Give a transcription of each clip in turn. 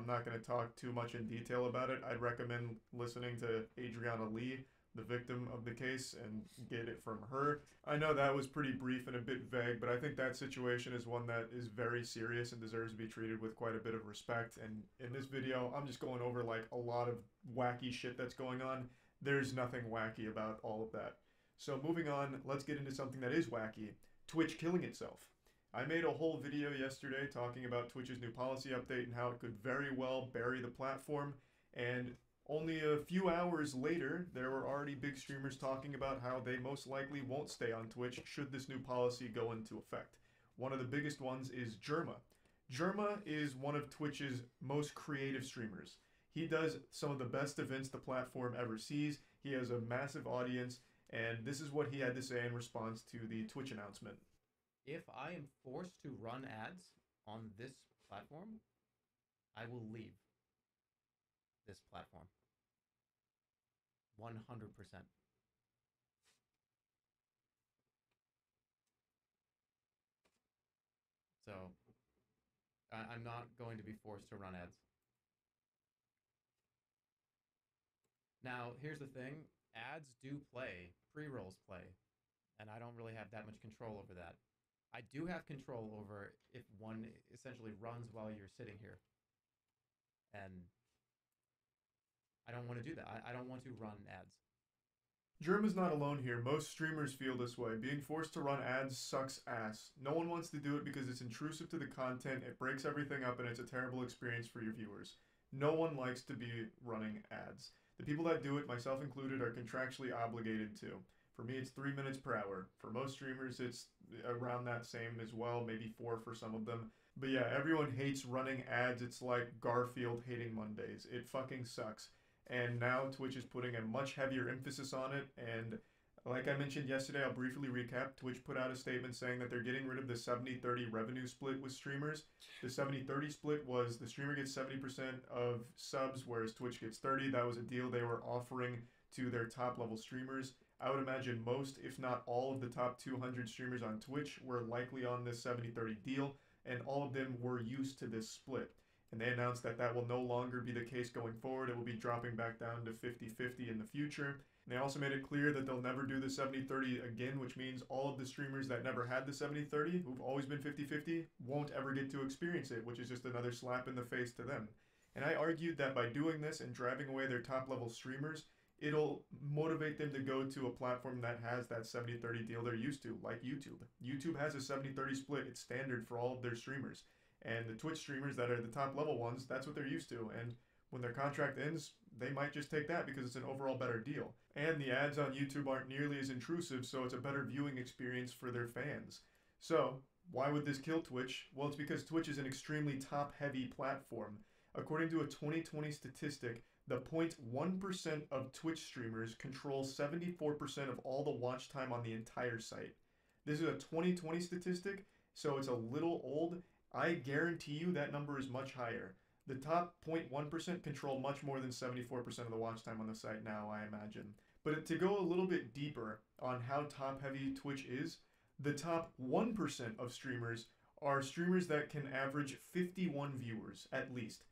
I'm not going to talk too much in detail about it. I'd recommend listening to Adriana Lee, the victim of the case, and get it from her. I know that was pretty brief and a bit vague, but I think that situation is one that is very serious and deserves to be treated with quite a bit of respect. And in this video, I'm just going over like a lot of wacky shit that's going on. There's nothing wacky about all of that. So moving on, let's get into something that is wacky. Twitch killing itself. I made a whole video yesterday talking about Twitch's new policy update and how it could very well bury the platform, and only a few hours later, there were already big streamers talking about how they most likely won't stay on Twitch should this new policy go into effect. One of the biggest ones is Jerma. Jerma is one of Twitch's most creative streamers. He does some of the best events the platform ever sees. He has a massive audience, and this is what he had to say in response to the Twitch announcement. If I am forced to run ads on this platform, I will leave this platform. 100%. So, I'm not going to be forced to run ads. Now, here's the thing. Ads do play. Pre-rolls play. And I don't really have that much control over that. I do have control over if one essentially runs while you're sitting here. And I don't want to do that. I don't want to run ads. Jerma's not alone here. Most streamers feel this way. Being forced to run ads sucks ass. No one wants to do it because it's intrusive to the content, it breaks everything up, and it's a terrible experience for your viewers. No one likes to be running ads. The people that do it, myself included, are contractually obligated to. For me, it's 3 minutes per hour. For most streamers, it's around that same as well, maybe 4 for some of them. But yeah, everyone hates running ads. It's like Garfield hating Mondays. It fucking sucks. And now Twitch is putting a much heavier emphasis on it. And like I mentioned yesterday, I'll briefly recap. Twitch put out a statement saying that they're getting rid of the 70-30 revenue split with streamers. The 70-30 split was the streamer gets 70% of subs, whereas Twitch gets 30. That was a deal they were offering to their top level streamers. I would imagine most, if not all, of the top 200 streamers on Twitch were likely on this 70-30 deal, and all of them were used to this split. And they announced that that will no longer be the case going forward. It will be dropping back down to 50-50 in the future. And they also made it clear that they'll never do the 70-30 again, which means all of the streamers that never had the 70-30, who've always been 50-50, won't ever get to experience it, which is just another slap in the face to them. And I argued that by doing this and driving away their top level streamers, it'll motivate them to go to a platform that has that 70-30 deal they're used to, like YouTube. YouTube has a 70-30 split. It's standard for all of their streamers. And the Twitch streamers that are the top level ones, that's what they're used to. And when their contract ends, they might just take that because it's an overall better deal. And the ads on YouTube aren't nearly as intrusive, so it's a better viewing experience for their fans. So, why would this kill Twitch? Well, it's because Twitch is an extremely top-heavy platform. According to a 2020 statistic, the 0.1% of Twitch streamers control 74% of all the watch time on the entire site. This is a 2020 statistic, so it's a little old. I guarantee you that number is much higher. The top 0.1% control much more than 74% of the watch time on the site now, I imagine. But to go a little bit deeper on how top-heavy Twitch is, the top 1% of streamers are streamers that can average 51 viewers, at least.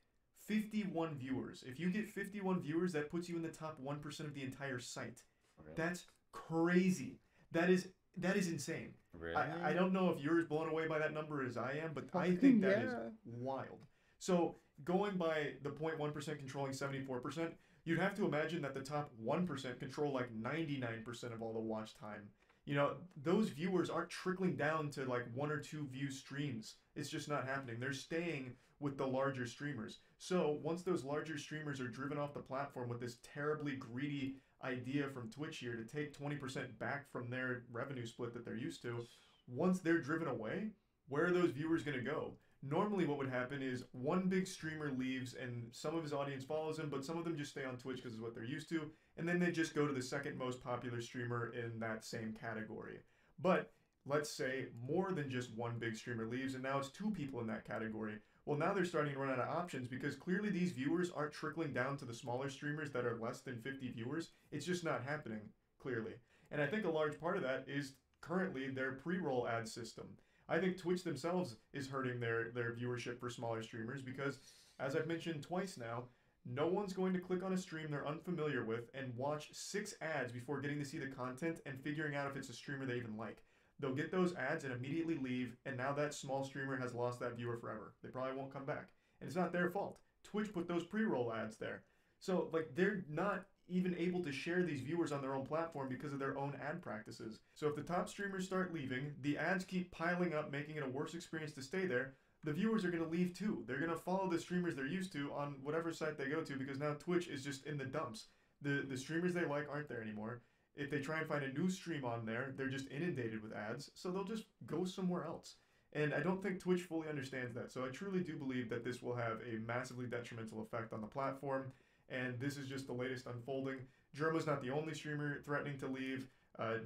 51 viewers. If you get 51 viewers, that puts you in the top 1% of the entire site. Really? That's crazy. That is insane. Really? I don't know if you're as blown away by that number as I am, but I think that is wild. So going by the 0.1% controlling 74%, you'd have to imagine that the top 1% control like 99% of all the watch time. You know, those viewers aren't trickling down to like 1 or 2 view streams. It's just not happening. They're staying with the larger streamers. So once those larger streamers are driven off the platform with this terribly greedy idea from Twitch here to take 20% back from their revenue split that they're used to, once they're driven away, where are those viewers going to go? Normally what would happen is one big streamer leaves and some of his audience follows him, but some of them just stay on Twitch because it's what they're used to, and then they just go to the second most popular streamer in that same category. But let's say more than just one big streamer leaves and now it's 2 people in that category. Well, now they're starting to run out of options because clearly these viewers aren't trickling down to the smaller streamers that are less than 50 viewers. It's just not happening, clearly. And I think a large part of that is currently their pre-roll ad system. I think Twitch themselves is hurting their viewership for smaller streamers because As I've mentioned twice now, no one's going to click on a stream they're unfamiliar with and watch 6 ads before getting to see the content and figuring out if it's a streamer they even like. They'll get those ads and immediately leave, and now that small streamer has lost that viewer forever. They probably won't come back. And it's not their fault. Twitch put those pre-roll ads there. So, like, they're not even able to share these viewers on their own platform because of their own ad practices. So if the top streamers start leaving, the ads keep piling up, making it a worse experience to stay there, the viewers are going to leave too. They're going to follow the streamers they're used to on whatever site they go to because now Twitch is just in the dumps. The streamers they like aren't there anymore. If they try and find a new stream on there, they're just inundated with ads, so they'll just go somewhere else. And I don't think Twitch fully understands that. So I truly do believe that this will have a massively detrimental effect on the platform. And this is just the latest unfolding. Germa's not the only streamer threatening to leave.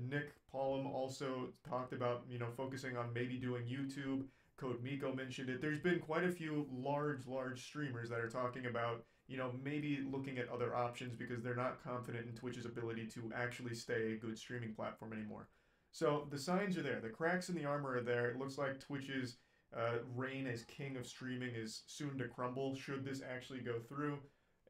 Nick Paulum also talked about, focusing on maybe doing YouTube. Code Miko mentioned it. There's been quite a few large streamers that are talking about, maybe looking at other options because they're not confident in Twitch's ability to actually stay a good streaming platform anymore. So the signs are there. The cracks in the armor are there. It looks like Twitch's reign as king of streaming is soon to crumble should this actually go through.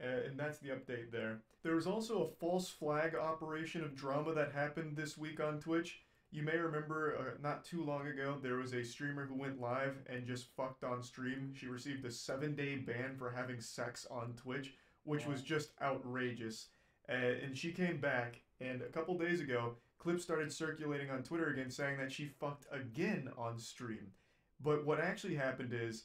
And that's the update there. There was also a false flag operation of drama that happened this week on Twitch. You may remember not too long ago, there was a streamer who went live and just fucked on stream. She received a 7-day ban for having sex on Twitch, which was just outrageous. And she came back, and a couple days ago, clips started circulating on Twitter again saying that she fucked again on stream. But what actually happened is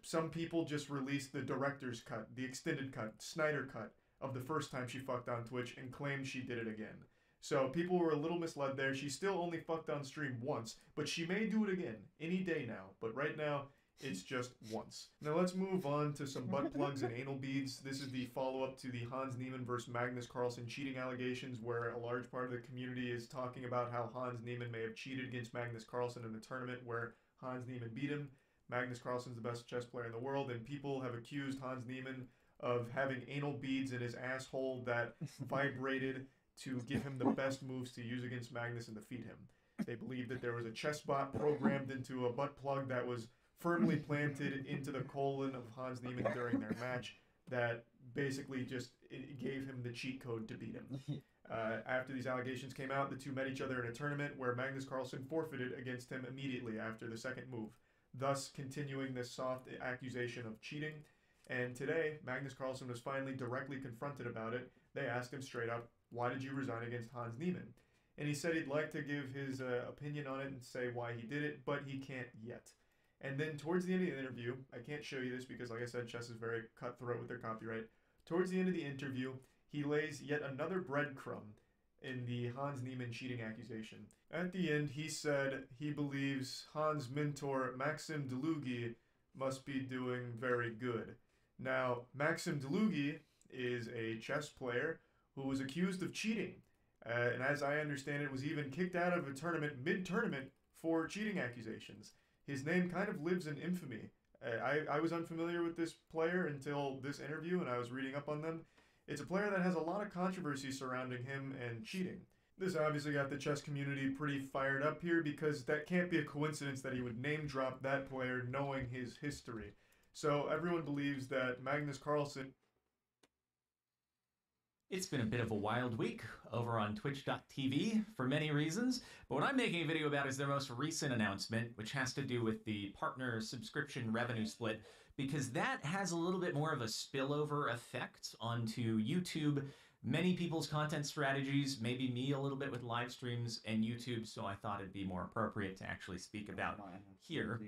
some people just released the director's cut, the extended cut, Snyder cut of the first time she fucked on Twitch and claimed she did it again. So people were a little misled there. She still only fucked on stream once, but she may do it again any day now. But right now, it's just once. Now let's move on to some butt plugs and anal beads. This is the follow-up to the Hans Niemann versus Magnus Carlsen cheating allegations, where a large part of the community is talking about how Hans Niemann may have cheated against Magnus Carlsen in a tournament where Hans Niemann beat him. Magnus Carlsen's the best chess player in the world, and people have accused Hans Niemann of having anal beads in his asshole that vibrated to give him the best moves to use against Magnus and defeat him. They believe that there was a chess bot programmed into a butt plug that was firmly planted into the colon of Hans Niemann during their match that basically just gave him the cheat code to beat him. After these allegations came out, the two met each other in a tournament where Magnus Carlsen forfeited against him immediately after the second move, thus continuing this soft accusation of cheating. And today, Magnus Carlsen was finally directly confronted about it. They asked him straight up, "Why did you resign against Hans Niemann?" And he said he'd like to give his opinion on it and say why he did it, but he can't yet. And then towards the end of the interview, I can't show you this because, like I said, chess is very cutthroat with their copyright. Towards the end of the interview, he lays yet another breadcrumb in the Hans Niemann cheating accusation. At the end, he said he believes Hans' mentor, Maxim Delugi, must be doing very good. Now, Maxim Delugi is a chess player who was accused of cheating. And as I understand it, was even kicked out of a tournament, mid-tournament, for cheating accusations. His name kind of lives in infamy. I was unfamiliar with this player until this interview, and I was reading up on them. It's a player that has a lot of controversy surrounding him and cheating. This obviously got the chess community pretty fired up here because that can't be a coincidence that he would name drop that player knowing his history. So everyone believes that Magnus Carlsen... It's been a bit of a wild week over on twitch.tv for many reasons, but what I'm making a video about is their most recent announcement, which has to do with the partner subscription revenue split, because that has a little bit more of a spillover effect onto YouTube, many people's content strategies, maybe me a little bit with live streams and YouTube, so I thought it'd be more appropriate to actually speak about here.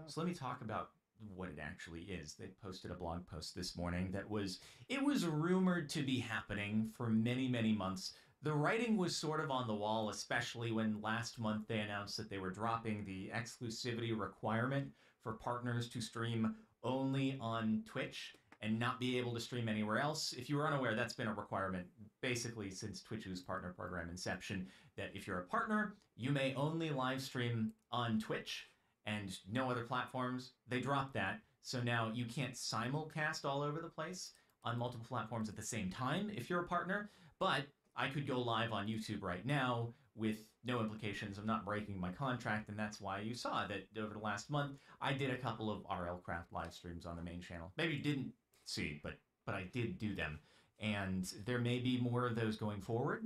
So let me talk about what it actually is. They posted a blog post this morning that was rumored to be happening for many months. The writing was sort of on the wall, especially when last month they announced that they were dropping the exclusivity requirement for partners to stream only on Twitch and not be able to stream anywhere else. If you were unaware, that's been a requirement basically since Twitch's partner program inception, that if you're a partner, you may only live stream on Twitch and no other platforms. They dropped that, so now you can't simulcast all over the place on multiple platforms at the same time if you're a partner, but I could go live on YouTube right now with no implications of not breaking my contract, and that's why you saw that over the last month I did a couple of RL Craft live streams on the main channel. Maybe you didn't see, but I did do them, and there may be more of those going forward.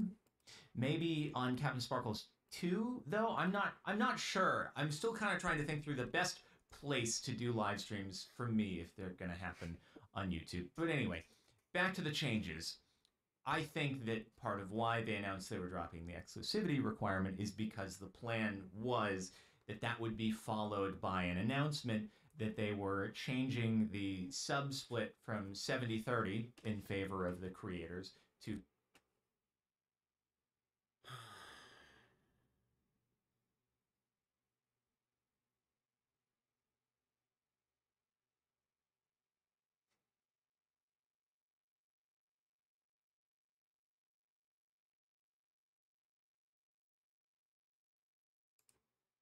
Maybe on Captain Sparkles 2, though. I'm not sure. I'm still kind of trying to think through the best place to do live streams for me if they're going to happen on YouTube. But anyway, back to the changes. I think that part of why they announced they were dropping the exclusivity requirement is because the plan was that that would be followed by an announcement that they were changing the sub split from 70-30 in favor of the creators to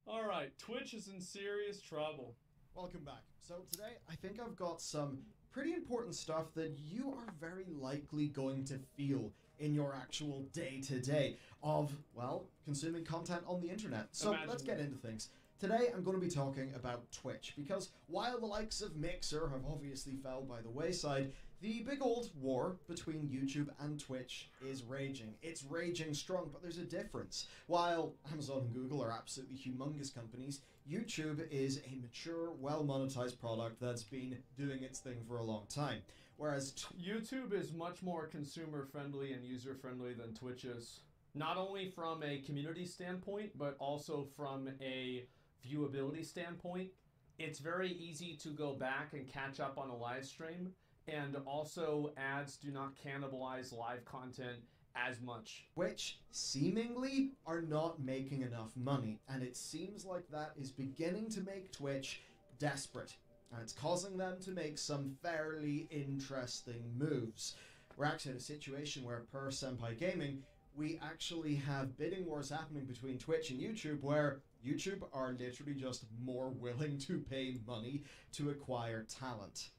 Alright, Twitch is in serious trouble. Welcome back. So today, I think I've got some pretty important stuff that you are very likely going to feel in your actual day-to-day of, well, consuming content on the internet. So let's get into things. Today, I'm going to be talking about Twitch, because while the likes of Mixer have obviously fell by the wayside, the big old war between YouTube and Twitch is raging. It's raging strong, but there's a difference. While Amazon and Google are absolutely humongous companies, YouTube is a mature, well-monetized product that's been doing its thing for a long time. Whereas YouTube is much more consumer-friendly and user-friendly than Twitch is. Not only from a community standpoint, but also from a viewability standpoint. It's very easy to go back and catch up on a live stream, and also ads do not cannibalize live content as much. Which seemingly are not making enough money, and it seems like that is beginning to make Twitch desperate, and it's causing them to make some fairly interesting moves. We're actually in a situation where, per Senpai Gaming, we actually have bidding wars happening between Twitch and YouTube, where YouTube are literally just more willing to pay money to acquire talent.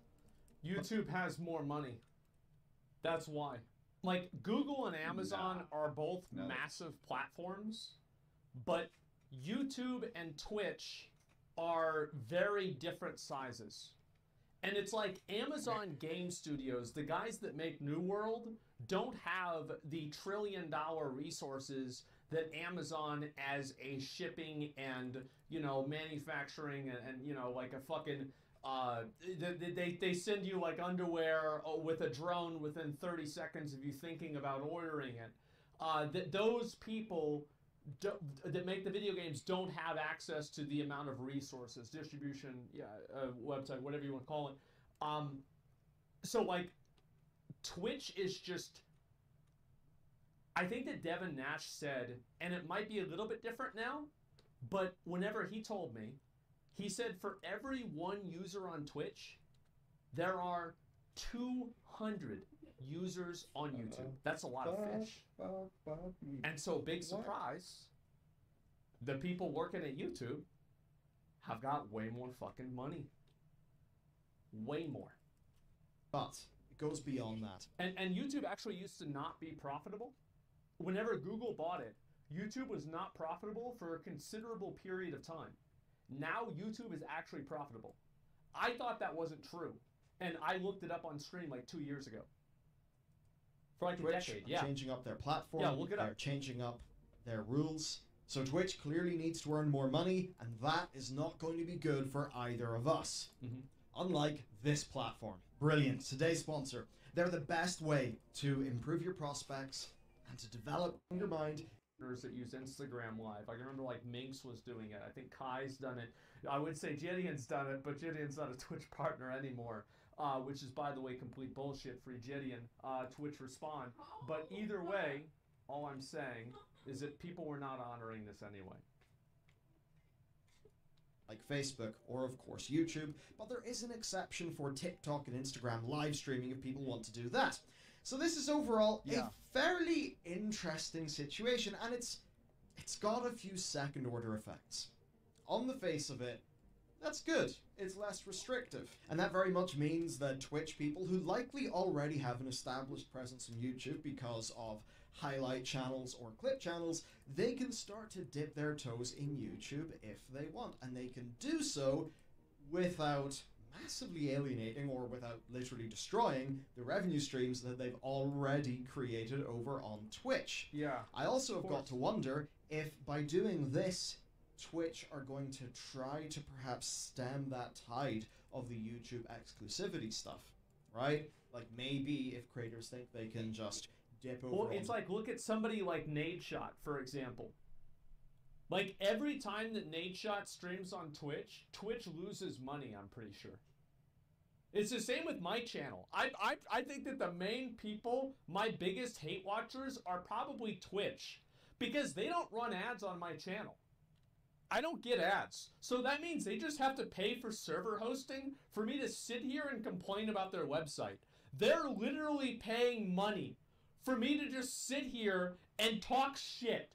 YouTube has more money. That's why. Like, Google and Amazon are both massive platforms, but YouTube and Twitch are very different sizes. And it's like Amazon Game Studios, the guys that make New World, don't have the trillion-dollar resources that Amazon, as a shipping and, you know, manufacturing and you know, like a fucking... they send you like underwear with a drone within 30 seconds of you thinking about ordering it. Those people that make the video games don't have access to the amount of resources, distribution, website, whatever you want to call it. So like, Twitch is just... I think that Devin Nash said, and it might be a little bit different now, but whenever he told me, he said for every one user on Twitch, there are 200 users on YouTube. That's a lot of fish. And so, big surprise, the people working at YouTube have got way more fucking money. Way more. But it goes beyond that. And YouTube actually used to not be profitable. Whenever Google bought it, YouTube was not profitable for a considerable period of time. Now YouTube is actually profitable. I thought that wasn't true, and I looked it up on stream like 2 years ago. For like Twitch a decade, yeah. Changing up their platform. Yeah, look it up. They're changing up their rules. So Twitch clearly needs to earn more money, and that is not going to be good for either of us. Unlike this platform. Brilliant. Today's sponsor. They're the best way to improve your prospects and to develop your mind. That use Instagram Live. I can remember like Minx was doing it. I think Kai's done it. I would say Gideon's done it, but Gideon's not a Twitch partner anymore, which is, by the way, complete bullshit. Free Gideon. Twitch respond. But either way, all I'm saying is that people were not honoring this anyway. Like Facebook or, of course, YouTube, but there is an exception for TikTok and Instagram live streaming if people want to do that. So this is overall a fairly interesting situation, and it's got a few second-order effects. On the face of it, That's good. It's less restrictive. And that very much means that Twitch people who likely already have an established presence on YouTube because of highlight channels or clip channels, they can start to dip their toes in YouTube if they want. And they can do so without massively alienating or without literally destroying the revenue streams that they've already created over on Twitch. Yeah. I also have got to wonder if by doing this, Twitch are going to try to perhaps stem that tide of the YouTube exclusivity stuff, right? Like maybe if creators think they can just dip over. Well, it's like, look at somebody like Nadeshot, for example. Like every time that Nadeshot streams on Twitch, Twitch loses money, I'm pretty sure. It's the same with my channel. I think that the main people, my biggest hate watchers, are probably Twitch. Because they don't run ads on my channel. I don't get ads. So that means they just have to pay for server hosting for me to sit here and complain about their website. They're literally paying money for me to just sit here and talk shit.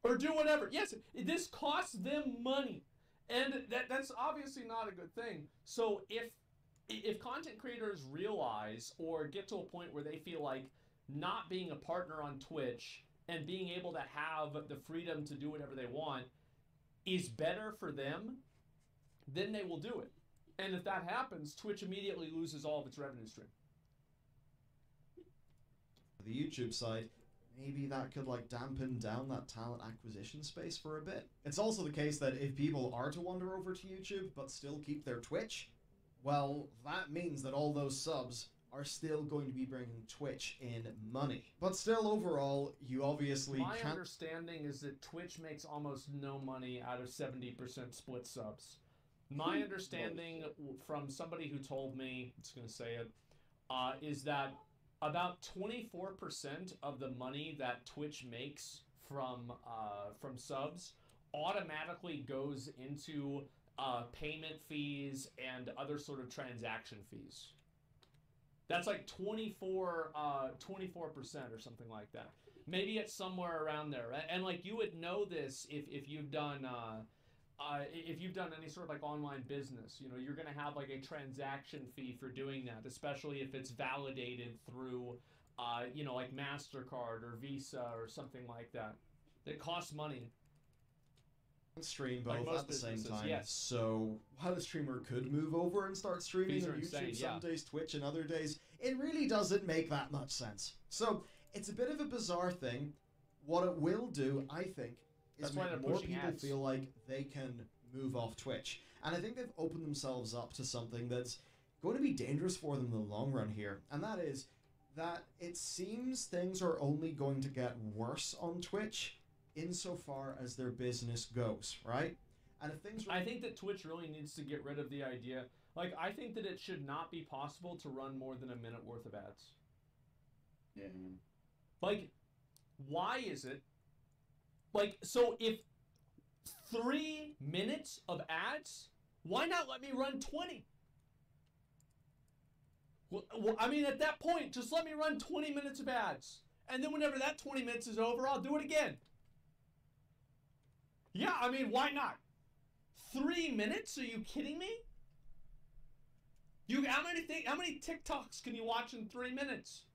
Or do whatever. Yes, this costs them money. And that's obviously not a good thing. So if content creators realize or get to a point where they feel like not being a partner on Twitch and being able to have the freedom to do whatever they want is better for them, then they will do it. And if that happens, Twitch immediately loses all of its revenue stream. The YouTube side, maybe that could like dampen down that talent acquisition space for a bit. It's also the case that if people are to wander over to YouTube but still keep their Twitch, well, that means that all those subs are still going to be bringing Twitch in money. But still, overall, you obviously My can't... understanding is that Twitch makes almost no money out of 70% split subs. My understanding from somebody who told me, it's going to say it, is that about 24% of the money that Twitch makes from subs automatically goes into payment fees and other sort of transaction fees. That's like 24% or something like that. Maybe it's somewhere around there. And like you would know this if you've done any sort of like online business. You know, you're gonna have like a transaction fee for doing that, especially if it's validated through you know, like MasterCard or Visa or something like that. It costs money. Stream both like at the same time. Yes. So while a streamer could move over and start streaming Fees on are YouTube insane, some yeah. days, Twitch and other days, it really doesn't make that much sense. So it's a bit of a bizarre thing. What it will do, I think, is That's why make they're more pushing people ads. feel like they can move off Twitch. And I think they've opened themselves up to something that's going to be dangerous for them in the long run here. And that is that it seems things are only going to get worse on Twitch insofar as their business goes, right? And if things I think that Twitch really needs to get rid of the idea. Like, I think that it should not be possible to run more than a minute worth of ads. Yeah. Like, why is it? Like, so if 3 minutes of ads, why not let me run 20? Well, I mean, at that point, just let me run 20 minutes of ads. And then whenever that 20 minutes is over, I'll do it again. Yeah, I mean, why not? 3 minutes? Are you kidding me? How many TikToks can you watch in 3 minutes?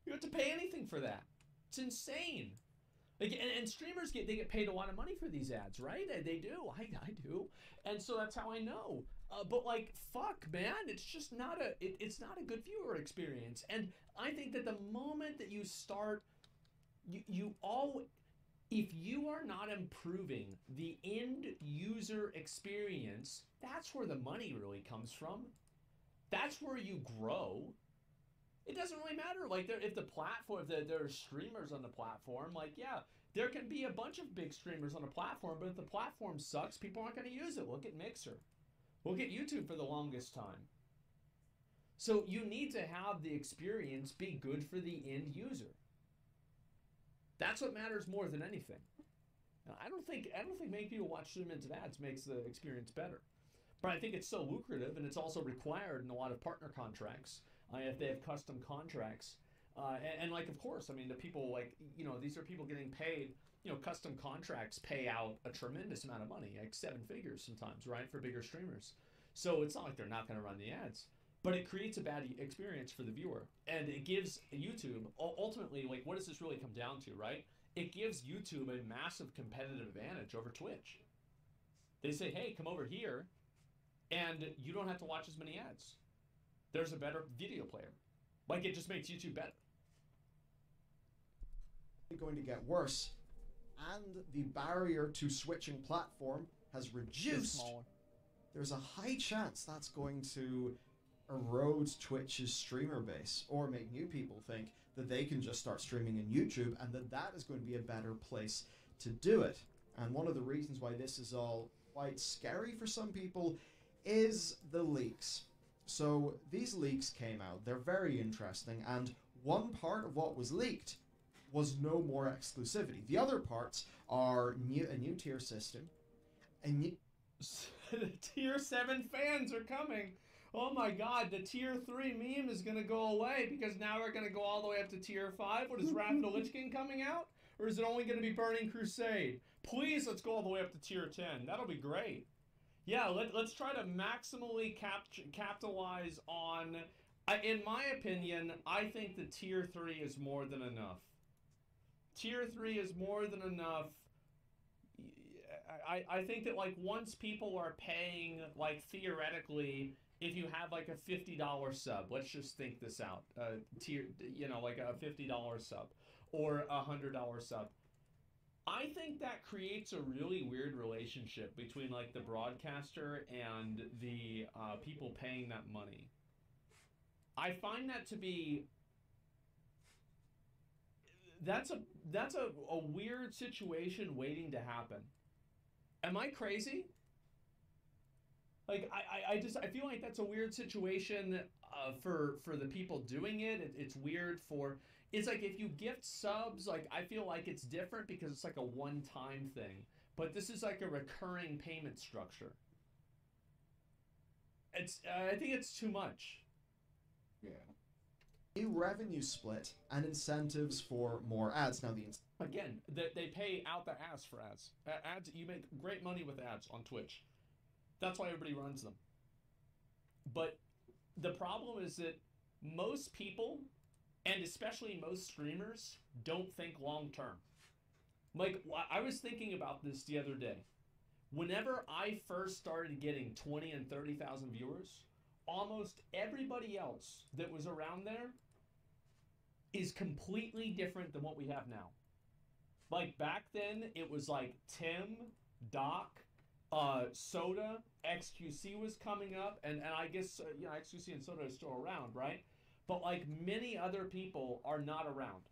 You have to pay anything for that. It's insane. Like, and streamers they get paid a lot of money for these ads, right? They do. I do. And so that's how I know. But like, fuck, man, it's just not it's not a good viewer experience. And I think that the moment that you start, if you are not improving the end user experience, that's where the money really comes from. That's where you grow. It doesn't really matter. Like, if there are streamers on the platform, like, yeah, there can be a bunch of big streamers on a platform, but if the platform sucks, people aren't going to use it. Look at Mixer. Look at YouTube for the longest time. So you need to have the experience be good for the end user. That's what matters more than anything. Now, I don't think making people watch 3 minutes of ads makes the experience better. But I think it's so lucrative, and it's also required in a lot of partner contracts. If they have custom contracts, And like, of course, I mean, the people like, you know, these are people getting paid, you know, custom contracts pay out a tremendous amount of money, like 7 figures sometimes, right, for bigger streamers. So it's not like they're not going to run the ads, but it creates a bad experience for the viewer. And it gives YouTube, ultimately, like, what does this really come down to, right? It gives YouTube a massive competitive advantage over Twitch. They say, hey, come over here, and you don't have to watch as many ads. There's a better video player. Like, it just makes YouTube better. Going to get worse, and the barrier to switching platform has reduced. There's a high chance that's going to erode Twitch's streamer base, or make new people think that they can just start streaming on YouTube, and that is going to be a better place to do it. And one of the reasons why this is all quite scary for some people is the leaks. So these leaks came out, they're very interesting, and one part of what was leaked was no more exclusivity. The other parts are a new tier system, Tier 7 fans are coming. Oh my god, the Tier 3 meme is going to go away because now we're going to go all the way up to Tier 5. What is Wrath of the Lich King coming out? Or is it only going to be Burning Crusade? Please, let's go all the way up to Tier 10. That'll be great. Yeah, let's try to maximally capitalize on... in my opinion, I think the Tier 3 is more than enough. Tier 3 is more than enough. I think that, like, once people are paying, like, theoretically, if you have, like, a $50 sub, let's just think this out, you know, like a $50 sub or a $100 sub, I think that creates a really weird relationship between, like, the broadcaster and the people paying that money. I find that to be... That's a weird situation waiting to happen. Am I crazy? Like, I feel like that's a weird situation for the people doing it. It's weird for... It's like if you gift subs, like, I feel like it's different because it's like a one-time thing. But this is like a recurring payment structure. I think it's too much. Yeah. New revenue split and incentives for more ads. Now again, they pay out the ass for ads. Ads, you make great money with ads on Twitch. That's why everybody runs them. But the problem is that most people, and especially most streamers, don't think long term. Like, I was thinking about this the other day. Whenever I first started getting 20 and 30,000 viewers, almost everybody else that was around there is completely different than what we have now. Like, back then, it was like Tim, Doc, Soda, XQC was coming up, and I guess, you know, XQC and Soda are still around, right? But, like, many other people are not around.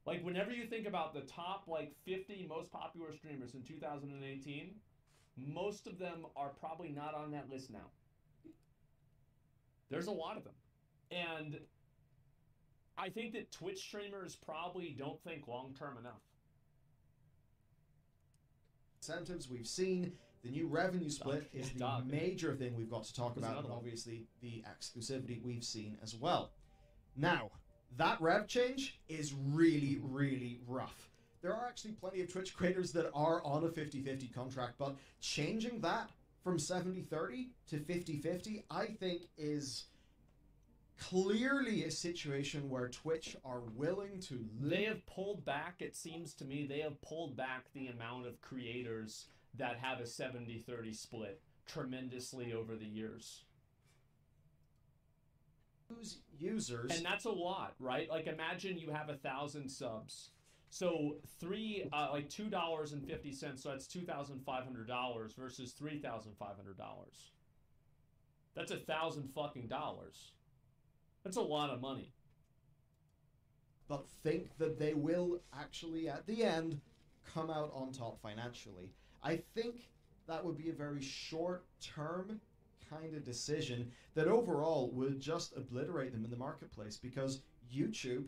Like, whenever you think about the top, like, 50 most popular streamers in 2018, most of them are probably not on that list now. There's a lot of them. And I think that Twitch streamers probably don't think long-term enough. Incentives we've seen, the new revenue split is the major thing we've got to talk about, and obviously the exclusivity we've seen as well. Now, that rev change is really, really rough. There are actually plenty of Twitch creators that are on a 50-50 contract, but changing that from 70-30 to 50-50, I think is clearly a situation where Twitch are willing to... They have pulled back, it seems to me, they have pulled back the amount of creators that have a 70-30 split tremendously over the years. Users... And that's a lot, right? Like, imagine you have 1,000 subs. So like $2.50, so that's $2,500 versus $3,500. That's $1,000 fucking dollars. That's a lot of money. But think that they will actually, at the end, come out on top financially. I think that would be a very short-term kind of decision that overall would just obliterate them in the marketplace, because YouTube,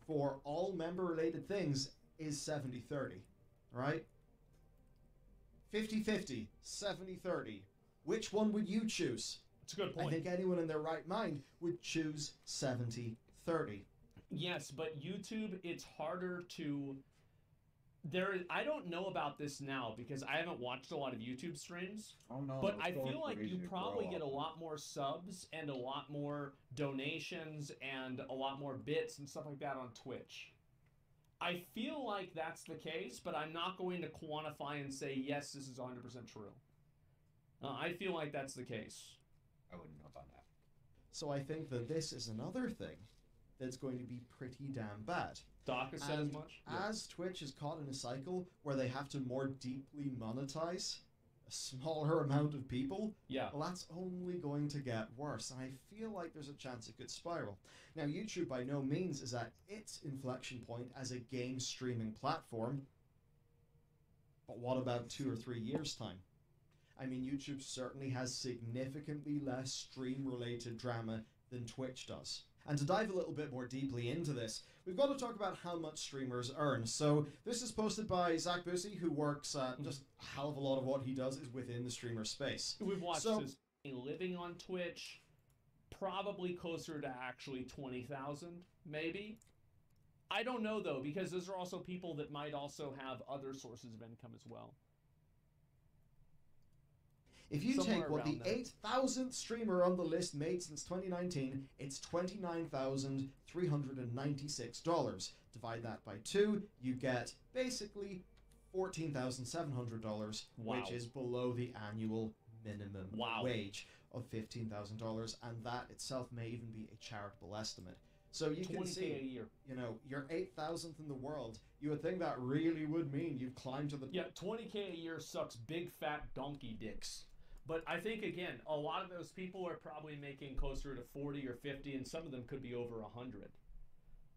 for all member-related things, is 70-30, right? 50-50, 70-30. Which one would you choose? It's a good point. I think anyone in their right mind would choose 70-30. Yes, but YouTube, it's harder to. I don't know about this now because I haven't watched a lot of YouTube streams. Oh no! But it's I going feel like crazy you to probably grow get a up. lot more subs and a lot more donations and a lot more bits and stuff like that on Twitch. I feel like that's the case, but I'm not going to quantify and say, yes, this is 100% true. I feel like that's the case. I wouldn't know about that. So I think that this is another thing that's going to be pretty damn bad. Doc has said as And much. as Twitch is caught in a cycle where they have to more deeply monetize a smaller amount of people, Yeah. well, that's only going to get worse. And I feel like there's a chance it could spiral. Now, YouTube by no means is at its inflection point as a game streaming platform. But what about 2 or 3 years' time? I mean, YouTube certainly has significantly less stream-related drama than Twitch does. And to dive a little bit more deeply into this, we've got to talk about how much streamers earn. So this is posted by Zach Busey, who works just a hell of a lot of what he does is within the streamer space. We've watched So- his living on Twitch, probably closer to actually 20,000, maybe. I don't know though, because those are also people that might also have other sources of income as well. If you Somewhere take what the around there. 8,000th streamer on the list made since 2019, it's $29,396. Divide that by 2, you get basically $14,700, Wow. which is below the annual minimum Wow. wage of $15,000, and that itself may even be a charitable estimate. So you can 20K a see, year. you know, you're 8,000th in the world. You would think that really would mean you've climbed to the Yeah, 20K a year sucks big fat donkey dicks. But I think, again, a lot of those people are probably making closer to 40 or 50, and some of them could be over 100.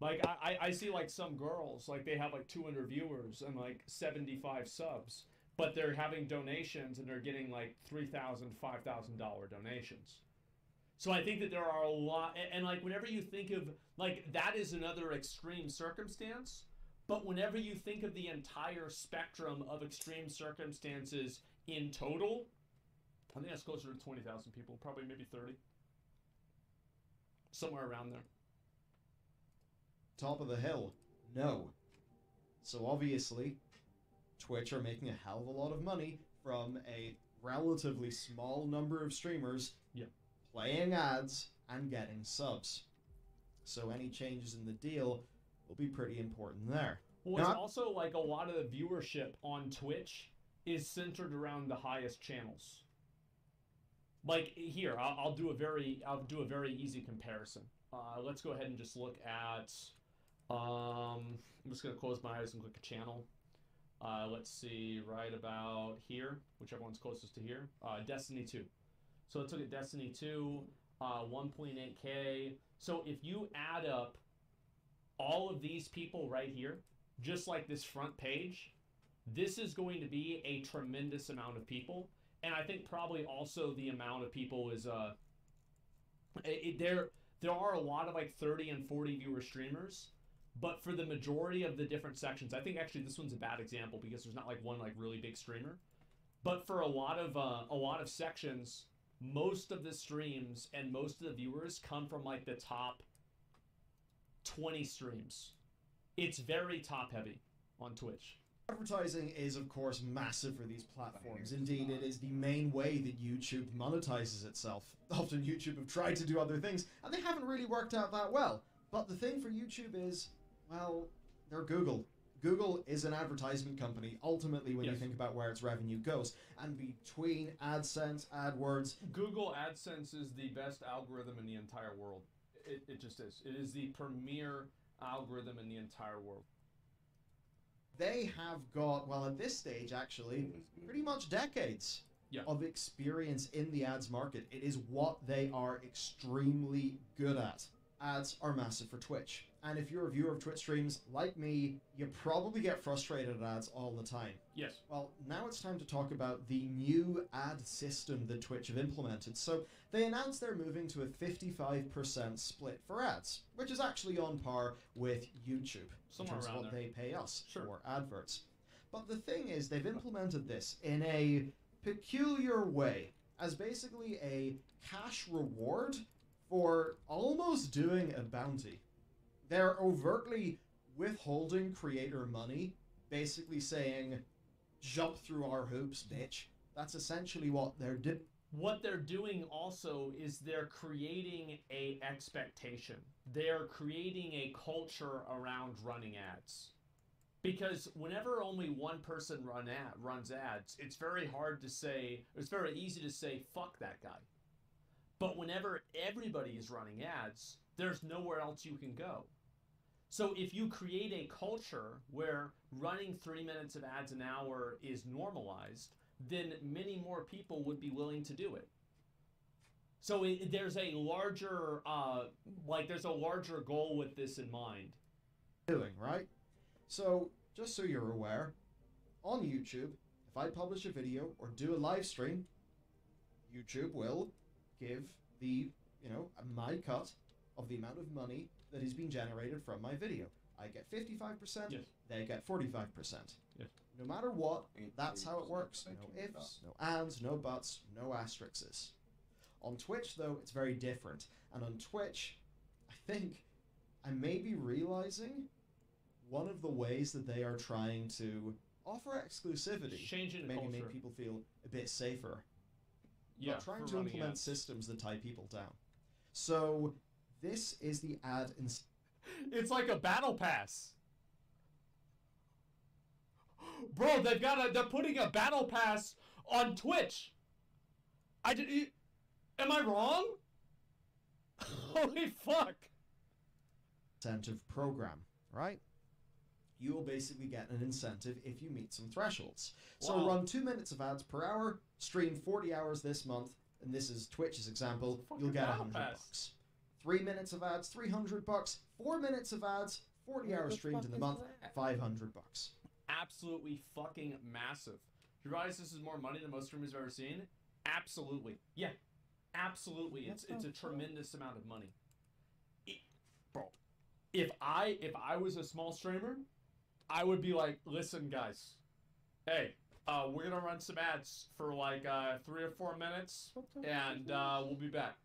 Like, I see, like, some girls, like, they have, like, 200 viewers and, like, 75 subs, but they're having donations, and they're getting, like, $3,000, $5,000 donations. So I think that there are a lot, and, like, whenever you think of, like, that is another extreme circumstance, but whenever you think of the entire spectrum of extreme circumstances in total, I think that's closer to 20,000 people, probably maybe 30. Somewhere around there. top of the hill? No. So obviously, Twitch are making a hell of a lot of money from a relatively small number of streamers playing ads and getting subs. So any changes in the deal will be pretty important there. Well, it's Not- also like a lot of the viewership on Twitch is centered around the highest channels. Like here, I'll do a very easy comparison. Let's go ahead and just look at. I'm just gonna close my eyes and click a channel. Let's see, right about here, whichever one's closest to here. Destiny 2. So let's look at Destiny 2, 1.8K. So if you add up all of these people right here, just like this front page, this is going to be a tremendous amount of people. And I think probably also the amount of people is there are a lot of like 30 and 40 viewer streamers, but for the majority of the different sections, I think actually this one's a bad example because there's not like one like really big streamer. But for a lot of sections, most of the streams and most of the viewers come from like the top 20 streams. It's very top heavy on Twitch. Advertising is, of course, massive for these platforms. Indeed, it is the main way that YouTube monetizes itself. Often YouTube have tried to do other things, and they haven't really worked out that well. But the thing for YouTube is, well, they're Google. Google is an advertisement company, ultimately, when you think about where its revenue goes. And between AdSense, AdWords... Google AdSense is the best algorithm in the entire world. It just is. It is the premier algorithm in the entire world. They have got, well, at this stage, actually, pretty much decades of experience in the ads market. It is what they are extremely good at. Ads are massive for Twitch. And if you're a viewer of Twitch streams, like me, you probably get frustrated at ads all the time. Yes. Well, now it's time to talk about the new ad system that Twitch have implemented. So they announced they're moving to a 55% split for ads, which is actually on par with YouTube Somewhere in terms of around what there. they pay us Sure. for adverts. But the thing is, they've implemented this in a peculiar way as basically a cash reward for almost doing a bounty. They're overtly withholding creator money, basically saying, jump through our hoops, bitch. That's essentially what they're doing. What they're doing also is they're creating a expectation. They're creating a culture around running ads. Because whenever only one person runs ads, it's very hard to say, it's very easy to say, fuck that guy. But whenever everybody is running ads, there's nowhere else you can go. So if you create a culture where running 3 minutes of ads an hour is normalized, then many more people would be willing to do it. So there's a larger, there's a larger goal with this in mind. Doing, right? So, just so you're aware, on YouTube, if I publish a video or do a live stream, YouTube will give my cut of the amount of money that is being generated from my video. I get 55%, Yes. they get 45%. Yes. No matter what, that's how it works. No ifs, no ands, no buts, no asterisks. On Twitch, though, it's very different. And on Twitch, I think I may be realizing one of the ways that they are trying to offer exclusivity, Changing the maybe culture. make people feel a bit safer. Yeah, But trying for to running implement ads. systems that tie people down. So this is the ad It's like a battle pass. Bro, they're putting a battle pass on Twitch. Am I wrong? Holy fuck. incentive program, right? You will basically get an incentive if you meet some thresholds. So Wow. run 2 minutes of ads per hour, stream 40 hours this month, and this is Twitch's example, Fucking you'll get battle $100. pass. 3 minutes of ads, $300. 4 minutes of ads, 40 hours streamed in the month, $500. Absolutely fucking massive. You realize this is more money than most streamers have ever seen? Absolutely. Yeah. Absolutely. It's a tremendous amount of money. Bro, if I was a small streamer, I would be like, listen guys, hey, we're gonna run some ads for like 3 or 4 minutes, and we'll be back.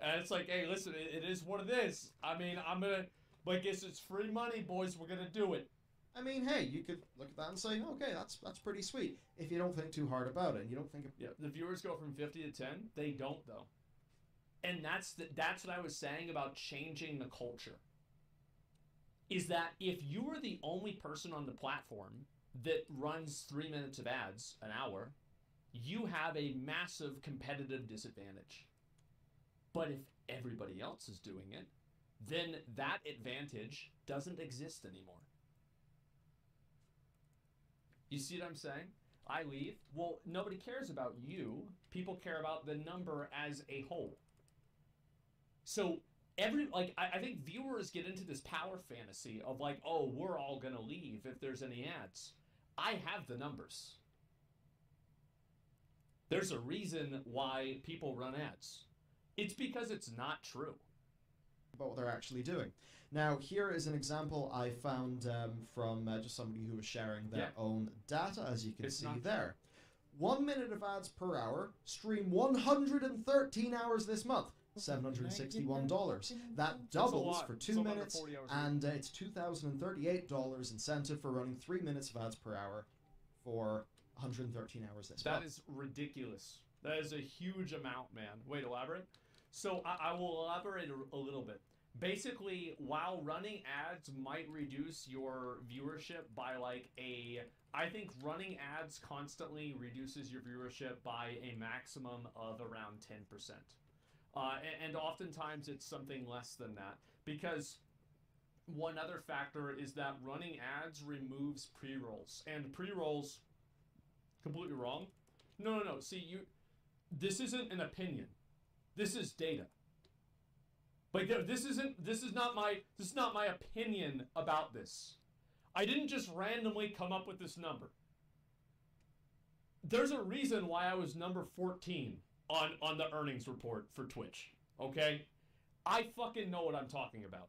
And it's like, hey, listen, it is what it is. I mean, I'm gonna, like, it's free money, boys. We're gonna do it. I mean, hey, you could look at that and say, okay, that's pretty sweet. If you don't think too hard about it, and you don't think... Yeah, the viewers go from 50 to 10. They don't, though. And that's what I was saying about changing the culture. Is that if you are the only person on the platform that runs 3 minutes of ads an hour, you have a massive competitive disadvantage. But if everybody else is doing it, then that advantage doesn't exist anymore. You see what I'm saying? I leave. Well, nobody cares about you. People care about the number as a whole. So I think viewers get into this power fantasy of like, oh, we're all gonna leave if there's any ads. I have the numbers. There's a reason why people run ads. It's because it's not true. about what they're actually doing. Now, here is an example I found from just somebody who was sharing their own data, as you can see there. 1 minute of ads per hour, stream 113 hours this month, $761. That doubles for 2 minutes, and it's $2,038 incentive for running 3 minutes of ads per hour for 113 hours this month. That is ridiculous. That is a huge amount, man. Wait, elaborate? So I will elaborate a little bit. Basically, while running ads might reduce your viewership by I think running ads constantly reduces your viewership by a maximum of around 10%. And oftentimes it's something less than that. Because one other factor is that running ads removes pre-rolls. And pre-rolls, completely wrong. No. See, this isn't an opinion. This is data. Like this is not my opinion about this. I didn't just randomly come up with this number. There's a reason why I was number 14 on the earnings report for Twitch. Okay? I fucking know what I'm talking about.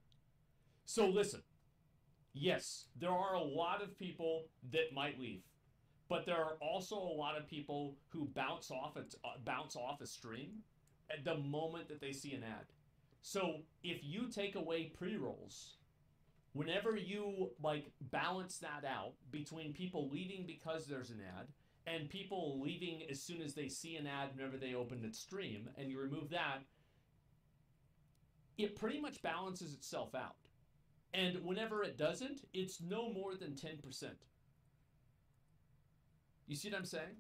So listen. Yes, there are a lot of people that might leave. But there are also a lot of people who bounce off a stream at the moment that they see an ad. So if you take away pre-rolls, Whenever you like balance that out between people leaving because there's an ad and people leaving as soon as they see an ad whenever they open the stream, and you remove that, it pretty much balances itself out. And whenever it doesn't, it's no more than 10%. You see what I'm saying?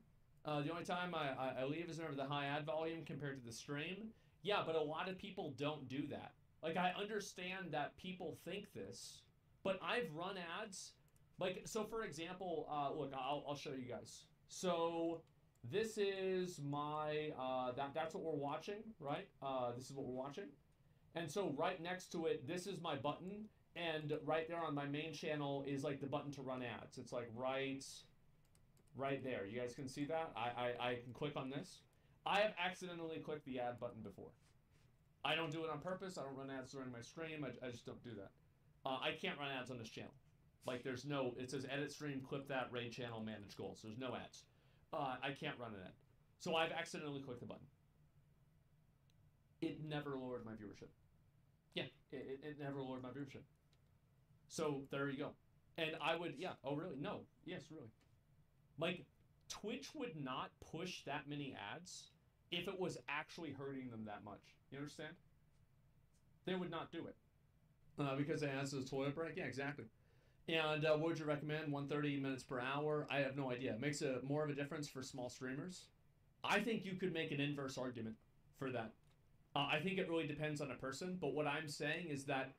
The only time I leave is whenever the high ad volume compared to the stream. Yeah, but a lot of people don't do that. Like, I understand that people think this, but I've run ads. Like, so for example, look, I'll show you guys. So this is my, that's what we're watching, right? This is what we're watching. And so right next to it, this is my button. And right there on my main channel is like the button to run ads. It's like right there. You guys can see that? I can click on this. I have accidentally clicked the ad button before. I don't do it on purpose. I don't run ads during my stream. I just don't do that. I can't run ads on this channel. Like, there's no, it says edit stream, clip that, raid channel, manage goals. There's no ads. I can't run an ad. So I've accidentally clicked the button. It never lowered my viewership. Yeah, it never lowered my viewership. So there you go. And I would, yeah, oh really? No, yes, really. Like, Twitch would not push that many ads if it was actually hurting them that much. You understand? They would not do it. Because it has this toilet break? Yeah, exactly. And what would you recommend? 130 minutes per hour? I have no idea. It makes more of a difference for small streamers. I think you could make an inverse argument for that. I think it really depends on a person, but what I'm saying is that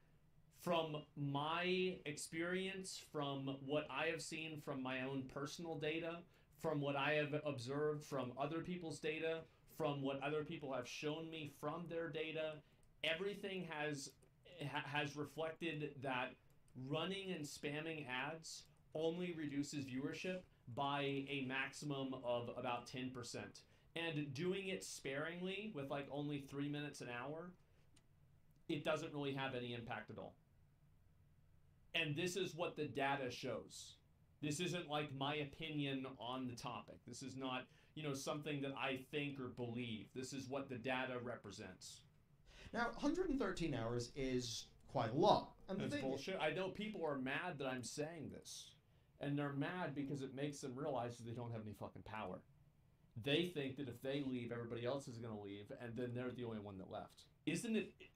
from my experience, from what I have seen from my own personal data, from what I have observed from other people's data, from what other people have shown me from their data, everything has reflected that running and spamming ads only reduces viewership by a maximum of about 10%. And doing it sparingly with like only 3 minutes an hour, it doesn't really have any impact at all. And this is what the data shows. This isn't like my opinion on the topic. This is not, you know, something that I think or believe. This is what the data represents. Now, 113 hours is quite a lot. And That's bullshit. I know people are mad that I'm saying this. And they're mad because it makes them realize that they don't have any fucking power. They think that if they leave, everybody else is going to leave, and then they're the only one that left.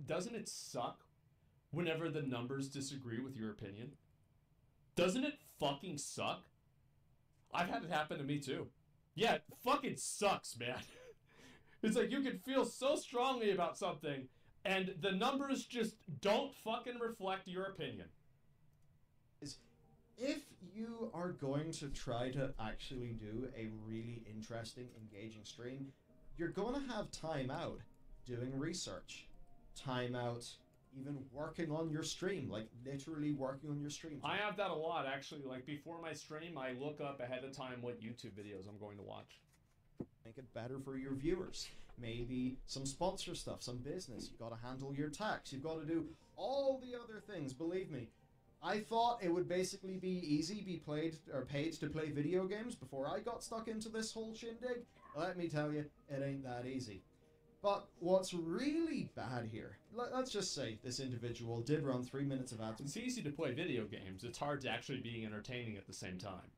Doesn't it suck whenever the numbers disagree with your opinion? Doesn't it fucking suck? I've had it happen to me too. Yeah, it fucking sucks, man. It's like you can feel so strongly about something, and the numbers just don't fucking reflect your opinion. If you are going to try to actually do a really interesting, engaging stream, you're going to have time out doing research, time out even working on your stream, like literally working on your stream. I have that a lot, actually. Like, before my stream, I look up ahead of time what YouTube videos I'm going to watch. Make it better for your viewers. Maybe some sponsor stuff, some business. You've got to handle your tax. You've got to do all the other things, believe me. I thought it would basically be easy, be paid to play video games before I got stuck into this whole shindig. Let me tell you, it ain't that easy. But what's really bad here, let's just say this individual did run 3 minutes of ads. It's easy to play video games. It's hard to actually be entertaining at the same time.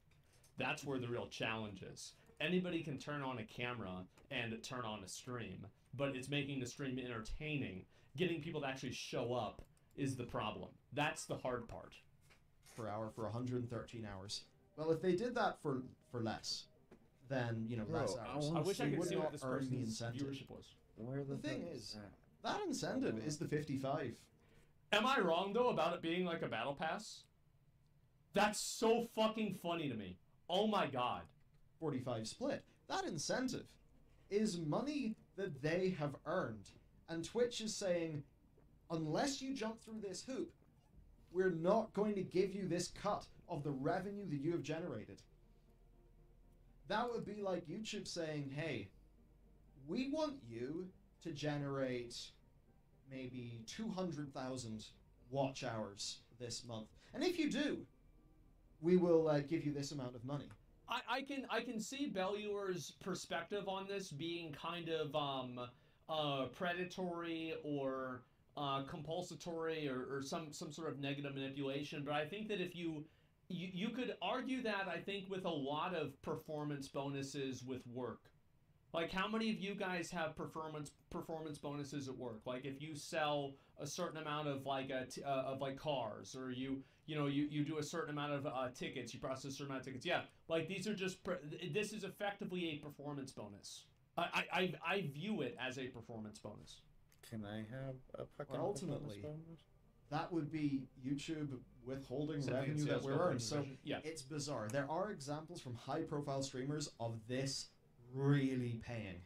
That's where the real challenge is. Anybody can turn on a camera and turn on a stream, but it's making the stream entertaining. Getting people to actually show up is the problem. That's the hard part. Per hour for 113 hours. Well, if they did that for less, then, you know, less hours. I wish I could would see what not this earn the person's incentive. viewership was. Where The thing is, that incentive is the 55. Am I wrong, though, about it being like a battle pass? That's so fucking funny to me. Oh my god. 45 split. That incentive is money that they have earned. And Twitch is saying, unless you jump through this hoop, we're not going to give you this cut of the revenue that you have generated. That would be like YouTube saying, hey, we want you to generate maybe 200,000 watch hours this month. And if you do, we will give you this amount of money. I can see Belluar's perspective on this being kind of predatory or compulsory or some sort of negative manipulation. But I think that if you could argue that, I think, with a lot of performance bonuses with work. Like, how many of you guys have performance bonuses at work? Like, if you sell a certain amount of cars, or you do a certain amount of tickets, you process a certain amount of tickets. Yeah, like, these are just this is effectively a performance bonus. I view it as a performance bonus. Can I have a fucking Well, ultimately, that would be YouTube withholding Something revenue in that sales we're growth earning. So division. Yeah. it's bizarre. There are examples from high-profile streamers of this really paying.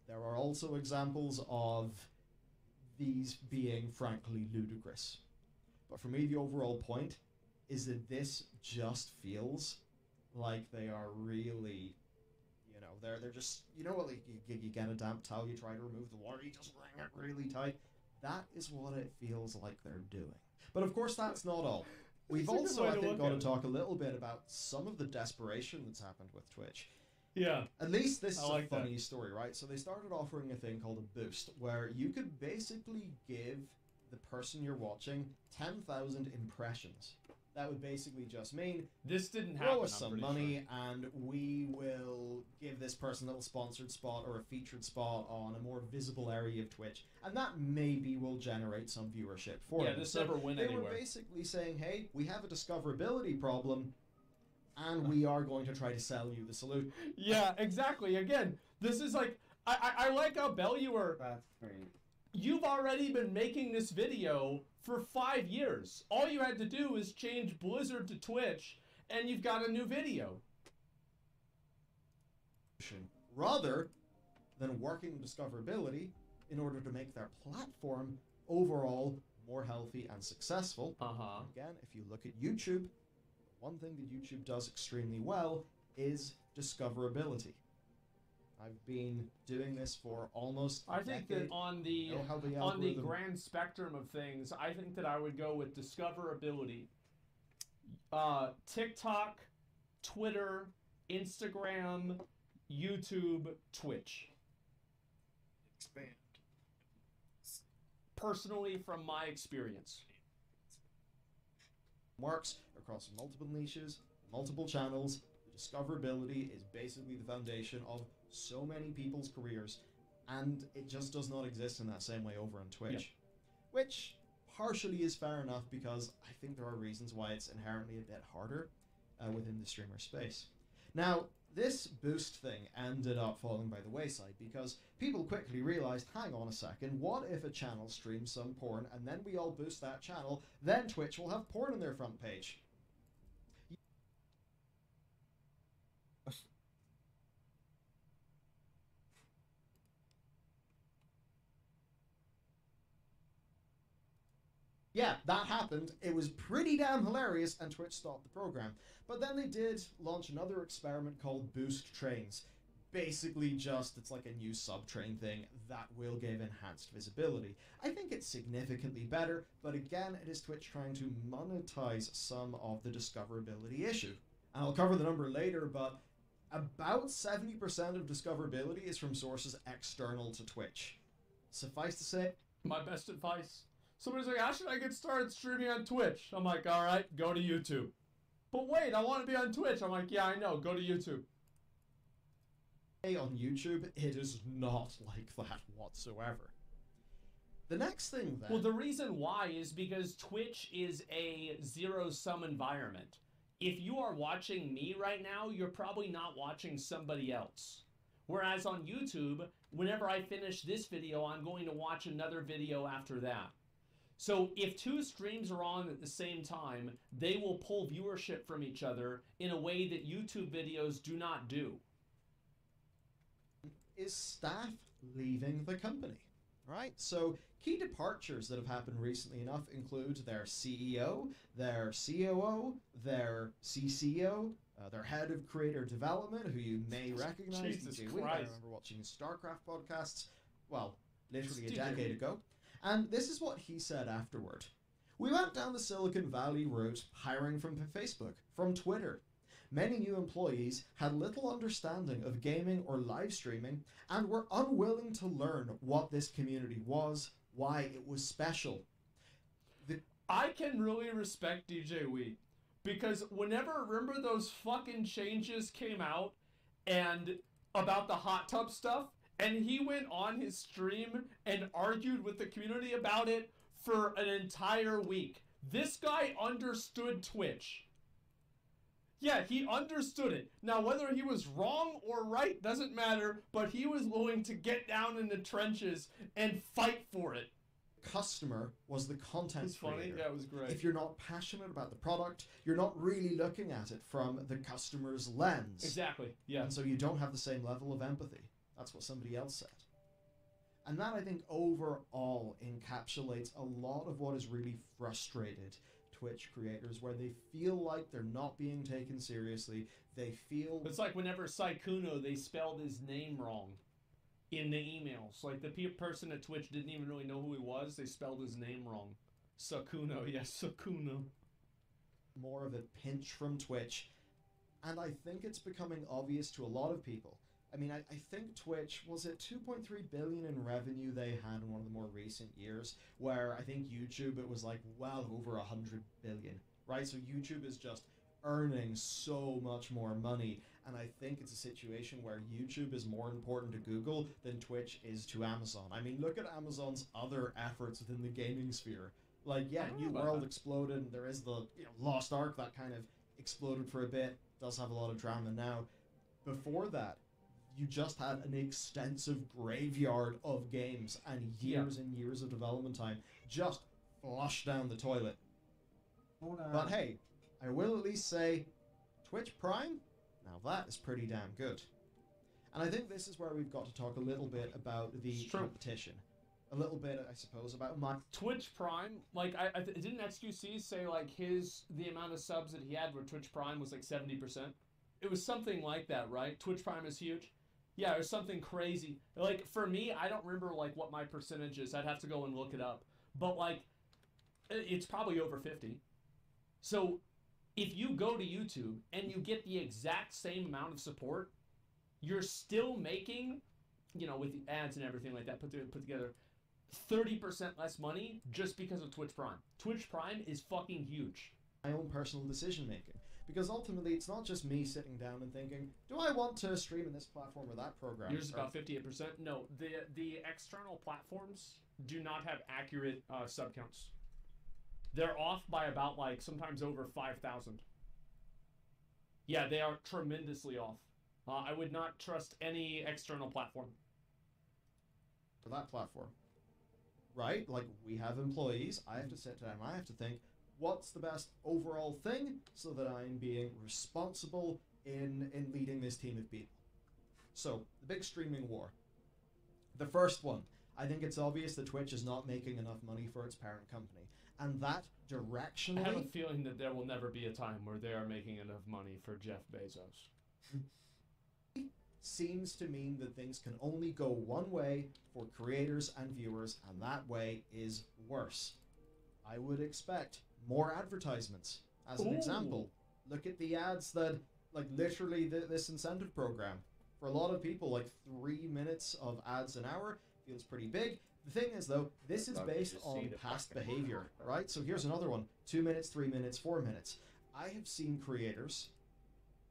There are also examples of these being frankly ludicrous. But for me, the overall point is that this just feels like they are really, they're just, like you get a damp towel, you try to remove the water, you just wring it really tight. That is what it feels like they're doing. But of course, that's not all. We've also, I think, got to talk a little bit about some of the desperation that's happened with Twitch. Yeah. At least this is I like a funny story, right? So they started offering a thing called a boost, where you could basically give the person you're watching 10,000 impressions. That would basically just mean this didn't happen. Throw us some money, and we will give this person a little sponsored spot or a featured spot on a more visible area of Twitch, and that maybe will generate some viewership for them. Yeah, this never went anywhere. They were basically saying, "Hey, we have a discoverability problem, and we are going to try to sell you the solution." Yeah, exactly. Again, this is like I like how Belluar. That's great. You've already been making this video for 5 years. All you had to do is change Blizzard to Twitch, and you've got a new video. Rather than working discoverability in order to make their platform overall more healthy and successful. Again, if you look at YouTube, one thing that YouTube does extremely well is discoverability. I've been doing this for almost a think decade. that on the grand spectrum of things, I think that I would go with discoverability. TikTok, Twitter, Instagram, YouTube, Twitch. Expand. Personally, from my experience. Works across multiple niches, multiple channels. The discoverability is basically the foundation of so many people's careers, and it just does not exist in that same way over on Twitch. Yep. Which partially is fair enough, because I think there are reasons why it's inherently a bit harder within the streamer space. Now, this boost thing ended up falling by the wayside because people quickly realized, hang on a second, what if a channel streams some porn and then we all boost that channel, then Twitch will have porn on their front page. Yeah, that happened. It was pretty damn hilarious, and Twitch stopped the program. But then they did launch another experiment called Boost Trains. Basically just, it's like a new sub-train thing that will give enhanced visibility. I think it's significantly better, but again, it is Twitch trying to monetize some of the discoverability issue. And I'll cover the number later, but about 70% of discoverability is from sources external to Twitch. Suffice to say, my best advice. Somebody's like, how should I get started streaming on Twitch? I'm like, all right, go to YouTube. But wait, I want to be on Twitch. I'm like, yeah, I know, go to YouTube. On YouTube, it is not like that whatsoever. The next thing then... Well, the reason why is because Twitch is a zero-sum environment. If you are watching me right now, you're probably not watching somebody else. Whereas on YouTube, whenever I finish this video, I'm going to watch another video after that. So if two streams are on at the same time, they will pull viewership from each other in a way that YouTube videos do not do. Is staff leaving the company, right? So key departures that have happened recently enough include their CEO, their COO, their CCO, their head of creator development, who you may recognize. Jesus DJ Christ. Week. I remember watching his StarCraft podcasts, well, literally a decade ago. And this is what he said afterward. We went down the Silicon Valley route, hiring from Facebook, from Twitter. Many new employees had little understanding of gaming or live streaming and were unwilling to learn what this community was, why it was special. I can really respect DJ Wee, because remember those fucking changes came out and about the hot tub stuff, and he went on his stream and argued with the community about it for an entire week. This guy understood Twitch. Yeah, he understood it. Now, whether he was wrong or right doesn't matter, but he was willing to get down in the trenches and fight for it. Customer was the content It's funny. creator. Yeah, it was great. If you're not passionate about the product, you're not really looking at it from the customer's lens. Exactly. Yeah. And so you don't have the same level of empathy. That's what somebody else said. And that, I think, overall encapsulates a lot of what has really frustrated Twitch creators, where they feel like they're not being taken seriously. They feel... It's like whenever Saikuno, they spelled his name wrong in the emails. Like, the person at Twitch didn't even really know who he was. They spelled his name wrong. Sakuno. Yes, Sakuno. More of a pinch from Twitch. And I think it's becoming obvious to a lot of people. I mean, I think Twitch, was it 2.3 billion in revenue they had in one of the more recent years, where I think YouTube, it was like well over 100 billion, right? So YouTube is just earning so much more money, and I think it's a situation where YouTube is more important to Google than Twitch is to Amazon. I mean, look at Amazon's other efforts within the gaming sphere. Like, yeah, New World exploded, and there is the Lost Ark that kind of exploded for a bit, does have a lot of drama now. Before that, you just had an extensive graveyard of games and years and years of development time just flushed down the toilet. But hey, I will at least say, Twitch Prime? Now that is pretty damn good. And I think this is where we've got to talk a little bit about the competition. A little bit, I suppose, about my... Twitch Prime, like, didn't XQC say, like, the amount of subs that he had with Twitch Prime was like 70%? It was something like that, right? Twitch Prime is huge. Yeah, it was something crazy. Like, for me, I don't remember, like, what my percentage is. I'd have to go and look it up. But, like, it's probably over 50. So, if you go to YouTube and you get the exact same amount of support, you're still making, with the ads and everything like that put together, 30% less money just because of Twitch Prime. Twitch Prime is fucking huge. My own personal decision making. Because ultimately, it's not just me sitting down and thinking, do I want to stream in this platform or that program? Yours is about 58%. No, the external platforms do not have accurate sub counts. They're off by about, like, sometimes over 5,000. Yeah, they are tremendously off. I would not trust any external platform. For that platform. Right? Like, we have employees. I have to sit down. I have to think, what's the best overall thing so that I'm being responsible in leading this team of people? So, the big streaming war. The first one. I think it's obvious that Twitch is not making enough money for its parent company. And that directionally... I have a feeling that there will never be a time where they are making enough money for Jeff Bezos. seems to mean that things can only go one way for creators and viewers, and that way is worse. I would expect more advertisements. As an example, look at the ads that, like, literally this incentive program. For a lot of people, like 3 minutes of ads an hour feels pretty big. The thing is, though, this is based on past behavior, right? So here's another one. 2 minutes, 3 minutes, 4 minutes. I have seen creators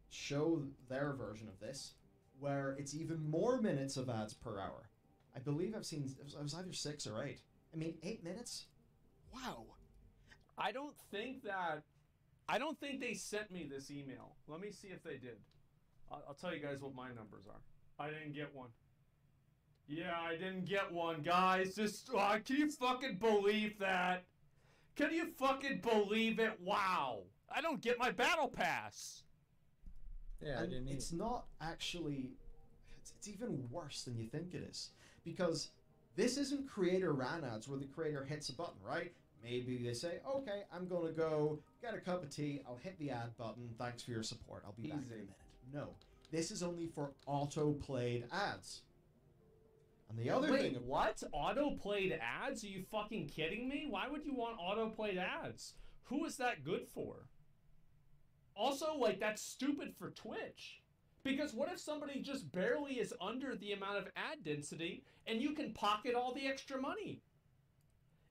show their version of this where it's even more minutes of ads per hour. I believe I've seen, it was either 6 or 8. I mean, 8 minutes? Wow. I don't think they sent me this email. Let me see if they did. I'll tell you guys what my numbers are. I didn't get one. Yeah, I didn't get one, guys. Just, can you fucking believe that? Can you fucking believe it? Wow. I don't get my battle pass. Yeah, I didn't It's not actually... It's even worse than you think it is. Because this isn't creator-ran ads where the creator hits a button, right? Maybe they say, okay, I'm going to go get a cup of tea. I'll hit the ad button. Thanks for your support. I'll be back in a minute. No. This is only for auto-played ads. And the other thing... what? Auto-played ads? Are you fucking kidding me? Why would you want auto-played ads? Who is that good for? Also, like, that's stupid for Twitch. Because what if somebody just barely is under the amount of ad density and you can pocket all the extra money?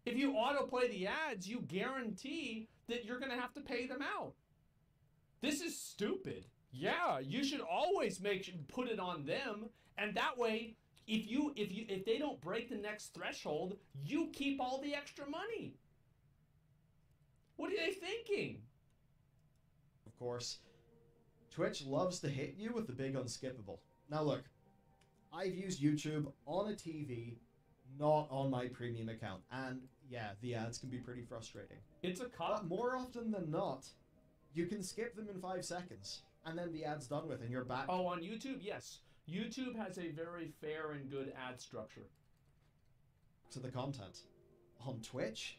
If you autoplay the ads, you guarantee that you're going to have to pay them out. This is stupid. Yeah, you should always put it on them, and that way, if they don't break the next threshold, you keep all the extra money. What are they thinking? Of course, Twitch loves to hit you with the big unskippable. Now look, I've used YouTube on a TV, not on my premium account, and yeah, the ads can be pretty frustrating. It's a But more often than not, you can skip them in 5 seconds, and then the ad's done with, and you're back. Oh, on YouTube? Yes. YouTube has a very fair and good ad structure. To the content. On Twitch,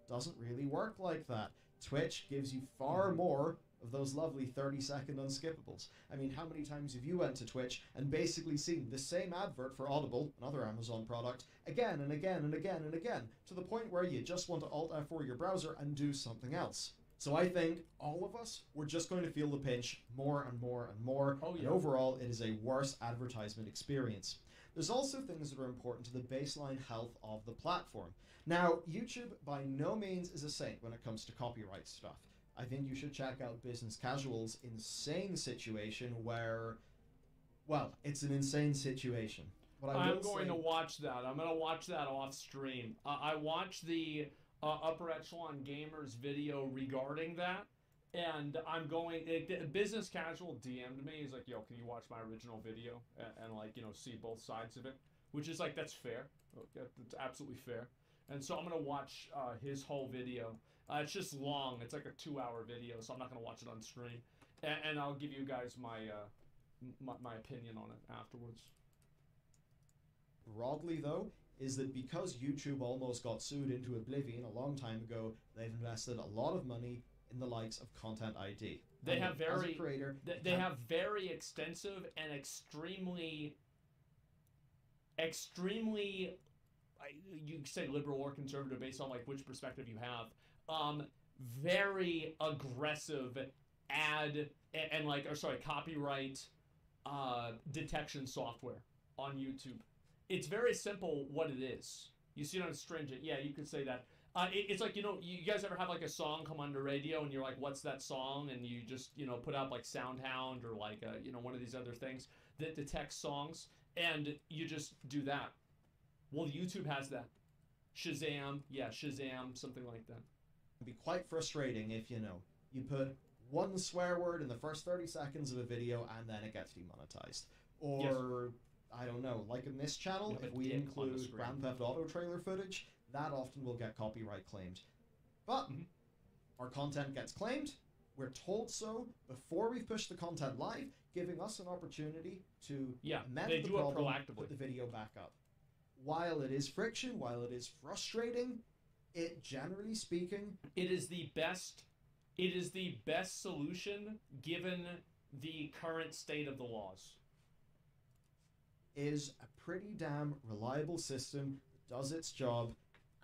doesn't really work like that. Twitch gives you far more of those lovely 30-second unskippables. I mean, how many times have you went to Twitch and basically seen the same advert for Audible, another Amazon product, again and again and again and again, to the point where you just want to Alt F4 your browser and do something else. So I think all of us, we're just going to feel the pinch more and more and more. Oh, yeah. And overall, it is a worse advertisement experience. There's also things that are important to the baseline health of the platform. Now, YouTube by no means is a saint when it comes to copyright stuff. I think you should check out Business Casual's insane situation where, well, it's an insane situation. But I'm going to watch that. I'm going to watch that off stream. I watched the Upper Echelon Gamers video regarding that, and I'm going. Business Casual DM'd me. He's like, "Yo, can you watch my original video and like, you know, see both sides of it?" Which is like, that's fair. That's absolutely fair. And so I'm gonna watch his whole video. It's just long. It's like a 2-hour video, so I'm not gonna watch it on stream. And I'll give you guys my my opinion on it afterwards. Broadly, though, is that because YouTube almost got sued into oblivion a long time ago, they've invested a lot of money in the likes of Content ID. They have as a very creator, they have very extensive and extremely you can say liberal or conservative based on like which perspective you have. Very aggressive ad and like, or sorry, copyright detection software on YouTube. It's very simple what it is. You see it on Stringent. Yeah, you could say that. It's like, you know, you guys ever have like a song come on the radio and you're like, what's that song? And you just, you know, put out like SoundHound or like, you know, one of these other things that detects songs, and you just do that. Well, YouTube has that. Shazam, yeah, Shazam, something like that. It'd be quite frustrating if, you know, you put one swear word in the first 30 seconds of a video and then it gets demonetized. Or, yes. I don't know, like in this channel, if we include Grand Theft Auto trailer footage, that often will get copyright claimed. But our content gets claimed, we're told so before we've pushed the content live, giving us an opportunity to amend the problem, put the video back up. While it is friction, while it is frustrating, it, generally speaking, it is the best solution given the current state of the laws. Is a pretty damn reliable system that does its job,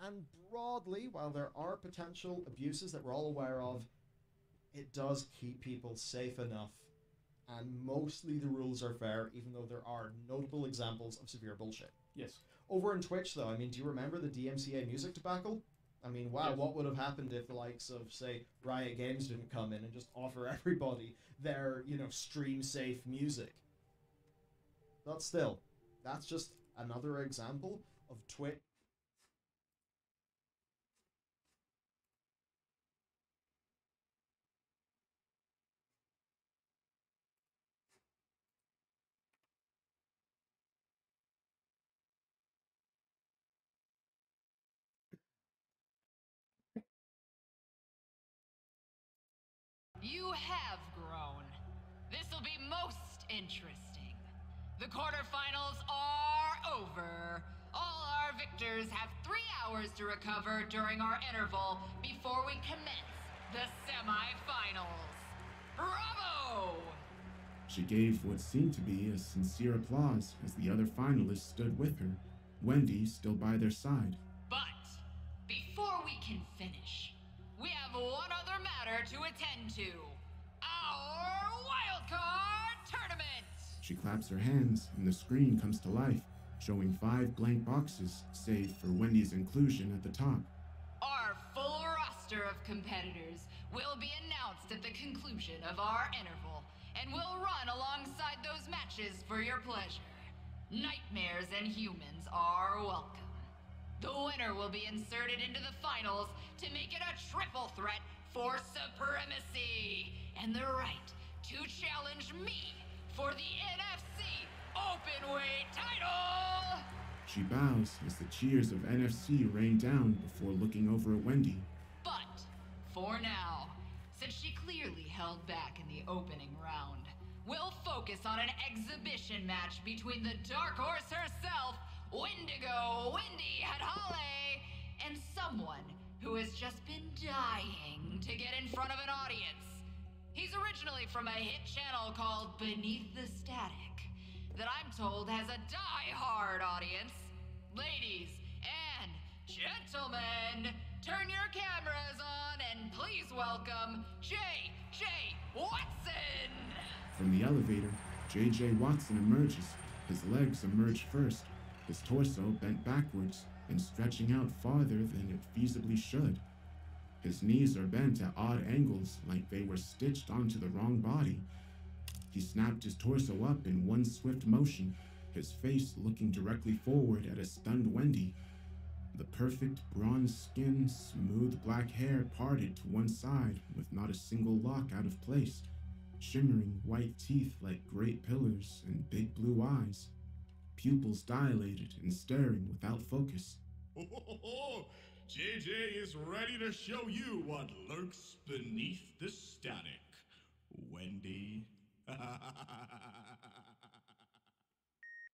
and broadly, while there are potential abuses that we're all aware of, it does keep people safe enough, and mostly the rules are fair, even though there are notable examples of severe bullshit. Yes. Over in Twitch, though, I mean, do you remember the DMCA music debacle? I mean, wow, what would have happened if the likes of, say, Riot Games didn't come in and just offer everybody their, you know, stream-safe music? But still, that's just another example of Twitch. You have grown. This'll be most interesting. The quarterfinals are over. All our victors have 3 hours to recover during our interval before we commence the semi-finals. Bravo! She gave what seemed to be a sincere applause as the other finalists stood with her, Wendy still by their side. But before we can finish, we have one other matter to attend to. Our wildcard tournament! She claps her hands and the screen comes to life, showing 5 blank boxes, save for Wendy's inclusion at the top. of competitors will be announced at the conclusion of our interval, and will run alongside those matches for your pleasure. Nightmares and humans are welcome. The winner will be inserted into the finals to make it a triple threat for supremacy and the right to challenge me for the NFC Openweight title! She bows as the cheers of NFC rain down before looking over at Wendy. But, for now, since she clearly held back in the opening round, we'll focus on an exhibition match between the Dark Horse herself, Wendigo Wendy Hadale, and someone who has just been dying to get in front of an audience. He's originally from a hit channel called Beneath the Static, that I'm told has a die-hard audience. Ladies and gentlemen, turn your cameras on and please welcome J.J. Watson! From the elevator, J.J. Watson emerges. His legs emerge first, his torso bent backwards and stretching out farther than it feasibly should. His knees are bent at odd angles like they were stitched onto the wrong body. He snapped his torso up in one swift motion, his face looking directly forward at a stunned Wendy. The perfect bronze skin, smooth black hair parted to one side with not a single lock out of place, shimmering white teeth like great pillars and big blue eyes, pupils dilated and staring without focus. JJ is ready to show you what lurks beneath the static, Wendy.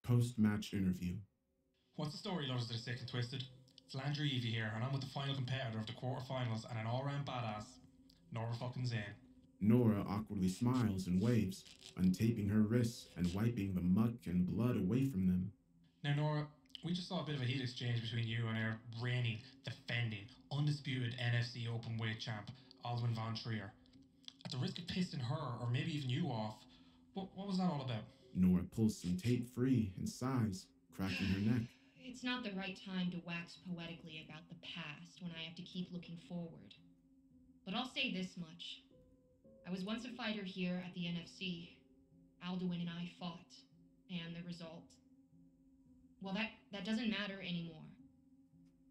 Post-match interview. What's the story, lovers of the Sick and Twisted? It's Landry Evie here, and I'm with the final competitor of the quarterfinals and an all-round badass, Nora fucking Zane. Nora awkwardly smiles and waves, untaping her wrists and wiping the muck and blood away from them. Now, Nora, we just saw a bit of a heat exchange between you and our reigning, defending, undisputed NFC Openweight champ, Alwyn Von Trier. At the risk of pissing her, or maybe even you off, what was that all about? Nora pulls some tape free and sighs, cracking her neck. It's not the right time to wax poetically about the past when I have to keep looking forward. But I'll say this much. I was once a fighter here at the NFC. Alduin and I fought, and the result... well, that doesn't matter anymore.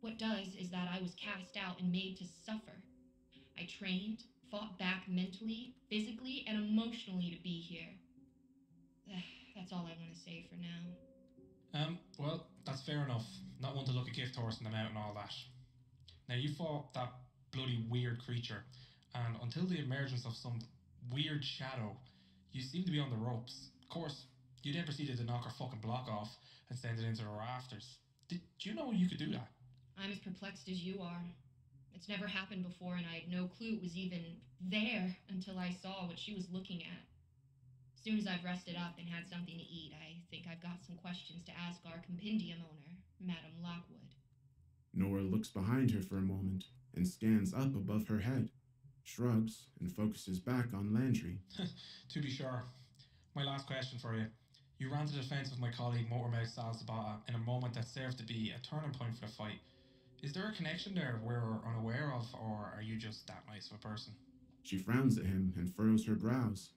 What does is that I was cast out and made to suffer. I trained, fought back mentally, physically, and emotionally to be here. That's all I want to say for now. Well, that's fair enough. Not one to look a gift horse in the mouth and all that. Now, you fought that bloody weird creature, and until the emergence of some weird shadow, you seemed to be on the ropes. Of course, you then proceeded to knock her fucking block off and send it into the rafters. Did you know you could do that? I'm as perplexed as you are. It's never happened before, and I had no clue it was even there until I saw what she was looking at. As soon as I've rested up and had something to eat, I think I've got some questions to ask our compendium owner, Madam Lockwood. Nora looks behind her for a moment and scans up above her head, shrugs, and focuses back on Landry. To be sure. My last question for you. You ran to the defense with my colleague Motormouth Sal Sabata in a moment that served to be a turning point for the fight. Is there a connection there we're unaware of, or are you just that nice of a person? She frowns at him and furrows her brows.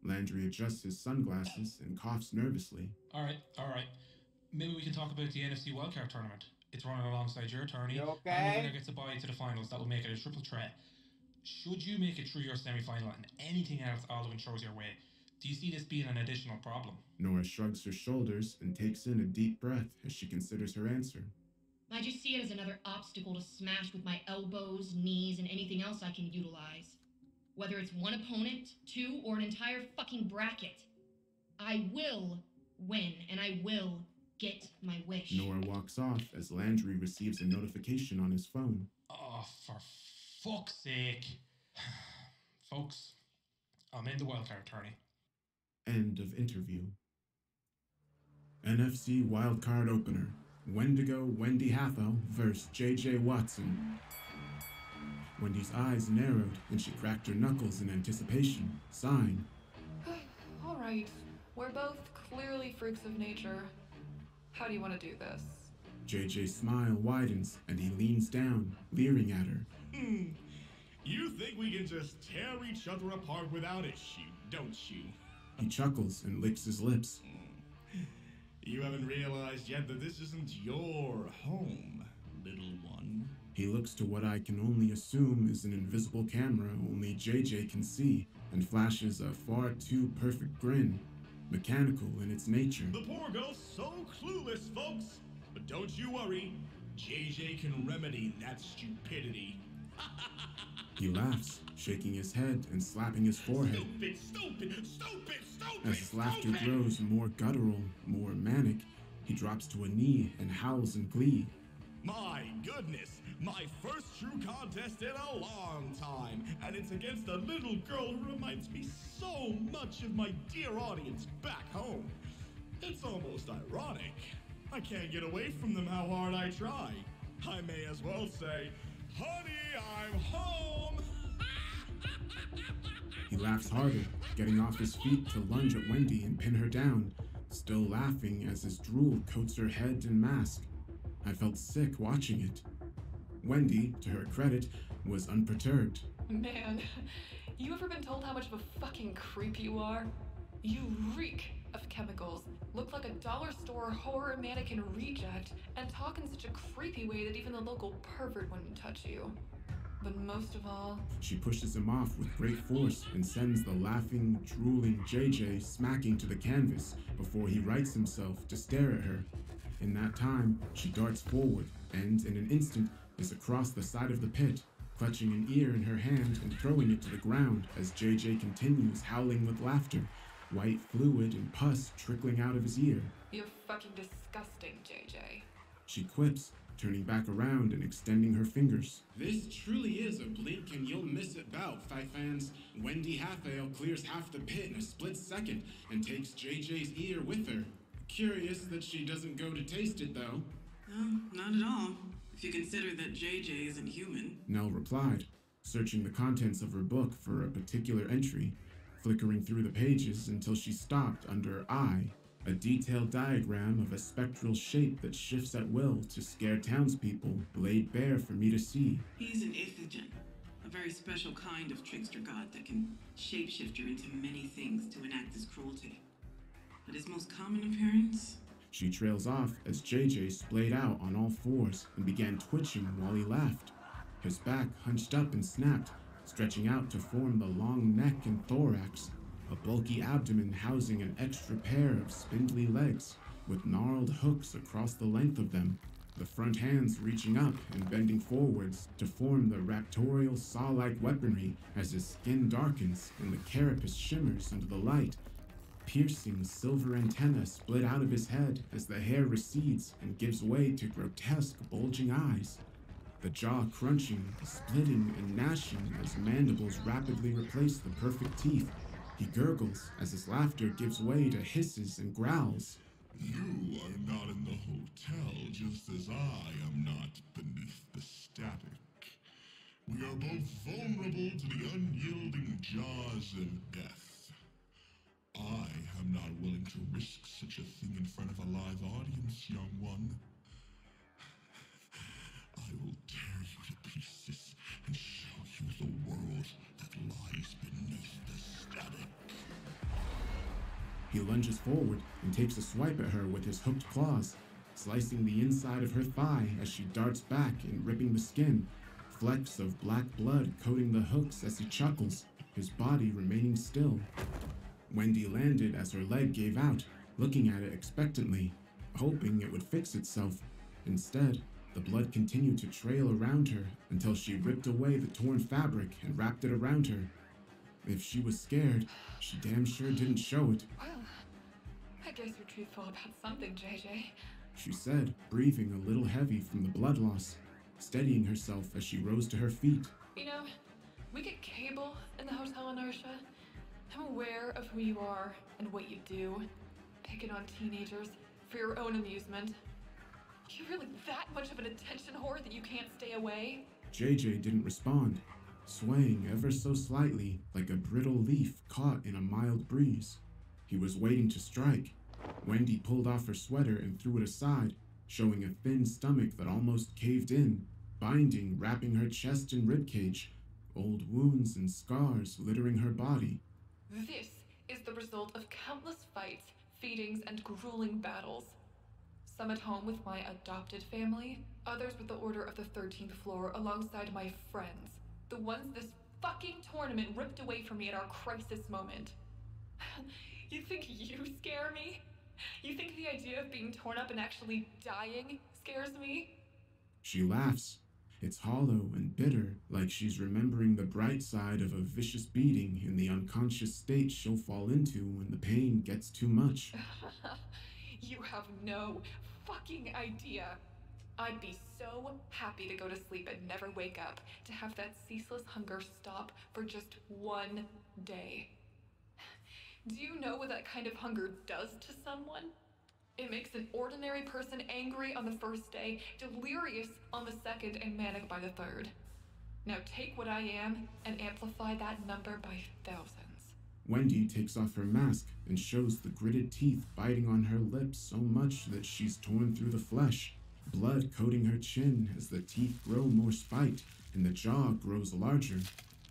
Landry adjusts his sunglasses and coughs nervously. All right. Maybe we can talk about the NFC Wildcard tournament. It's running alongside your tourney. You okay? And the winner gets a bye to the finals. That will make it a triple threat. Should you make it through your semi-final and anything else Alduin throws your way, do you see this being an additional problem? Nora shrugs her shoulders and takes in a deep breath as she considers her answer. I just see it as another obstacle to smash with my elbows, knees, and anything else I can utilize. Whether it's one opponent, two, or an entire fucking bracket. I will win, and I will get my wish. Nora walks off as Landry receives a notification on his phone. Oh, for fuck's sake. Folks, I'm in the wildcard tourney. End of interview. NFC Wildcard Opener. Wendigo Wendy Hathel vs. J.J. Watson. Wendy's eyes narrowed and she cracked her knuckles in anticipation, sighing. All right, we're both clearly freaks of nature. How do you want to do this? JJ's smile widens and he leans down, leering at her. think we can just tear each other apart without issue, don't you? He chuckles and licks his lips. You haven't realized yet that this isn't your home, little one. He looks to what I can only assume is an invisible camera only JJ can see, and flashes a far too perfect grin, mechanical in its nature. The poor girl's so clueless, folks. But don't you worry, JJ can remedy that stupidity. He laughs, shaking his head and slapping his forehead. As his laughter grows more guttural, more manic, he drops to a knee and howls in glee. My goodness, my first true contest in a long time, and it's against a little girl who reminds me so much of my dear audience back home. It's almost ironic. I can't get away from them how hard I try. I may as well say, honey, I'm home! He laughs harder, getting off his feet to lunge at Wendy and pin her down, still laughing as his drool coats her head and mask. I felt sick watching it. Wendy, to her credit, was unperturbed. Man, you ever been told how much of a fucking creep you are? You reek of chemicals, look like a dollar store horror mannequin reject, and talk in such a creepy way that even the local pervert wouldn't touch you. But most of all... She pushes him off with great force and sends the laughing, drooling JJ smacking to the canvas before he rights himself to stare at her. In that time, she darts forward and, in an instant, is across the side of the pit, clutching an ear in her hand and throwing it to the ground as JJ continues howling with laughter, white fluid and pus trickling out of his ear. You're fucking disgusting, JJ. She quips, turning back around and extending her fingers. This truly is a blink and you'll miss it bout, Fight fans. Wendy Half-Ale clears half the pit in a split second and takes JJ's ear with her. Curious that she doesn't go to taste it, though. No, not at all. If you consider that JJ isn't human. Nell replied, searching the contents of her book for a particular entry, flickering through the pages until she stopped under I, a detailed diagram of a spectral shape that shifts at will to scare townspeople, laid bare for me to see. He's an Ithagen, a very special kind of trickster god that can shapeshift you into many things to enact his cruelty. But his most common appearance? She trails off as JJ splayed out on all fours and began twitching while he laughed. His back hunched up and snapped, stretching out to form the long neck and thorax, a bulky abdomen housing an extra pair of spindly legs with gnarled hooks across the length of them, the front hands reaching up and bending forwards to form the raptorial saw-like weaponry as his skin darkens and the carapace shimmers under the light. Piercing silver antennae split out of his head as the hair recedes and gives way to grotesque bulging eyes. The jaw crunching, splitting, and gnashing as mandibles rapidly replace the perfect teeth. He gurgles as his laughter gives way to hisses and growls. You are not in the hotel, just as I am not beneath the static. We are both vulnerable to the unyielding jaws of death. I am not willing to risk such a thing in front of a live audience, young one. I will tear you to pieces and show you the world that lies beneath the static. He lunges forward and takes a swipe at her with his hooked claws, slicing the inside of her thigh as she darts back and ripping the skin, flecks of black blood coating the hooks as he chuckles, his body remaining still. Wendy landed as her leg gave out, looking at it expectantly, hoping it would fix itself. Instead, the blood continued to trail around her until she ripped away the torn fabric and wrapped it around her. If she was scared, she damn sure didn't show it. Well, I guess you're truthful about something, JJ. She said, breathing a little heavy from the blood loss, steadying herself as she rose to her feet. You know, we get cable in the Hotel Inertia. I'm aware of who you are and what you do, picking on teenagers for your own amusement. You're really that much of an attention whore that you can't stay away? JJ didn't respond, swaying ever so slightly like a brittle leaf caught in a mild breeze. He was waiting to strike. Wendy pulled off her sweater and threw it aside, showing a thin stomach that almost caved in, binding wrapping her chest and ribcage, old wounds and scars littering her body. This is the result of countless fights, feedings, and grueling battles. Some at home with my adopted family, others with the Order of the 13th Floor alongside my friends. The ones this fucking tournament ripped away from me at our crisis moment. You think you scare me? You think the idea of being torn up and actually dying scares me? She laughs. It's hollow and bitter, like she's remembering the bright side of a vicious beating in the unconscious state she'll fall into when the pain gets too much. You have no fucking idea. I'd be so happy to go to sleep and never wake up, to have that ceaseless hunger stop for just one day. Do you know what that kind of hunger does to someone? It makes an ordinary person angry on the first day, delirious on the second, and manic by the third. Now take what I am and amplify that number by thousands. Wendy takes off her mask and shows the gritted teeth biting on her lips so much that she's torn through the flesh, blood coating her chin as the teeth grow more spiked and the jaw grows larger,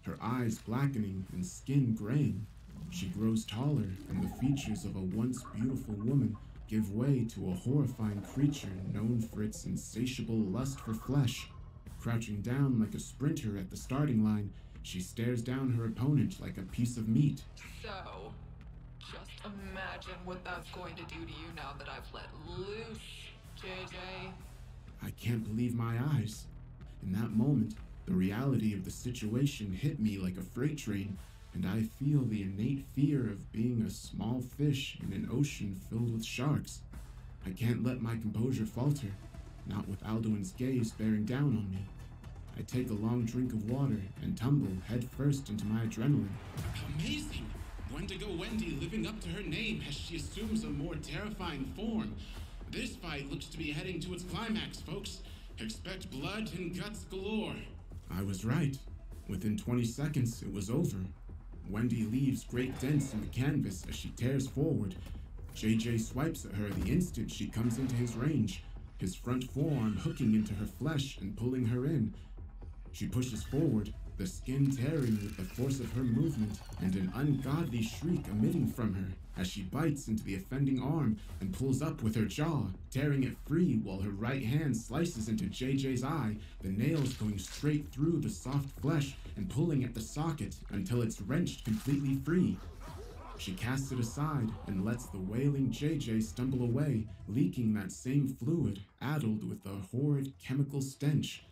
her eyes blackening and skin graying. She grows taller, and the features of a once beautiful woman give way to a horrifying creature known for its insatiable lust for flesh. Crouching down like a sprinter at the starting line, she stares down her opponent like a piece of meat. So, just imagine what that's going to do to you now that I've let loose, JJ. I can't believe my eyes. In that moment, the reality of the situation hit me like a freight train, and I feel the innate fear of being a small fish in an ocean filled with sharks. I can't let my composure falter, not with Alduin's gaze bearing down on me. I take a long drink of water and tumble headfirst into my adrenaline. Amazing! Wendigo Wendy living up to her name as she assumes a more terrifying form. This fight looks to be heading to its climax, folks. Expect blood and guts galore. I was right. Within 20 seconds, it was over. Wendy leaves great dents in the canvas as she tears forward. JJ swipes at her the instant she comes into his range, his front forearm hooking into her flesh and pulling her in. She pushes forward, the skin tearing with the force of her movement, and an ungodly shriek emitting from her as she bites into the offending arm and pulls up with her jaw, tearing it free while her right hand slices into JJ's eye, the nails going straight through the soft flesh and pulling at the socket until it's wrenched completely free. She casts it aside and lets the wailing JJ stumble away, leaking that same fluid, addled with a horrid chemical stench.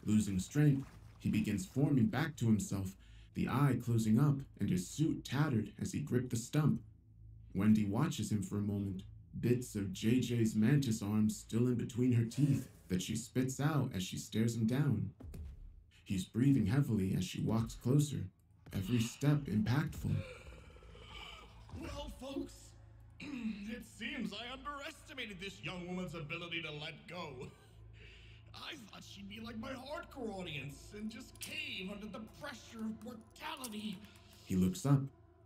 Losing strength, he begins forming back to himself, the eye closing up and his suit tattered as he gripped the stump. Wendy watches him for a moment, bits of JJ's mantis arms still in between her teeth that she spits out as she stares him down. He's breathing heavily as she walks closer, every step impactful. Well, folks, it seems I underestimated this young woman's ability to let go. I thought she'd be like my hardcore audience and just cave under the pressure of mortality. He looks up,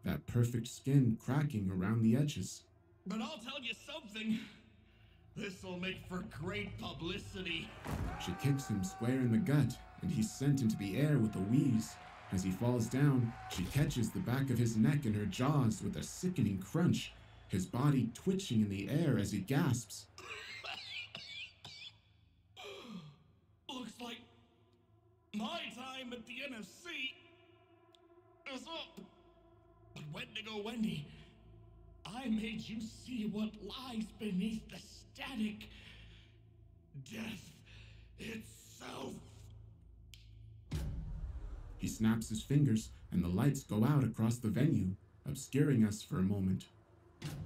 that perfect skin cracking around the edges. But I'll tell you something. This'll make for great publicity. She kicks him square in the gut, and he's sent into the air with a wheeze. As he falls down, she catches the back of his neck in her jaws with a sickening crunch, his body twitching in the air as he gasps. Looks like my time at the NFC is up. But Wendigo Wendy, I made you see what lies beneath the static. Death itself. He snaps his fingers, and the lights go out across the venue, obscuring us for a moment.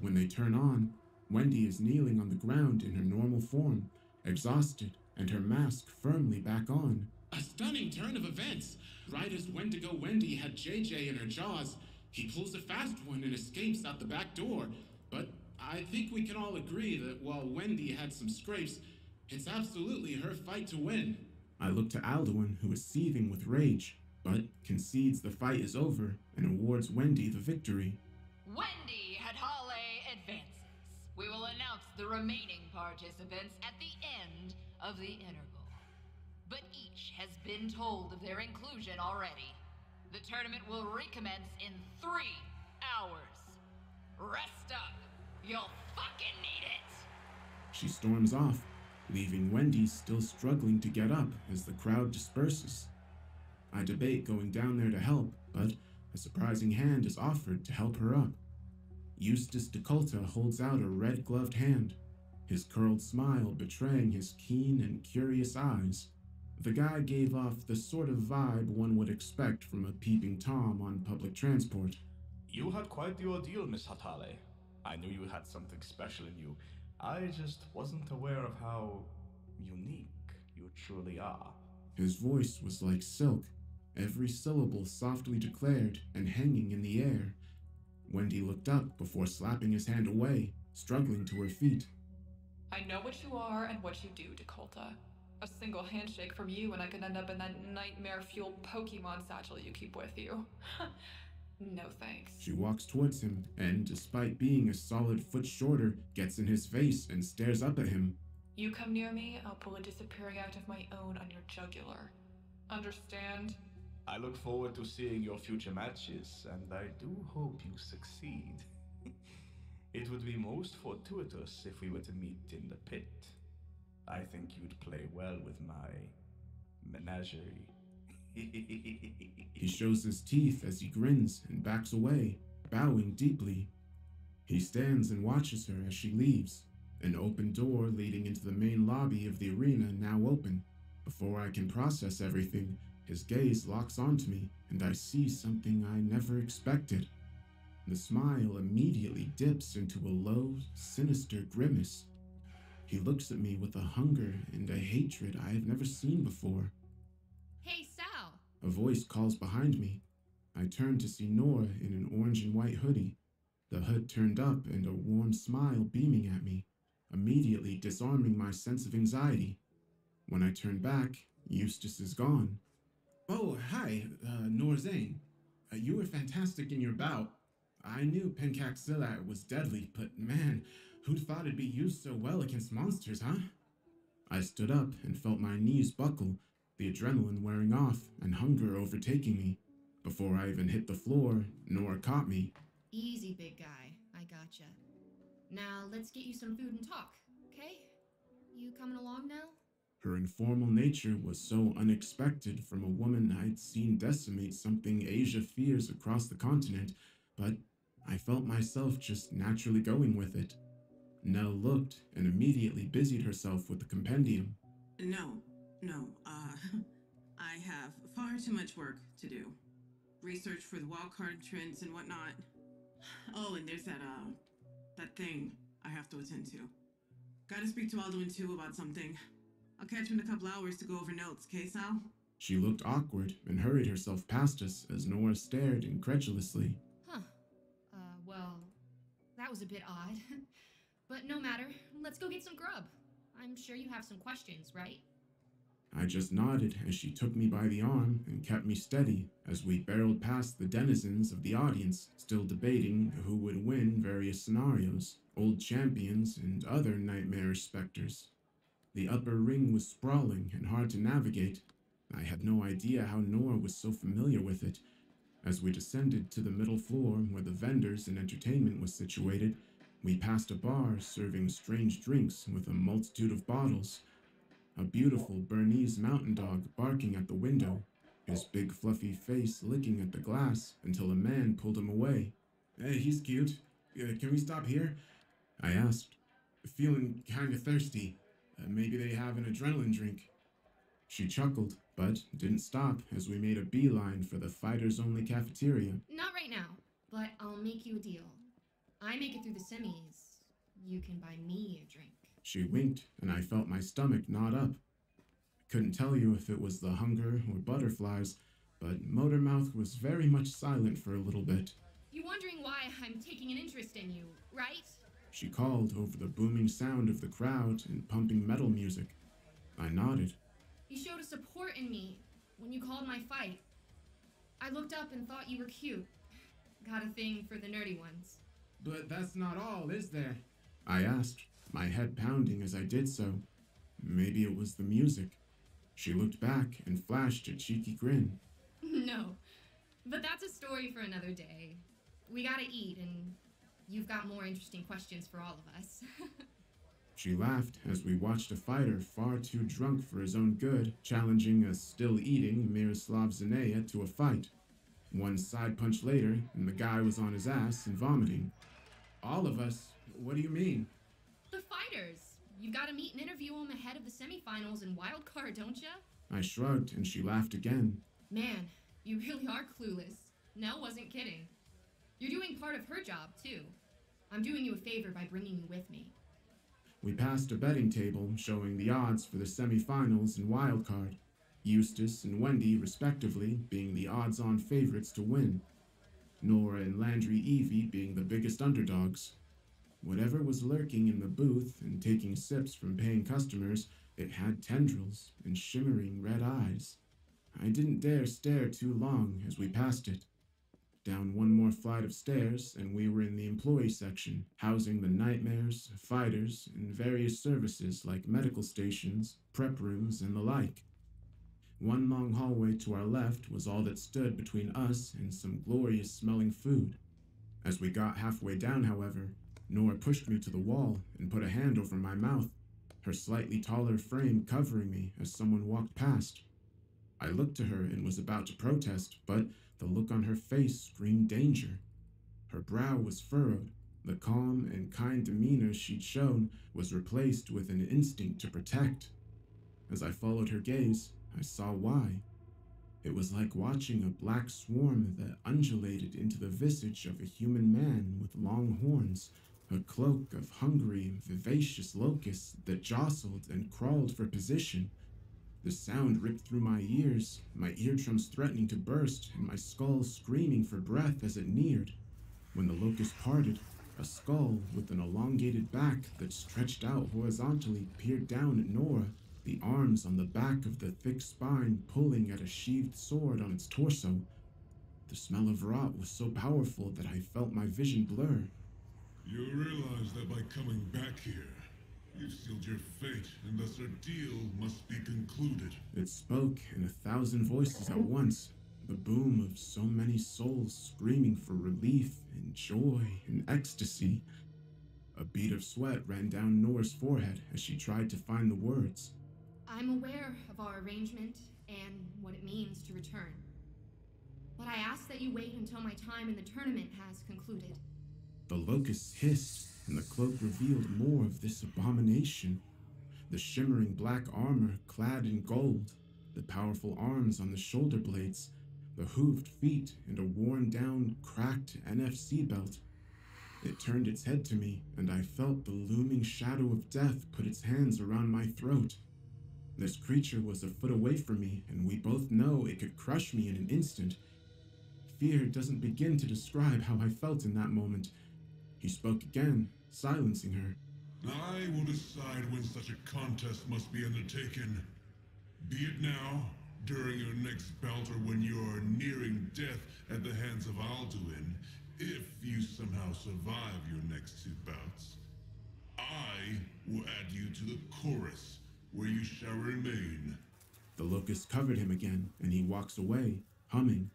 When they turn on, Wendy is kneeling on the ground in her normal form, exhausted, and her mask firmly back on. A stunning turn of events. Right as Wendigo Wendy had JJ in her jaws, he pulls a fast one and escapes out the back door. But I think we can all agree that while Wendy had some scrapes, it's absolutely her fight to win. I look to Alduin, who is seething with rage, but concedes the fight is over and awards Wendy the victory. Wendy Hadale advances. We will announce the remaining participants at the end of the interval. but each has been told of their inclusion already. The tournament will recommence in 3 hours. Rest up. You'll fucking need it. She storms off, leaving Wendy still struggling to get up as the crowd disperses. I debate going down there to help, but a surprising hand is offered to help her up. Eustace DeColta holds out a red-gloved hand, his curled smile betraying his keen and curious eyes. The guy gave off the sort of vibe one would expect from a peeping Tom on public transport. You had quite the ordeal, Miss Hatale. I knew you had something special in you. I just wasn't aware of how unique you truly are. His voice was like silk, every syllable softly declared and hanging in the air. Wendy looked up before slapping his hand away, struggling to her feet. I know what you are and what you do, DeColta. A single handshake from you and I could end up in that nightmare-fueled Pokemon satchel you keep with you. No thanks. She walks towards him and, despite being a solid foot shorter, gets in his face and stares up at him. You come near me, I'll pull a disappearing act of my own on your jugular. Understand? I look forward to seeing your future matches, and I do hope you succeed. It would be most fortuitous if we were to meet in the pit. I think you'd play well with my menagerie. He shows his teeth as he grins and backs away, bowing deeply. He stands and watches her as she leaves, an open door leading into the main lobby of the arena now open. Before I can process everything, his gaze locks onto me, and I see something I never expected. The smile immediately dips into a low, sinister grimace. He looks at me with a hunger and a hatred I have never seen before. Hey, Sal! A voice calls behind me. I turn to see Nora in an orange and white hoodie, the hood turned up and a warm smile beaming at me, immediately disarming my sense of anxiety. When I turn back, Eustace is gone. Oh, hi, Nor Zane. You were fantastic in your bout. I knew Pencaxilat was deadly, but man, who'd thought it'd be used so well against monsters, huh? I stood up and felt my knees buckle, the adrenaline wearing off and hunger overtaking me. Before I even hit the floor, Nora caught me. Easy, big guy. I gotcha. Now, let's get you some food and talk, okay? You coming along now? Her informal nature was so unexpected from a woman I'd seen decimate something Asia fears across the continent, but I felt myself just naturally going with it. Nell looked and immediately busied herself with the compendium. No, I have far too much work to do. Research for the wildcard trends and whatnot. Oh, and there's that thing I have to attend to. Gotta speak to Alduin too about something. I'll catch you in a couple hours to go over notes, okay, Sal? She looked awkward and hurried herself past us as Nora stared incredulously. Huh. Well, that was a bit odd. But no matter, let's go get some grub. I'm sure you have some questions, right? I just nodded as she took me by the arm and kept me steady as we barreled past the denizens of the audience, still debating who would win various scenarios, old champions and other nightmarish specters. The upper ring was sprawling and hard to navigate. I had no idea how Nora was so familiar with it. As we descended to the middle floor where the vendors and entertainment was situated, we passed a bar serving strange drinks with a multitude of bottles. A beautiful Bernese mountain dog barking at the window, his big fluffy face licking at the glass until a man pulled him away. Hey, he's cute. Can we stop here? I asked. Feeling kinda thirsty. Maybe they have an adrenaline drink. She chuckled, but didn't stop as we made a beeline for the fighters-only cafeteria. Not right now, but I'll make you a deal. I make it through the semis. You can buy me a drink. She winked, and I felt my stomach knot up. I couldn't tell you if it was the hunger or butterflies, but Motormouth was very much silent for a little bit. You're wondering why I'm taking an interest in you, right? She called over the booming sound of the crowd and pumping metal music. I nodded. You showed a support in me when you called my fight. I looked up and thought you were cute. Got a thing for the nerdy ones. But that's not all, is there? I asked, my head pounding as I did so. Maybe it was the music. She looked back and flashed a cheeky grin. No, but that's a story for another day. We gotta eat, and you've got more interesting questions for all of us. She laughed as we watched a fighter far too drunk for his own good challenging a still-eating Miroslav Zanea to a fight. One side punch later, and the guy was on his ass and vomiting. All of us? What do you mean? The fighters! You've gotta meet and interview them ahead of the semifinals and wild card, don't ya? I shrugged, and she laughed again. Man, you really are clueless. Nell wasn't kidding. You're doing part of her job, too. I'm doing you a favor by bringing you with me. We passed a betting table showing the odds for the semifinals and wild card. Eustace and Wendy, respectively, being the odds-on favorites to win. Nora and Landry Evie being the biggest underdogs. Whatever was lurking in the booth and taking sips from paying customers, it had tendrils and shimmering red eyes. I didn't dare stare too long as we passed it. Down one more flight of stairs, and we were in the employee section, housing the nightmares, fighters, and various services like medical stations, prep rooms, and the like. One long hallway to our left was all that stood between us and some glorious-smelling food. As we got halfway down, however, Nora pushed me to the wall and put a hand over my mouth, her slightly taller frame covering me as someone walked past. I looked to her and was about to protest, but the look on her face screamed danger. Her brow was furrowed. The calm and kind demeanor she'd shown was replaced with an instinct to protect. As I followed her gaze, I saw why. It was like watching a black swarm that undulated into the visage of a human man with long horns, a cloak of hungry, vivacious locusts that jostled and crawled for position. The sound ripped through my ears, my eardrums threatening to burst, and my skull screaming for breath as it neared. When the locust parted, a skull with an elongated back that stretched out horizontally peered down at Nora, the arms on the back of the thick spine pulling at a sheathed sword on its torso. The smell of rot was so powerful that I felt my vision blur. You realize that by coming back here, you've sealed your fate, and thus our deal must be concluded. It spoke in 1,000 voices at once, the boom of so many souls screaming for relief and joy and ecstasy. A bead of sweat ran down Nora's forehead as she tried to find the words. I'm aware of our arrangement and what it means to return. But I ask that you wait until my time in the tournament has concluded. The locusts hissed, and the cloak revealed more of this abomination. The shimmering black armor clad in gold, the powerful arms on the shoulder blades, the hooved feet, and a worn-down, cracked NFC belt. It turned its head to me, and I felt the looming shadow of death put its hands around my throat. This creature was a foot away from me, and we both know it could crush me in an instant. Fear doesn't begin to describe how I felt in that moment. He spoke again, silencing her. I will decide when such a contest must be undertaken. Be it now, during your next bout, or when you are nearing death at the hands of Alduin, if you somehow survive your next 2 bouts. I will add you to the chorus, where you shall remain. The locust covered him again, and he walks away, humming.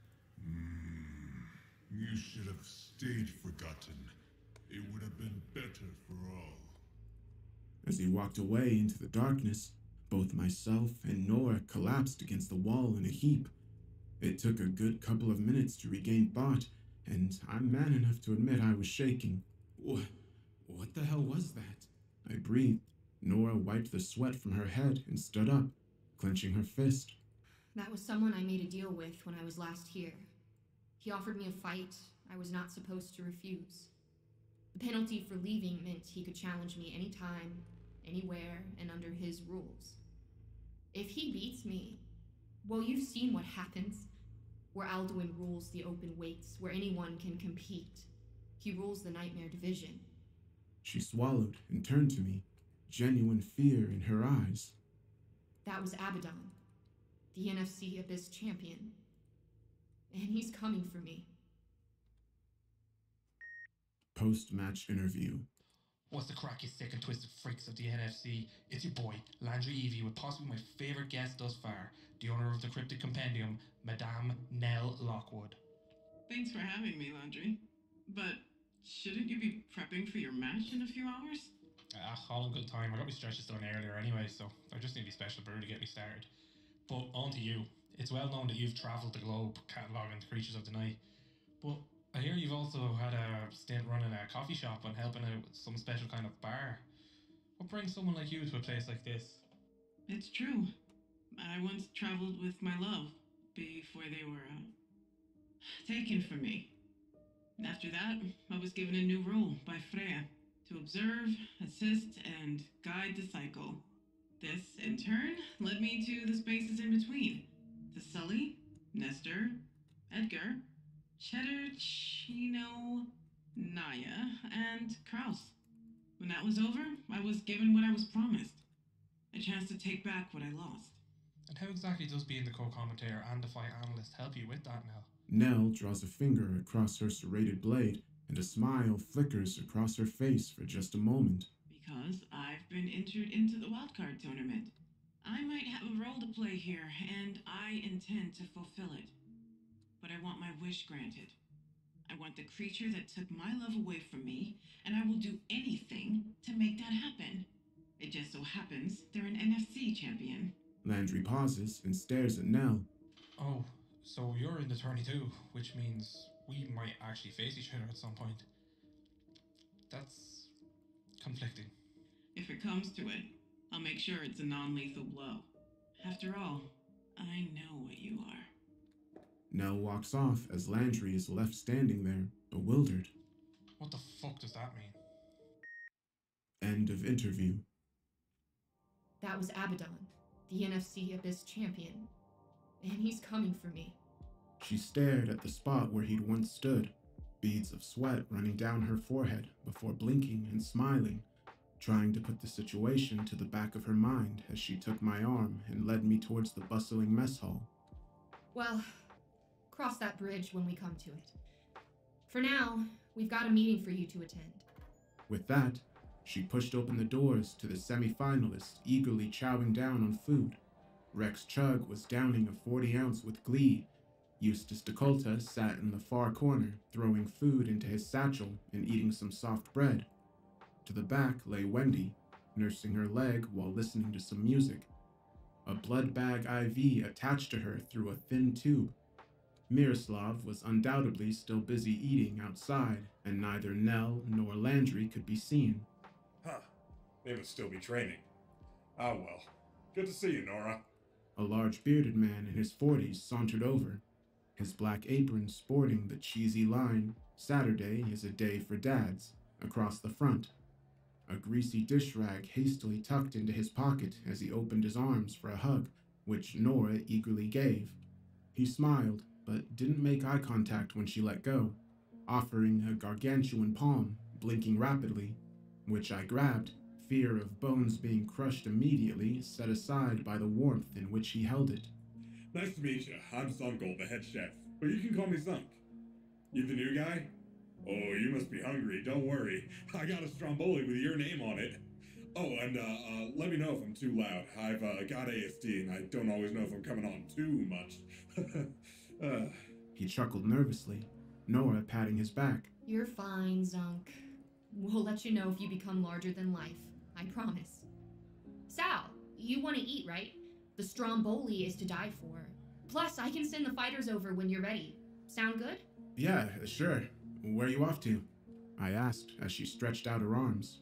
You should have stayed forgotten. It would have been better for all. As he walked away into the darkness, both myself and Nora collapsed against the wall in a heap. It took a good couple of minutes to regain thought, and I'm man enough to admit I was shaking. What the hell was that? I breathed. Nora wiped the sweat from her head and stood up, clenching her fist. That was someone I made a deal with when I was last here. He offered me a fight I was not supposed to refuse. The penalty for leaving meant he could challenge me anytime, anywhere, and under his rules. If he beats me, well, you've seen what happens. Where Alduin rules the open weights, where anyone can compete. He rules the Nightmare Division. She swallowed and turned to me, genuine fear in her eyes. That was Abaddon, the NFC Abyss champion. And he's coming for me. Post-match interview. What's the crack, you sick and twisted freaks of the NFC? It's your boy, Landry Evie, with possibly my favourite guest thus far, the owner of the Cryptic Compendium, Madame Nell Lockwood. Thanks for having me, Landry. But shouldn't you be prepping for your match in a few hours? All in good time. I got my stretches done earlier anyway, so I just need a special brew to get me started. But on to you. It's well known that you've travelled the globe cataloguing the creatures of the night. But I hear you've also had a stint running a coffee shop and helping out with some special kind of bar. What brings someone like you to a place like this? It's true. I once traveled with my love before they were taken from me. After that, I was given a new role by Freya to observe, assist, and guide the cycle. This, in turn, led me to the spaces in between. To Sully, Nestor, Edgar, Cheddar, Chino, Naya, and Kraus. When that was over, I was given what I was promised. A chance to take back what I lost. And how exactly does being the co-commentator and the fight analyst help you with that, Nell? Nell draws a finger across her serrated blade, and a smile flickers across her face for just a moment. Because I've been entered into the wildcard tournament. I might have a role to play here, and I intend to fulfill it. But I want my wish granted. I want the creature that took my love away from me, and I will do anything to make that happen. It just so happens they're an NFC champion. Landry pauses and stares at Nell. Oh, so you're in the tourney too, which means we might actually face each other at some point. That's conflicting. If it comes to it, I'll make sure it's a non-lethal blow. After all, I know what you are. Nell walks off as Landry is left standing there, bewildered. What the fuck does that mean? End of interview. That was Abaddon, the NFC Abyss champion. And he's coming for me. She stared at the spot where he'd once stood, beads of sweat running down her forehead before blinking and smiling, trying to put the situation to the back of her mind as she took my arm and led me towards the bustling mess hall. Well, cross that bridge when we come to it. For now, we've got a meeting for you to attend. With that, she pushed open the doors to the semi-finalists eagerly chowing down on food. Rex Chug was downing a 40-ounce with glee. Eustace DeColta sat in the far corner, throwing food into his satchel and eating some soft bread. To the back lay Wendy, nursing her leg while listening to some music. A blood bag IV attached to her through a thin tube. Miroslav was undoubtedly still busy eating outside, and neither Nell nor Landry could be seen. Huh. They must still be training. Ah well. Good to see you, Nora. A large bearded man in his 40s sauntered over, his black apron sporting the cheesy line, "Saturday is a day for dads," across the front. A greasy dish rag hastily tucked into his pocket as he opened his arms for a hug, which Nora eagerly gave. He smiled, but didn't make eye contact when she let go, offering a gargantuan palm, blinking rapidly, which I grabbed, fear of bones being crushed immediately set aside by the warmth in which he held it. Nice to meet you. I'm Zunkel, the head chef, but you can call me Zunk. You the new guy? Oh, you must be hungry. Don't worry. I got a stromboli with your name on it. Oh, and let me know if I'm too loud. I've got ASD, and I don't always know if I'm coming on too much. He chuckled nervously, Nora patting his back. You're fine, Zunk. We'll let you know if you become larger than life. I promise. Sal, you want to eat, right? The stromboli is to die for. Plus, I can send the fighters over when you're ready. Sound good? Yeah, sure. Where are you off to? I asked as she stretched out her arms.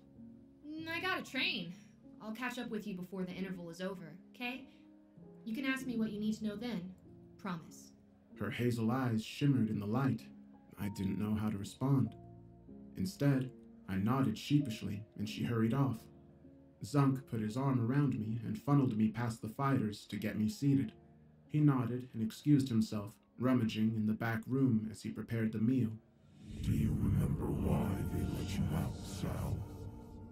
I gotta train. I'll catch up with you before the interval is over, okay? You can ask me what you need to know then. Promise. Her hazel eyes shimmered in the light. I didn't know how to respond. Instead, I nodded sheepishly and she hurried off. Zunk put his arm around me and funneled me past the fighters to get me seated. He nodded and excused himself, rummaging in the back room as he prepared the meal. Do you remember why they let you out, Sal?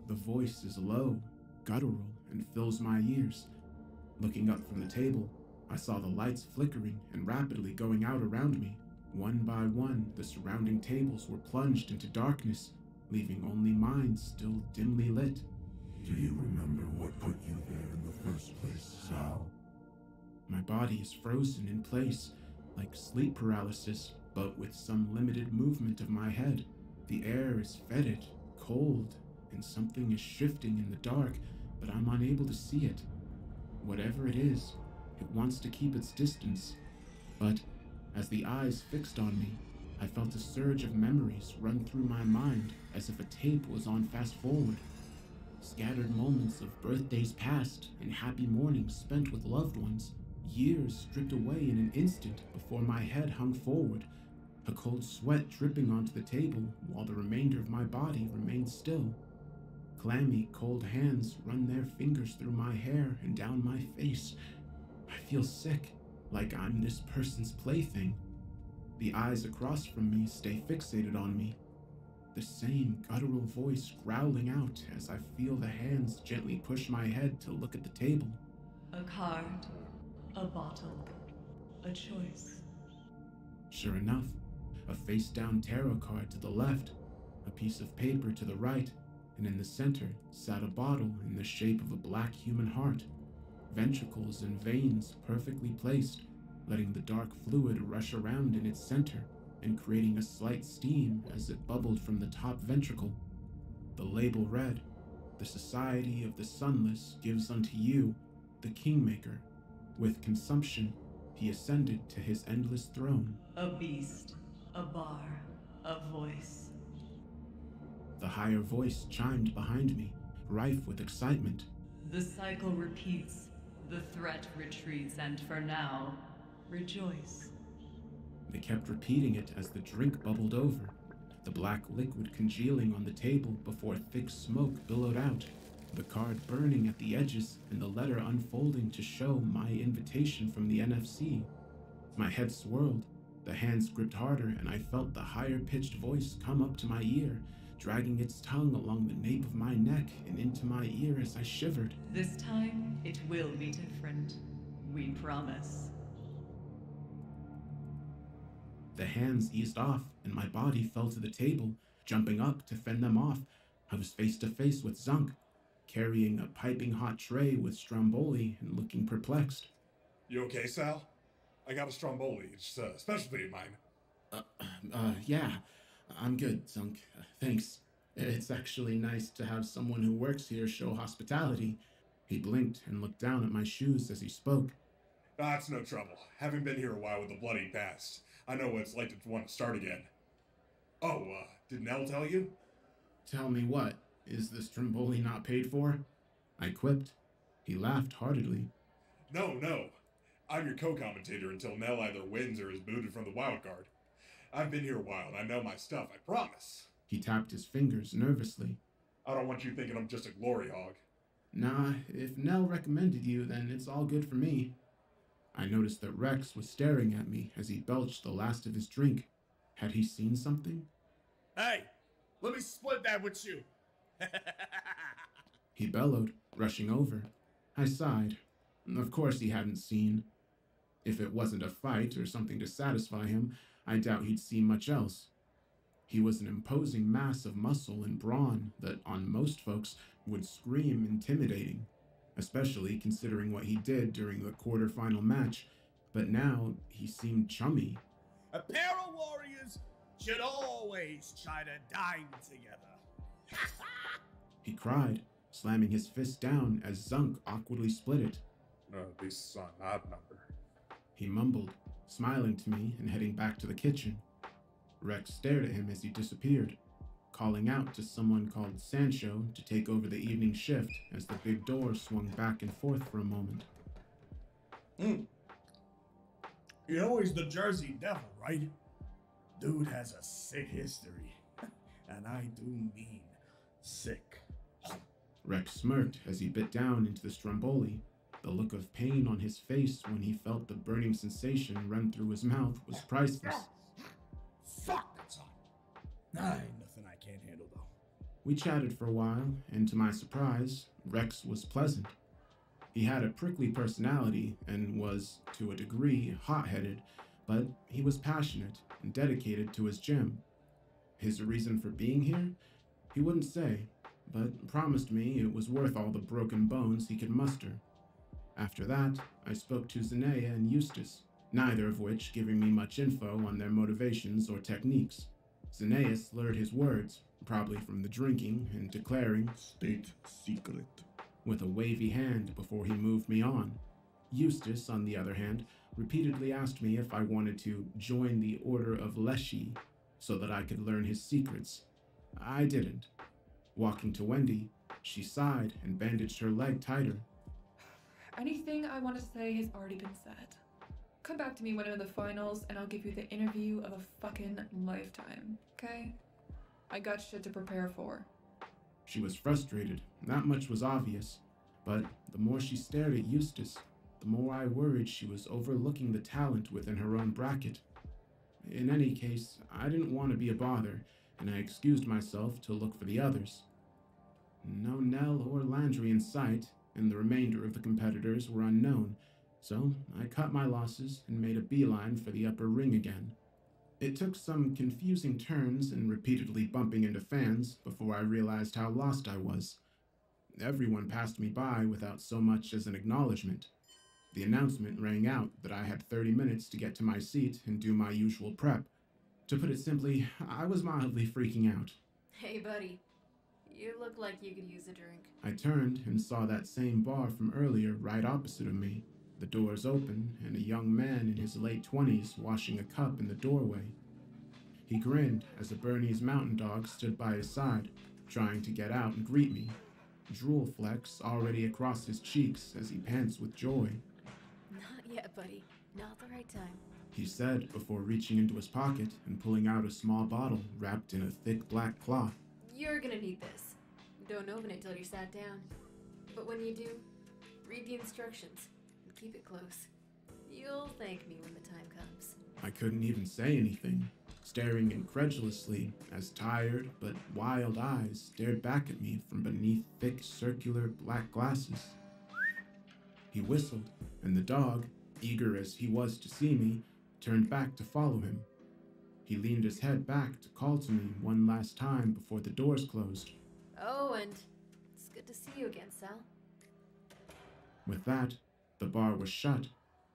The voice is low, guttural, and fills my ears. Looking up from the table, I saw the lights flickering and rapidly going out around me. One by one, the surrounding tables were plunged into darkness, leaving only mine still dimly lit. Do you remember what put you there in the first place, Sal? My body is frozen in place, like sleep paralysis, but with some limited movement of my head. The air is fetid, cold, and something is shifting in the dark, but I'm unable to see it. Whatever it is, it wants to keep its distance. But as the eyes fixed on me, I felt a surge of memories run through my mind as if a tape was on fast forward. Scattered moments of birthdays past and happy mornings spent with loved ones, years stripped away in an instant before my head hung forward, a cold sweat dripping onto the table while the remainder of my body remained still. Clammy, cold hands run their fingers through my hair and down my face. I feel sick, like I'm this person's plaything. The eyes across from me stay fixated on me. The same guttural voice growling out as I feel the hands gently push my head to look at the table. A card, a bottle, a choice. Sure enough, a face-down tarot card to the left, a piece of paper to the right, and in the center sat a bottle in the shape of a black human heart, ventricles and veins perfectly placed, letting the dark fluid rush around in its center and creating a slight steam as it bubbled from the top ventricle. The label read, "The Society of the Sunless gives unto you, the Kingmaker. With consumption, he ascended to his endless throne." A beast, a bar, a voice. The higher voice chimed behind me, rife with excitement. The cycle repeats, the threat retreats, and for now, rejoice. They kept repeating it as the drink bubbled over, the black liquid congealing on the table before thick smoke billowed out, the card burning at the edges and the letter unfolding to show my invitation from the NFC. My head swirled, the hands gripped harder, and I felt the higher-pitched voice come up to my ear, dragging its tongue along the nape of my neck and into my ear as I shivered. This time, it will be different. We promise. The hands eased off, and my body fell to the table, jumping up to fend them off. I was face to face with Zunk, carrying a piping hot tray with stromboli and looking perplexed. You okay, Sal? I got a stromboli. It's a specialty of mine. Yeah, I'm good, Zunk. Thanks. It's actually nice to have someone who works here show hospitality. He blinked and looked down at my shoes as he spoke. That's no trouble. Having been here a while with the bloody past, I know what it's like to want to start again. Oh, did Nell tell you? Tell me what? Is the stromboli not paid for? I quipped. He laughed heartedly. No. I'm your co-commentator until Nell either wins or is booted from the wild card. I've been here a while and I know my stuff, I promise. He tapped his fingers nervously. I don't want you thinking I'm just a glory hog. Nah, if Nell recommended you, then it's all good for me. I noticed that Rex was staring at me as he belched the last of his drink. Had he seen something? Hey, let me split that with you. He bellowed, rushing over. I sighed. Of course he hadn't seen. If it wasn't a fight or something to satisfy him, I doubt he'd see much else. He was an imposing mass of muscle and brawn that, on most folks, would scream intimidating, especially considering what he did during the quarterfinal match, but now he seemed chummy. A pair of warriors should always try to dine together. He cried, slamming his fist down as Zunk awkwardly split it. No, this is on odd number. He mumbled, smiling to me and heading back to the kitchen. Rex stared at him as he disappeared, calling out to someone called Sancho to take over the evening shift as the big door swung back and forth for a moment. You know he's the Jersey Devil, right? Dude has a sick history. And I do mean sick. Rex smirked as he bit down into the stromboli. The look of pain on his face when he felt the burning sensation run through his mouth was priceless. Fuck, that's hot. Nah, ain't nothing I can't handle, though. We chatted for a while, and to my surprise, Rex was pleasant. He had a prickly personality and was, to a degree, hot-headed, but he was passionate and dedicated to his gym. His reason for being here? He wouldn't say, but promised me it was worth all the broken bones he could muster. After that, I spoke to Zenaya and Eustace, neither of which giving me much info on their motivations or techniques. Zenaya slurred his words, probably from the drinking, and declaring, "State secret," with a wavy hand before he moved me on. Eustace, on the other hand, repeatedly asked me if I wanted to join the Order of Leshy so that I could learn his secrets. I didn't. Walking to Wendy, she sighed and bandaged her leg tighter. Anything I want to say has already been said. Come back to me when I'm in the finals and I'll give you the interview of a fucking lifetime, okay? I got shit to prepare for. She was frustrated, that much was obvious, but the more she stared at Eustace, the more I worried she was overlooking the talent within her own bracket. In any case, I didn't want to be a bother, and I excused myself to look for the others. No Nell or Landry in sight, and the remainder of the competitors were unknown, so I cut my losses and made a beeline for the upper ring again. It took some confusing turns and repeatedly bumping into fans before I realized how lost I was. Everyone passed me by without so much as an acknowledgement. The announcement rang out that I had 30 minutes to get to my seat and do my usual prep. To put it simply, I was mildly freaking out. Hey, buddy. You look like you could use a drink. I turned and saw that same bar from earlier right opposite of me. The doors open, and a young man in his late 20s washing a cup in the doorway. He grinned as a Bernese mountain dog stood by his side, trying to get out and greet me. Drool flecks already across his cheeks as he pants with joy. Not yet, buddy. Not the right time. He said before reaching into his pocket and pulling out a small bottle wrapped in a thick black cloth. You're gonna need this. Don't open it till you're sat down. But when you do, read the instructions and keep it close. You'll thank me when the time comes. I couldn't even say anything, staring incredulously as tired but wild eyes stared back at me from beneath thick circular black glasses. He whistled, and the dog, eager as he was to see me, turned back to follow him. He leaned his head back to call to me one last time before the doors closed. Oh, and it's good to see you again, Sal. With that, the bar was shut,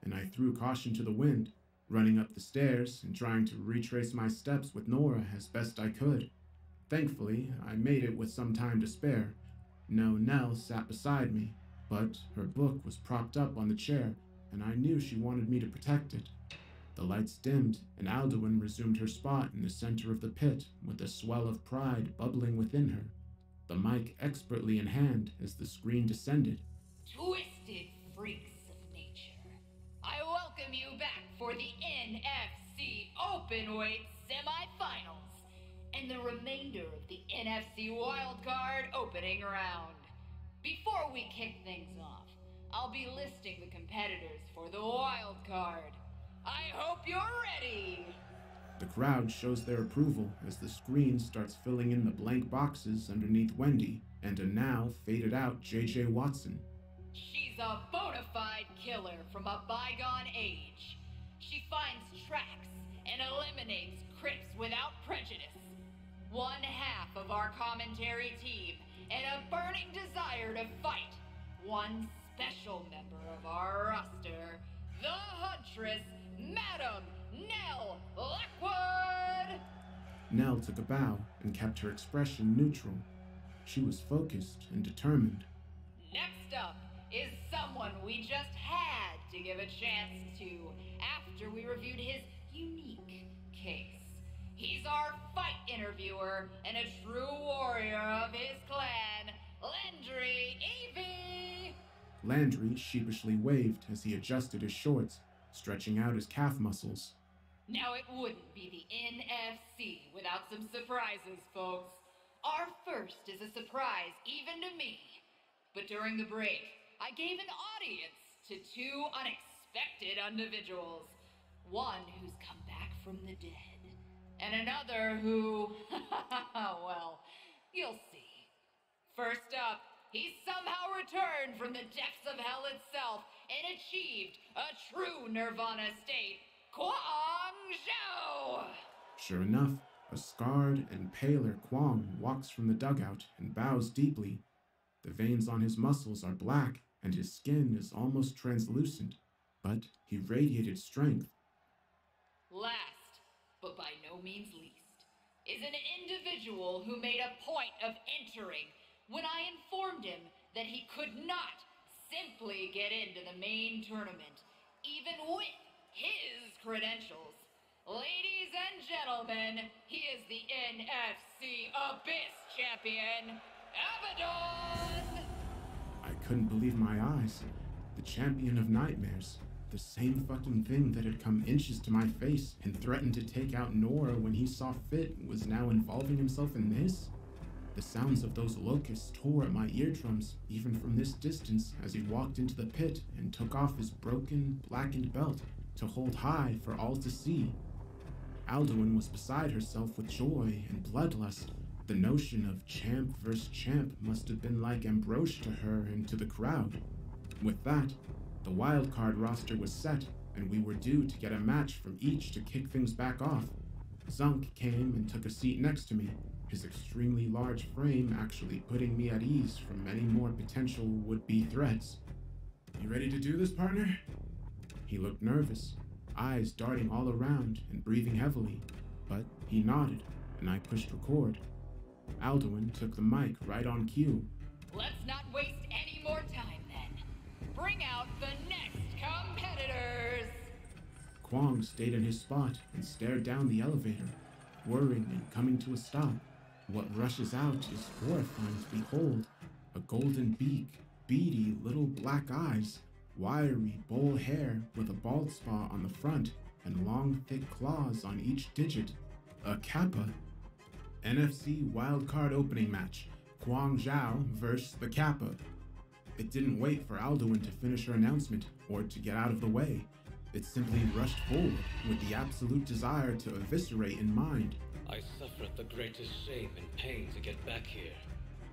and I threw caution to the wind, running up the stairs and trying to retrace my steps with Nora as best I could. Thankfully, I made it with some time to spare. No Nell sat beside me, but her book was propped up on the chair, and I knew she wanted me to protect it. The lights dimmed, and Alduin resumed her spot in the center of the pit with a swell of pride bubbling within her, the mic expertly in hand as the screen descended. Twisted freaks of nature, I welcome you back for the NFC Openweight semifinals and the remainder of the NFC Wildcard opening round. Before we kick things off, I'll be listing the competitors for the wildcard. I hope you're ready! The crowd shows their approval as the screen starts filling in the blank boxes underneath Wendy and a now faded out J.J. Watson. She's a bona fide killer from a bygone age. She finds tracks and eliminates Crips without prejudice. One half of our commentary team and a burning desire to fight. One special member of our roster, the Huntress, Madam Nell Lockwood! Nell took a bow and kept her expression neutral. She was focused and determined. Next up is someone we just had to give a chance to after we reviewed his unique case. He's our fight interviewer and a true warrior of his clan, Landry Evie! Landry sheepishly waved as he adjusted his shorts, stretching out his calf muscles. Now it wouldn't be the NFC without some surprises, folks. Our first is a surprise even to me. But during the break, I gave an audience to two unexpected individuals. One who's come back from the dead, and another who, well, you'll see. First up, he somehow returned from the depths of hell itself and achieved a true Nirvana state, Kwang Zhou! Sure enough, A scarred and paler Kwong walks from the dugout and bows deeply. The veins on his muscles are black, and his skin is almost translucent, but he radiated strength. Last, but by no means least, is an individual who made a point of entering when I informed him that he could not simply get into the main tournament, even with his credentials. Ladies and gentlemen, he is the NFC Abyss Champion, Abaddon! I couldn't believe my eyes. The champion of nightmares. The same fucking thing that had come inches to my face and threatened to take out Nora when he saw fit was now involving himself in this? The sounds of those locusts tore at my eardrums, even from this distance, as he walked into the pit and took off his broken, blackened belt to hold high for all to see. Alduin was beside herself with joy and bloodlust. The notion of champ versus champ must have been like ambrosia to her and to the crowd. With that, the wildcard roster was set, and we were due to get a match from each to kick things back off. Zunk came and took a seat next to me, his extremely large frame actually putting me at ease from many more potential would-be threats. "You ready to do this, partner?" He looked nervous, eyes darting all around and breathing heavily, but he nodded, and I pushed record. Alduin took the mic right on cue. Let's not waste any more time then. Bring out the next competitors! Kwong stayed in his spot and stared down the elevator, whirring and coming to a stop. What rushes out is horrifying to behold. A golden beak, beady little black eyes, wiry bowl hair with a bald spot on the front, and long thick claws on each digit. A Kappa. NFC wildcard opening match. Kwong Zhao versus the Kappa. It didn't wait for Alduin to finish her announcement or to get out of the way. It simply rushed forward with the absolute desire to eviscerate in mind. I suffered the greatest shame and pain to get back here.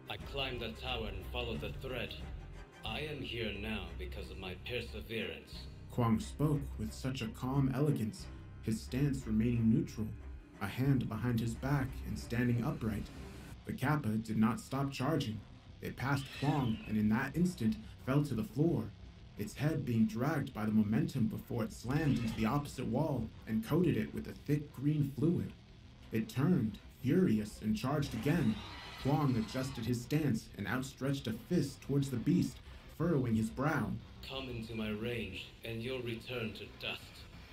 I climbed the tower and followed the thread. I am here now because of my perseverance. Kwong spoke with such a calm elegance, his stance remaining neutral, a hand behind his back and standing upright. The Kappa did not stop charging. It passed Kwong and in that instant fell to the floor, its head being dragged by the momentum before it slammed into the opposite wall and coated it with a thick green fluid. It turned, furious, and charged again. Kwong adjusted his stance and outstretched a fist towards the beast, furrowing his brow. Come into my range, and you'll return to dust.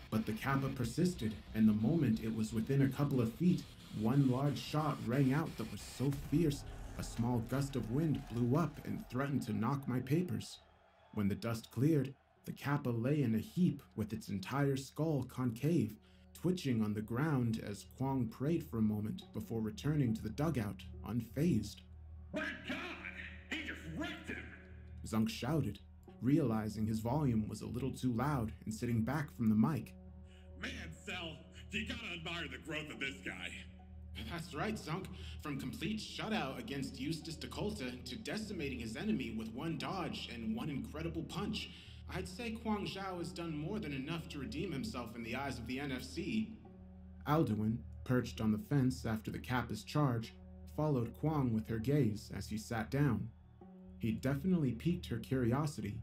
But the Kappa persisted, and the moment it was within a couple of feet, one large shot rang out that was so fierce, a small gust of wind blew up and threatened to knock my papers. When the dust cleared, the Kappa lay in a heap with its entire skull concave, twitching on the ground as Kwong prayed for a moment before returning to the dugout, unfazed. My God! He just wrecked him! Zunk shouted, realizing his volume was a little too loud and sitting back from the mic. Man, Cell, you gotta admire the growth of this guy. That's right, Zunk. From complete shutout against Eustace DeColta to decimating his enemy with one dodge and one incredible punch, I'd say Kwong Zhao has done more than enough to redeem himself in the eyes of the NFC. Alduin, perched on the fence after the Kappa's charge, followed Kwong with her gaze as he sat down. He definitely piqued her curiosity.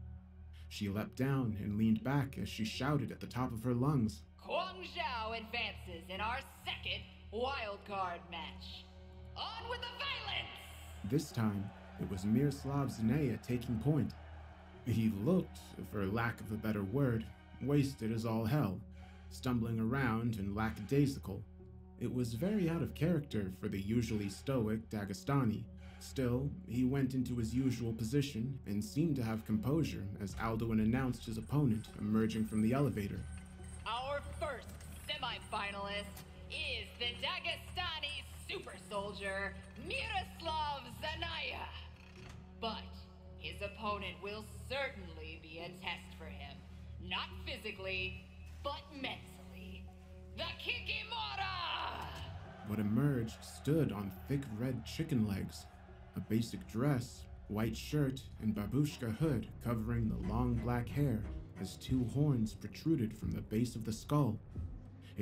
She leapt down and leaned back as she shouted at the top of her lungs. Kwong Zhao advances in our second wildcard match. On with the violence! This time, it was Miroslav Zanea taking point. He looked, for lack of a better word, wasted as all hell, stumbling around and lackadaisical. It was very out of character for the usually stoic Dagestani. Still, he went into his usual position and seemed to have composure as Alduin announced his opponent emerging from the elevator. Our first semi-finalist is the Dagestani super soldier, Miroslav Zanaya. But his opponent will certainly be a test for him. Not physically, but mentally. The Kikimora! What emerged stood on thick red chicken legs, a basic dress, white shirt, and babushka hood covering the long black hair as two horns protruded from the base of the skull.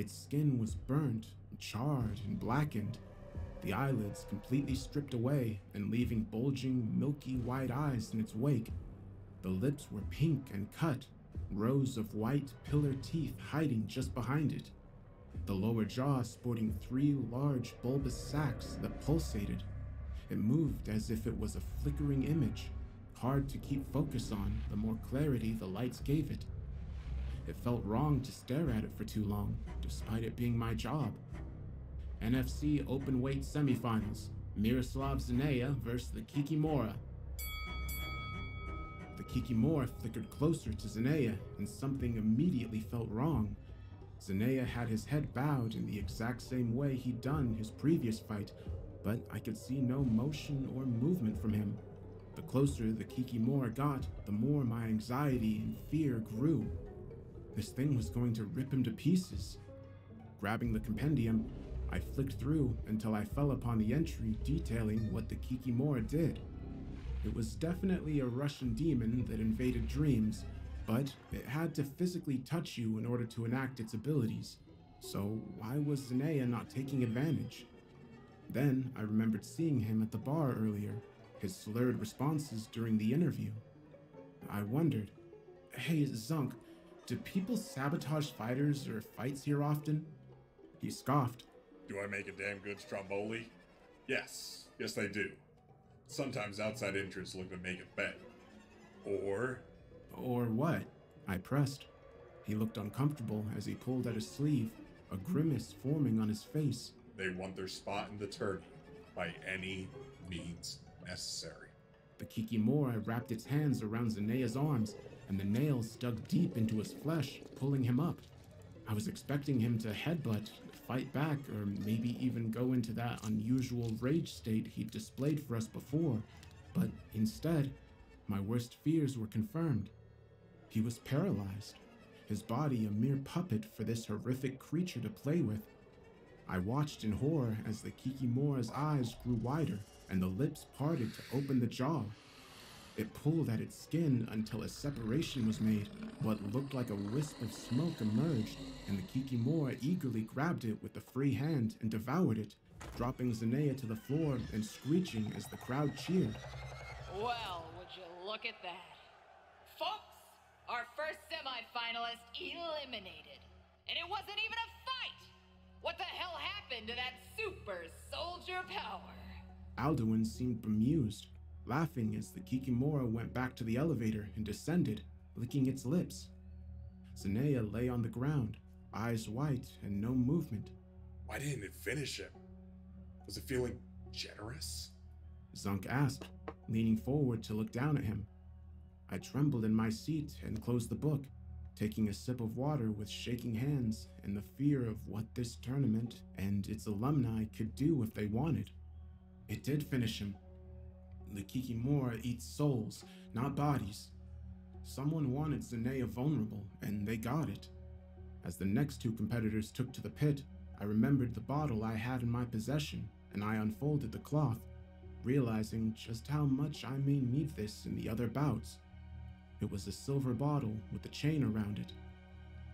Its skin was burnt, charred, and blackened, the eyelids completely stripped away and leaving bulging, milky white eyes in its wake. The lips were pink and cut, rows of white pillar teeth hiding just behind it. The lower jaw sporting 3 large bulbous sacs that pulsated. It moved as if it was a flickering image, hard to keep focus on the more clarity the lights gave it. It felt wrong to stare at it for too long, despite it being my job. NFC open-weight semifinals, Miroslav Zanea versus the Kikimora. The Kikimora flickered closer to Zanea, and something immediately felt wrong. Zanea had his head bowed in the exact same way he'd done his previous fight, but I could see no motion or movement from him. The closer the Kikimora got, the more my anxiety and fear grew. This thing was going to rip him to pieces. Grabbing the compendium, I flicked through until I fell upon the entry detailing what the Kikimora did. It was definitely a Russian demon that invaded dreams, but it had to physically touch you in order to enact its abilities. So why was Zanea not taking advantage? Then I remembered seeing him at the bar earlier, his slurred responses during the interview. I wondered, hey Zunk, do people sabotage fighters or fights here often? He scoffed. Do I make a damn good Stromboli? Yes, they do. Sometimes outside interests look to make it better. Or what? I pressed. He looked uncomfortable as he pulled at his sleeve, a grimace forming on his face. They want their spot in the tourney by any means necessary. The Kikimora wrapped its hands around Zanea's arms, and the nails dug deep into his flesh, pulling him up. I was expecting him to headbutt, fight back, or maybe even go into that unusual rage state he'd displayed for us before, but instead, my worst fears were confirmed. He was paralyzed, his body a mere puppet for this horrific creature to play with. I watched in horror as the Kikimora's eyes grew wider and the lips parted to open the jaw. It pulled at its skin until a separation was made. What looked like a wisp of smoke emerged, and the Kikimora eagerly grabbed it with the free hand and devoured it, dropping Zanea to the floor and screeching as the crowd cheered. Well, would you look at that? Folks, our first semi-finalist eliminated. And it wasn't even a fight! What the hell happened to that super soldier power? Alduin seemed bemused, laughing as the Kikimora went back to the elevator and descended, licking its lips. Zanea lay on the ground, eyes white and no movement. Why didn't it finish him? Was it feeling generous? Zunk asked, leaning forward to look down at him. I trembled in my seat and closed the book, taking a sip of water with shaking hands and the fear of what this tournament and its alumni could do if they wanted. It did finish him. The Kikimora eats souls, not bodies. Someone wanted Zanea vulnerable, and they got it. As the next 2 competitors took to the pit, I remembered the bottle I had in my possession, and I unfolded the cloth, realizing just how much I may need this in the other bouts. It was a silver bottle with a chain around it,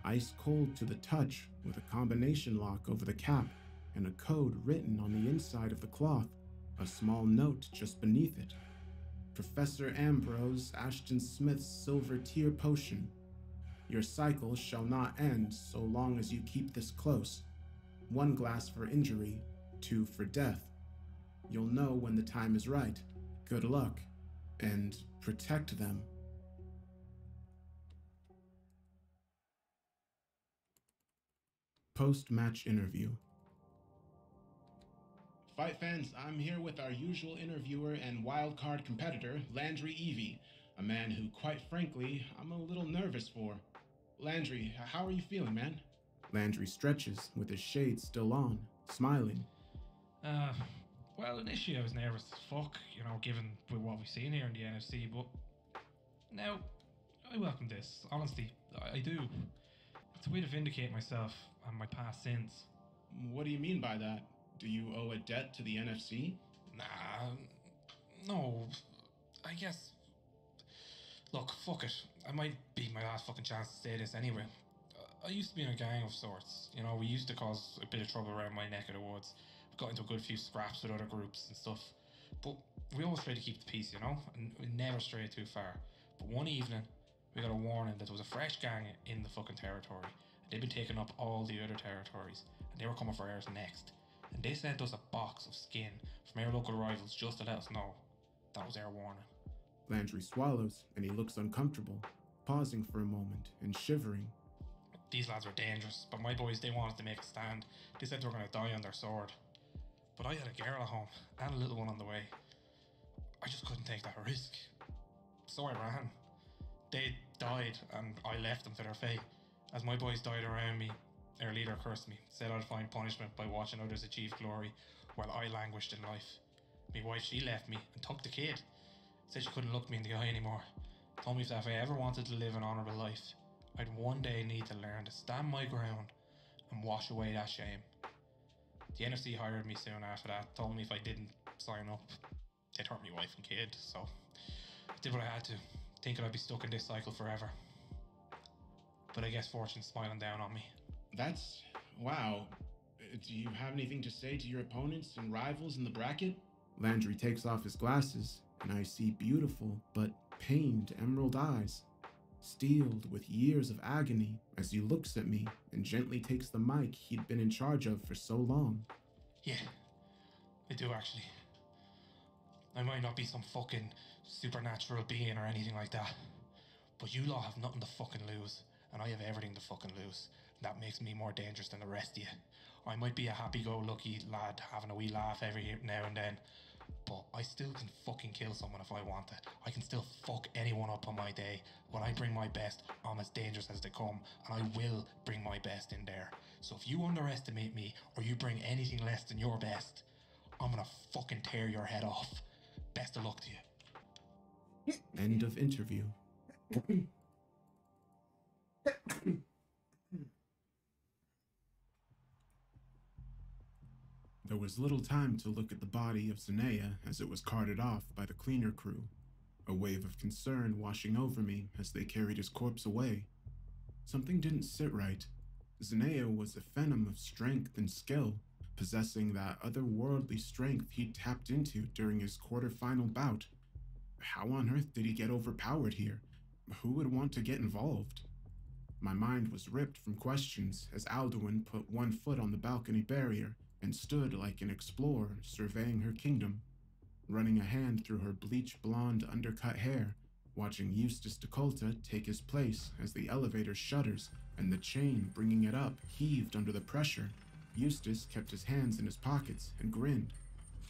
ice cold to the touch with a combination lock over the cap and a code written on the inside of the cloth, a small note just beneath it. Professor Ambrose Ashton Smith's Silver Tear Potion. Your cycle shall not end so long as you keep this close. 1 glass for injury, 2 for death. You'll know when the time is right. Good luck, and protect them. Post-match interview. Fight fans, I'm here with our usual interviewer and wildcard competitor, Landry Evie, a man who, quite frankly, I'm a little nervous for. Landry, how are you feeling, man? Landry stretches, with his shades still on, smiling. Well, initially I was nervous as fuck, given what we've seen here in the NFC, but now I welcome this. Honestly, I do. It's a way to vindicate myself and my past sins. What do you mean by that? Do you owe a debt to the NFC? Nah, no, I guess. Look, fuck it. I might be my last fucking chance to say this anyway. I used to be in a gang of sorts. You know, we used to cause a bit of trouble around my neck of the woods. We got into a good few scraps with other groups and stuff. But we always tried to keep the peace, you know, and we never strayed too far. But one evening, we got a warning that there was a fresh gang in the fucking territory. And they'd been taking up all the other territories. And they were coming for ours next. And they sent us a box of skin from our local rivals just to let us know. That was our warning. Landry swallows, and he looks uncomfortable, pausing for a moment and shivering. These lads were dangerous, but my boys, they wanted to make a stand. They said they were going to die on their sword. But I had a girl at home, and a little one on the way. I just couldn't take that risk. So I ran. They died, and I left them to their fate. As my boys died around me, our leader cursed me, said I'd find punishment by watching others achieve glory, while I languished in life. My wife, she left me, and took the kid. Said she couldn't look me in the eye anymore. Told me that if I ever wanted to live an honourable life, I'd one day need to learn to stand my ground and wash away that shame. The NFC hired me soon after that, told me if I didn't sign up, they'd hurt my wife and kid, so I did what I had to, thinking I'd be stuck in this cycle forever. But I guess fortune's smiling down on me. That's... wow. Do you have anything to say to your opponents and rivals in the bracket? Landry takes off his glasses, and I see beautiful but pained emerald eyes, steeled with years of agony, as he looks at me and gently takes the mic he'd been in charge of for so long. Yeah, I do actually. I might not be some fucking supernatural being or anything like that, but you lot have nothing to fucking lose, and I have everything to fucking lose. That makes me more dangerous than the rest of you. I might be a happy-go-lucky lad having a wee laugh every now and then, but I still can fucking kill someone if I want it. I can still fuck anyone up on my day. When I bring my best, I'm as dangerous as they come, and I will bring my best in there. So if you underestimate me, or you bring anything less than your best, I'm gonna fucking tear your head off. Best of luck to you. End of interview. There was little time to look at the body of Zanea as it was carted off by the cleaner crew, a wave of concern washing over me as they carried his corpse away. Something didn't sit right. Zanea was a phenom of strength and skill, possessing that otherworldly strength he tapped into during his quarterfinal bout. How on earth did he get overpowered here? Who would want to get involved? My mind was ripped from questions as Alduin put one foot on the balcony barrier and stood like an explorer surveying her kingdom, running a hand through her bleach-blonde undercut hair, watching Eustace DeColta take his place as the elevator shudders and the chain bringing it up heaved under the pressure. Eustace kept his hands in his pockets and grinned.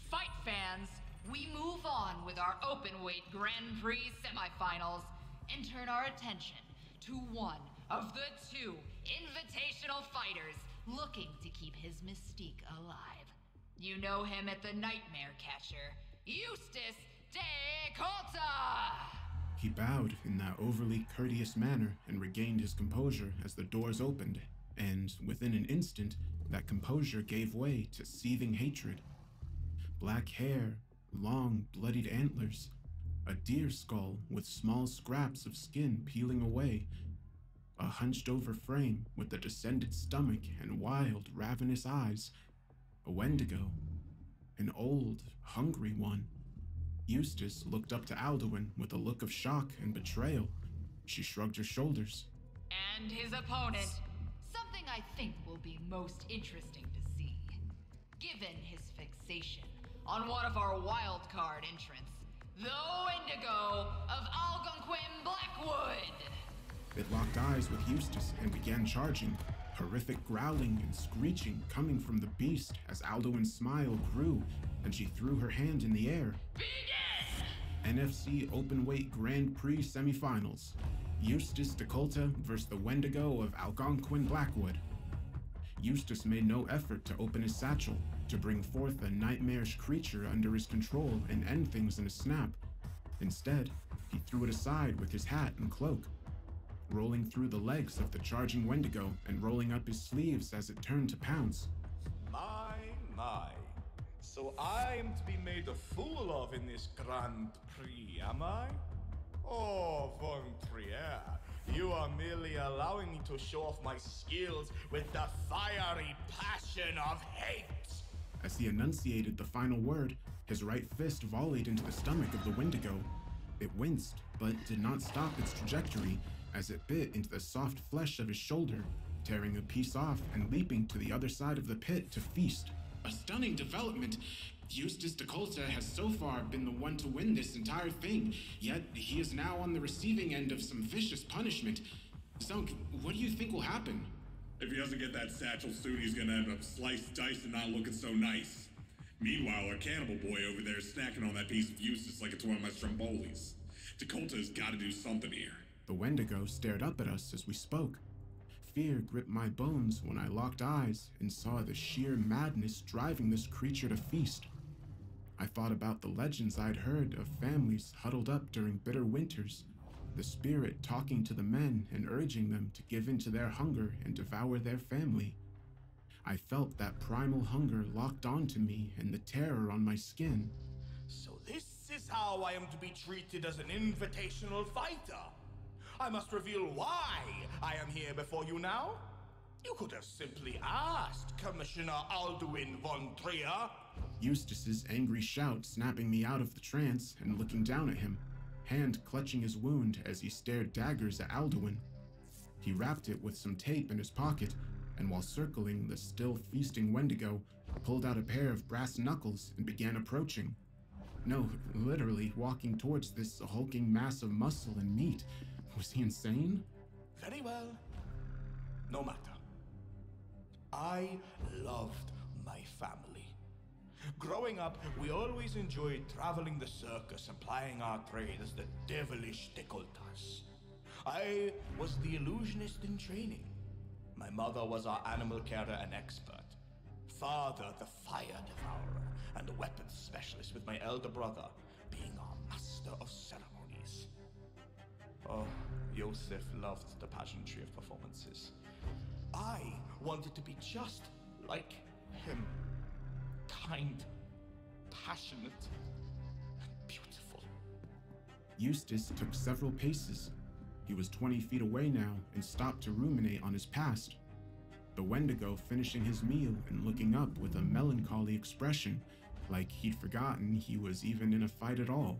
Fight fans, we move on with our open-weight Grand Prix semifinals and turn our attention to one of the two invitational fighters looking to keep his mystique alive. You know him at the Nightmare Catcher, Eustace DeColta! He bowed in that overly courteous manner and regained his composure as the doors opened, and within an instant, that composure gave way to seething hatred. Black hair, long, bloodied antlers, a deer skull with small scraps of skin peeling away, a hunched-over frame with a descended stomach and wild, ravenous eyes, a Wendigo, an old, hungry one. Eustace looked up to Alduin with a look of shock and betrayal. She shrugged her shoulders. And his opponent, something I think will be most interesting to see. Given his fixation on one of our wildcard entrants, the Wendigo of Algonquin Blackwood. It locked eyes with Eustace and began charging, horrific growling and screeching coming from the beast as Alduin's smile grew and she threw her hand in the air. Begin! NFC Openweight Grand Prix semifinals. Eustace DeColta versus the Wendigo of Algonquin Blackwood. Eustace made no effort to open his satchel, to bring forth a nightmarish creature under his control and end things in a snap. Instead, he threw it aside with his hat and cloak, rolling through the legs of the charging Wendigo and rolling up his sleeves as it turned to pounce. My. So I am to be made a fool of in this Grand Prix, am I? Oh, von Trier, You are merely allowing me to show off my skills with the fiery passion of hate. As he enunciated the final word, his right fist volleyed into the stomach of the Wendigo. It winced, but did not stop its trajectory as it bit into the soft flesh of his shoulder, tearing a piece off and leaping to the other side of the pit to feast. A stunning development. Eustace Dakota has so far been the one to win this entire thing, yet he is now on the receiving end of some vicious punishment. Zunk, what do you think will happen? If he doesn't get that satchel soon, he's gonna end up sliced, diced, and not looking so nice. Meanwhile, our cannibal boy over there is snacking on that piece of Eustace like it's one of my Strombolis. Dakota has got to do something here. The Wendigo stared up at us as we spoke. Fear gripped my bones when I locked eyes and saw the sheer madness driving this creature to feast. I thought about the legends I'd heard of families huddled up during bitter winters, the spirit talking to the men and urging them to give in to their hunger and devour their family. I felt that primal hunger locked onto me and the terror on my skin. So this is how I am to be treated as an invitational fighter. I must reveal why I am here before you now. You could have simply asked Commissioner Alduin von Trier. Eustace's angry shout snapping me out of the trance and looking down at him, hand clutching his wound as he stared daggers at Alduin. He wrapped it with some tape in his pocket, and while circling the still feasting Wendigo, pulled out a pair of brass knuckles and began approaching. No, literally walking towards this hulking mass of muscle and meat. Was he insane? Very well. No matter. I loved my family. Growing up, we always enjoyed traveling the circus and plying our trade as the devilish Decoltas. I was the illusionist in training. My mother was our animal carer and expert. Father, the fire devourer and the weapons specialist, with my elder brother being our master of ceremonies. Oh, Joseph loved the pageantry of performances. I wanted to be just like him. Kind, passionate, and beautiful. Eustace took several paces. He was 20 feet away now and stopped to ruminate on his past. The Wendigo finishing his meal and looking up with a melancholy expression, like he'd forgotten he was even in a fight at all.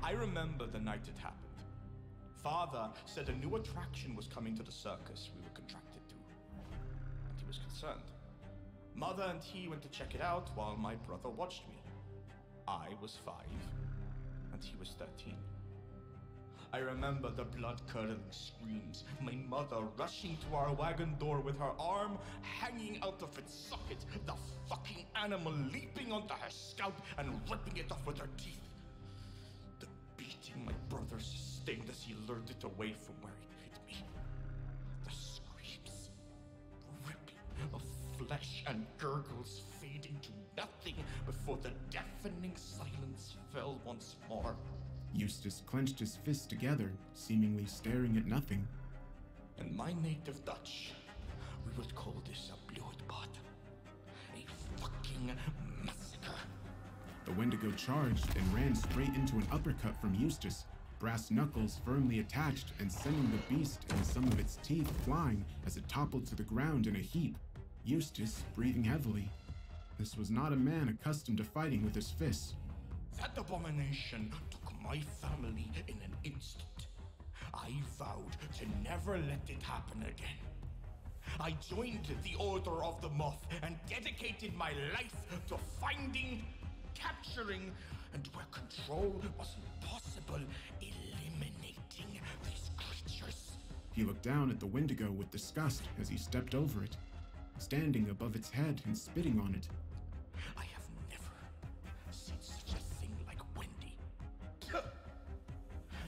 I remember the night it happened. Father said a new attraction was coming to the circus we were contracted to, and he was concerned. Mother and he went to check it out while my brother watched me. I was 5, and he was 13. I remember the blood-curdling screams, my mother rushing to our wagon door with her arm hanging out of its socket, the fucking animal leaping onto her scalp and ripping it off with her teeth. The beating my brother sustained as he lured it away from where it hit me. The screams, ripping of flesh and gurgles fading to nothing before the deafening silence fell once more. Eustace clenched his fists together, seemingly staring at nothing. In my native Dutch, we would call this a bloedbad. A fucking massacre. The Wendigo charged and ran straight into an uppercut from Eustace, brass knuckles firmly attached and sending the beast and some of its teeth flying as it toppled to the ground in a heap. Eustace breathing heavily. This was not a man accustomed to fighting with his fists. That abomination took my family in an instant. I vowed to never let it happen again. I joined the Order of the Moth and dedicated my life to finding, capturing, and where control was impossible, eliminating these creatures. He looked down at the Wendigo with disgust as he stepped over it, standing above its head and spitting on it. I have never seen such a thing like Wendy.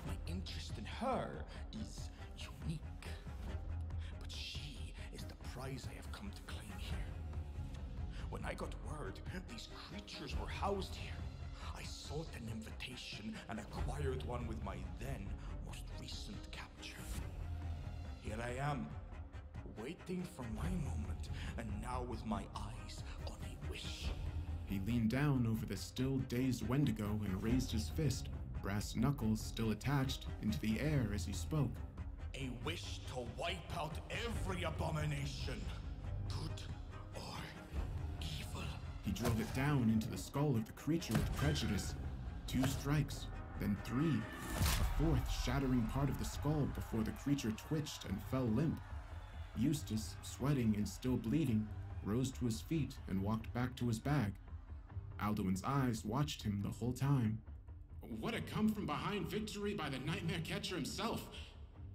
My interest in her is unique, but she is the prize I have come to claim here. When I got word these creatures were housed here, I sought an invitation and acquired one with my then most recent capture. Here I am, waiting for my moment, and now with my eyes on a wish. He leaned down over the still dazed Wendigo and raised his fist, brass knuckles still attached, into the air as he spoke. A a wish to wipe out every abomination, good or evil. He drove it down into the skull of the creature with prejudice. 2 strikes, then 3. A 4th shattering part of the skull before the creature twitched and fell limp. Eustace, sweating and still bleeding, rose to his feet and walked back to his bag. Alduin's eyes watched him the whole time. What a come-from-behind victory by the Nightmare Catcher himself!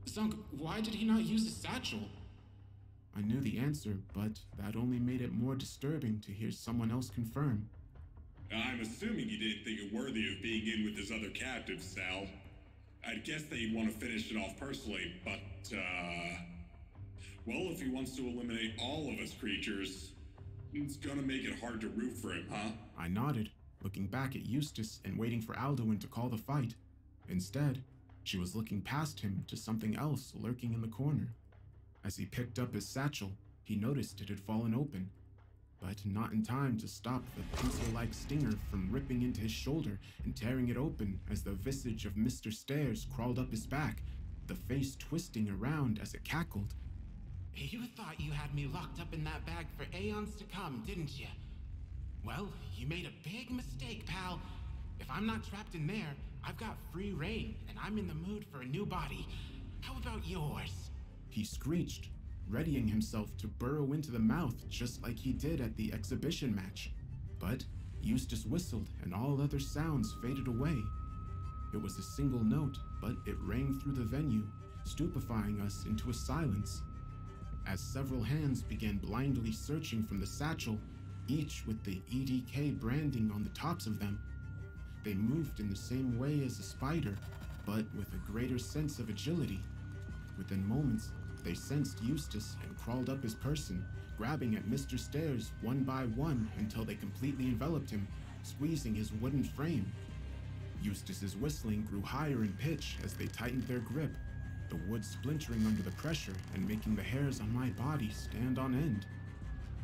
Zunk, why did he not use his satchel? I knew the answer, but that only made it more disturbing to hear someone else confirm. I'm assuming you didn't think it worthy of being in with his other captives, Sal. I'd guess that he'd want to finish it off personally, but, well, if he wants to eliminate all of his creatures, it's gonna make it hard to root for him, huh? I nodded, looking back at Eustace and waiting for Alduin to call the fight. Instead, she was looking past him to something else lurking in the corner. As he picked up his satchel, he noticed it had fallen open, but not in time to stop the pencil-like stinger from ripping into his shoulder and tearing it open as the visage of Mr. Stairs crawled up his back, the face twisting around as it cackled. You thought you had me locked up in that bag for aeons to come, didn't you? Well, you made a big mistake, pal. If I'm not trapped in there, I've got free reign, and I'm in the mood for a new body. How about yours? He screeched, readying himself to burrow into the mouth just like he did at the exhibition match. But Eustace whistled and all other sounds faded away. It was a single note, but it rang through the venue, stupefying us into a silence. As several hands began blindly searching from the satchel, each with the EDK branding on the tops of them. They moved in the same way as a spider, but with a greater sense of agility. Within moments, they sensed Eustace and crawled up his person, grabbing at Mr. Stairs one by one until they completely enveloped him, squeezing his wooden frame. Eustace's whistling grew higher in pitch as they tightened their grip, the wood splintering under the pressure and making the hairs on my body stand on end.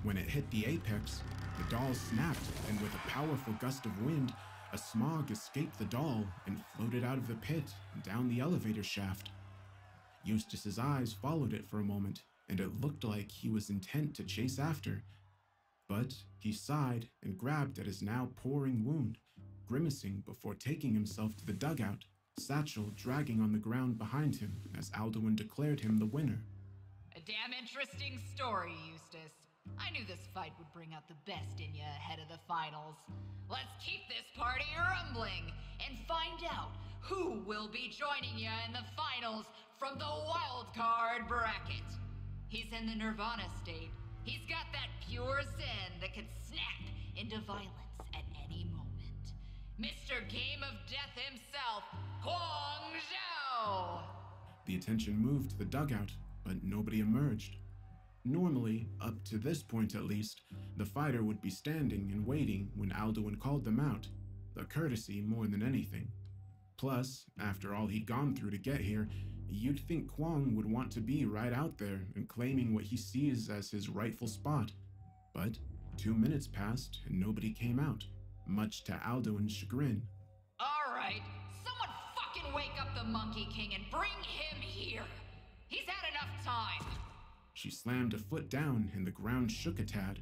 When it hit the apex, the doll snapped, and with a powerful gust of wind, a smog escaped the doll and floated out of the pit and down the elevator shaft. Eustace's eyes followed it for a moment, and it looked like he was intent to chase after. But he sighed and grabbed at his now pouring wound, grimacing before taking himself to the dugout, satchel dragging on the ground behind him as Alduin declared him the winner. A damn interesting story, Eustace. I knew this fight would bring out the best in you ahead of the finals. Let's keep this party rumbling and find out who will be joining you in the finals from the wild card bracket. He's in the Nirvana state. He's got that pure zen that could snap into violence at any moment. Mr. Game of Death himself, Guang Zhao! The attention moved to the dugout, but nobody emerged. Normally, up to this point at least, the fighter would be standing and waiting when Alduin called them out, a courtesy more than anything. Plus, after all he'd gone through to get here, you'd think Kwong would want to be right out there and claiming what he sees as his rightful spot. But 2 minutes passed and nobody came out, much to Alduin's chagrin. All right, someone fucking wake up the Monkey King and bring him here. He's had enough time. She slammed a foot down and the ground shook a tad.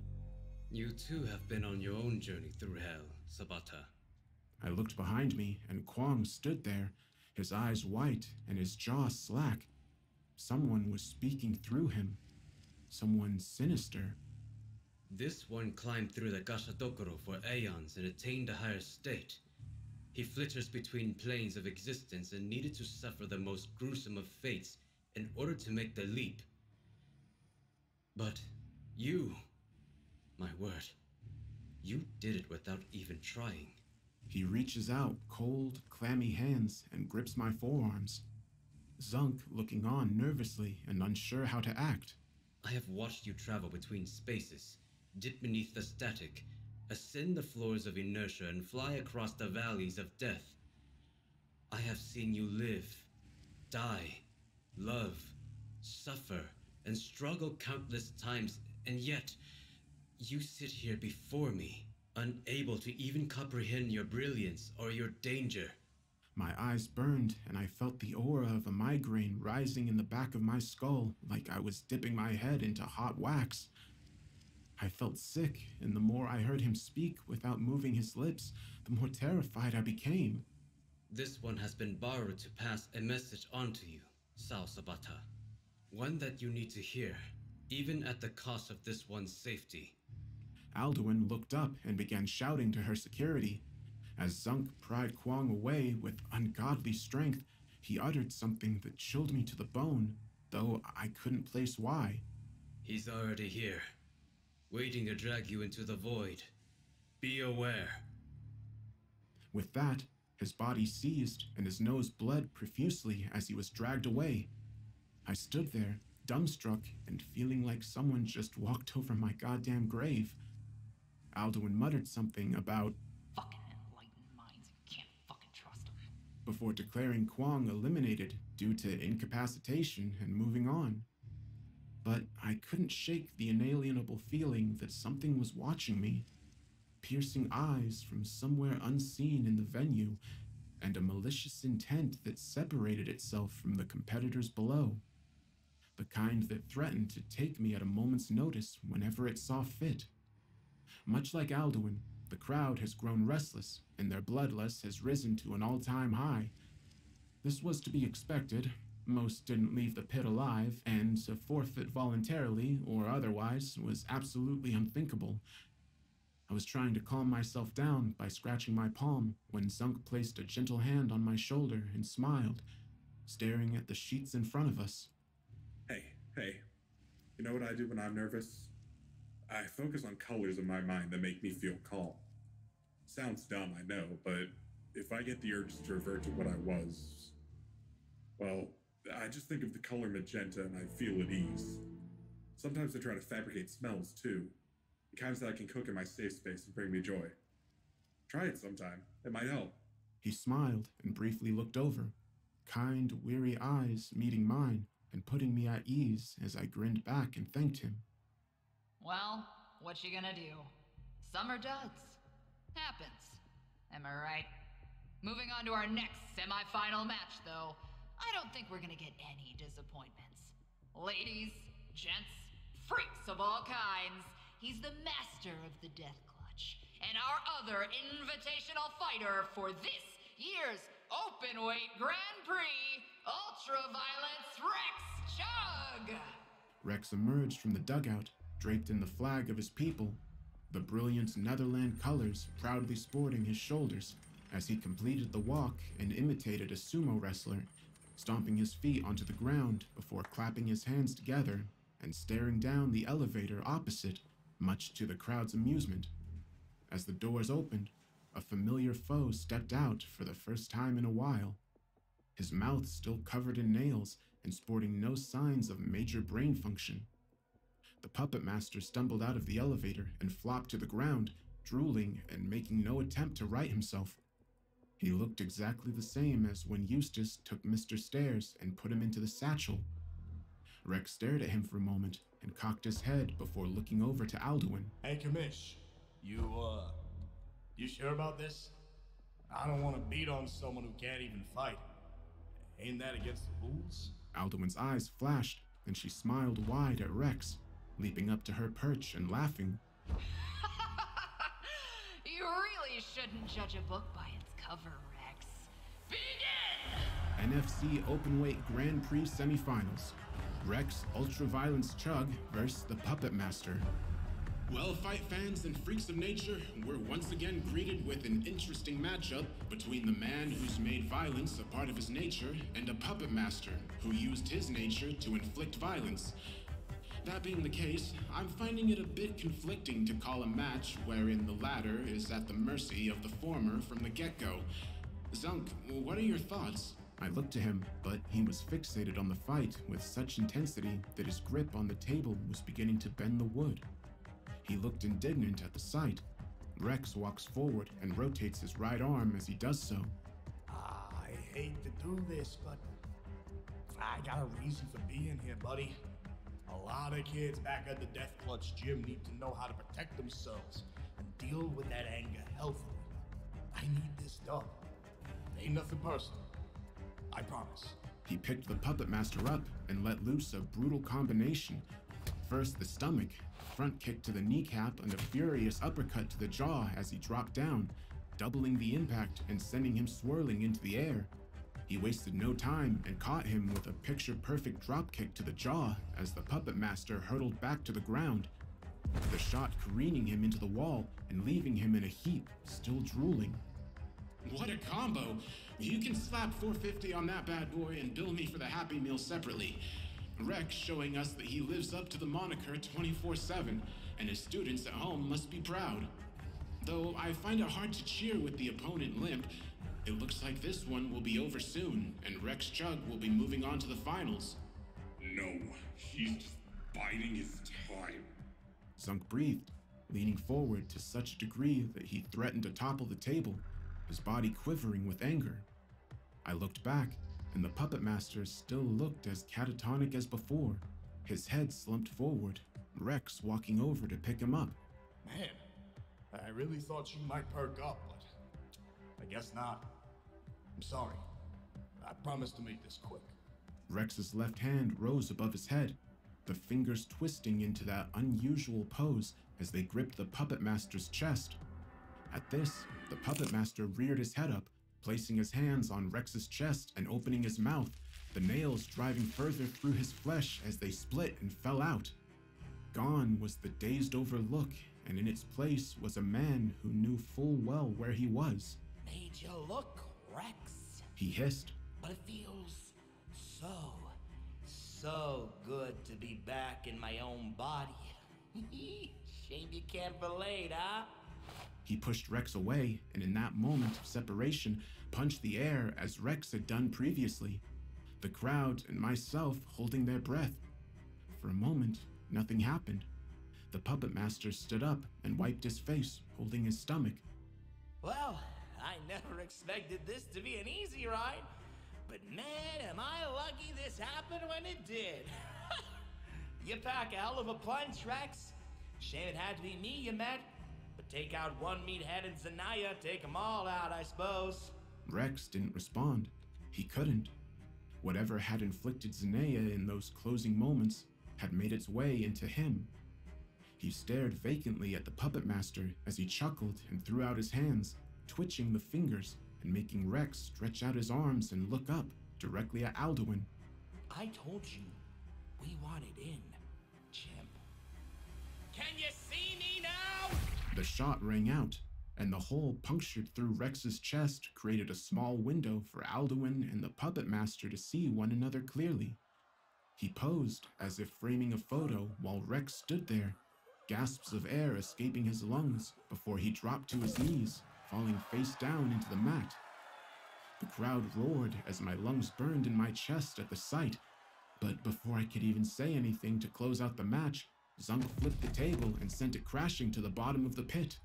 You too have been on your own journey through hell, Sabata. I looked behind me and Kwong stood there, his eyes white and his jaw slack. Someone was speaking through him. Someone sinister. This one climbed through the Gashadokoro for aeons and attained a higher state. He flitters between planes of existence and needed to suffer the most gruesome of fates in order to make the leap. But you, my word, you did it without even trying. He reaches out cold, clammy hands and grips my forearms. Zunk looking on nervously and unsure how to act. I have watched you travel between spaces, dip beneath the static, ascend the floors of inertia and fly across the valleys of death. I have seen you live, die, love, suffer, and struggle countless times, and yet you sit here before me, unable to even comprehend your brilliance or your danger. My eyes burned, and I felt the aura of a migraine rising in the back of my skull like I was dipping my head into hot wax. I felt sick, and the more I heard him speak without moving his lips, the more terrified I became. This one has been borrowed to pass a message on to you, Sao Sabata. One that you need to hear, even at the cost of this one's safety. Alduin looked up and began shouting to her security. As Zunk pried Kwong away with ungodly strength, he uttered something that chilled me to the bone, though I couldn't place why. He's already here, waiting to drag you into the void. Be aware. With that, his body seized and his nose bled profusely as he was dragged away. I stood there, dumbstruck and feeling like someone just walked over my goddamn grave. Alduin muttered something about fucking enlightened minds. You can't fucking trust them. Before declaring Kwong eliminated due to incapacitation and moving on. But I couldn't shake the inalienable feeling that something was watching me. Piercing eyes from somewhere unseen in the venue, and a malicious intent that separated itself from the competitors below. The kind that threatened to take me at a moment's notice whenever it saw fit. Much like Alduin, the crowd has grown restless, and their bloodlust has risen to an all-time high. This was to be expected. Most didn't leave the pit alive, and to forfeit voluntarily or otherwise was absolutely unthinkable. I was trying to calm myself down by scratching my palm when Zunk placed a gentle hand on my shoulder and smiled, staring at the sheets in front of us. Hey, you know what I do when I'm nervous? I focus on colors in my mind that make me feel calm. Sounds dumb, I know, but if I get the urge to revert to what I was, well, I just think of the color magenta and I feel at ease. Sometimes I try to fabricate smells too, the kinds that I can cook in my safe space and bring me joy. Try it sometime, it might help. He smiled and briefly looked over, kind, weary eyes meeting mine and putting me at ease as I grinned back and thanked him. Well, what you gonna do? Summer duds. Happens. Am I right? Moving on to our next semi-final match, though. I don't think we're gonna get any disappointments. Ladies, gents, freaks of all kinds, he's the master of the death clutch, and our other invitational fighter for this year's Openweight Grand Prix, Ultraviolence Rex Chug! Rex emerged from the dugout, draped in the flag of his people, the brilliant Netherland colors proudly sporting his shoulders as he completed the walk and imitated a sumo wrestler, stomping his feet onto the ground before clapping his hands together and staring down the elevator opposite, much to the crowd's amusement. As the doors opened, a familiar foe stepped out for the first time in a while, his mouth still covered in nails and sporting no signs of major brain function. The puppet master stumbled out of the elevator and flopped to the ground, drooling and making no attempt to right himself. He looked exactly the same as when Eustace took Mr. Stairs and put him into the satchel. Rex stared at him for a moment and cocked his head before looking over to Alduin. Hey, Commish, you sure about this? I don't want to beat on someone who can't even fight. Ain't that against the rules? Alduin's eyes flashed, and she smiled wide at Rex, leaping up to her perch and laughing. You really shouldn't judge a book by its cover, Rex. Begin! NFC Openweight Grand Prix semifinals. Rex Ultraviolence Chug versus the Puppet Master. Well, fight fans and freaks of nature, we're once again greeted with an interesting matchup between the man who's made violence a part of his nature and a puppet master who used his nature to inflict violence. That being the case, I'm finding it a bit conflicting to call a match wherein the latter is at the mercy of the former from the get-go. Zunk, what are your thoughts? I looked to him, but he was fixated on the fight with such intensity that his grip on the table was beginning to bend the wood. He looked indignant at the sight. Rex walks forward and rotates his right arm as he does so. I hate to do this, but I got a reason for being here, buddy. A lot of kids back at the Death Clutch gym need to know how to protect themselves and deal with that anger healthily. I need this done. Ain't nothing personal. I promise. He picked the puppet master up and let loose a brutal combination. First the stomach, front kick to the kneecap, and a furious uppercut to the jaw as he dropped down, doubling the impact and sending him swirling into the air. He wasted no time and caught him with a picture-perfect dropkick to the jaw as the puppet master hurtled back to the ground, the shot careening him into the wall and leaving him in a heap, still drooling. What a combo! You can slap 450 on that bad boy and bill me for the Happy Meal separately. Rex showing us that he lives up to the moniker 24/7, and his students at home must be proud. Though I find it hard to cheer with the opponent limp, it looks like this one will be over soon, and Rex Chug will be moving on to the finals. No, he's just biding his time. Zunk breathed, leaning forward to such a degree that he threatened to topple the table, his body quivering with anger. I looked back, and the puppet master still looked as catatonic as before, his head slumped forward, Rex walking over to pick him up. Man, I really thought you might perk up, but I guess not. I'm sorry. I promise to make this quick. Rex's left hand rose above his head, the fingers twisting into that unusual pose as they gripped the puppet master's chest. At this, the puppet master reared his head up, placing his hands on Rex's chest and opening his mouth, the nails driving further through his flesh as they split and fell out. Gone was the dazed-over look, and in its place was a man who knew full well where he was. Made you look, Rex. He hissed. But it feels so good to be back in my own body. Shame you can't relate, huh? He pushed Rex away, and in that moment of separation, punched the air as Rex had done previously, the crowd and myself holding their breath. For a moment, nothing happened. The puppet master stood up and wiped his face, holding his stomach. Well, I never expected this to be an easy ride, but man, am I lucky this happened when it did. You pack a hell of a punch, Rex. Shame it had to be me you met. But take out one meathead and Zanaya, take them all out, I suppose. Rex didn't respond. He couldn't. Whatever had inflicted Zanaya in those closing moments had made its way into him. He stared vacantly at the puppet master as he chuckled and threw out his hands, twitching the fingers and making Rex stretch out his arms and look up directly at Alduin. I told you, we wanted in, chimp. Can you see me now? The shot rang out, and the hole punctured through Rex's chest created a small window for Alduin and the puppet master to see one another clearly. He posed as if framing a photo while Rex stood there, gasps of air escaping his lungs before he dropped to his knees, falling face down into the mat. The crowd roared as my lungs burned in my chest at the sight, but before I could even say anything to close out the match, Zunk flipped the table and sent it crashing to the bottom of the pit.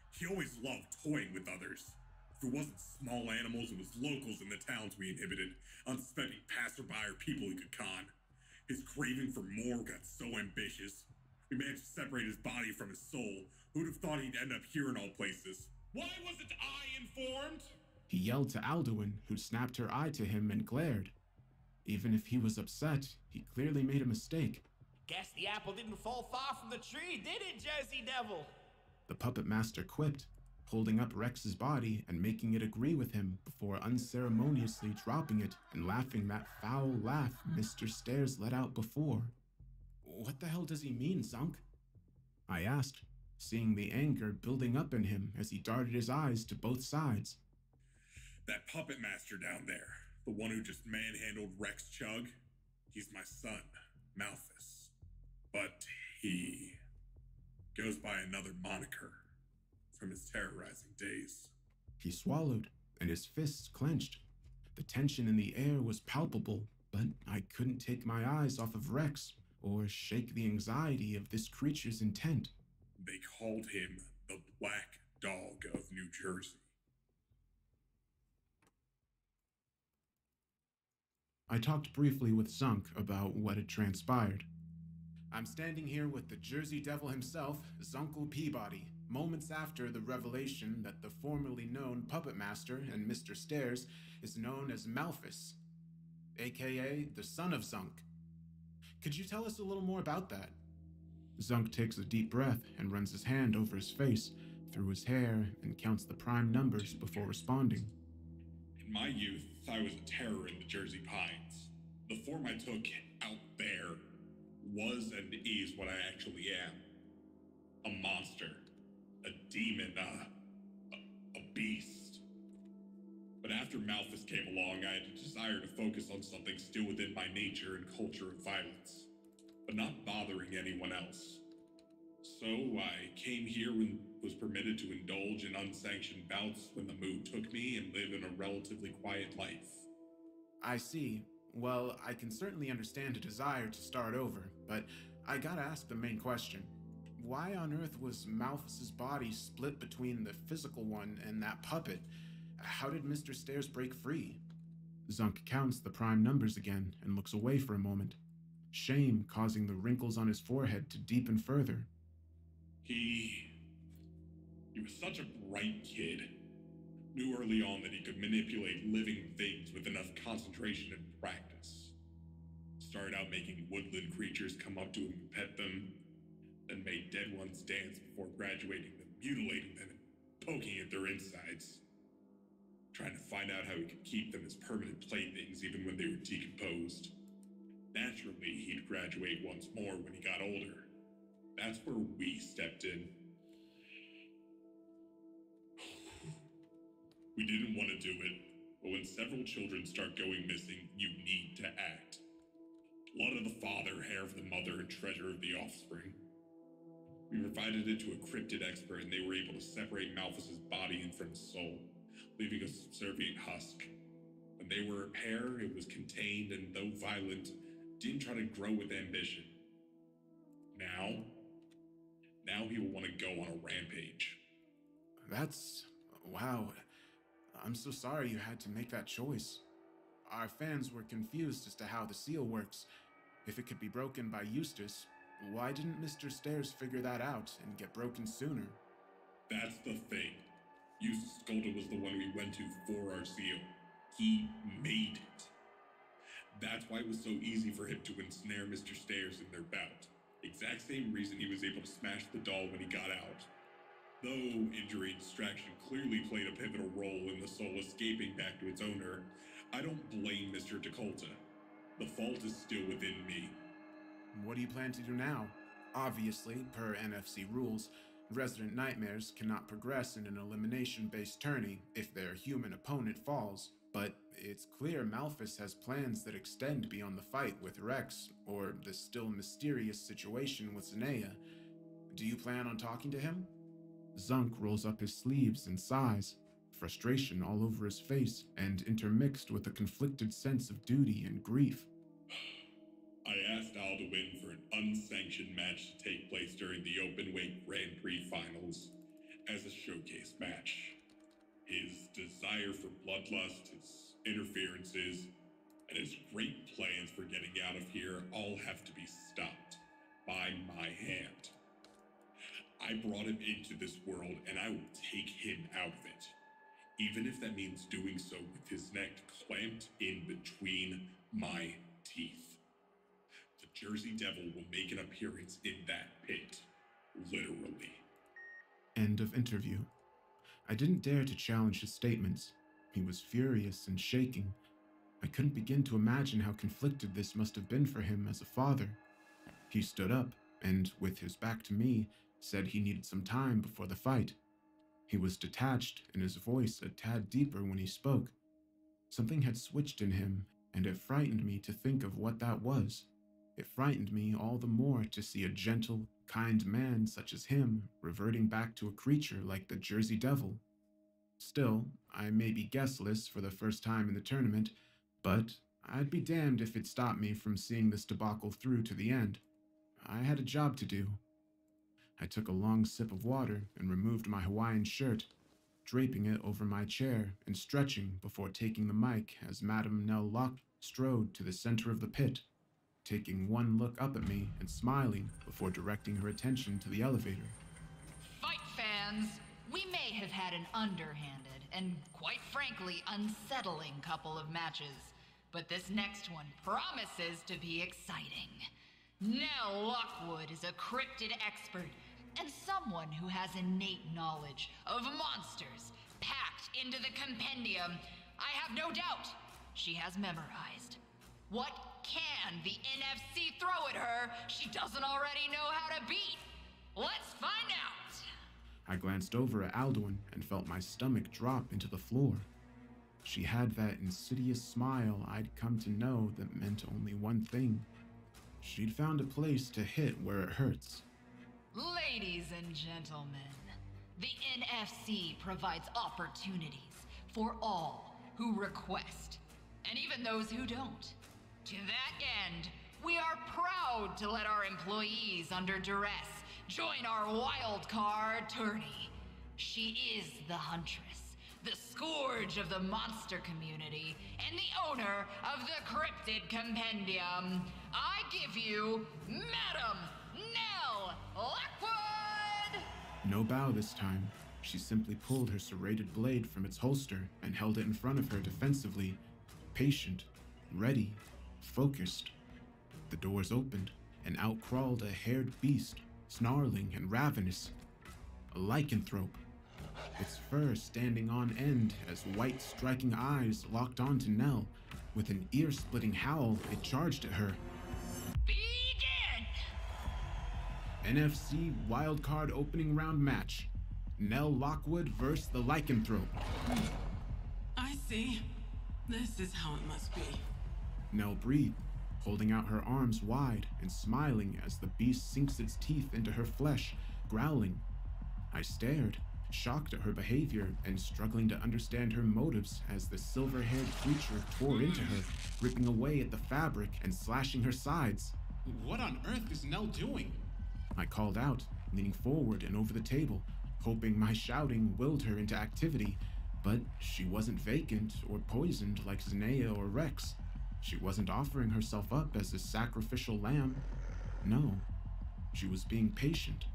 He always loved toying with others. If it wasn't small animals, it was locals in the towns we inhibited, unsuspecting passerby or people he could con. His craving for more got so ambitious. We managed to separate his body from his soul. Who'd have thought he'd end up here in all places? Why wasn't I informed? He yelled to Alduin, who snapped her eye to him and glared. Even if he was upset, he clearly made a mistake. Guess the apple didn't fall far from the tree, did it, Jersey Devil? The puppet master quipped, holding up Rex's body and making it agree with him before unceremoniously dropping it and laughing that foul laugh Mr. Stairs let out before. What the hell does he mean, Zunk? I asked, seeing the anger building up in him as he darted his eyes to both sides. That puppet master down there, the one who just manhandled Rex Chug, he's my son, Malthus. But he goes by another moniker from his terrorizing days. He swallowed, and his fists clenched. The tension in the air was palpable, but I couldn't take my eyes off of Rex or shake the anxiety of this creature's intent. They called him the Black Dog of New Jersey. I talked briefly with Zunk about what had transpired. I'm standing here with the Jersey Devil himself, Zunkle Peabody, moments after the revelation that the formerly known Puppet Master and Mr. Stairs is known as Malphus, aka the son of Zunk. Could you tell us a little more about that? Zunk takes a deep breath and runs his hand over his face, through his hair, and counts the prime numbers before responding. In my youth, I was a terror in the Jersey Pines. The form I took out there was and is what I actually am. A monster. A demon. A beast. But after Malphus came along, I had a desire to focus on something still within my nature and culture of violence, but not bothering anyone else. So I came here and was permitted to indulge in unsanctioned bouts when the mood took me and live in a relatively quiet life. I see. Well, I can certainly understand a desire to start over, but I gotta ask the main question. Why on earth was Malphus's body split between the physical one and that puppet? How did Mr. Stairs break free? Zunk counts the prime numbers again and looks away for a moment, shame causing the wrinkles on his forehead to deepen further. He was such a bright kid. Knew early on that he could manipulate living things with enough concentration and practice. Started out making woodland creatures come up to him and pet them, then made dead ones dance before graduating them, mutilating them, and poking at their insides. Trying to find out how he could keep them as permanent playthings even when they were decomposed. Naturally, he'd graduate once more when he got older. That's where we stepped in. We didn't want to do it, but when several children start going missing, you need to act. Blood of the father, hair of the mother, and treasure of the offspring. We provided it to a cryptid expert, and they were able to separate Malphus's body from his soul, leaving a subservient husk. When they were a pair, it was contained and, though violent, didn't try to grow with ambition. Now he will want to go on a rampage. Wow. I'm so sorry you had to make that choice. Our fans were confused as to how the seal works. If it could be broken by Eustace, why didn't Mr. Stairs figure that out and get broken sooner? That's the thing. Eustace Golda was the one we went to for our seal. He made it. That's why it was so easy for him to ensnare Mr. Stairs in their bout. Exact same reason he was able to smash the doll when he got out. Though injury and distraction clearly played a pivotal role in the soul escaping back to its owner, I don't blame Mr. Decolta. The fault is still within me. What do you plan to do now? Obviously, per NFC rules, resident nightmares cannot progress in an elimination-based tourney if their human opponent falls, but it's clear Malphus has plans that extend beyond the fight with Rex, or the still mysterious situation with Zanea. Do you plan on talking to him? Zunk rolls up his sleeves and sighs, frustration all over his face and intermixed with a conflicted sense of duty and grief. I asked Alduin for an unsanctioned match to take place during the Open Weight Grand Prix Finals as a showcase match. His desire for bloodlust, his interferences, and his great plans for getting out of here all have to be stopped by my hand. I brought him into this world, and I will take him out of it, even if that means doing so with his neck clamped in between my teeth. The Jersey Devil will make an appearance in that pit, literally. End of interview. I didn't dare to challenge his statements. He was furious and shaking. I couldn't begin to imagine how conflicted this must have been for him as a father. He stood up and, with his back to me, said he needed some time before the fight. He was detached and his voice a tad deeper when he spoke. Something had switched in him, and it frightened me to think of what that was. It frightened me all the more to see a gentle, kind man such as him reverting back to a creature like the Jersey Devil. Still, I may be guestless for the first time in the tournament, but I'd be damned if it stopped me from seeing this debacle through to the end. I had a job to do. I took a long sip of water and removed my Hawaiian shirt, draping it over my chair and stretching before taking the mic as Madame Nell Locke strode to the center of the pit, taking one look up at me and smiling before directing her attention to the elevator. Fight fans! fans, we may have had an underhanded and, quite frankly, unsettling couple of matches, but this next one promises to be exciting. Nell Lockwood is a cryptid expert and someone who has innate knowledge of monsters packed into the compendium. I have no doubt she has memorized. What can the NFC throw at her she doesn't already know how to beat? Let's find out! I glanced over at Alduin and felt my stomach drop into the floor. She had that insidious smile I'd come to know that meant only one thing. She'd found a place to hit where it hurts. Ladies and gentlemen, the NFC provides opportunities for all who request, and even those who don't. To that end, we are proud to let our employees under duress join our wild card tourney. She is the Huntress, the scourge of the monster community, and the owner of the Cryptid Compendium. I give you Madam Nell Lockwood! No bow this time. She simply pulled her serrated blade from its holster and held it in front of her defensively, patient, ready, focused. The doors opened, and out crawled a haired beast, snarling and ravenous. A lycanthrope, its fur standing on end as white striking eyes locked onto Nell. With an ear-splitting howl, it charged at her. Begin! NFC wildcard opening round match. Nell Lockwood versus the lycanthrope. I see. This is how it must be. Nell breathed, holding out her arms wide and smiling as the beast sinks its teeth into her flesh, growling. I stared, shocked at her behavior and struggling to understand her motives as the silver-haired creature tore into her, ripping away at the fabric and slashing her sides. What on earth is Nell doing? I called out, leaning forward and over the table, hoping my shouting willed her into activity, but she wasn't vacant or poisoned like Zanea or Rex. She wasn't offering herself up as a sacrificial lamb. No, she was being patient.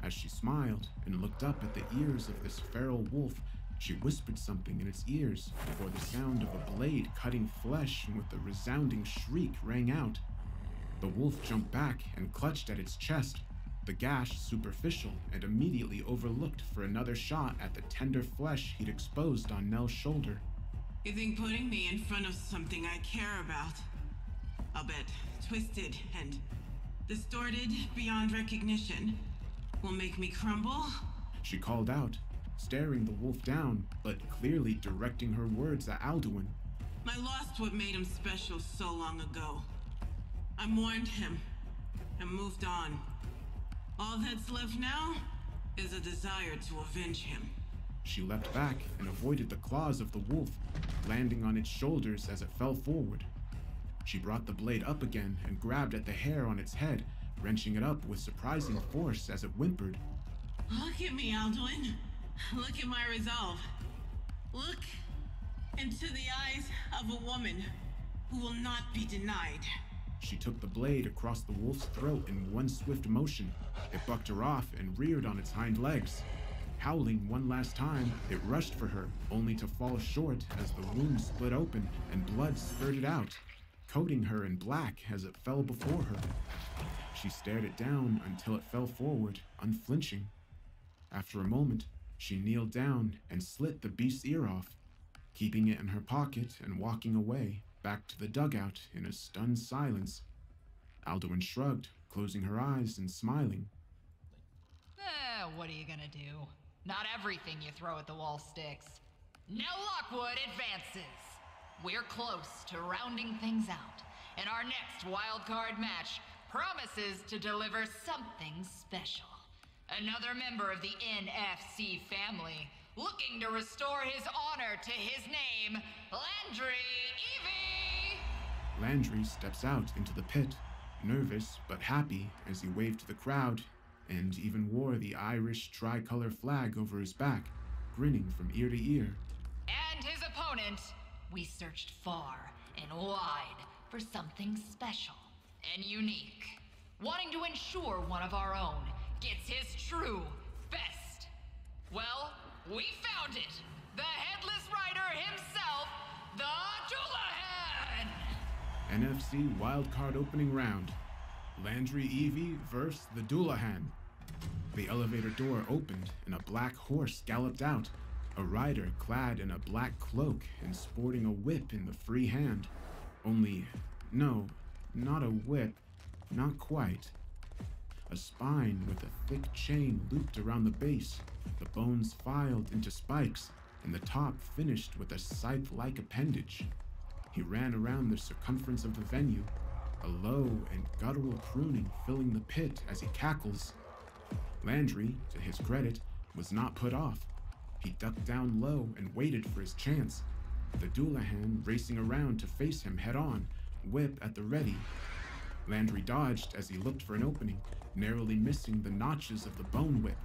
As she smiled and looked up at the ears of this feral wolf, she whispered something in its ears before the sound of a blade cutting flesh with a resounding shriek rang out. The wolf jumped back and clutched at its chest, the gash superficial and immediately overlooked for another shot at the tender flesh he'd exposed on Nell's shoulder. You think putting me in front of something I care about, I'll bet twisted and distorted beyond recognition, will make me crumble? She called out, staring the wolf down, but clearly directing her words at Alduin. I lost what made him special so long ago. I mourned him and moved on. All that's left now is a desire to avenge him. She leapt back and avoided the claws of the wolf, landing on its shoulders as it fell forward. She brought the blade up again and grabbed at the hair on its head, wrenching it up with surprising force as it whimpered. Look at me, Alduin. Look at my resolve. Look into the eyes of a woman who will not be denied. She took the blade across the wolf's throat in one swift motion. It bucked her off and reared on its hind legs. Howling one last time, it rushed for her, only to fall short as the wound split open and blood spurted out, coating her in black as it fell before her. She stared it down until it fell forward, unflinching. After a moment, she kneeled down and slit the beast's ear off, keeping it in her pocket and walking away, back to the dugout in a stunned silence. Alduin shrugged, closing her eyes and smiling. What are you gonna do? Not everything you throw at the wall sticks. Nell Lockwood advances. We're close to rounding things out, and our next wildcard match promises to deliver something special. Another member of the NFC family, looking to restore his honor to his name, Landry Evie! Landry steps out into the pit, nervous but happy as he waved to the crowd, and even wore the Irish tricolor flag over his back, grinning from ear to ear. And his opponent, we searched far and wide for something special and unique, wanting to ensure one of our own gets his true best Well, we found it! The Headless Rider himself, the Doulahan! NFC wildcard opening round. Landry Evie versus the Doulahan. The elevator door opened and a black horse galloped out, a rider clad in a black cloak and sporting a whip in the free hand. Only, no, not a whip, not quite. A spine with a thick chain looped around the base, the bones filed into spikes, and the top finished with a scythe-like appendage. He ran around the circumference of the venue, a low and guttural crooning filling the pit as he cackles. Landry, to his credit, was not put off. He ducked down low and waited for his chance, the Doulahan racing around to face him head-on, whip at the ready. Landry dodged as he looked for an opening, narrowly missing the notches of the bone whip.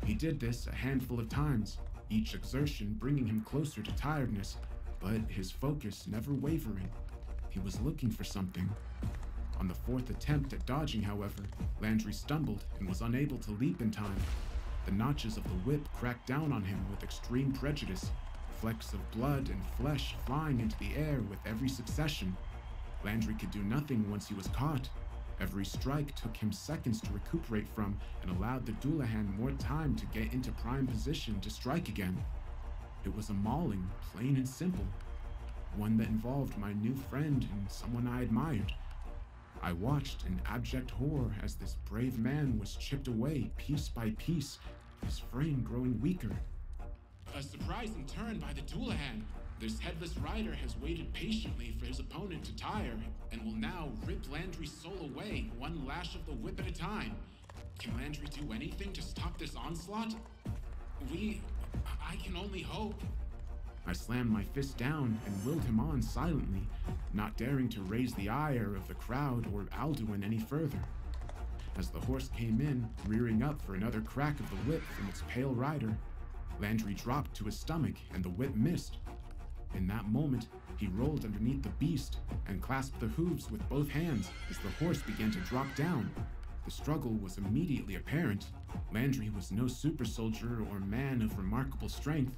He did this a handful of times, each exertion bringing him closer to tiredness, but his focus never wavering. He was looking for something. On the fourth attempt at dodging, however, Landry stumbled and was unable to leap in time. The notches of the whip cracked down on him with extreme prejudice, flecks of blood and flesh flying into the air with every succession. Landry could do nothing once he was caught. Every strike took him seconds to recuperate from and allowed the Doulahan more time to get into prime position to strike again. It was a mauling, plain and simple. One that involved my new friend and someone I admired. I watched in abject horror as this brave man was chipped away piece by piece, his frame growing weaker. A surprising turn by the Doulahan. This headless rider has waited patiently for his opponent to tire and will now rip Landry's soul away, one lash of the whip at a time. Can Landry do anything to stop this onslaught? I can only hope. I slammed my fist down and willed him on silently, not daring to raise the ire of the crowd or Alduin any further. As the horse came in, rearing up for another crack of the whip from its pale rider, Landry dropped to his stomach and the whip missed. In that moment, he rolled underneath the beast and clasped the hooves with both hands as the horse began to drop down. The struggle was immediately apparent. Landry was no super soldier or man of remarkable strength.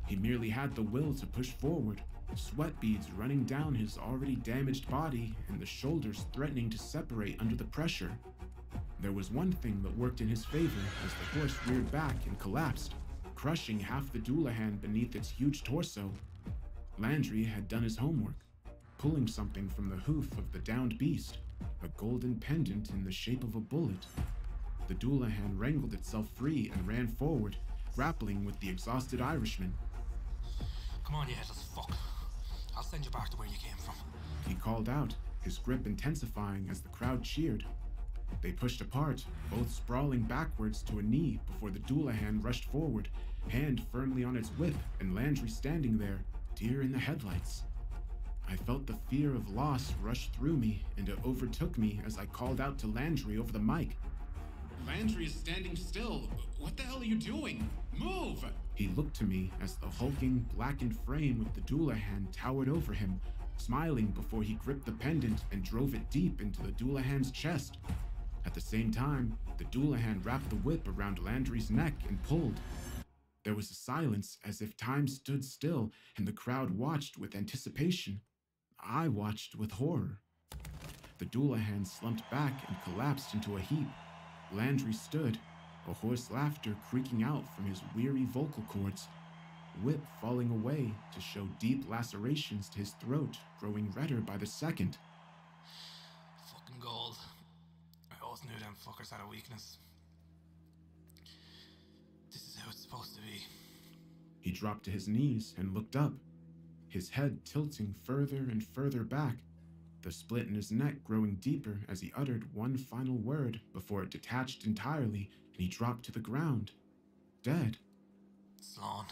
He merely had the will to push forward, sweat beads running down his already damaged body and the shoulders threatening to separate under the pressure. There was one thing that worked in his favor as the horse reared back and collapsed, crushing half the Doulahan beneath its huge torso. Landry had done his homework, pulling something from the hoof of the downed beast, a golden pendant in the shape of a bullet. The Doulahan wrangled itself free and ran forward, grappling with the exhausted Irishman. Come on, you headless fuck. I'll send you back to where you came from. He called out, his grip intensifying as the crowd cheered. They pushed apart, both sprawling backwards to a knee before the Doulahan rushed forward, hand firmly on its whip, and Landry standing there, deer in the headlights. I felt the fear of loss rush through me, and it overtook me as I called out to Landry over the mic. Landry is standing still. What the hell are you doing? Move! He looked to me as the hulking, blackened frame of the Doulahan towered over him, smiling before he gripped the pendant and drove it deep into the Doulahan's chest. At the same time, the Doulahan wrapped the whip around Landry's neck and pulled. There was a silence as if time stood still and the crowd watched with anticipation. I watched with horror. The Doulahan slumped back and collapsed into a heap. Landry stood, a hoarse laughter creaking out from his weary vocal cords, whip falling away to show deep lacerations to his throat growing redder by the second. Fucking gold. I always knew them fuckers had a weakness. This is how it's supposed to be. He dropped to his knees and looked up, his head tilting further and further back, the split in his neck growing deeper as he uttered one final word before it detached entirely and he dropped to the ground, dead. Sloan.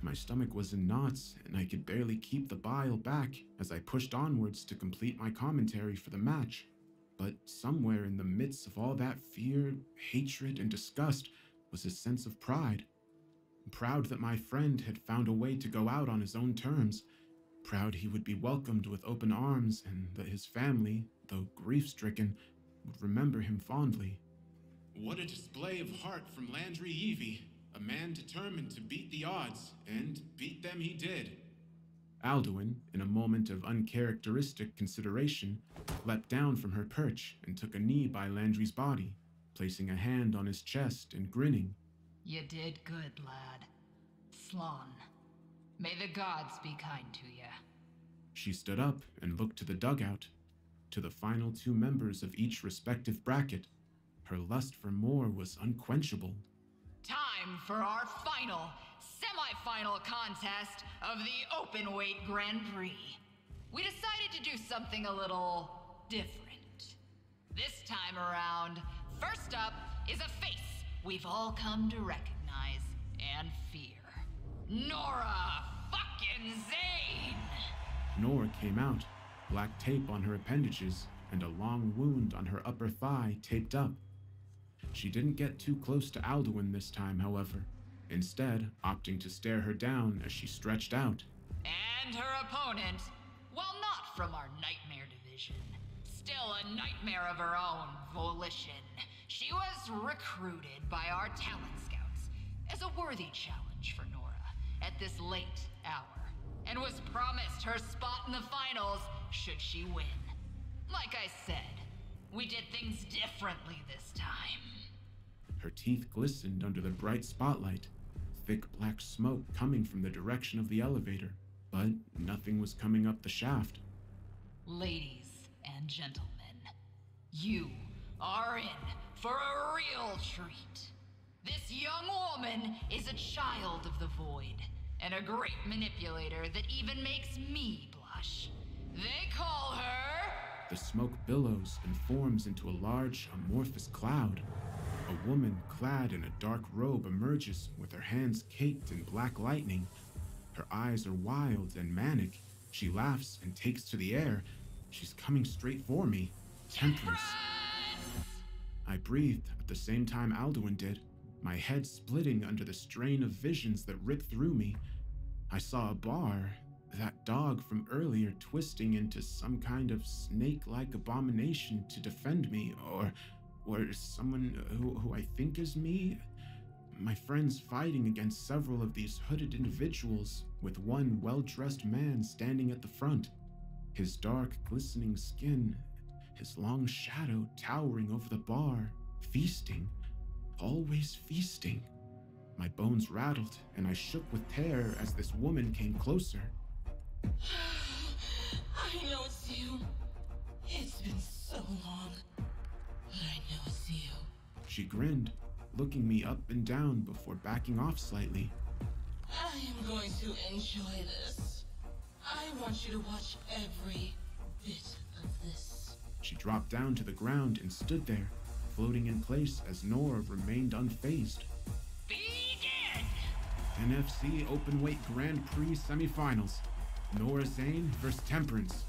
My stomach was in knots and I could barely keep the bile back as I pushed onwards to complete my commentary for the match. But somewhere in the midst of all that fear, hatred, and disgust was a sense of pride. Proud that my friend had found a way to go out on his own terms. Proud he would be welcomed with open arms and that his family, though grief-stricken, would remember him fondly. What a display of heart from Landry Evie, a man determined to beat the odds, and beat them he did. Alduin, in a moment of uncharacteristic consideration, leapt down from her perch and took a knee by Landry's body, placing a hand on his chest and grinning. You did good, lad. Slán, may the gods be kind to you. She stood up and looked to the dugout, to the final 2 members of each respective bracket. Her lust for more was unquenchable. Time for our final, semi-final contest of the Openweight Grand Prix. We decided to do something a little different. This time around, first up is a face we've all come to recognize and fear. Nora fucking Zane! Nora came out, black tape on her appendages and a long wound on her upper thigh taped up. She didn't get too close to Alduin this time, however, instead opting to stare her down as she stretched out. And her opponent, while not from our nightmare division, still a nightmare of her own volition. She was recruited by our talent scouts as a worthy challenge for Nora at this late hour, and was promised her spot in the finals should she win. Like I said, we did things differently this time. Her teeth glistened under the bright spotlight, thick black smoke coming from the direction of the elevator, but nothing was coming up the shaft. Ladies and gentlemen, you are in for a real treat. This young woman is a child of the void, and a great manipulator that even makes me blush. They call her... The smoke billows and forms into a large, amorphous cloud. A woman clad in a dark robe emerges with her hands caked in black lightning. Her eyes are wild and manic. She laughs and takes to the air. She's coming straight for me. Temperance! I breathed at the same time Alduin did, my head splitting under the strain of visions that ripped through me. I saw a bar, that dog from earlier twisting into some kind of snake-like abomination to defend me, or someone who I think is me. My friends fighting against several of these hooded individuals, with one well-dressed man standing at the front. His dark, glistening skin, his long shadow towering over the bar, feasting, always feasting. My bones rattled, and I shook with terror as this woman came closer. I know it's you. It's been so long, but I know it's you. She grinned, looking me up and down before backing off slightly. I am going to enjoy this. I want you to watch every bit of this. She dropped down to the ground and stood there, floating in place as Nora remained unfazed. Begin! NFC Openweight Grand Prix semifinals. Nora Zane versus Temperance.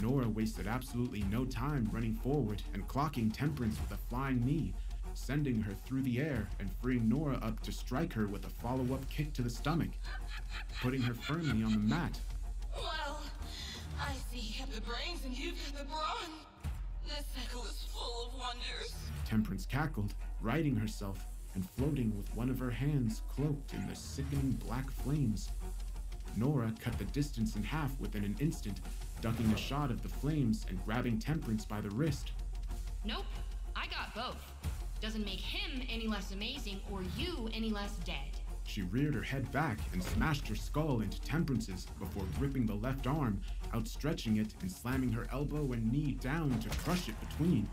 Nora wasted absolutely no time running forward and clocking Temperance with a flying knee, sending her through the air and freeing Nora up to strike her with a follow-up kick to the stomach, putting her firmly on the mat. Well, I see you have the brains and you've got the brawn. This cycle is full of wonders. Temperance cackled, righting herself and floating with one of her hands cloaked in the sickening black flames. Nora cut the distance in half within an instant, ducking a shot of the flames and grabbing Temperance by the wrist. Nope, I got both. Doesn't make him any less amazing or you any less dead. She reared her head back and smashed her skull into Temperance's before gripping the left arm, outstretching it and slamming her elbow and knee down to crush it between.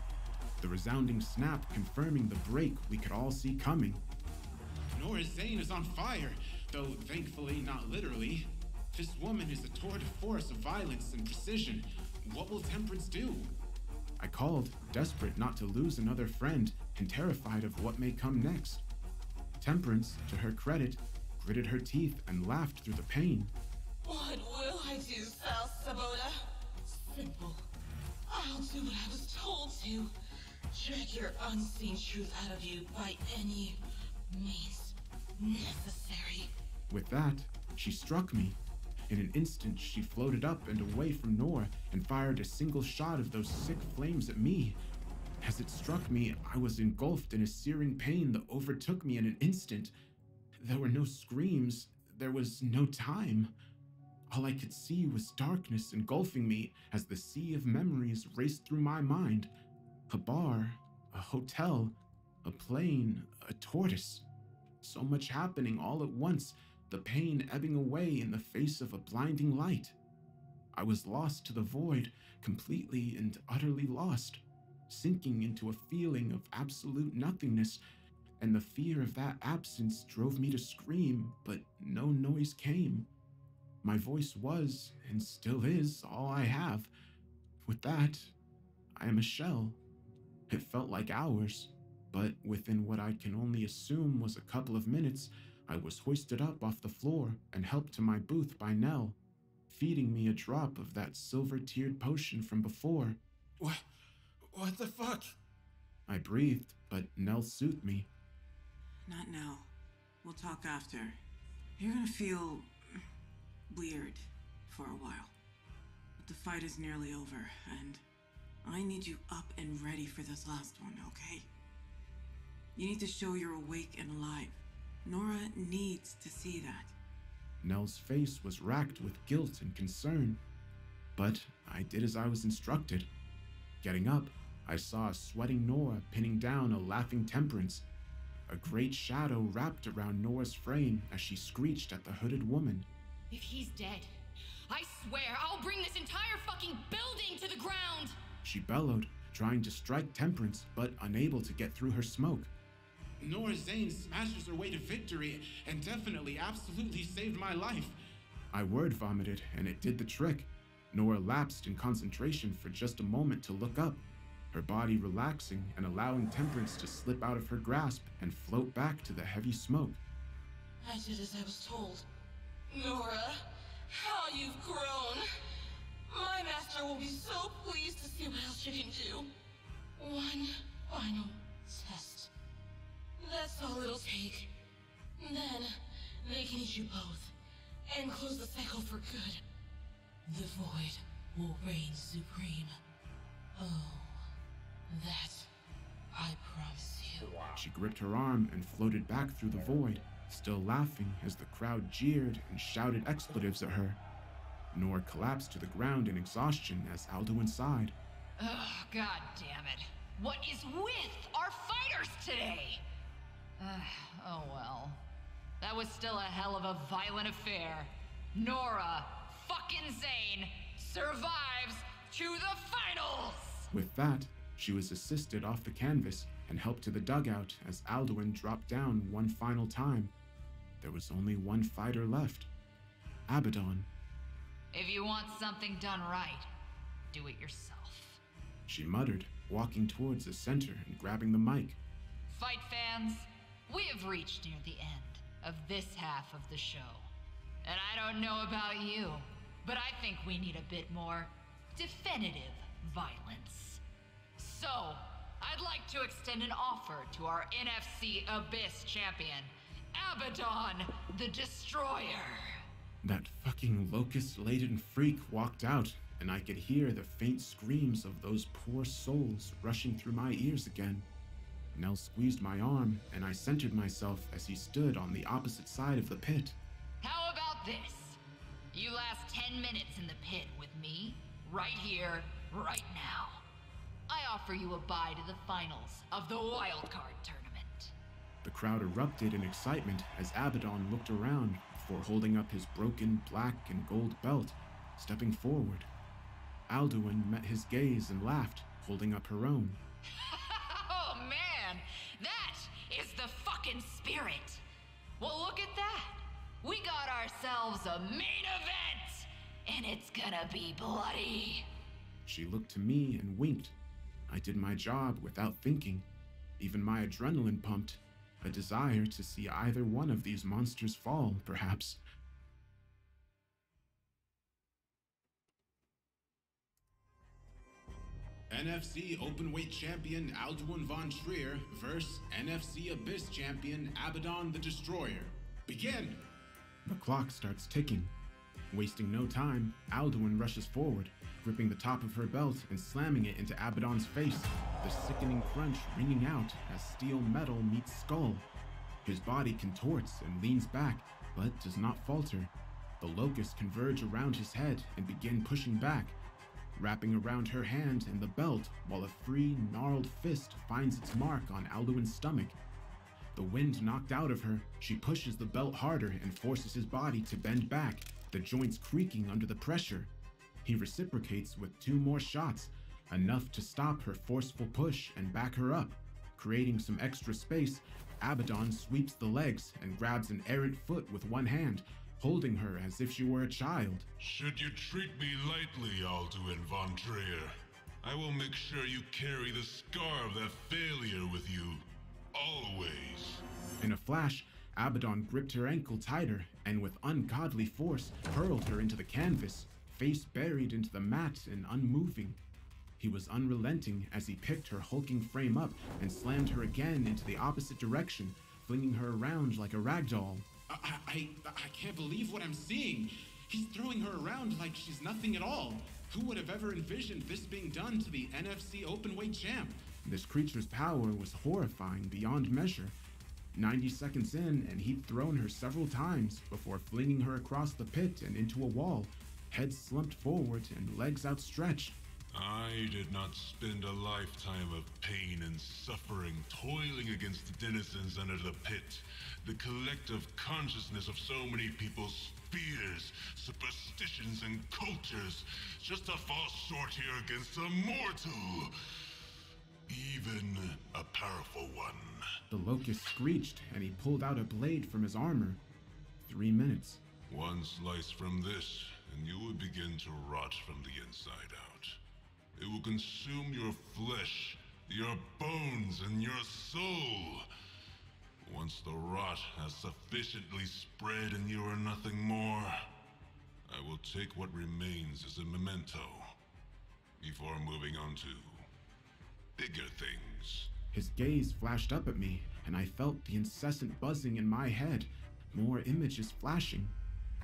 The resounding snap confirming the break we could all see coming. Nora Zane is on fire, though thankfully not literally. This woman is a tour de force of violence and precision. What will Temperance do? I called, desperate not to lose another friend and terrified of what may come next. Temperance, to her credit, gritted her teeth and laughed through the pain. What will I do, Sal Sabota? Simple. I'll do what I was told to. Drag your unseen truth out of you by any means necessary. With that, she struck me. In an instant, she floated up and away from Nora and fired a single shot of those sick flames at me. As it struck me, I was engulfed in a searing pain that overtook me in an instant. There were no screams. There was no time. All I could see was darkness engulfing me as the sea of memories raced through my mind. A bar, a hotel, a plane, a tortoise. So much happening all at once, the pain ebbing away in the face of a blinding light. I was lost to the void, completely and utterly lost, sinking into a feeling of absolute nothingness, and the fear of that absence drove me to scream, but no noise came. My voice was, and still is, all I have. With that, I am a shell. It felt like hours, but within what I can only assume was a couple of minutes, I was hoisted up off the floor and helped to my booth by Nell, feeding me a drop of that silver-tiered potion from before. What the fuck? I breathed, but Nell soothed me. Not now. We'll talk after. You're gonna feel weird for a while. But the fight is nearly over, and I need you up and ready for this last one, okay? You need to show you're awake and alive. Nora needs to see that. Nell's face was racked with guilt and concern, but I did as I was instructed. Getting up, I saw a sweating Nora pinning down a laughing Temperance. A great shadow wrapped around Nora's frame as she screeched at the hooded woman. If he's dead, I swear I'll bring this entire fucking building to the ground! She bellowed, trying to strike Temperance, but unable to get through her smoke. Nora Zane smashes her way to victory and definitely, absolutely saved my life. I word vomited, and it did the trick. Nora lapsed in concentration for just a moment to look up, her body relaxing and allowing Temperance to slip out of her grasp and float back to the heavy smoke. I did as I was told. Nora, how you've grown. My master will be so pleased to see what else you can do. One final test. That's all it'll take. Then, they can eat you both, and close the cycle for good. The void will reign supreme. Oh, that I promise you. She gripped her arm and floated back through the void, still laughing as the crowd jeered and shouted expletives at her. Nora collapsed to the ground in exhaustion as Alduin sighed. Oh, god damn it. What is with our fighters today? Oh well. That was still a hell of a violent affair. Nora fucking Zane survives to the finals! With that, she was assisted off the canvas and helped to the dugout as Alduin dropped down one final time. There was only one fighter left. Abaddon. If you want something done right, do it yourself. She muttered, walking towards the center and grabbing the mic. Fight fans, we have reached near the end of this half of the show. And I don't know about you, but I think we need a bit more definitive violence. So, I'd like to extend an offer to our NFC Abyss champion, Abaddon the Destroyer. That fucking locust-laden freak walked out, and I could hear the faint screams of those poor souls rushing through my ears again. Nell squeezed my arm, and I centered myself as he stood on the opposite side of the pit. How about this? You last 10 minutes in the pit with me, right here, right now. I offer you a bye to the finals of the wildcard tournament. The crowd erupted in excitement as Abaddon looked around before holding up his broken black and gold belt, stepping forward. Alduin met his gaze and laughed, holding up her own. Oh man, that is the fucking spirit. Well, look at that. We got ourselves a main event, and it's gonna be bloody. She looked to me and winked. I did my job without thinking. Even my adrenaline pumped. A desire to see either one of these monsters fall, perhaps. NFC Openweight Champion Alduin Von Trier versus NFC Abyss Champion Abaddon the Destroyer. Begin! The clock starts ticking. Wasting no time, Alduin rushes forward, gripping the top of her belt and slamming it into Abaddon's face, the sickening crunch ringing out as steel metal meets skull. His body contorts and leans back, but does not falter. The locusts converge around his head and begin pushing back, wrapping around her hand and the belt while a free, gnarled fist finds its mark on Alduin's stomach. The wind knocked out of her, she pushes the belt harder and forces his body to bend back, the joints creaking under the pressure. He reciprocates with 2 more shots, enough to stop her forceful push and back her up. Creating some extra space, Abaddon sweeps the legs and grabs an errant foot with one hand, holding her as if she were a child. Should you treat me lightly, Alduin von Trier, I will make sure you carry the scar of that failure with you, always. In a flash, Abaddon gripped her ankle tighter and with ungodly force hurled her into the canvas, face buried into the mat and unmoving. He was unrelenting as he picked her hulking frame up and slammed her again into the opposite direction, flinging her around like a rag doll. I can't believe what I'm seeing. He's throwing her around like she's nothing at all. Who would have ever envisioned this being done to the NFC openweight champ? This creature's power was horrifying beyond measure. 90 seconds in, and he'd thrown her several times before flinging her across the pit and into a wall, head slumped forward and legs outstretched. I did not spend a lifetime of pain and suffering toiling against the denizens under the pit, the collective consciousness of so many people's fears, superstitions, and cultures, just to fall short here against a mortal, even a powerful one. The locust screeched, and he pulled out a blade from his armor. 3 minutes. One slice from this, and you will begin to rot from the inside out. It will consume your flesh, your bones, and your soul. Once the rot has sufficiently spread and you are nothing more, I will take what remains as a memento before moving on to bigger things. His gaze flashed up at me, and I felt the incessant buzzing in my head, more images flashing.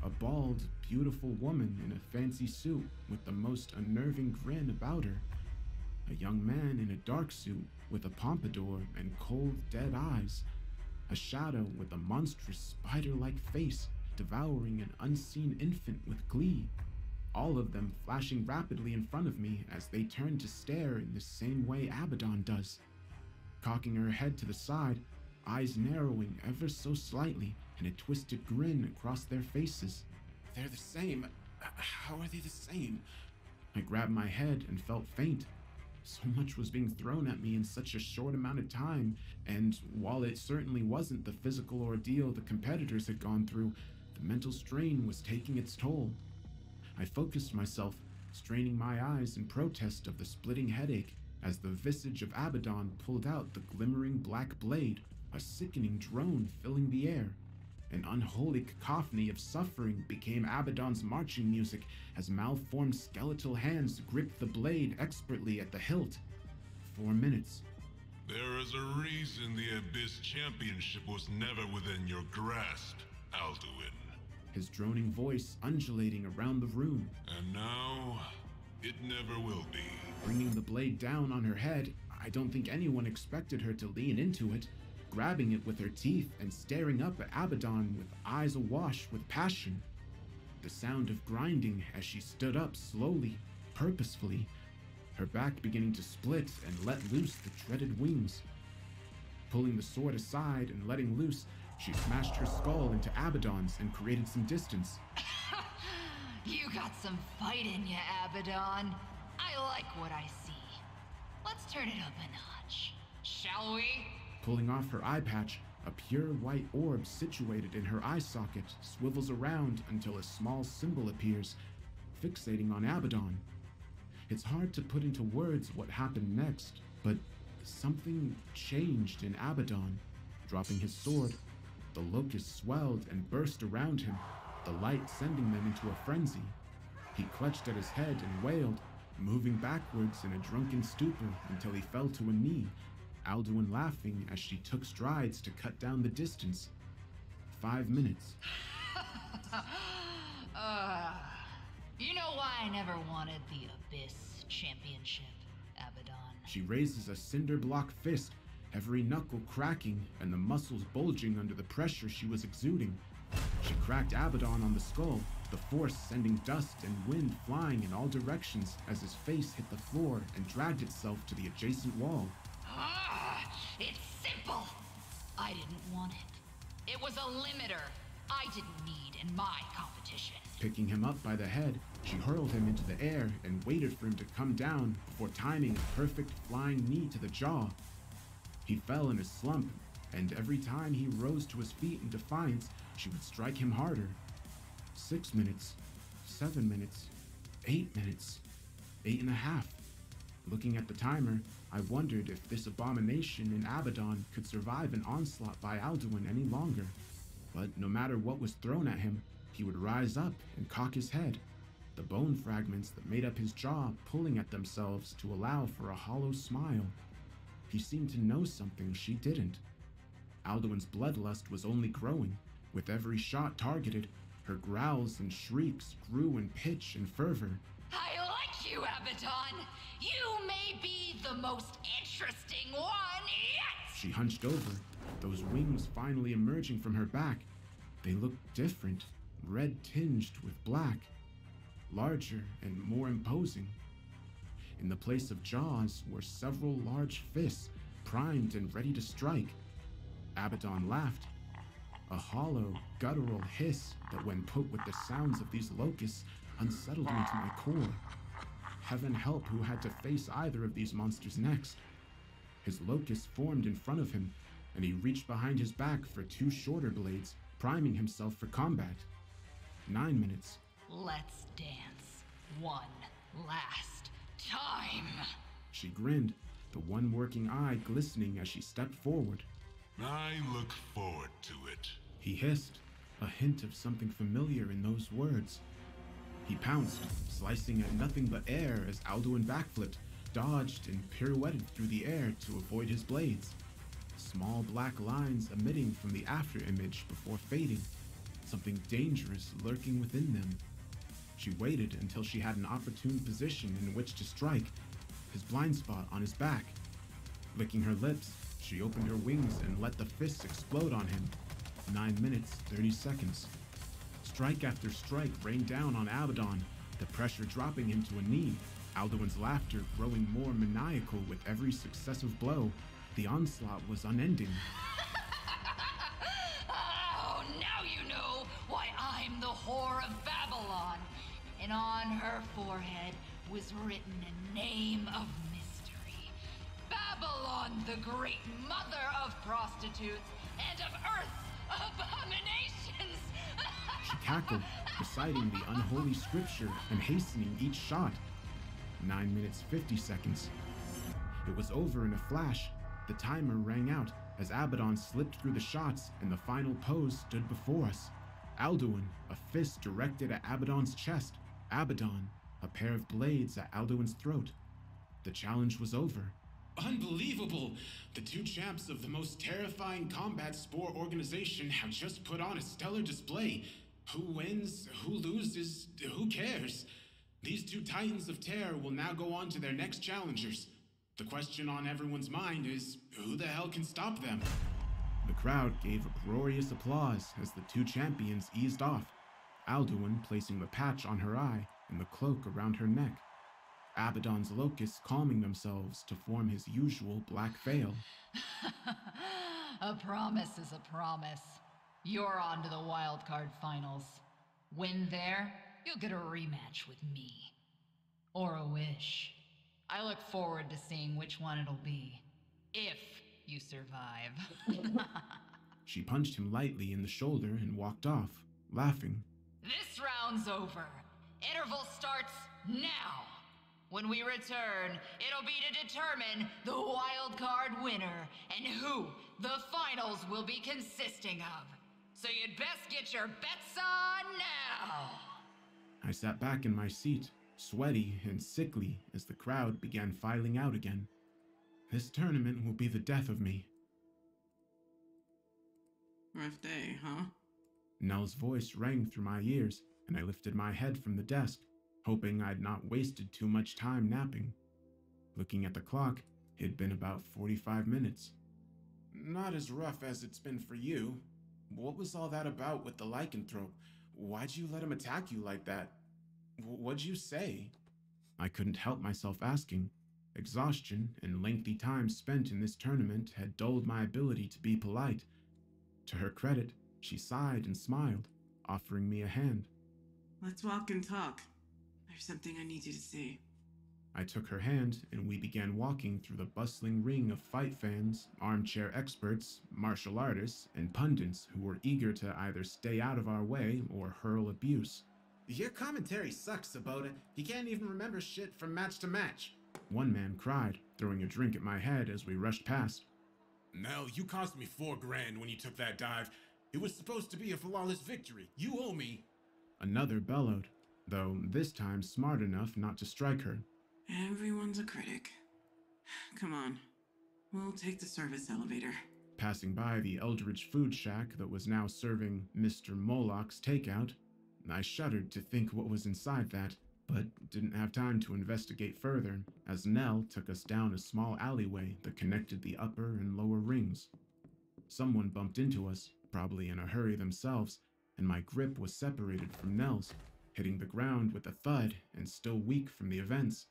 A bald, beautiful woman in a fancy suit with the most unnerving grin about her. A young man in a dark suit with a pompadour and cold, dead eyes. A shadow with a monstrous spider-like face devouring an unseen infant with glee. All of them flashing rapidly in front of me as they turned to stare in the same way Abaddon does. Cocking her head to the side, eyes narrowing ever so slightly, and a twisted grin across their faces. They're the same. How are they the same? I grabbed my head and felt faint. So much was being thrown at me in such a short amount of time, and while it certainly wasn't the physical ordeal the competitors had gone through, the mental strain was taking its toll. I focused myself, straining my eyes in protest of the splitting headache, as the visage of Abaddon pulled out the glimmering black blade, a sickening drone filling the air. An unholy cacophony of suffering became Abaddon's marching music as malformed skeletal hands gripped the blade expertly at the hilt. 4 minutes. There is a reason the Abyss Championship was never within your grasp, Alduin. His droning voice undulating around the room. And now, it never will be. Bringing the blade down on her head, I don't think anyone expected her to lean into it, grabbing it with her teeth and staring up at Abaddon with eyes awash with passion. The sound of grinding as she stood up slowly, purposefully, her back beginning to split and let loose the dreaded wings. Pulling the sword aside and letting loose, she smashed her skull into Abaddon's and created some distance. You got some fight in you, Abaddon. I like what I see. Let's turn it up a notch, shall we? Pulling off her eye patch, a pure white orb situated in her eye socket swivels around until a small symbol appears, fixating on Abaddon. It's hard to put into words what happened next, but something changed in Abaddon. Dropping his sword, the locusts swelled and burst around him, the light sending them into a frenzy. He clutched at his head and wailed, moving backwards in a drunken stupor until he fell to a knee, Alduin laughing as she took strides to cut down the distance. 5 minutes. never wanted the Abyss Championship, Abaddon. She raises a cinder block fist, every knuckle cracking and the muscles bulging under the pressure she was exuding. She cracked Abaddon on the skull, the force sending dust and wind flying in all directions as his face hit the floor and dragged itself to the adjacent wall. It's simple. I didn't want it. It was a limiter I didn't need in my competition. Picking him up by the head, she hurled him into the air and waited for him to come down before timing a perfect flying knee to the jaw. He fell in a slump, and every time he rose to his feet in defiance, she would strike him harder. 6 minutes, 7 minutes, 8 minutes, 8.5. Looking at the timer, I wondered if this abomination in Abaddon could survive an onslaught by Alduin any longer. But no matter what was thrown at him, he would rise up and cock his head, the bone fragments that made up his jaw pulling at themselves to allow for a hollow smile. He seemed to know something she didn't. Alduin's bloodlust was only growing. With every shot targeted, her growls and shrieks grew in pitch and fervor. I like you, Abaddon. You may be the most interesting one yet. She hunched over, those wings finally emerging from her back. They looked different, red tinged with black, larger and more imposing. In the place of jaws were several large fists, primed and ready to strike. Abaddon laughed, a hollow, guttural hiss that when put with the sounds of these locusts unsettled me to my core. Heaven help who had to face either of these monsters next. His locust formed in front of him, and he reached behind his back for 2 shorter blades, priming himself for combat. 9 minutes. Let's dance. One last time. She grinned, the one working eye glistening as she stepped forward. I look forward to it. He hissed, a hint of something familiar in those words. He pounced, slicing at nothing but air as Alduin backflipped, dodged, and pirouetted through the air to avoid his blades. Small black lines emitting from the after image before fading, something dangerous lurking within them. She waited until she had an opportune position in which to strike, his blind spot on his back. Licking her lips, she opened her wings and let the fists explode on him. 9 minutes, 30 seconds. Strike after strike rained down on Abaddon, the pressure dropping him to a knee, Alduin's laughter growing more maniacal with every successive blow. The onslaught was unending. Oh, now you know why I'm the whore of Babylon. And on her forehead was written a name of mystery. Babylon, the great mother of prostitutes and of earth's abominations. She cackled, reciting the unholy scripture and hastening each shot. 9 minutes, 50 seconds. It was over in a flash. The timer rang out as Abaddon slipped through the shots and the final pose stood before us. Alduin, a fist directed at Abaddon's chest. Abaddon, a pair of blades at Alduin's throat. The challenge was over. Unbelievable! The 2 champs of the most terrifying combat sport organization have just put on a stellar display. Who wins, who loses, who cares? These 2 titans of terror will now go on to their next challengers. The question on everyone's mind is, who the hell can stop them? The crowd gave uproarious applause as the 2 champions eased off, Alduin placing the patch on her eye and the cloak around her neck. Abaddon's locusts calming themselves to form his usual black veil. A promise is a promise. You're on to the wildcard finals. Win there, you'll get a rematch with me. Or a wish. I look forward to seeing which one it'll be. If you survive. She punched him lightly in the shoulder and walked off, laughing. This round's over. Interval starts now. When we return, it'll be to determine the wild card winner and who the finals will be consisting of. So you'd best get your bets on now. I sat back in my seat, sweaty and sickly as the crowd began filing out again. This tournament will be the death of me. Rough day, huh? Nell's voice rang through my ears, and I lifted my head from the desk. hoping I'd not wasted too much time napping. Looking at the clock, it had been about 45 minutes. Not as rough as it's been for you. What was all that about with the lycanthrope? Why'd you let him attack you like that? What'd you say? I couldn't help myself asking. Exhaustion and lengthy time spent in this tournament had dulled my ability to be polite. To her credit, she sighed and smiled, offering me a hand. Let's walk and talk. There's something I need you to see. I took her hand and we began walking through the bustling ring of fight fans, armchair experts, martial artists, and pundits who were eager to either stay out of our way or hurl abuse. Your commentary sucks, Sabota. You can't even remember shit from match to match. One man cried, throwing a drink at my head as we rushed past. Mel, you cost me $4,000 when you took that dive. It was supposed to be a flawless victory. You owe me. Another bellowed, though this time smart enough not to strike her. Everyone's a critic. Come on. We'll take the service elevator. Passing by the Eldridge food shack that was now serving Mr. Moloch's takeout, I shuddered to think what was inside that, but didn't have time to investigate further as Nell took us down a small alleyway that connected the upper and lower rings. Someone bumped into us, probably in a hurry themselves, and my grip was separated from Nell's, hitting the ground with a thud and still weak from the events.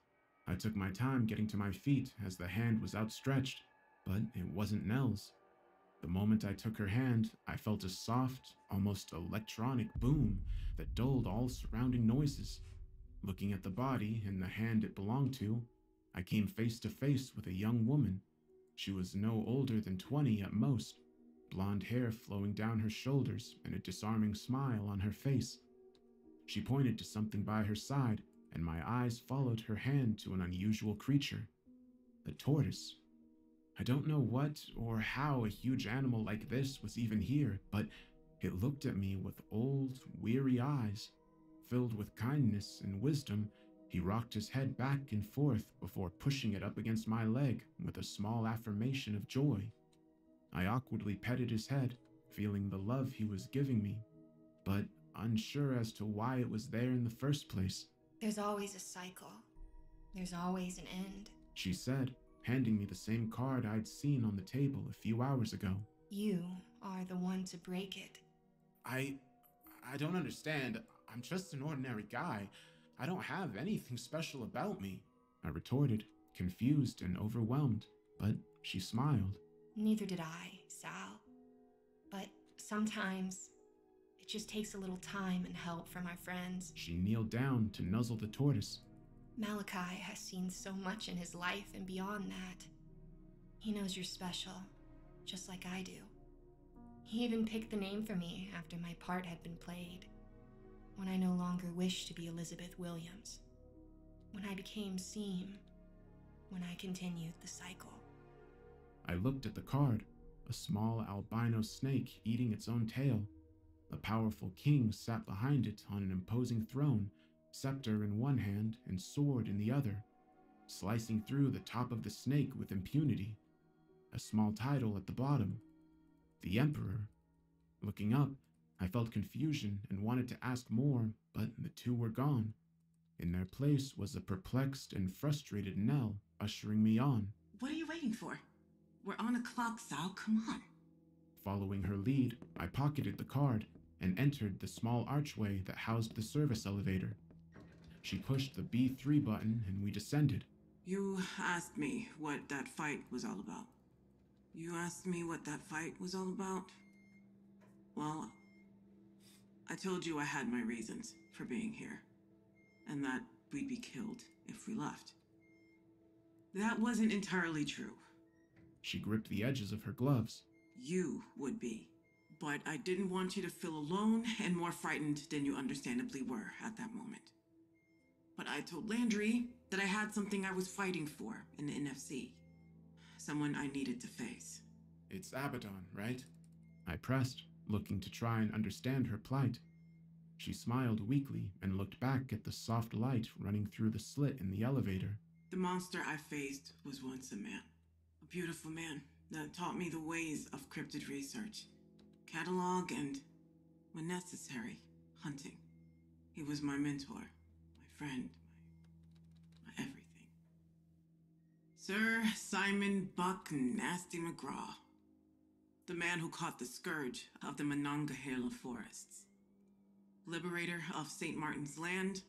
I took my time getting to my feet as the hand was outstretched, but it wasn't Nell's. The moment I took her hand, I felt a soft, almost electronic boom that dulled all surrounding noises. Looking at the body and the hand it belonged to, I came face to face with a young woman. She was no older than 20 at most, blonde hair flowing down her shoulders and a disarming smile on her face. She pointed to something by her side, and my eyes followed her hand to an unusual creature. A tortoise. I don't know what or how a huge animal like this was even here, but it looked at me with old, weary eyes. Filled with kindness and wisdom, he rocked his head back and forth before pushing it up against my leg with a small affirmation of joy. I awkwardly petted his head, feeling the love he was giving me, but unsure as to why it was there in the first place. There's always a cycle. There's always an end. She said, handing me the same card I'd seen on the table a few hours ago. You are the one to break it. I don't understand. I'm just an ordinary guy. I don't have anything special about me. I retorted, confused and overwhelmed, but she smiled. Neither did I, Sal. But sometimes it just takes a little time and help from our friends. She kneeled down to nuzzle the tortoise. Malachi has seen so much in his life and beyond that. He knows you're special, just like I do. He even picked the name for me after my part had been played. When I no longer wished to be Elizabeth Williams. When I became Seam. When I continued the cycle. I looked at the card, a small albino snake eating its own tail. A powerful king sat behind it on an imposing throne, scepter in one hand and sword in the other, slicing through the top of the snake with impunity. A small title at the bottom, the Emperor. Looking up, I felt confusion and wanted to ask more, but the two were gone. In their place was a perplexed and frustrated Nell, ushering me on. What are you waiting for? We're on a clock, Sal. Come on. Following her lead, I pocketed the card and entered the small archway that housed the service elevator. She pushed the B3 button and we descended. You asked me what that fight was all about. Well, I told you I had my reasons for being here, and that we'd be killed if we left. That wasn't entirely true. She gripped the edges of her gloves. You would be. But I didn't want you to feel alone and more frightened than you understandably were at that moment. But I told Landry that I had something I was fighting for in the NFC. Someone I needed to face. It's Abaddon, right? I pressed, looking to try and understand her plight. She smiled weakly and looked back at the soft light running through the slit in the elevator. The monster I faced was once a man. A beautiful man that taught me the ways of cryptid research, catalog, and, when necessary, hunting. He was my mentor, my friend, my everything. Sir Simon Buck Nasty McGraw. The man who caught the scourge of the Monongahela forests. Liberator of St. Martin's Land.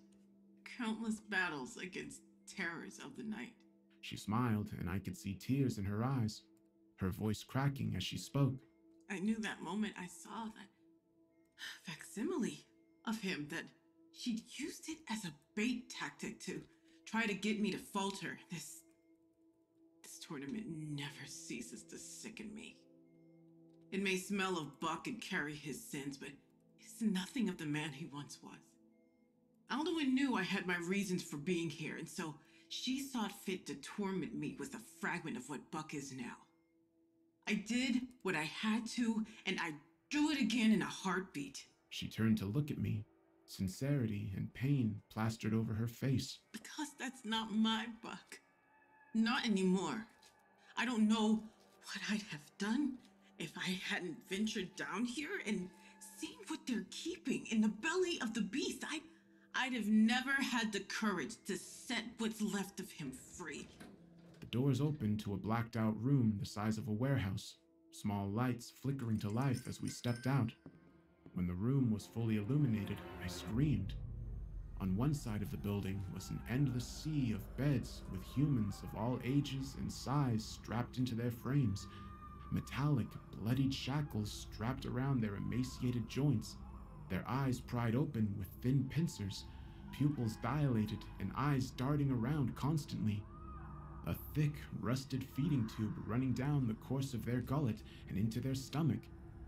Countless battles against terrors of the night. She smiled, and I could see tears in her eyes, her voice cracking as she spoke. I knew that moment I saw that facsimile of him, that she'd used it as a bait tactic to try to get me to falter. This tournament never ceases to sicken me. It may smell of Buck and carry his sins, but it's nothing of the man he once was. Alduin knew I had my reasons for being here, and so she thought fit to torment me with a fragment of what Buck is now. I did what I had to, and I'd do it again in a heartbeat. She turned to look at me, sincerity and pain plastered over her face. Because that's not my Buck. Not anymore. I don't know what I'd have done if I hadn't ventured down here and seen what they're keeping in the belly of the beast. I'd have never had the courage to set what's left of him free. The doors opened to a blacked out room the size of a warehouse, small lights flickering to life as we stepped out. When the room was fully illuminated, I screamed. On one side of the building was an endless sea of beds with humans of all ages and size strapped into their frames. Metallic, bloodied shackles strapped around their emaciated joints, their eyes pried open with thin pincers, pupils dilated and eyes darting around constantly. A thick, rusted feeding tube running down the course of their gullet and into their stomach,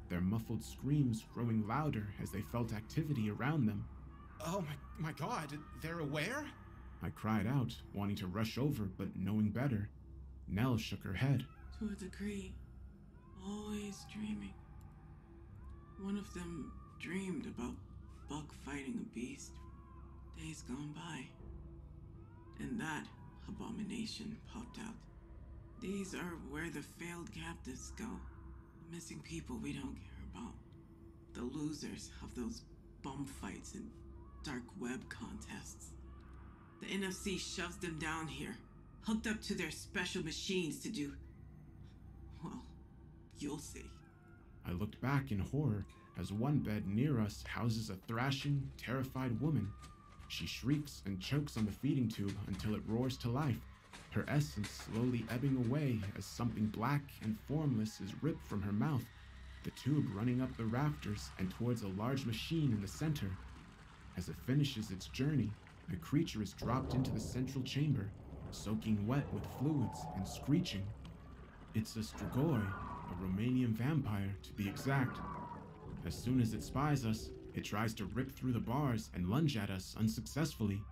their muffled screams growing louder as they felt activity around them. Oh my god, they're aware? I cried out, wanting to rush over, but knowing better. Nell shook her head. To a degree, always dreaming. One of them dreamed about Buck fighting a beast days gone by. And that abomination popped out. These are where the failed captives go. The missing people we don't care about. The losers of those bum fights and dark web contests. The NFC shoves them down here, hooked up to their special machines to do... well, you'll see. I looked back in horror as one bed near us houses a thrashing, terrified woman. She shrieks and chokes on the feeding tube until it roars to life, her essence slowly ebbing away as something black and formless is ripped from her mouth, the tube running up the rafters and towards a large machine in the center. As it finishes its journey, the creature is dropped into the central chamber, soaking wet with fluids and screeching. It's a Strigoi, a Romanian vampire to be exact. As soon as it spies us, it tries to rip through the bars and lunge at us unsuccessfully.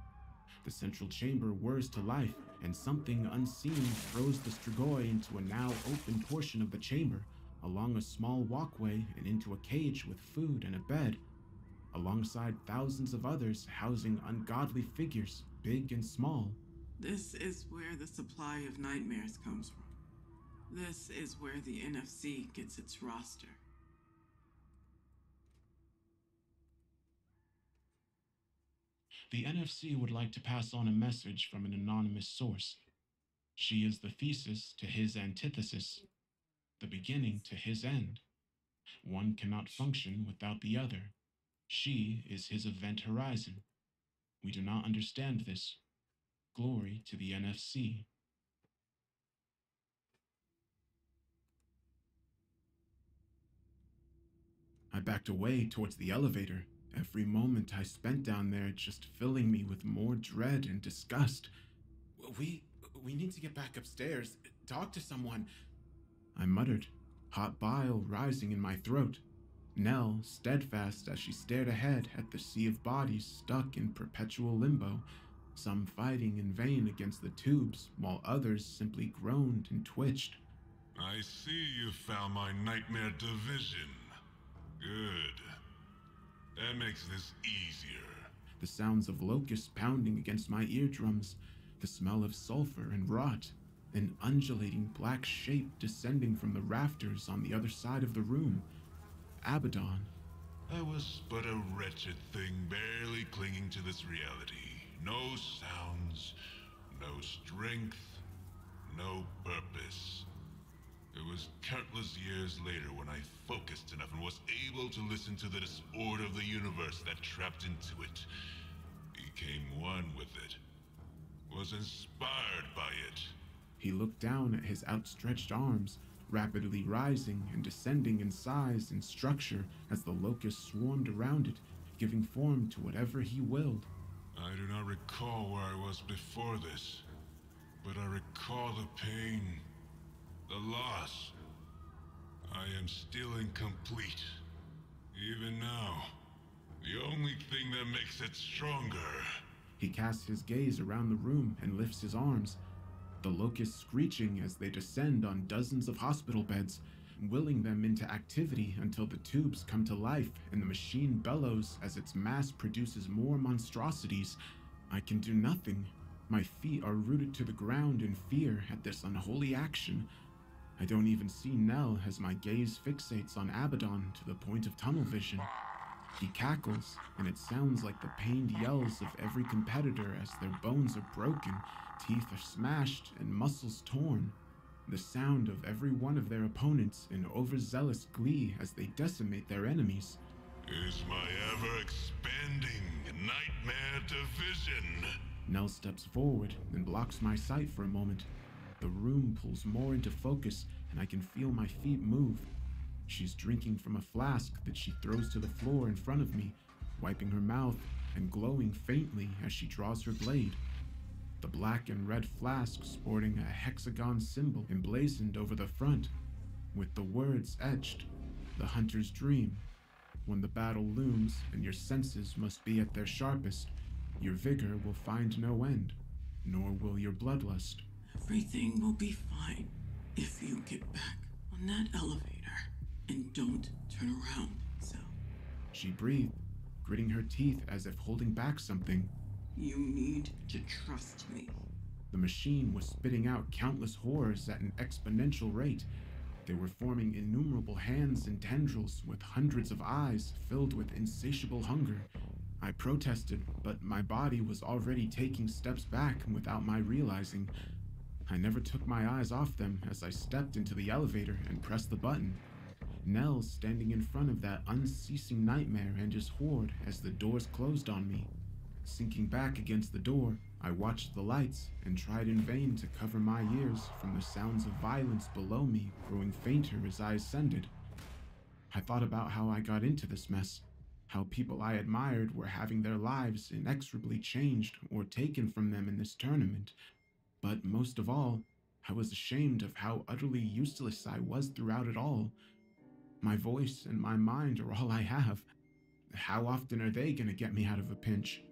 The central chamber whirs to life, and something unseen throws the Strigoi into a now open portion of the chamber, along a small walkway and into a cage with food and a bed, alongside thousands of others housing ungodly figures, big and small. This is where the supply of nightmares comes from. This is where the NFC gets its roster. The NFC would like to pass on a message from an anonymous source. She is the thesis to his antithesis, the beginning to his end. One cannot function without the other. She is his event horizon. We do not understand this. Glory to the NFC. I backed away towards the elevator, every moment I spent down there just filling me with more dread and disgust. We need to get back upstairs, talk to someone. I muttered, hot bile rising in my throat. Nell, steadfast as she stared ahead at the sea of bodies stuck in perpetual limbo, some fighting in vain against the tubes, while others simply groaned and twitched. I see you found my nightmare division. Good. That makes this easier. The sounds of locusts pounding against my eardrums, the smell of sulfur and rot, an undulating black shape descending from the rafters on the other side of the room. Abaddon. I was but a wretched thing barely clinging to this reality. No sounds, no strength, no purpose. It was countless years later when I focused enough and was able to listen to the disorder of the universe that trapped into it. Became one with it. Was inspired by it. He looked down at his outstretched arms, rapidly rising and descending in size and structure as the locusts swarmed around it, giving form to whatever he willed. I do not recall where I was before this, but I recall the pain, the loss. I am still incomplete. Even now, the only thing that makes it stronger. He casts his gaze around the room and lifts his arms, the locusts screeching as they descend on dozens of hospital beds, willing them into activity until the tubes come to life and the machine bellows as its mass produces more monstrosities. I can do nothing. My feet are rooted to the ground in fear at this unholy action. I don't even see Nell as my gaze fixates on Abaddon to the point of tunnel vision. He cackles, and it sounds like the pained yells of every competitor as their bones are broken, teeth are smashed, and muscles torn. The sound of every one of their opponents in overzealous glee as they decimate their enemies. Is my ever-expanding nightmare division. Nell steps forward and blocks my sight for a moment. The room pulls more into focus, and I can feel my feet move. She's drinking from a flask that she throws to the floor in front of me, wiping her mouth and glowing faintly as she draws her blade. The black and red flask sporting a hexagon symbol emblazoned over the front, with the words etched, "The Hunter's Dream. When the battle looms and your senses must be at their sharpest, your vigor will find no end, nor will your bloodlust." Everything will be fine if you get back on that elevator and don't turn around, so. She breathed, gritting her teeth as if holding back something. You need to trust me. The machine was spitting out countless horrors at an exponential rate. They were forming innumerable hands and tendrils with hundreds of eyes filled with insatiable hunger. I protested, but my body was already taking steps back without my realizing. I never took my eyes off them as I stepped into the elevator and pressed the button. Nell standing in front of that unceasing nightmare and his horde as the doors closed on me. Sinking back against the door, I watched the lights and tried in vain to cover my ears from the sounds of violence below me growing fainter as I ascended. I thought about how I got into this mess, how people I admired were having their lives inexorably changed or taken from them in this tournament. But most of all, I was ashamed of how utterly useless I was throughout it all. My voice and my mind are all I have. How often are they gonna get me out of a pinch?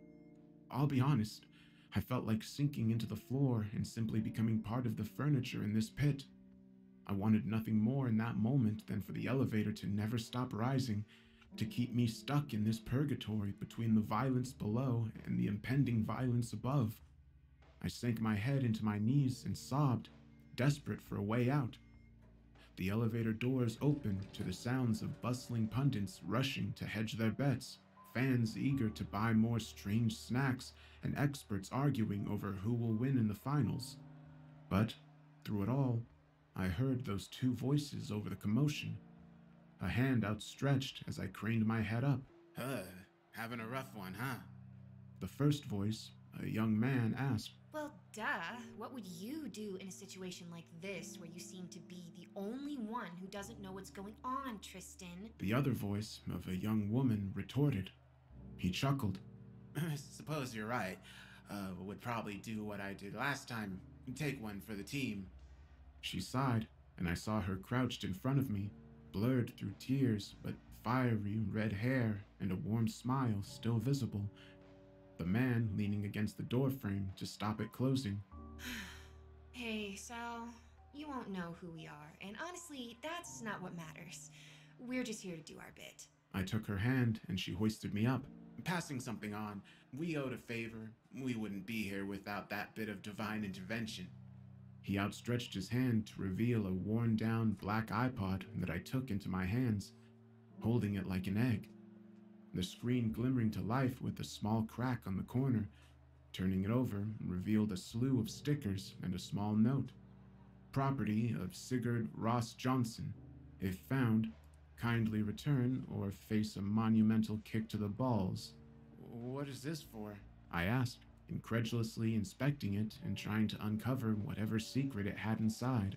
I'll be honest, I felt like sinking into the floor and simply becoming part of the furniture in this pit. I wanted nothing more in that moment than for the elevator to never stop rising, to keep me stuck in this purgatory between the violence below and the impending violence above. I sank my head into my knees and sobbed, desperate for a way out. The elevator doors opened to the sounds of bustling pundits rushing to hedge their bets, fans eager to buy more strange snacks, and experts arguing over who will win in the finals. But, through it all, I heard those two voices over the commotion. A hand outstretched as I craned my head up. Having a rough one, huh? The first voice, a young man, asked, Well, duh. What would you do in a situation like this where you seem to be the only one who doesn't know what's going on, Tristan? The other voice of a young woman retorted. He chuckled. I suppose you're right. Would probably do what I did last time. Take one for the team. She sighed, and I saw her crouched in front of me, blurred through tears, but fiery red hair and a warm smile still visible. The man leaning against the doorframe to stop it closing. Hey, Sal, you won't know who we are, and honestly, that's not what matters. We're just here to do our bit. I took her hand, and she hoisted me up. Passing something on, we owed a favor. We wouldn't be here without that bit of divine intervention. He outstretched his hand to reveal a worn-down black iPod that I took into my hands, holding it like an egg. the screen glimmering to life with a small crack on the corner. Turning it over revealed a slew of stickers and a small note. Property of Sigurd Ross Johnson. If found, kindly return or face a monumental kick to the balls. What is this for? I asked, incredulously inspecting it and trying to uncover whatever secret it had inside.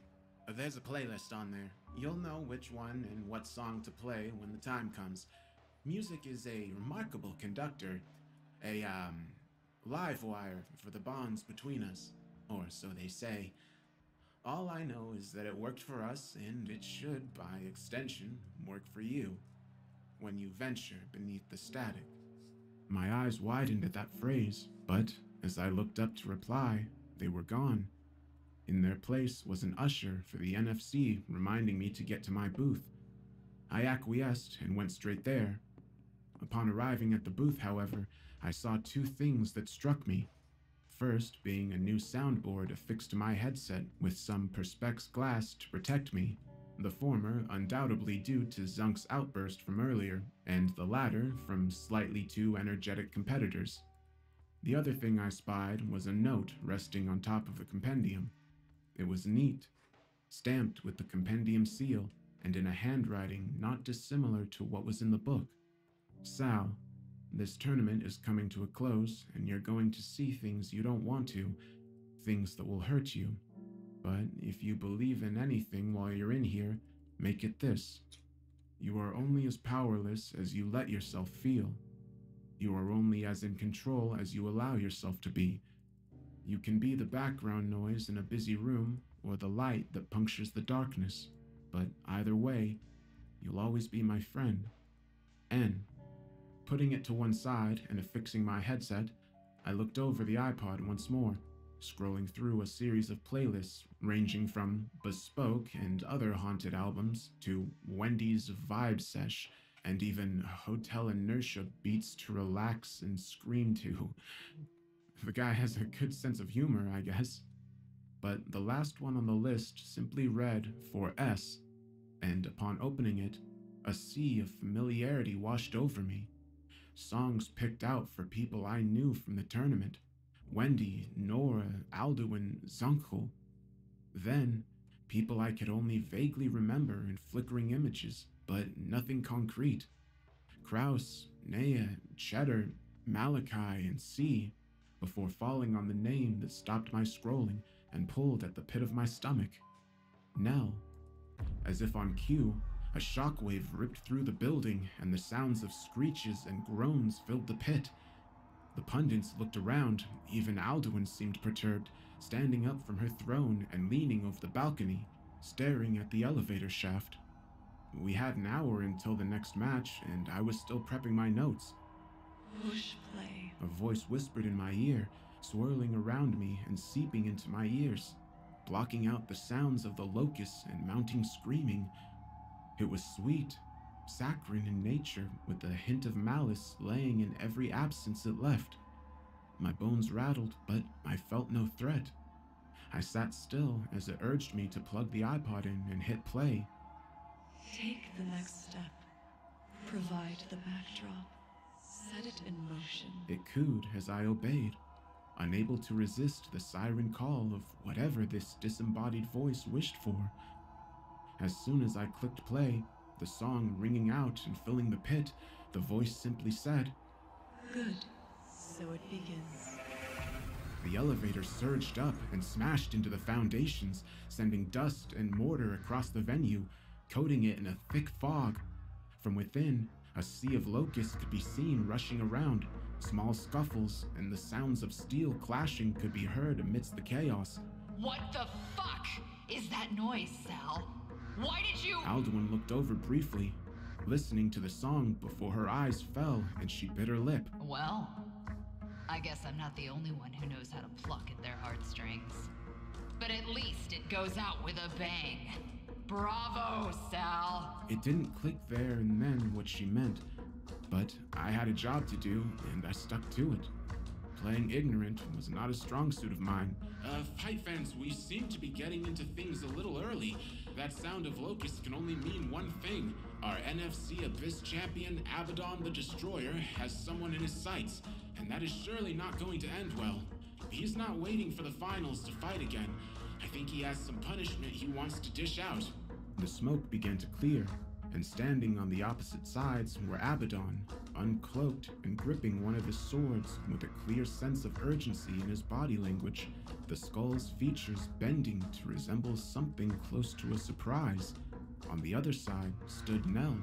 There's a playlist on there. You'll know which one and what song to play when the time comes. Music is a remarkable conductor, a live wire for the bonds between us, or so they say. All I know is that it worked for us, and it should, by extension, work for you, when you venture beneath the static. My eyes widened at that phrase, but as I looked up to reply, they were gone. In their place was an usher for the NFC reminding me to get to my booth. I acquiesced and went straight there. Upon arriving at the booth, however, I saw two things that struck me. First being a new soundboard affixed to my headset with some perspex glass to protect me, the former undoubtedly due to Zunk's outburst from earlier, and the latter from slightly too energetic competitors. The other thing I spied was a note resting on top of the compendium. It was neat, stamped with the compendium seal, and in a handwriting not dissimilar to what was in the book. Sal, this tournament is coming to a close, and you're going to see things you don't want to, things that will hurt you. But if you believe in anything while you're in here, make it this. You are only as powerless as you let yourself feel. You are only as in control as you allow yourself to be. You can be the background noise in a busy room or the light that punctures the darkness, but either way, you'll always be my friend. N. Putting it to one side and affixing my headset, I looked over the iPod once more, scrolling through a series of playlists ranging from Bespoke and other haunted albums to Wendy's Vibe Sesh and even Hotel Inertia beats to relax and scream to. The guy has a good sense of humor, I guess. But the last one on the list simply read for S, and upon opening it, a sea of familiarity washed over me. Songs picked out for people I knew from the tournament. Wendy, Nora, Alduin, Zunkel. Then, people I could only vaguely remember in flickering images, but nothing concrete. Kraus, Nea, Cheddar, Malachi, and C, before falling on the name that stopped my scrolling and pulled at the pit of my stomach. Nell. As if on cue, a shockwave ripped through the building, and the sounds of screeches and groans filled the pit. The pundits looked around, even Alduin seemed perturbed, standing up from her throne and leaning over the balcony, staring at the elevator shaft. We had an hour until the next match, and I was still prepping my notes. Push play. A voice whispered in my ear, swirling around me and seeping into my ears, blocking out the sounds of the locusts and mounting screaming. It was sweet, saccharine in nature, with a hint of malice laying in every absence it left. My bones rattled, but I felt no threat. I sat still as it urged me to plug the iPod in and hit play. Take the next step. Provide the backdrop. Set it in motion. It cooed as I obeyed, unable to resist the siren call of whatever this disembodied voice wished for. As soon as I clicked play, the song ringing out and filling the pit, the voice simply said, Good. So it begins. The elevator surged up and smashed into the foundations, sending dust and mortar across the venue, coating it in a thick fog. From within, a sea of locusts could be seen rushing around. Small scuffles and the sounds of steel clashing could be heard amidst the chaos. What the fuck is that noise, Sal? Why did you— Alduin looked over briefly, listening to the song before her eyes fell and she bit her lip. Well, I guess I'm not the only one who knows how to pluck at their heartstrings. But at least it goes out with a bang. Bravo, Sal! It didn't click there and then what she meant, but I had a job to do and I stuck to it. Playing ignorant was not a strong suit of mine. Fight fans, we seem to be getting into things a little early. That sound of locusts can only mean one thing. Our NFC Abyss champion, Abaddon the Destroyer, has someone in his sights, and that is surely not going to end well. He's not waiting for the finals to fight again. I think he has some punishment he wants to dish out. The smoke began to clear, and standing on the opposite sides were Abaddon, uncloaked and gripping one of his swords with a clear sense of urgency in his body language, the skull's features bending to resemble something close to a surprise. On the other side stood Nell,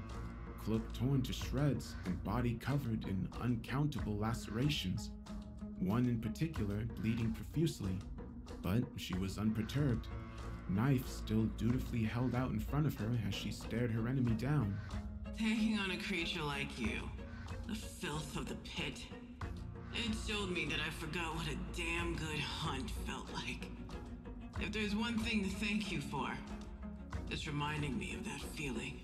cloak torn to shreds and body covered in uncountable lacerations, one in particular bleeding profusely, but she was unperturbed, knife still dutifully held out in front of her as she stared her enemy down. Taking on a creature like you, the filth of the pit, it showed me that I forgot what a damn good hunt felt like. If there's one thing to thank you for, it's reminding me of that feeling.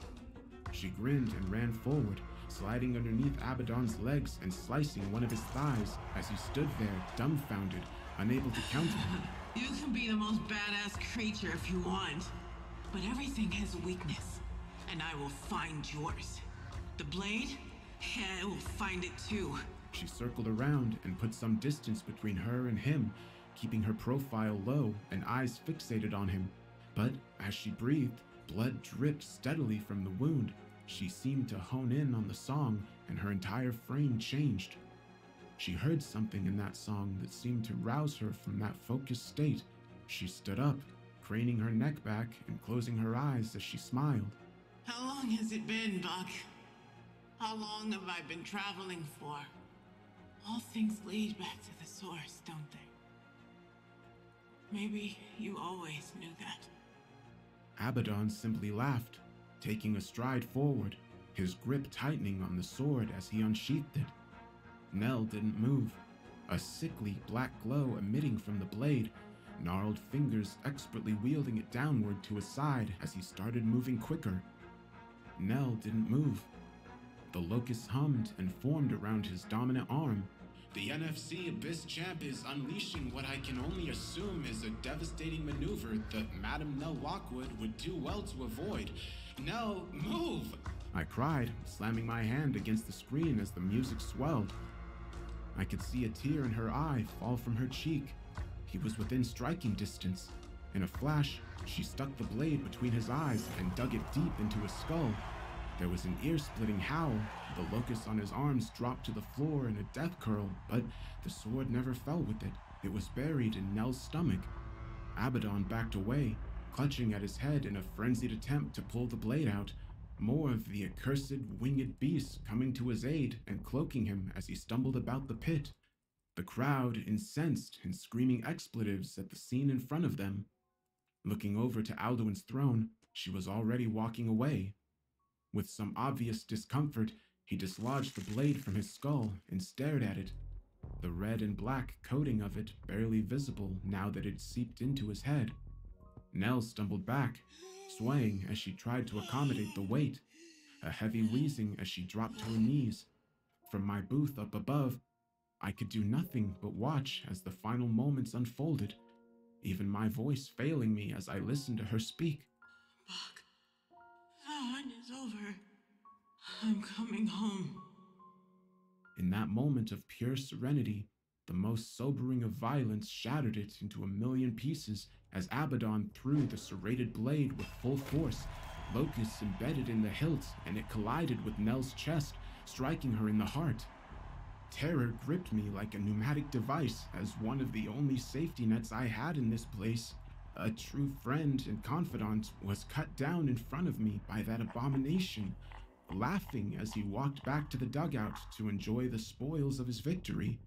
She grinned and ran forward, sliding underneath Abaddon's legs and slicing one of his thighs as he stood there, dumbfounded, unable to counter him. You can be the most badass creature if you want, but everything has a weakness, and I will find yours. The blade? Yeah, I will find it too. She circled around and put some distance between her and him, keeping her profile low and eyes fixated on him. But as she breathed, blood dripped steadily from the wound. She seemed to hone in on the song, and her entire frame changed. She heard something in that song that seemed to rouse her from that focused state. She stood up, craning her neck back and closing her eyes as she smiled. How long has it been, Buck? How long have I been traveling for? All things lead back to the source, don't they? Maybe you always knew that. Abaddon simply laughed, taking a stride forward, his grip tightening on the sword as he unsheathed it. Nell didn't move, a sickly black glow emitting from the blade, gnarled fingers expertly wielding it downward to his side as he started moving quicker. Nell didn't move. The locust hummed and formed around his dominant arm. The NFC Abyss champ is unleashing what I can only assume is a devastating maneuver that Madame Nell Lockwood would do well to avoid. Nell, move! I cried, slamming my hand against the screen as the music swelled. I could see a tear in her eye fall from her cheek. He was within striking distance. In a flash, she stuck the blade between his eyes and dug it deep into his skull. There was an ear-splitting howl. The locust on his arms dropped to the floor in a death curl, but the sword never fell with it. It was buried in Nell's stomach. Abaddon backed away, clutching at his head in a frenzied attempt to pull the blade out. More of the accursed winged beast coming to his aid and cloaking him as he stumbled about the pit. The crowd incensed and screaming expletives at the scene in front of them. Looking over to Alduin's throne, she was already walking away. With some obvious discomfort, he dislodged the blade from his skull and stared at it, the red and black coating of it barely visible now that it seeped into his head. Nell stumbled back, swaying as she tried to accommodate the weight, a heavy wheezing as she dropped to her knees. From my booth up above, I could do nothing but watch as the final moments unfolded, even my voice failing me as I listened to her speak. Buck, the hunt is over. I'm coming home. In that moment of pure serenity, the most sobering of violence shattered it into a million pieces as Abaddon threw the serrated blade with full force. Locusts embedded in the hilt, and it collided with Nell's chest, striking her in the heart. Terror gripped me like a pneumatic device as one of the only safety nets I had in this place. A true friend and confidant was cut down in front of me by that abomination, laughing as he walked back to the dugout to enjoy the spoils of his victory.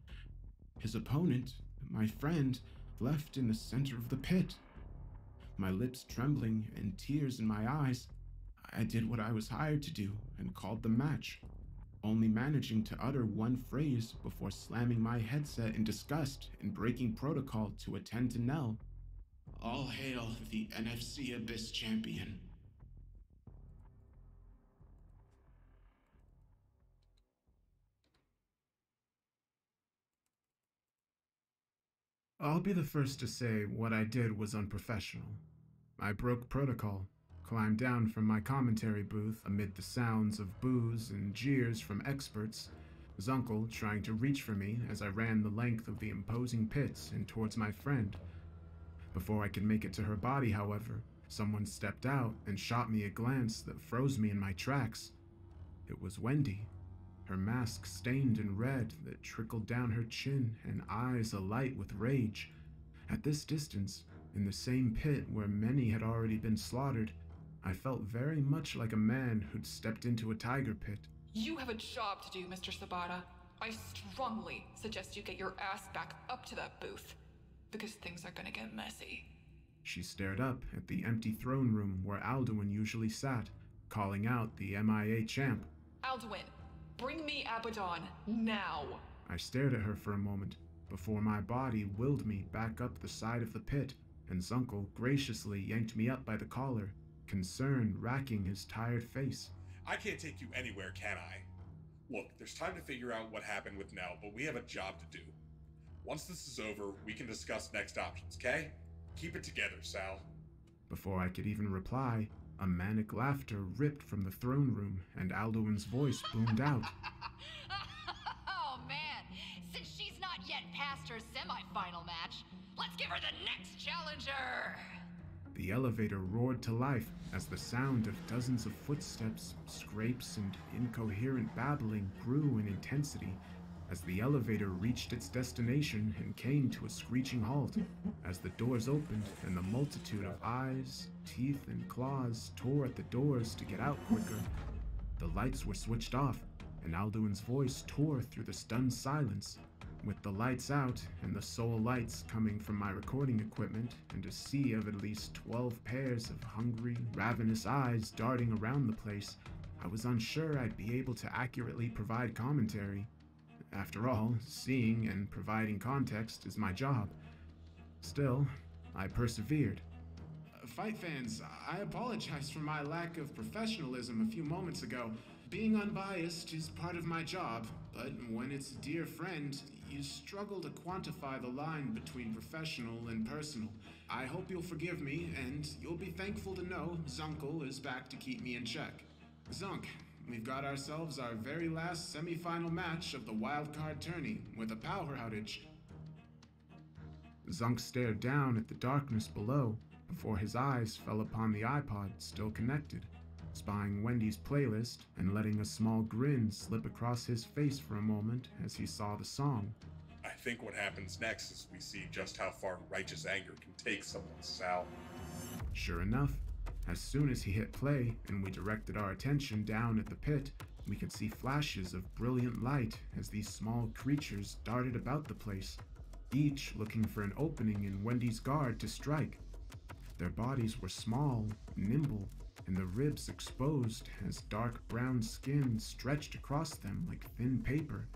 His opponent, my friend, left in the center of the pit. My lips trembling and tears in my eyes, I did what I was hired to do and called the match, only managing to utter one phrase before slamming my headset in disgust and breaking protocol to attend to Nell. All hail the NFC Abyss champion. I'll be the first to say what I did was unprofessional. I broke protocol, climbed down from my commentary booth amid the sounds of boos and jeers from experts, Zunkel trying to reach for me as I ran the length of the imposing pit and towards my friend. Before I could make it to her body, however, someone stepped out and shot me a glance that froze me in my tracks. It was Wendy, her mask stained in red that trickled down her chin and eyes alight with rage. At this distance, in the same pit where many had already been slaughtered, I felt very much like a man who'd stepped into a tiger pit. You have a job to do, Mr. Sabata. I strongly suggest you get your ass back up to that booth, because things are gonna get messy. She stared up at the empty throne room where Alduin usually sat, calling out the MIA champ. Alduin, bring me Abaddon, now! I stared at her for a moment, before my body willed me back up the side of the pit, and Zunkel graciously yanked me up by the collar, concern racking his tired face. I can't take you anywhere, can I? Look, there's time to figure out what happened with Nell, but we have a job to do. Once this is over, we can discuss next options, okay? Keep it together, Sal. Before I could even reply, a manic laughter ripped from the throne room, and Alduin's voice boomed out. Oh man, since she's not yet past her semi-final match, let's give her the next challenger! The elevator roared to life as the sound of dozens of footsteps, scrapes, and incoherent babbling grew in intensity as the elevator reached its destination and came to a screeching halt as the doors opened and the multitude of eyes, teeth, and claws tore at the doors to get out quicker. The lights were switched off, and Alduin's voice tore through the stunned silence. With the lights out and the sole lights coming from my recording equipment and a sea of at least 12 pairs of hungry, ravenous eyes darting around the place, I was unsure I'd be able to accurately provide commentary. After all, seeing and providing context is my job. Still, I persevered. Fight fans, I apologize for my lack of professionalism a few moments ago. Being unbiased is part of my job, but when it's a dear friend, you struggle to quantify the line between professional and personal. I hope you'll forgive me, and you'll be thankful to know Zunkel is back to keep me in check. Zunk, we've got ourselves our very last semi-final match of the wildcard tourney with a power outage. Zunk stared down at the darkness below before his eyes fell upon the iPod still connected, spying Wendy's playlist and letting a small grin slip across his face for a moment as he saw the song. I think what happens next is we see just how far righteous anger can take someone, Sal. Sure enough, as soon as he hit play and we directed our attention down at the pit, we could see flashes of brilliant light as these small creatures darted about the place, each looking for an opening in Wendy's guard to strike. Their bodies were small, nimble, and the ribs exposed as dark brown skin stretched across them like thin paper.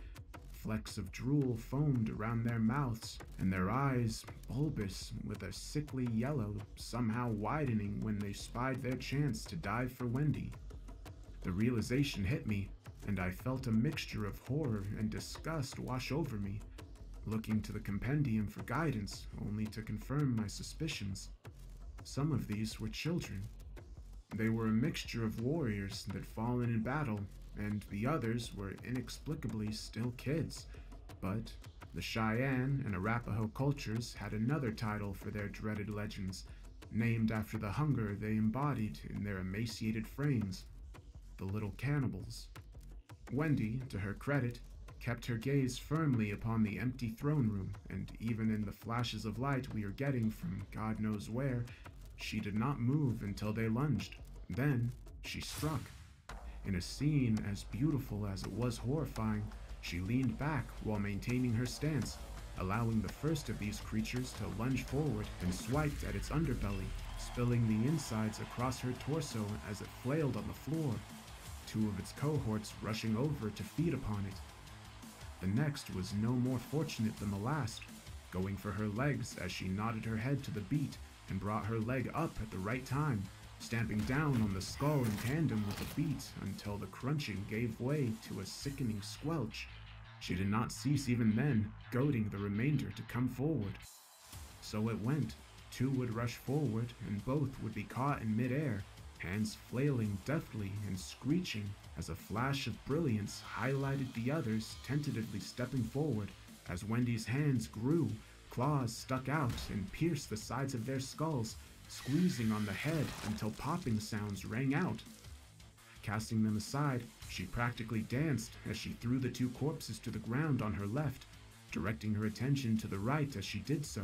Flecks of drool foamed around their mouths, and their eyes, bulbous with a sickly yellow, somehow widening when they spied their chance to dive for Wendy. The realization hit me, and I felt a mixture of horror and disgust wash over me, looking to the compendium for guidance only to confirm my suspicions. Some of these were children. They were a mixture of warriors that fallen in battle, and the others were inexplicably still kids. But the Cheyenne and Arapaho cultures had another title for their dreaded legends, named after the hunger they embodied in their emaciated frames: the Little Cannibals. Wendy, to her credit, kept her gaze firmly upon the empty throne room, and even in the flashes of light we are getting from God knows where, she did not move until they lunged. Then she struck. In a scene as beautiful as it was horrifying, she leaned back while maintaining her stance, allowing the first of these creatures to lunge forward and swiped at its underbelly, spilling the insides across her torso as it flailed on the floor, two of its cohorts rushing over to feed upon it. The next was no more fortunate than the last, going for her legs as she nodded her head to the beat and brought her leg up at the right time, stamping down on the skull in tandem with the beat until the crunching gave way to a sickening squelch. She did not cease even then, goading the remainder to come forward. So it went. Two would rush forward, and both would be caught in midair, hands flailing deftly and screeching as a flash of brilliance highlighted the others tentatively stepping forward. As Wendy's hands grew, claws stuck out and pierced the sides of their skulls, squeezing on the head until popping sounds rang out. Casting them aside, she practically danced as she threw the two corpses to the ground on her left, directing her attention to the right as she did so.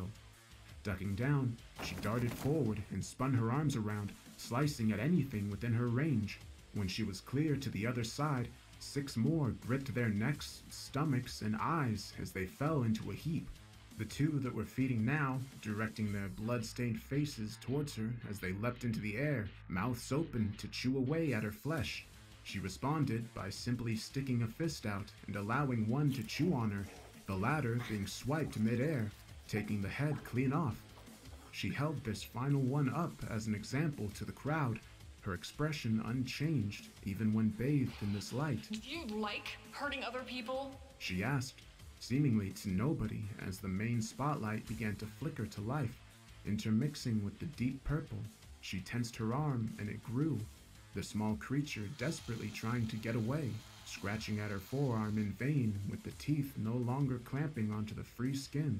Ducking down, she darted forward and spun her arms around, slicing at anything within her range. When she was clear to the other side, 6 more gripped their necks, stomachs, and eyes as they fell into a heap. The 2 that were feeding now, directing their blood-stained faces towards her as they leapt into the air, mouths open to chew away at her flesh. She responded by simply sticking a fist out and allowing one to chew on her, the latter being swiped mid-air, taking the head clean off. She held this final one up as an example to the crowd, her expression unchanged even when bathed in this light. Do you like hurting other people? She asked, seemingly to nobody as the main spotlight began to flicker to life, intermixing with the deep purple. She tensed her arm and it grew, the small creature desperately trying to get away, scratching at her forearm in vain with the teeth no longer clamping onto the free skin.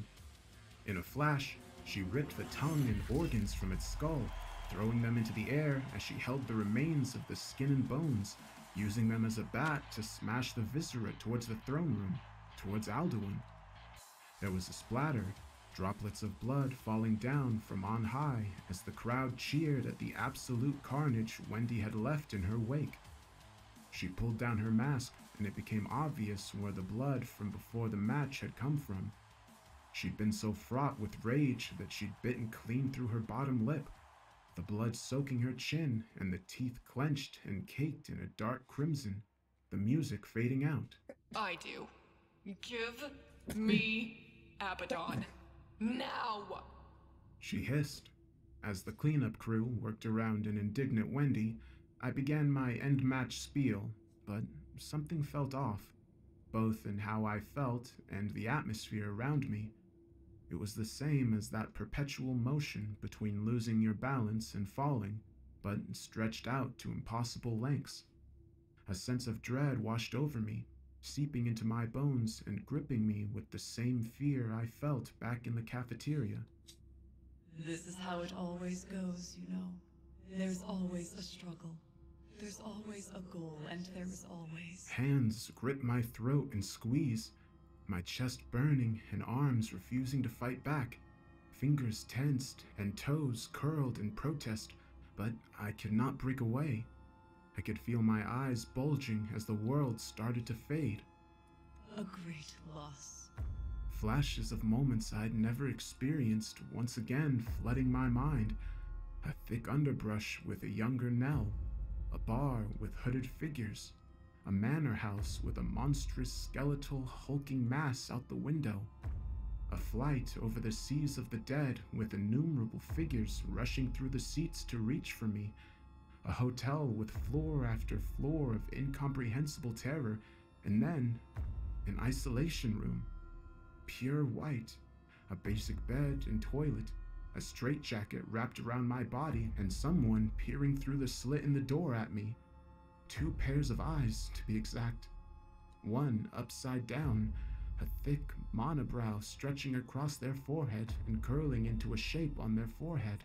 In a flash, she ripped the tongue and organs from its skull, throwing them into the air as she held the remains of the skin and bones, using them as a bat to smash the viscera towards the throne room, towards Alduin. There was a splatter, droplets of blood falling down from on high as the crowd cheered at the absolute carnage Wendy had left in her wake. She pulled down her mask and it became obvious where the blood from before the match had come from. She'd been so fraught with rage that she'd bitten clean through her bottom lip, the blood soaking her chin and the teeth clenched and caked in a dark crimson, the music fading out. I do. Give me Abaddon. Now! She hissed. As the cleanup crew worked around an indignant Wendy, I began my end-match spiel, but something felt off, both in how I felt and the atmosphere around me. It was the same as that perpetual motion between losing your balance and falling, but stretched out to impossible lengths. A sense of dread washed over me, seeping into my bones and gripping me with the same fear I felt back in the cafeteria. This is how it always goes, you know. There's always a struggle. There's always a goal, and there's always... Hands grip my throat and squeeze, my chest burning and arms refusing to fight back, fingers tensed and toes curled in protest, but I could not break away. I could feel my eyes bulging as the world started to fade. A great loss. Flashes of moments I'd never experienced once again flooding my mind. A thick underbrush with a younger Nell, a bar with hooded figures, a manor house with a monstrous skeletal hulking mass out the window, a flight over the seas of the dead with innumerable figures rushing through the seats to reach for me, a hotel with floor after floor of incomprehensible terror, and then an isolation room, pure white, a basic bed and toilet, a straitjacket wrapped around my body, and someone peering through the slit in the door at me. 2 pairs of eyes, to be exact. One upside down, a thick monobrow stretching across their forehead and curling into a shape on their forehead.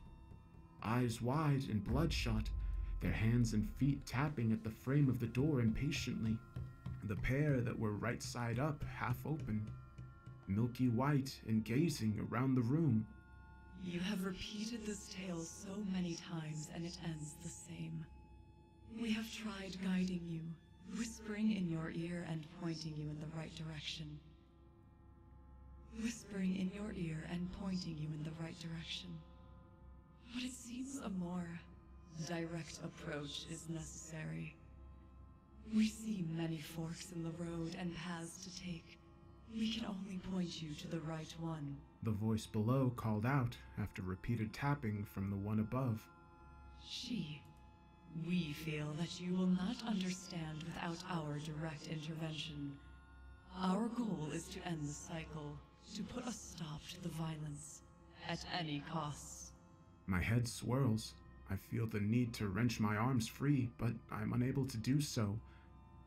Eyes wide and bloodshot, their hands and feet tapping at the frame of the door impatiently. The pair that were right side up, half open, milky white and gazing around the room. You have repeated this tale so many times, and it ends the same. We have tried guiding you, whispering in your ear and pointing you in the right direction. Whispering in your ear and pointing you in the right direction. But it seems a more direct approach is necessary. We see many forks in the road and paths to take. We can only point you to the right one. The voice below called out after repeated tapping from the one above. We feel that you will not understand without our direct intervention. Our goal is to end the cycle, to put a stop to the violence, at any cost. My head swirls. I feel the need to wrench my arms free, but I'm unable to do so.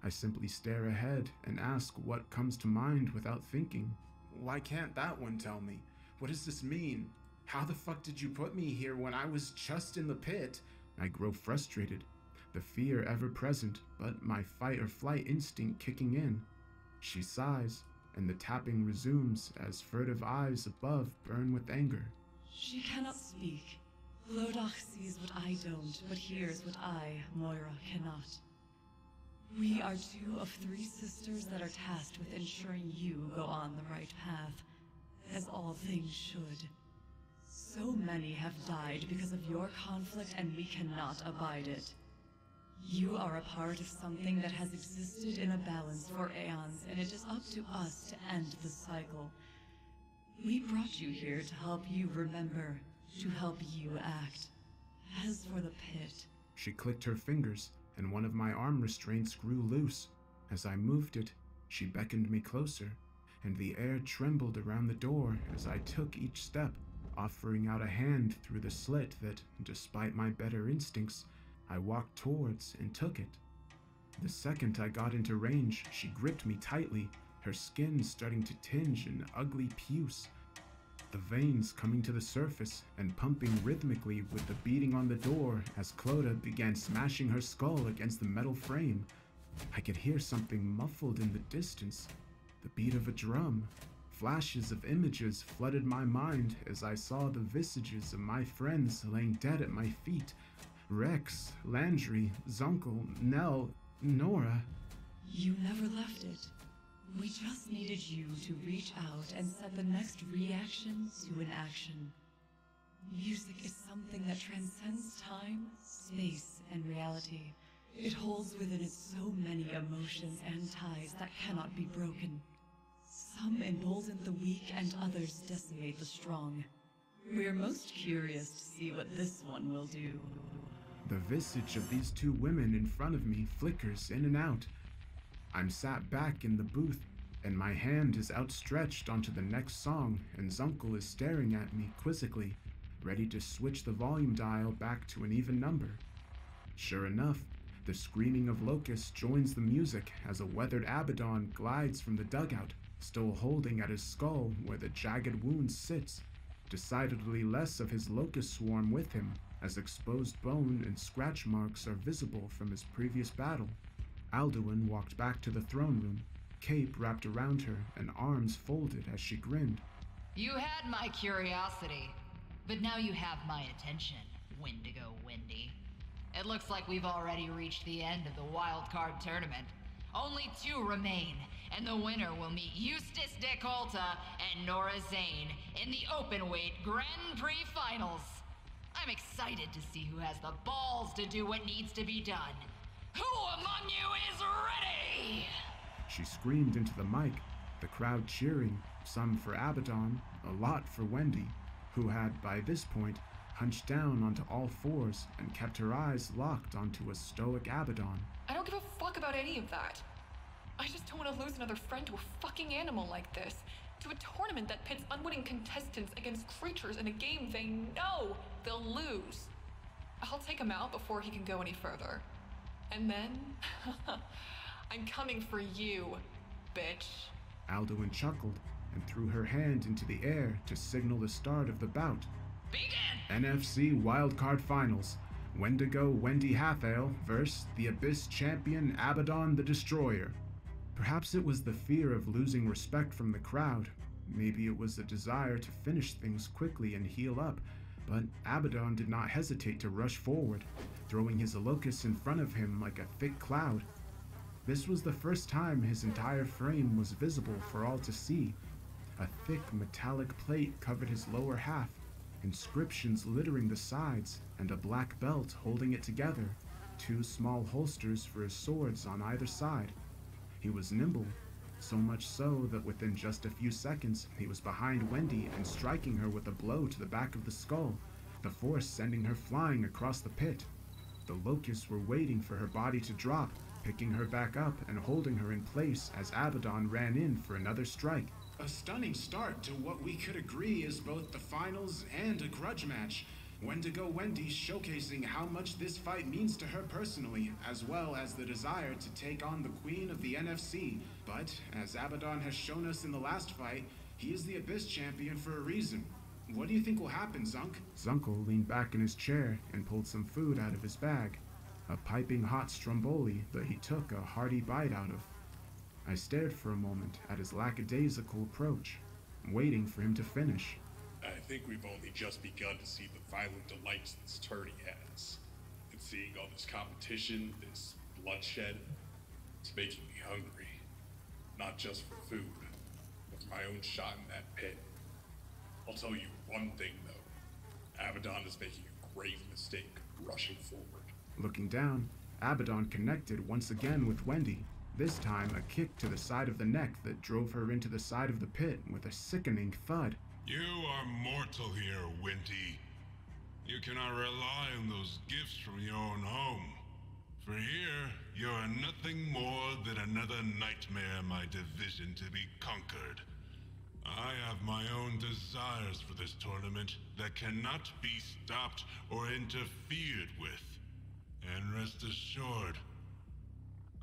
I simply stare ahead and ask what comes to mind without thinking. Why can't that one tell me? What does this mean? How the fuck did you put me here when I was just in the pit? I grow frustrated, the fear ever present, but my fight or flight instinct kicking in. She sighs, and the tapping resumes as furtive eyes above burn with anger. She cannot speak. Lodach sees what I don't, but hears what I, Moira, cannot. We are 2 of 3 sisters that are tasked with ensuring you go on the right path, as all things should. So many have died because of your conflict, and we cannot abide it. You are a part of something that has existed in a balance for aeons, and it is up to us to end the cycle. We brought you here to help you remember, to help you act. As for the pit... She clicked her fingers, and one of my arm restraints grew loose. As I moved it, she beckoned me closer, and the air trembled around the door as I took each step, offering out a hand through the slit that, despite my better instincts, I walked towards and took it. The second I got into range, she gripped me tightly, her skin starting to tinge an ugly puce. The veins coming to the surface and pumping rhythmically with the beating on the door as Clodagh began smashing her skull against the metal frame. I could hear something muffled in the distance, the beat of a drum. Flashes of images flooded my mind as I saw the visages of my friends laying dead at my feet. Rex, Landry, Zunkel, Nell, Nora. You never left it. We just needed you to reach out and set the next reaction to an action. Music is something that transcends time, space, and reality. It holds within it so many emotions and ties that cannot be broken. Some embolden the weak and others decimate the strong. We're most curious to see what this one will do. The visage of these 2 women in front of me flickers in and out. I'm sat back in the booth, and my hand is outstretched onto the next song, and Zunkel is staring at me quizzically, ready to switch the volume dial back to an even number. Sure enough, the screaming of locusts joins the music as a weathered Abaddon glides from the dugout, still holding at his skull where the jagged wound sits, decidedly less of his locust swarm with him, as exposed bone and scratch marks are visible from his previous battle. Alduin walked back to the throne room, cape wrapped around her and arms folded as she grinned. You had my curiosity, but now you have my attention, Wendigo Wendy. It looks like we've already reached the end of the wildcard tournament. Only 2 remain, and the winner will meet Eustace DeColta and Nora Zane in the openweight Grand Prix finals. I'm excited to see who has the balls to do what needs to be done. Who among you is ready? She screamed into the mic, the crowd cheering, some for Abaddon, a lot for Wendy, who had, by this point, hunched down onto all 4s and kept her eyes locked onto a stoic Abaddon. I don't give a fuck about any of that. I just don't want to lose another friend to a fucking animal like this. To a tournament that pits unwitting contestants against creatures in a game they know they'll lose. I'll take him out before he can go any further. And then, I'm coming for you, bitch. Alduin chuckled and threw her hand into the air to signal the start of the bout. Begin! NFC Wildcard Finals. Wendigo Wendy Hathale vs. the Abyss Champion Abaddon the Destroyer. Perhaps it was the fear of losing respect from the crowd. Maybe it was a desire to finish things quickly and heal up. But Abaddon did not hesitate to rush forward, throwing his locust in front of him like a thick cloud. This was the first time his entire frame was visible for all to see. A thick metallic plate covered his lower half, inscriptions littering the sides, and a black belt holding it together, 2 small holsters for his swords on either side. He was nimble, so much so that within just a few seconds he was behind Wendy and striking her with a blow to the back of the skull, the force sending her flying across the pit. The locusts were waiting for her body to drop, picking her back up and holding her in place as Abaddon ran in for another strike. A stunning start to what we could agree is both the finals and a grudge match. Wendigo Wendy showcasing how much this fight means to her personally, as well as the desire to take on the Queen of the NFC. But, as Abaddon has shown us in the last fight, he is the Abyss Champion for a reason. What do you think will happen, Zunk? Zunkel leaned back in his chair and pulled some food out of his bag. A piping hot stromboli that he took a hearty bite out of. I stared for a moment at his lackadaisical approach, waiting for him to finish. I think we've only just begun to see the violent delights this tourney has. And seeing all this competition, this bloodshed, it's making me hungry. Not just for food, but for my own shot in that pit. I'll tell you one thing though. Abaddon is making a grave mistake rushing forward. Looking down, Abaddon connected once again with Wendy, this time a kick to the side of the neck that drove her into the side of the pit with a sickening thud. You are mortal here, Wendy. You cannot rely on those gifts from your own home. For here, you are nothing more than another nightmare in my division to be conquered. I have my own desires for this tournament that cannot be stopped or interfered with. And rest assured,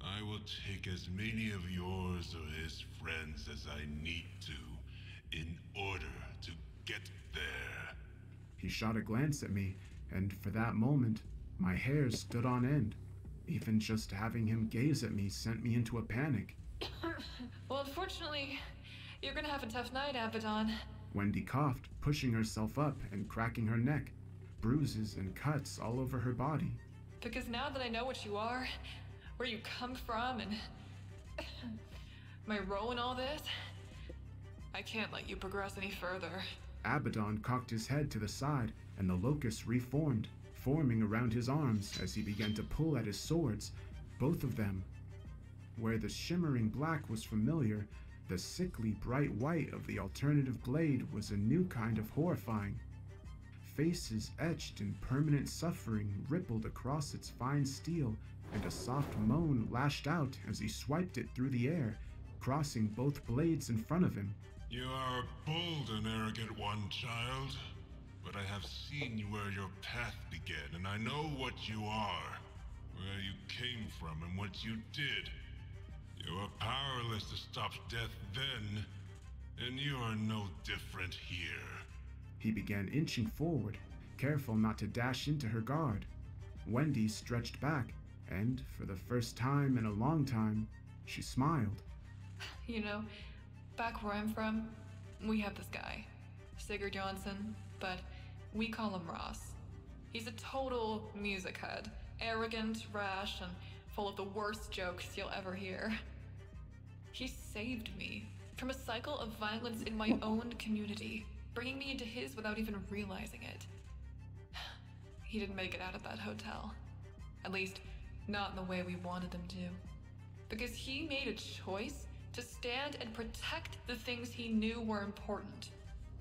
I will take as many of yours or his friends as I need to in order to get there. He shot a glance at me, and for that moment, my hair stood on end. Even just having him gaze at me sent me into a panic. Well, unfortunately, you're gonna have a tough night, Abaddon. Wendy coughed, pushing herself up and cracking her neck, bruises and cuts all over her body. Because now that I know what you are, where you come from, and my role in all this, I can't let you progress any further. Abaddon cocked his head to the side, and the locusts reformed, forming around his arms as he began to pull at his swords, both of them. Where the shimmering black was familiar, the sickly bright white of the alternative blade was a new kind of horrifying. Faces etched in permanent suffering rippled across its fine steel, and a soft moan lashed out as he swiped it through the air, crossing both blades in front of him. You are a bold and arrogant one, child. But I have seen where your path began, and I know what you are, where you came from, and what you did. You were powerless to stop death then, and you are no different here. He began inching forward, careful not to dash into her guard. Wendy stretched back, and for the first time in a long time, she smiled. You know, back where I'm from, we have this guy, Sigurd Johnson, but we call him Ross. He's a total music head, arrogant, rash, and full of the worst jokes you'll ever hear. He saved me from a cycle of violence in my own community, bringing me into his without even realizing it. He didn't make it out of that hotel. At least, not in the way we wanted him to. Because he made a choice to stand and protect the things he knew were important,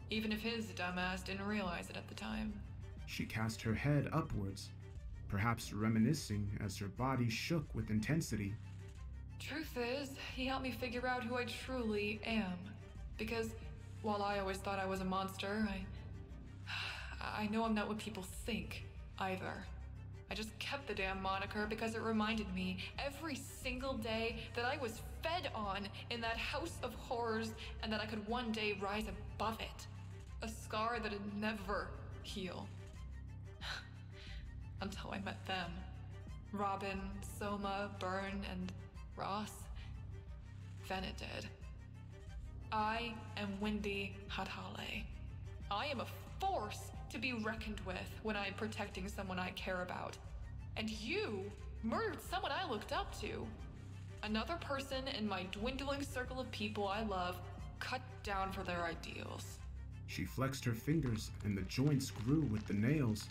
even if his dumbass didn't realize it at the time. She cast her head upwards, perhaps reminiscing as her body shook with intensity. Truth is, he helped me figure out who I truly am. Because while I always thought I was a monster, I know I'm not what people think, either. I just kept the damn moniker because it reminded me every single day that I was fed on in that house of horrors and that I could one day rise above it. A scar that'd never heal. Until I met them. Robin, Soma, Byrne, and Ross. Then it did. I am Wendy Hatale. I am a force to be reckoned with when I'm protecting someone I care about. And you murdered someone I looked up to. Another person in my dwindling circle of people I love cut down for their ideals. She flexed her fingers and the joints grew with the nails.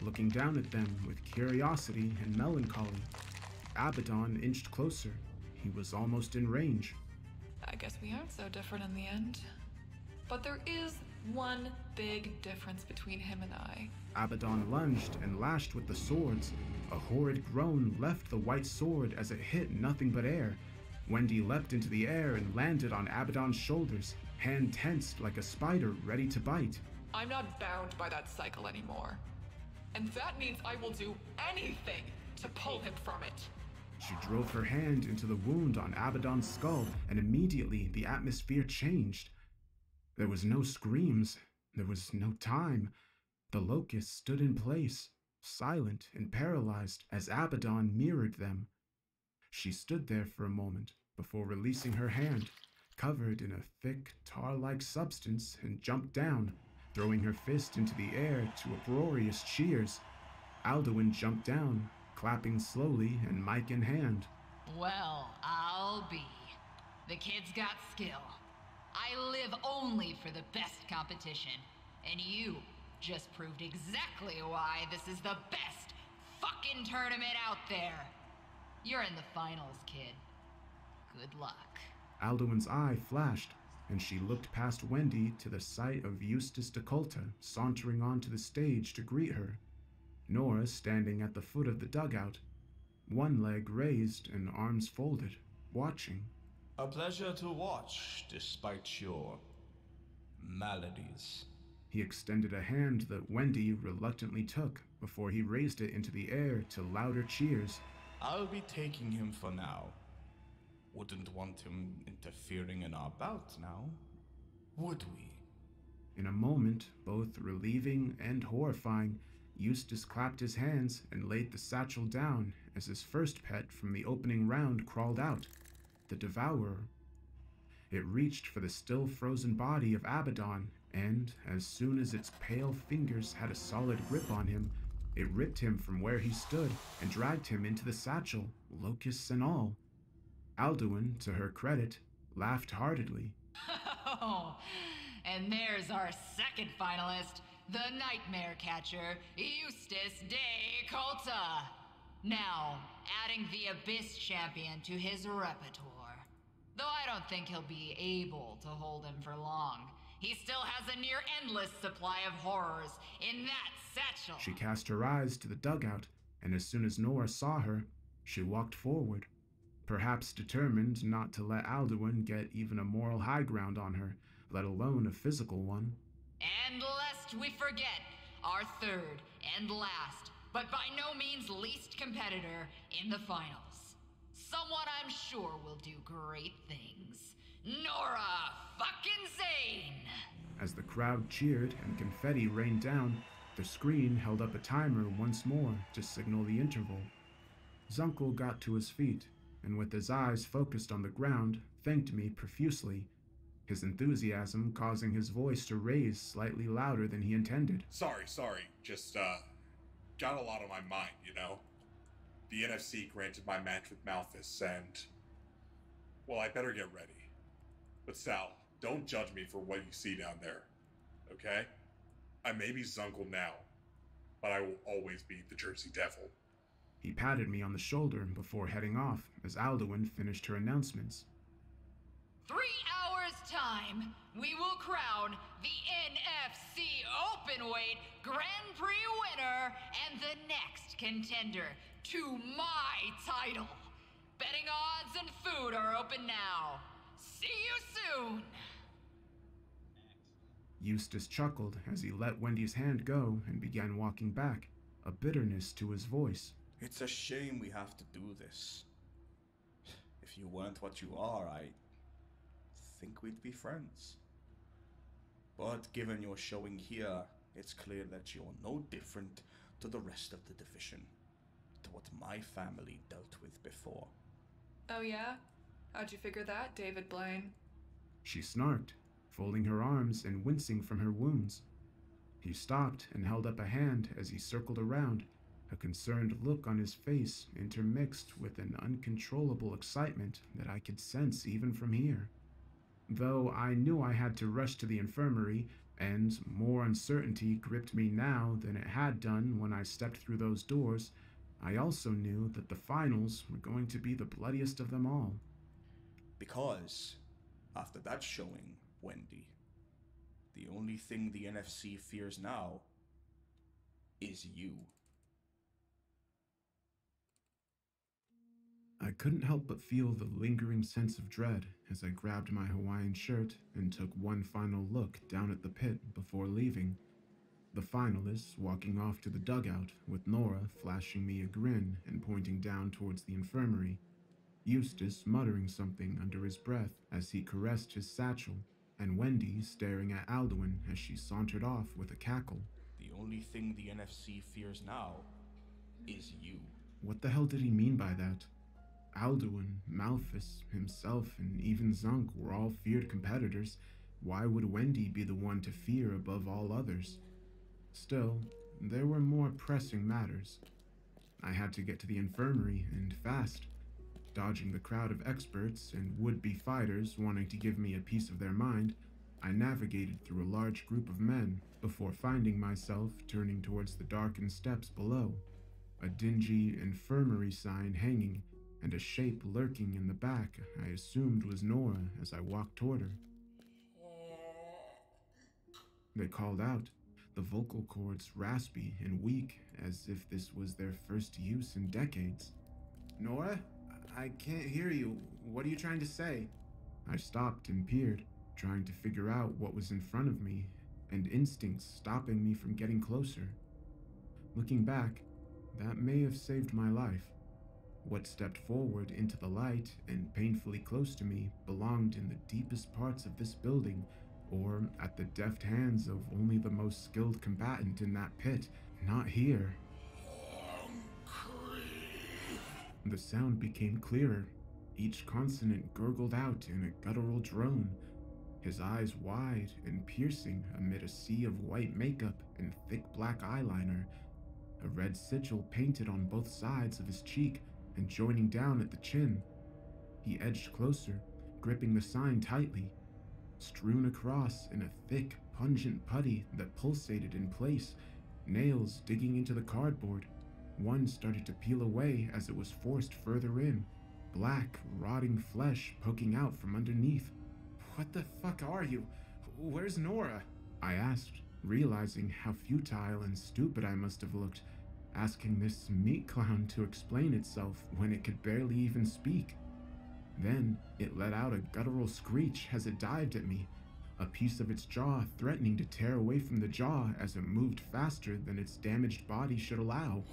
Looking down at them with curiosity and melancholy, Abaddon inched closer. He was almost in range. I guess we aren't so different in the end. But there is one big difference between him and I. Abaddon lunged and lashed with the swords. A horrid groan left the white sword as it hit nothing but air. Wendy leapt into the air and landed on Abaddon's shoulders, hand tensed like a spider ready to bite. I'm not bound by that cycle anymore. And that means I will do anything to pull him from it. She drove her hand into the wound on Abaddon's skull, and immediately the atmosphere changed. There was no screams. There was no time. The locusts stood in place, silent and paralyzed, as Abaddon mirrored them. She stood there for a moment before releasing her hand, covered in a thick, tar-like substance, and jumped down, throwing her fist into the air to uproarious cheers. Alduin jumped down, clapping slowly and mic in hand. Well, I'll be. The kid's got skill. I live only for the best competition, and you just proved exactly why this is the best fucking tournament out there. You're in the finals, kid. Good luck. Alduin's eye flashed, and she looked past Wendy to the sight of Eustace DeColta sauntering onto the stage to greet her. Nora standing at the foot of the dugout, one leg raised and arms folded, watching. A pleasure to watch, despite your maladies. He extended a hand that Wendy reluctantly took before he raised it into the air to louder cheers. I'll be taking him for now. Wouldn't want him interfering in our bout now, would we? In a moment, both relieving and horrifying, Eustace clapped his hands and laid the satchel down as his first pet from the opening round crawled out, the Devourer. It reached for the still frozen body of Abaddon, and as soon as its pale fingers had a solid grip on him, it ripped him from where he stood and dragged him into the satchel, locusts and all. Alduin, to her credit, laughed heartedly. Oh, and there's our second finalist, the Nightmare Catcher, Eustace DeColta. Now, adding the Abyss Champion to his repertoire. Though I don't think he'll be able to hold him for long. He still has a near endless supply of horrors in that satchel. She cast her eyes to the dugout, and as soon as Nora saw her, she walked forward, perhaps determined not to let Alduin get even a moral high ground on her, let alone a physical one. And lest we forget, our third and last, but by no means least competitor in the finals. Someone I'm sure will do great things. Nora fucking Zane! As the crowd cheered and confetti rained down, the screen held up a timer once more to signal the interval. Zunkel got to his feet, and with his eyes focused on the ground, thanked me profusely, his enthusiasm causing his voice to raise slightly louder than he intended. Sorry. Just, got a lot on my mind, you know? The NFC granted my match with Malthus, and... well, I better get ready. But Sal, don't judge me for what you see down there, okay? I may be Zunkel now, but I will always be the Jersey Devil. He patted me on the shoulder before heading off as Alduin finished her announcements. 3 hours' time, we will crown the NFC Openweight Grand Prix winner and the next contender to my title. Betting odds and food are open now. See you soon! Eustace chuckled as he let Wendy's hand go and began walking back, a bitterness to his voice. It's a shame we have to do this. If you weren't what you are, I think we'd be friends. But given your showing here, it's clear that you're no different to the rest of the division, to what my family dealt with before. Oh yeah? How'd you figure that, David Blaine? She snarked, folding her arms and wincing from her wounds. He stopped and held up a hand as he circled around, a concerned look on his face intermixed with an uncontrollable excitement that I could sense even from here. Though I knew I had to rush to the infirmary, and more uncertainty gripped me now than it had done when I stepped through those doors, I also knew that the finals were going to be the bloodiest of them all. Because, after that showing, Wendy, the only thing the NFC fears now is you. I couldn't help but feel the lingering sense of dread as I grabbed my Hawaiian shirt and took one final look down at the pit before leaving. the finalists walking off to the dugout, with Nora flashing me a grin and pointing down towards the infirmary, Eustace muttering something under his breath as he caressed his satchel, and Wendy staring at Alduin as she sauntered off with a cackle. The only thing the NFC fears now is you. What the hell did he mean by that? Alduin, Malphus, himself, and even Zunk were all feared competitors. Why would Wendy be the one to fear above all others? Still, there were more pressing matters. I had to get to the infirmary, and fast. Dodging the crowd of experts and would-be fighters wanting to give me a piece of their mind, I navigated through a large group of men before finding myself turning towards the darkened steps below, a dingy infirmary sign hanging and a shape lurking in the back I assumed was Nora as I walked toward her. They called out, the vocal cords raspy and weak as if this was their first use in decades. "Nora? I can't hear you. What are you trying to say?" I stopped and peered, trying to figure out what was in front of me, and instincts stopping me from getting closer. Looking back, that may have saved my life. What stepped forward into the light and painfully close to me belonged in the deepest parts of this building, or at the deft hands of only the most skilled combatant in that pit, not here. The sound became clearer. Each consonant gurgled out in a guttural drone, his eyes wide and piercing amid a sea of white makeup and thick black eyeliner, a red sigil painted on both sides of his cheek and joining down at the chin. He edged closer, gripping the sign tightly. Strewn across in a thick, pungent putty that pulsated in place, nails digging into the cardboard. One started to peel away as it was forced further in, black, rotting flesh poking out from underneath. "What the fuck are you? Where's Nora?" I asked, realizing how futile and stupid I must have looked, asking this meat clown to explain itself when it could barely even speak. Then it let out a guttural screech as it dived at me, a piece of its jaw threatening to tear away from the jaw as it moved faster than its damaged body should allow.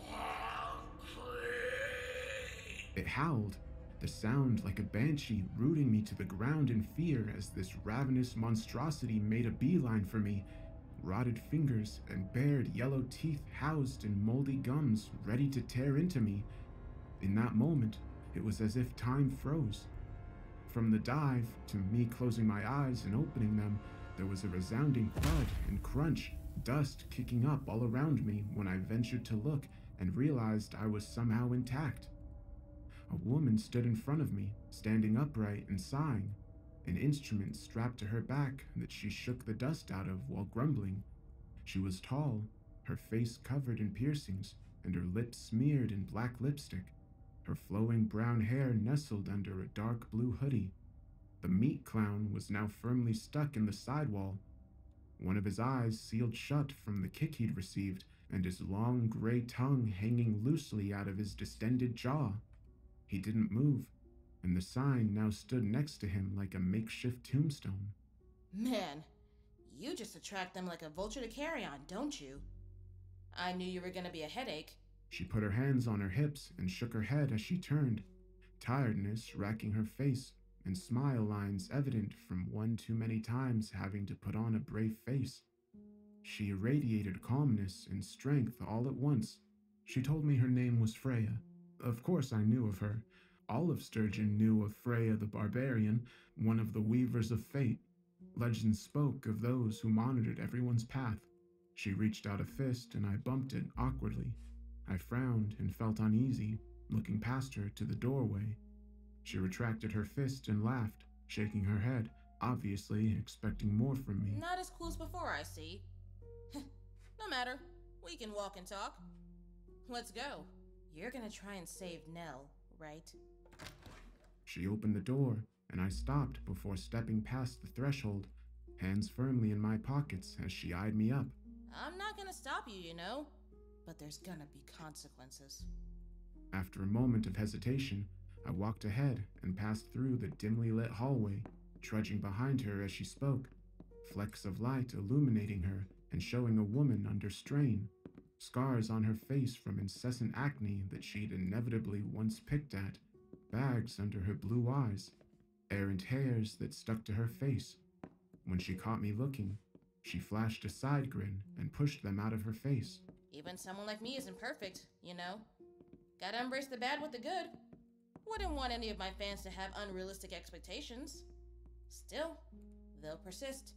It howled, the sound like a banshee rooting me to the ground in fear as this ravenous monstrosity made a beeline for me, rotted fingers and bared yellow teeth housed in moldy gums ready to tear into me. In that moment, it was as if time froze. From the dive to me closing my eyes and opening them, there was a resounding thud and crunch, dust kicking up all around me when I ventured to look and realized I was somehow intact. A woman stood in front of me, standing upright and sighing, an instrument strapped to her back that she shook the dust out of while grumbling. She was tall, her face covered in piercings, and her lips smeared in black lipstick. Her flowing brown hair nestled under a dark blue hoodie. The meat clown was now firmly stuck in the sidewall. One of his eyes sealed shut from the kick he'd received, and his long gray tongue hanging loosely out of his distended jaw. He didn't move, and the sign now stood next to him like a makeshift tombstone. "Man, you just attract them like a vulture to carry on, don't you? I knew you were gonna be a headache." She put her hands on her hips and shook her head as she turned, tiredness racking her face and smile lines evident from one too many times having to put on a brave face. She irradiated calmness and strength all at once. She told me her name was Freya. Of course I knew of her. All of Sturgeon knew of Freya the Barbarian, one of the Weavers of Fate. Legends spoke of those who monitored everyone's path. She reached out a fist and I bumped it awkwardly. I frowned and felt uneasy, looking past her to the doorway. She retracted her fist and laughed, shaking her head, obviously expecting more from me. "Not as cool as before, I see." "No matter. We can walk and talk. Let's go. You're gonna try and save Nell, right?" She opened the door, and I stopped before stepping past the threshold, hands firmly in my pockets as she eyed me up. "I'm not gonna stop you, you know, but there's gonna be consequences." After a moment of hesitation, I walked ahead and passed through the dimly lit hallway, trudging behind her as she spoke, flecks of light illuminating her and showing a woman under strain, scars on her face from incessant acne that she'd inevitably once picked at, bags under her blue eyes, errant hairs that stuck to her face. When she caught me looking, she flashed a side grin and pushed them out of her face. Even someone like me isn't perfect, you know? Gotta embrace the bad with the good. Wouldn't want any of my fans to have unrealistic expectations. Still, they'll persist.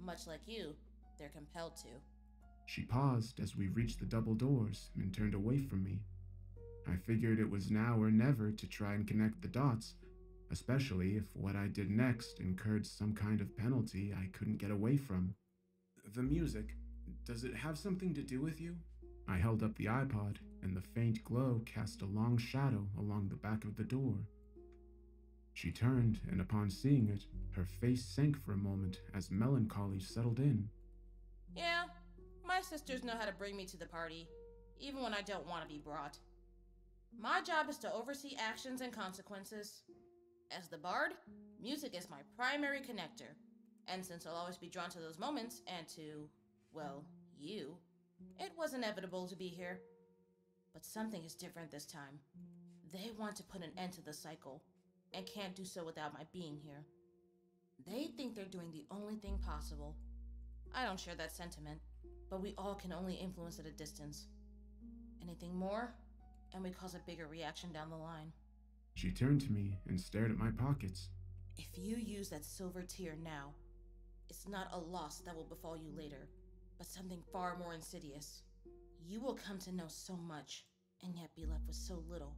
Much like you, they're compelled to. She paused as we reached the double doors and turned away from me. I figured it was now or never to try and connect the dots, especially if what I did next incurred some kind of penalty I couldn't get away from. The music, does it have something to do with you? I held up the iPod, and the faint glow cast a long shadow along the back of the door. She turned, and upon seeing it, her face sank for a moment as melancholy settled in. Yeah, my sisters know how to bring me to the party, even when I don't want to be brought. My job is to oversee actions and consequences. As the bard, music is my primary connector, and since I'll always be drawn to those moments and to, well, you, it was inevitable to be here. But something is different this time. They want to put an end to the cycle, and can't do so without my being here. They think they're doing the only thing possible. I don't share that sentiment, but we all can only influence at a distance. Anything more, and we cause a bigger reaction down the line. She turned to me and stared at my pockets. If you use that silver tear now, it's not a loss that will befall you later, but something far more insidious. You will come to know so much, and yet be left with so little.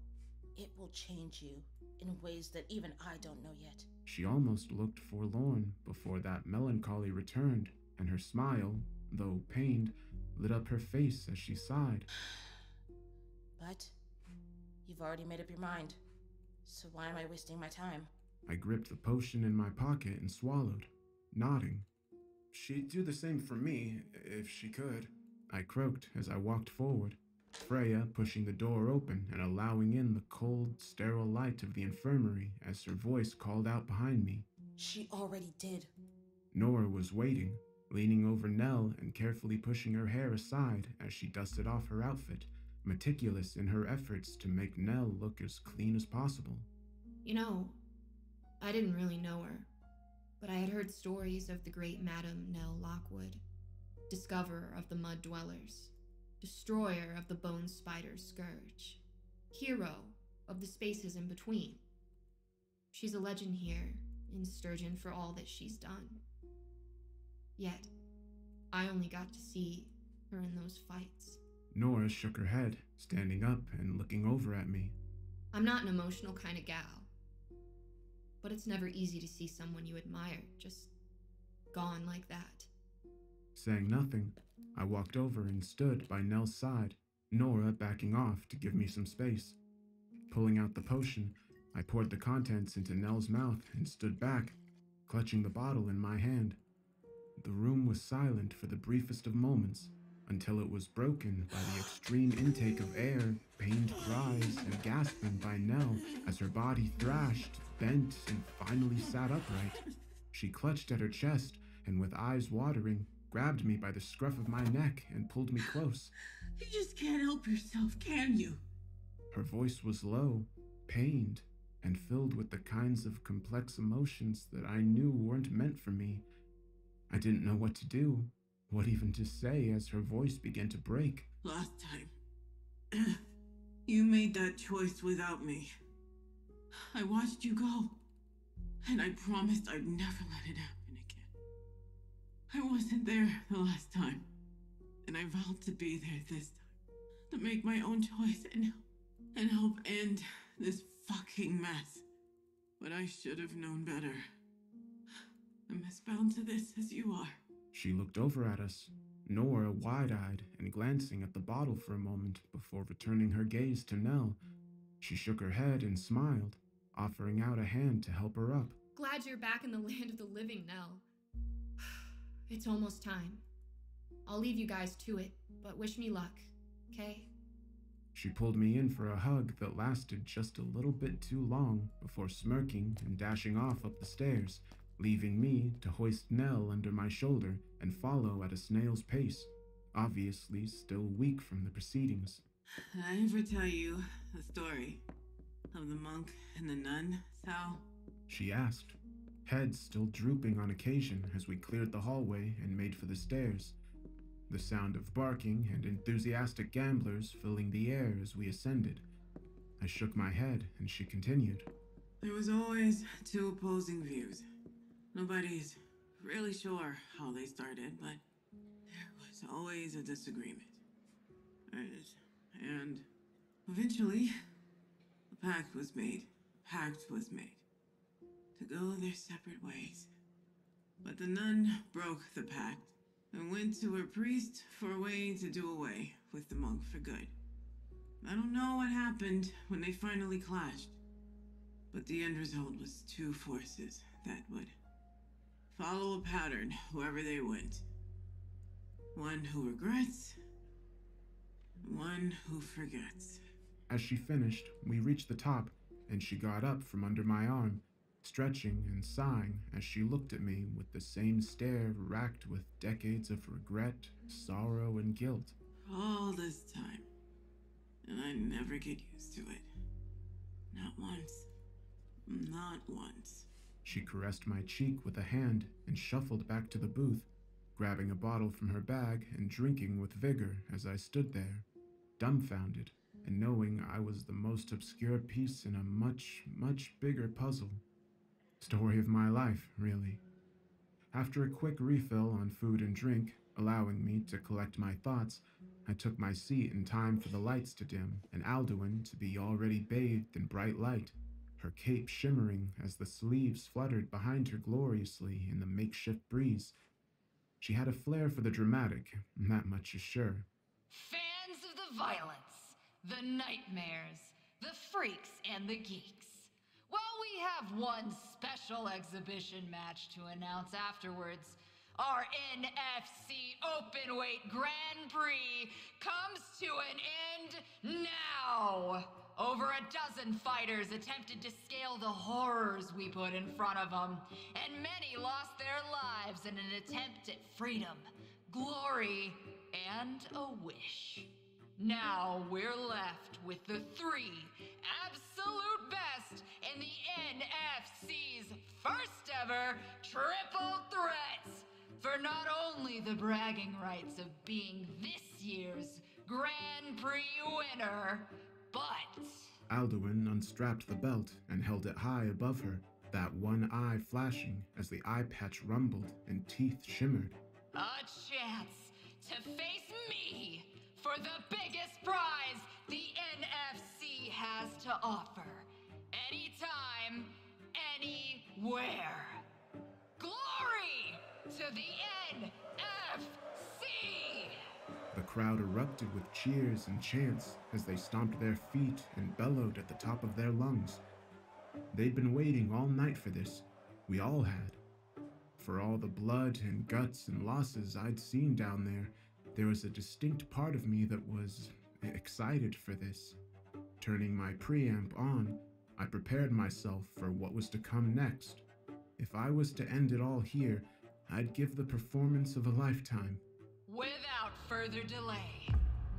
It will change you in ways that even I don't know yet. She almost looked forlorn before that melancholy returned, and her smile, though pained, lit up her face as she sighed. But you've already made up your mind, so why am I wasting my time? I gripped the potion in my pocket and swallowed, nodding. She'd do the same for me, if she could. I croaked as I walked forward, Freya pushing the door open and allowing in the cold, sterile light of the infirmary as her voice called out behind me. She already did. Nora was waiting, leaning over Nell and carefully pushing her hair aside as she dusted off her outfit, meticulous in her efforts to make Nell look as clean as possible. You know, I didn't really know her, but I had heard stories of the great Madame Nell Lockwood, discoverer of the Mud Dwellers, destroyer of the Bone Spider's scourge, hero of the spaces in between. She's a legend here in Sturgeon for all that she's done. Yet, I only got to see her in those fights. Nora shook her head, standing up and looking over at me. I'm not an emotional kind of gal, but it's never easy to see someone you admire just gone like that. Saying nothing, I walked over and stood by Nell's side, Nora backing off to give me some space. Pulling out the potion, I poured the contents into Nell's mouth and stood back, clutching the bottle in my hand. The room was silent for the briefest of moments, until it was broken by the extreme intake of air, pained cries, and gasping by Nell as her body thrashed, bent, and finally sat upright. She clutched at her chest and, with eyes watering, grabbed me by the scruff of my neck and pulled me close. You just can't help yourself, can you? Her voice was low, pained, and filled with the kinds of complex emotions that I knew weren't meant for me. I didn't know what to do, what even to say as her voice began to break. Last time, you made that choice without me. I watched you go, and I promised I'd never let it happen again. I wasn't there the last time, and I vowed to be there this time, to make my own choice and help end this fucking mess. But I should have known better. I'm as bound to this as you are. She looked over at us, Nora wide-eyed and glancing at the bottle for a moment before returning her gaze to Nell. She shook her head and smiled, offering out a hand to help her up. Glad you're back in the land of the living, Nell. It's almost time. I'll leave you guys to it, but wish me luck, okay? She pulled me in for a hug that lasted just a little bit too long before smirking and dashing off up the stairs, leaving me to hoist Nell under my shoulder and follow at a snail's pace, obviously still weak from the proceedings. Did I ever tell you the story of the monk and the nun, Sal? She asked, head still drooping on occasion as we cleared the hallway and made for the stairs, the sound of barking and enthusiastic gamblers filling the air as we ascended. I shook my head and she continued. There was always two opposing views. Nobody's really sure how they started, but there was always a disagreement. And eventually, a pact was made to go their separate ways. But the nun broke the pact and went to her priest for a way to do away with the monk for good. I don't know what happened when they finally clashed, but the end result was two forces that would follow a pattern wherever they went. One who regrets, one who forgets. As she finished, we reached the top, and she got up from under my arm, stretching and sighing as she looked at me with the same stare racked with decades of regret, sorrow, and guilt. All this time, and I never get used to it. Not once. Not once. She caressed my cheek with a hand and shuffled back to the booth, grabbing a bottle from her bag and drinking with vigor as I stood there, dumbfounded, and knowing I was the most obscure piece in a much, much bigger puzzle. Story of my life, really. After a quick refill on food and drink, allowing me to collect my thoughts, I took my seat in time for the lights to dim and Alduin to be already bathed in bright light, her cape shimmering as the sleeves fluttered behind her gloriously in the makeshift breeze. She had a flair for the dramatic, that much is sure. Fans of the violence, the nightmares, the freaks, and the geeks. Well, we have one special exhibition match to announce afterwards. Our NFC Openweight Grand Prix comes to an end now! Over a dozen fighters attempted to scale the horrors we put in front of them, and many lost their lives in an attempt at freedom, glory, and a wish. Now we're left with the three absolute best in the NFC's first ever triple threats for not only the bragging rights of being this year's Grand Prix winner, but... Alduin unstrapped the belt and held it high above her, that one eye flashing as the eye patch rumbled and teeth shimmered. A chance to face me for the biggest prize the NFC has to offer. Anytime, anywhere. Glory to the NFC! The crowd erupted with cheers and chants as they stomped their feet and bellowed at the top of their lungs. They'd been waiting all night for this. We all had. For all the blood and guts and losses I'd seen down there was a distinct part of me that was excited for this. Turning my preamp on, I prepared myself for what was to come next. If I was to end it all here, I'd give the performance of a lifetime. Without further delay,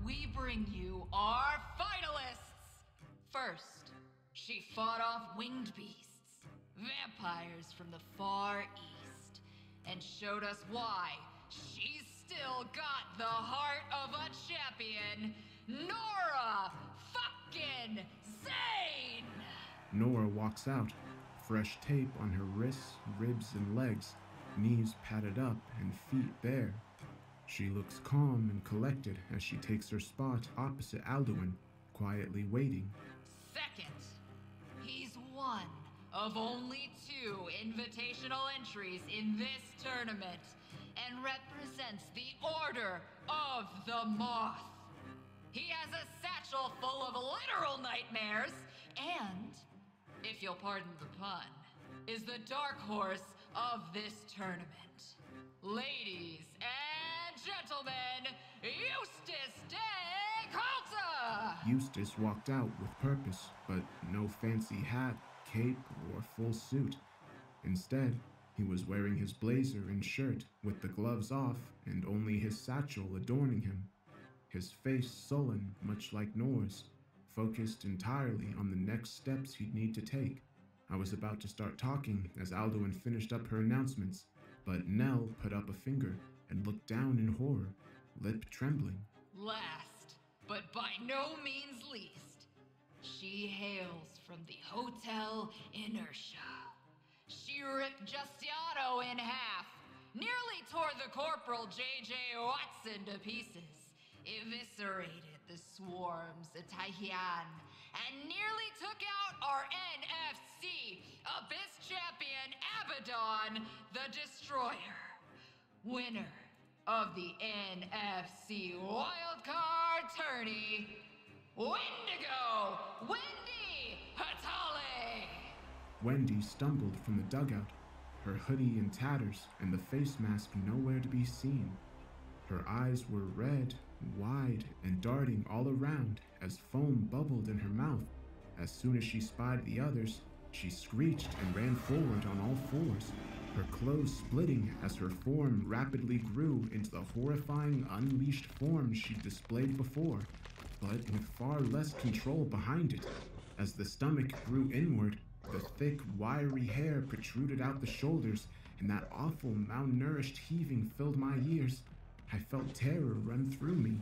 we bring you our finalists! First, she fought off winged beasts, vampires from the Far East, and showed us why she's still got the heart of a champion, Nora fucking Zane! Nora walks out, fresh tape on her wrists, ribs, and legs, knees padded up and feet bare. She looks calm and collected as she takes her spot opposite Alduin, quietly waiting. Second, he's one of only 2 invitational entries in this tournament and represents the Order of the Moth. He has a satchel full of literal nightmares and, if you'll pardon the pun, is the dark horse of this tournament. Ladies and gentlemen, Eustace de Colta! Eustace walked out with purpose, but no fancy hat, cape, or full suit. Instead, He was wearing his blazer and shirt with the gloves off and only his satchel adorning him. His face sullen, much like Nora's, focused entirely on the next steps he'd need to take. I was about to start talking as Alduin finished up her announcements, but Nell put up a finger and looked down in horror, lip trembling. Last, but by no means least, she hails from the Hotel Inertia. She ripped Justiano in half, nearly tore the Corporal J.J. Watson to pieces, eviscerated the swarms at Taiyan, and nearly took out our NFC Abyss Champion Abaddon the Destroyer, winner of the NFC Wildcard Tourney, Wendigo Wendy Hatale! Wendy stumbled from the dugout, her hoodie in tatters and the face mask nowhere to be seen. Her eyes were red, wide, and darting all around as foam bubbled in her mouth. As soon as she spied the others, she screeched and ran forward on all fours, her clothes splitting as her form rapidly grew into the horrifying unleashed form she'd displayed before, but with far less control behind it. As the stomach grew inward, the thick, wiry hair protruded out the shoulders, and that awful malnourished heaving filled my ears. I felt terror run through me.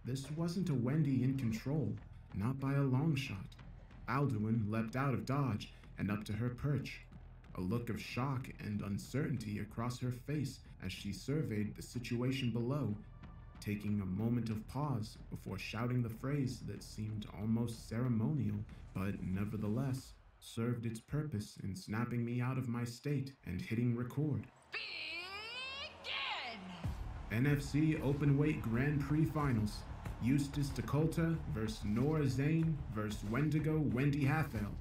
This wasn't a Wendy in control, not by a long shot. Alduin leapt out of dodge and up to her perch, a look of shock and uncertainty across her face as she surveyed the situation below, taking a moment of pause before shouting the phrase that seemed almost ceremonial, but nevertheless served its purpose in snapping me out of my state and hitting record. NFC Openweight Grand Prix Finals. Eustace DeColta versus Nora Zane versus Wendigo Wendy Hathel.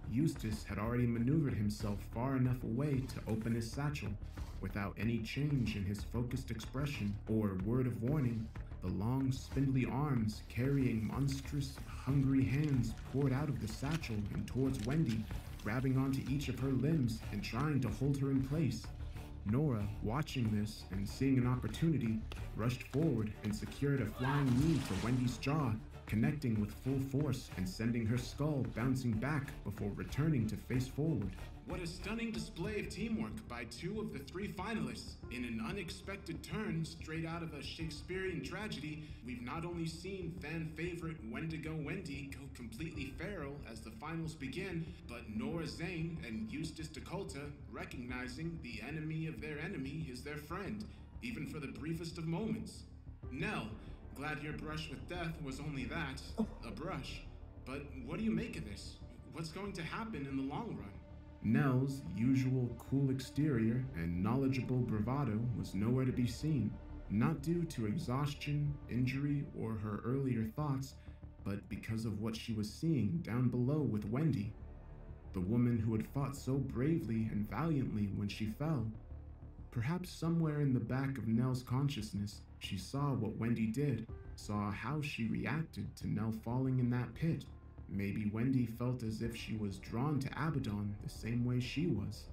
Eustace had already maneuvered himself far enough away to open his satchel. Without any change in his focused expression or word of warning, the long, spindly arms carrying monstrous, hungry hands poured out of the satchel and towards Wendy, grabbing onto each of her limbs and trying to hold her in place. Nora, watching this and seeing an opportunity, rushed forward and secured a flying knee to Wendy's jaw, connecting with full force and sending her skull bouncing back before returning to face forward. What a stunning display of teamwork by two of the three finalists. In an unexpected turn straight out of a Shakespearean tragedy, we've not only seen fan favorite Wendigo Wendy go completely feral as the finals begin, but Nora Zane and Eustace DeColta recognizing the enemy of their enemy is their friend, even for the briefest of moments. Nell, glad your brush with death was only that, a brush. But what do you make of this? What's going to happen in the long run? Nell's usual cool exterior and knowledgeable bravado was nowhere to be seen, not due to exhaustion, injury, or her earlier thoughts, but because of what she was seeing down below with Wendy, the woman who had fought so bravely and valiantly when she fell. Perhaps somewhere in the back of Nell's consciousness, she saw what Wendy did, saw how she reacted to Nell falling in that pit. Maybe Wendy felt as if she was drawn to Abaddon the same way she was.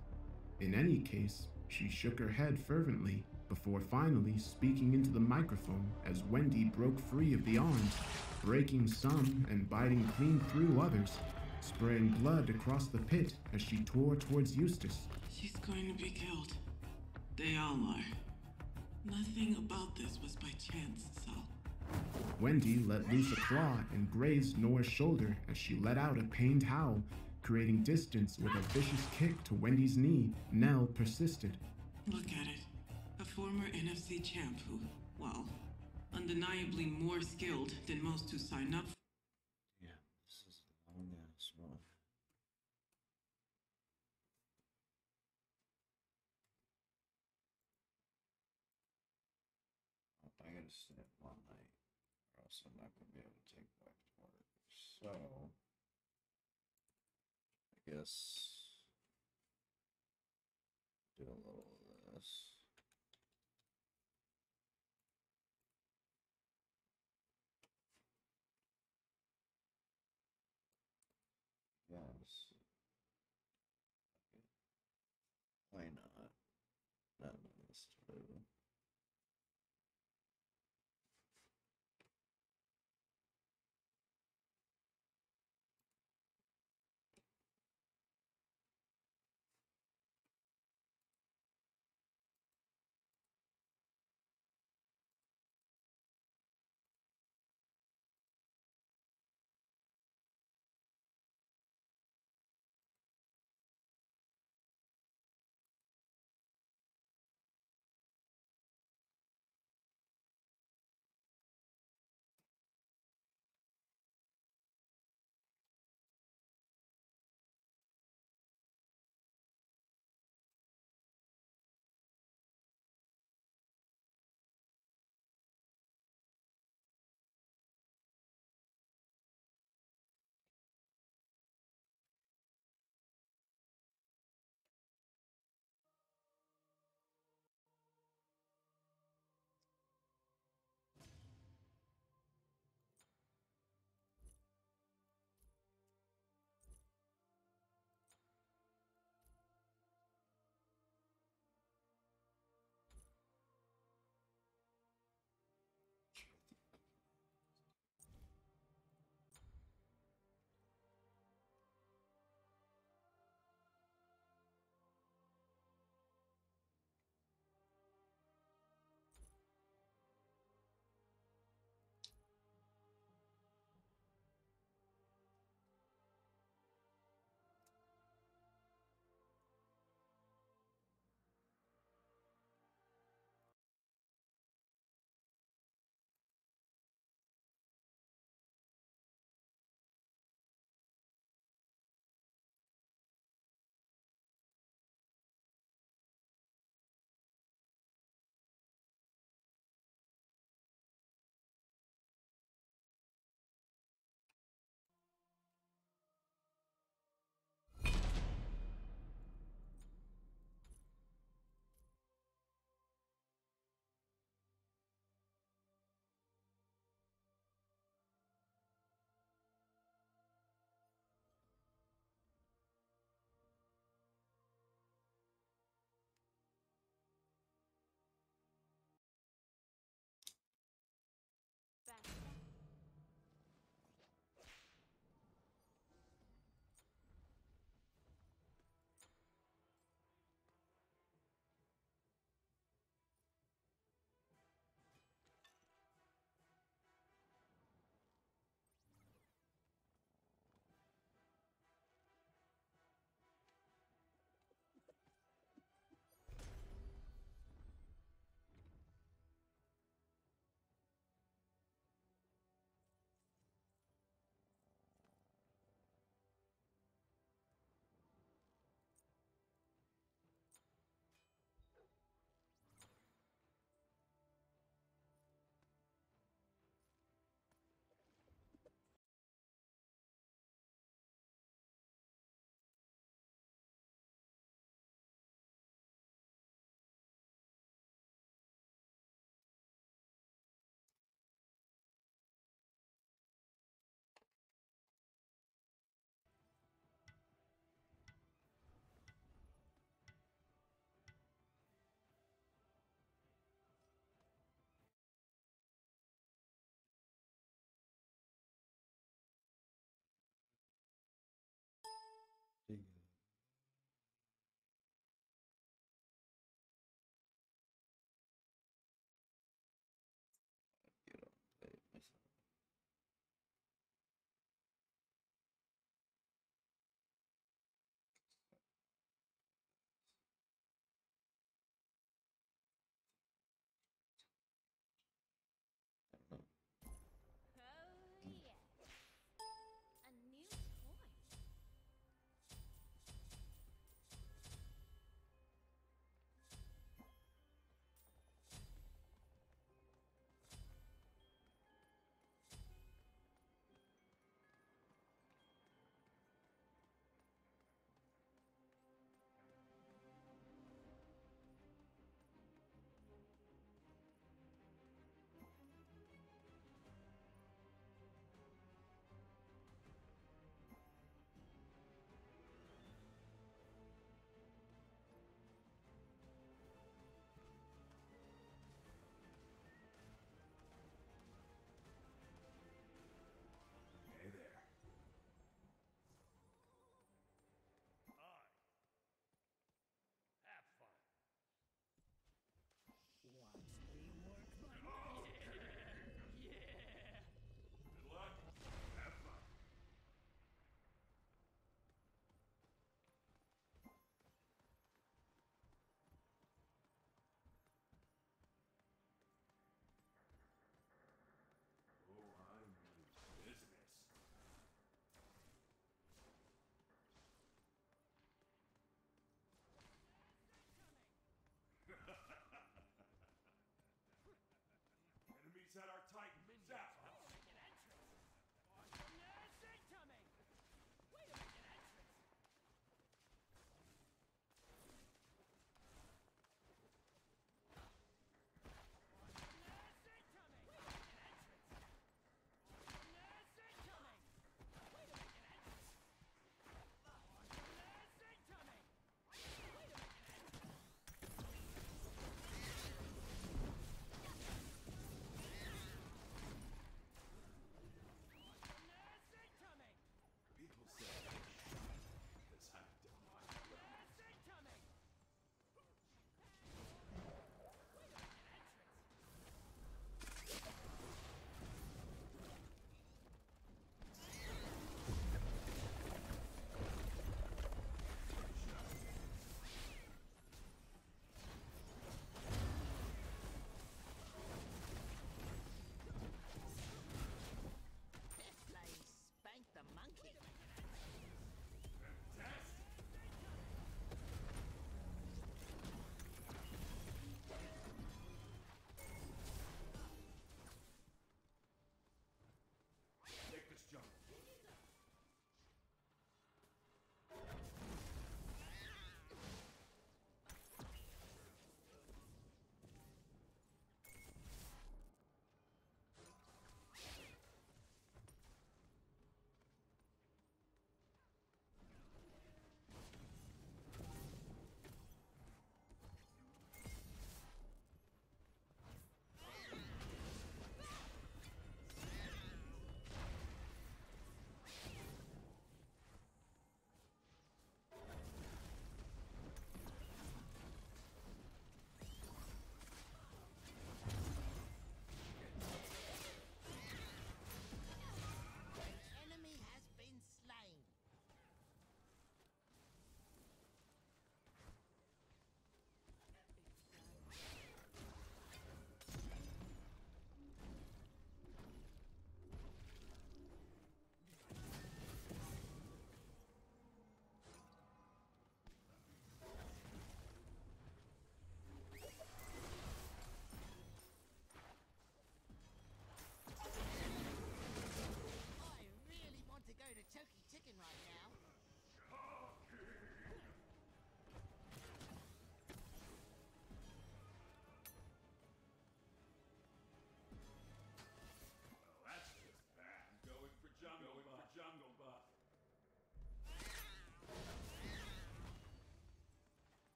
In any case, she shook her head fervently before finally speaking into the microphone as Wendy broke free of the arms, breaking some and biting clean through others, spraying blood across the pit as she tore towards Eustace. She's going to be killed. They all are. Nothing about this was by chance, Sal. Wendy let loose a claw and grazed Nora's shoulder as she let out a pained howl, creating distance with a vicious kick to Wendy's knee. Nell persisted. Look at it. A former NFC champ who, well, undeniably more skilled than most who sign up. Yeah, this is a long ass one. I gotta sit one night, or else I'm not gonna be able to take back to work. So, I guess do a little of this. Yes. Why not?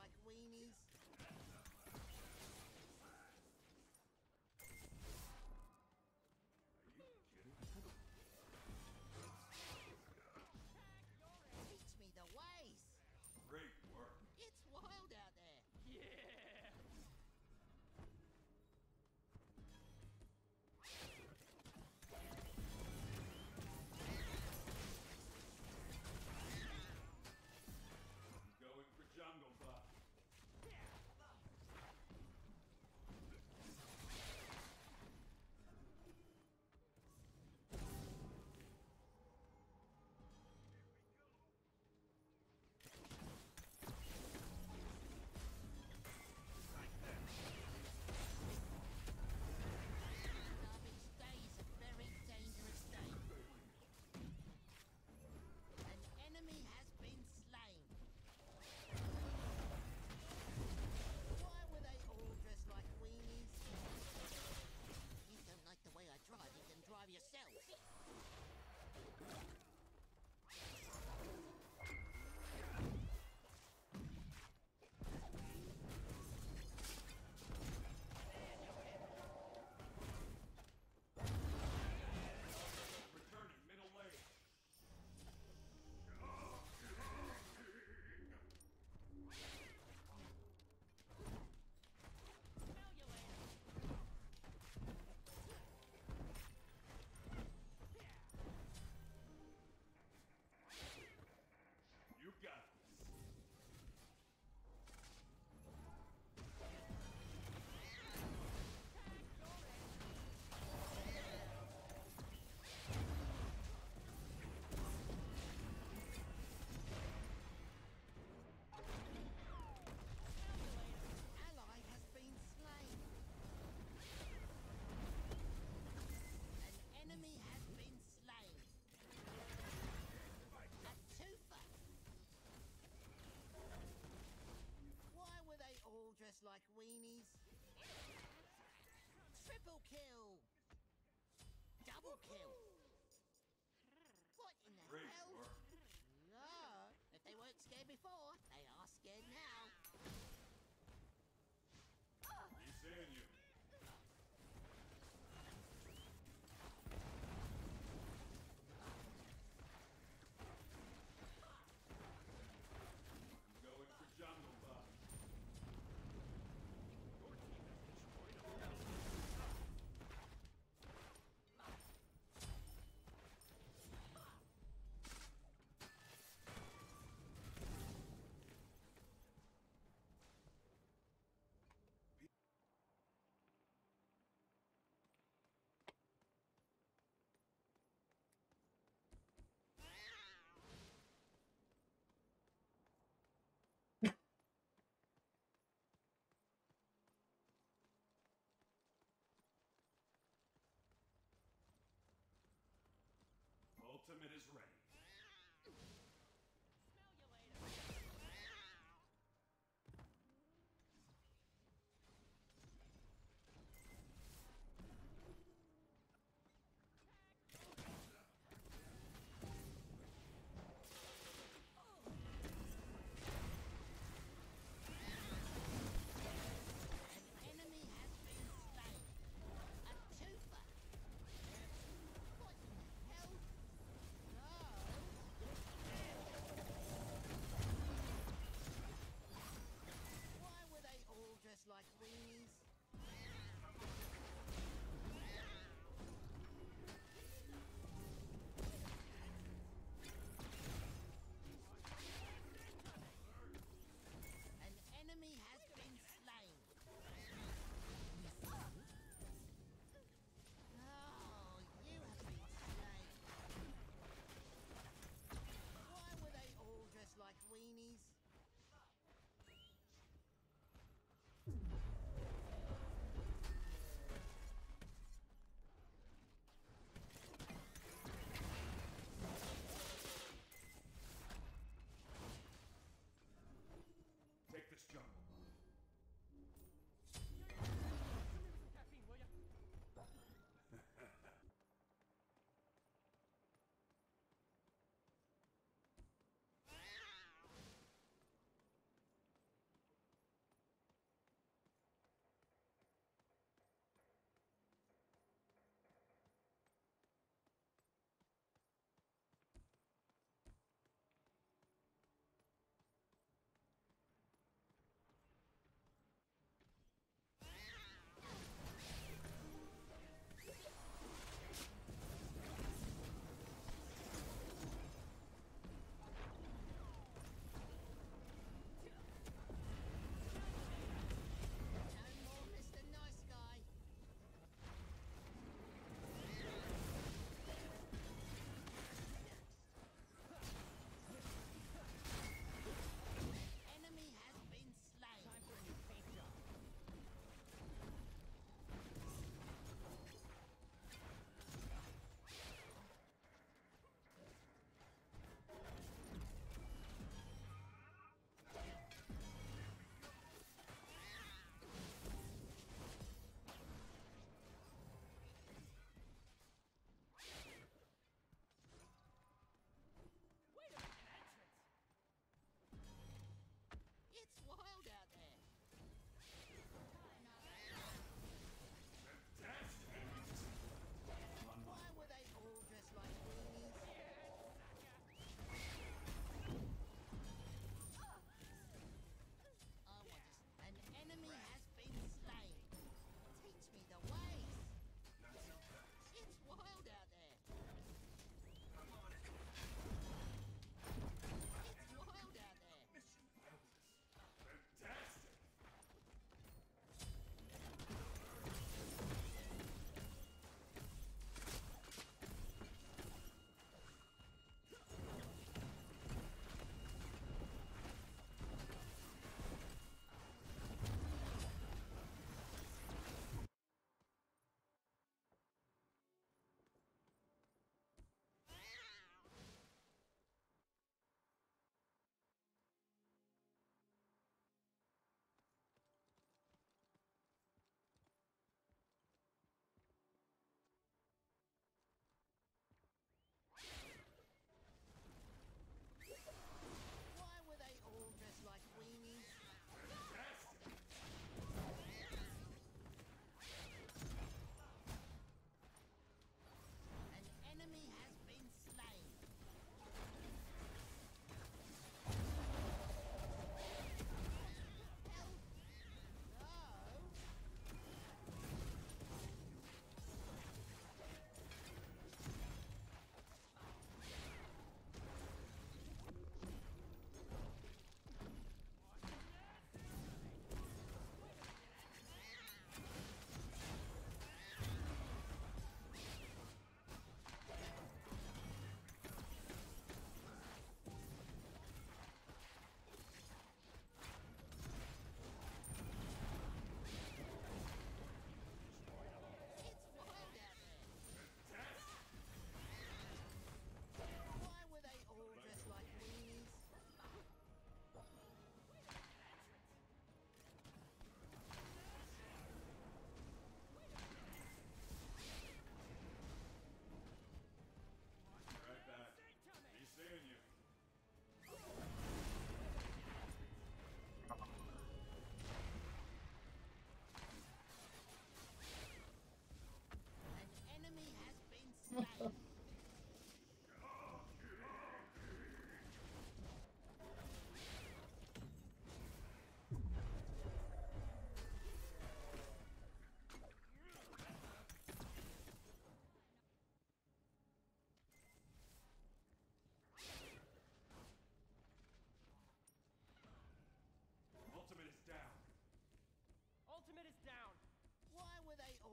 like weenies. Teach me the ways. Great work. It's wild out there. Yeah! I'm going for jungle buff. Garbage stays a very dangerous state. An enemy has been slain. Why were they all dressed like weenies? You don't like the way I drive, you can drive yourself. Returning middle lane. You got this. Ally has been slain. An enemy has been slain. A twofer. Why were they all dressed like weenies? Triple kill. Double kill. What in the Great hell? work. No, if they weren't scared before, they are scared now. He's seeing you. I'm going for jungle buff. Your team has destroyed a mountain. Ultimate is ready. Smell you later. An enemy has been slain. A twofer. What in the hell? No. Why were they all dressed like weenies? An enemy has been slain. Oh, you have been slain. Why were they all dressed like weenies? Take this jungle. Caffeine, will ya?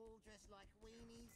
all dressed like weenies?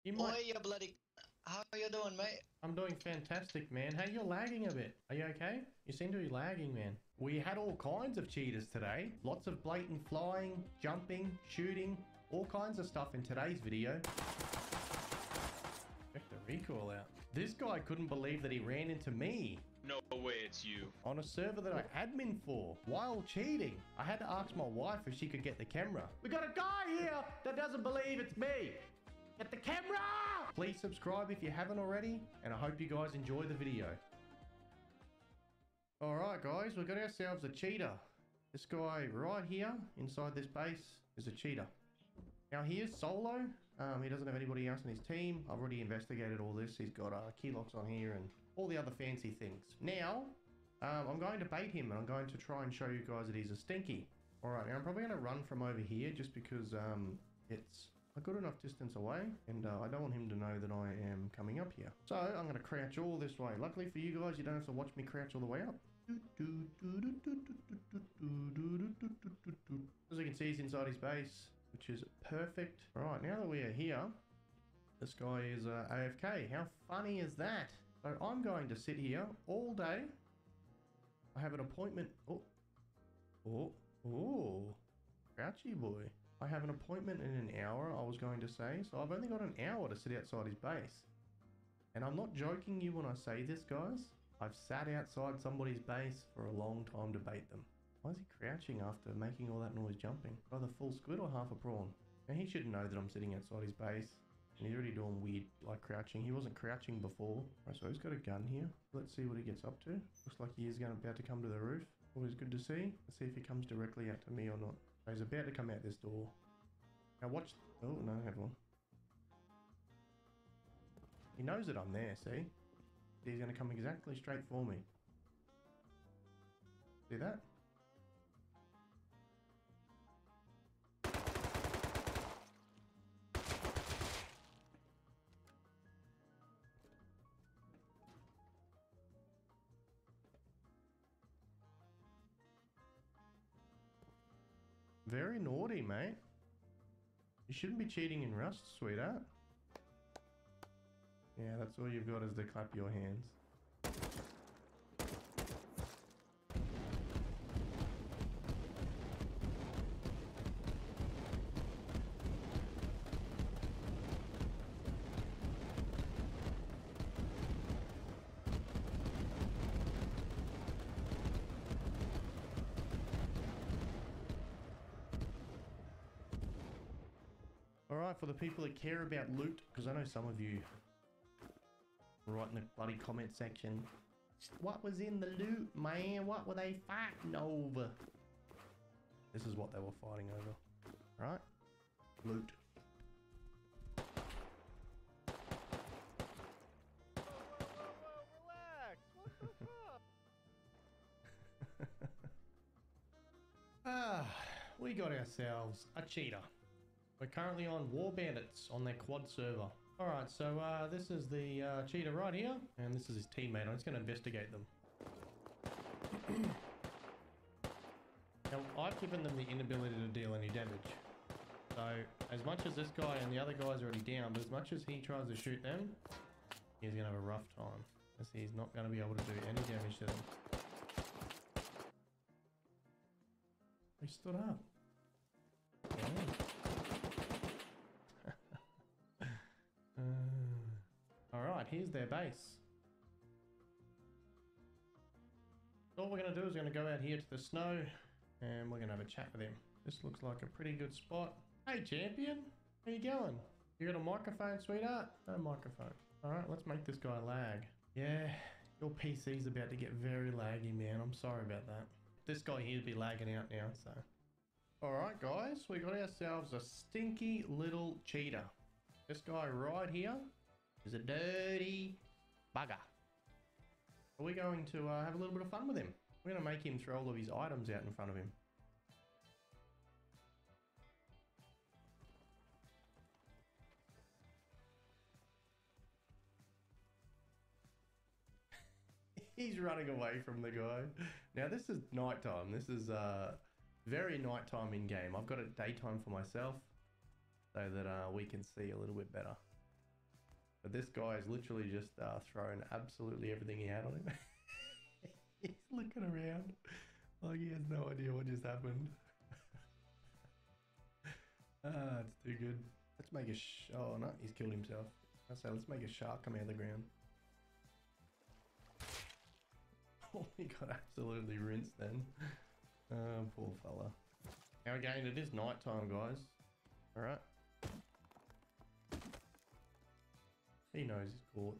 You might... Oi, you bloody... How are you doing, mate? I'm doing fantastic, man. Hey, you're lagging a bit. Are you okay? You seem to be lagging, man. We had all kinds of cheaters today. Lots of blatant flying, jumping, shooting, all kinds of stuff in today's video. Check the recoil out. This guy couldn't believe that he ran into me. No way it's you. On a server that I admin for, while cheating. I had to ask my wife if she could get the camera. We got a guy here that doesn't believe it's me. Get the camera! Please subscribe if you haven't already, and I hope you guys enjoy the video. Alright guys, we got ourselves a cheater. This guy right here, inside this base, is a cheater. Now he is solo. He doesn't have anybody else in his team. I've already investigated all this. He's got key locks on here and all the other fancy things. Now, I'm going to bait him, and I'm going to try and show you guys that he's a stinky. Alright, now I'm probably going to run from over here just because it's a good enough distance away, and I don't want him to know that I am coming up here. So I'm going to crouch all this way. Luckily for you guys, you don't have to watch me crouch all the way up. As you can see, he's inside his base, which is perfect. Alright, now that we are here, this guy is AFK. How funny is that? So I'm going to sit here all day. I have an appointment. Oh, crouchy boy. I have an appointment in an hour, I was going to say. So I've only got an hour to sit outside his base. And I'm not joking you when I say this, guys. I've sat outside somebody's base for a long time to bait them. Why is he crouching after making all that noise jumping? Either full squid or half a prawn. Now he should know that I'm sitting outside his base. And he's already doing weird, like crouching. He wasn't crouching before. Right, so he's got a gun here. Let's see what he gets up to. Looks like he is about to come to the roof. Always good to see. Let's see if he comes directly out to me or not. So he's about to come out this door. Now watch. Oh, no, I have one. He knows that I'm there, see? He's going to come exactly straight for me. See that? Very naughty, mate. You shouldn't be cheating in Rust, sweetheart. Yeah, that's all you've got is to clap your hands. Alright, for the people that care about loot, because I know some of you write in the bloody comment section, what was in the loot, man? What were they fighting over? This is what they were fighting over. Right? Loot. Relax. What the fuck? We got ourselves a cheater. We're currently on War Bandits on their quad server. Alright, so this is the cheater right here, and this is his teammate. I'm just going to investigate them. Now, I've given them the inability to deal any damage. So, as much as this guy and the other guy's already down, but as much as he tries to shoot them, he's going to have a rough time. As he's not going to be able to do any damage to them. He stood up. Alright, here's their base. All we're going to do is we're going to go out here to the snow and we're going to have a chat with him. This looks like a pretty good spot. Hey champion, how you going? You got a microphone, sweetheart? No microphone. Alright, let's make this guy lag. Yeah, your PC's about to get very laggy, man. I'm sorry about that. This guy here'd be lagging out now, so. Alright guys, we got ourselves a stinky little cheater. This guy right here is a dirty bugger. We're going to have a little bit of fun with him. We're going to make him throw all of his items out in front of him. He's running away from the guy. Now this is nighttime. This is very nighttime in game. I've got it daytime for myself so that we can see a little bit better. But this guy is literally just throwing absolutely everything he had on him. He's looking around like he has no idea what just happened. It's too good. Let's make a oh no, he's killed himself. I say let's make a shark come out of the ground. Oh, he got absolutely rinsed then. Poor fella. Now again, it is night time, guys. Alright. He knows he's caught.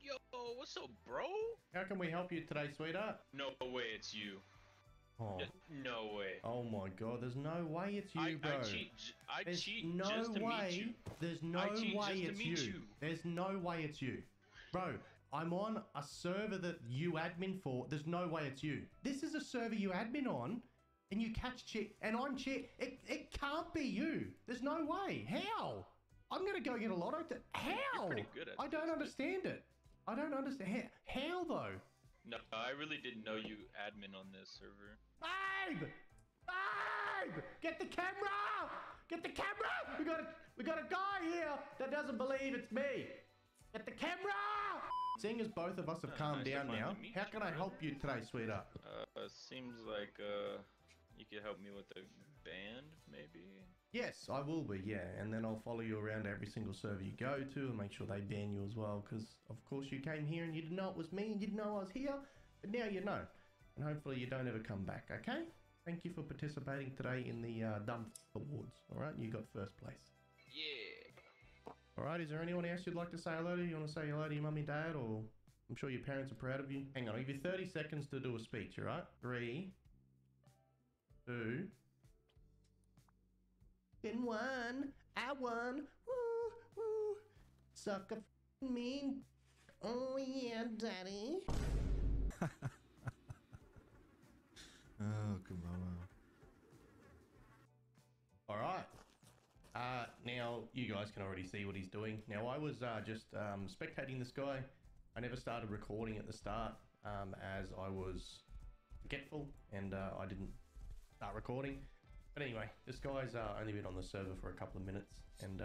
Yo, what's up, bro? How can we help you today, sweetheart? No way it's you. Oh. No way. Oh my god, there's no way it's you, bro. I cheat no just to way, meet you. There's no way it's you. There's no way it's you. Bro, I'm on a server that you admin for. There's no way it's you. This is a server you admin on, and you catch chick, and I'm chick. It can't be you. There's no way. How? I'm gonna go get a lotto. How? You're pretty good at I don't understand it. I don't understand. How though? No, I really didn't know you admin on this server. Babe! Babe! Get the camera! Get the camera! We got a guy here that doesn't believe it's me. Get the camera! Seeing as both of us have calmed down now, how can I help you today, sweetheart? Seems like you could help me with the band, maybe? Yes, I will be, yeah. And then I'll follow you around every single server you go to and make sure they ban you as well. Because, of course, you came here and you didn't know it was me and you didn't know I was here. But now you know. And hopefully you don't ever come back, okay? Thank you for participating today in the Dumb Awards. Alright, you got first place. Yeah. Alright, is there anyone else you'd like to say hello to? You want to say hello to your mum and dad? Or I'm sure your parents are proud of you. Hang on, I'll give you 30 seconds to do a speech, alright? 3, 2... Been one, I won, woo, woo, suck a mean, oh yeah, daddy. Oh, come on. Alright, now you guys can already see what he's doing. Now I was just spectating this guy. I never started recording at the start as I was forgetful and I didn't start recording. But anyway, this guy's only been on the server for a couple of minutes, and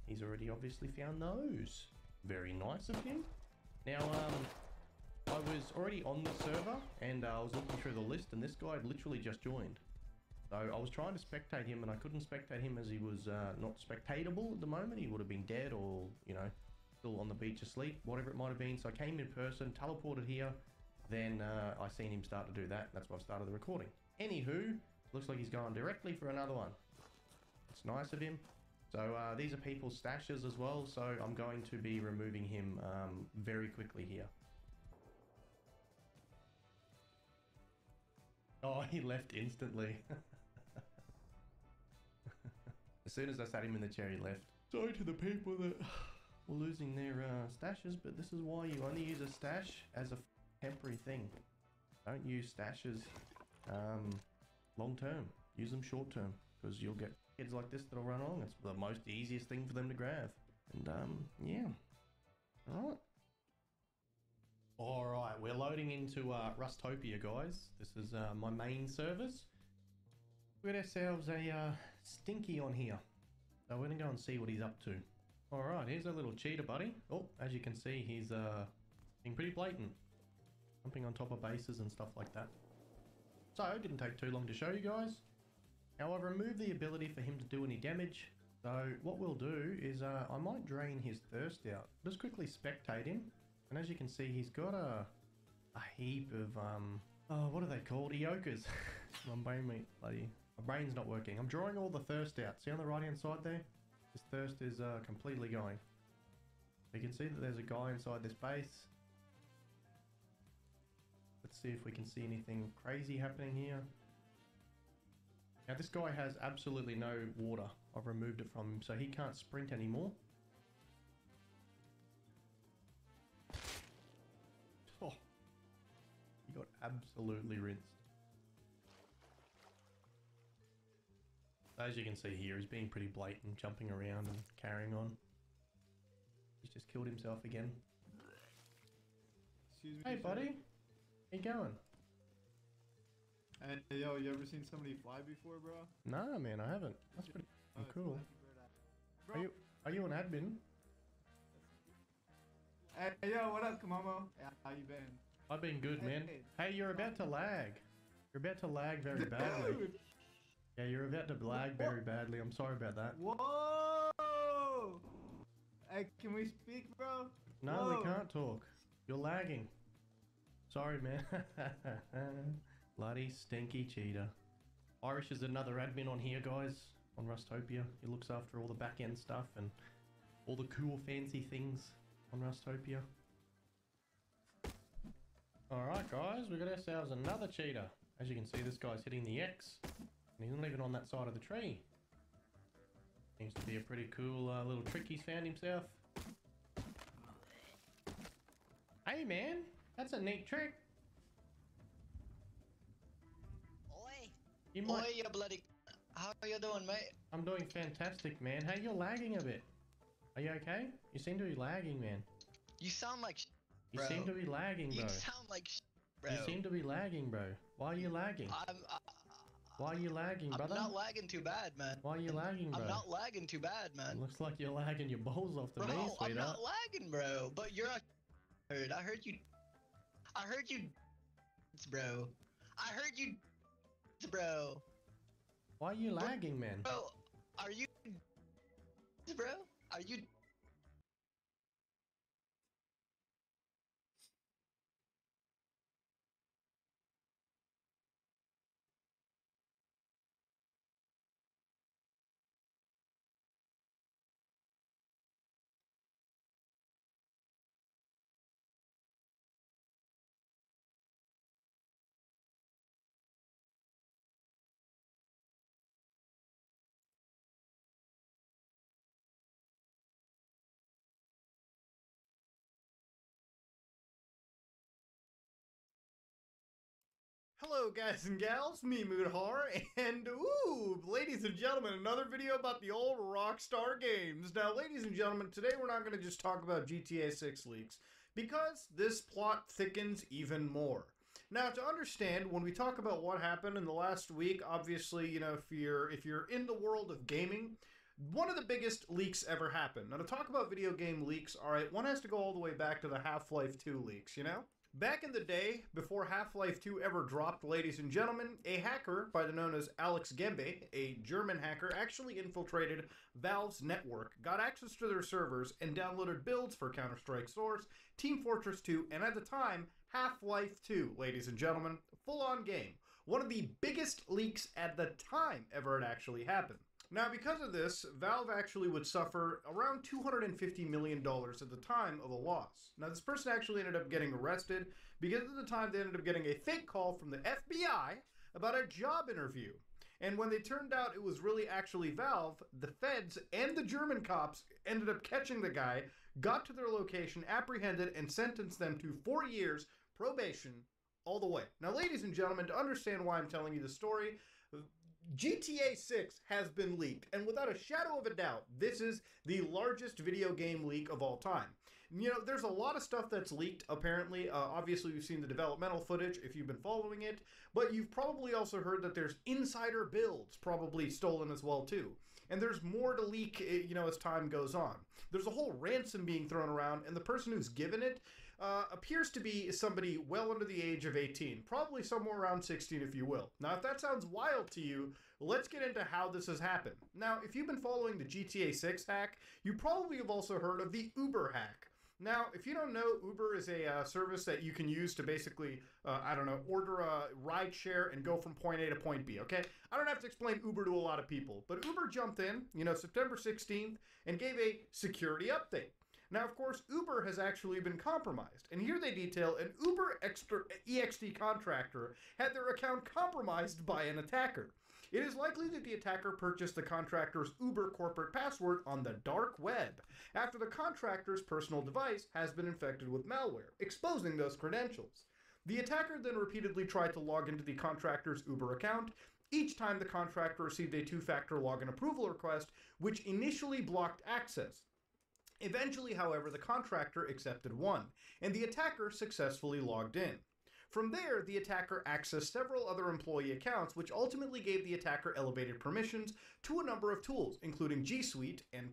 he's already obviously found those. Very nice of him. Now, I was already on the server, and I was looking through the list, and this guy had literally just joined. So I was trying to spectate him, and I couldn't spectate him as he was not spectatable at the moment. He would have been dead or, you know, still on the beach asleep, whatever it might have been. So I came in person, teleported here, then I seen him start to do that. That's why I started the recording. Anywho, looks like he's going directly for another one. It's nice of him. So these are people's stashes as well, so I'm going to be removing him very quickly here. Oh, he left instantly. As soon as I sat him in the chair, he left. Sorry to the people that were losing their stashes, but this is why you only use a stash as a temporary thing. Don't use stashes long term. Use them short term, because you'll get kids like this that'll run along. It's the most easiest thing for them to grab. And yeah. Alright, we're loading into Rustopia, guys. This is my main service. We got ourselves a Stinky on here. So we're gonna go and see what he's up to. Alright, here's a little cheater buddy. Oh, as you can see, he's being pretty blatant. Jumping on top of bases and stuff like that. So, it didn't take too long to show you guys. Now, I've removed the ability for him to do any damage. So, what we'll do is I might drain his thirst out. Just quickly spectate him. And as you can see, he's got a heap of, oh, what are they called? Eokas. My brain's not working. I'm drawing all the thirst out. See on the right-hand side there? This thirst is completely going. You can see that there's a guy inside this base. Let's see if we can see anything crazy happening here. Now this guy has absolutely no water. I've removed it from him, so he can't sprint anymore. Oh, he got absolutely rinsed. As you can see here, he's being pretty blatant, jumping around and carrying on. He's just killed himself again. Excuse me. Hey buddy, how you going? And yo, you ever seen somebody fly before, bro? Nah, man, I haven't. That's pretty cool. Bro. Are you an admin? Hey, yo, what up, Komomo? Yeah, how you been? I've been good, man. Hey, you're about to lag. You're about to lag very badly. Dude. Yeah, you're about to lag very badly. I'm sorry about that. Whoa! Hey, can we speak, bro? No, Whoa. we can't talk. You're lagging. Sorry, man. Bloody stinky cheater. Irish is another admin on here, guys, on Rustopia. He looks after all the back-end stuff and all the cool, fancy things on Rustopia. Alright, guys, we got ourselves another cheater. As you can see, this guy's hitting the X, and he's not even on that side of the tree. Seems to be a pretty cool little trick he's found himself. Hey, man, that's a neat trick. Oi! You might... Oi, you bloody... How are you doing, mate? I'm doing fantastic, man. Hey, you're lagging a bit. Are you okay? You seem to be lagging, man. You sound like You bro. seem to be lagging, bro. You sound like bro. You seem to be lagging, bro. Why are you lagging? Why are you lagging, brother? I'm not lagging too bad, man. Why are you lagging, bro? I'm not lagging too bad, man. Looks like you're lagging your balls off the Bro, knee, sweetheart. I'm not lagging, bro. But you're a I heard you. I heard you, bro. I heard you, bro. Why are you lagging, man? Bro, are you, bro? Are you? Hello guys and gals, me Moodhar, and ooh, ladies and gentlemen, another video about the old Rockstar games. Now, ladies and gentlemen, today we're not going to just talk about GTA 6 leaks, because this plot thickens even more. Now, to understand, when we talk about what happened in the last week, obviously, you know, if you're in the world of gaming, one of the biggest leaks ever happened. Now, to talk about video game leaks, alright, one has to go all the way back to the Half-Life 2 leaks, you know? Back in the day, before Half-Life 2 ever dropped, ladies and gentlemen, a hacker by the known as Alex Gembe, a German hacker, actually infiltrated Valve's network, got access to their servers, and downloaded builds for Counter-Strike Source, Team Fortress 2, and at the time, Half-Life 2, ladies and gentlemen, full-on game. One of the biggest leaks at the time ever had actually happened. Now, because of this, Valve actually would suffer around $250 million at the time of a loss. Now, this person actually ended up getting arrested because at the time they ended up getting a fake call from the FBI about a job interview. And when they turned out it was really actually Valve, the feds and the German cops ended up catching the guy, got to their location, apprehended, and sentenced them to 4 years probation all the way. Now, ladies and gentlemen, to understand why I'm telling you this story, GTA 6 has been leaked, and without a shadow of a doubt, this is the largest video game leak of all time. You know, there's a lot of stuff that's leaked, apparently. Obviously, we've seen the developmental footage, if you've been following it, but you've probably also heard that there's insider builds probably stolen as well, too. And there's more to leak, you know, as time goes on. There's a whole ransom being thrown around, and the person who's given it appears to be somebody well under the age of 18, probably somewhere around 16 if you will. Now, if that sounds wild to you, let's get into how this has happened. Now, if you've been following the GTA 6 hack, you probably have also heard of the Uber hack. Now, if you don't know, Uber is a service that you can use to basically, I don't know, order a ride share and go from point A to point B, okay? I don't have to explain Uber to a lot of people, but Uber jumped in, you know, September 16th and gave a security update. Now, of course, Uber has actually been compromised, and here they detail an Uber EXT contractor had their account compromised by an attacker. It is likely that the attacker purchased the contractor's Uber corporate password on the dark web after the contractor's personal device has been infected with malware, exposing those credentials. The attacker then repeatedly tried to log into the contractor's Uber account, each time the contractor received a two-factor login approval request, which initially blocked access. Eventually, however, the contractor accepted one, and the attacker successfully logged in. From there, the attacker accessed several other employee accounts, which ultimately gave the attacker elevated permissions to a number of tools, including G Suite and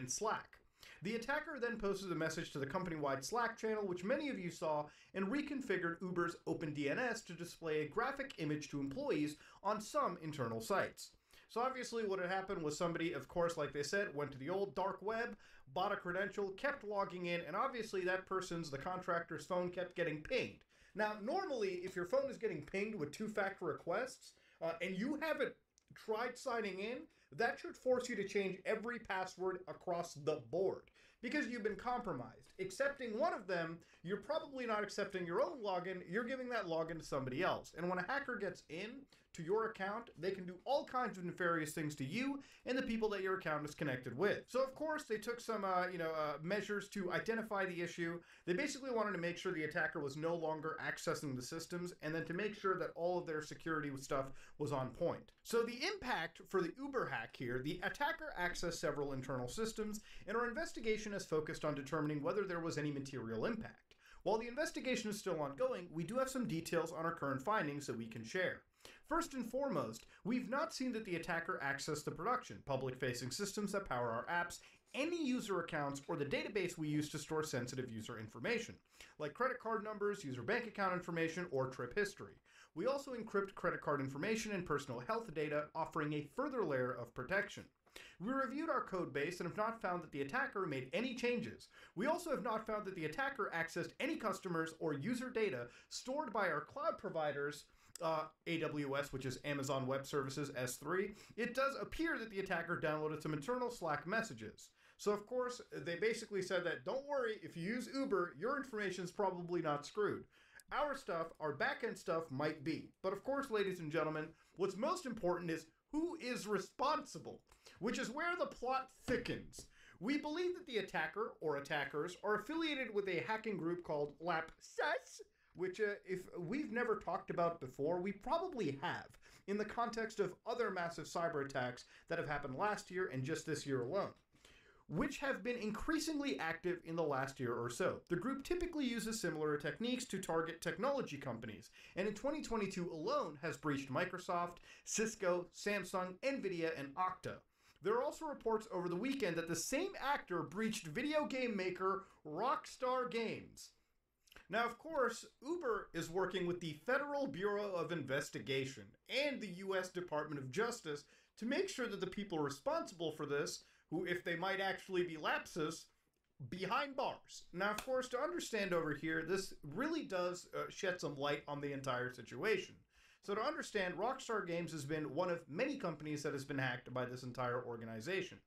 Slack. The attacker then posted a message to the company-wide Slack channel, which many of you saw, and reconfigured Uber's OpenDNS to display a graphic image to employees on some internal sites. So obviously what had happened was somebody, of course, like they said, went to the old dark web, bought a credential, kept logging in, and obviously that person's, the contractor's phone kept getting pinged. Now, normally, if your phone is getting pinged with two-factor requests, and you haven't tried signing in, that should force you to change every password across the board because you've been compromised. Accepting one of them, you're probably not accepting your own login, you're giving that login to somebody else. And when a hacker gets in to your account, they can do all kinds of nefarious things to you and the people that your account is connected with. So of course they took some measures to identify the issue. They basically wanted to make sure the attacker was no longer accessing the systems and then to make sure that all of their security stuff was on point. So the impact for the Uber hack here, the attacker accessed several internal systems and our investigation is focused on determining whether there was any material impact. While the investigation is still ongoing, we do have some details on our current findings that we can share. First and foremost, we've not seen that the attacker accessed the production, public-facing systems that power our apps, any user accounts, or the database we use to store sensitive user information, like credit card numbers, user bank account information, or trip history. We also encrypt credit card information and personal health data, offering a further layer of protection. We reviewed our code base and have not found that the attacker made any changes. We also have not found that the attacker accessed any customers or user data stored by our cloud providers, AWS, which is Amazon Web Services S3. It does appear that the attacker downloaded some internal Slack messages. So of course, they basically said that, don't worry, if you use Uber, your information is probably not screwed. Our stuff, our backend stuff might be. But of course, ladies and gentlemen, what's most important is who is responsible, which is where the plot thickens. We believe that the attacker or attackers are affiliated with a hacking group called LapSus, which if we've never talked about before, we probably have in the context of other massive cyber attacks that have happened last year and just this year alone, which have been increasingly active in the last year or so. The group typically uses similar techniques to target technology companies, and in 2022 alone has breached Microsoft, Cisco, Samsung, Nvidia, and Okta. There are also reports over the weekend that the same actor breached video game maker Rockstar Games. Now, of course, Uber is working with the Federal Bureau of Investigation and the U.S. Department of Justice to make sure that the people responsible for this, who, if they might actually be lapses, behind bars. Now, of course, to understand over here, this really does shed some light on the entire situation. So to understand, Rockstar Games has been one of many companies that has been hacked by this entire organization.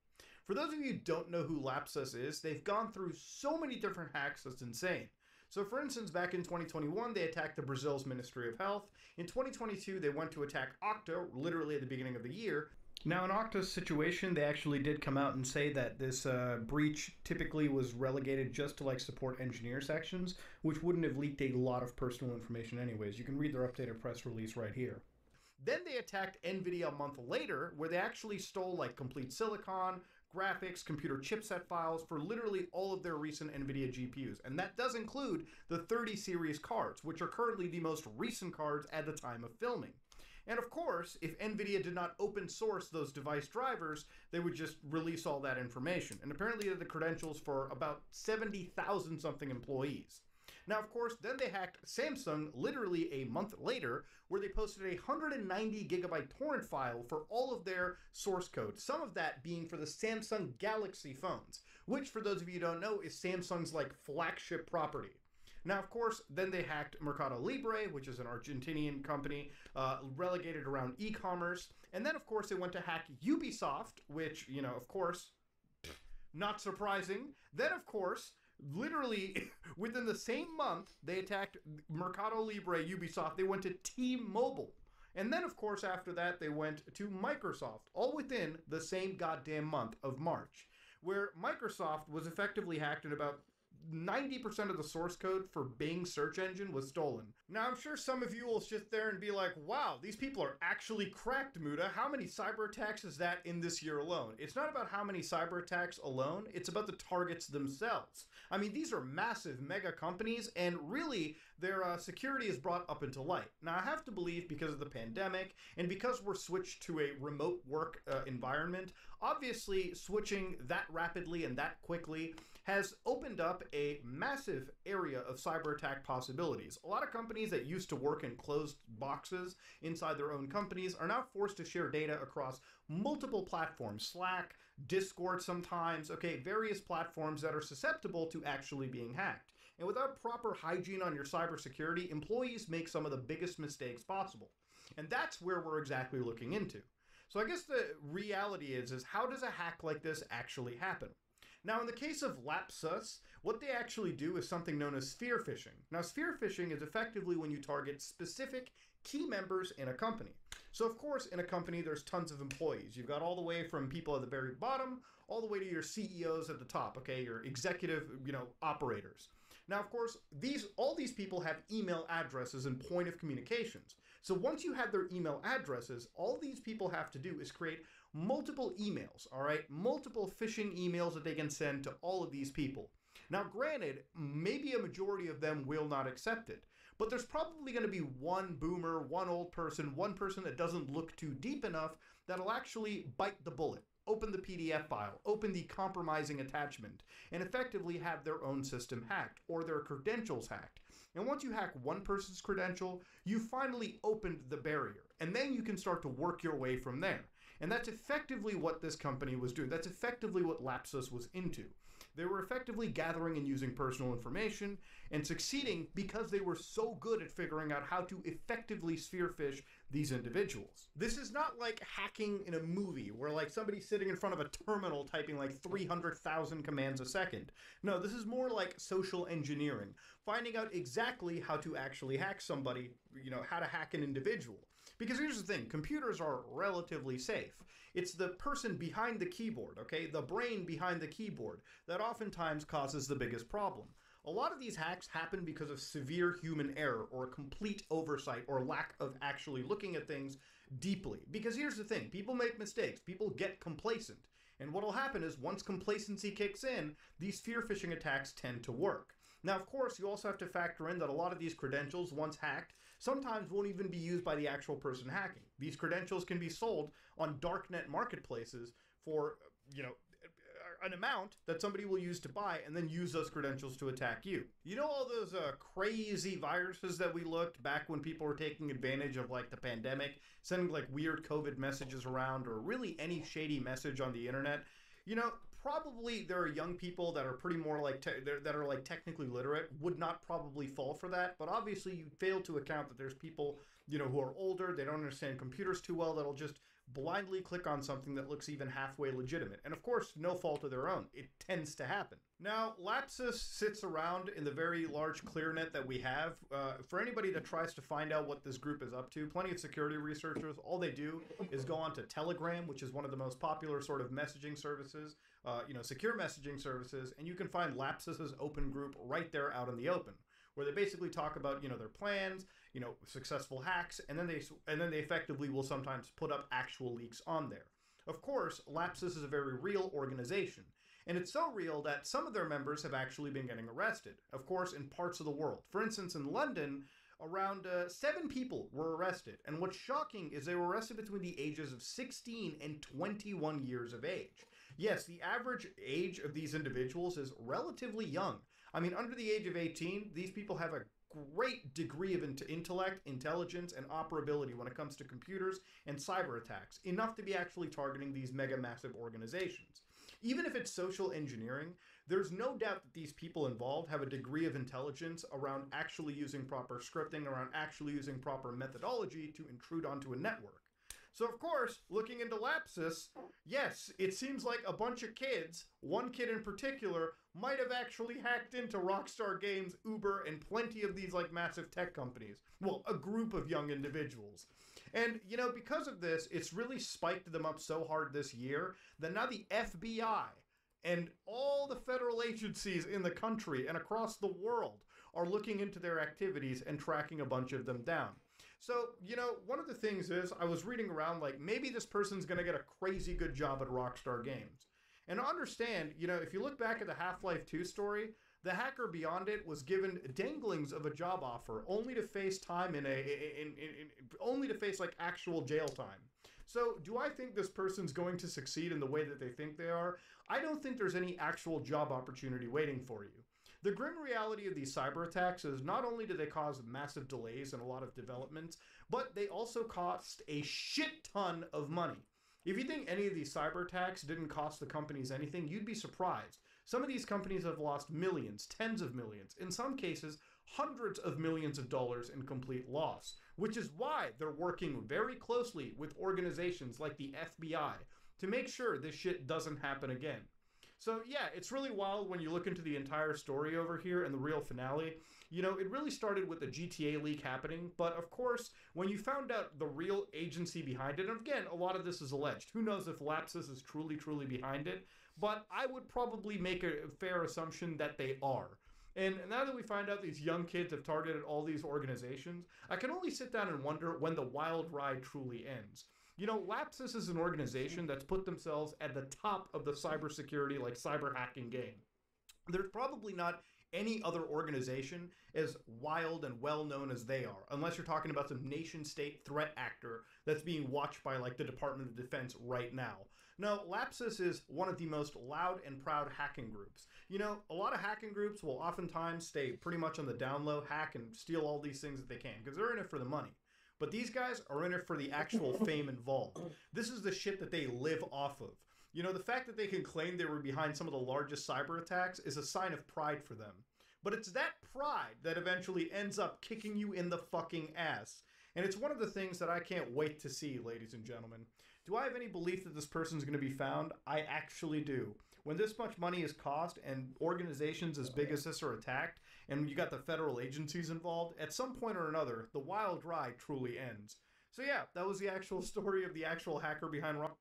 For those of you who don't know who Lapsus is, they've gone through so many different hacks that's insane. So for instance, back in 2021, they attacked the Brazil's Ministry of Health. In 2022, they went to attack Okta, literally at the beginning of the year. Now, in Okta's situation, they actually did come out and say that this breach typically was relegated just to like support engineer sections, which wouldn't have leaked a lot of personal information anyways. You can read their updated press release right here. Then they attacked Nvidia a month later, where they actually stole like complete silicon, graphics, computer chipset files for literally all of their recent Nvidia GPUs. And that does include the 30 series cards, which are currently the most recent cards at the time of filming. And of course, if Nvidia did not open source those device drivers, they would just release all that information. And apparently they had the credentials for about 70,000 something employees. Now, of course, then they hacked Samsung literally a month later, where they posted a 190 gigabyte torrent file for all of their source code, some of that being for the Samsung Galaxy phones, which, for those of you who don't know, is Samsung's like flagship property. Now, of course, then they hacked Mercado Libre, which is an Argentinian company relegated around e-commerce. And then, of course, they went to hack Ubisoft, which, you know, of course, not surprising. Then, of course, literally within the same month, they attacked Mercado Libre, Ubisoft. They went to T-Mobile. And then, of course, after that, they went to Microsoft, all within the same goddamn month of March, where Microsoft was effectively hacked in about 90% of the source code for Bing's search engine was stolen. Now, I'm sure some of you will sit there and be like, wow, these people are actually cracked, Muda. How many cyber attacks is that in this year alone? It's not about how many cyber attacks alone, it's about the targets themselves. I mean, these are massive mega companies, and really, their security is brought up into light. Now, I have to believe because of the pandemic, and because we're switched to a remote work environment, obviously switching that rapidly and that quickly has opened up a massive area of cyber attack possibilities. A lot of companies that used to work in closed boxes inside their own companies are now forced to share data across multiple platforms, Slack, Discord sometimes, okay, various platforms that are susceptible to actually being hacked. And without proper hygiene on your cybersecurity, employees make some of the biggest mistakes possible. And that's where we're exactly looking into. So I guess the reality is how does a hack like this actually happen? Now, in the case of Lapsus, what they actually do is something known as spear phishing. Now, spear phishing is effectively when you target specific key members in a company. So, of course, in a company, there's tons of employees. You've got all the way from people at the very bottom, all the way to your CEOs at the top, okay, your executive, operators. Now, of course, all these people have email addresses and point of communications. So once you have their email addresses, all these people have to do is create multiple emails, all right? Multiple phishing emails that they can send to all of these people. Now, granted, maybe a majority of them will not accept it, but there's probably going to be one boomer, one old person, one person that doesn't look too deep enough that'll actually bite the bullet, open the PDF file, open the compromising attachment, and effectively have their own system hacked or their credentials hacked. And once you hack one person's credential, you finally opened the barrier, and then you can start to work your way from there. And that's effectively what this company was doing. That's effectively what Lapsus was into. They were effectively gathering and using personal information and succeeding because they were so good at figuring out how to effectively spear phish these individuals. This is not like hacking in a movie where like somebody's sitting in front of a terminal typing like 300,000 commands a second. No, this is more like social engineering, finding out exactly how to actually hack somebody, how to hack an individual. Because here's the thing, computers are relatively safe. It's the person behind the keyboard, okay, the brain behind the keyboard, that oftentimes causes the biggest problem. A lot of these hacks happen because of severe human error or complete oversight or lack of actually looking at things deeply. Because here's the thing, people make mistakes, people get complacent. And what'll happen is once complacency kicks in, these spear phishing attacks tend to work. Now, of course, you also have to factor in that a lot of these credentials, once hacked, sometimes won't even be used by the actual person hacking. These credentials can be sold on darknet marketplaces for, an amount that somebody will use to buy and then use those credentials to attack you. You know all those crazy viruses that we looked back when people were taking advantage of like the pandemic, sending like weird COVID messages around or really any shady message on the internet? Probably there are young people that are pretty more like that are like technically literate would not probably fall for that, but obviously you fail to account that there's people who are older, they don't understand computers too well, that'll just blindly click on something that looks even halfway legitimate. And of course, no fault of their own. It tends to happen. Now, Lapsus sits around in the very large clearnet that we have. For anybody that tries to find out what this group is up to, plenty of security researchers, all they do is go on to Telegram, which is one of the most popular sort of messaging services, secure messaging services, and you can find Lapsus's open group right there out in the open, where they basically talk about, their plans, successful hacks, and then they effectively will sometimes put up actual leaks on there. Of course, Lapsus is a very real organization, and it's so real that some of their members have actually been getting arrested, of course, in parts of the world. For instance, in London, around 7 people were arrested, and what's shocking is they were arrested between the ages of 16 and 21 years of age. Yes, the average age of these individuals is relatively young. I mean, under the age of 18, these people have a great degree of intellect, intelligence, and operability when it comes to computers and cyber attacks, enough to be actually targeting these mega massive organizations. Even if it's social engineering, there's no doubt that these people involved have a degree of intelligence around actually using proper scripting, around actually using proper methodology to intrude onto a network. So of course, looking into Lapsus, yes, it seems like a bunch of kids, one kid in particular, might have actually hacked into Rockstar Games, Uber, and plenty of these like massive tech companies. Well, a group of young individuals. And, because of this, it's really spiked them up so hard this year that now the FBI And all the federal agencies in the country and across the world are looking into their activities and tracking a bunch of them down. So, you know, one of the things is I was reading around like maybe this person's going to get a crazy good job at Rockstar Games. And understand, you know, if you look back at the Half-Life 2 story, the hacker beyond it was given danglings of a job offer only to face time only to face like actual jail time. So, do I think this person's going to succeed in the way that they think they are? I don't think there's any actual job opportunity waiting for you. The grim reality of these cyber attacks is not only do they cause massive delays in a lot of developments, but they also cost a shit ton of money. If you think any of these cyber attacks didn't cost the companies anything, you'd be surprised. Some of these companies have lost millions, tens of millions, in some cases, hundreds of millions of dollars in complete loss, which is why they're working very closely with organizations like the FBI to make sure this shit doesn't happen again. So yeah, it's really wild when you look into the entire story over here and the real finale. You know, it really started with the GTA leak happening, but of course, when you found out the real agency behind it, and again, a lot of this is alleged. Who knows if Lapsus is truly behind it, but I would probably make a fair assumption that they are. And now that we find out these young kids have targeted all these organizations, I can only sit down and wonder when the wild ride truly ends. You know, Lapsus is an organization that's put themselves at the top of the cybersecurity, like cyber hacking game. There's probably not any other organization as wild and well known as they are, unless you're talking about some nation state threat actor that's being watched by like the Department of Defense right now. No, Lapsus is one of the most loud and proud hacking groups. You know, a lot of hacking groups will oftentimes stay pretty much on the down low, hack and steal all these things that they can, because they're in it for the money. But these guys are in it for the actual fame involved. This is the shit that they live off of. You know, the fact that they can claim they were behind some of the largest cyber attacks is a sign of pride for them. But it's that pride that eventually ends up kicking you in the fucking ass. And it's one of the things that I can't wait to see, ladies and gentlemen. Do I have any belief that this person's going to be found? I actually do. When this much money is cost and organizations as big as this are attacked, and you got the federal agencies involved, at some point or another, the wild ride truly ends. So yeah, that was the actual story of the actual hacker behind Rock.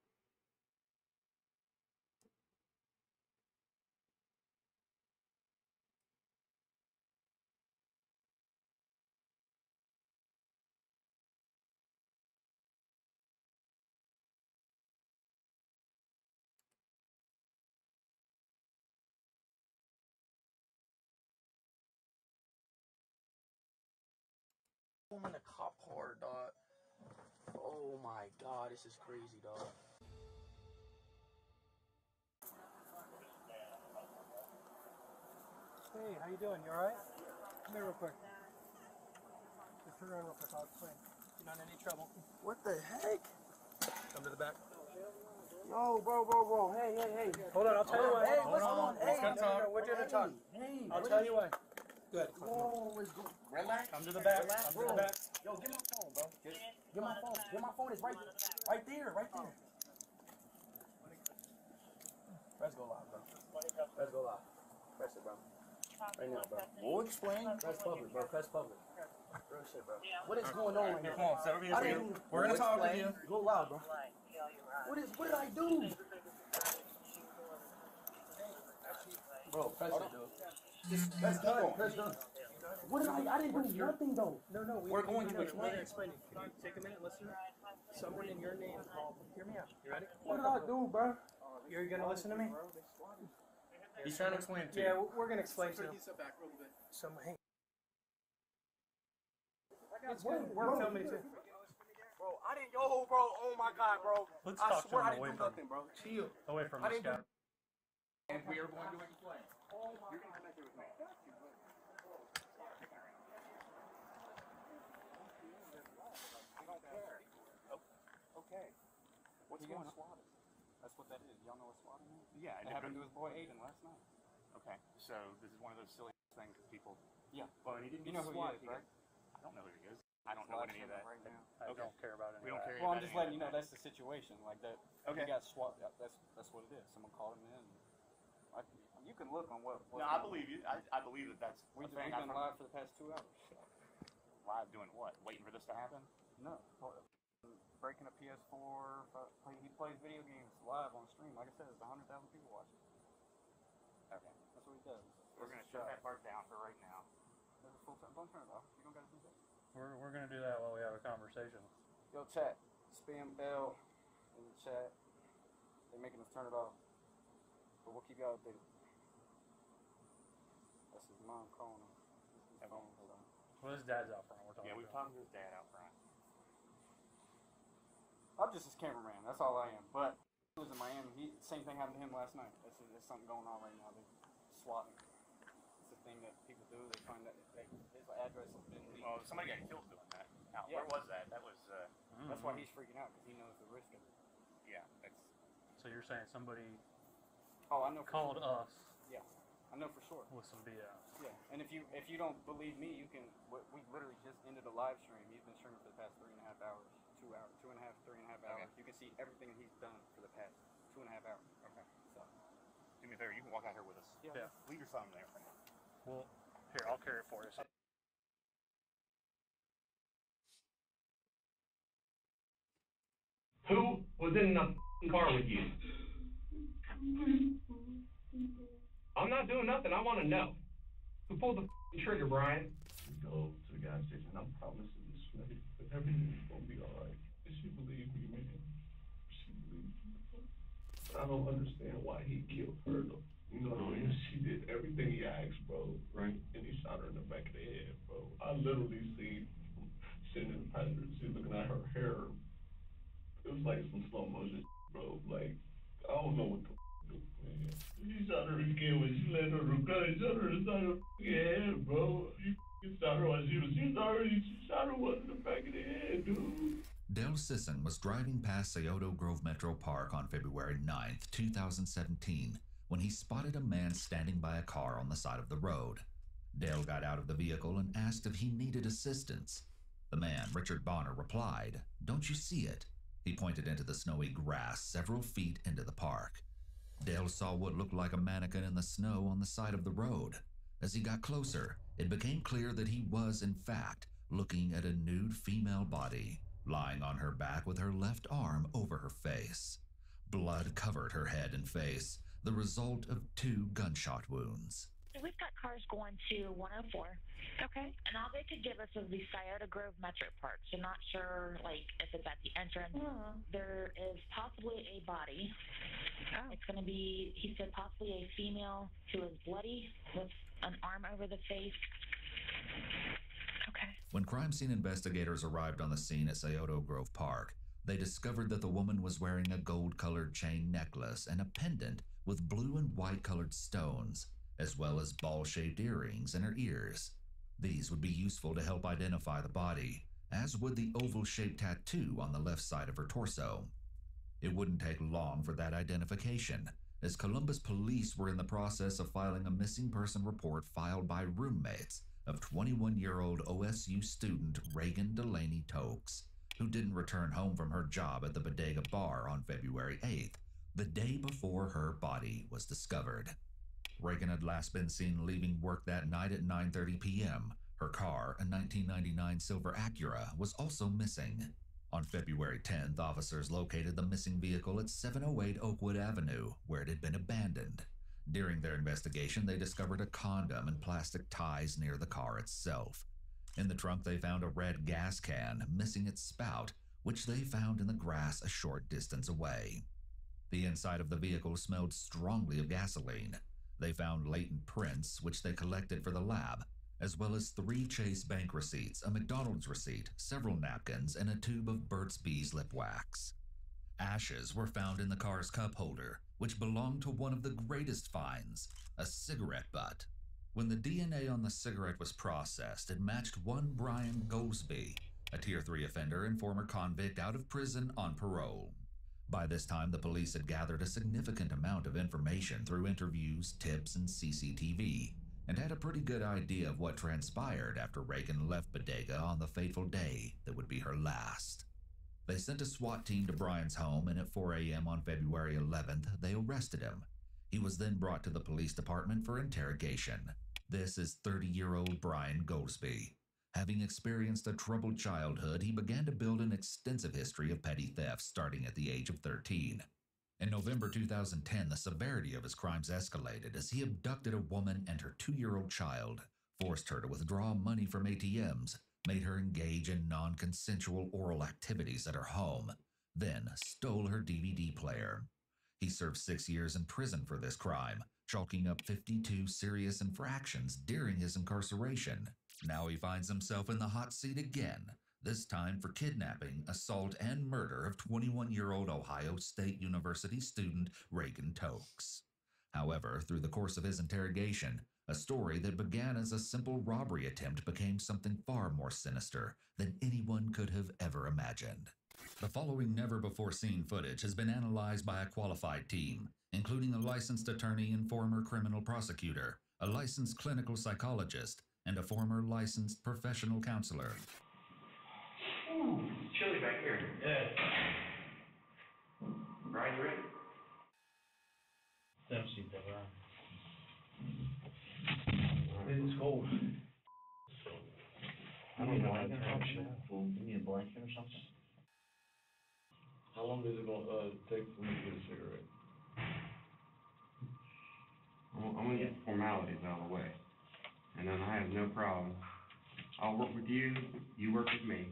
I'm in a cop car, dog. Oh my god, this is crazy, dog. Hey, how you doing? You alright? Come here real quick. Just turn around real quick. I'll explain. You're not in any trouble. What the heck? Come to the back. Yo, bro. Hey. Hold on, I'll tell you why. Hey, Hold on. Hey, We're gonna talk. Hey, I'll tell you why. Good. Whoa, relax. Come to the back. Relax, Come to the back. Yo, get my phone, bro. Get my phone. Get my phone. It's right there. Press go live, bro. Press go live. Press it, bro. Right now, bro. We'll explain. Press public, bro. Press public. Real shit, bro. What is going on right here? Come on, sit over here. We're gonna talk with you. Go loud, bro. What did I do? Bro, press it, dude. Press done. Press done. What did I didn't do nothing, though. No, we're going to explain. Explain it. Can you take a minute, listen? Someone in your name called. Hear me out. You ready? What did I do, bro? You're gonna listen to me? He's trying to explain it to you. Yeah, we're gonna explain to you. Hey. We're filming too. Bro, I didn't. Yo, bro. Oh my God, bro. Let's I talk swear to him I away didn't do from nothing, bro. Chill. Away from I this didn't guy. do. And we are going to explain. You're gonna connect it with me. I don't care. Okay. What's going on? That's what that is. Y'all know what swatting is? Yeah, it happened to his boy Aiden last night. Okay, so this is one of those silly things that people. Yeah. Well, and he didn't. You know who he is, right? I don't know who he is. I don't know any of that. Right now. I don't care about any. We don't care. Well, I'm about just any letting you of know that. that's the situation. Like that. Okay. He got swat. That's what it is. Someone called him in. You can look on what. No, I believe you. I believe that that's. We've a thing. been live for the past 2 hours. Live doing what? Waiting for this to happen? No. Breaking a PS4. He plays video games live on stream. Like I said, there's 100,000 people watching. Okay. That's what he does. We're gonna shut that part down for right now. That's a full time. Don't turn it off. You don't gotta do that. We're gonna do that while we have a conversation. Yo, chat. Spam L in the chat. They're making us turn it off. But we'll keep y'all updated. That's his mom calling him. His phone, hold on. Well, his dad's out front. We're talking. Yeah, we've talked to his dad out front. I'm just his cameraman. That's all I am. But he was in Miami. Same thing happened to him last night. There's something going on right now. They're swatting. It's a thing that people do. They find that his address has been leaked. Well, somebody got killed doing that. Now, Yeah. where was that? That was. That's why he's freaking out, because he knows the risk of it. Yeah, that's. So you're saying somebody Oh, I know. called us Yeah, I know for sure. with some BS? Yeah, and if you don't believe me, you can. We literally just ended a live stream. He's been streaming for the past 3.5 hours, 2 hours, 2.5, 3.5 hours. Okay. You can see everything that he's done for the past 2.5 hours. Okay. So. Do me a favor. You can walk out here with us. Yeah. Leave your phone there for now. Well, here, I'll carry it for you. Who was in the f***ing car with you? I'm not doing nothing. I want to know. Who pulled the f***ing trigger, Brian? We go to the gas station. I'm promising this lady that everything's gonna be alright. And she believed me, man. She believed me. But I don't understand why he killed her, though. You know what I mean? She did everything he asked, bro. Right? And he shot her in the back of the head, bro. I literally seen him sitting in the passenger seat looking at her hair. It was like some slow motion, bro. Like, I don't know what the do, man. He shot her again when she let her gun. He shot her inside her head, bro. He shot her while she shot her one in the back of the head, dude. Dale Sisson was driving past Scioto Grove Metro Park on February 9th, 2017, when he spotted a man standing by a car on the side of the road. Dale got out of the vehicle and asked if he needed assistance. The man, Richard Bonner, replied, "Don't you see it?" He pointed into the snowy grass several feet into the park. Dale saw what looked like a mannequin in the snow on the side of the road. As he got closer, it became clear that he was, in fact, looking at a nude female body, lying on her back with her left arm over her face. Blood covered her head and face, the result of 2 gunshot wounds. We've got cars going to 104. Okay. And all they could give us was the Scioto Grove Metro Park. So not sure, if it's at the entrance. There is possibly a body. Oh. It's going to be, he said, possibly a female who is bloody with an arm over the face. Okay. When crime scene investigators arrived on the scene at Scioto Grove Park, they discovered that the woman was wearing a gold-colored chain necklace and a pendant with blue and white-colored stones, as well as ball-shaped earrings in her ears. These would be useful to help identify the body, as would the oval-shaped tattoo on the left side of her torso. It wouldn't take long for that identification, as Columbus police were in the process of filing a missing person report filed by roommates of 21-year-old OSU student Reagan Delaney Tokes, who didn't return home from her job at the Bodega Bar on February 8th, the day before her body was discovered. Reagan had last been seen leaving work that night at 9:30 p.m. Her car, a 1999 silver Acura, was also missing. On February 10th, officers located the missing vehicle at 708 Oakwood Avenue, where it had been abandoned. During their investigation, they discovered a condom and plastic ties near the car itself. In the trunk, they found a red gas can, missing its spout, which they found in the grass a short distance away. The inside of the vehicle smelled strongly of gasoline. They found latent prints, which they collected for the lab, as well as 3 Chase Bank receipts, a McDonald's receipt, several napkins, and a tube of Burt's Bees lip wax. Ashes were found in the car's cup holder, which belonged to one of the greatest finds, a cigarette butt. When the DNA on the cigarette was processed, it matched one Brian Goldsby, a Tier 3 offender and former convict out of prison on parole. By this time, the police had gathered a significant amount of information through interviews, tips, and CCTV, and had a pretty good idea of what transpired after Reagan left Bodega on the fateful day that would be her last. They sent a SWAT team to Brian's home, and at 4 a.m. on February 11th, they arrested him. He was then brought to the police department for interrogation. This is 30-year-old Brian Goldsby. Having experienced a troubled childhood, he began to build an extensive history of petty theft starting at the age of 13. In November 2010, the severity of his crimes escalated as he abducted a woman and her 2-year-old child, forced her to withdraw money from ATMs, made her engage in non-consensual oral activities at her home, then stole her DVD player. He served 6 years in prison for this crime, chalking up 52 serious infractions during his incarceration. Now he finds himself in the hot seat again, this time for kidnapping, assault, and murder of 21-year-old Ohio State University student Reagan Tokes. However, through the course of his interrogation, a story that began as a simple robbery attempt became something far more sinister than anyone could have ever imagined. The following never-before-seen footage has been analyzed by a qualified team, including a licensed attorney and former criminal prosecutor, a licensed clinical psychologist, and a former licensed professional counselor. Ooh, chilly back here. Yeah. Brian, you ready? Don't see that, Brian. It's cold. I don't know how to turn shit. Give me a blanket or something. How long is it gonna take for me to get a cigarette? I'm gonna get the formalities out of the way, and then I have no problem. I'll work with you, you work with me.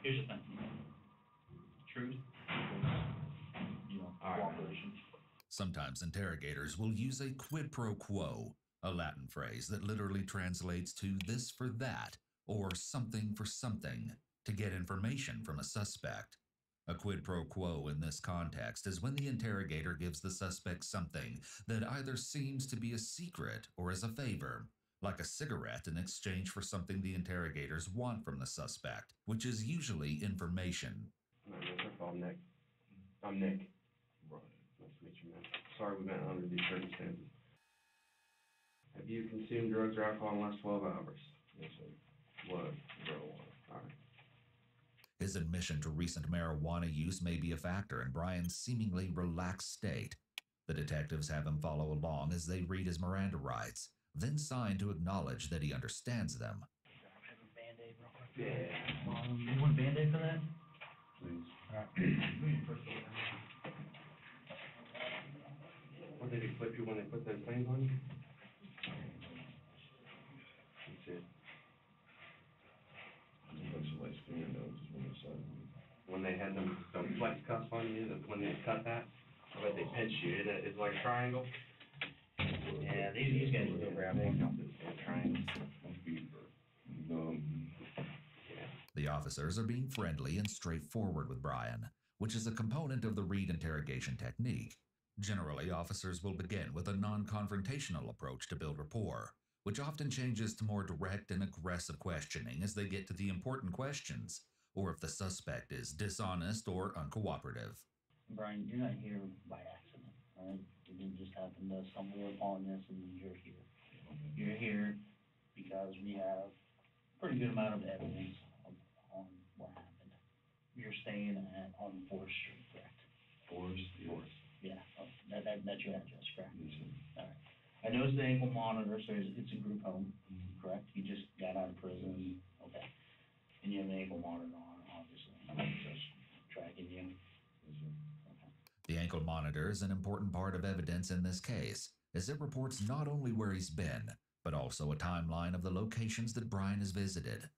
Here's the thing. Truth. Cooperation. Sometimes interrogators will use a quid pro quo, a Latin phrase that literally translates to this for that, or something for something, to get information from a suspect. A quid pro quo in this context is when the interrogator gives the suspect something that either seems to be a secret or is a favor, like a cigarette in exchange for something the interrogators want from the suspect, which is usually information. I'm Nick. I'm Nick. Right. Nice to meet you, man. Sorry we met under these circumstances. Have you consumed drugs or alcohol in the last 12 hours? Yes, sir. What? Marijuana. All right. His admission to recent marijuana use may be a factor in Brian's seemingly relaxed state. The detectives have him follow along as they read his Miranda rights, then sign to acknowledge that he understands them. Have a Band-Aid real quick. Yeah. You want a Band-Aid for that? Please. All right. What did he flip you when they put those things on you? That's it. When they had them flex cuffs on you, when they cut that, or they pinch you, it's like a triangle. Yeah, these guys will go grab one. Triangles. The officers are being friendly and straightforward with Brian, which is a component of the Reed interrogation technique. Generally, officers will begin with a non-confrontational approach to build rapport, which often changes to more direct and aggressive questioning as they get to the important questions, or if the suspect is dishonest or uncooperative. Brian, you're not here by accident, all right? You didn't just happen to stumble upon this and you're here. You're here because we have a pretty good amount of evidence on what happened. You're staying on 4th Street, correct? 4th? Yeah, that's your address, correct? Yes, sir. All right. I noticed the ankle monitor says it's a group home, correct? You just got out of prison, okay. And you have an ankle monitor on, obviously. I'm just tracking you. Okay. The ankle monitor is an important part of evidence in this case, as it reports not only where he's been, but also a timeline of the locations that Brian has visited.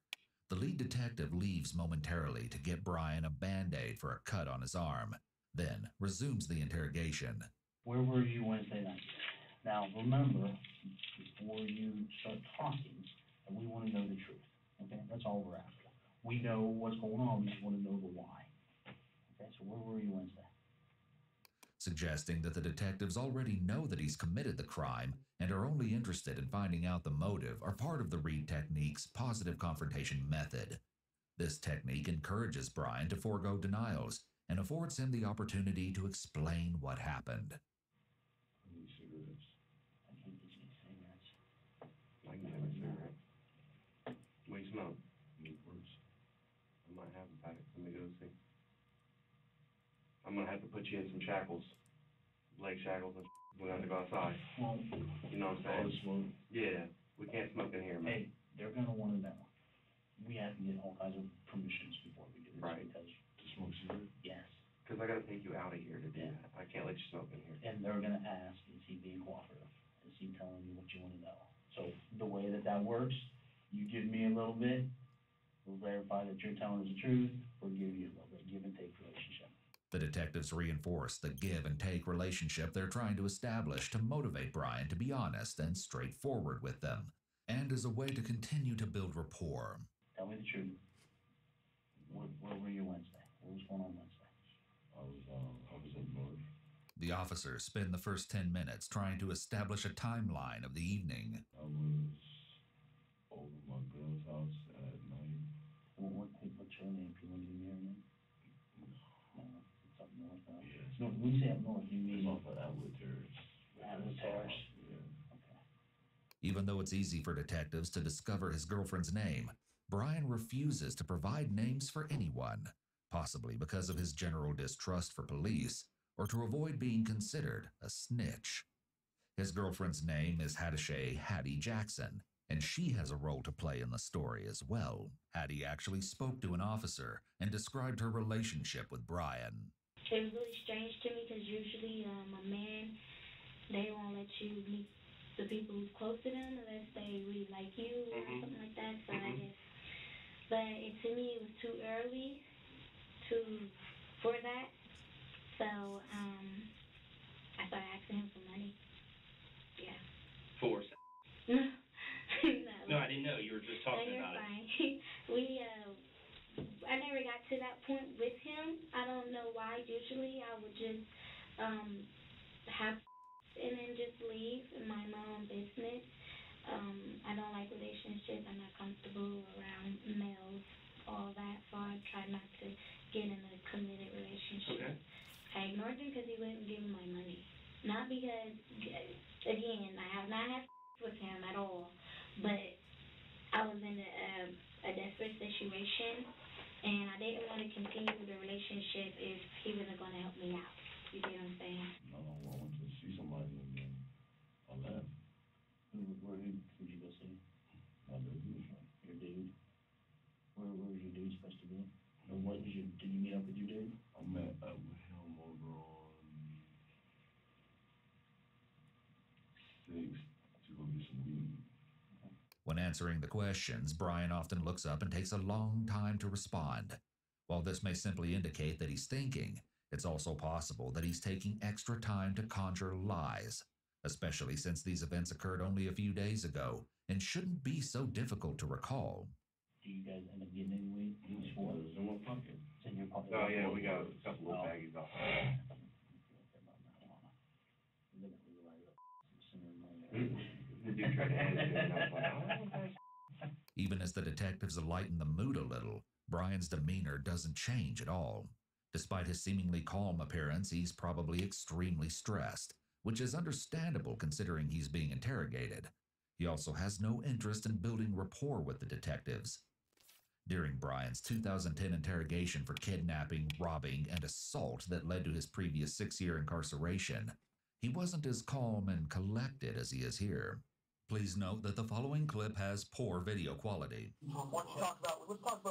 The lead detective leaves momentarily to get Brian a Band-Aid for a cut on his arm, then resumes the interrogation. Where were you Wednesday night? Now, remember, before you start talking, we want to know the truth, okay? That's all we're after. We know what's going on, we just want to know the why. Okay, so where were you Wednesday? Suggesting that the detectives already know that he's committed the crime and are only interested in finding out the motive are part of the Reed technique's positive confrontation method. This technique encourages Brian to forego denials and affords him the opportunity to explain what happened. I can't get you cigarettes. I can have a cigarette. What do you smoke? Newports. I might have a pack. Let me go see. I'm gonna have to put you in some shackles. Leg shackles and we're gonna have to go outside. Well, you know what I'm saying? Yeah. We can't smoke in here, man. Hey, they're gonna want to know. We have to get all kinds of permissions before we do this. Right. Because to smoke cigarettes? Yes. Because I I gotta take you out of here to do that. I can't let you smoke in here. And they're gonna ask, is he being cooperative? Is he telling you what you wanna know? So the way that works, you give me a little bit, we'll verify that you're telling us the truth, we'll give you a little bit, give and take relationship. The detectives reinforce the give and take relationship they're trying to establish to motivate Brian to be honest and straightforward with them, and as a way to continue to build rapport. Tell me the truth. Where were you Wednesday? What was going on Wednesday? I was up north. The officers spend the first 10 minutes trying to establish a timeline of the evening. I was over my girl's house at night. What's your name? Can you give me your name? No, it's up north now. Yes. No, when you say up north, you mean... It's off of Atwood Terrace. Atwood Terrace? Yeah. Okay. Even though it's easy for detectives to discover his girlfriend's name, Brian refuses to provide names for anyone, possibly because of his general distrust for police, or to avoid being considered a snitch. His girlfriend's name is Hattie Jackson, and she has a role to play in the story as well. Hattie actually spoke to an officer and described her relationship with Brian. It was really strange to me because usually a man, they won't let you meet the people who's close to them unless they really like you or something like that. So I guess, but to me it was too early for that. So I started asking him for money. Yeah. For No. No, I didn't know. You were just talking about it. I never got to that point with him. I don't know why. Usually I would just have and then just leave and mind my own business. I don't like relationships. I'm not comfortable around males, all that. So I try not to get in a committed relationship. Okay. I ignored him because he wouldn't give me my money. Not because, again, I have not had with him at all, but I was in a desperate situation, and I didn't want to continue the relationship if he wasn't going to help me out. You get what I'm saying? No, I went to see somebody and then I left. Who'd you go see? My dude. Your dude? Where was your dude supposed to be? Or what was did you meet up with your dude? I met up with him over on 6th to go get some weed. When answering the questions, Brian often looks up and takes a long time to respond. While this may simply indicate that he's thinking, it's also possible that he's taking extra time to conjure lies, especially since these events occurred only a few days ago and shouldn't be so difficult to recall. Do you guys end up getting any weed? It's in my pocket. It's in your pocket? Oh, yeah, we got a couple of baggies off. The dude tried to hand it to me, and I was like, I don't want that. Even as the detectives lighten the mood a little, Brian's demeanor doesn't change at all. Despite his seemingly calm appearance, he's probably extremely stressed, which is understandable considering he's being interrogated. He also has no interest in building rapport with the detectives. During Brian's 2010 interrogation for kidnapping, robbing, and assault that led to his previous 6-year incarceration, he wasn't as calm and collected as he is here. Please note that the following clip has poor video quality. Let's talk about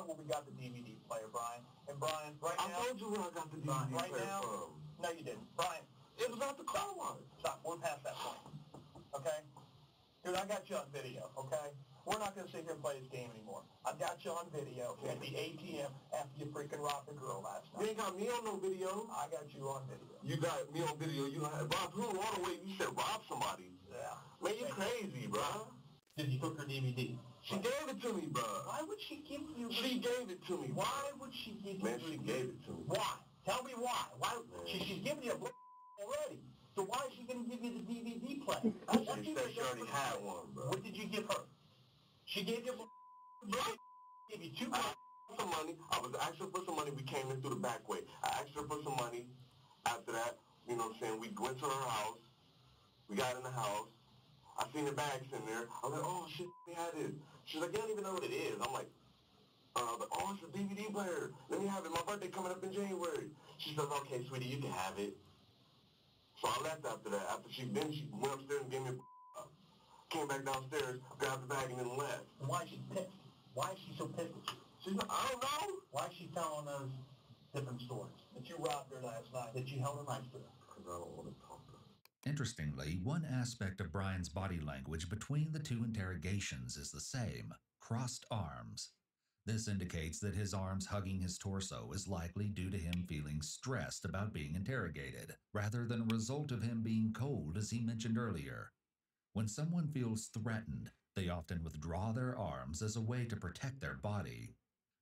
what we got the DVD player, Brian. And Brian, right now... I told you where I got the DVD right player now, from. No, you didn't. Brian. It was out the car wash. Stop. We're past that point. Okay? Dude, I got you on video, okay? We're not going to sit here and play this game anymore. I got you on video at the ATM after you freaking robbed the girl last night. You ain't got me on no video. I got you on video. You got me on video. You don't have Bob Who all the way. You said rob somebody. Yeah. Man, you crazy, bro. Did you took her DVD? She gave it to me, bro. Why would she give you... She gave it to me. Why would she give you... Man, she gave it to me. Why? Tell me why. Why? She's giving you a already. So why is she going to give you the DVD player? She said she already had one, bro. What did you give her? She gave you give you $2 some money. I was asking for some money. We came in through the back way. I asked her for some money. After that, you know what I'm saying, we went to her house. We got in the house. I seen the bags in there. I was like, oh, shit, we had this. She's like, you don't even know what it is. I'm like, oh, it's a DVD player. Let me have it. My birthday coming up in January. She says, okay, sweetie, you can have it. So I left after that. She went upstairs and gave me a came back downstairs, grabbed the bag, and then left. Why is she pissed? Why is she so pissed with you? I don't know. Why is she telling us Different stories. That you robbed her last night, that you held a knife to her. Because I don't want to talk to her. Interestingly, one aspect of Brian's body language between the two interrogations is the same: crossed arms. This indicates that his arms hugging his torso is likely due to him feeling stressed about being interrogated, rather than a result of him being cold, as he mentioned earlier. When someone feels threatened, they often withdraw their arms as a way to protect their body.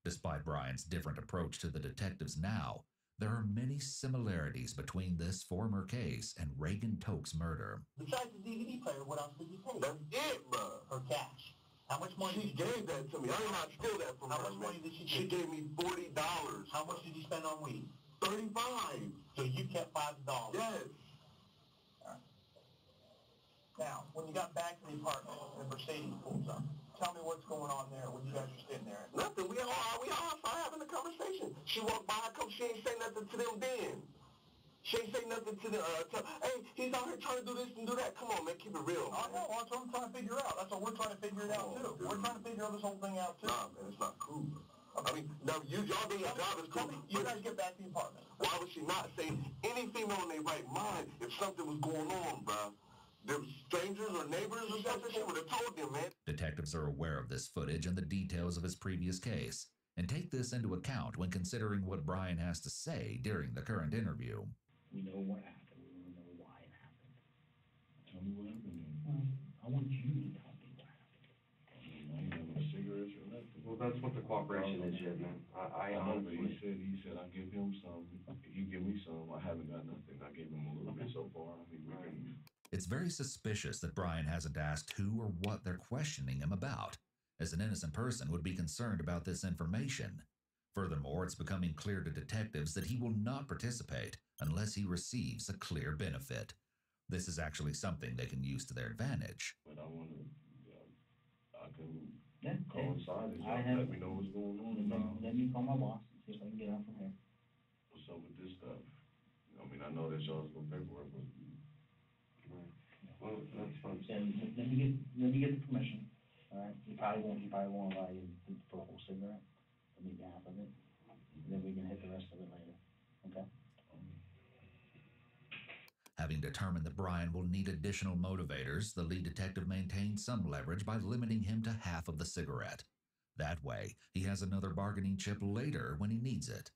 Despite Brian's different approach to the detectives now, there are many similarities between this former case and Reagan Toke's murder. Besides the DVD player, what else did you take? That's it, bro. Her cash. How much money? She gave that to me. I did not steal that from her. How much money did she give? She gave me $40. How much did you spend on weed? $35. So you kept $5? Yes. All right. Now, when you got back to the apartment and the Mercedes pulls up, tell me what's going on there when you guys are sitting there. Nothing. We all outside having a conversation. She walked by, she ain't say nothing to them then. She ain't say nothing to the, hey, he's out here trying to do this and do that. Come on, man, keep it real. I know, that's what I'm trying to figure out. That's what we're trying to figure it out, too. Dude. We're trying to figure this whole thing out, too. Nah, man, it's not cool. I mean, now, y'all doing your job is cool. You guys get back to the apartment. Why would she not say any female in their right mind if something was going on, bro? There were strangers or neighbors or something, she would have told them, man. Detectives are aware of this footage and the details of his previous case, and take this into account when considering what Brian has to say during the current interview. We know what happened. We want to know why it happened. Tell me what happened. I want you to tell me what happened. I ain't having cigarettes or nothing. Well, that's what the cooperation is, yet, man. I honestly, he said I give him some. You give me some. I haven't got nothing. I gave him a little bit so far. I mean, we can. It's very suspicious that Brian hasn't asked who or what they're questioning him about, as an innocent person would be concerned about this information. Furthermore, it's becoming clear to detectives that he will not participate unless he receives a clear benefit. This is actually something they can use to their advantage. But I want to, I can coincide and y'all let me know what's going on. Let me call my boss and see if I can get out from here. What's up with this stuff? I mean, I know that y'all's going to paperwork, but... Well, that's fine. Let me get the permission. All right. You probably won't allow you for a whole cigarette. Let me get half of it. And then we can hit the rest of it later. Okay. Having determined that Brian will need additional motivators, the lead detective maintains some leverage by limiting him to half of the cigarette. That way, he has another bargaining chip later when he needs it.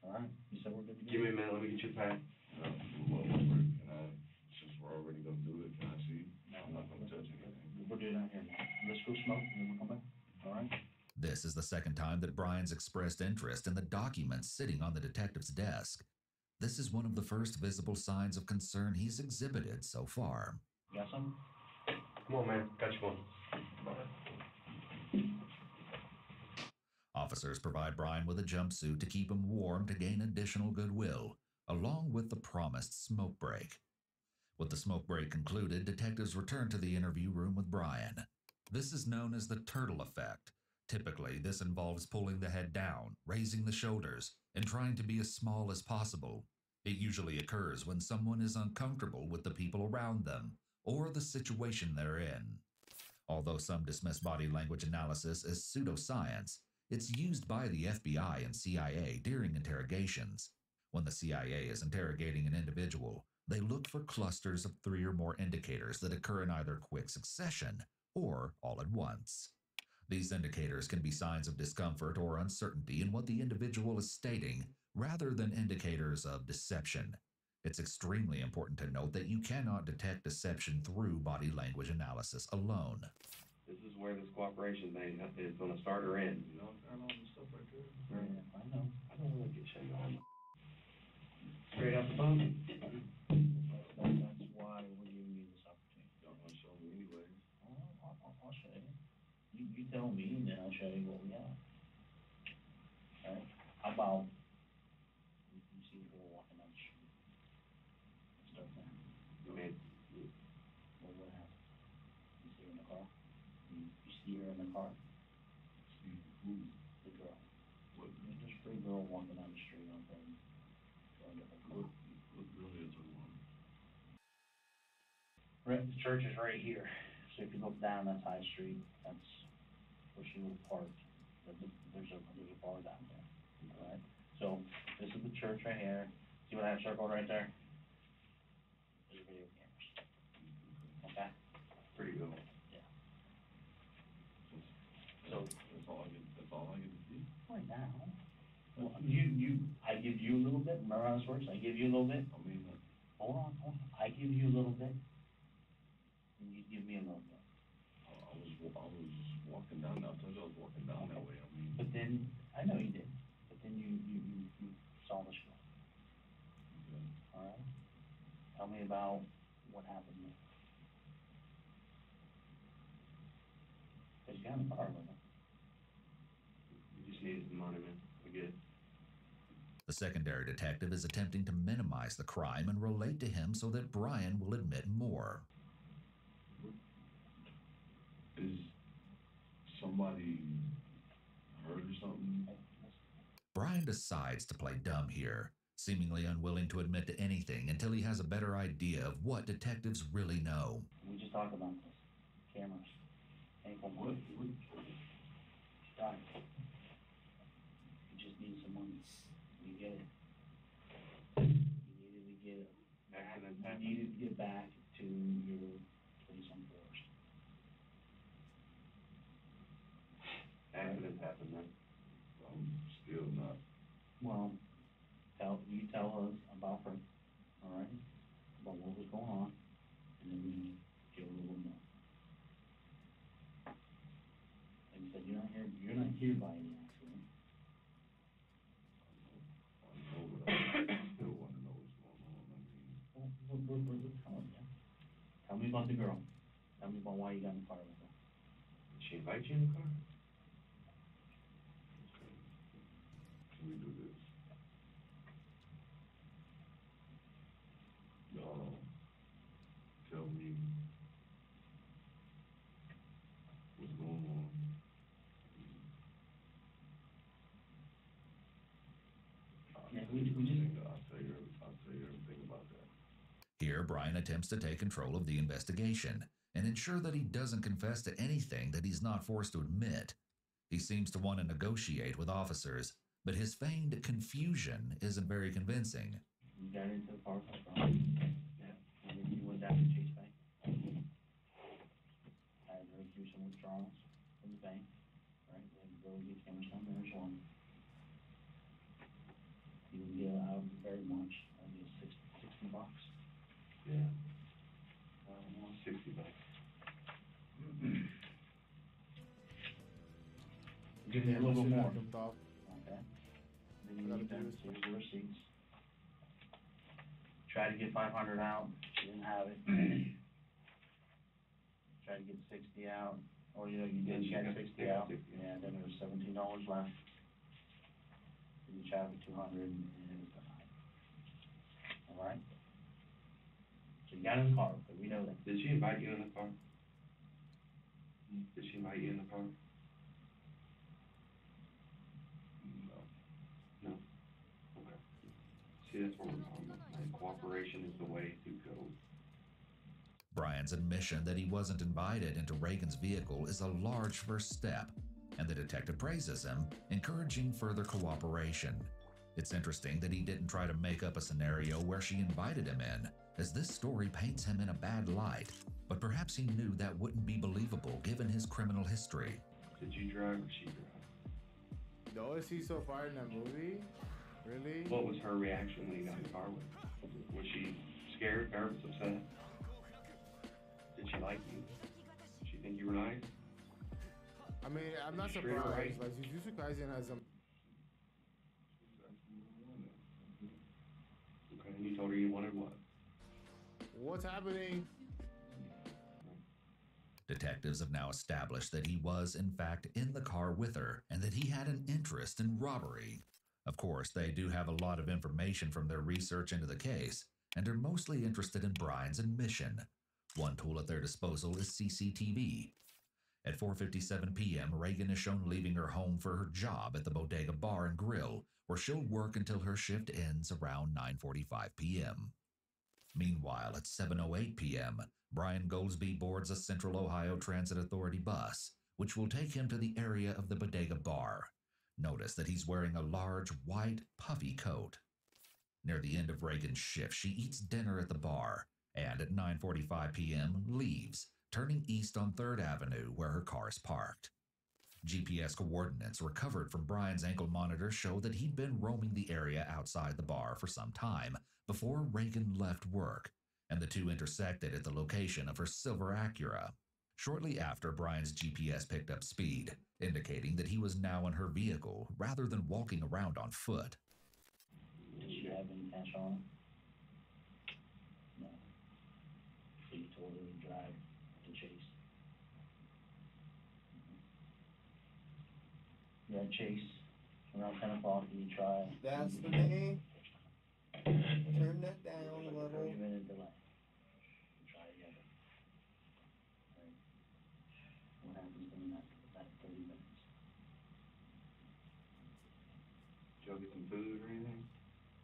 All right. You said we're good to go? Give me a minute. Let me get your pack. Since we're already going to do it, can I see? No, I'm not going to touch anything. We'll do it out here now. Let's go smoke and then we'll come back. All right? This is the second time that Brian's expressed interest in the documents sitting on the detective's desk. This is one of the first visible signs of concern he's exhibited so far. Got some? Come on, man. Got you one. Officers provide Brian with a jumpsuit to keep him warm to gain additional goodwill, along with the promised smoke break. With the smoke break concluded, detectives return to the interview room with Brian. This is known as the turtle effect. Typically, this involves pulling the head down, raising the shoulders, and trying to be as small as possible. It usually occurs when someone is uncomfortable with the people around them, or the situation they're in. Although some dismiss body language analysis as pseudoscience, it's used by the FBI and CIA during interrogations. When the CIA is interrogating an individual, they look for clusters of 3 or more indicators that occur in either quick succession or all at once. These indicators can be signs of discomfort or uncertainty in what the individual is stating, rather than indicators of deception. It's extremely important to note that you cannot detect deception through body language analysis alone. This is where this cooperation thing is going to start or end. You know, turn on and stuff right there. Yeah, I know. I don't want to get shit on. Straight out the phone. That's why we're giving you this opportunity. Y'all want to show me anyway. I'll show you. You tell me, and then I'll show you what we have. All right? How about you see a girl walking down the street? Start there. Go ahead. Well, what happened? You see her in the car? You see her in the car? See who? The girl. What? There's just a girl walking down the street on them. What girl is the one? Right, the church is right here. So if you look down, that's High Street. That's where she was parked. There's a bar down there. All right. So So, this is the church right here. See what I have circled right there? There's video cameras. Okay? Pretty good. Yeah. So, That's all I get to see. right now, well, I give you a little bit, remember how this works? I give you a little bit. I mean, Hold on. I give you a little bit, and you give me a little bit. I was walking down. I told you I was walking down that way. I mean, But then, I know you did, but then you saw the show. okay. All right? Tell me about what happened there. Because you got in the car with him. You just needed some money, man. I get it. The secondary detective is attempting to minimize the crime and relate to him so that Brian will admit more. Is somebody hurt or something? Brian decides to play dumb here, seemingly unwilling to admit to anything until he has a better idea of what detectives really know. We just talked about this. Cameras. Ankle What? Stop. You just need some money. You get it. You needed to get back. You needed to get back to your place on Forest. Accidents happen, man. I'm still not. Well, you tell us about her, all right? About what was going on, and then we get a little more. Like you said, you're not here by any accident. I know, but I still want to know what's going on. I mean, We're telling you. Tell me about the girl. Tell me about why you got in the car with her. did she invite you in the car? Okay. Can we do this? Y'all tell me what's going on. Yeah, we just. I'll tell you everything about that. Here, Brian attempts to take control of the investigation and ensure that he doesn't confess to anything that he's not forced to admit. He seems to want to negotiate with officers, but his feigned confusion isn't very convincing. You got into the car with her. Yeah. And then you went down to Chase Bank. Had her do some withdrawals from the bank, right? And go get cameras down there as well. You didn't get out very much, only $60. Yeah. 60 bucks. Give me a little bit more. Okay. Then you need them, here's the receipts. Try to get 500 out, she didn't have it. Try to get 60 out, or you did get 60 out. Yeah, then there was $17 left. Then you try to get 200 and it was denied. All right? So you got in the car, but we know that. Did she invite you in the car? Did she invite you in the car? No. Okay. See, that's what we're talking about. And cooperation is the way to go. Brian's admission that he wasn't invited into Reagan's vehicle is a large first step, and the detective praises him, encouraging further cooperation. It's interesting that he didn't try to make up a scenario where she invited him in, as this story paints him in a bad light, but perhaps he knew that wouldn't be believable given his criminal history. Did you drive or she drive? No, is he so far in that movie? Really? What was her reaction when you got in the car with her? Was she scared, nervous, upset? Did she like you? Did she think you were nice? I mean, I'm not Did you treat her surprised. right? Like, Jujutsu Kaisen has some. Okay, and you told her you wanted what? What's happening? Detectives have now established that he was, in fact, in the car with her and that he had an interest in robbery. Of course, they do have a lot of information from their research into the case and are mostly interested in Brian's admission. One tool at their disposal is CCTV. At 4:57 p.m., Reagan is shown leaving her home for her job at the Bodega Bar and Grill, where she'll work until her shift ends around 9:45 p.m. Meanwhile, at 7:08 p.m., Brian Goldsby boards a Central Ohio Transit Authority bus, which will take him to the area of the Bodega Bar. noticed that he's wearing a large, white, puffy coat. Near the end of Reagan's shift, she eats dinner at the bar and at 9:45 p.m. leaves, turning east on 3rd Avenue where her car is parked. GPS coordinates recovered from Brian's ankle monitor show that he'd been roaming the area outside the bar for some time before Reagan left work, and the two intersected at the location of her silver Acura. Shortly after, Brian's GPS picked up speed, indicating that he was now in her vehicle rather than walking around on foot. Did she have any cash on her? No. So you told her to drive to Chase. You're at Chase around 10 o'clock and you try. That's the day. Turn that down a little. 30-minute delay. Try again. Right. What happens during that 30 minutes? Did y'all get some food or anything?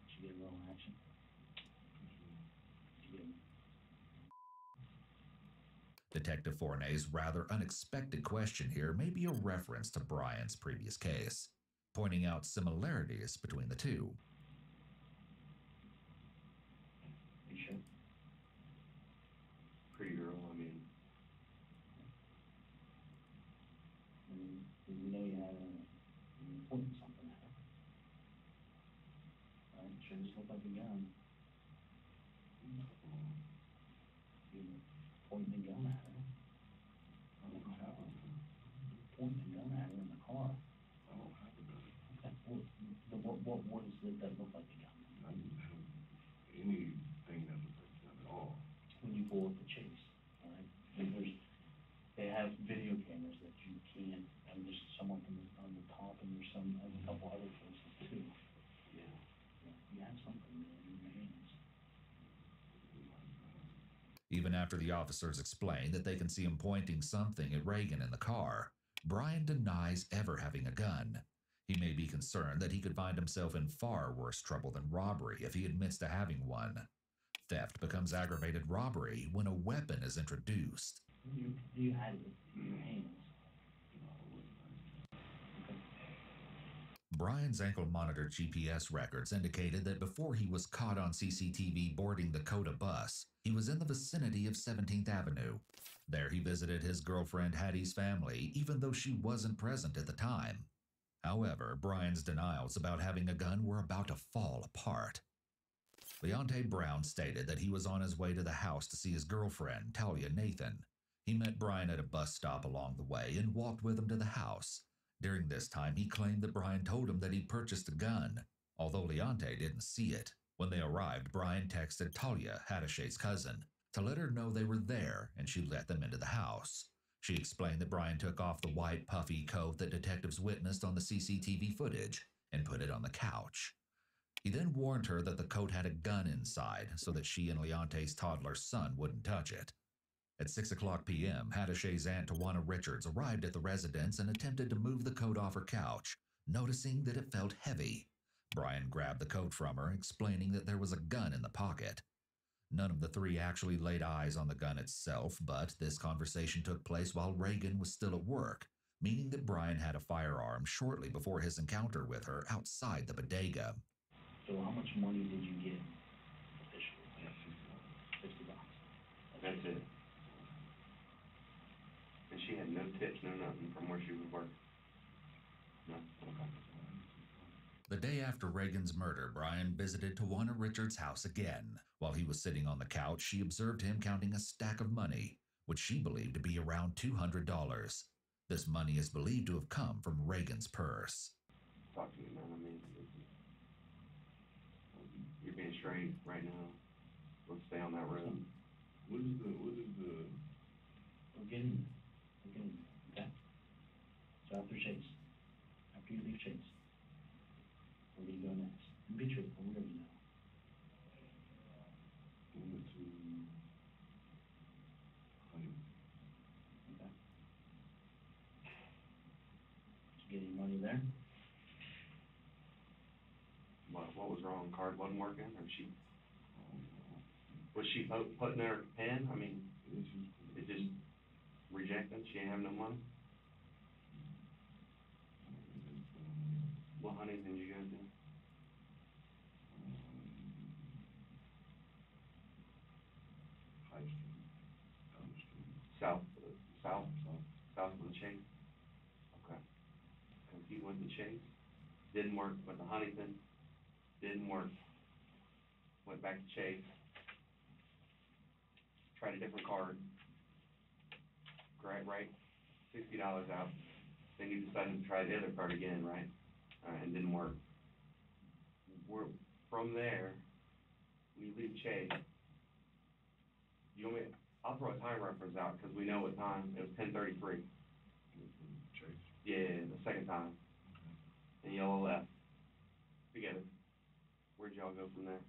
Did you get a little action? Did you get Detective Fournet's rather unexpected question here may be a reference to Brian's previous case, pointing out similarities between the two. You sure? Pretty girl, I mean. Did you know you had pointing something at her? Right? Sure just looked like a gun. You pointing a gun at her. I don't have a gun. Pointing a gun at her in the car. I don't have a gun. Okay. What is it that looked like a gun? I didn't have anything that looked like a gun at all. When you pull up the Chase, all right? They have video cameras that you can't, and there's some up on the top, and there's a couple other places too. Yeah. You have something there in your hands. Even after the officers explain that they can see him pointing something at Reagan in the car, Brian denies ever having a gun. He may be concerned that he could find himself in far worse trouble than robbery if he admits to having one. Theft becomes aggravated robbery when a weapon is introduced. You had it in your hands. Brian's ankle monitor GPS records indicated that before he was caught on CCTV boarding the Coda bus, he was in the vicinity of 17th Avenue. There he visited his girlfriend Hattie's family, even though she wasn't present at the time. However, Brian's denials about having a gun were about to fall apart. Leonte Brown stated that he was on his way to the house to see his girlfriend, Talia Nathan. He met Brian at a bus stop along the way and walked with him to the house. During this time, he claimed that Brian told him that he purchased a gun, although Leonte didn't see it. When they arrived, Brian texted Talia, Hadashay's cousin, to let her know they were there, and she let them into the house. She explained that Brian took off the white puffy coat that detectives witnessed on the CCTV footage and put it on the couch. He then warned her that the coat had a gun inside so that she and Leonte's toddler son wouldn't touch it. At 6 o'clock p.m., Hadashay's aunt Tawana Richards arrived at the residence and attempted to move the coat off her couch, noticing that it felt heavy. Brian grabbed the coat from her, explaining that there was a gun in the pocket. None of the three actually laid eyes on the gun itself, but this conversation took place while Reagan was still at work, meaning that Brian had a firearm shortly before his encounter with her outside the bodega. So how much money did you get officially? $60. That's it. And she had no tips, no nothing from where she was working. No. Okay. The day after Reagan's murder, Brian visited Tawana Richards' house again. While he was sitting on the couch, she observed him counting a stack of money, which she believed to be around $200. This money is believed to have come from Reagan's purse. Talk to me, man. I mean, you're being straight right now. Let's stay on that road. What is the... We're getting there, okay? So after Chase, after you leave Chase, where do you go next? And be truthful, whatever you know. We went to... Okay. Did you get any money there? What was wrong? Card wasn't working, or she... Was she putting her pen? I mean, it just rejected? She didn't have no money? What Huntington did you go to? High Street, down the street. South of the Chase? Okay. Because he went to Chase, didn't work, went to Huntington, didn't work, went back to Chase, tried a different card, right, $60 out, then you decided to try the other card again, right? And didn't work. From there, when you leave Chase, you want me, I'll throw a time reference out, because we know what time, it was 10:33. Chase? Yeah, the second time. And y'all left together. Where'd y'all go from there?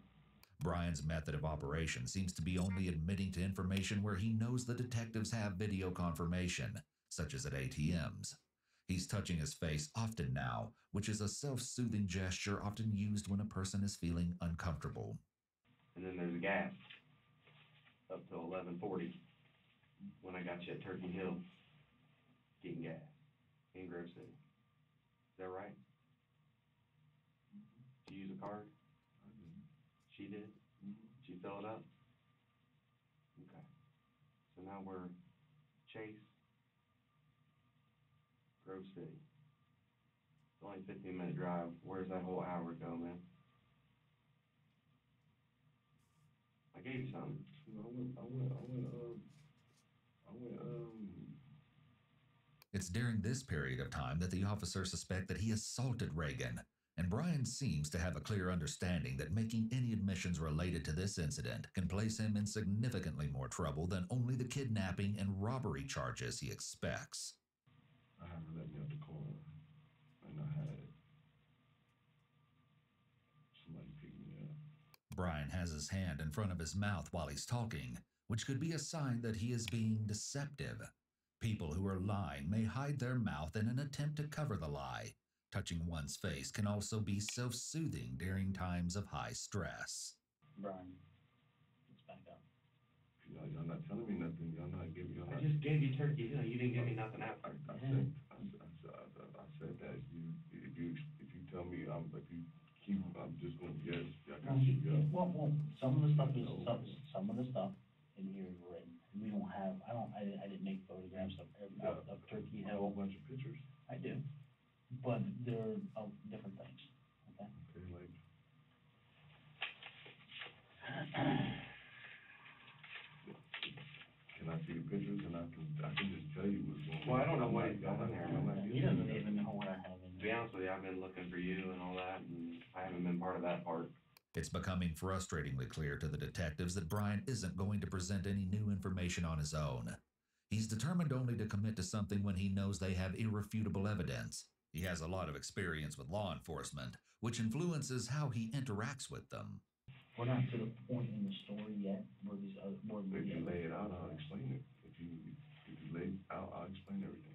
Brian's method of operation seems to be only admitting to information where he knows the detectives have video confirmation, such as at ATMs. He's touching his face often now, which is a self-soothing gesture often used when a person is feeling uncomfortable. And then there's a gas up to 11:40 when I got you at Turkey Hill getting gas in Grove City. Is that right? Did you use a card? I didn't. She did? Did she fill it up? Okay. So now we're Chase, Grove City. It's only a 15-minute drive. Where's that whole hour go, man? I gave you something. It's during this period of time that the officers suspect that he assaulted Reagan, and Brian seems to have a clear understanding that making any admissions related to this incident can place him in significantly more trouble than only the kidnapping and robbery charges he expects. I had her let me out the car, and I had somebody pick me up. Brian has his hand in front of his mouth while he's talking, which could be a sign that he is being deceptive. People who are lying may hide their mouth in an attempt to cover the lie. Touching one's face can also be self-soothing during times of high stress. Brian, let's back up. Y'all not telling me nothing. Y'all not giving. I just gave you Turkey Hill. You didn't give me nothing after. I said that if you tell me I'm just gonna guess. I got you. Well, some of the stuff in here is written. We don't have. I didn't make photographs of Turkey Hill. A whole bunch of pictures. I do, but they're different things. Okay. Okay, like. Can I see the pictures and I can just tell you what's going on? Well, I don't know what he's got in there. He doesn't even know what I have in To there. be honest with you, I've been looking for you and all that, and I haven't been part of that part. It's becoming frustratingly clear to the detectives that Brian isn't going to present any new information on his own. He's determined only to commit to something when he knows they have irrefutable evidence. He has a lot of experience with law enforcement, which influences how he interacts with them. We're not to the point in the story yet where these other. If you lay it out, I'll explain it. If you lay it out, I'll explain everything.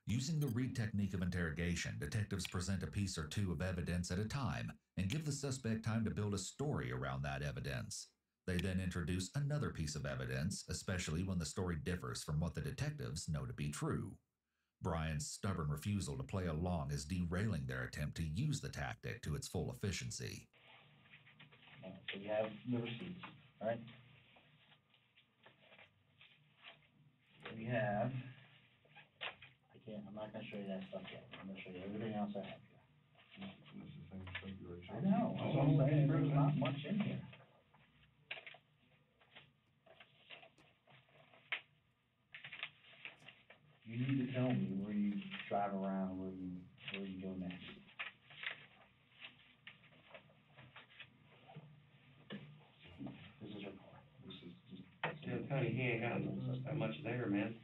Using the read technique of interrogation, detectives present a piece or two of evidence at a time and give the suspect time to build a story around that evidence. They then introduce another piece of evidence, especially when the story differs from what the detectives know to be true. Brian's stubborn refusal to play along is derailing their attempt to use the tactic to its full efficiency. So we have the receipts, right? We have. I'm not going to show you that stuff yet. I'm going to show you everything else I have here. That's the same stuff you already I showed. know. That's what I'm saying. There's not much in here. You need to tell me where you drive around, where you go next. This is your car. This is just. Yeah, Tony, he ain't got that much there, man.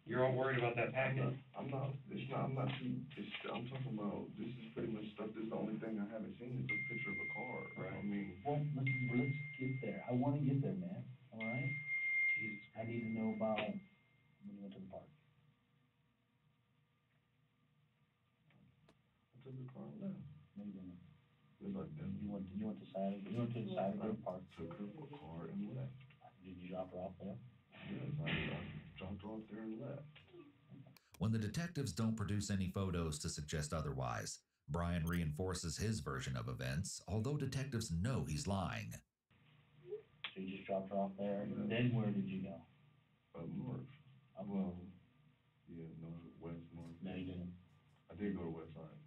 You're all worried about that packet. I'm not talking about, this is pretty much stuff, this is the only thing I haven't seen is a picture of a car. Right. I mean. Well, let's get there. I want to get there, man. All right? Jesus. I need to know about when you went to the park. I took the car and left. No, you didn't. It was like that. You went to the side of the park. Took her car and left. Did you drop her off there? Yes, I dropped her off there and left. When the detectives don't produce any photos to suggest otherwise, Brian reinforces his version of events, although detectives know he's lying. So you just dropped her off there, and then where did you go? Up north. Well, yeah, north, west, north. No, you didn't. I did go to west side.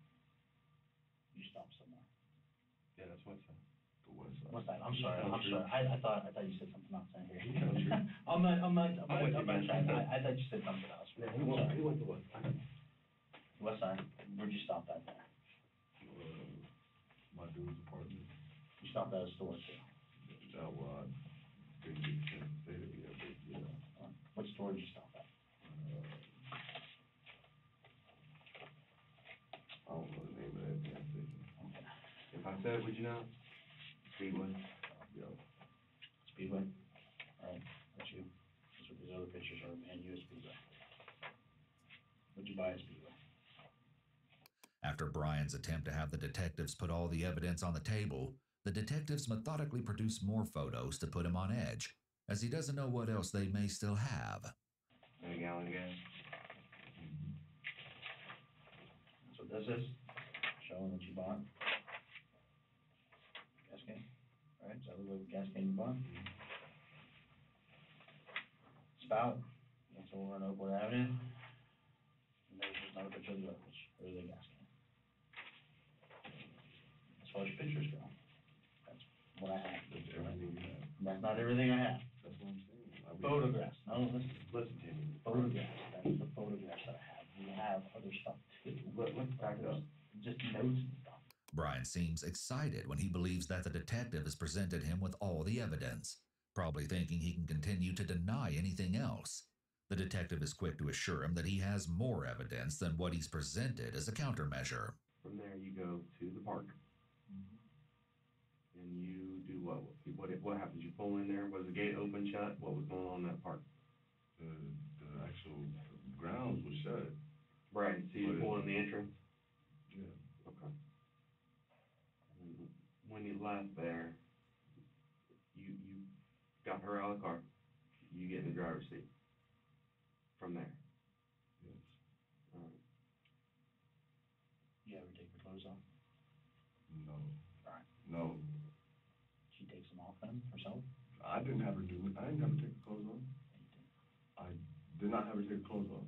You stopped somewhere. Yeah, that's west side. The west side. What's that? I'm sorry. I thought you said something else in here. Country. I'm not trying. I I thought you said something else. Yeah, he went to west side. West side. Where'd you stop at there? My dude's apartment. You stopped at a store too. Well, I didn't get a chance to say that yet, but yeah. What store did you stop at? I don't know the name of that gas station. Okay. If I said it, would you know? Speedway. Yeah. Speedway? Alright, that's you. That's what these other pictures are, man. You a Speedway. What'd you buy at Speedway? After Brian's attempt to have the detectives put all the evidence on the table, the detectives methodically produce more photos to put him on edge, as he doesn't know what else they may still have. A gallon of gas. That's what this is. Showing what you bought. Gas can. Alright, so the gas can you bought. Spout. That's over on Oakwood Avenue. And there's just another picture of the garbage. Or the gas can. As far as pictures go, that's what I have. That's everything you have. That's not everything I have. That's what I'm saying. Photographs. No, listen to me. Photographs. That's the photographs that I have. We have other stuff too. Let's back it up. Just notes and stuff. Brian seems excited when he believes that the detective has presented him with all the evidence, probably thinking he can continue to deny anything else. The detective is quick to assure him that he has more evidence than what he's presented as a countermeasure. From there, you go to the park. And you do what? What happens? You pull in there. Was the gate open, shut? What was going on in that park? The actual grounds was shut. Right. So you pull in the entrance. Yeah. Okay. And when you left there, you got her out of the car. You get in the driver's seat. From there. Yes. All right. You ever take your clothes off? No. Alright. No. She takes them off then, herself? I didn't have her do it. I didn't have her take her clothes off. I did not have her take her clothes off.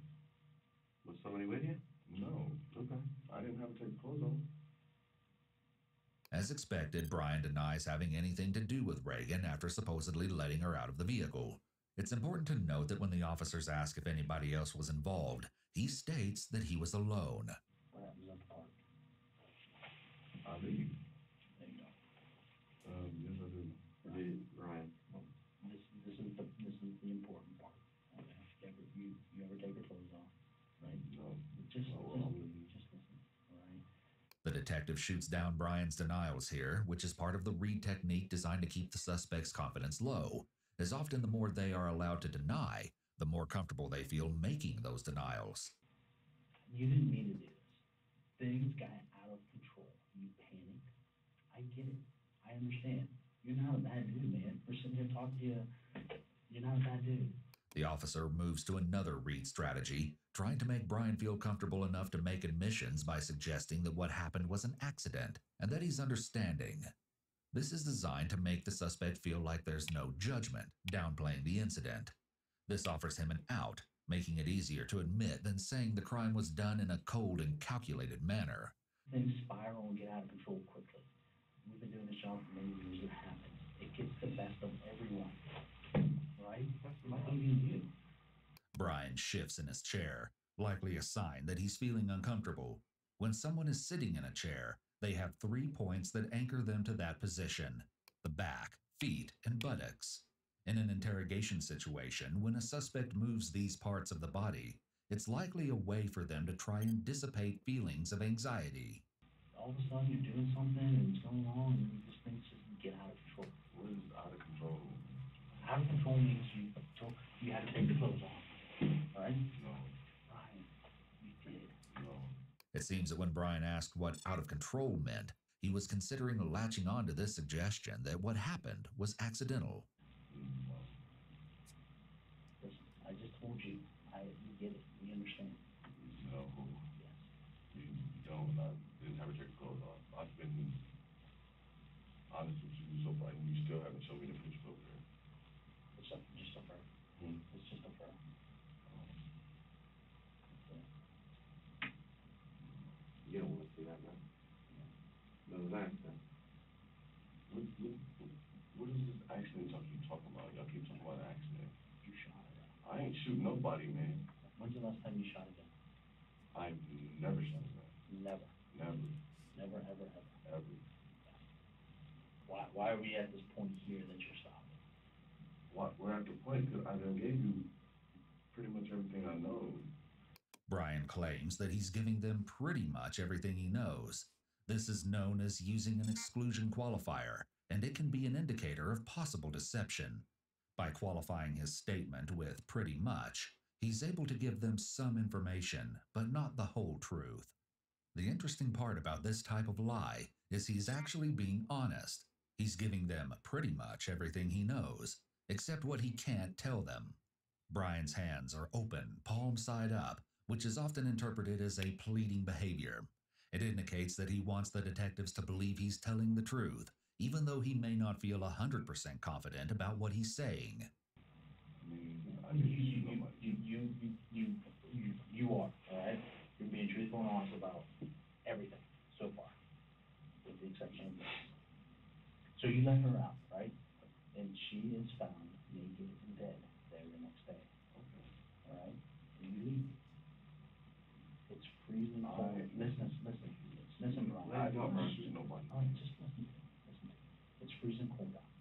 Was somebody with you? No. Okay. I didn't have her take her clothes off. As expected, Brian denies having anything to do with Reagan after supposedly letting her out of the vehicle. It's important to note that when the officers ask if anybody else was involved, he states that he was alone. What happens at the park? I leave. There you go. Yes, I do. Ryan. This is the important part. Okay. You ever take your clothes off? Right? No. Just listen. Alright. The detective shoots down Brian's denials here, which is part of the Reed technique designed to keep the suspect's confidence low, as often the more they are allowed to deny, the more comfortable they feel making those denials. You didn't mean to do this. Things got out of control. You panicked. I get it. I understand. You're not a bad dude, man. We're sitting here talking to you. You're not a bad dude. The officer moves to another Reed strategy, trying to make Brian feel comfortable enough to make admissions by suggesting that what happened was an accident and that he's understanding. This is designed to make the suspect feel like there's no judgment, downplaying the incident. This offers him an out, making it easier to admit than saying the crime was done in a cold and calculated manner. Things spiral and get out of control quickly. We've been doing this job for many years. It happens. It gets the best of everyone. Right? Including you. Brian shifts in his chair, likely a sign that he's feeling uncomfortable. When someone is sitting in a chair, they have 3 points that anchor them to that position: the back, feet, and buttocks. In an interrogation situation, when a suspect moves these parts of the body, it's likely a way for them to try and dissipate feelings of anxiety. All of a sudden you're doing something and it's going on and you just things just get out of control. What is out of control? Out of control means you had to take the clothes off. Right? No. Ryan, you did. No. It seems that when Brian asked what out of control meant, he was considering latching on to this suggestion that what happened was accidental. Listen, I just told you. You get it. We understand. home and I didn't have her take her clothes off. I've been honest with you so far, and you still haven't shown me the pictures over there. It's just a fur. It's just a fur. You don't want to see that, man. No, it was an accident. What is this accident y'all keep talking about? Y'all keep talking about an accident. You shot it. I ain't shoot nobody, man. When's the last time you shot a gun? I've never shot a gun. Never. Never. Never, ever, ever. Ever. Why are we at this point here that you're stopping? We're at the point because I done gave you pretty much everything I know. Brian claims that he's giving them pretty much everything he knows. This is known as using an exclusion qualifier, and it can be an indicator of possible deception. By qualifying his statement with pretty much, he's able to give them some information, but not the whole truth. The interesting part about this type of lie is he's actually being honest. He's giving them pretty much everything he knows, except what he can't tell them. Brian's hands are open, palm side up, which is often interpreted as a pleading behavior. It indicates that he wants the detectives to believe he's telling the truth, even though he may not feel 100% confident about what he's saying. You are, all right? You're being truthful and honest about everything so far, with the exception of this. So you let her out, right? And she is found naked and dead there the next day. Okay. All right? And you leave. It's freezing cold. Listen, Brian. I don't shoot nobody. All right, just listen to me. It's freezing cold out.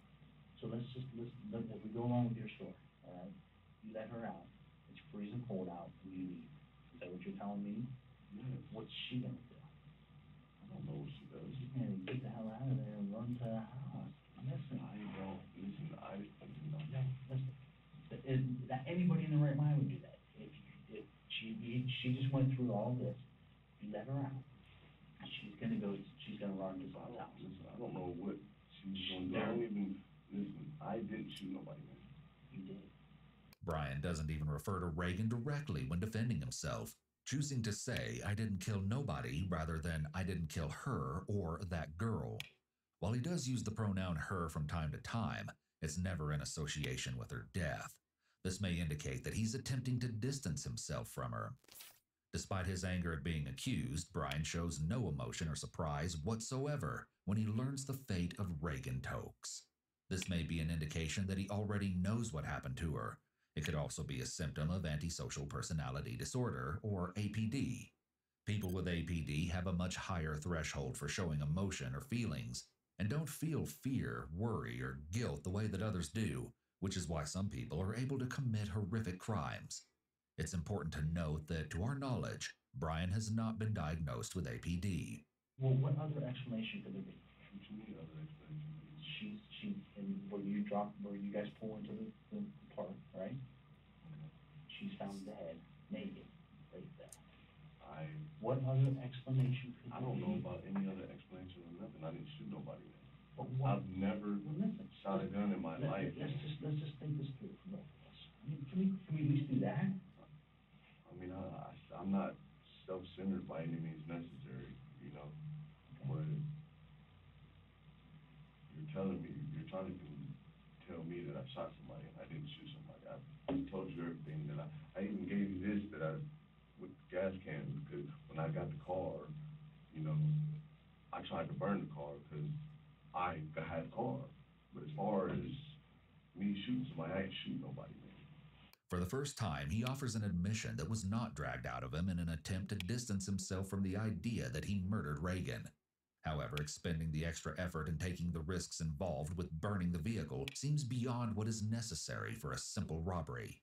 So let's just listen. If we go along with your story, all right? You let her out. It's freezing cold out, and you leave. Is that what you're telling me? Yes. What's she gonna do? I don't know what she does. She's gonna get the hell out of there and run to the house. Listen. I don't. Listen, I do not. No, listen. Anybody in the right mind would do that. If she just went through all this, you let her out. She's gonna run to someone's house. Listen, I don't know what she's gonna do. I don't even, listen, I didn't shoot nobody, man. You did. Brian doesn't even refer to Reagan directly when defending himself, choosing to say, "I didn't kill nobody," rather than "I didn't kill her" or "that girl." While he does use the pronoun her from time to time, it's never in association with her death. This may indicate that he's attempting to distance himself from her. Despite his anger at being accused, Brian shows no emotion or surprise whatsoever when he learns the fate of Reagan Tokes. This may be an indication that he already knows what happened to her. It could also be a symptom of antisocial personality disorder, or APD. People with APD have a much higher threshold for showing emotion or feelings, and don't feel fear, worry, or guilt the way that others do, which is why some people are able to commit horrific crimes. It's important to note that, to our knowledge, Brian has not been diagnosed with APD. Well, what other explanation could there be? What you mean other explanation? Where you guys pull into the park, right? Okay. She's found dead, naked, right there. What other explanation could there be? I don't know about any other explanation or nothing. I didn't shoot nobody, man. I've never shot a gun in my life. Let's just think this through for both of us. I mean, can we at least do that? I mean, I'm not self-centered by any means necessary, you know. But you're trying to tell me that I shot somebody and I didn't shoot somebody. I told you everything that I even gave you this with the gas can, because when I got the car, you know, I tried to burn the car because I had a car. But as far as me shooting somebody, I ain't shooting nobody, man. For the first time, he offers an admission that was not dragged out of him in an attempt to distance himself from the idea that he murdered Reagan. However, expending the extra effort and taking the risks involved with burning the vehicle seems beyond what is necessary for a simple robbery.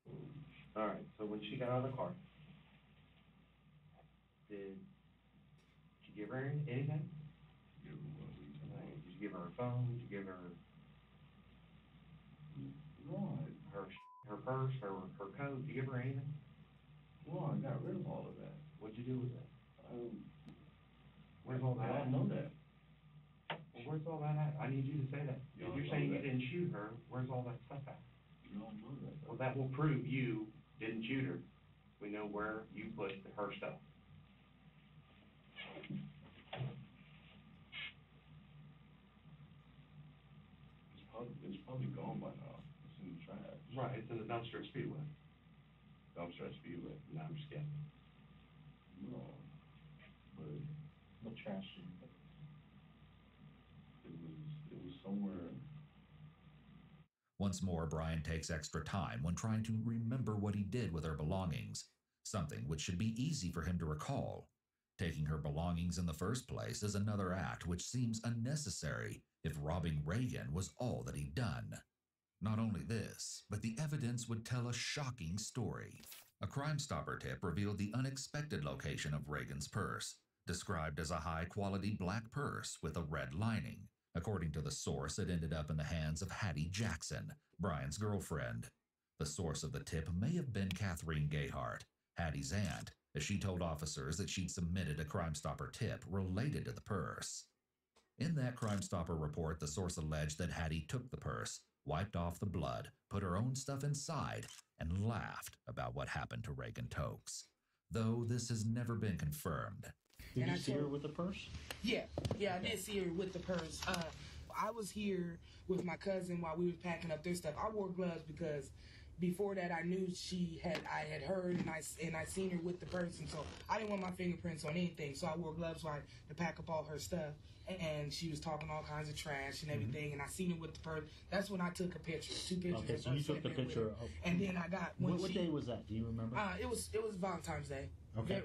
All right, so when she got out of the car, did you give her anything? Did you give her a phone? Did you give her her purse, her coat? Did you give her anything? Well, I got rid of all of that. What'd you do with that? Where's all that? I don't know that. Well, where's all that at? I need you to say that. If you're saying you didn't shoot her, where's all that stuff at? You don't know that. Well, that will prove you didn't shoot her. We know where you put her stuff. It's probably gone by now. It's in the trash. Right, it's in the dumpster at Speedway. Dumpster at Speedway. No, I'm just kidding. No. But What trash did you put? it was somewhere. Once more, Brian takes extra time when trying to remember what he did with her belongings, something which should be easy for him to recall. Taking her belongings in the first place is another act which seems unnecessary if robbing Reagan was all that he'd done. Not only this, but the evidence would tell a shocking story. A Crime Stopper tip revealed the unexpected location of Reagan's purse, described as a high-quality black purse with a red lining. According to the source, it ended up in the hands of Hattie Jackson, Brian's girlfriend. The source of the tip may have been Catherine Gayhart, Hattie's aunt, as she told officers that she'd submitted a Crime Stopper tip related to the purse. In that Crime Stopper report, the source alleged that Hattie took the purse, wiped off the blood, put her own stuff inside, and laughed about what happened to Reagan Tokes. Though this has never been confirmed. Did you see her with the purse? Yeah, I did see her with the purse. I was here with my cousin while we were packing up their stuff. I wore gloves because before that I knew I had heard and I seen her with the purse, and so I didn't want my fingerprints on anything. So I wore gloves to pack up all her stuff. And she was talking all kinds of trash and everything, and I seen her with the purse. That's when I took a picture, 2 pictures. Okay, so you took the picture of. And then I got what day was that? Do you remember? It was Valentine's Day. Okay.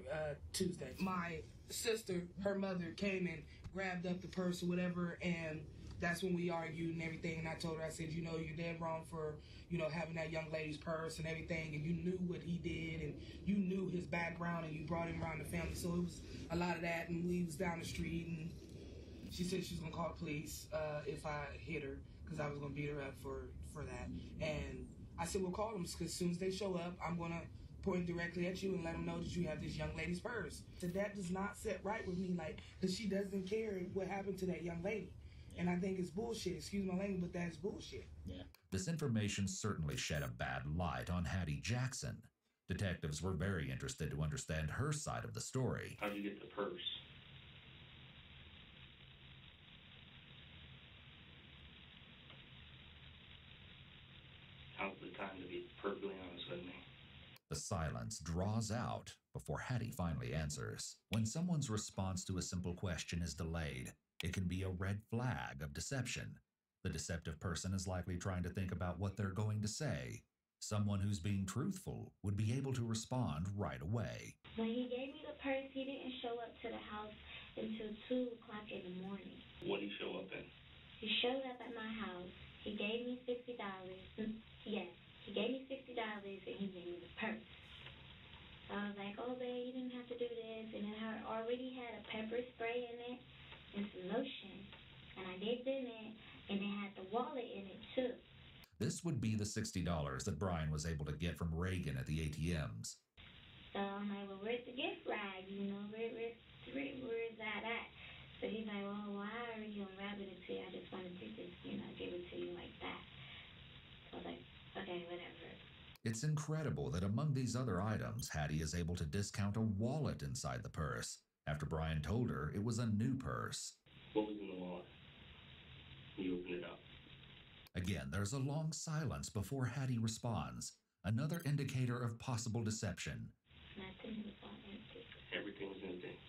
Tuesday. My sister, her mother, came and grabbed up the purse or whatever, and that's when we argued and everything. And I told her, I said, you're dead wrong for, having that young lady's purse and everything, and you knew what he did, and you knew his background, and you brought him around the family. So it was a lot of that, and we was down the street, and she said she was gonna call the police if I hit her, because I was gonna beat her up for that. And I said, well, call them, because as soon as they show up, I'm gonna point directly at you and let them know that you have this young lady's purse. So that does not sit right with me, because she doesn't care what happened to that young lady. And I think it's bullshit. Excuse my language, but that's bullshit. Yeah. This information certainly shed a bad light on Hattie Jackson. Detectives were very interested to understand her side of the story. How'd you get the purse? Now's the time to be perfectly honest with me. The silence draws out before Hattie finally answers. When someone's response to a simple question is delayed, it can be a red flag of deception. The deceptive person is likely trying to think about what they're going to say. Someone who's being truthful would be able to respond right away. When he gave me the purse, he didn't show up to the house until 2 o'clock in the morning. What did he show up in? He showed up at my house. He gave me $60. Yes, he gave me $60 and he gave me the purse. So I was like, oh, babe, you didn't have to do this. And it already had a pepper spray in it and some lotion. And I dipped in it, and it had the wallet in it, too. This would be the $60 that Brian was able to get from Reagan at the ATMs. So I'm like, well, where's the gift bag? Where's that at? So he's like, well, why are you unwrapping it to you? I just wanted to just, give it to you like that. So I was like, okay, whatever. It's incredible that among these other items, Hattie is able to discount a wallet inside the purse, after Brian told her it was a new purse. What was in the wallet? You opened it up. Again, there's a long silence before Hattie responds, another indicator of possible deception. Nothing was all empty. Everything was empty.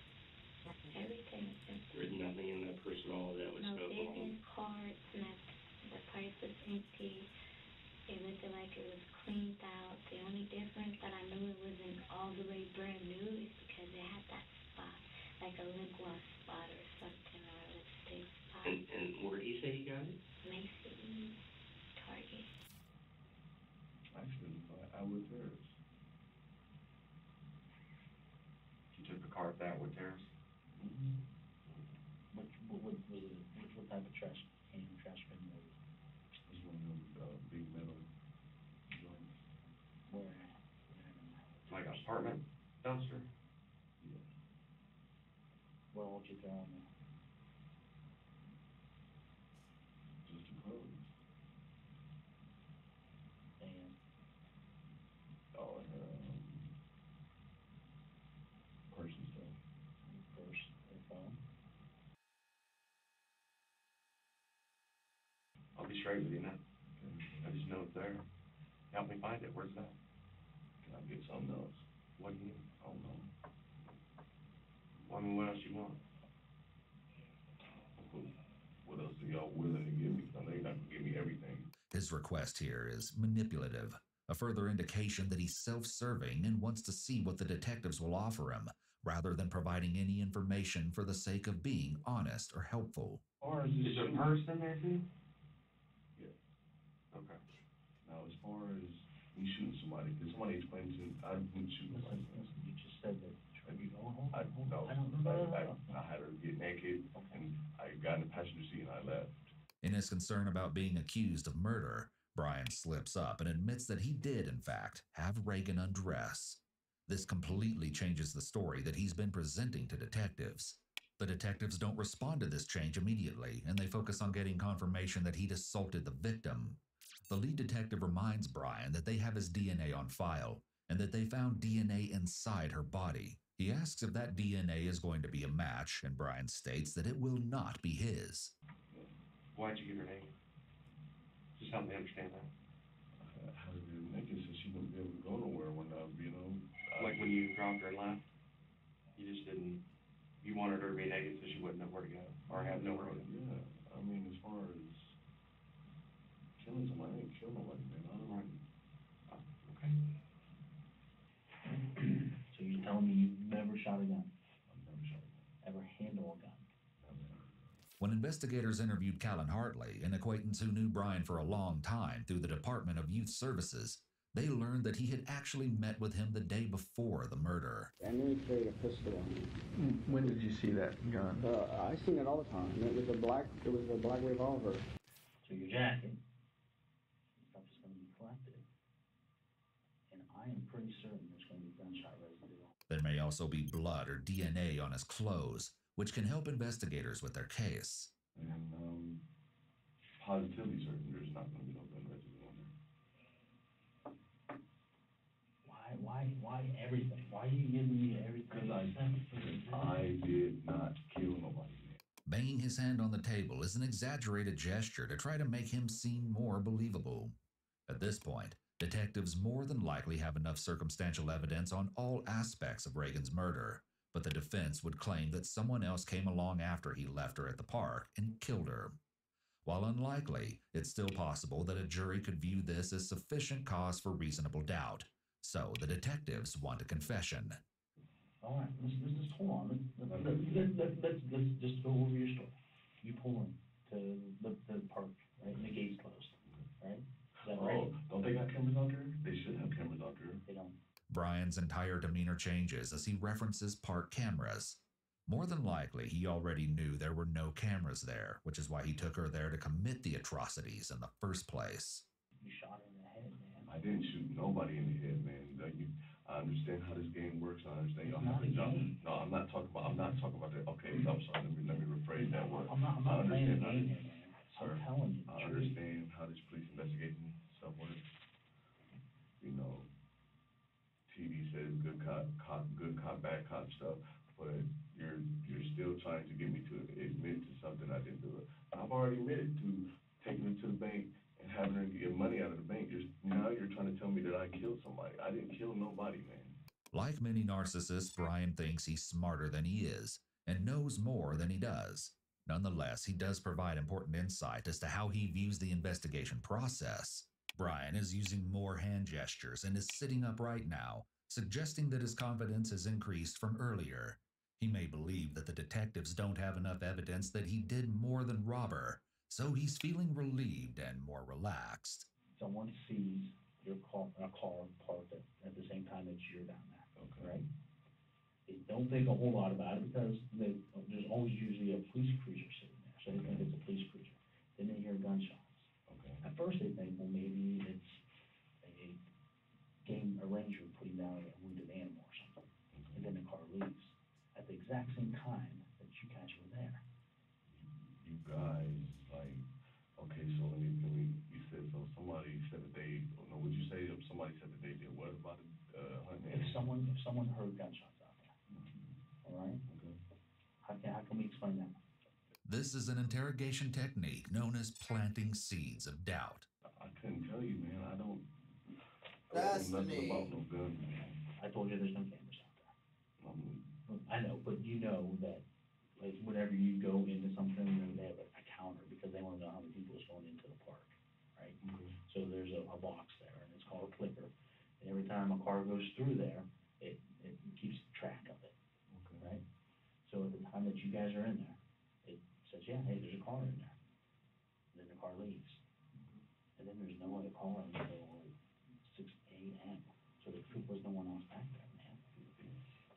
Everything was empty. There's nothing in that purse at all that would No go home. business cards, nothing. The purse was empty. It looked like it was cleaned out. The only difference that I knew it wasn't all the way brand new is because it had that spot, like a lip gloss spot or something, or a lipstick spot. And where did he say he got it? Macy's, Target. Actually, I would theirs. You took a car that with theirs? Mm-hmm. What type of trash bin was it? It was one of them big metal joints. Where? Like an apartment dumpster? Yeah. What would you throw on there? Just the clothes. And Oh, and purse and stuff. purse or phone? I'll be straight with you now. I just know it's there. Help me find it. Where's that? Can I get something else? What do you need? I don't know. Well, I mean, what else you want? What else are y'all willing to give me? I know you're not gonna give me everything. His request here is manipulative, a further indication that he's self-serving and wants to see what the detectives will offer him, rather than providing any information for the sake of being honest or helpful. Or is there a purse in there too? Yeah. Okay. Now, as far as me shooting somebody, because somebody explained to me, I didn't shoot nobody. Listen, you just said that. I had her get naked, and I got in the passenger seat and I left. In his concern about being accused of murder, Brian slips up and admits that he did, in fact, have Reagan undress. This completely changes the story that he's been presenting to detectives. The detectives don't respond to this change immediately, and they focus on getting confirmation that he'd assaulted the victim. The lead detective reminds Brian that they have his DNA on file, and that they found DNA inside her body. He asks if that DNA is going to be a match, and Brian states that it will not be his. Why'd you get her naked? Just help me understand that. I had her get naked so she wouldn't be able to go nowhere when I was, like when you dropped her and left? You just didn't, you wanted her to be naked so she wouldn't know where to go, or have nowhere to go? Yeah, I mean, as far as killing somebody, I didn't kill nobody, man. I don't know. Okay. So you're telling me you've never shot a gun? I've never shot a gun. Ever handle a gun? When investigators interviewed Callan Hartley, an acquaintance who knew Brian for a long time through the Department of Youth Services, they learned that he had actually met with him the day before the murder. I knew he carried a pistol on him. When did you see that gun? I seen it all the time. It was a black revolver. So your jacket, stuff is going to be collected, and I am pretty certain there's going to be gunshot residue. There may also be blood or DNA on his clothes, which can help investigators with their case. And positively certain there's not going to be no gun residue on there. Why everything? Why are you giving me everything? Because I did not kill nobody. Banging his hand on the table is an exaggerated gesture to try to make him seem more believable. At this point, detectives more than likely have enough circumstantial evidence on all aspects of Reagan's murder, but the defense would claim that someone else came along after he left her at the park and killed her. While unlikely, it's still possible that a jury could view this as sufficient cause for reasonable doubt. So the detectives want a confession. All right, let's just hold on. Let's just go over your story. You pull in to the park, right? And the gate's closed, right? Is that right? Don't they got cameras out there? They should have cameras out there. They don't. Brian's entire demeanor changes as he references park cameras. More than likely, he already knew there were no cameras there, which is why he took her there to commit the atrocities in the first place. You shot her in the head, man. I didn't shoot nobody in the head, man. I understand how this game works. I understand y'all have a job. No, I'm not talking about that. Okay, I'm sorry. Let me rephrase that word. I'm not playing the game here, man. Sir, I'm telling you. I understand how this police investigation stuff works. TV says good cop, bad cop stuff, but you're still trying to get me to admit to something I didn't do it. I've already admitted to taking her to the bank and having her get money out of the bank. Now you're trying to tell me that I killed somebody. I didn't kill nobody, man. Like many narcissists, Brian thinks he's smarter than he is and knows more than he does. Nonetheless, he does provide important insight as to how he views the investigation process. Brian is using more hand gestures and is sitting up right now, suggesting that his confidence has increased from earlier. He may believe that the detectives don't have enough evidence that he did more than rob her, so he's feeling relieved and more relaxed. Someone sees your car parked at the same time that you're down there, okay. Right? They don't think a whole lot about it because there's always usually a police cruiser sitting there, so they think it's a police cruiser. Then they hear gunshots. Okay. At first they think, well, maybe it's a game arranger putting down a wounded animal or something, and then the car leaves at the exact same time that you guys were there. You guys, like, okay, so let me, you said, so somebody said that they, no, would you say somebody said that they did what about hunting? If someone heard gunshots out there, all right? Okay. How can we explain that? This is an interrogation technique known as planting seeds of doubt. I couldn't tell you, man. I don't That's know nothing me. about no gun, man. I told you there's no cameras out there. I know, but you know that, like, whenever you go into something, they have a counter because they want to know how many people is going into the park, right? So there's a box there, and it's called a clicker. And every time a car goes through there, it keeps track of it, right? So at the time that you guys are in there, it says, yeah, hey, there's a car in there. And then the car leaves. And then there's no other car until 6 a.m. So there was no one else back there, man.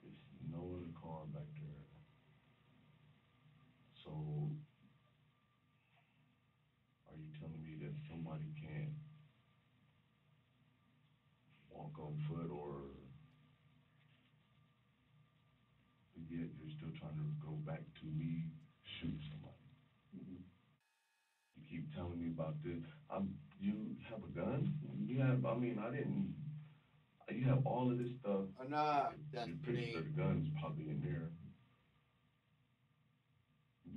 There's no other car back there. So, are you telling me that somebody can't walk on foot, or yet you're still trying to go back to me shoot somebody? You keep telling me about this. You have a gun? You have, I mean, I didn't, you have all of this stuff. Enough, Your picture of the gun is probably in there.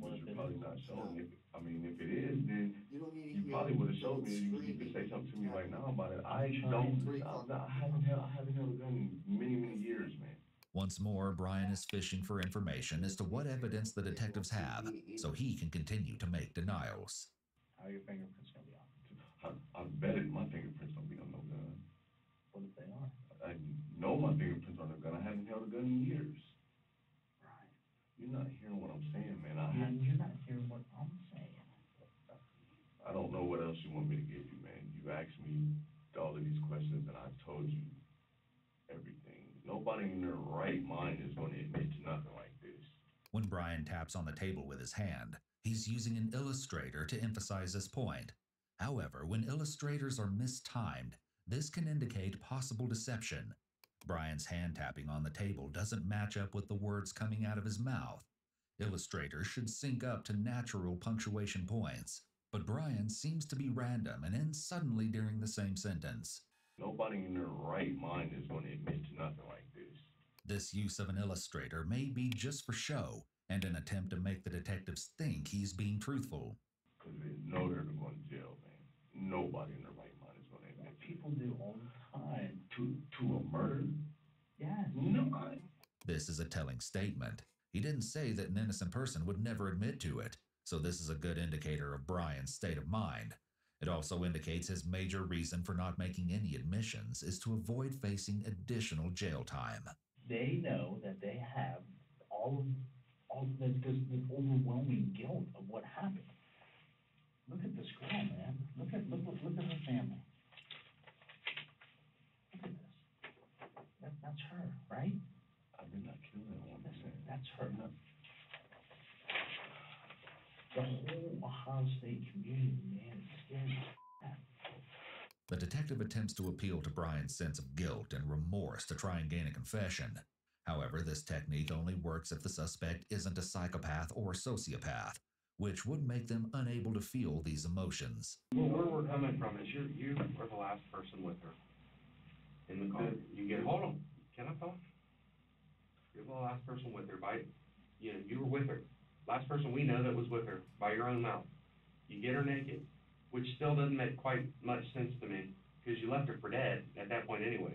But you're probably not showing it. I mean, if it is, then you probably would have showed me. You could say something to me right now about it. I haven't held a gun in many, many years, man. Once more, Brian is fishing for information as to what evidence the detectives have, so he can continue to make denials. How are your fingerprints going to be on? I bet my fingerprints don't be on no gun. What if they are? I know my fingerprints on a gun. I haven't held a gun in years. Right. You're not hearing what I'm saying, man. You're not hearing what I'm saying. I don't know what else you want me to give you, man. You asked me all of these questions, and I told you everything. Nobody in their right mind is going to admit to nothing like this. When Brian taps on the table with his hand, he's using an illustrator to emphasize his point. However, when illustrators are mistimed, this can indicate possible deception. Brian's hand tapping on the table doesn't match up with the words coming out of his mouth. Illustrators should sync up to natural punctuation points, but Brian seems to be random and ends suddenly during the same sentence. Nobody in their right mind is going to admit to nothing like this. This use of an illustrator may be just for show and an attempt to make the detectives think he's being truthful. Because they know they're going to jail, man. Nobody in their right mind is going to admit to it. People do all the time. To a murder? Yes. No. This is a telling statement. He didn't say that an innocent person would never admit to it, so this is a good indicator of Brian's state of mind. It also indicates his major reason for not making any admissions is to avoid facing additional jail time. They know that they have all the overwhelming guilt of what happened. Look at this girl, man. Look at her family. Look at this. That's her, right? I did not kill that woman. That's her. The whole Ohio State community, man, is scared. The detective attempts to appeal to Brian's sense of guilt and remorse to try and gain a confession. However, this technique only works if the suspect isn't a psychopath or sociopath, which would make them unable to feel these emotions. Well, where we're coming from is you were the last person with her in the car. Hold on. Can I talk? You're the last person with her. You were with her. Last person we know that was with her by your own mouth. You get her naked, which still doesn't make quite much sense to me because you left her for dead at that point anyway.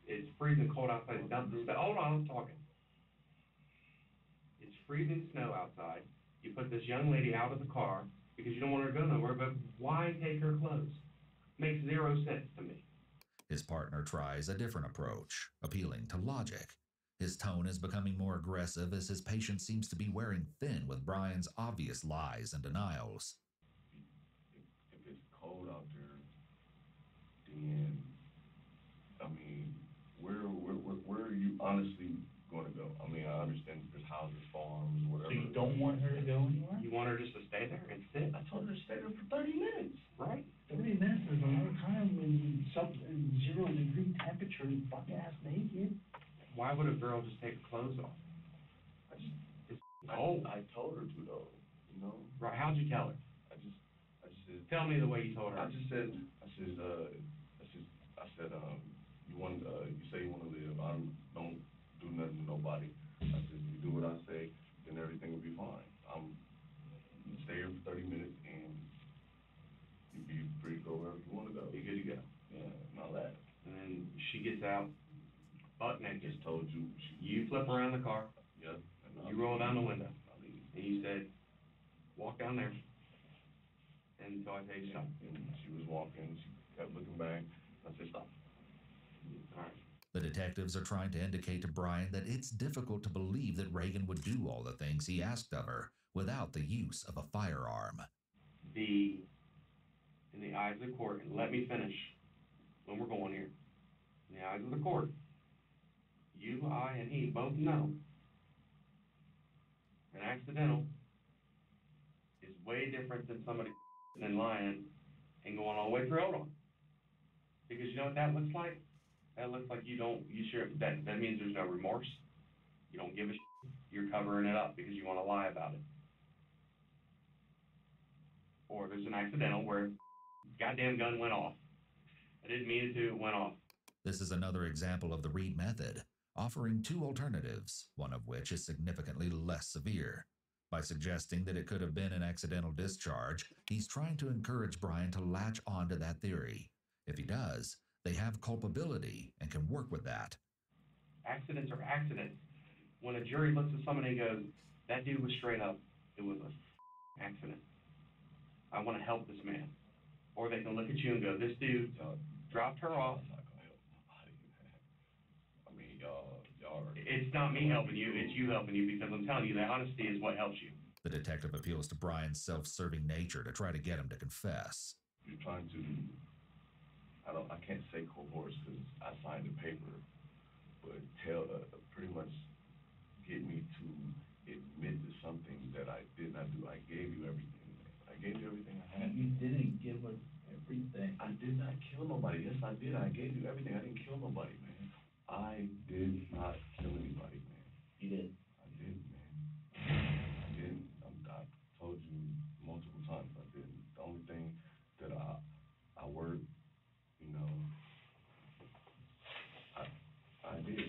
It's freezing cold outside. Hold on, I'm talking. It's freezing snow outside. You put this young lady out of the car because you don't want her to go nowhere, but why take her clothes? Makes zero sense to me. His partner tries a different approach, appealing to logic. His tone is becoming more aggressive as his patient seems to be wearing thin with Brian's obvious lies and denials. If it's cold out there, then, I mean, where are you honestly going to go? I mean, I understand there's houses, farms, whatever. So you don't want her to go anywhere? You want her just to stay there and sit? I told her to stay there for 30 minutes. Right? 30 minutes is a long time when you 0-degree temperature, butt-ass naked. Why would a girl just take her clothes off? It's cold. I told her to, though, you know? Right, how'd you tell her? I just said... Tell me the way you told her. I said, you say you want to live. I don't do nothing to nobody. I said, you do what I say, then everything will be fine. stay here for 30 minutes and you'd be free to go wherever you want to go. You're good to go. Yeah, and all that. And then she gets out, butt naked. Just told you. You flip around the car. Yep. You roll down the window. And you said, walk down there until I tell you stop. And she was walking. She kept looking back. I said, stop. All right. The detectives are trying to indicate to Brian that it's difficult to believe that Reagan would do all the things he asked of her without the use of a firearm. In the eyes of the court, and let me finish when we're going here. In the eyes of the court, you, I, and he both know an accidental is way different than somebody than lying and going all the way through. Hold on. Because you know what that looks like? That looks like you sure, that means there's no remorse. You don't give a shit. You're covering it up because you want to lie about it. Or there's an accidental where goddamn gun went off. I didn't mean it to, it went off. This is another example of the Reed method, offering two alternatives, one of which is significantly less severe. By suggesting that it could have been an accidental discharge, he's trying to encourage Brian to latch onto that theory. If he does, they have culpability and can work with that. Accidents are accidents. When a jury looks at somebody and goes, that dude was straight up, it was a accident. I want to help this man. Or they can look at you and go, this dude dropped her off. I mean, y'all are... It's not me helping you, it's you helping you, because I'm telling you that honesty is what helps you. The detective appeals to Brian's self-serving nature to try to get him to confess. You're trying to... I can't say coerce because I signed the paper, but pretty much get me to admit to something that I did not do. I gave you everything, man. I gave you everything I had. You didn't give us everything. I did not kill nobody. Yes, I did. I gave you everything. I didn't kill nobody, man. I did not kill anybody, man. You did. I did, man. I didn't. I told you multiple times I didn't. The only thing that I worked, you know, I did.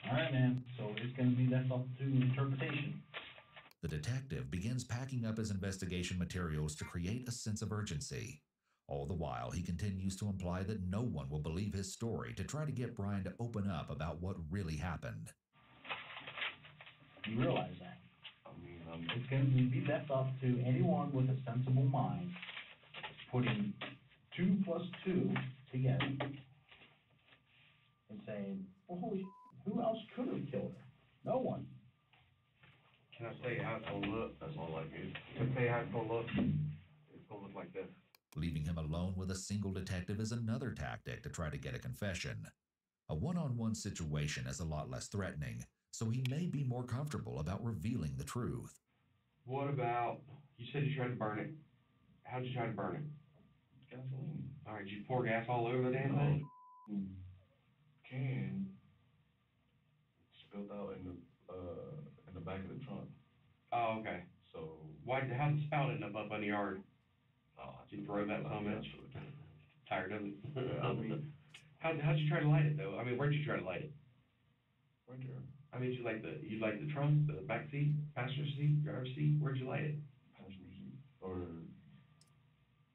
All right, man. So it's going to be left up to interpretation. The detective begins packing up his investigation materials to create a sense of urgency. All the while, he continues to imply that no one will believe his story to try to get Brian to open up about what really happened. You realize that? I mean, it's going to be left up to anyone with a sensible mind putting 2 plus 2 together and saying, well, holy shit, who else could have killed her? No one. Can I tell you how it's going to look? That's all I get. Can I tell you how it's going to look? It's going to look like this. Leaving him alone with a single detective is another tactic to try to get a confession. A one-on-one situation is a lot less threatening, so he may be more comfortable about revealing the truth. What about, you said you tried to burn it. How'd you try to burn it? Gasoline. All right, you pour gas all over the damn thing? Can spilled out in the back of the trunk. Oh, okay. So how'd the spout end up in the yard? Did you throw that comment? Tired of it? Yeah, I mean, how'd you try to light it though? I mean, where'd you try to light it? Right there. I mean, you like the trunk, the back seat, passenger seat, driver's seat? Where'd you light it? Passenger seat or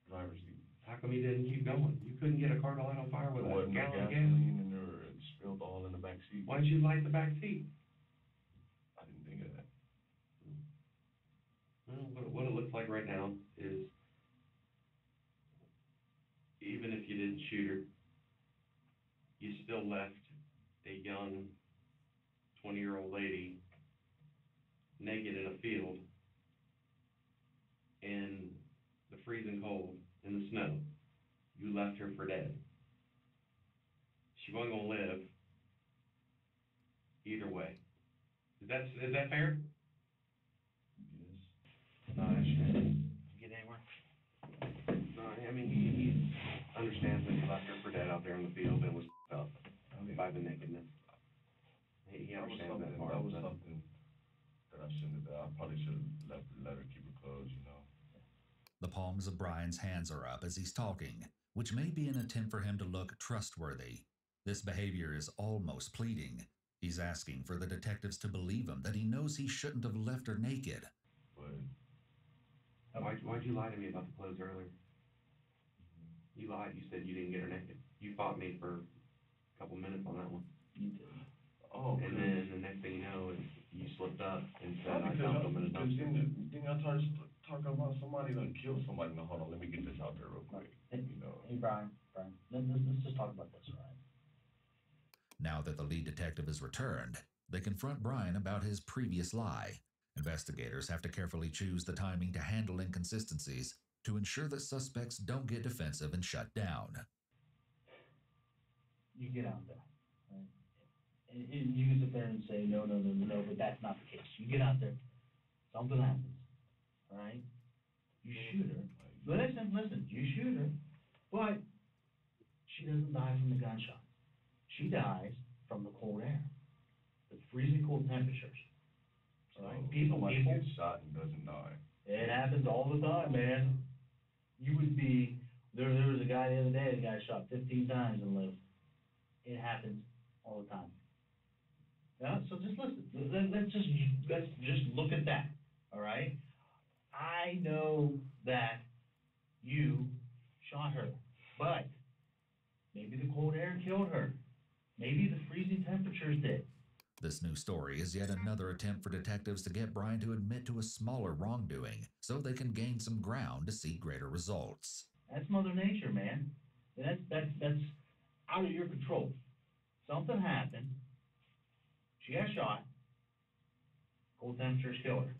driver's seat. How come you didn't keep going? You couldn't get a car to light on fire with There a wasn't no gallon of gas? gasoline in there. It spilled all in the back seat. Why didn't you light the back seat? I didn't think of that. Well, what it looks like right now is, even if you didn't shoot her, you still left a young 20-year-old lady naked in a field in the freezing cold, in the snow. You left her for dead. She wasn't gonna live either way. Is that fair? Yes. No, did you get anywhere? No, I mean, he understands that you left her for dead out there in the field and was up by the nakedness. He understands that part. That was something that I shouldn't have done. I probably should have let her keep her clothes, you know. The palms of Brian's hands are up as he's talking, which may be an attempt for him to look trustworthy. This behavior is almost pleading, He's asking for the detectives to believe him that he knows he shouldn't have left her naked. But why'd you lie to me about the clothes earlier? You lied. You said you didn't get her naked. You fought me for a couple minutes on that one. You did. Oh, and then the next thing you know, you slipped up and said I because dumped them in a dumpster. then y'all started talking about somebody done killed somebody. No, hold on, let me get this out there real quick. You know. Hey, Brian, let's just talk about this, all right? Now that the lead detective has returned, they confront Brian about his previous lie. Investigators have to carefully choose the timing to handle inconsistencies to ensure that suspects don't get defensive and shut down. You get out there, right? And you can sit there and say, no, but that's not the case. You get out there, something happens, all right? You shoot her. Listen, you shoot her, but she doesn't die from the gunshot. She dies from the cold air, the freezing cold temperatures. All right? People gets shot and doesn't die. It happens all the time, man. You would be, there was a guy the other day that got shot 15 times and lived. It happens all the time. Yeah, so just listen. Let's just look at that, all right? I know that you shot her, but maybe the cold air killed her. Maybe the freezing temperatures did. This new story is yet another attempt for detectives to get Brian to admit to a smaller wrongdoing so they can gain some ground to see greater results. That's Mother Nature, man. That's out of your control. Something happened. She got shot. Cold temperatures killed her.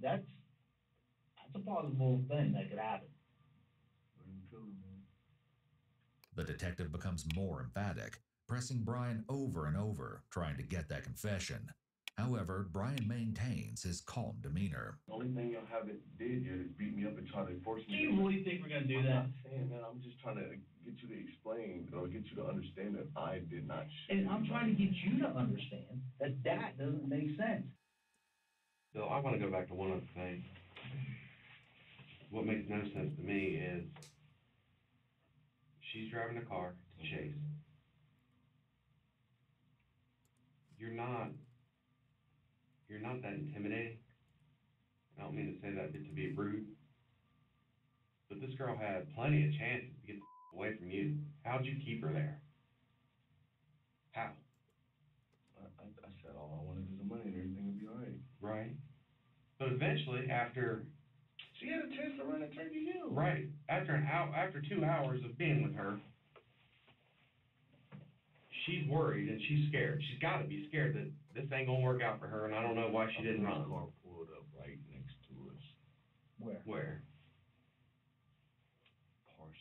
That's a possible thing that could happen. The detective becomes more emphatic, pressing Brian over and over, trying to get that confession. However, Brian maintains his calm demeanor. The only thing y'all haven't did yet is beat me up and try to force me. Do you really think we're going to do that? I'm not saying that. I'm just trying to get you to explain or get you to understand that I did not shoot. And I'm trying to get you to understand that doesn't make sense. So I want to go back to one other thing. What makes no sense to me is she's driving a car to Chase. You're not that intimidating. I don't mean to say that to be rude, but this girl had plenty of chances to get the away from you. How'd you keep her there? How? I said all I wanted is the money and everything would be all right. Right. But eventually, after she had a chance to run and turn to you. Right. After 2 hours of being with her, she's worried and she's scared. She's got to be scared that this ain't gonna work out for her, and I don't know why she didn't run. The car pulled up right next to us. Where? Parsons.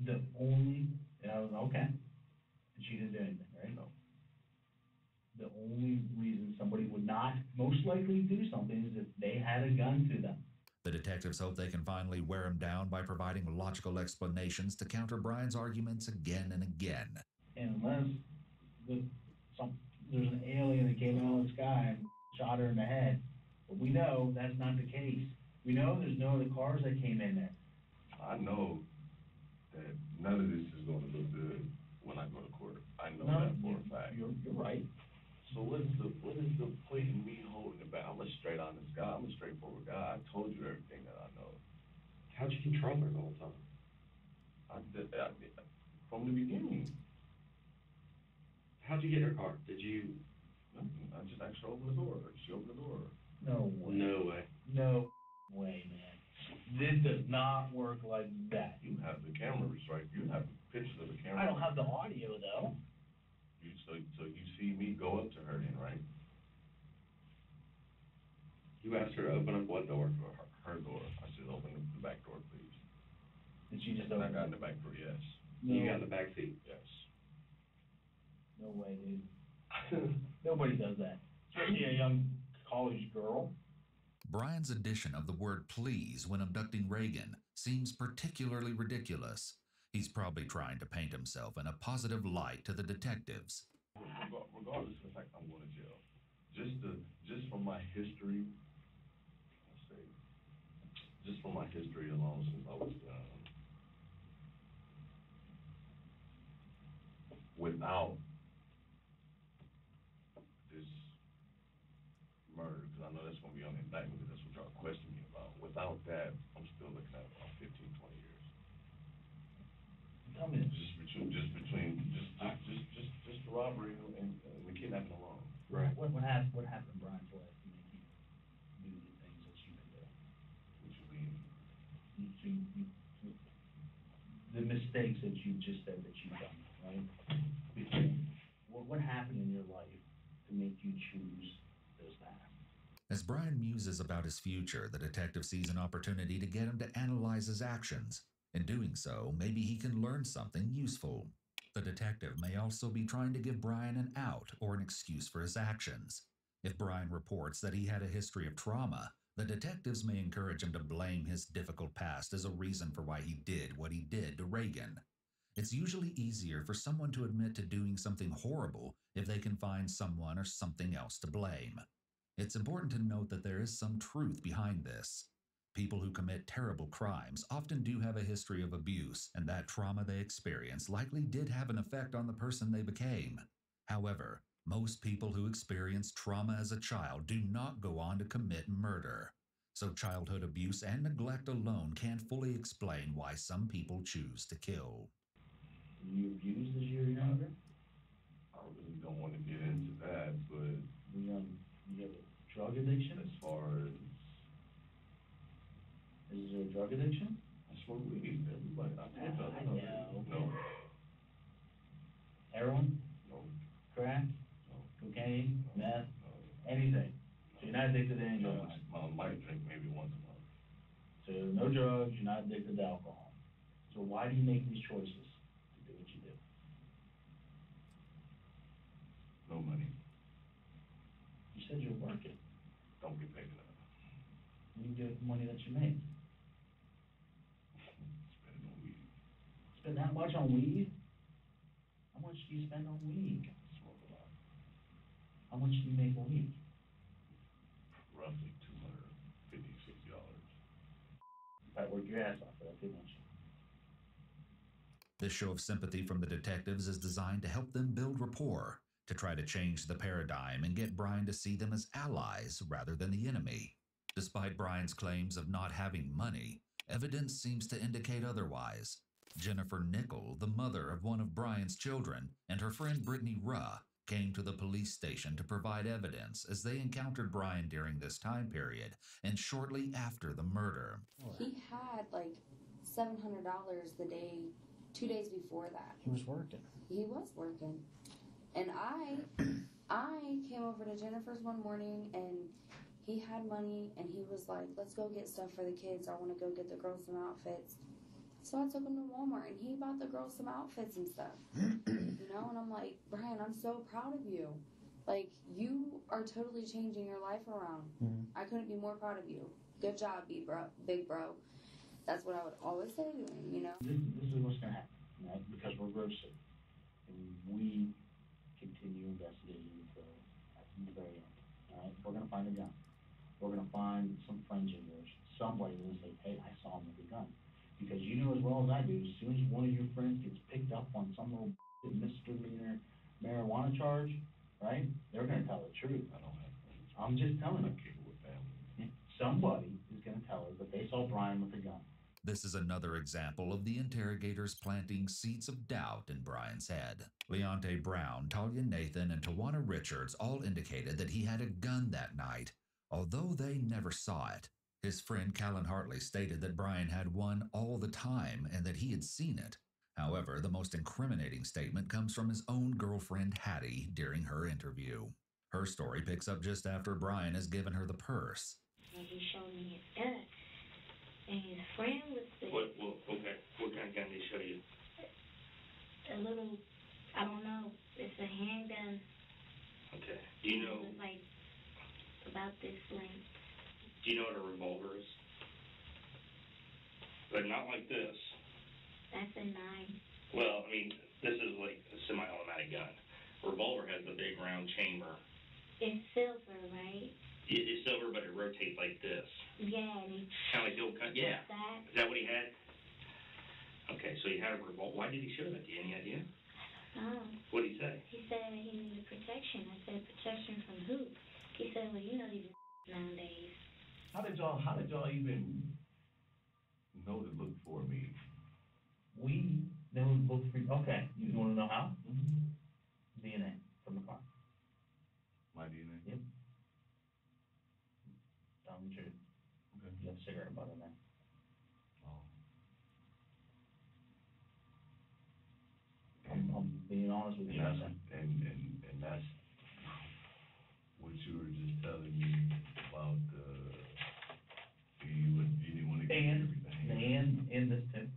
The only, okay. She didn't do anything, right? No. The only reason somebody would not most likely do something is if they had a gun to them. The detectives hope they can finally wear him down by providing logical explanations to counter Brian's arguments again and again. And unless there's an alien that came out of the sky and shot her in the head, but we know that's not the case. We know there's no other cars that came in there. I know that none of this is going to look good when I go to court. I know that for a fact. You're right. So what is the point in me holding it back? I'm a straight honest guy. I'm a straightforward guy. I told you everything that I know. How'd you control her the whole time? I did from the beginning. How'd you get in her car? Did you? Nothing. I just asked her to open the door. She opened the door. No way. No way. No way, man. This does not work like that. You have the cameras, right? You have pictures of the camera. I don't have the audio, though. So you see me go up to her then, right? You asked her to open up what door? Her door. I said, open the back door, please. Did she just open open it? I got in the back door, yes. No. You got in the back seat? Yes. No way, dude. Nobody does that. Especially a young college girl. Brian's addition of the word please when abducting Reagan seems particularly ridiculous. He's probably trying to paint himself in a positive light to the detectives. Regardless of the fact I'm going to jail, just from my history, just from my history alone since I was without this murder, because I know that's gonna be on the indictment, because that's what y'all questioning me about. Without that, I'm still looking at about 15, 20 years. Tell me. Just the robbery and the kidnapping alone. Right. What happened in Brian's life to make you do the things that you've been doing? What you mean? The mistakes that you just said that you've done, right? What happened in your life to make you choose this path? As Brian muses about his future, the detective sees an opportunity to get him to analyze his actions. In doing so, maybe he can learn something useful. The detective may also be trying to give Brian an out or an excuse for his actions. If Brian reports that he had a history of trauma, the detectives may encourage him to blame his difficult past as a reason for why he did what he did to Reagan. It's usually easier for someone to admit to doing something horrible if they can find someone or something else to blame. It's important to note that there is some truth behind this. People who commit terrible crimes often do have a history of abuse, and that trauma they experienced likely did have an effect on the person they became. However, most people who experience trauma as a child do not go on to commit murder. So childhood abuse and neglect alone can't fully explain why some people choose to kill. Were you abused as you were younger? I really don't want to get into that, but You have a drug addiction? as far as Is there a drug addiction? I smoke weed, everybody. I know. No. Heroin? No. Crack? No. Cocaine? No. Meth? No. Anything? So you're not addicted to any drugs? I might drink maybe once a month. So no drugs, you're not addicted to alcohol. So why do you make these choices to do what you do? No money. You said you're working. Don't get paid enough. What do you do with the money that you make? Spend it on weed. Spend that much on weed? How much do you spend on weed? Smoke a lot. How much do you make a week? Roughly $250, $60. If I work your ass off for that too much. This show of sympathy from the detectives is designed to help them build rapport, to try to change the paradigm and get Brian to see them as allies rather than the enemy. Despite Brian's claims of not having money, evidence seems to indicate otherwise. Jennifer Nickel, the mother of one of Brian's children, and her friend Brittany Ruh came to the police station to provide evidence as they encountered Brian during this time period and shortly after the murder. He had like $700 the day, 2 days before that. He was working. He was working. And I came over to Jennifer's one morning and he had money and he was like, let's go get stuff for the kids. I want to go get the girls some outfits. So I took him to Walmart and he bought the girls some outfits and stuff. You know, and I'm like, Brian, I'm so proud of you. Like, you are totally changing your life around. I couldn't be more proud of you. Good job, big bro. That's what I would always say to him, you know? This is what's going to happen, right? Because we're roasted. And we continue investigating until the very end, all right? We're going to find a gun. We're going to find some friends of yours. Somebody will say, hey, I saw him with a gun. Because you know as well as I do, as soon as one of your friends gets picked up on some little misdemeanor marijuana charge, right? They're going to tell the truth. I don't have friends. I'm just telling you. I'm capable with family. Somebody is going to tell her that they saw Brian with a gun. This is another example of the interrogators planting seeds of doubt in Brian's head. Leonte Brown, Talia Nathan, and Tawana Richards all indicated that he had a gun that night, although they never saw it. His friend Callan Hartley stated that Brian had one all the time and that he had seen it. However, the most incriminating statement comes from his own girlfriend Hattie during her interview. Her story picks up just after Brian has given her the purse. He showed me his gun, and his friend was there. Okay. What kind of gun did he show you? A little, I don't know, it's a handgun. Okay. Do you know? It was like about this length. Do you know what a revolver is? But not like this. That's a 9. Well, I mean, this is like a semi-automatic gun. Revolver has the big round chamber. It's silver, right? It's silver, but it rotates like this. Yeah. And Kind of like the old gun. Yeah. That. Is that what he had? Okay, so he had a revolver. Why did he show that? Do you have any idea? Oh. What'd he say? He said he needed protection. I said, protection from who? He said, well, you know these nowadays. How did y'all even know to look for me? We know look for, okay, you wanna know how? DNA from the car. My DNA? Yep. Tell me the truth. Okay. You have a cigarette butt in there. Oh. I'm being honest with you. And that's what you were just telling me about you didn't want to get everything. And this too.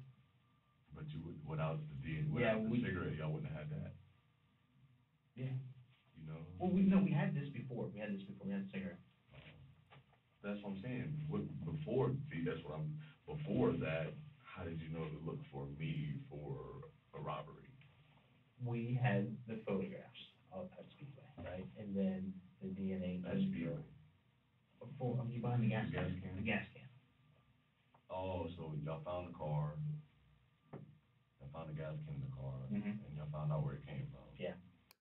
But you would, without the DNA, without the cigarette, y'all wouldn't have had that. Yeah. You know? Well, we had this before. We had the cigarette. That's what I'm saying. Before that, how did you know to look for me for a robbery? We had the photographs of that Speedway, right? And then the DNA. That Speedway. You buying the gas can? can? The gas can. Oh, so y'all found the car, y'all found the gas can in the car, and y'all found out where it came from. Yeah.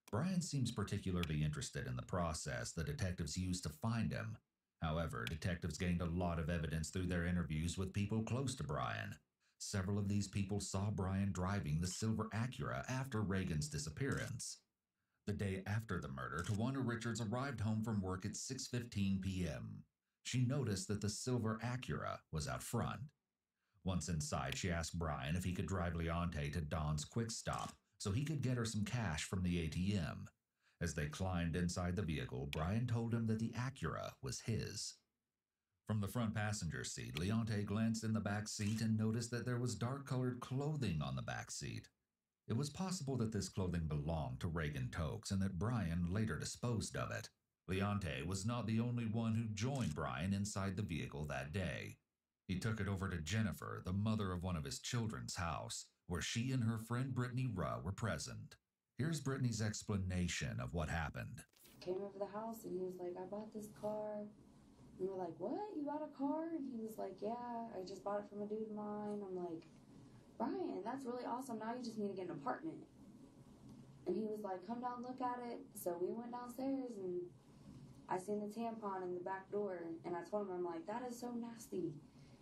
Brian seems particularly interested in the process the detectives used to find him. However, detectives gained a lot of evidence through their interviews with people close to Brian. Several of these people saw Brian driving the silver Acura after Reagan's disappearance. The day after the murder, Tawana Richards arrived home from work at 6:15 p.m. She noticed that the silver Acura was out front. Once inside, she asked Brian if he could drive Leonte to Don's Quick Stop so he could get her some cash from the ATM. As they climbed inside the vehicle, Brian told him that the Acura was his. From the front passenger seat, Leonte glanced in the back seat and noticed that there was dark-colored clothing on the back seat. It was possible that this clothing belonged to Reagan Tokes and that Brian later disposed of it. Leonte was not the only one who joined Brian inside the vehicle that day. He took it over to Jennifer, the mother of one of his children's house, where she and her friend Brittany Ruh were present. Here's Brittany's explanation of what happened. Came over the house and he was like, I bought this car. And we're like, what? You bought a car? And he was like, yeah, I just bought it from a dude of mine. I'm like, Brian, that's really awesome. Now you just need to get an apartment. And he was like, come down and look at it. So we went downstairs and I seen the tampon in the back door. And I told him, I'm like, that is so nasty.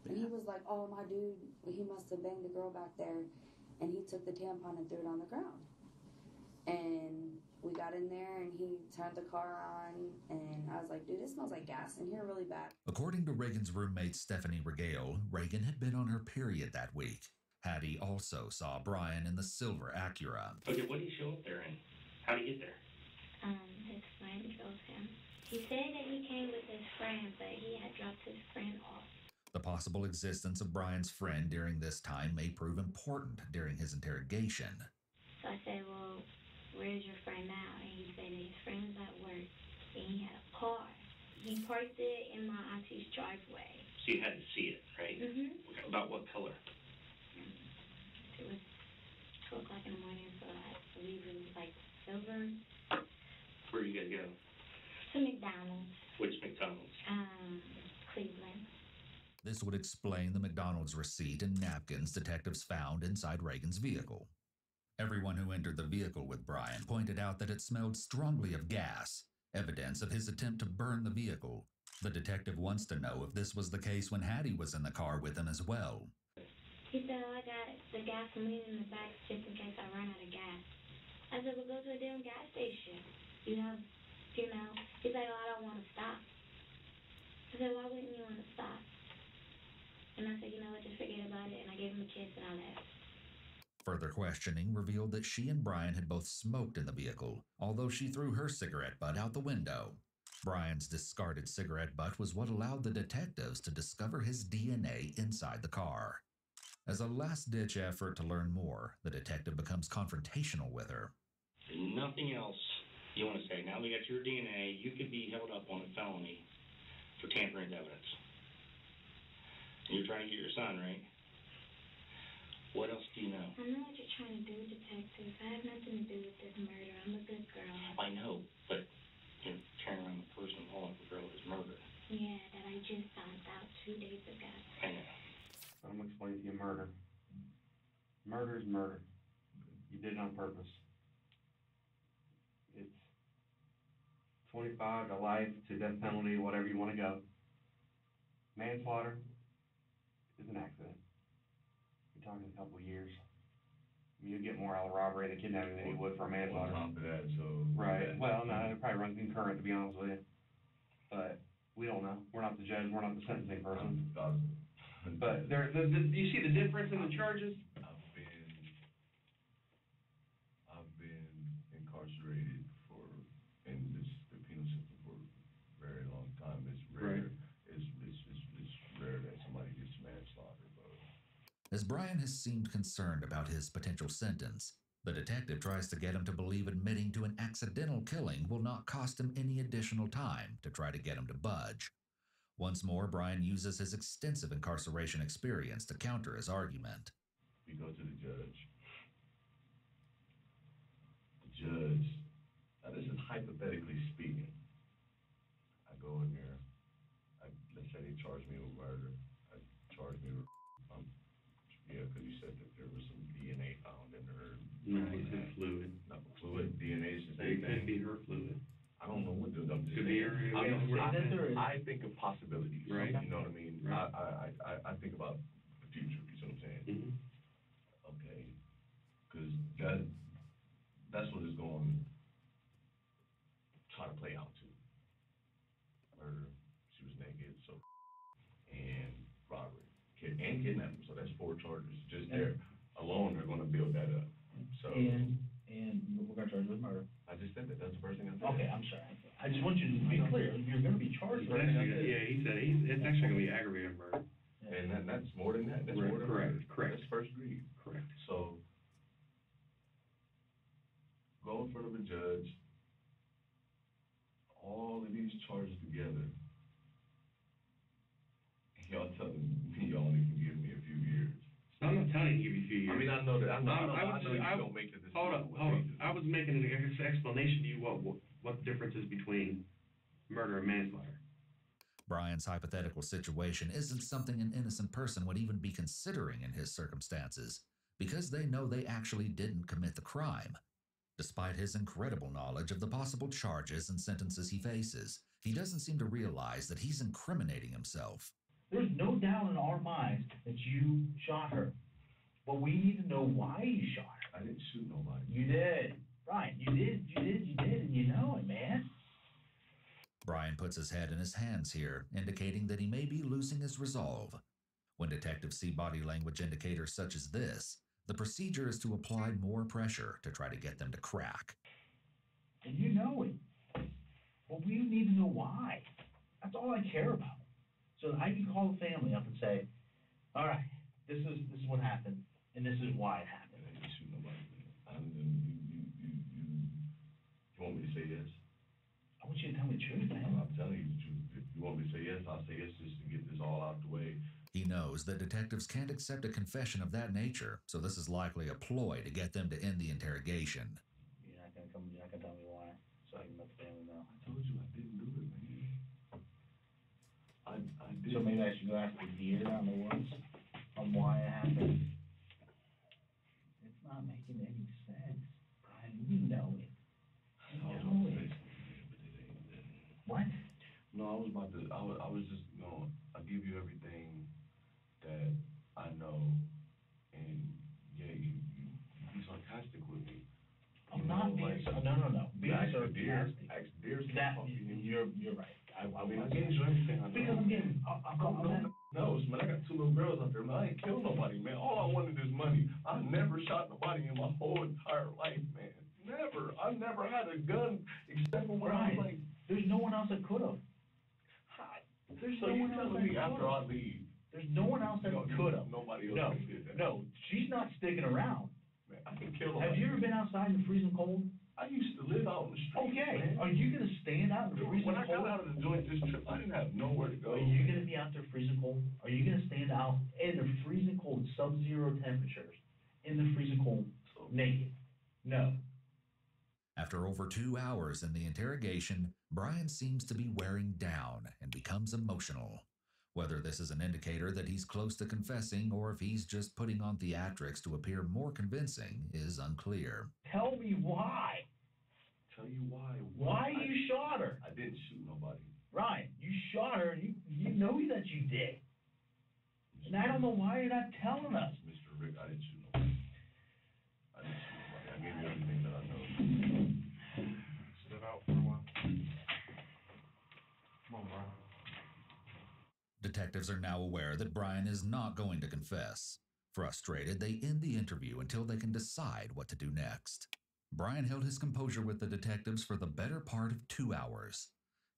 And he was like, oh, my dude, he must have banged a girl back there. And he took the tampon and threw it on the ground. And we got in there and he turned the car on. And I was like, dude, it smells like gas in here really bad. According to Reagan's roommate Stephanie Regale, Reagan had been on her period that week. Hattie also saw Brian in the silver Acura. Okay, what did he show up there in? How did he get there? His friend drove him. He said that he came with his friend, but he had dropped his friend off. The possible existence of Brian's friend during this time may prove important during his interrogation. So I said, well, where's your friend now? And he said that his friend was at work and he had a car. He parked it in my auntie's driveway. So you had to see it, right? Mm-hmm. About what color? It was 2 o'clock in the morning, so I believe it was like silver. Where you guys go? To McDonald's. Which McDonald's? Cleveland. This would explain the McDonald's receipt and napkins detectives found inside Reagan's vehicle. Everyone who entered the vehicle with Brian pointed out that it smelled strongly of gas, evidence of his attempt to burn the vehicle. The detective wants to know if this was the case when Hattie was in the car with him as well. He said, oh, I got the gasoline in the back just in case I run out of gas. I said, well, go to a damn gas station. He's like, oh, I don't want to stop. I said, why wouldn't you want to stop? And I said, you know what, just forget about it. And I gave him a kiss and I left. Further questioning revealed that she and Brian had both smoked in the vehicle, although she threw her cigarette butt out the window. Brian's discarded cigarette butt was what allowed the detectives to discover his DNA inside the car. As a last-ditch effort to learn more, the detective becomes confrontational with her. Nothing else you want to say. Now we got your DNA, you could be held up on a felony for tampering with evidence. And you're trying to get your son, right? What else do you know? I know what you're trying to do, detective. I have nothing to do with this murder. I'm a good girl. I know, but you're carrying around a person calling for girl is murder. Yeah, that I just found out 2 days ago. I know. I'm gonna explain to you murder. Murder is murder. You did it on purpose. 25 to life to death penalty, whatever you want to go. Manslaughter is an accident. You're talking a couple of years. You get more out of robbery and kidnapping than you would for a manslaughter. On top of that, so. Right. Well, no, it probably runs concurrent, to be honest with you. But we don't know. We're not the judge. We're not the sentencing person. But you see the difference in the charges? I've been incarcerated in the penal system for a very long time. It's rare. Right. It's rare that somebody gets manslaughter, bro. As Brian has seemed concerned about his potential sentence, the detective tries to get him to believe admitting to an accidental killing will not cost him any additional time to try to get him to budge. Once more, Brian uses his extensive incarceration experience to counter his argument. We go to the judge. The judge, now this is hypothetically speaking. I go in there, let's say they charge me with murder. Charge me with, yeah, because you said that there was some DNA found in her. No, he said fluid. Not fluid, DNA is just It could be her fluid. I don't know what to do. I'm just Could be saying. I think of possibilities. Right. You know what I mean? Right. I think about the future. You see what I'm saying? Mm-hmm. Okay. Because that's what it's going to try to play out to. Murder. She was naked. So and robbery and kidnapping. So that's 4 charges. Just there alone, they're going to build that up. So. And we're going to charge you with murder. I just said that. That's the first thing I said. Okay, I'm sorry. I just want you to be clear. You're going to be charged with murder. Yeah, he said it's actually going to be aggravated murder. And that's more than that. That's Right, more than correct, murder. correct. That's first degree. Correct. So, go in front of a judge, all of these charges together, and y'all telling me y'all only can give me a few years. I'm not telling you to give you a few years. I mean, I know that. I know you I don't make the decision. Hold up. I was making an explanation to you what the difference is between murder and manslaughter. Brian's hypothetical situation isn't something an innocent person would even be considering in his circumstances, because they know they actually didn't commit the crime. Despite his incredible knowledge of the possible charges and sentences he faces, he doesn't seem to realize that he's incriminating himself. There's no doubt in our minds that you shot her. But we need to know why you shot her. I didn't shoot nobody. You did. Brian, you did, and you know it, man. Brian puts his head in his hands here, indicating that he may be losing his resolve. When detectives see body language indicators such as this, the procedure is to apply more pressure to try to get them to crack. And you know it. But we need to know why. That's all I care about. So I can call the family up and say, all right, this is what happened, and this is why it happened. I didn't shoot nobody. You want me to say yes? I want you to tell me the truth, man. I'm telling you the truth. If you want me to say yes, I'll say yes just to get this all out the way. He knows that detectives can't accept a confession of that nature, so this is likely a ploy to get them to end the interrogation. You're not gonna tell me why, so I can let the family know. I told you I didn't do it, man. I did. So maybe I should go ask the deer down the woods on why it happened. It's not making any sense, Brian. You know it. You know it. What? No, I was about to. I was just I'll give you everything that I know, and yeah, you be sarcastic with me. I'm not being no. Being sarcastic. Ask deer. You're right. I mean, I gave you everything I know. Because I'm getting. knows, man. I got 2 little girls out there, man. I ain't killed nobody, man. All I wanted is money. I never shot nobody in my whole entire life, man. Never. I never had a gun except for when I was like. There's no one else that could have. So you're telling me after I leave? There's no one else that could have. Nobody else did that. No, she's not sticking around. Man, I can kill Have you ever been outside in the freezing cold? I used to live out in the street. Okay. Man. Are you gonna stand out in the freezing cold? When I got out of the joint this trip, I didn't have nowhere to go. Are you gonna be out there freezing cold? Are you gonna stand out in the freezing cold, sub-zero temperatures, in the freezing cold, naked? No. After over 2 hours in the interrogation, Brian seems to be wearing down and becomes emotional. Whether this is an indicator that he's close to confessing or if he's just putting on theatrics to appear more convincing is unclear. Tell me why. tell you why. Why you shot her? I didn't shoot nobody. Right. You shot her, and you know that you did. And I don't know why you're not telling us. Mr. Rick, I didn't shoot nobody. I didn't shoot nobody. I gave you everything that I know. Step out for a while. Come on, Brian. Detectives are now aware that Brian is not going to confess. Frustrated, they end the interview until they can decide what to do next. Brian held his composure with the detectives for the better part of 2 hours.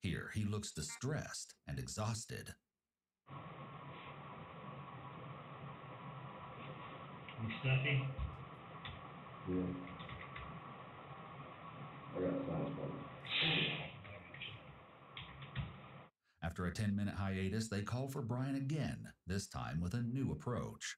Here, he looks distressed and exhausted. You stuffy? Yeah. I got a size problem. After a 10-minute hiatus, they call for Brian again, this time with a new approach.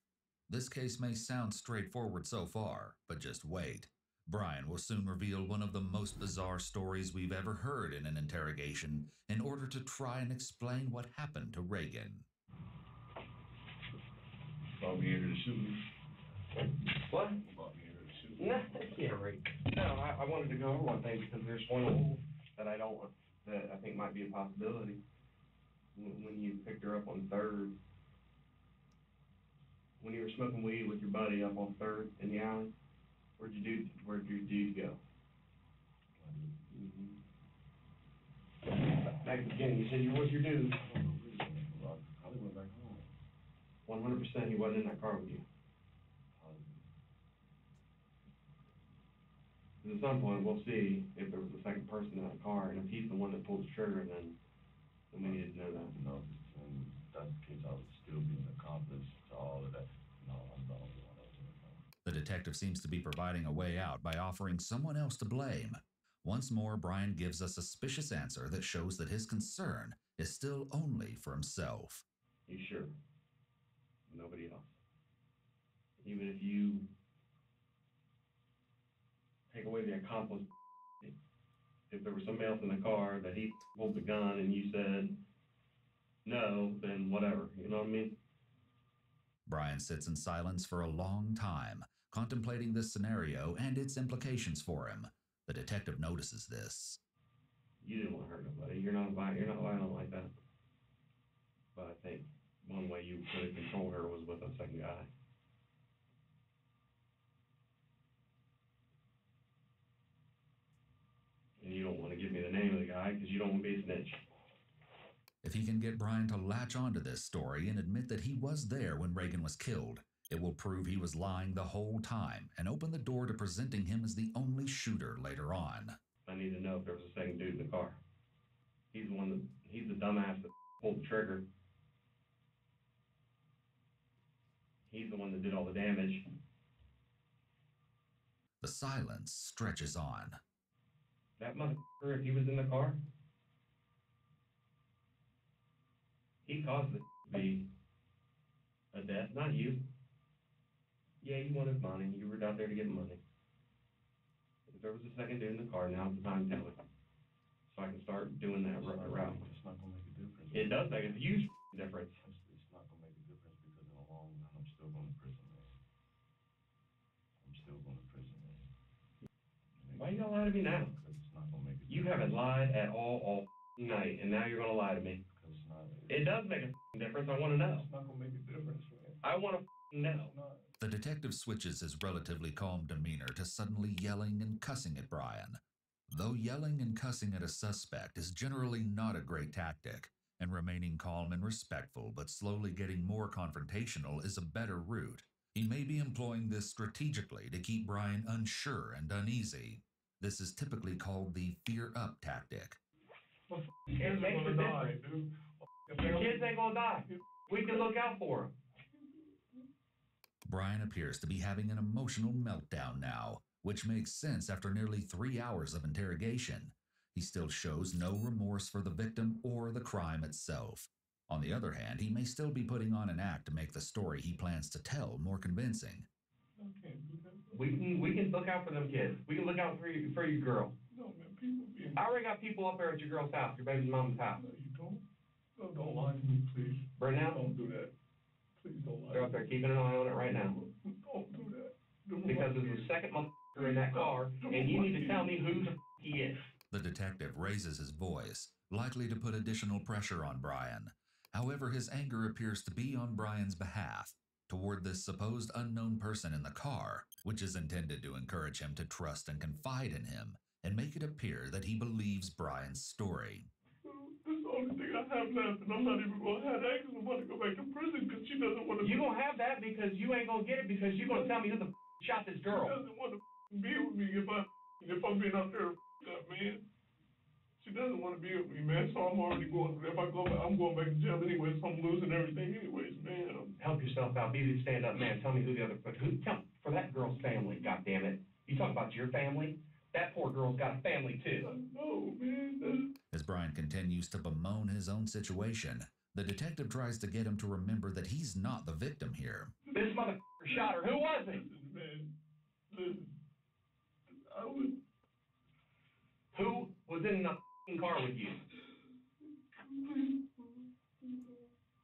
This case may sound straightforward so far, but just wait. Brian will soon reveal one of the most bizarre stories we've ever heard in an interrogation in order to try and explain what happened to Reagan. Brought me here to shoot me. What? Brought me here to shoot me. No, yeah, right. No, I wanted to go over one thing because there's one hole that I think might be a possibility. When you picked her up on 3rd, when you were smoking weed with your buddy up on 3rd in the alley, where'd your dude go? Back at the beginning, you said you was your dude. Probably went back home. 100% he wasn't in that car with you. At some point, we'll see if there was a second person in that car, and if he's the one that pulled the trigger, then we need to know that. No, and that's the case. I would still be an accomplice to all of that. No, I'm the only one that was in the car. The detective seems to be providing a way out by offering someone else to blame. Once more, Brian gives a suspicious answer that shows that his concern is still only for himself. You sure? Nobody else? Even if you take away the accomplice, if there was somebody else in the car that he pulled the gun and you said no, then whatever, you know what I mean? Brian sits in silence for a long time, contemplating this scenario and its implications for him. The detective notices this. You didn't want to hurt nobody. You're not violent like that. But I think one way you could have controlled her was with a second guy. And you don't want to give me the name of the guy because you don't want to be a snitch. If he can get Brian to latch onto this story and admit that he was there when Reagan was killed, it will prove he was lying the whole time and open the door to presenting him as the only shooter later on. I need to know if there was a second dude in the car. He's the dumbass that pulled the trigger. He's the one that did all the damage. The silence stretches on. That motherfucker, if he was in the car, he caused it to be a death, not you. Yeah, you wanted money. You were out there to get money. If there was a second dude in the car, now's the time to tell it. So I can start doing that route. It's not going to make a difference. It does make a huge difference. It's not going to make a difference because in the long run, I'm still going to prison, man. I'm still going to prison, man. Why you gonna lie to me now? Because it's not going to make a difference. You haven't lied at all night, and now you're going to lie to me. Because it's not. It does make a difference. I want to know. It's not going to make a difference, man. I want to know. The detective switches his relatively calm demeanor to suddenly yelling and cussing at Brian. Though yelling and cussing at a suspect is generally not a great tactic, and remaining calm and respectful but slowly getting more confrontational is a better route, he may be employing this strategically to keep Brian unsure and uneasy. This is typically called the fear-up tactic. It makes a difference. Your kids ain't gonna die. We can look out for them. Brian appears to be having an emotional meltdown now, which makes sense after nearly 3 hours of interrogation. He still shows no remorse for the victim or the crime itself. On the other hand, he may still be putting on an act to make the story he plans to tell more convincing. We can look out for them kids. We can look out for your girl. No, man, people being... I already got people up there at your girl's house, your baby's mom's house. No, you don't. No, don't lie to me, please. Burnell? Don't do that. Please don't lie. They're up there keeping an eye on it right now. Don't do that. Because there's a second motherfucker in that car, and you need to tell me who the Yes. The detective raises his voice, likely to put additional pressure on Brian. However, his anger appears to be on Brian's behalf, toward this supposed unknown person in the car, which is intended to encourage him to trust and confide in him, and make it appear that he believes Brian's story. This is the only thing I have left, and I'm not even going to have access to want to go back to prison because she doesn't want to. You gonna have that because you ain't gonna get it because you gonna tell me who the shot this girl. She doesn't want to be with me if I'm being out there, man. She doesn't want to be with me, man. So I'm already going. If I go back, I'm going back to jail anyway. So I'm losing everything anyways, man. Help yourself out. Be the stand-up man. Tell me who the other. Tell for that girl's family. God damn it. You talk about your family. That poor girl's got a family too. No, man. As Brian continues to bemoan his own situation, the detective tries to get him to remember that he's not the victim here. This motherfucker shot her. Who was it? Man, listen. I was. Who was in the car with you?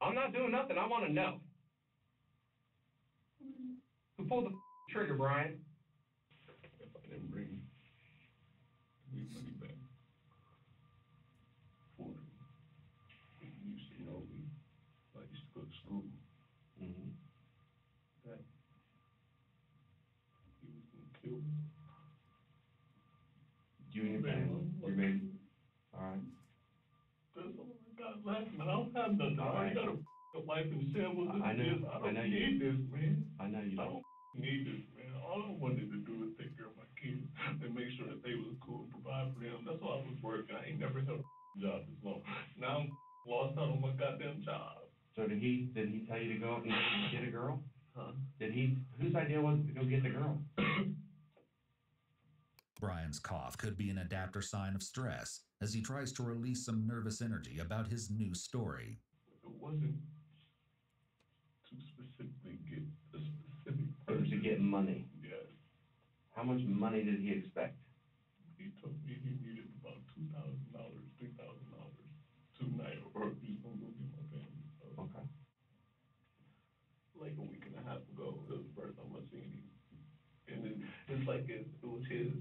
I'm not doing nothing. I want to know. Who pulled the trigger, Brian? If I didn't bring me money back for him, he used to know me. I used to go to school. Mm-hmm. That he was going to kill me. You and your family. Your baby. All right. That's all I got left, man. I don't have nothing. I already got a life in shambles. I know. I don't need this, man. I know you I don't. don't need this, man. All I wanted to do was take care of my kids and make sure that they was cool and provide for them. That's why I was working. I ain't never held a job this long. Now I'm lost out on my goddamn job. So did he tell you to go up and get a girl? Huh? Whose idea was it to go get the girl? Brian's cough could be an adapter sign of stress as he tries to release some nervous energy about his new story. It wasn't to specifically get a specific person. It was to get money. Yes. How much money did he expect? He told me he needed about $2,000, $3,000 tonight, or he's going to go get my family. So. Okay. Like a week and a half ago, it was the first time I seen him. And it's like it was his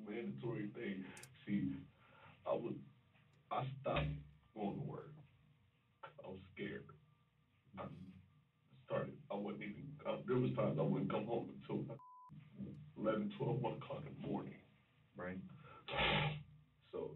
mandatory thing. See, I stopped going to work. I was scared. There was times I wouldn't come home until 11, 12, 1 o'clock in the morning. Right. So,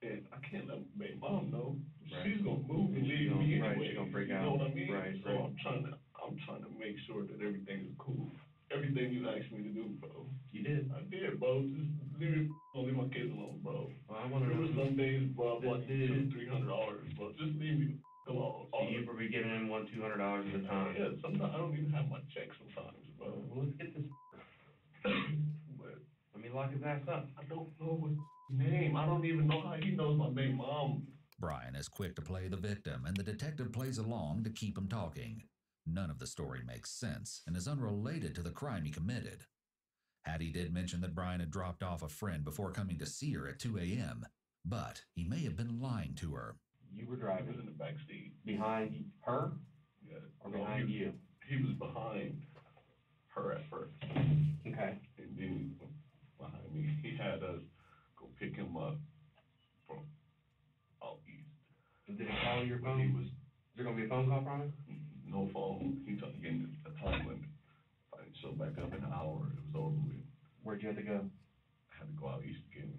and I can't let my mom know. Right. She's gonna move and leave me anyway. Right, she's gonna freak out. You know what I mean? Right, so right. I'm trying to make sure that everything is cool. Everything you asked me to do, bro. You did. I did, bro. Just leave my kids alone, bro. Well, I want to There know. was some days, bro, I'm like Dude. $200-300, bro. Just leave me alone. So you were giving him $200 at a time. Yeah, sometimes I don't even have my check sometimes, bro. Well, let's get this. But Let me lock his ass up. I don't know his name. I don't even know how he knows my name, mom. Brian is quick to play the victim, and the detective plays along to keep him talking. None of the story makes sense and is unrelated to the crime he committed. Hattie did mention that Brian had dropped off a friend before coming to see her at 2 a.m., but he may have been lying to her. You were He driving was in the back seat. behind her Yeah. or behind you? He was behind her at first. Okay. And then he went behind me. He had us go pick him up from out east. Did he call your phone? Is there going to be a phone call from him? No phone. He told me again a time limit. If I didn't show back up in an hour, it was over with. Where'd you have to go? I had to go out east again.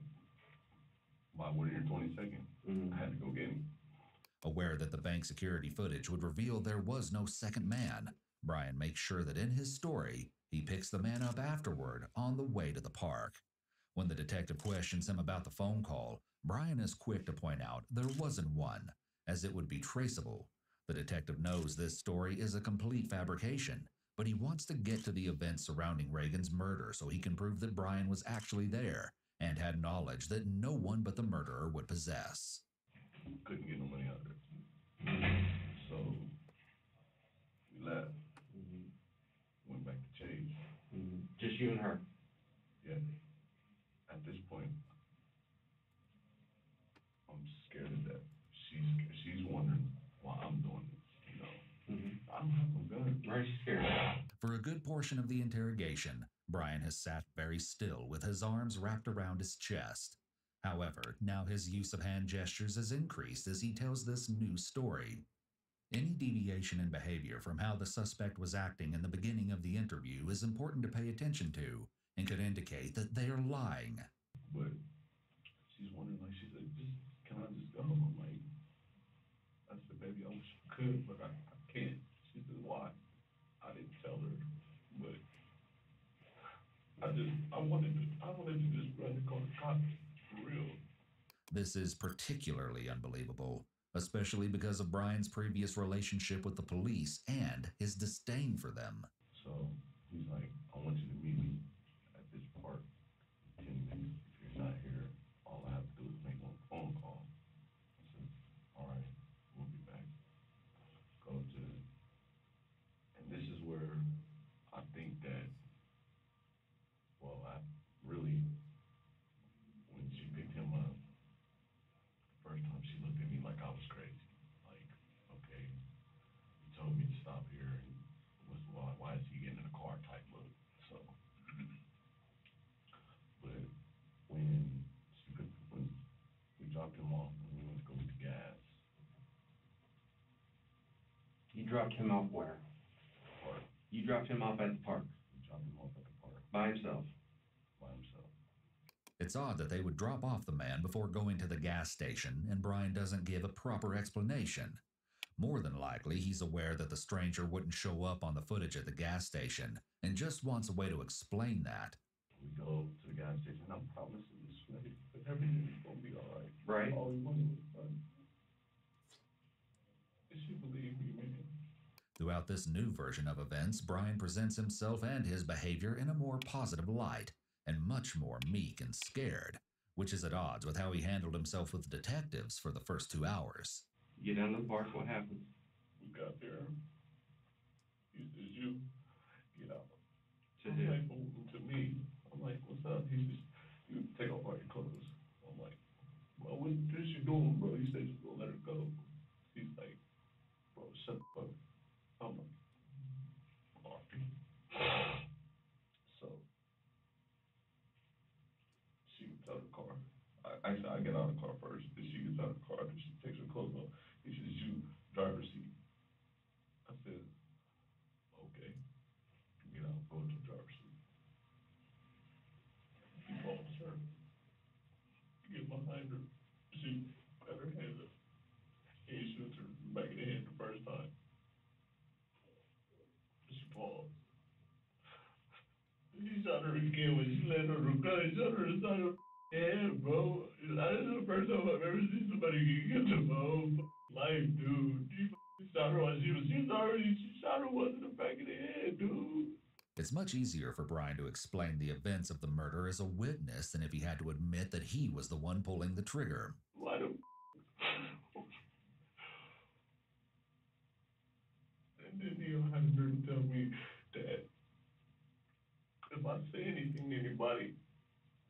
By 22nd. I had to go get him. Aware that the bank security footage would reveal there was no second man, Brian makes sure that in his story, he picks the man up afterward on the way to the park. When the detective questions him about the phone call, Brian is quick to point out there wasn't one, as it would be traceable. The detective knows this story is a complete fabrication, but he wants to get to the events surrounding Reagan's murder so he can prove that Brian was actually there and had knowledge that no one but the murderer would possess. Couldn't get no money out of it. So we left. Went back to Chase. Just you and her? Yeah. At this point, I'm scared of that. She's wondering why I'm doing this, you know. I don't have no gun. Right, she's scared. For a good portion of the interrogation, Brian has sat very still with his arms wrapped around his chest. However, now his use of hand gestures has increased as he tells this new story. Any deviation in behavior from how the suspect was acting in the beginning of the interview is important to pay attention to and could indicate that they are lying. But she's wondering, like, she said, can I just go home? I'm like, I said, baby, I wish I could, but I can't. She said, why? I didn't tell her, but I wanted to just run the car to cops, for real. This is particularly unbelievable, especially because of Brian's previous relationship with the police and his disdain for them. So he's like, I want you to meet me at this park in 10 minutes. If you're not here, all I have to do is make one phone call. I said, all right, we'll be back. Go to, and this is where I think that, well, I really, when she picked him up, the first time she looked at me like I was crazy. Like, okay, he told me to stop here, and was, why is he getting in a car type look? So, but when we dropped him off, and we went to go get the gas. You dropped him off where? Park. You dropped him off at the park. We dropped him off at the park. By himself. By himself. It's odd that they would drop off the man before going to the gas station, and Brian doesn't give a proper explanation. More than likely, he's aware that the stranger wouldn't show up on the footage at the gas station, and just wants a way to explain that. We go to the gas station, I'm promising this lady that everything's gonna be all right. Right. All we wanted was fun. And she believed me, man. Throughout this new version of events, Brian presents himself and his behavior in a more positive light, and much more meek and scared, which is at odds with how he handled himself with detectives for the first 2 hours. You get down to the park, what happened? We got there. He says, you get out. To I'm who? like, to me. I'm like, what's up? He says, you take off all your clothes. I'm like, well, what is she doing, bro? He said, just gonna let her go. He's like, bro, shut the fuck up. I'm like, all right. So, she gets out of the car. I get out of the car first. Then she gets out of the car. Then she takes her clothes off. He says, you driver's seat. I said, okay. Get out, go to the driver's seat. He calls her. Get behind her. She got her hands up. He shoots her back in the head the first time. She paused. He shot her again when she let her gun. He shot her inside her head, bro. That is the first time I've ever seen somebody get to my whole life, dude. He shot her while she shot her once in the back of the head, dude. It's much easier for Brian to explain the events of the murder as a witness than if he had to admit that he was the one pulling the trigger. Why the and then he had the nerve to tell me that if I say anything to anybody,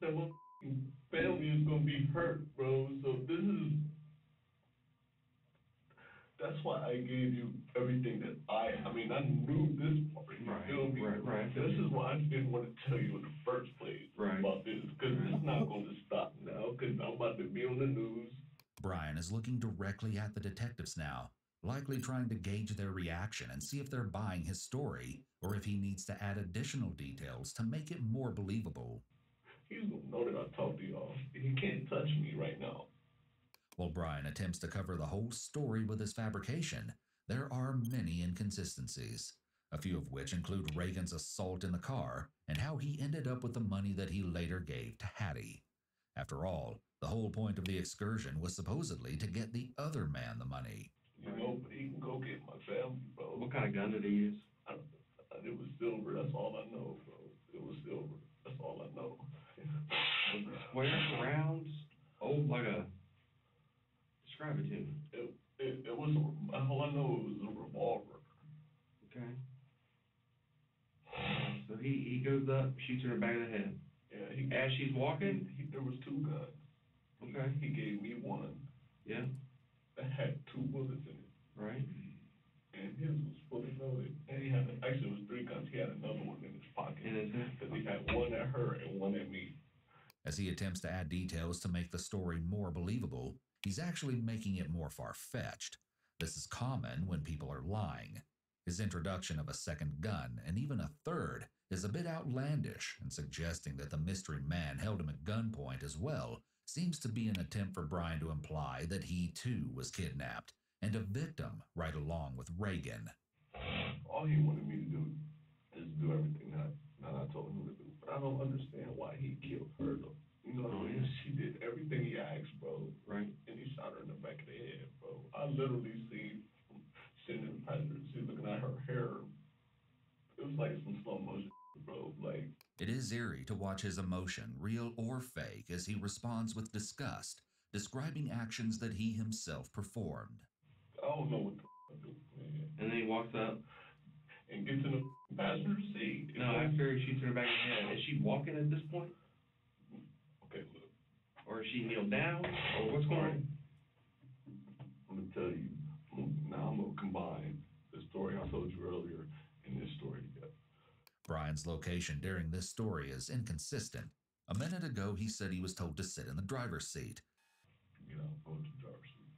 that my family is gonna be hurt, bro. So that's why I gave you everything that I knew this part, you feel me? Right. This is why I didn't want to tell you in the first place about this, because it's not going to stop now, because I'm about to be on the news. Brian is looking directly at the detectives now, likely trying to gauge their reaction and see if they're buying his story, or if he needs to add additional details to make it more believable. He's going to know that I talked to y'all. He can't touch me right now. While Brian attempts to cover the whole story with his fabrication, there are many inconsistencies, a few of which include Reagan's assault in the car and how he ended up with the money that he later gave to Hattie. After all, the whole point of the excursion was supposedly to get the other man the money. You know, but he can go get my family, bro. What kind of gun did he use? It was silver, that's all I know, bro. It was silver, that's all I know. Was it square, rounds, old, like a... Describe it to me. It was, all I know, it was a revolver. Okay. So he goes up, shoots her in the back of the head. Yeah. As she's walking? There was 2 guns. Okay. He gave me one. Yeah. That had 2 bullets in it. Right. And his was fully loaded. And he had, actually it was 3 guns. He had another As he attempts to add details to make the story more believable, he's actually making it more far-fetched. This is common when people are lying. His introduction of a second gun, and even a third, is a bit outlandish, and suggesting that the mystery man held him at gunpoint as well seems to be an attempt for Brian to imply that he too was kidnapped, and a victim right along with Reagan. All he wanted me to do is do everything that I told him to do. But I don't understand why he killed her, though. You know what I mean? She did everything he asked, bro, right? And he shot her in the back of the head, bro. I literally seen him sitting in the passenger seat looking at her hair. It was like some slow motion, bro. Like, it is eerie to watch his emotion, real or fake, as he responds with disgust, describing actions that he himself performed. I don't know what to do, man. And then he walks up and gets in the passenger seat. No, after he shoots her in the back of the head. Is she walking at this point? Okay, look. Or is she kneeled down? Or what's going on? I'm going to tell you. Now I'm going to combine the story I told you earlier and this story together. Brian's location during this story is inconsistent. A minute ago, he said he was told to sit in the driver's seat. You know, go to the driver's seat.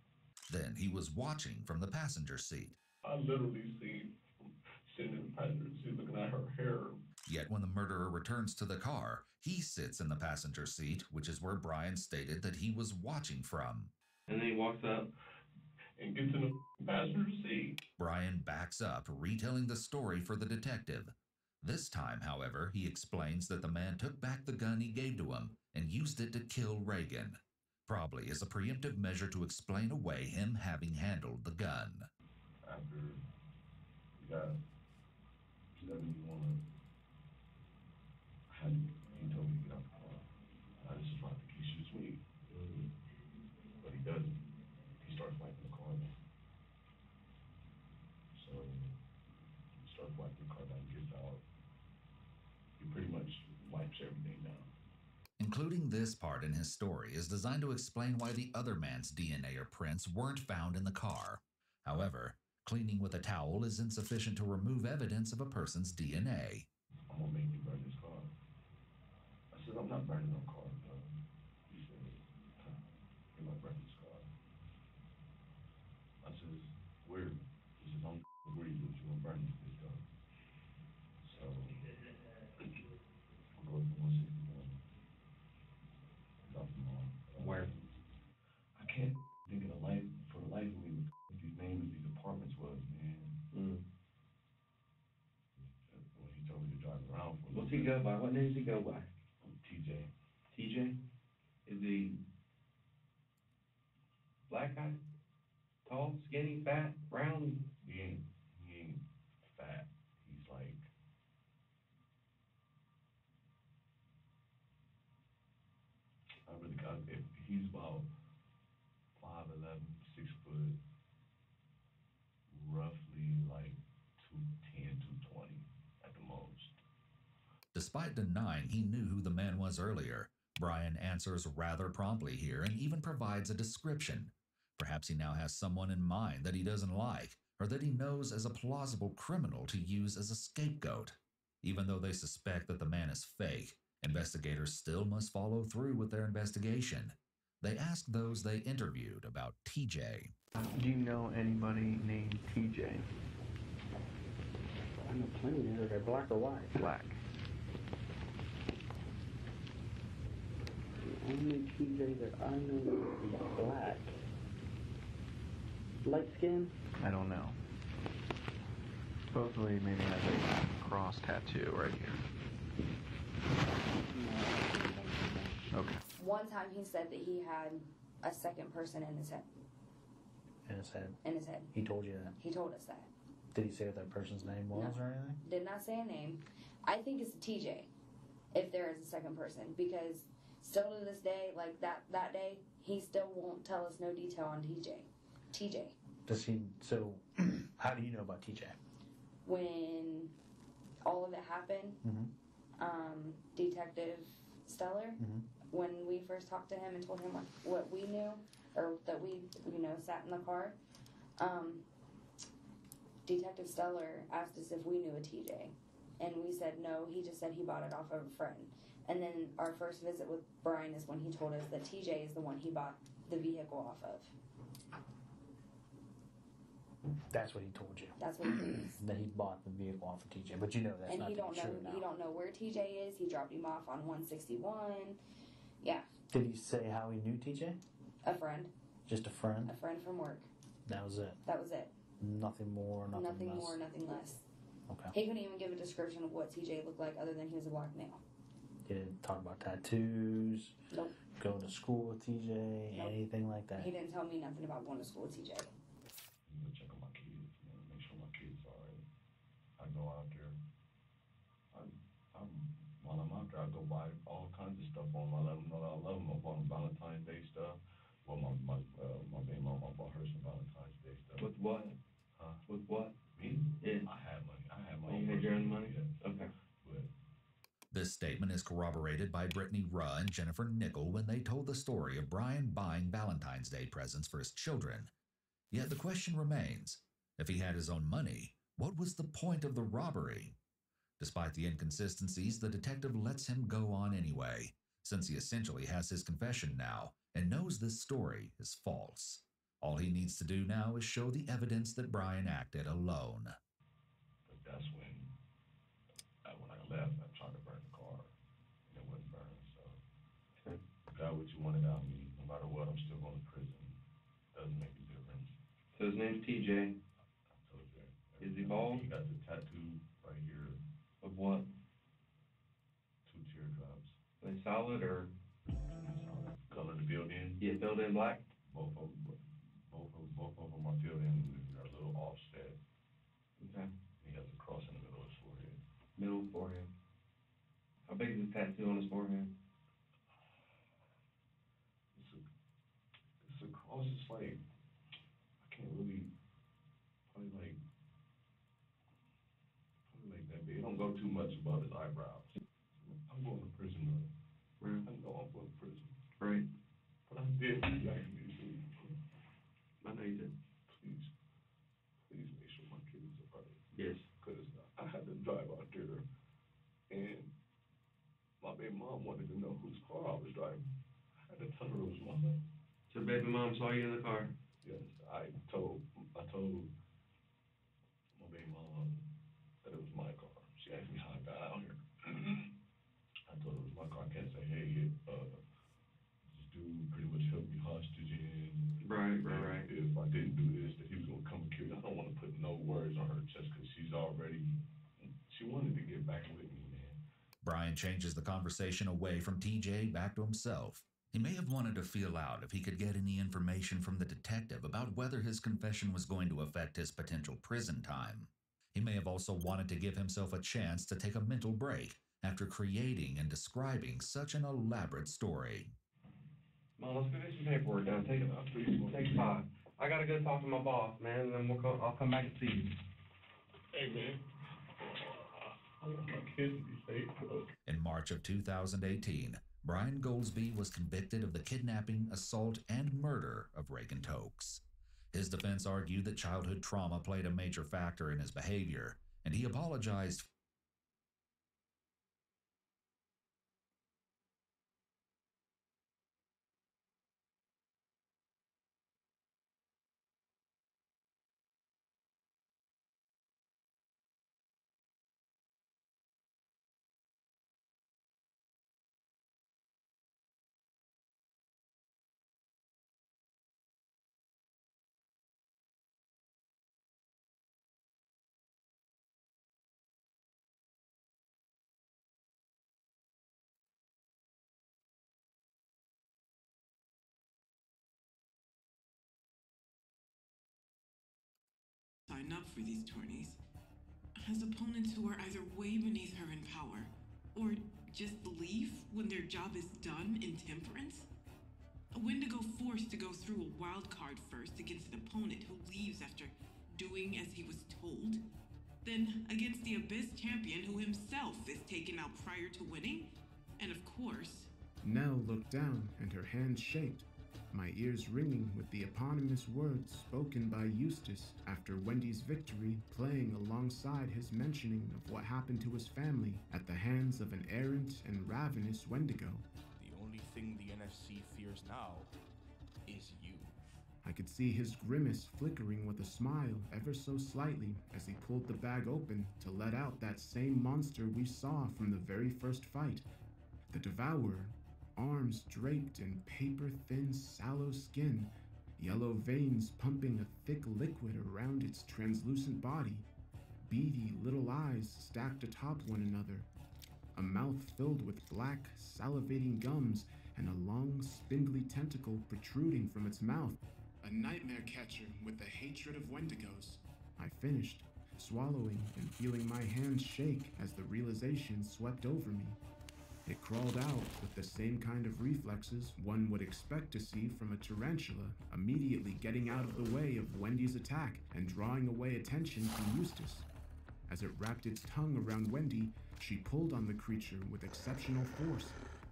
Then he was watching from the passenger seat. I literally seen him sitting in the passenger seat looking at her hair. Yet when the murderer returns to the car, he sits in the passenger seat, which is where Brian stated that he was watching from. And then he walks up and gets in the passenger seat. Brian backs up, retelling the story for the detective. This time, however, he explains that the man took back the gun he gave to him and used it to kill Reagan, probably as a preemptive measure to explain away him having handled the gun. After we got 71, he told me to get out the car. I just tried to think he shoots me. But he doesn't. He starts wiping the car down. So he starts wiping the car down, gets out. He pretty much wipes everything down. Including this part in his story is designed to explain why the other man's DNA or prints weren't found in the car. However, cleaning with a towel is insufficient to remove evidence of a person's DNA. I'm gonna make you burn this car. I said, I'm not burning no car. He said, you're gonna burn this car. I said, weird. He says, I'm worried that you're gonna burn this car. So, I'll go to 161. Drop him on. Where? I can't think of for the life of me what these names of these apartments was, man. When he told me to drive around for a What's he go by? What name does he go by? TJ. TJ? Is he black guy? Tall, skinny, fat, brown? He ain't fat. He's like, I really got it. He's about 5'11", 6 foot, roughly like 210, 220 at the most. Despite denying he knew who the man was earlier, Brian answers rather promptly here and even provides a description. Perhaps he now has someone in mind that he doesn't like, or that he knows as a plausible criminal to use as a scapegoat. Even though they suspect that the man is fake, investigators still must follow through with their investigation. They ask those they interviewed about TJ. Do you know anybody named TJ? I know plenty. Are they black or white? Black. The only TJ that I know is black. Light skin? I don't know. Supposedly maybe has a cross tattoo right here. Okay. One time he said that he had a second person in his head. In his head? In his head. He told you that? He told us that. Did he say what that person's name was or anything? Did not say a name. I think it's a TJ, if there is a second person, because still to this day, like that day, he still won't tell us no detail on TJ. Does he, so, how do you know about TJ? When all of it happened, Detective Stellar, when we first talked to him and told him what we knew, or that we, sat in the car, Detective Stellar asked us if we knew a TJ. And we said no, he just said he bought it off of a friend. And then our first visit with Brian is when he told us that TJ is the one he bought the vehicle off of. That's what he told you. That's what he told us. That he bought the vehicle off of TJ, but you know that's And not he don't know. true now. He don't know where TJ is. He dropped him off on 161. Yeah. Did he say how he knew TJ? A friend. Just a friend? A friend from work. That was it. That was it. Nothing more, nothing less. Nothing more, nothing less. Okay. He couldn't even give a description of what TJ looked like other than he was a black male. He didn't talk about tattoos. Nope. Going to school with TJ. Nope. Anything like that. He didn't tell me nothing about going to school with TJ. Check on my kids, man. Make sure my kids are alright. I go out there. While I'm out there, I go buy all kinds of stuff on them. I let them know that I love them. I bought them Valentine's Day stuff. Well, my baby mama bought her some Valentine's Day stuff. With what? Huh? With what? Me? Yeah. I had money. I had my Oh, own. you had your own money? Yeah. Okay. But This statement is corroborated by Brittany Ruh and Jennifer Nickel when they told the story of Brian buying Valentine's Day presents for his children. Yet the question remains, if he had his own money, what was the point of the robbery? Despite the inconsistencies, the detective lets him go on anyway, since he essentially has his confession now and knows this story is false. All he needs to do now is show the evidence that Brian acted alone. But that's when I left, I tried to burn the car, and it wouldn't burn, so got what you wanted out of me. No matter what, I'm still going to prison. Doesn't make a difference. So his name's TJ. I told you. Is he bald? He got the tattoo right here. Of what? 2 teardrops. Are they solid or? Color to build in. Yeah, filled in black? Both of them are filled in. They're a little offset. Okay. He has a cross in the middle of his forehead. Middle forehead. How big is the tattoo on his forehead? It's a cross. It's like, I can't really, probably like that big. It don't go too much above his eyebrows. I'm going to prison, though. Right. I know I'm going to prison. Right. But I did what you asked me to do. I know you did. Please make sure my kids are right. Yes. Because I had to drive out there, and my baby mom wanted to know whose car I was driving. I had to tell her it was mine. So baby mom saw you in the car? Yes, I told my baby mom that it was my car. She asked me how I got out here. I told her it was my car. I can't say, hey, this dude pretty much held me hostage in. Right. If I didn't do this, that he was going to come and kill me. I don't want to put no words on her just because she wanted to get back with me, man. Brian changes the conversation away from TJ back to himself. He may have wanted to feel out if he could get any information from the detective about whether his confession was going to affect his potential prison time. He may have also wanted to give himself a chance to take a mental break after creating and describing such an elaborate story. Come on, let's go get some paperwork down. Take 5. I gotta go talk to my boss, man, and then I'll come back and see you. Hey, man. I want my kids to be safe, bro. In March of 2018, Brian Goldsby was convicted of the kidnapping, assault, and murder of Reagan Tokes. His defense argued that childhood trauma played a major factor in his behavior, and he apologized. Sign up for these tourneys has opponents who are either way beneath her in power or just leave when their job is done in temperance. A Wendigo forced to go through a wild card first against an opponent who leaves after doing as he was told, then against the Abyss champion who himself is taken out prior to winning, and of course... Nell looked down and her hand shaked. my ears ringing with the eponymous words spoken by Eustace after Wendy's victory playing alongside his mentioning of what happened to his family at the hands of an errant and ravenous Wendigo. The only thing the NFC fears now is you. I could see his grimace flickering with a smile ever so slightly as he pulled the bag open to let out that same monster we saw from the very first fight. The Devourer, arms draped in paper-thin, sallow skin, yellow veins pumping a thick liquid around its translucent body, beady little eyes stacked atop one another, a mouth filled with black, salivating gums, and a long, spindly tentacle protruding from its mouth. A nightmare catcher with the hatred of Wendigos. I finished, swallowing and feeling my hands shake as the realization swept over me. It crawled out with the same kind of reflexes one would expect to see from a tarantula, immediately getting out of the way of Wendy's attack and drawing away attention from Eustace. As it wrapped its tongue around Wendy, she pulled on the creature with exceptional force,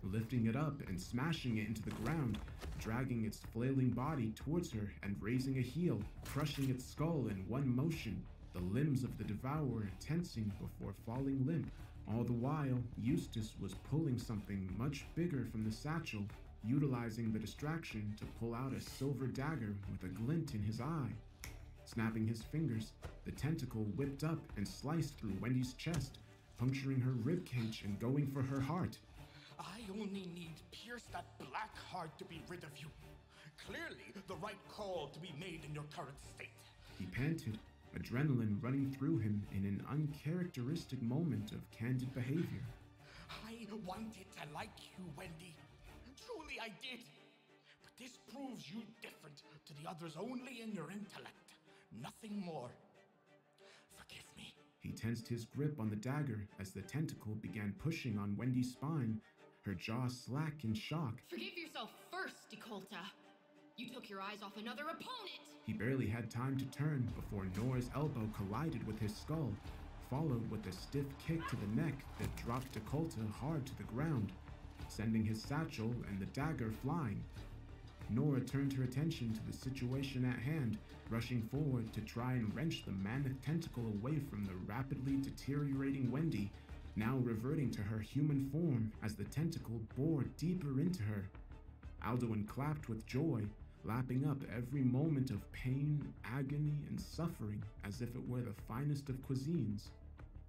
lifting it up and smashing it into the ground, dragging its flailing body towards her and raising a heel, crushing its skull in one motion, the limbs of the Devourer tensing before falling limp. All the while, Eustace was pulling something much bigger from the satchel, utilizing the distraction to pull out a silver dagger with a glint in his eye. Snapping his fingers, the tentacle whipped up and sliced through Wendy's chest, puncturing her ribcage and going for her heart. I only need pierce that black heart to be rid of you. Clearly, the right call to be made in your current state. He panted, adrenaline running through him in an uncharacteristic moment of candid behavior. I wanted to like you, Wendy. Truly I did. But this proves you different to the others only in your intellect. Nothing more. Forgive me. He tensed his grip on the dagger as the tentacle began pushing on Wendy's spine, her jaw slack in shock. Forgive yourself first, Decolta. You took your eyes off another opponent! He barely had time to turn before Nora's elbow collided with his skull, followed with a stiff kick to the neck that dropped Decolta hard to the ground, sending his satchel and the dagger flying. Nora turned her attention to the situation at hand, rushing forward to try and wrench the mammoth tentacle away from the rapidly deteriorating Wendy, now reverting to her human form as the tentacle bored deeper into her. Alduin clapped with joy, lapping up every moment of pain, agony, and suffering as if it were the finest of cuisines.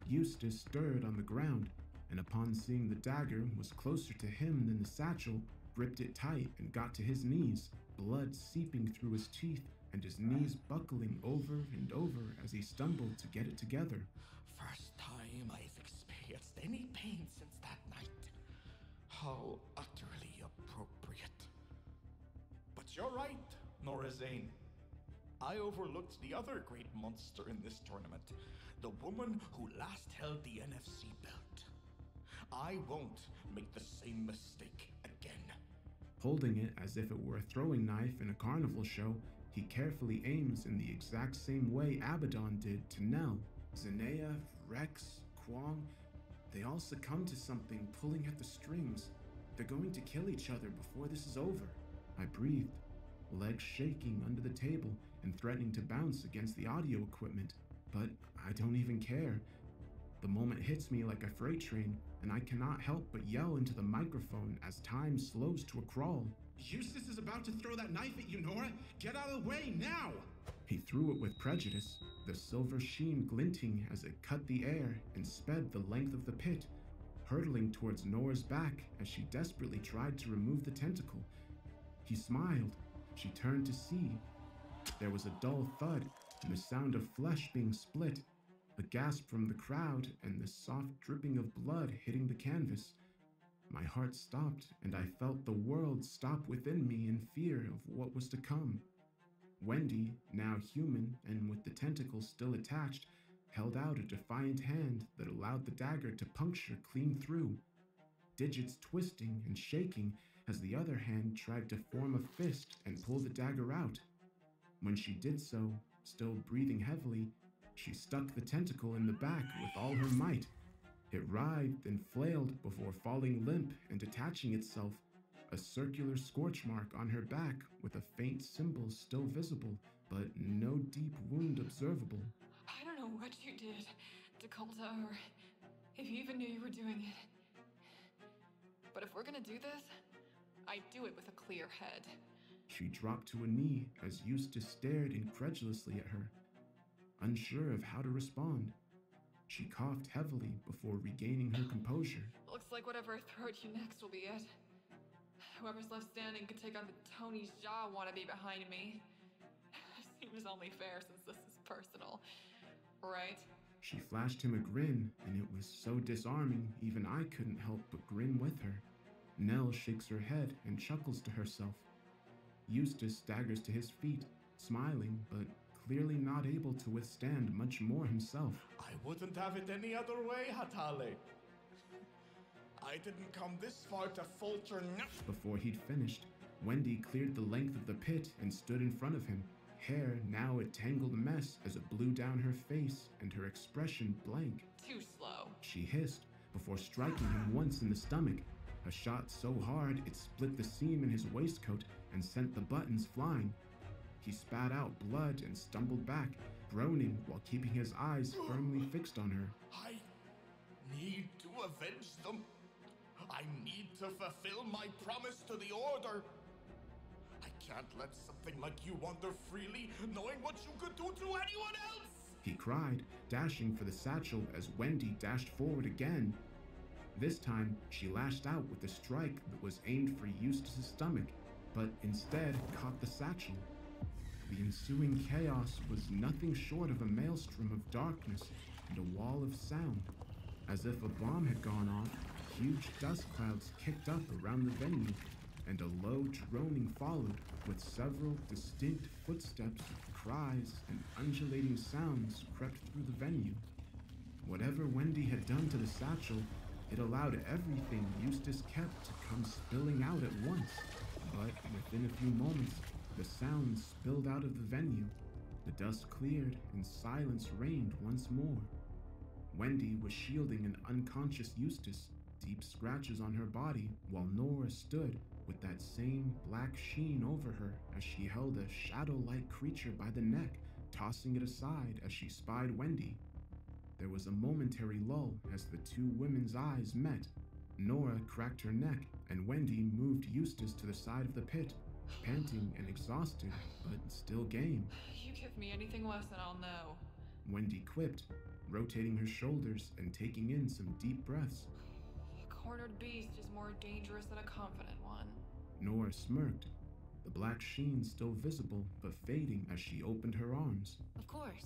Eustace stirred on the ground, and upon seeing the dagger was closer to him than the satchel, gripped it tight and got to his knees, blood seeping through his teeth and his knees buckling over and over as he stumbled to get it together. First time I've experienced any pain since that night. How utterly appropriate. But you're right, Nora Zane. I overlooked the other great monster in this tournament, the woman who last held the NFC belt. I won't make the same mistake again. Holding it as if it were a throwing knife in a carnival show, he carefully aims in the exact same way Abaddon did to Nell. Zenea, Rex, Kwong, they all succumb to something pulling at the strings. They're going to kill each other before this is over. I breathed, legs shaking under the table and threatening to bounce against the audio equipment, but I don't even care. The moment hits me like a freight train, and I cannot help but yell into the microphone as time slows to a crawl. Eustace is about to throw that knife at you, Nora! Get out of the way, now! He threw it with prejudice, the silver sheen glinting as it cut the air and sped the length of the pit, hurtling towards Nora's back as she desperately tried to remove the tentacle. He smiled. She turned to see. There was a dull thud and the sound of flesh being split, a gasp from the crowd and the soft dripping of blood hitting the canvas. My heart stopped and I felt the world stop within me in fear of what was to come. Wendy, now human and with the tentacle still attached, held out a defiant hand that allowed the dagger to puncture clean through, digits twisting and shaking as the other hand tried to form a fist and pull the dagger out. When she did so, still breathing heavily, she stuck the tentacle in the back with all her might. It writhed and flailed before falling limp and detaching itself, a circular scorch mark on her back with a faint symbol still visible, but no deep wound observable. I don't know what you did, Dakota, or if you even knew you were doing it. But if we're gonna do this, I do it with a clear head. She dropped to a knee as Eustace stared incredulously at her, unsure of how to respond. She coughed heavily before regaining her composure. Looks like whatever I throw at you next will be it. Whoever's left standing could take on the Tony's Jaw wannabe behind me. Seems only fair since this is personal, right? She flashed him a grin, and it was so disarming even I couldn't help but grin with her. Nell shakes her head and chuckles to herself. Eustace staggers to his feet, smiling, but clearly not able to withstand much more himself. I wouldn't have it any other way, Hatale. I didn't come this far to falter now. Before he'd finished, Wendy cleared the length of the pit and stood in front of him, hair now a tangled mess as it blew down her face and her expression blank. Too slow. She hissed before striking him once in the stomach, a shot so hard it split the seam in his waistcoat and sent the buttons flying. He spat out blood and stumbled back, groaning while keeping his eyes firmly fixed on her. I need to avenge them. I need to fulfill my promise to the Order. I can't let something like you wander freely, knowing what you could do to anyone else! He cried, dashing for the satchel as Wendy dashed forward again. This time, she lashed out with a strike that was aimed for Eustace's stomach, but instead caught the satchel. The ensuing chaos was nothing short of a maelstrom of darkness and a wall of sound. As if a bomb had gone off, huge dust clouds kicked up around the venue, and a low droning followed, with several distinct footsteps, cries, and undulating sounds crept through the venue. Whatever Wendy had done to the satchel, it allowed everything Eustace kept to come spilling out at once. But within a few moments, the sounds spilled out of the venue. The dust cleared and silence reigned once more. Wendy was shielding an unconscious Eustace, deep scratches on her body, while Nora stood with that same black sheen over her as she held a shadow-like creature by the neck, tossing it aside as she spied Wendy. There was a momentary lull as the two women's eyes met. Nora cracked her neck, and Wendy moved Eustace to the side of the pit, panting and exhausted, but still game. You give me anything less than I'll know. Wendy quipped, rotating her shoulders and taking in some deep breaths. A cornered beast is more dangerous than a confident one. Nora smirked, the black sheen still visible but fading as she opened her arms. Of course.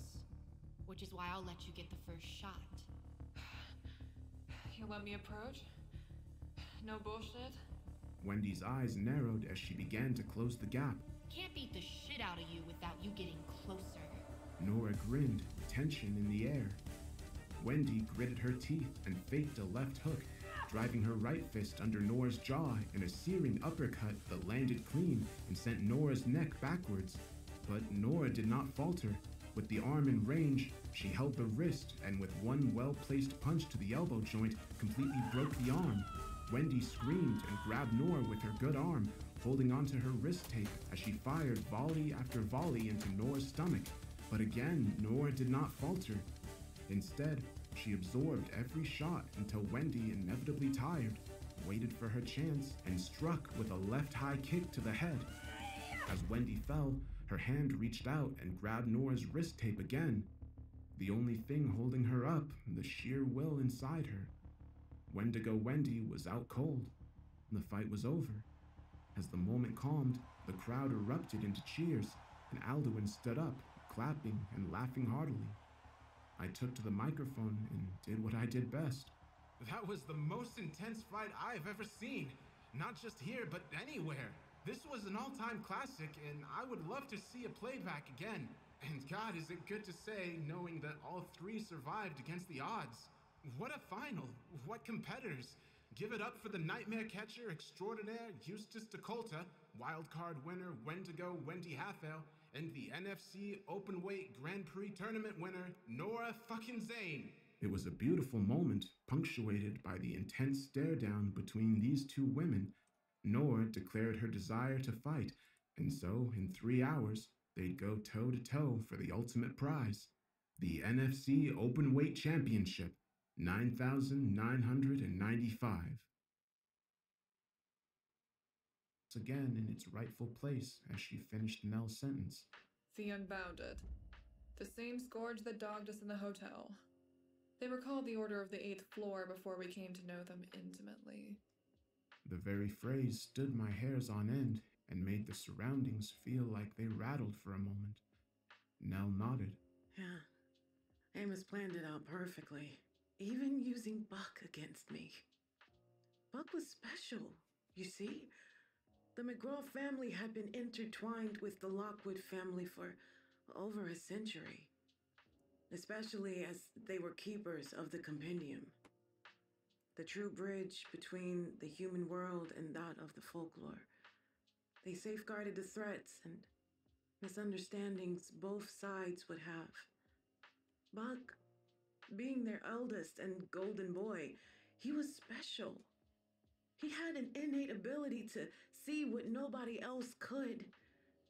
Which is why I'll let you get the first shot. You let me approach? No bullshit? Wendy's eyes narrowed as she began to close the gap. Can't beat the shit out of you without you getting closer. Nora grinned, tension in the air. Wendy gritted her teeth and faked a left hook, driving her right fist under Nora's jaw in a searing uppercut that landed clean and sent Nora's neck backwards. But Nora did not falter. With the arm in range, she held the wrist and with one well-placed punch to the elbow joint, completely broke the arm. Wendy screamed and grabbed Nora with her good arm, holding onto her wrist tape as she fired volley after volley into Nora's stomach. But again, Nora did not falter. Instead, she absorbed every shot until Wendy, inevitably tired, waited for her chance and struck with a left high kick to the head. As Wendy fell, her hand reached out and grabbed Nora's wrist tape again. The only thing holding her up, the sheer will inside her. Wendigo Wendy was out cold. The fight was over. As the moment calmed, the crowd erupted into cheers, and Alduin stood up, clapping and laughing heartily. I took to the microphone and did what I did best. That was the most intense fight I've ever seen. Not just here, but anywhere. This was an all-time classic, and I would love to see a playback again. And God, is it good to say, knowing that all three survived against the odds. What a final! What competitors! Give it up for the Nightmare Catcher Extraordinaire Eustace Dakota, wildcard winner Wendigo Wendy Halfale, and the NFC Openweight Grand Prix Tournament winner Nora fucking Zane. It was a beautiful moment, punctuated by the intense stare-down between these two women, Nor declared her desire to fight, and so in 3 hours, they'd go toe-to-toe for the ultimate prize, the NFC Openweight Championship, 9,995. Again in its rightful place as she finished Nell's sentence. The Unbounded. The same scourge that dogged us in the hotel. They were called the Order of the Eighth Floor before we came to know them intimately. The very phrase stood my hairs on end and made the surroundings feel like they rattled for a moment. Nell nodded. Yeah, Amos planned it out perfectly, even using Buck against me. Buck was special, you see. The McGraw family had been intertwined with the Lockwood family for over a century, especially as they were keepers of the compendium, the true bridge between the human world and that of the folklore. They safeguarded the threats and misunderstandings both sides would have. Buck, being their eldest and golden boy, he was special. He had an innate ability to see what nobody else could,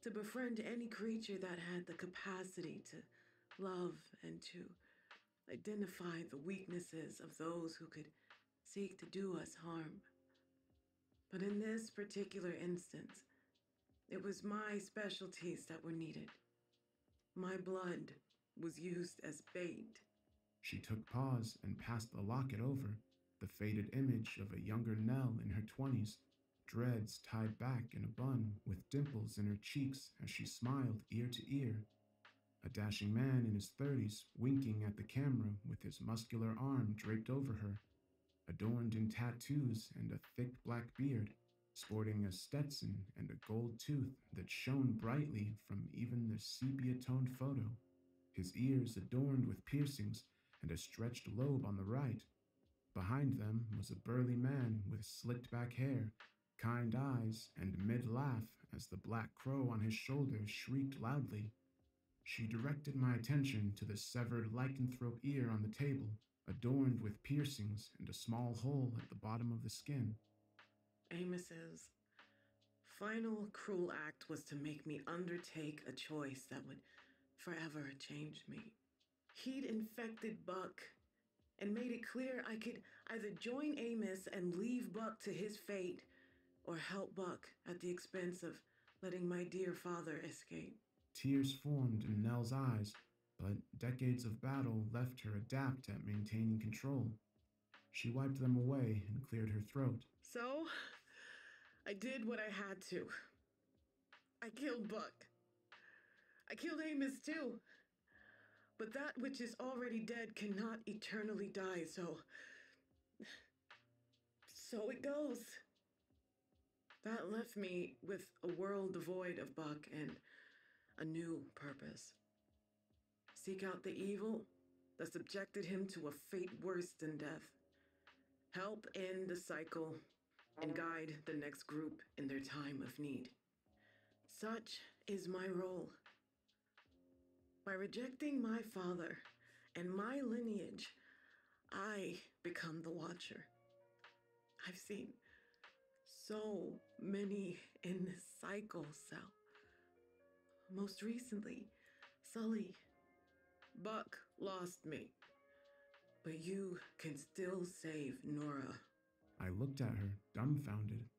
to befriend any creature that had the capacity to love and to identify the weaknesses of those who could seek to do us harm. But in this particular instance, it was my specialties that were needed. My blood was used as bait. She took pause and passed the locket over, the faded image of a younger Nell in her 20s, dreads tied back in a bun with dimples in her cheeks as she smiled ear to ear. A dashing man in his 30s winking at the camera with his muscular arm draped over her, adorned in tattoos and a thick black beard, sporting a Stetson and a gold tooth that shone brightly from even the sepia-toned photo, his ears adorned with piercings and a stretched lobe on the right. Behind them was a burly man with slicked back hair, kind eyes, and mid-laugh as the black crow on his shoulder shrieked loudly. She directed my attention to the severed lycanthrope ear on the table, adorned with piercings and a small hole at the bottom of the skin. Amos's final cruel act was to make me undertake a choice that would forever change me. He'd infected Buck and made it clear I could either join Amos and leave Buck to his fate or help Buck at the expense of letting my dear father escape. Tears formed in Nell's eyes, but decades of battle left her adept at maintaining control. She wiped them away and cleared her throat. So, I did what I had to. I killed Buck. I killed Amos too. But that which is already dead cannot eternally die, so it goes. That left me with a world devoid of Buck and a new purpose. Seek out the evil that subjected him to a fate worse than death. Help end the cycle and guide the next group in their time of need. Such is my role. By rejecting my father and my lineage, I become the Watcher. I've seen so many in this cycle, Sal. Most recently, Sully. Buck lost me. But you can still save Nora. I looked at her, dumbfounded,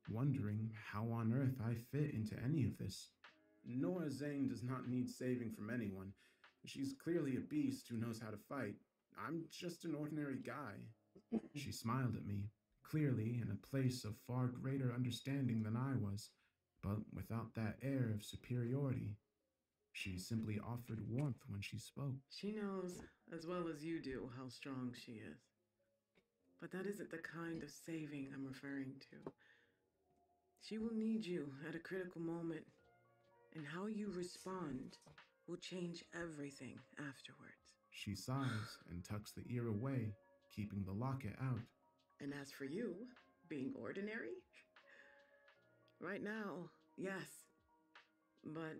wondering how on earth I fit into any of this. Nora Zane does not need saving from anyone. She's clearly a beast who knows how to fight. I'm just an ordinary guy. She smiled at me, clearly in a place of far greater understanding than I was, but without that air of superiority. She simply offered warmth when she spoke. She knows, as well as you do, how strong she is. But that isn't the kind of saving I'm referring to. She will need you at a critical moment, and how you respond will change everything afterwards. She sighs and tucks the ear away, keeping the locket out. And as for you, being ordinary? Right now, yes. But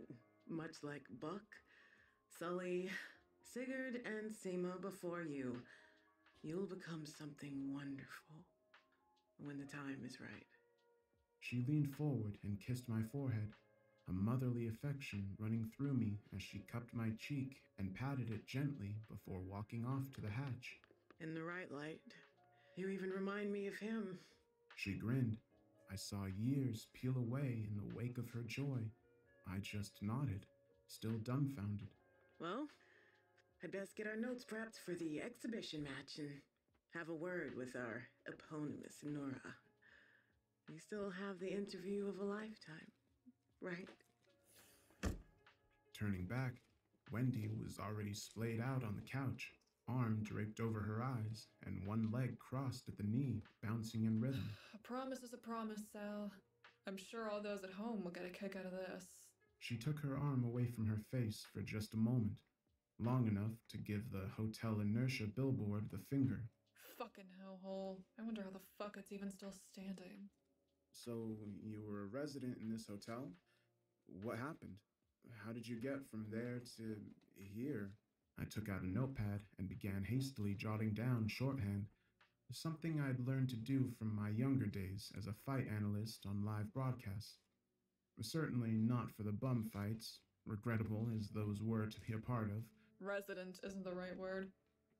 much like Buck, Sully, Sigurd, and Seema before you, you'll become something wonderful when the time is right. She leaned forward and kissed my forehead, a motherly affection running through me as she cupped my cheek and patted it gently before walking off to the hatch. In the right light, you even remind me of him. She grinned. I saw years peel away in the wake of her joy. I just nodded, still dumbfounded. Well, I'd best get our notes prepped for the exhibition match and have a word with our eponymous Nora. We still have the interview of a lifetime, right? Turning back, Wendy was already splayed out on the couch, arm draped over her eyes, and one leg crossed at the knee, bouncing in rhythm. A promise is a promise, Sal. I'm sure all those at home will get a kick out of this. She took her arm away from her face for just a moment, long enough to give the Hotel Inertia billboard the finger. Fucking hellhole. I wonder how the fuck it's even still standing. So, you were a resident in this hotel? What happened? How did you get from there to here? I took out a notepad and began hastily jotting down shorthand, something I'd learned to do from my younger days as a fight analyst on live broadcasts. Certainly not for the bum fights, regrettable as those were to be a part of. Resident isn't the right word.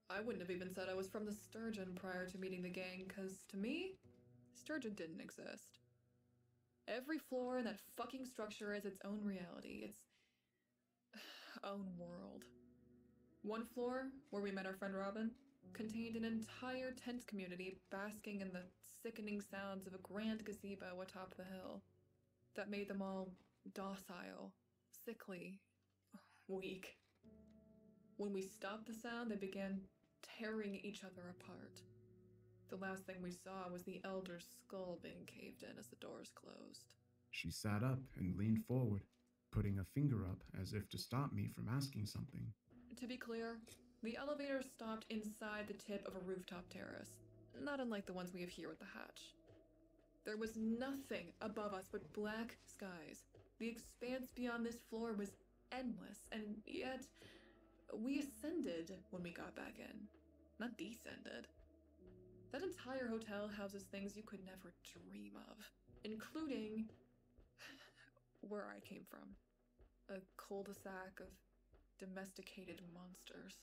I wouldn't have even said I was from the Sturgeon prior to meeting the gang, because to me, Sturgeon didn't exist. Every floor in that fucking structure is its own reality, its own world. One floor, where we met our friend Robin, contained an entire tent community basking in the sickening sounds of a grand gazebo atop the hill that made them all docile, sickly, weak. When we stopped the sound, they began tearing each other apart. The last thing we saw was the elder's skull being caved in as the doors closed. She sat up and leaned forward, putting a finger up as if to stop me from asking something. To be clear, the elevator stopped inside the tip of a rooftop terrace, not unlike the ones we have here at the hatch. There was nothing above us but black skies. The expanse beyond this floor was endless, and yet we ascended when we got back in, not descended. That entire hotel houses things you could never dream of, including where I came from. A cul-de-sac of domesticated monsters.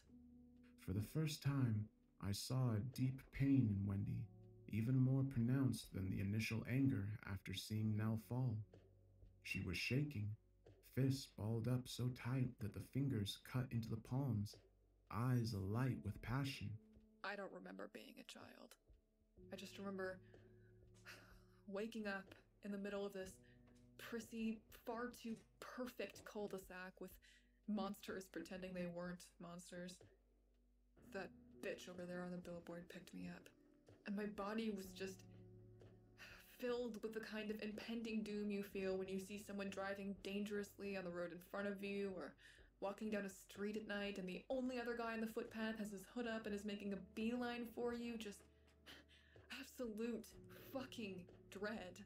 For the first time, I saw a deep pain in Wendy, even more pronounced than the initial anger after seeing Nell fall. She was shaking, fists balled up so tight that the fingers cut into the palms, eyes alight with passion. I don't remember being a child. I just remember waking up in the middle of this prissy, far too perfect cul-de-sac with monsters pretending they weren't monsters. That bitch over there on the billboard picked me up, and my body was just filled with the kind of impending doom you feel when you see someone driving dangerously on the road in front of you, or walking down a street at night and the only other guy on the footpath has his hood up and is making a beeline for you. Just absolute fucking dread.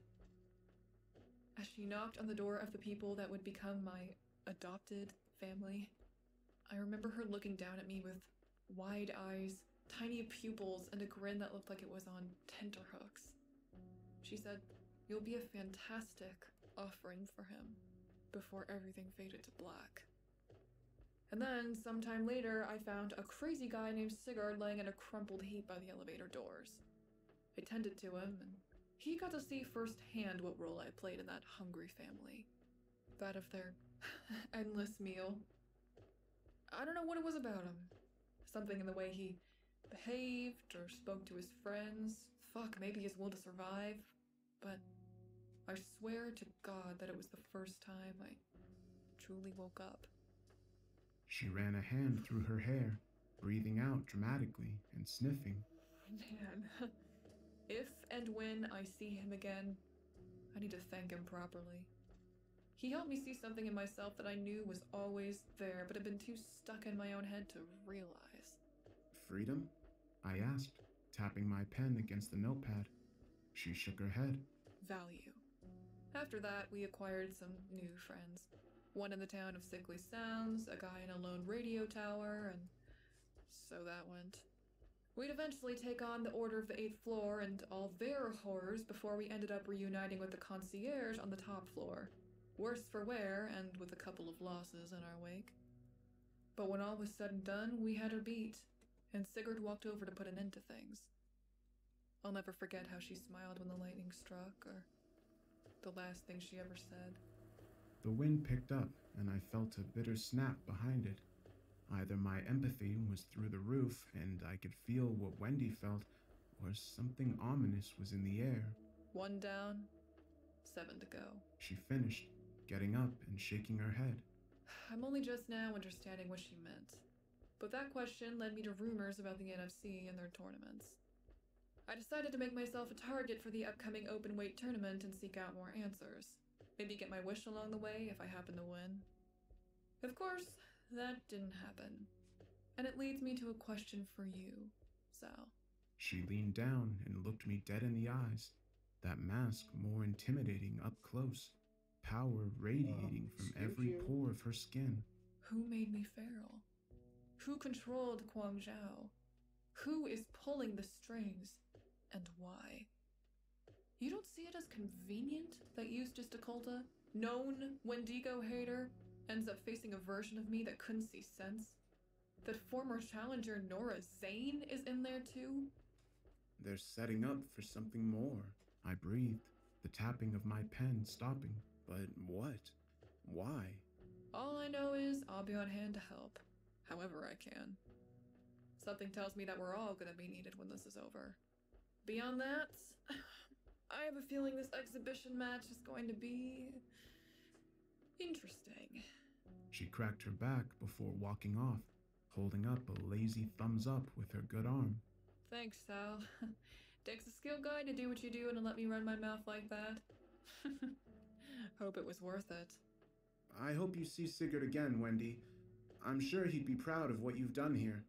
As she knocked on the door of the people that would become my adopted family, I remember her looking down at me with wide eyes, tiny pupils, and a grin that looked like it was on tenterhooks. She said, "You'll be a fantastic offering for him," before everything faded to black. And then, sometime later, I found a crazy guy named Sigurd laying in a crumpled heap by the elevator doors. I tended to him, and he got to see firsthand what role I played in that hungry family. That of their endless meal. I don't know what it was about him. Something in the way he behaved or spoke to his friends. Fuck, maybe his will to survive. But I swear to God that it was the first time I truly woke up. She ran a hand through her hair, breathing out dramatically and sniffing. Man, if and when I see him again, I need to thank him properly. He helped me see something in myself that I knew was always there, but had been too stuck in my own head to realize. Freedom? I asked, tapping my pen against the notepad. She shook her head. Value. After that, we acquired some new friends. One in the town of Sickly Sounds, a guy in a lone radio tower, and so that went. We'd eventually take on the Order of the 8th floor and all their horrors before we ended up reuniting with the concierge on the top floor. Worse for wear, and with a couple of losses in our wake. But when all was said and done, we had her beat, and Sigurd walked over to put an end to things. I'll never forget how she smiled when the lightning struck, or the last thing she ever said. The wind picked up, and I felt a bitter snap behind it. Either my empathy was through the roof, and I could feel what Wendy felt, or something ominous was in the air. 1 down, 7 to go. She finished, getting up and shaking her head. I'm only just now understanding what she meant. But that question led me to rumors about the NFC and their tournaments. I decided to make myself a target for the upcoming open weight tournament and seek out more answers. Maybe get my wish along the way if I happen to win. Of course, that didn't happen. And it leads me to a question for you, Sal. She leaned down and looked me dead in the eyes, that mask more intimidating up close, power radiating from every pore of her skin. Who made me feral? Who controlled Kwang Zhao? Who is pulling the strings, and why? You don't see it as convenient that Eustace Decolta, known Wendigo hater, ends up facing a version of me that couldn't see sense? That former challenger Nora Zane is in there too? They're setting up for something more. I breathed, the tapping of my pen stopping. But what? Why? All I know is I'll be on hand to help, however I can. Something tells me that we're all gonna be needed when this is over. Beyond that, I have a feeling this exhibition match is going to be interesting. She cracked her back before walking off, holding up a lazy thumbs up with her good arm. Thanks, Sal. Takes a skill guy to do what you do and to let me run my mouth like that. Hope it was worth it. I hope you see Sigurd again, Wendy. I'm sure he'd be proud of what you've done here.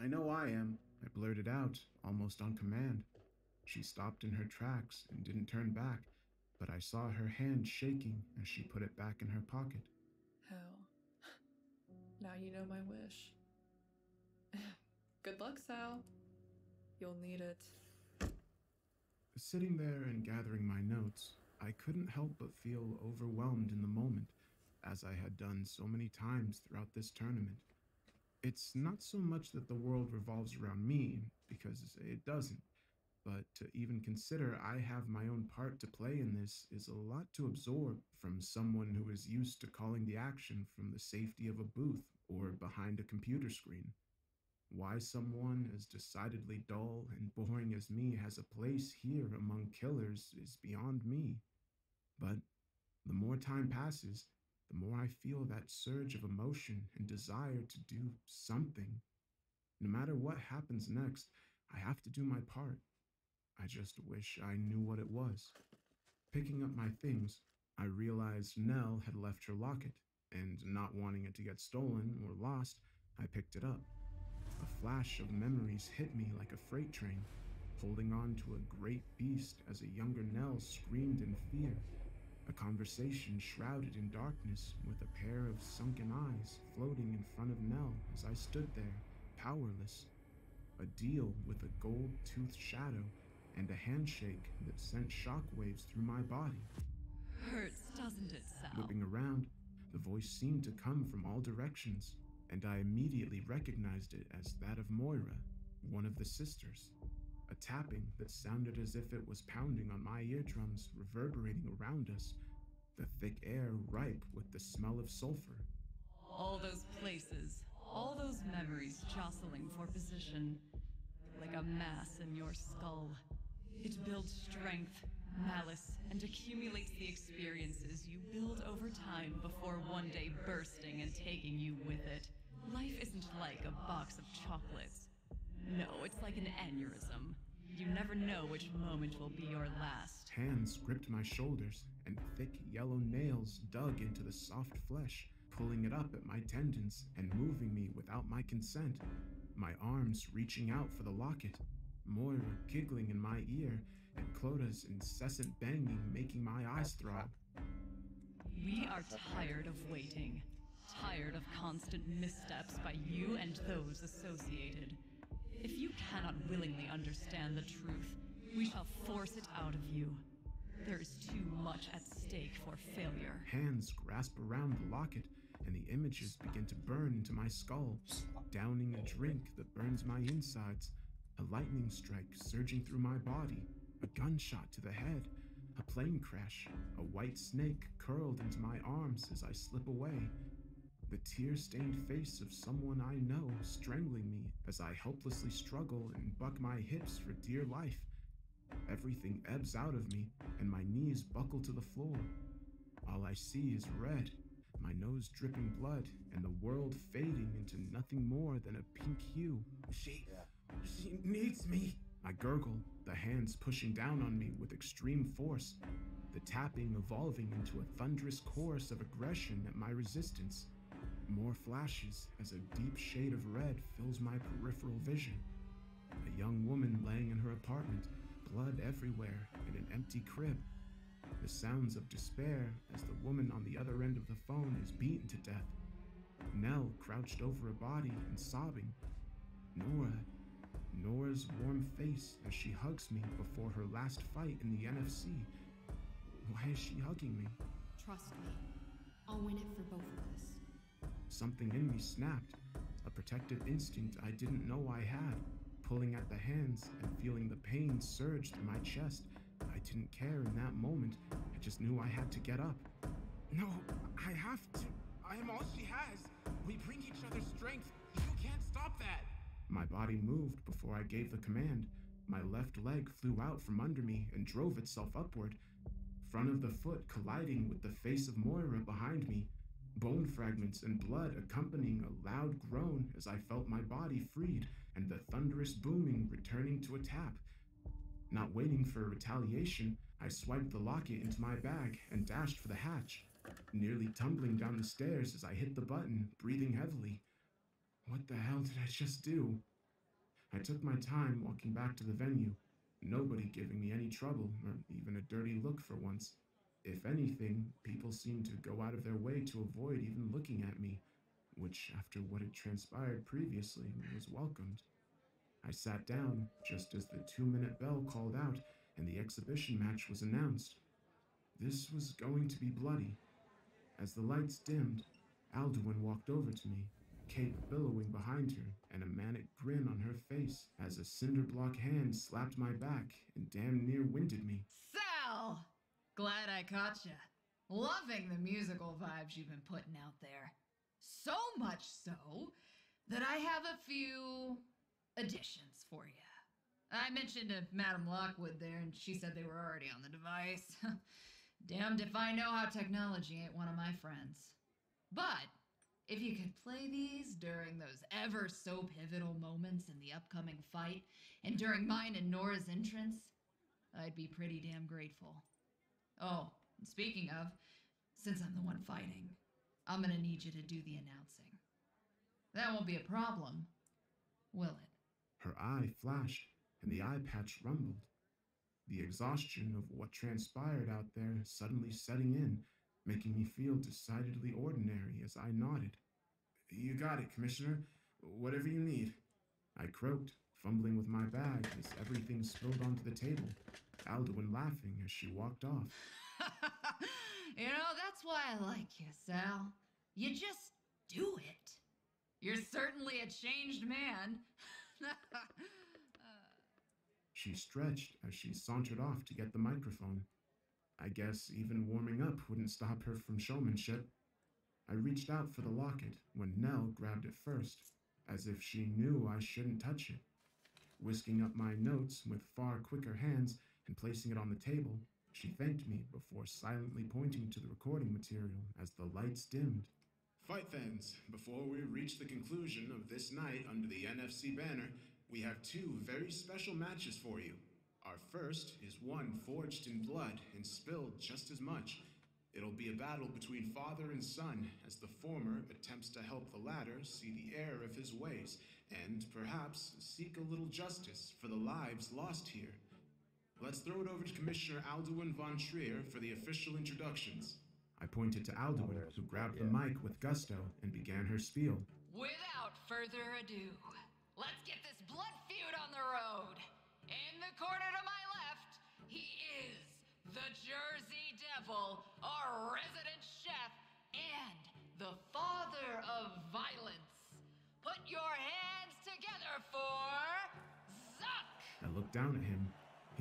I know I am, I blurted out, almost on command. She stopped in her tracks and didn't turn back, but I saw her hand shaking as she put it back in her pocket. Hell. Now you know my wish. Good luck, Sal. You'll need it. Sitting there and gathering my notes, I couldn't help but feel overwhelmed in the moment, as I had done so many times throughout this tournament. It's not so much that the world revolves around me, because it doesn't, but to even consider I have my own part to play in this is a lot to absorb from someone who is used to calling the action from the safety of a booth or behind a computer screen. Why someone as decidedly dull and boring as me has a place here among killers is beyond me. But the more time passes, the more I feel that surge of emotion and desire to do something. No matter what happens next, I have to do my part. I just wish I knew what it was. Picking up my things, I realized Nell had left her locket, and not wanting it to get stolen or lost, I picked it up. A flash of memories hit me like a freight train, holding on to a great beast as a younger Nell screamed in fear. A conversation shrouded in darkness with a pair of sunken eyes floating in front of Nell as I stood there, powerless. A deal with a gold-toothed shadow and a handshake that sent shockwaves through my body. Hurts, doesn't it, Sal? Whipping around, the voice seemed to come from all directions, and I immediately recognized it as that of Moira, one of the sisters. A tapping that sounded as if it was pounding on my eardrums, reverberating around us, the thick air ripe with the smell of sulfur. All those places, all those memories jostling for position, like a mass in your skull. It builds strength, malice, and accumulates the experiences you build over time before one day bursting and taking you with it. Life isn't like a box of chocolates. No, it's like an aneurysm. You never know which moment will be your last. Hands gripped my shoulders, and thick yellow nails dug into the soft flesh, pulling it up at my tendons and moving me without my consent. My arms reaching out for the locket, Moira giggling in my ear, and Cloda's incessant banging making my eyes throb. We are tired of waiting. Tired of constant missteps by you and those associated. If you cannot willingly understand the truth, we shall force it out of you. There is too much at stake for failure. Hands grasp around the locket, and the images begin to burn into my skull, downing a drink that burns my insides, a lightning strike surging through my body, a gunshot to the head, a plane crash, a white snake curled into my arms as I slip away, the tear-stained face of someone I know strangling me as I helplessly struggle and buck my hips for dear life. Everything ebbs out of me, and my knees buckle to the floor. All I see is red, my nose dripping blood, and the world fading into nothing more than a pink hue. She needs me. I gurgle, the hands pushing down on me with extreme force, the tapping evolving into a thunderous chorus of aggression at my resistance. More flashes as a deep shade of red fills my peripheral vision. A young woman laying in her apartment, blood everywhere, in an empty crib. The sounds of despair as the woman on the other end of the phone is beaten to death. Nell crouched over a body and sobbing. Nora's warm face as she hugs me before her last fight in the NFC. Why is she hugging me? Trust me. I'll win it for both of us. Something in me snapped, a protective instinct I didn't know I had, pulling at the hands and feeling the pain surge through my chest. I didn't care in that moment. I just knew I had to get up. No, I have to. I am all she has. We bring each other strength. You can't stop that. My body moved before I gave the command. My left leg flew out from under me and drove itself upward, front of the foot colliding with the face of Moira behind me, bone fragments and blood accompanying a loud groan as I felt my body freed and the thunderous booming returning to a tap. Not waiting for retaliation, I swiped the locket into my bag and dashed for the hatch, nearly tumbling down the stairs as I hit the button, breathing heavily. What the hell did I just do? I took my time walking back to the venue, nobody giving me any trouble or even a dirty look for once. If anything, people seemed to go out of their way to avoid even looking at me, which, after what had transpired previously, was welcomed. I sat down just as the 2-minute bell called out and the exhibition match was announced. This was going to be bloody. As the lights dimmed, Alduin walked over to me, cape billowing behind her and a manic grin on her face as a cinderblock hand slapped my back and damn near winded me. Sal! Glad I caught ya. Loving the musical vibes you've been putting out there. So much so that I have a few additions for you. I mentioned to Madame Lockwood there, and she said they were already on the device. Damned if I know how technology ain't one of my friends. But if you could play these during those ever so pivotal moments in the upcoming fight, and during mine and Nora's entrance, I'd be pretty damn grateful. Oh, and speaking of, since I'm the one fighting, I'm gonna need you to do the announcing. That won't be a problem, will it? Her eye flashed, and the eye patch rumbled. The exhaustion of what transpired out there suddenly setting in, making me feel decidedly ordinary as I nodded. You got it, Commissioner. Whatever you need. I croaked, fumbling with my bag as everything spilled onto the table, Alduin laughing as she walked off. You know, that's why I like you, Sal. You just do it. You're certainly a changed man. She stretched as she sauntered off to get the microphone. I guess even warming up wouldn't stop her from showmanship. I reached out for the locket when Nell grabbed it first, as if she knew I shouldn't touch it. Whisking up my notes with far quicker hands and placing it on the table, she thanked me before silently pointing to the recording material as the lights dimmed. Fight fans, before we reach the conclusion of this night under the NFC banner, we have 2 very special matches for you. Our first is one forged in blood and spilled just as much. It'll be a battle between father and son, as the former attempts to help the latter see the error of his ways, and perhaps seek a little justice for the lives lost here. Let's throw it over to Commissioner Alduin von Trier for the official introductions. I pointed to Alduin, who grabbed the mic with gusto and began her spiel. Without further ado, let's get this blood feud on the road. In the corner to my left, he is the Jersey Devil, our resident chef, and the father of violence. Put your hands together for Zuck! I looked down at him.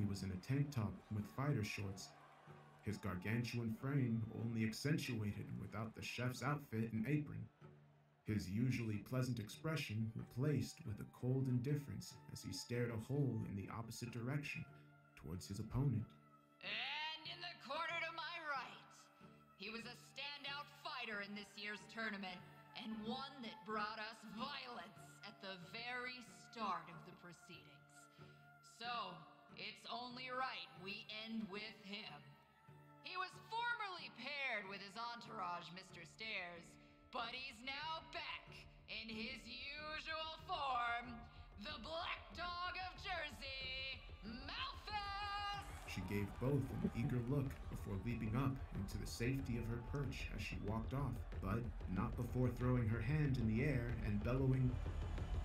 He was in a tank top with fighter shorts. His gargantuan frame only accentuated without the chef's outfit and apron. His usually pleasant expression replaced with a cold indifference as he stared a hole in the opposite direction towards his opponent. And in the corner to my right, he was a standout fighter in this year's tournament, and one that brought us violence at the very start of the proceedings. So, it's only right we end with him. He was formerly paired with his entourage, Mr. Stairs, but he's now back in his usual form, the Black Dog of Jersey, Malphas! She gave both an eager look before leaping up into the safety of her perch as she walked off, but not before throwing her hand in the air and bellowing,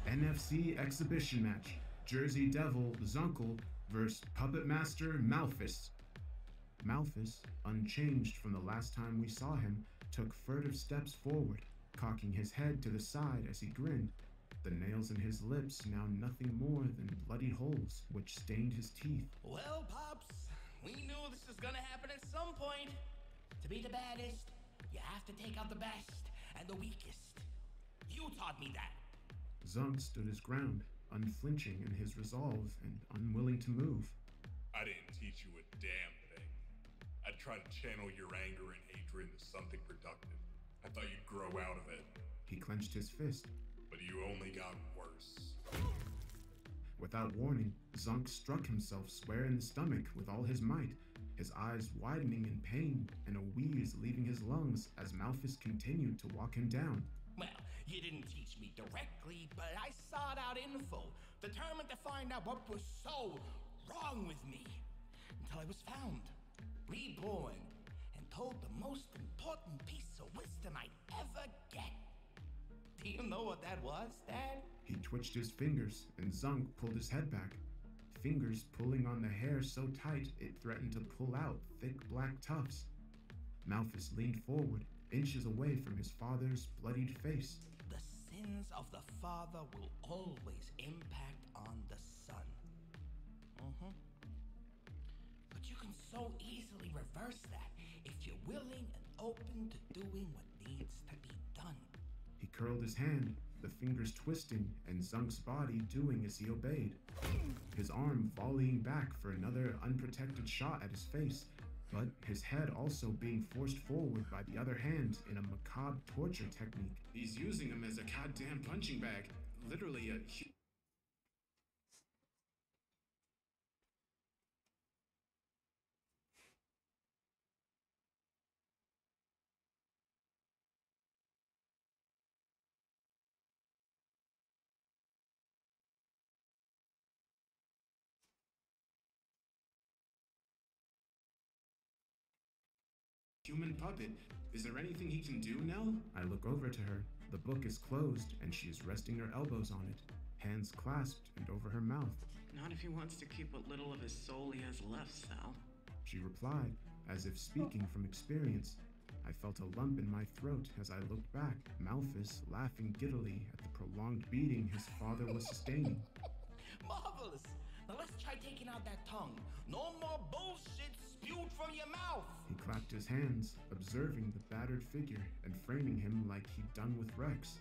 NFC exhibition match, Jersey Devil Zunkel versus Puppet Master Malphas. Malphas, unchanged from the last time we saw him, took furtive steps forward, cocking his head to the side as he grinned, the nails in his lips now nothing more than bloodied holes which stained his teeth. Well, Pops, we knew this was gonna happen at some point. To be the baddest, you have to take out the best and the weakest. You taught me that. Zunk stood his ground, unflinching in his resolve and unwilling to move. I didn't teach you a damn thing. I tried to channel your anger and hatred into something productive. I thought you'd grow out of it. He clenched his fist. But you only got worse. Without warning, Zunk struck himself square in the stomach with all his might, his eyes widening in pain and a wheeze leaving his lungs as Malphas continued to walk him down. Well, you didn't teach me directly, but I sought out info, determined to find out what was so wrong with me, until I was found, reborn, and told the most important piece of wisdom I'd ever get. Do you know what that was, Dad? He twitched his fingers, and Zunk pulled his head back, fingers pulling on the hair so tight it threatened to pull out thick black tufts. Malphas leaned forward, inches away from his father's bloodied face. The sins of the father will always impact on the son. But you can so easily reverse that if you're willing and open to doing what needs to be done. He curled his hand, the fingers twisting and Zunk's body doing as he obeyed. His arm volleying back for another unprotected shot at his face, but his head also being forced forward by the other hand in a macabre torture technique. He's using him as a goddamn punching bag. Literally a... human puppet. Is there anything he can do, Nell? I look over to her. The book is closed and she is resting her elbows on it, hands clasped and over her mouth. Not if he wants to keep what little of his soul he has left, Sal. She replied, as if speaking from experience. I felt a lump in my throat as I looked back, Malphas laughing giddily at the prolonged beating his father was sustaining. Marvelous! Now let's try taking out that tongue. No more bullshit spewed from your mouth! He clapped his hands, observing the battered figure and framing him like he'd done with Rex.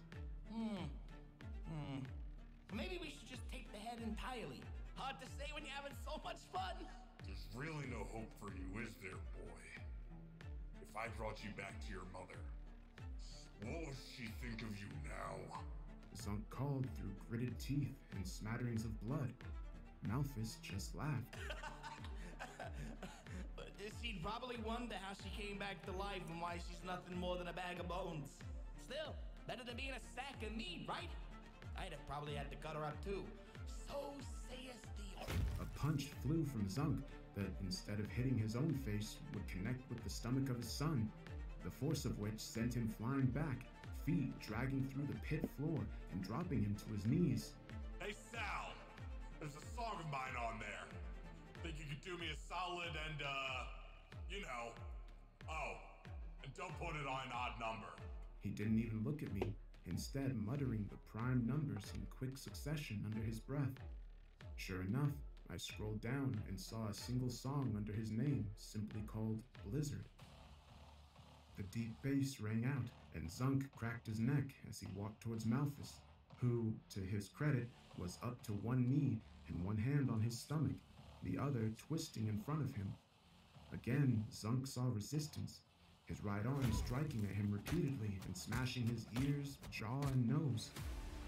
Maybe we should just take the head entirely. Hard to say when you're having so much fun. There's really no hope for you, is there, boy? If I brought you back to your mother, what would she think of you now? Zunk called through gritted teeth and smatterings of blood. Malphas just laughed. She'd probably wonder how she came back to life and why she's nothing more than a bag of bones. Still, better than being a sack of meat, right? I'd have probably had to cut her up too. So sayest thee. A punch flew from Zunk that, instead of hitting his own face, would connect with the stomach of his son, the force of which sent him flying back, feet dragging through the pit floor and dropping him to his knees. Hey, There's a song of mine on there. Think you could do me a solid and, you know. Oh, and don't put it on an odd number. He didn't even look at me, instead muttering the prime numbers in quick succession under his breath. Sure enough, I scrolled down and saw a single song under his name, simply called Blizzard. The deep bass rang out, and Zunk cracked his neck as he walked towards Malphus, who, to his credit, was up to one knee and one hand on his stomach, the other twisting in front of him. Again, Zunk saw resistance, his right arm striking at him repeatedly and smashing his ears, jaw, and nose.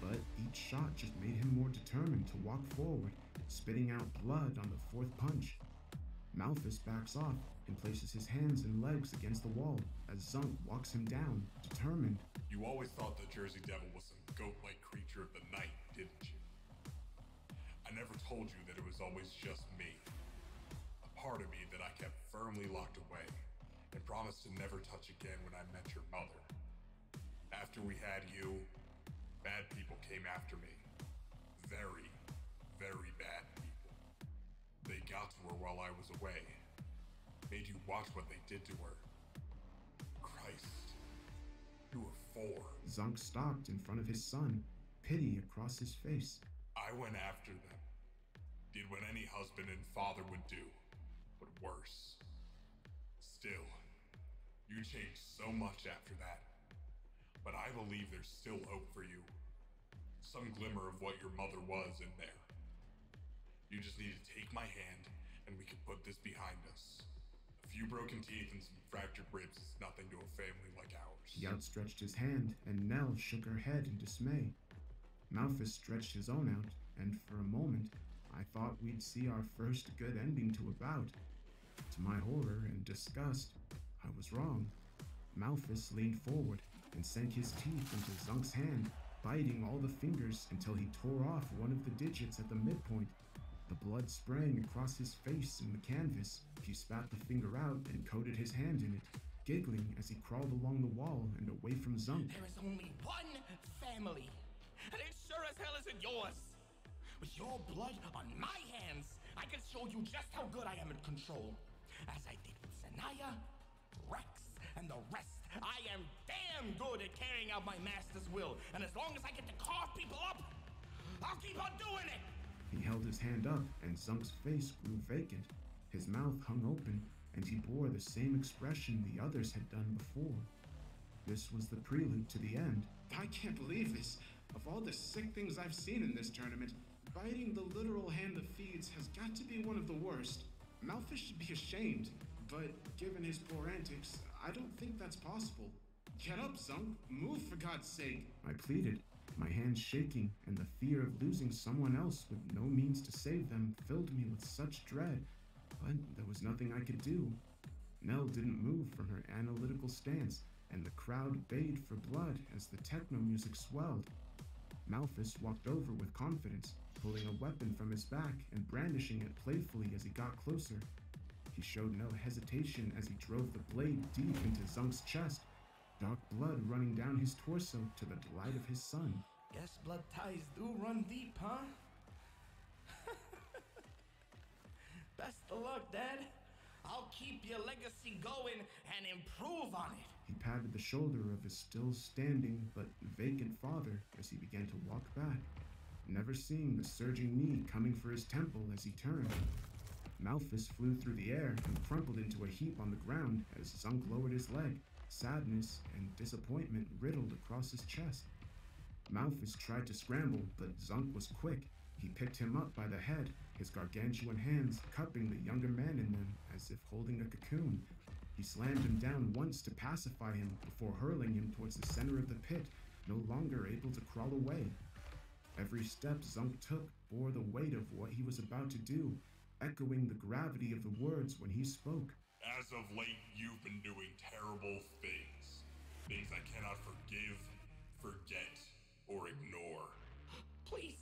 But each shot just made him more determined to walk forward, spitting out blood on the fourth punch. Malphus backs off and places his hands and legs against the wall as Zunk walks him down, determined. You always thought the Jersey Devil was some goat-like creature of the night, didn't you? I never told you that it was always just me. A part of me that I kept firmly locked away and promised to never touch again when I met your mother. After we had you, bad people came after me. Very, very bad people. They got to her while I was away. Made you watch what they did to her. Christ. You were 4. Zunk stopped in front of his son, pity across his face. I went after them. Did what any husband and father would do, but worse. Still, you changed so much after that. But I believe there's still hope for you. Some glimmer of what your mother was in there. You just need to take my hand, and we can put this behind us. A few broken teeth and some fractured ribs is nothing to a family like ours. He outstretched his hand, and Nell shook her head in dismay. Malphus stretched his own out, and for a moment, I thought we'd see our first good ending to a bout. To my horror and disgust, I was wrong. Malphus leaned forward and sank his teeth into Zunk's hand, biting all the fingers until he tore off one of the digits at the midpoint. The blood sprang across his face and the canvas. He spat the finger out and coated his hand in it, giggling as he crawled along the wall and away from Zunk. There is only one family, and it sure as hell isn't yours. With your blood on my hands, I can show you just how good I am in control. As I did with Sanaya, Rex, and the rest, I am damn good at carrying out my master's will. And as long as I get to carve people up, I'll keep on doing it. He held his hand up, and Zunk's face grew vacant. His mouth hung open, and he bore the same expression the others had done before. This was the prelude to the end. I can't believe this. Of all the sick things I've seen in this tournament, biting the literal hand that feeds has got to be one of the worst. Malphus should be ashamed, but given his poor antics, I don't think that's possible. Get up, Zunk. Move, for God's sake. I pleaded, my hands shaking, and the fear of losing someone else with no means to save them filled me with such dread. But there was nothing I could do. Nell didn't move from her analytical stance, and the crowd bayed for blood as the techno music swelled. Malphus walked over with confidence, pulling a weapon from his back and brandishing it playfully as he got closer. He showed no hesitation as he drove the blade deep into Zunk's chest, dark blood running down his torso to the delight of his son. Guess blood ties do run deep, huh? Best of luck, Dad. I'll keep your legacy going and improve on it. He patted the shoulder of his still standing but vacant father as he began to walk back, never seeing the surging knee coming for his temple as he turned. Malphus flew through the air and crumpled into a heap on the ground as Zunk lowered his leg, sadness and disappointment riddled across his chest. Malphus tried to scramble, but Zunk was quick. He picked him up by the head, his gargantuan hands cupping the younger man in them as if holding a cocoon. He slammed him down once to pacify him before hurling him towards the center of the pit, no longer able to crawl away. Every step Zunk took bore the weight of what he was about to do, echoing the gravity of the words when he spoke. As of late, you've been doing terrible things. Things I cannot forgive, forget, or ignore. Please,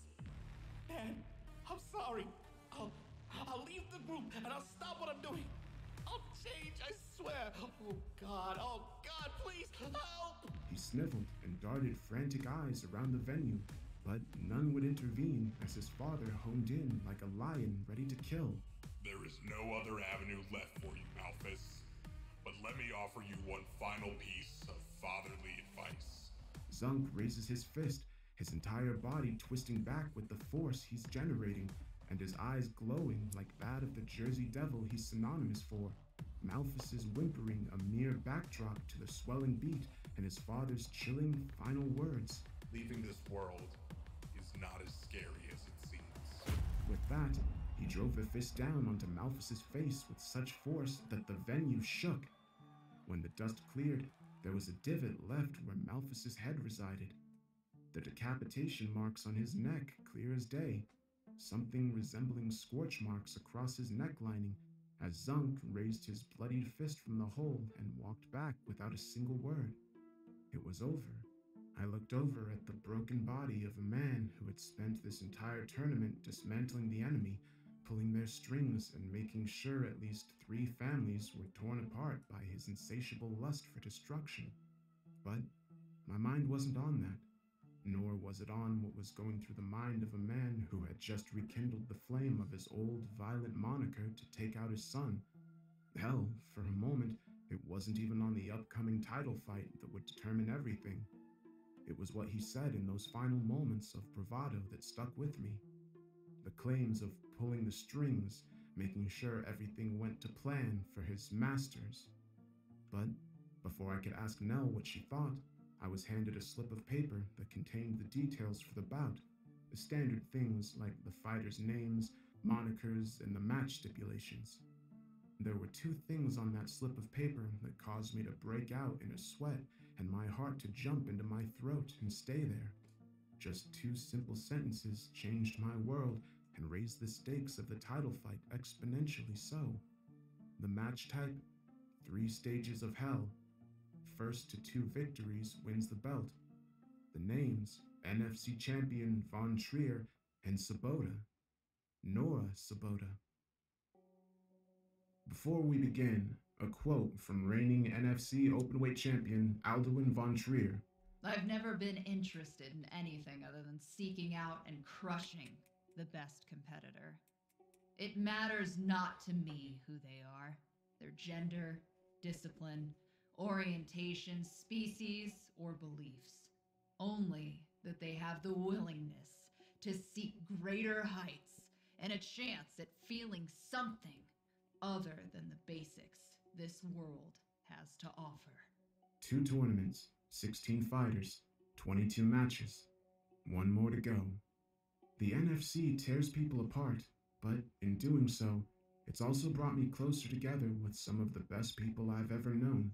Dad, I'm sorry. I'll leave the group and I'll stop what I'm doing. I'll change, I swear. Oh God, please help! He sniffled and darted frantic eyes around the venue. but none would intervene as his father homed in like a lion ready to kill. There is no other avenue left for you, Malphus. But let me offer you one final piece of fatherly advice. Zunk raises his fist, his entire body twisting back with the force he's generating, and his eyes glowing like that of the Jersey Devil he's synonymous for. Malphus is whimpering a mere backdrop to the swelling beat and his father's chilling final words. Leaving this world is not as scary as it seems. With that, he drove the fist down onto Malphus's face with such force that the venue shook. When the dust cleared, there was a divot left where Malphus's head resided. The decapitation marks on his neck clear as day, something resembling scorch marks across his neck lining, as Zunk raised his bloodied fist from the hole and walked back without a single word. It was over. I looked over at the broken body of a man who had spent this entire tournament dismantling the enemy, pulling their strings and making sure at least 3 families were torn apart by his insatiable lust for destruction. But my mind wasn't on that, nor was it on what was going through the mind of a man who had just rekindled the flame of his old violent moniker to take out his son. Hell, for a moment, it wasn't even on the upcoming title fight that would determine everything. It was what he said in those final moments of bravado that stuck with me. The claims of pulling the strings, making sure everything went to plan for his masters. But before I could ask Nell what she thought, I was handed a slip of paper that contained the details for the bout, the standard things like the fighters' names, monikers, and the match stipulations. There were 2 things on that slip of paper that caused me to break out in a sweat and my heart to jump into my throat and stay there. Just 2 simple sentences changed my world and raised the stakes of the title fight exponentially so. The match type, 3 stages of hell. First to 2 victories wins the belt. The names, NFC champion Von Trier and Sabota. Nora Sabota. Before we begin, a quote from reigning NFC openweight champion Alduin Von Trier. I've never been interested in anything other than seeking out and crushing the best competitor. It matters not to me who they are, their gender, discipline, orientation, species, or beliefs. Only that they have the willingness to seek greater heights and a chance at feeling something other than the basics this world has to offer. 2 tournaments, 16 fighters, 22 matches, 1 more to go. The NFC tears people apart, but in doing so, it's also brought me closer together with some of the best people I've ever known.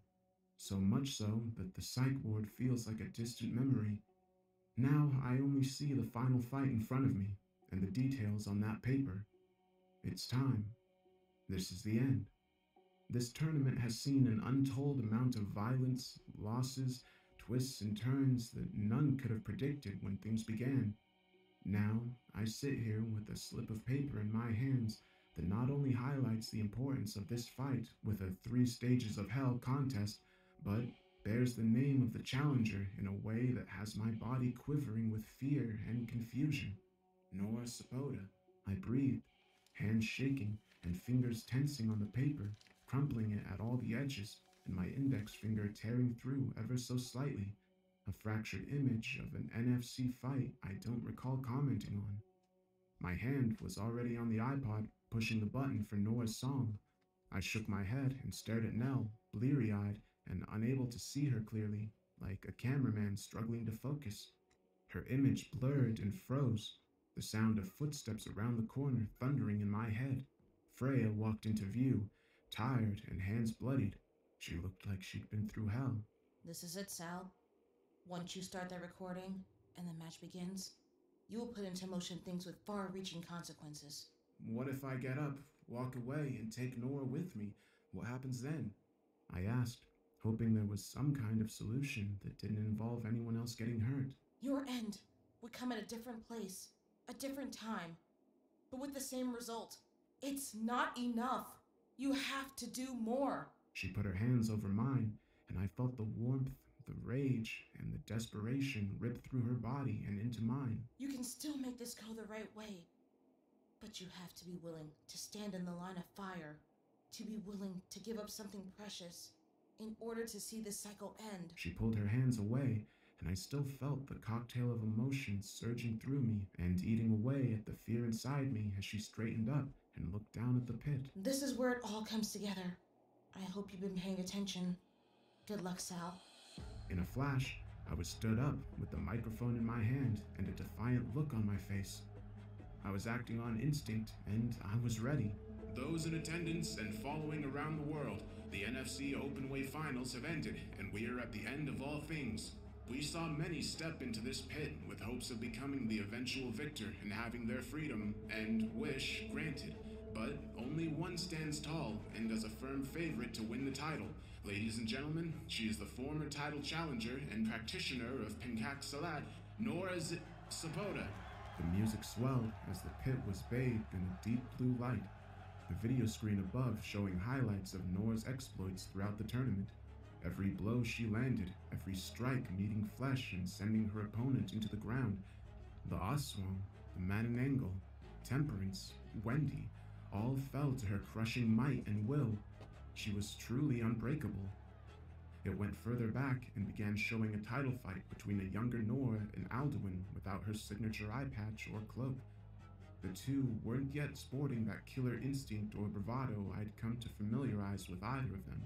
So much so that the psych ward feels like a distant memory. Now I only see the final fight in front of me and the details on that paper. It's time. This is the end. This tournament has seen an untold amount of violence, losses, twists and turns that none could have predicted when things began. Now, I sit here with a slip of paper in my hands that not only highlights the importance of this fight with a 3 stages of hell contest, but bears the name of the challenger in a way that has my body quivering with fear and confusion. Nora Sabota. I breathed, hands shaking and fingers tensing on the paper, crumpling it at all the edges, and my index finger tearing through ever so slightly. A fractured image of an NFC fight I don't recall commenting on. My hand was already on the iPod, pushing the button for Nora's song. I shook my head and stared at Nell, bleary-eyed and unable to see her clearly, like a cameraman struggling to focus. Her image blurred and froze, the sound of footsteps around the corner thundering in my head. Freya walked into view, tired and hands bloodied. She looked like she'd been through hell. This is it, Sal. Once you start that recording and the match begins, you will put into motion things with far-reaching consequences. What if I get up, walk away, and take Nora with me? What happens then? I asked, hoping there was some kind of solution that didn't involve anyone else getting hurt. Your end would come at a different place, a different time, but with the same result. It's not enough. You have to do more. She put her hands over mine, and I felt the warmth, The rage and the desperation ripped through her body and into mine. You can still make this go the right way. But you have to be willing to stand in the line of fire, to be willing to give up something precious in order to see this cycle end. She pulled her hands away, and I still felt the cocktail of emotions surging through me and eating away at the fear inside me as she straightened up and looked down at the pit. This is where it all comes together. I hope you've been paying attention. Good luck, Sal. In a flash, I was stood up with the microphone in my hand and a defiant look on my face. I was acting on instinct, and I was ready. Those in attendance and following around the world, the NFC Openway Finals have ended, and we are at the end of all things. We saw many step into this pit with hopes of becoming the eventual victor and having their freedom and wish granted. But only one stands tall and as a firm favorite to win the title. Ladies and gentlemen, she is the former title challenger and practitioner of Pencak Silat, Nora Sabota. The music swelled as the pit was bathed in a deep blue light, the video screen above showing highlights of Nora's exploits throughout the tournament. Every blow she landed, every strike meeting flesh and sending her opponent into the ground. The Aswang, the Mananangal, Temperance, Wendy, all fell to her crushing might and will. She was truly unbreakable. It went further back and began showing a title fight between a younger Nora and Alduin without her signature eye patch or cloak. The two weren't yet sporting that killer instinct or bravado I'd come to familiarize with either of them.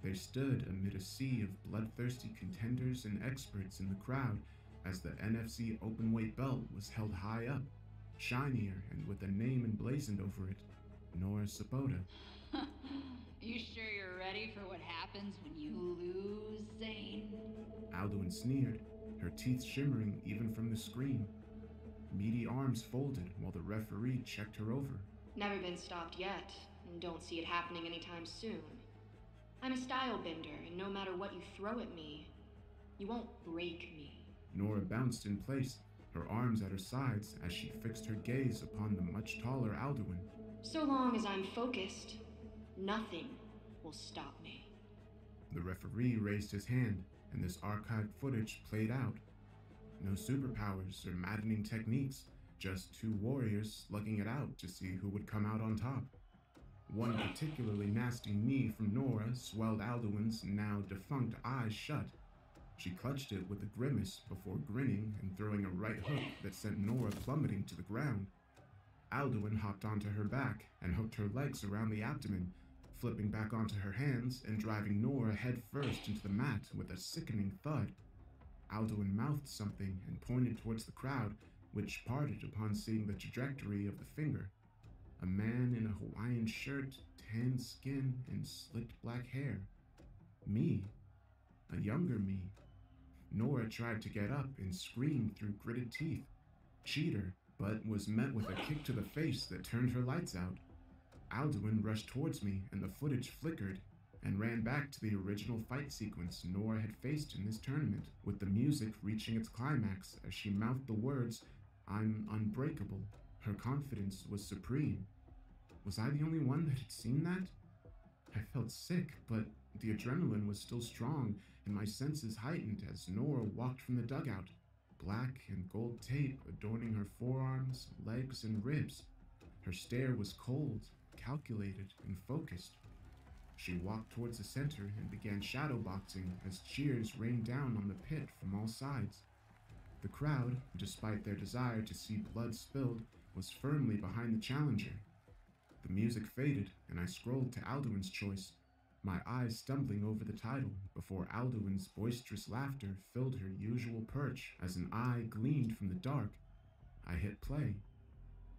They stood amid a sea of bloodthirsty contenders and experts in the crowd as the NFC Openweight belt was held high up, shinier and with a name emblazoned over it, Nora Sabota. You sure you're ready for what happens when you lose, Zane? Alduin sneered, her teeth shimmering even from the screen. Meaty arms folded while the referee checked her over. Never been stopped yet, and don't see it happening anytime soon. I'm a style bender, and no matter what you throw at me, you won't break me. Nora bounced in place, her arms at her sides as she fixed her gaze upon the much taller Alduin. So long as I'm focused, nothing will stop me. The referee raised his hand, and this archived footage played out. No superpowers or maddening techniques, just two warriors slugging it out to see who would come out on top. One particularly nasty knee from Nora swelled Alduin's now defunct eyes shut. She clutched it with a grimace before grinning and throwing a right hook that sent Nora plummeting to the ground. Alduin hopped onto her back and hooked her legs around the abdomen, flipping back onto her hands and driving Nora head first into the mat with a sickening thud. Alduin mouthed something and pointed towards the crowd, which parted upon seeing the trajectory of the finger. A man in a Hawaiian shirt, tan skin, and slicked black hair. Me. A younger me. Nora tried to get up and screamed through gritted teeth. Cheater, but was met with a kick to the face that turned her lights out. Alduin rushed towards me and the footage flickered and ran back to the original fight sequence Nora had faced in this tournament, with the music reaching its climax as she mouthed the words, "I'm unbreakable." Her confidence was supreme. Was I the only one that had seen that? I felt sick, but the adrenaline was still strong and my senses heightened as Nora walked from the dugout, black and gold tape adorning her forearms, legs, and ribs. Her stare was cold, calculated, and focused. She walked towards the center and began shadowboxing as cheers rained down on the pit from all sides. The crowd, despite their desire to see blood spilled, was firmly behind the challenger. The music faded and I scrolled to Alduin's choice, my eyes stumbling over the title before Alduin's boisterous laughter filled her usual perch as an eye gleamed from the dark. I hit play.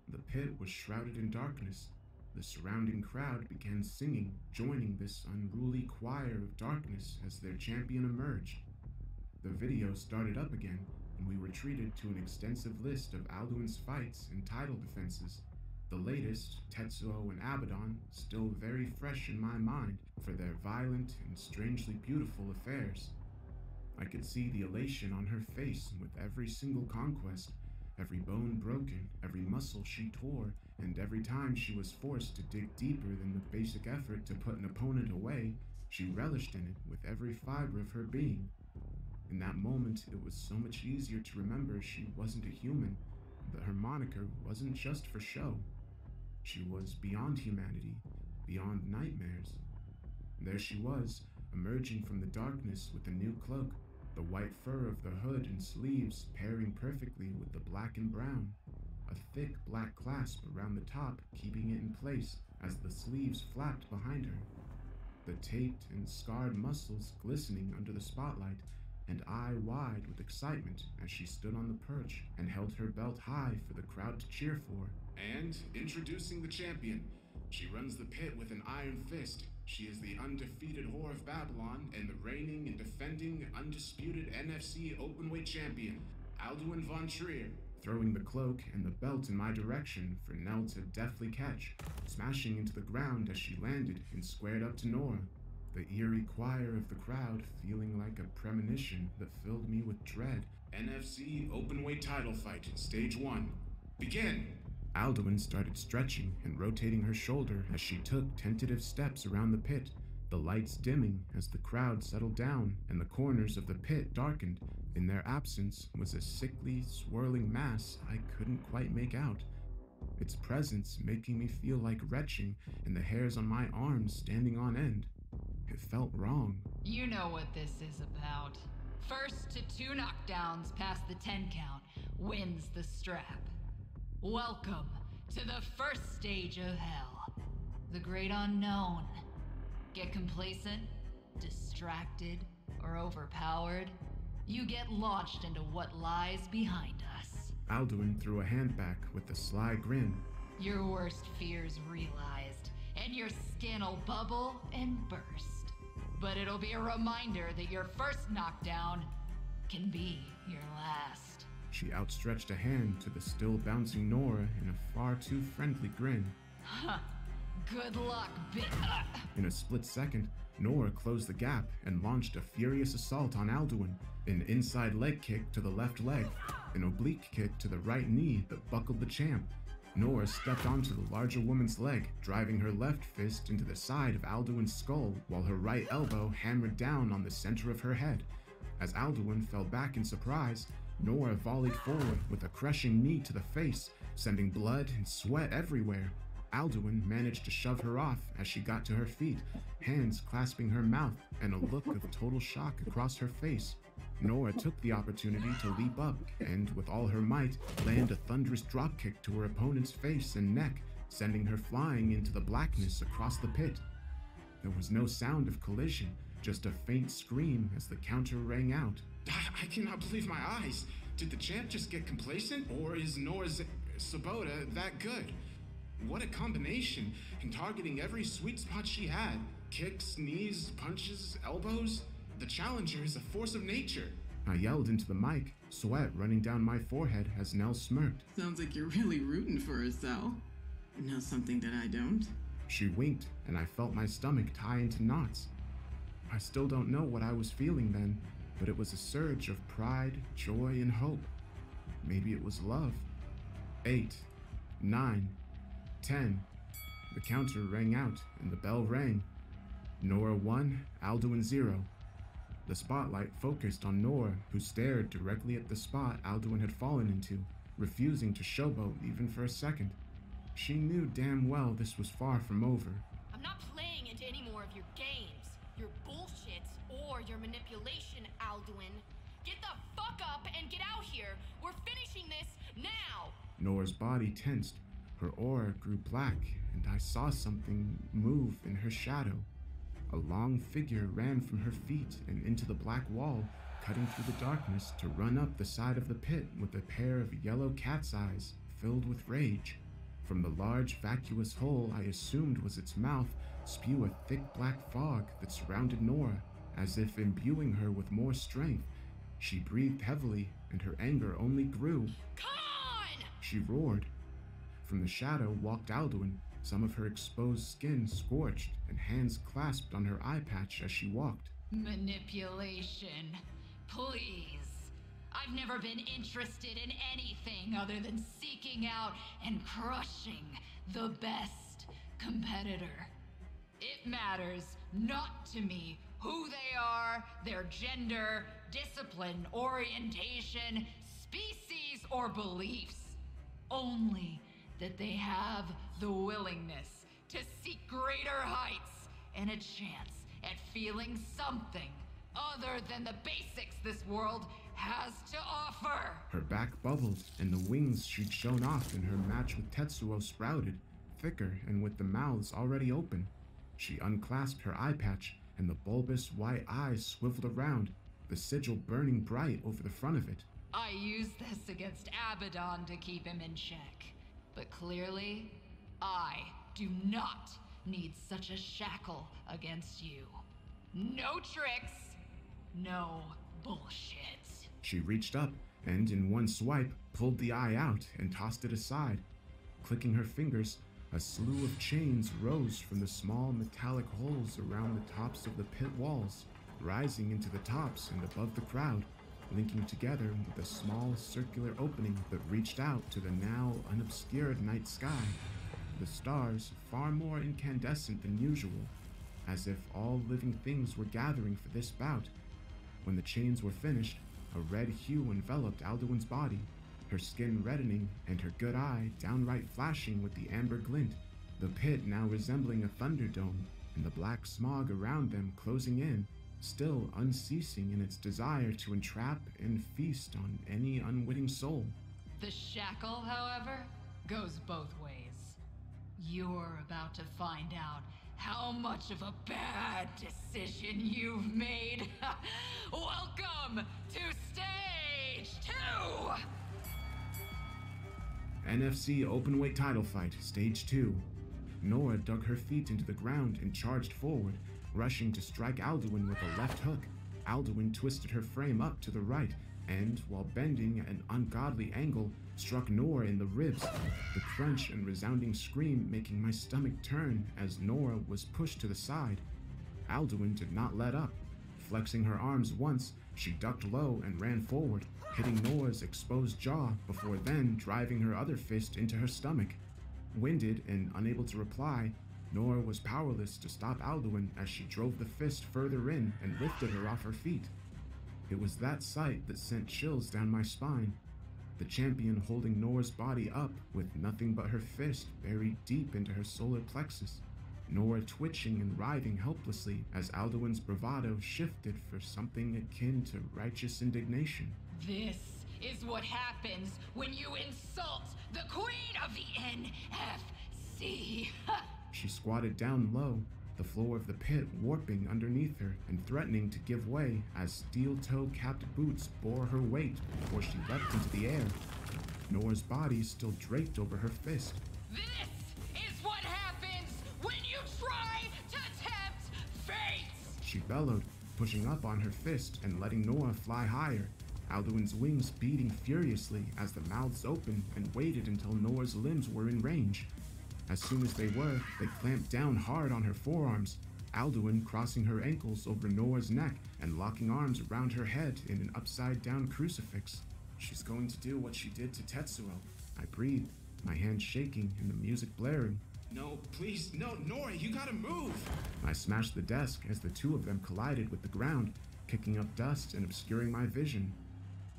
The pit was shrouded in darkness. The surrounding crowd began singing, joining this unruly choir of darkness as their champion emerged. The video started up again, and we were treated to an extensive list of Alduin's fights and title defenses. The latest, Tetsuo and Abaddon, still very fresh in my mind for their violent and strangely beautiful affairs. I could see the elation on her face with every single conquest, every bone broken, every muscle she tore, and every time she was forced to dig deeper than the basic effort to put an opponent away, she relished in it with every fiber of her being. In that moment, it was so much easier to remember she wasn't a human, that her moniker wasn't just for show. She was beyond humanity, beyond nightmares. There she was, emerging from the darkness with a new cloak, the white fur of the hood and sleeves pairing perfectly with the black and brown, a thick black clasp around the top keeping it in place as the sleeves flapped behind her, the taped and scarred muscles glistening under the spotlight, and eye wide with excitement as she stood on the perch and held her belt high for the crowd to cheer for. And introducing the champion. She runs the pit with an iron fist. She is the undefeated whore of Babylon and the reigning and defending undisputed NFC openweight champion, Alduin Von Trier, throwing the cloak and the belt in my direction for Nell to deftly catch, smashing into the ground as she landed and squared up to Nora, the eerie choir of the crowd feeling like a premonition that filled me with dread. NFC openweight title fight, stage 1. Begin! Alduin started stretching and rotating her shoulder as she took tentative steps around the pit, the lights dimming as the crowd settled down and the corners of the pit darkened. In their absence was a sickly, swirling mass I couldn't quite make out, its presence making me feel like retching and the hairs on my arms standing on end. It felt wrong. You know what this is about. First to 2 knockdowns past the 10 count wins the strap. Welcome to the first stage of hell. The great unknown. Get complacent, distracted, or overpowered, you get launched into what lies behind us. Alduin threw a hand back with a sly grin. Your worst fears realized, and your skin'll bubble and burst. But it'll be a reminder that your first knockdown can be your last. She outstretched a hand to the still bouncing Nora in a far too friendly grin. Huh. Good luck, bitch. In a split second, Nora closed the gap and launched a furious assault on Alduin, an inside leg kick to the left leg, an oblique kick to the right knee that buckled the champ. Nora stepped onto the larger woman's leg, driving her left fist into the side of Alduin's skull while her right elbow hammered down on the center of her head. As Alduin fell back in surprise, Nora volleyed forward with a crushing knee to the face, sending blood and sweat everywhere. Alduin managed to shove her off as she got to her feet, hands clasping her mouth and a look of total shock across her face. Nora took the opportunity to leap up and, with all her might, land a thunderous dropkick to her opponent's face and neck, sending her flying into the blackness across the pit. There was no sound of collision, just a faint scream as the counter rang out. I cannot believe my eyes. Did the champ just get complacent, or is Nora's Sabota that good? What a combination, and targeting every sweet spot she had. Kicks, knees, punches, elbows. The challenger is a force of nature. I yelled into the mic, sweat running down my forehead as Nell smirked. Sounds like you're really rooting for her, Sal. Know something that I don't? She winked, and I felt my stomach tie into knots. I still don't know what I was feeling then, but it was a surge of pride, joy, and hope. Maybe it was love. 8, 9, 10. The counter rang out, and the bell rang. Nora 1, Alduin 0. The spotlight focused on Nora, who stared directly at the spot Alduin had fallen into, refusing to showboat even for a second. She knew damn well this was far from over. I'm not playing into any more of your games, your bullshit, or your manipulation, Alduin. Get the fuck up and get out here. We're finishing this now. Nora's body tensed. Her aura grew black, and I saw something move in her shadow. A long figure ran from her feet and into the black wall, cutting through the darkness to run up the side of the pit with a pair of yellow cat's eyes filled with rage. From the large vacuous hole I assumed was its mouth spew a thick black fog that surrounded Nora, as if imbuing her with more strength. She breathed heavily, and her anger only grew. Come on! She roared. From the shadow walked Alduin, some of her exposed skin scorched and hands clasped on her eye patch as she walked. Manipulation. Please. I've never been interested in anything other than seeking out and crushing the best competitor. It matters not to me who they are, their gender, discipline, orientation, species, or beliefs. Only that they have the willingness to seek greater heights and a chance at feeling something other than the basics this world has to offer. Her back bubbled, and the wings she'd shown off in her match with Tetsuo sprouted, thicker and with the mouths already open. She unclasped her eye patch, and the bulbous white eyes swiveled around, the sigil burning bright over the front of it. I used this against Abaddon to keep him in check, but clearly, I do not need such a shackle against you. No tricks, no bullshit. She reached up and, in one swipe, pulled the eye out and tossed it aside. Clicking her fingers, a slew of chains rose from the small metallic holes around the tops of the pit walls, rising into the tops and above the crowd, linking together with a small circular opening that reached out to the now unobscured night sky. The stars far more incandescent than usual, as if all living things were gathering for this bout. When the chains were finished, a red hue enveloped Alduin's body, her skin reddening and her good eye downright flashing with the amber glint, the pit now resembling a thunderdome, and the black smog around them closing in, still unceasing in its desire to entrap and feast on any unwitting soul. The shackle, however, goes both ways. You're about to find out how much of a bad decision you've made. Welcome to Stage 2! NFC Openweight Title Fight, Stage 2. Nora dug her feet into the ground and charged forward, rushing to strike Alduin with a left hook. Alduin twisted her frame up to the right, and, while bending at an ungodly angle, struck Nora in the ribs, the crunch and resounding scream making my stomach turn as Nora was pushed to the side. Alduin did not let up. Flexing her arms once, she ducked low and ran forward, hitting Nora's exposed jaw before then driving her other fist into her stomach. Winded and unable to reply, Nora was powerless to stop Alduin as she drove the fist further in and lifted her off her feet. It was that sight that sent chills down my spine. The champion holding Nora's body up with nothing but her fist buried deep into her solar plexus. Nora twitching and writhing helplessly as Alduin's bravado shifted for something akin to righteous indignation. This is what happens when you insult the Queen of the NFC. She squatted down low, the floor of the pit warping underneath her and threatening to give way as steel-toe-capped boots bore her weight before she leapt into the air. Nora's body still draped over her fist. This is what happens when you try to tempt fate! She bellowed, pushing up on her fist and letting Nora fly higher, Alduin's wings beating furiously as the mouths opened and waited until Nora's limbs were in range. As soon as they were, they clamped down hard on her forearms, Alduin crossing her ankles over Nora's neck and locking arms around her head in an upside-down crucifix. She's going to do what she did to Tetsuo. I breathed, my hands shaking and the music blaring. No, please, no, Nora, you gotta move! I smashed the desk as the two of them collided with the ground, kicking up dust and obscuring my vision.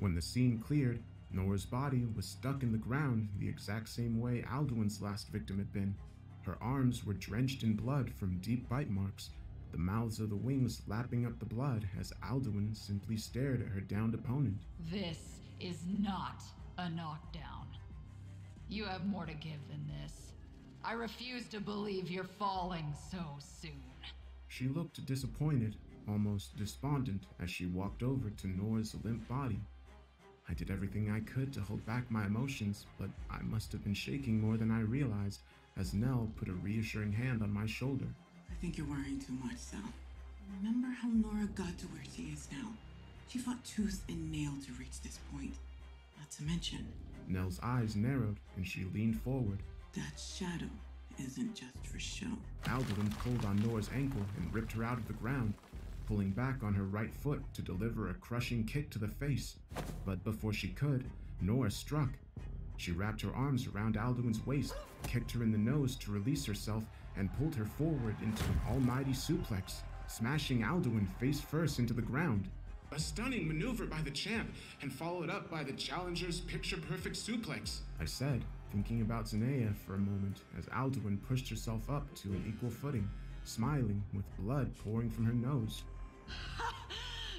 When the scene cleared, Nora's body was stuck in the ground the exact same way Alduin's last victim had been. Her arms were drenched in blood from deep bite marks, the mouths of the wings lapping up the blood as Alduin simply stared at her downed opponent. This is not a knockdown. You have more to give than this. I refuse to believe you're falling so soon. She looked disappointed, almost despondent, as she walked over to Nora's limp body. I did everything I could to hold back my emotions, but I must have been shaking more than I realized as Nell put a reassuring hand on my shoulder. I think you're worrying too much, Sal. Remember how Nora got to where she is now? She fought tooth and nail to reach this point. Not to mention... Nell's eyes narrowed and she leaned forward. That shadow isn't just for show. Alduin pulled on Nora's ankle and ripped her out of the ground, pulling back on her right foot to deliver a crushing kick to the face. But before she could, Nora struck. She wrapped her arms around Alduin's waist, kicked her in the nose to release herself, and pulled her forward into an almighty suplex, smashing Alduin face first into the ground. A stunning maneuver by the champ, and followed up by the challenger's picture-perfect suplex, I said, thinking about Zanea for a moment as Alduin pushed herself up to an equal footing, smiling with blood pouring from her nose.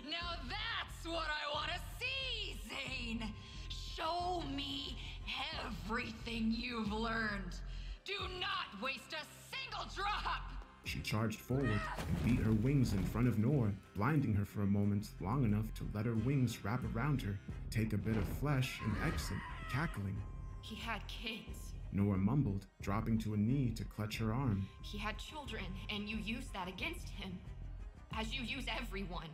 Now that's what I want to see, Zane! Show me everything you've learned. Do not waste a single drop! She charged forward and beat her wings in front of Nora, blinding her for a moment long enough to let her wings wrap around her, take a bit of flesh, and exit, cackling. He had kids. Nora mumbled, dropping to a knee to clutch her arm. He had children, and you used that against him. As you use everyone.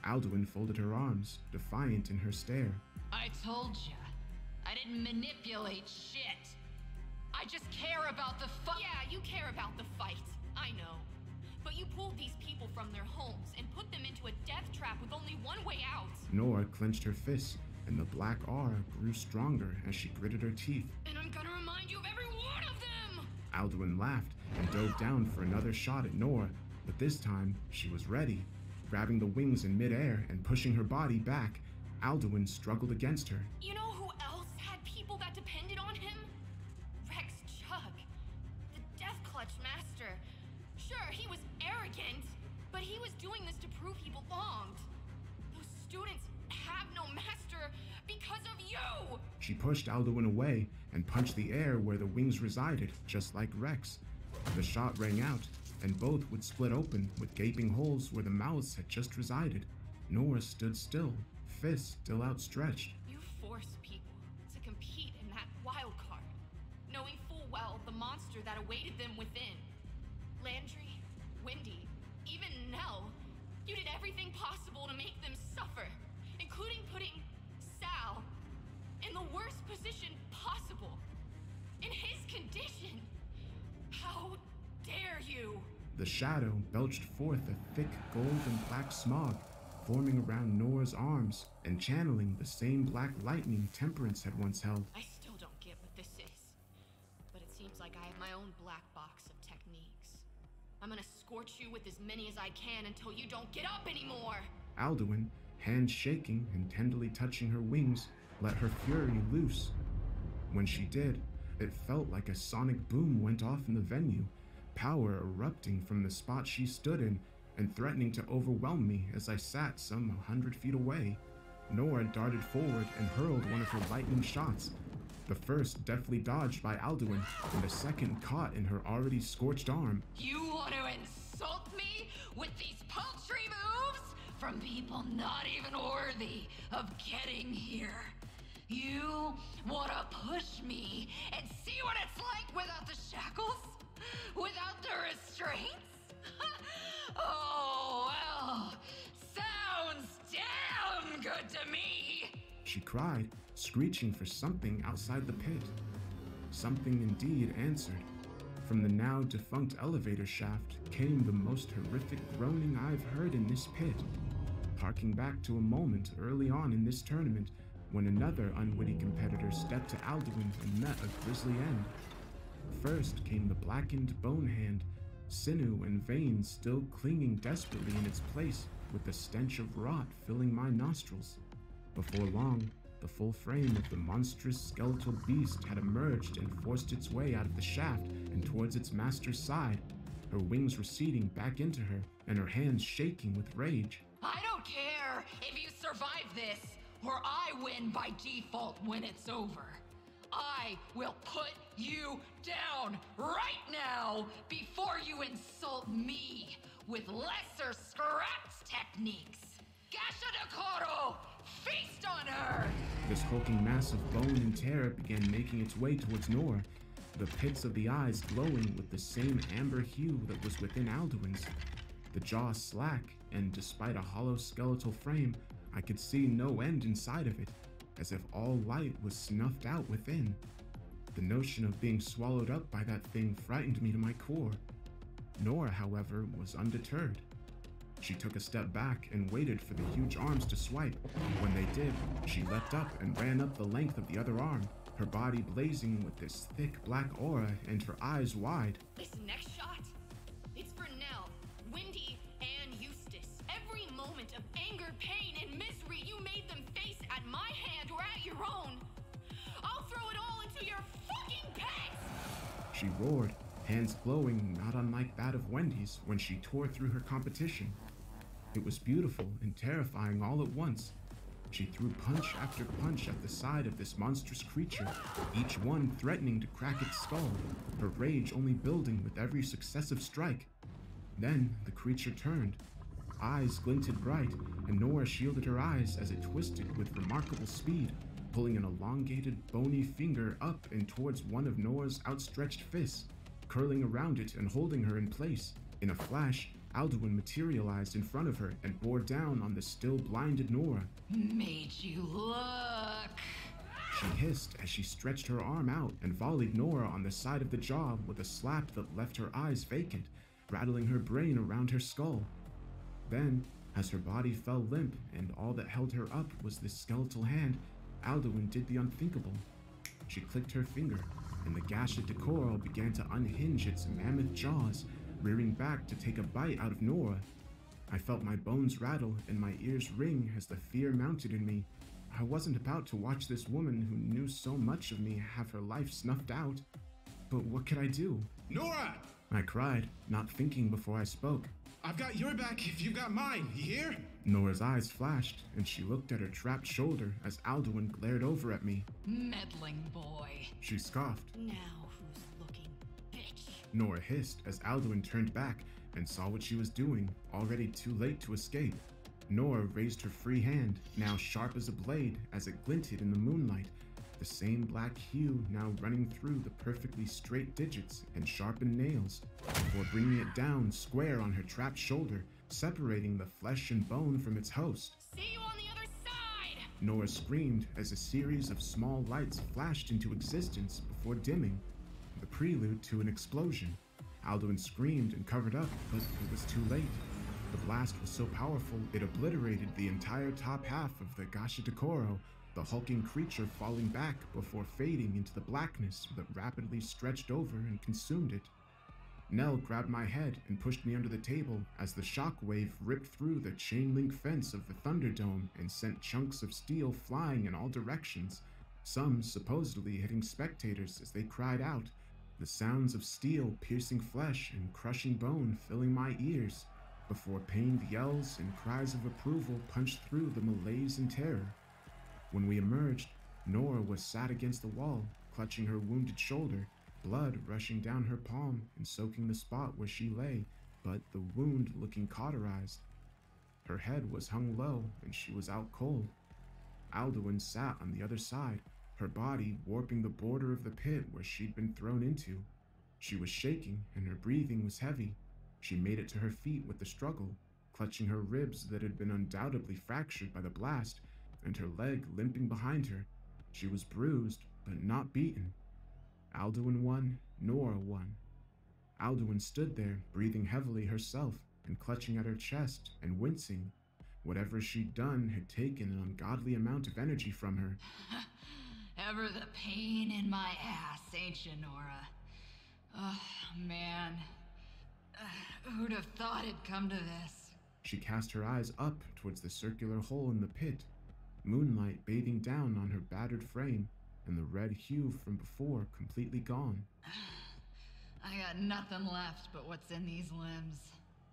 Alduin folded her arms, defiant in her stare. I told ya. I didn't manipulate shit. I just care about the fight. Yeah, you care about the fight. I know. But you pulled these people from their homes and put them into a death trap with only one way out. Nora clenched her fists, and the black aura grew stronger as she gritted her teeth. And I'm gonna remind you of every one of them! Alduin laughed and dove down for another shot at Nora, but this time she was ready. Grabbing the wings in midair and pushing her body back, Alduin struggled against her. You know who else had people that depended on him? Rex Chug, the Death Clutch Master. Sure, he was arrogant, but he was doing this to prove he belonged. Those students have no master because of you! She pushed Alduin away and punched the air where the wings resided, just like Rex. The shot rang out, and both would split open with gaping holes where the mouths had just resided. Nora stood still, fists still outstretched. You force people to compete in that wild card, knowing full well the monster that awaited them within. Landry, Wendy, even Nell, you did everything possible to make them suffer, including putting Sal in the worst position possible. In his condition. How dare you? The shadow belched forth a thick gold and black smog, forming around Nora's arms and channeling the same black lightning Temperance had once held. I still don't get what this is, but it seems like I have my own black box of techniques. I'm gonna scorch you with as many as I can until you don't get up anymore! Alduin, hands shaking and tenderly touching her wings, let her fury loose. When she did, it felt like a sonic boom went off in the venue, power erupting from the spot she stood in and threatening to overwhelm me as I sat some 100 feet away. Nora darted forward and hurled one of her lightning shots. The first deftly dodged by Alduin, and the second caught in her already scorched arm. You want to insult me with these paltry moves from people not even worthy of getting here? You want to push me and see what it's like without the shackles? Without the restraints? Oh, well, sounds damn good to me! She cried, screeching for something outside the pit. Something indeed answered. From the now defunct elevator shaft came the most horrific groaning I've heard in this pit, harking back to a moment early on in this tournament when another unwitty competitor stepped to Alduin and met a grisly end. First came the blackened bone hand, sinew and veins still clinging desperately in its place with the stench of rot filling my nostrils. Before long, the full frame of the monstrous skeletal beast had emerged and forced its way out of the shaft and towards its master's side, her wings receding back into her and her hands shaking with rage. I don't care if you survive this, or I win by default when it's over. I will put you down right now before you insult me with lesser scrapped techniques. Gasha Nakoro, feast on her! This hulking mass of bone and terror began making its way towards Nora, the pits of the eyes glowing with the same amber hue that was within Alduin's. The jaw slack, and despite a hollow skeletal frame, I could see no end inside of it, as if all light was snuffed out within. The notion of being swallowed up by that thing frightened me to my core. Nora, however, was undeterred. She took a step back and waited for the huge arms to swipe. When they did, she leapt up and ran up the length of the other arm, her body blazing with this thick black aura and her eyes wide. This next shot, it's for Nell, Wendy, and Eustace. Every moment of anger, pain, and misery own. I'll throw it all into your fucking pits! She roared, hands glowing not unlike that of Wendy's when she tore through her competition. It was beautiful and terrifying all at once. She threw punch after punch at the side of this monstrous creature, each one threatening to crack its skull, her rage only building with every successive strike. Then the creature turned. Eyes glinted bright, and Nora shielded her eyes as it twisted with remarkable speed, pulling an elongated, bony finger up and towards one of Nora's outstretched fists, curling around it and holding her in place. In a flash, Alduin materialized in front of her and bore down on the still blinded Nora. Made you look! She hissed as she stretched her arm out and volleyed Nora on the side of the jaw with a slap that left her eyes vacant, rattling her brain around her skull. Then, as her body fell limp and all that held her up was this skeletal hand, Alduin did the unthinkable. She clicked her finger, and the Gasha Decoro began to unhinge its mammoth jaws, rearing back to take a bite out of Nora. I felt my bones rattle and my ears ring as the fear mounted in me. I wasn't about to watch this woman who knew so much of me have her life snuffed out. But what could I do? Nora! I cried, not thinking before I spoke. I've got your back if you've got mine, you hear? Nora's eyes flashed, and she looked at her trapped shoulder as Alduin glared over at me. Meddling boy. She scoffed. Now who's looking, bitch? Nora hissed as Alduin turned back and saw what she was doing, already too late to escape. Nora raised her free hand, now sharp as a blade, as it glinted in the moonlight, the same black hue now running through the perfectly straight digits and sharpened nails, before bringing it down square on her trapped shoulder, separating the flesh and bone from its host. See you on the other side! Nora screamed as a series of small lights flashed into existence before dimming, the prelude to an explosion. Alduin screamed and covered up, but it was too late. The blast was so powerful it obliterated the entire top half of the Gasha Decoro, the hulking creature falling back before fading into the blackness that rapidly stretched over and consumed it. Nell grabbed my head and pushed me under the table as the shockwave ripped through the chain-link fence of the Thunderdome and sent chunks of steel flying in all directions, some supposedly hitting spectators as they cried out, the sounds of steel piercing flesh and crushing bone filling my ears, before pained yells and cries of approval punched through the malaise and terror. When we emerged, Nora was sat against the wall, clutching her wounded shoulder, blood rushing down her palm and soaking the spot where she lay, but the wound looking cauterized. Her head was hung low and she was out cold. Alduin sat on the other side, her body warping the border of the pit where she'd been thrown into. She was shaking and her breathing was heavy. She made it to her feet with the struggle, clutching her ribs that had been undoubtedly fractured by the blast, and her leg limping behind her. She was bruised, but not beaten. Alduin won, Nora won. Alduin stood there, breathing heavily herself, and clutching at her chest and wincing. Whatever she'd done had taken an ungodly amount of energy from her. Ever the pain in my ass, ain't you, Nora? Oh, man. Who'd have thought it'd come to this? She cast her eyes up towards the circular hole in the pit, moonlight bathing down on her battered frame, and the red hue from before completely gone. I got nothing left but what's in these limbs.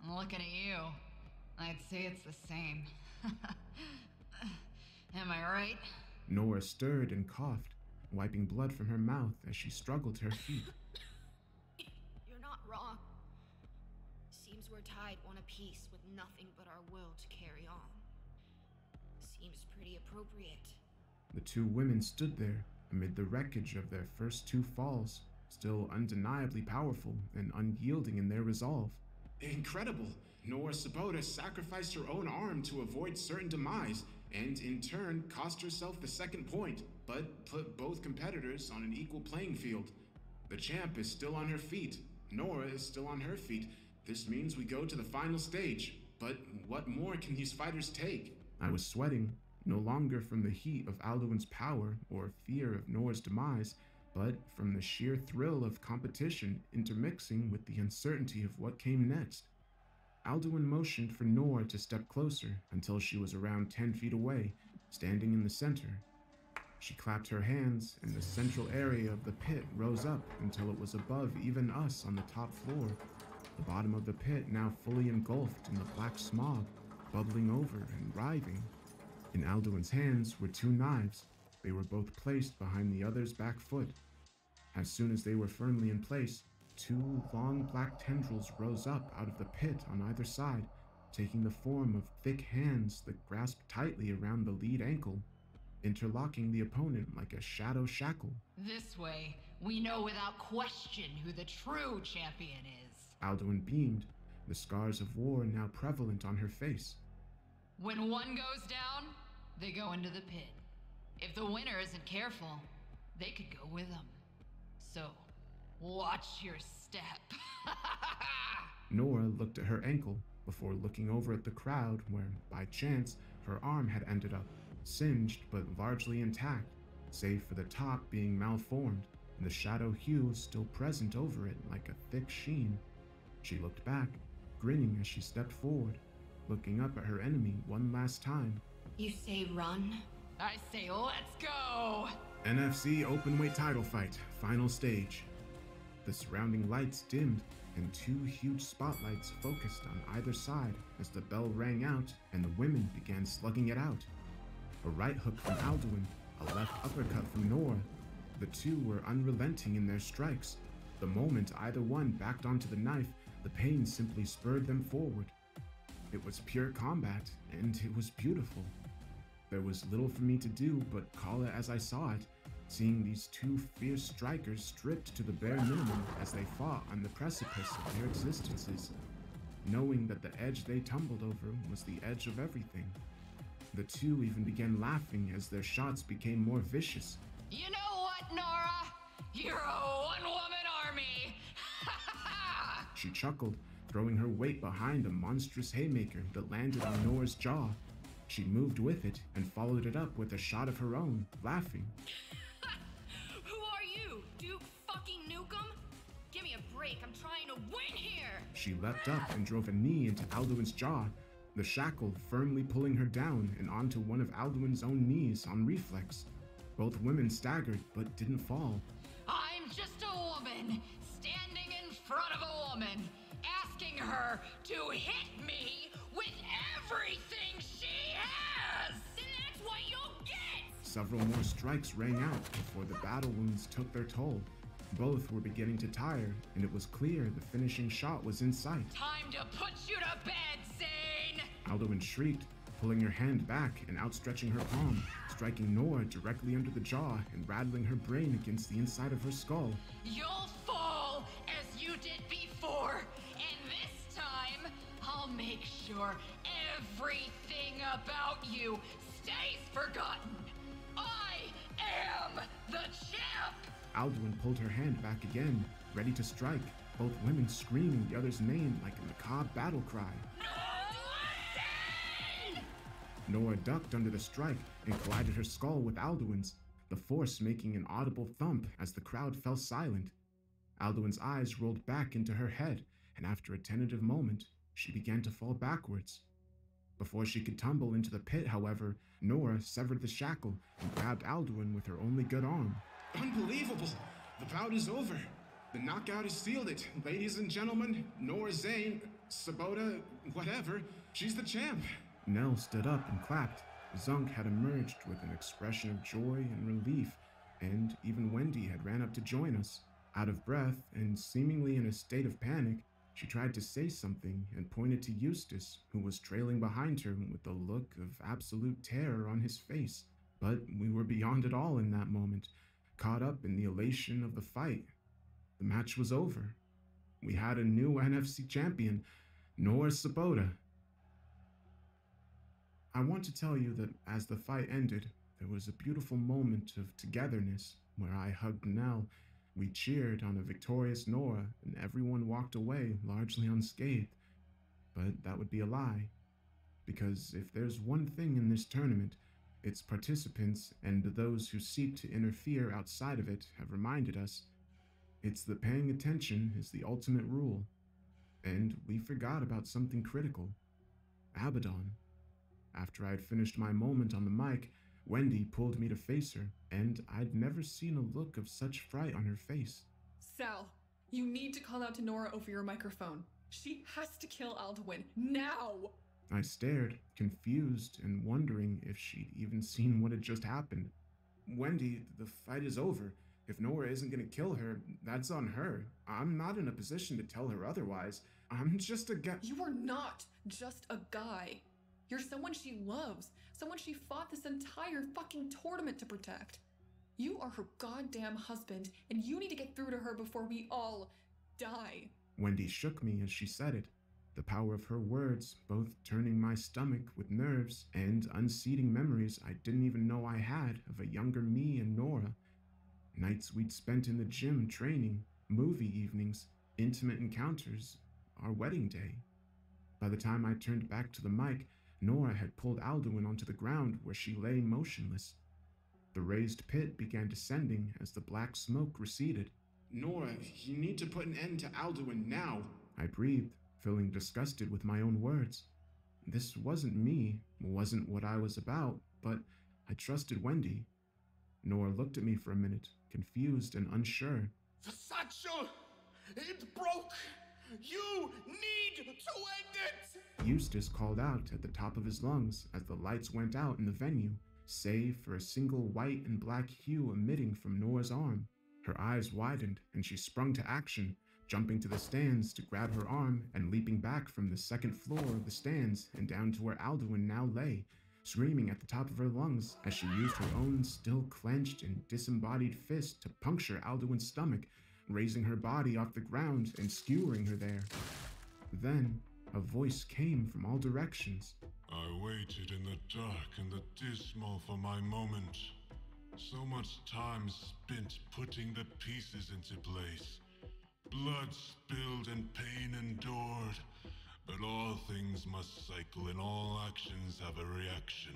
I'm looking at you. I'd say it's the same. Am I right? Nora stirred and coughed, wiping blood from her mouth as she struggled to her feet. You're not wrong. Seems we're tied one apiece with nothing but our will to carry on. Seems pretty appropriate. The two women stood there amid the wreckage of their first two falls, still undeniably powerful and unyielding in their resolve. Incredible! Nora Sabota sacrificed her own arm to avoid certain demise, and in turn cost herself the second point, but put both competitors on an equal playing field. The champ is still on her feet. Nora is still on her feet. This means we go to the final stage. But what more can these fighters take? I was sweating, no longer from the heat of Alduin's power or fear of Nora's demise, but from the sheer thrill of competition intermixing with the uncertainty of what came next. Alduin motioned for Nora to step closer until she was around 10 feet away, standing in the center. She clapped her hands, and the central area of the pit rose up until it was above even us on the top floor. The bottom of the pit now fully engulfed in the black smog, bubbling over and writhing. In Alduin's hands were two knives. They were both placed behind the other's back foot. As soon as they were firmly in place, two long black tendrils rose up out of the pit on either side, taking the form of thick hands that grasped tightly around the lead ankle, interlocking the opponent like a shadow shackle. This way, we know without question who the true champion is. Alduin beamed, the scars of war now prevalent on her face. When one goes down, they go into the pit. If the winner isn't careful, they could go with them. So, watch your step. Nora looked at her ankle before looking over at the crowd where, by chance, her arm had ended up, singed but largely intact, save for the top being malformed and the shadow hue still present over it like a thick sheen. She looked back, grinning as she stepped forward, looking up at her enemy one last time. You say run? I say let's go! NFC Openweight title fight, final stage. The surrounding lights dimmed, and two huge spotlights focused on either side as the bell rang out and the women began slugging it out. A right hook from Alduin, a left uppercut from Nora. The two were unrelenting in their strikes. The moment either one backed onto the knife, the pain simply spurred them forward. It was pure combat, and it was beautiful. There was little for me to do but call it as I saw it, seeing these two fierce strikers stripped to the bare minimum as they fought on the precipice of their existences, knowing that the edge they tumbled over was the edge of everything. The two even began laughing as their shots became more vicious. You know what, Nora? You're a one-woman army! She chuckled, throwing her weight behind a monstrous haymaker that landed on Nora's jaw. She moved with it and followed it up with a shot of her own, laughing. Who are you, Duke fucking Nukem? Give me a break, I'm trying to win here! She leapt up and drove a knee into Alduin's jaw, the shackle firmly pulling her down and onto one of Alduin's own knees on reflex. Both women staggered but didn't fall. I'm just a woman, standing in front of a woman, asking her to hit me with everything she has! Then that's what you'll get! Several more strikes rang out before the battle wounds took their toll. Both were beginning to tire, and it was clear the finishing shot was in sight. Time to put you to bed, Zane! Alduin shrieked, pulling her hand back and outstretching her palm, striking Nora directly under the jaw and rattling her brain against the inside of her skull. You'll fall as you did before, and this time, I'll make sure everything about you stays forgotten. I am the champ! Alduin pulled her hand back again, ready to strike, both women screaming the other's name like a macabre battle cry. Nora ducked under the strike and collided her skull with Alduin's, the force making an audible thump as the crowd fell silent. Alduin's eyes rolled back into her head, and after a tentative moment, she began to fall backwards. Before she could tumble into the pit, however, Nora severed the shackle and grabbed Alduin with her only good arm. Unbelievable! The bout is over. The knockout has sealed it. Ladies and gentlemen, Nora Zane, Sabota, whatever, she's the champ. Nell stood up and clapped. Zunk had emerged with an expression of joy and relief, and even Wendy had ran up to join us. Out of breath and seemingly in a state of panic, she tried to say something and pointed to Eustace, who was trailing behind her with a look of absolute terror on his face. But we were beyond it all in that moment, caught up in the elation of the fight. The match was over. We had a new NFC champion, Nora Sabota. I want to tell you that as the fight ended, there was a beautiful moment of togetherness where I hugged Nell. We cheered on a victorious Nora, and everyone walked away largely unscathed. But that would be a lie, because if there's one thing in this tournament, its participants and those who seek to interfere outside of it have reminded us, it's that paying attention is the ultimate rule. And we forgot about something critical. Abaddon. After I had finished my moment on the mic, Wendy pulled me to face her, and I'd never seen a look of such fright on her face. Sal, you need to call out to Nora over your microphone. She has to kill Alduin, now! I stared, confused and wondering if she'd even seen what had just happened. Wendy, the fight is over. If Nora isn't gonna kill her, that's on her. I'm not in a position to tell her otherwise. I'm just a guy. You are not just a guy. You're someone she loves, someone she fought this entire fucking tournament to protect. You are her goddamn husband, and you need to get through to her before we all die. Wendy shook me as she said it. The power of her words, both turning my stomach with nerves and unseating memories I didn't even know I had of a younger me and Nora. Nights we'd spent in the gym training, movie evenings, intimate encounters, our wedding day. By the time I turned back to the mic, Nora had pulled Alduin onto the ground where she lay motionless. The raised pit began descending as the black smoke receded. Nora, you need to put an end to Alduin now, I breathed, feeling disgusted with my own words. This wasn't me, wasn't what I was about, but I trusted Wendy. Nora looked at me for a minute, confused and unsure. The satchel! It broke! You need to end it! Eustace called out at the top of his lungs as the lights went out in the venue, save for a single white and black hue emitting from Nora's arm. Her eyes widened and she sprung to action, jumping to the stands to grab her arm and leaping back from the second floor of the stands and down to where Alduin now lay, screaming at the top of her lungs as she used her own still clenched and disembodied fist to puncture Alduin's stomach, raising her body off the ground and skewering her there. Then, a voice came from all directions. I waited in the dark and the dismal for my moment. So much time spent putting the pieces into place. Blood spilled and pain endured. But all things must cycle and all actions have a reaction.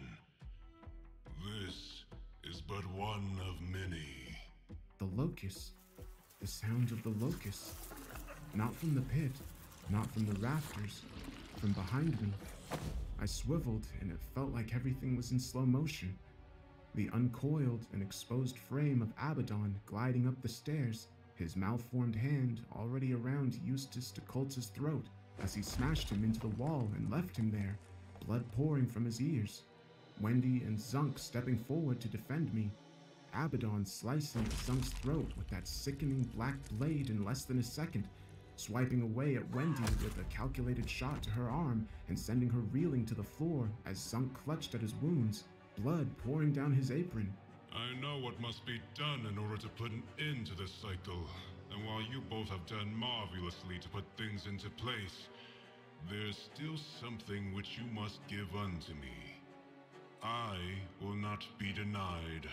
This is but one of many. The locust. The sound of the locust. Not from the pit, not from the rafters, from behind me. I swiveled and it felt like everything was in slow motion. The uncoiled and exposed frame of Abaddon gliding up the stairs, his malformed hand already around Eustace de Coltz's throat as he smashed him into the wall and left him there, blood pouring from his ears. Wendy and Zunk stepping forward to defend me. Abaddon slicing at Zunk's throat with that sickening black blade in less than a second, swiping away at Wendy with a calculated shot to her arm and sending her reeling to the floor as Zunk clutched at his wounds, blood pouring down his apron. I know what must be done in order to put an end to this cycle, and while you both have done marvelously to put things into place, there's still something which you must give unto me. I will not be denied.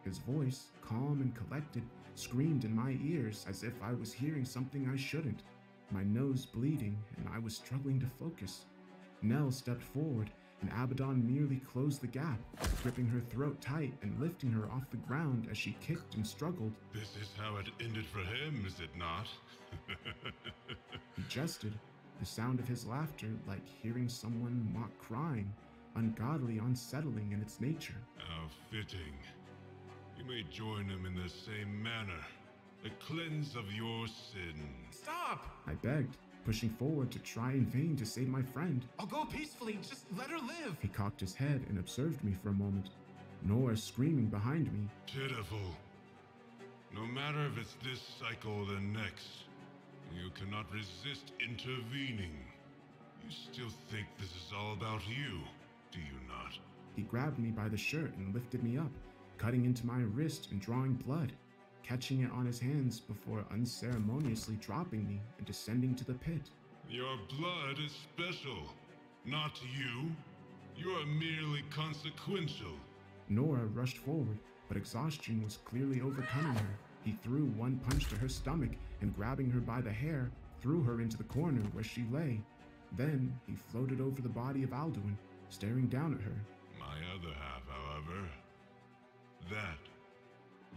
His voice, calm and collected, screamed in my ears as if I was hearing something I shouldn't. My nose bleeding, and I was struggling to focus. Nell stepped forward, and Abaddon merely closed the gap, gripping her throat tight and lifting her off the ground as she kicked and struggled. This is how it ended for him, is it not? He jested, the sound of his laughter like hearing someone mock crying, ungodly, unsettling in its nature. How fitting. You may join him in the same manner, a cleanse of your sins. Stop! I begged, pushing forward to try in vain to save my friend. I'll go peacefully, just let her live! He cocked his head and observed me for a moment, Nora screaming behind me. Pitiful. No matter if it's this cycle or the next, you cannot resist intervening. You still think this is all about you, do you not? He grabbed me by the shirt and lifted me up, cutting into my wrist and drawing blood, catching it on his hands before unceremoniously dropping me and descending to the pit. Your blood is special, not you. You are merely consequential. Nora rushed forward, but exhaustion was clearly overcoming her. He threw one punch to her stomach and, grabbing her by the hair, threw her into the corner where she lay. Then he floated over the body of Alduin, staring down at her. My other half, however,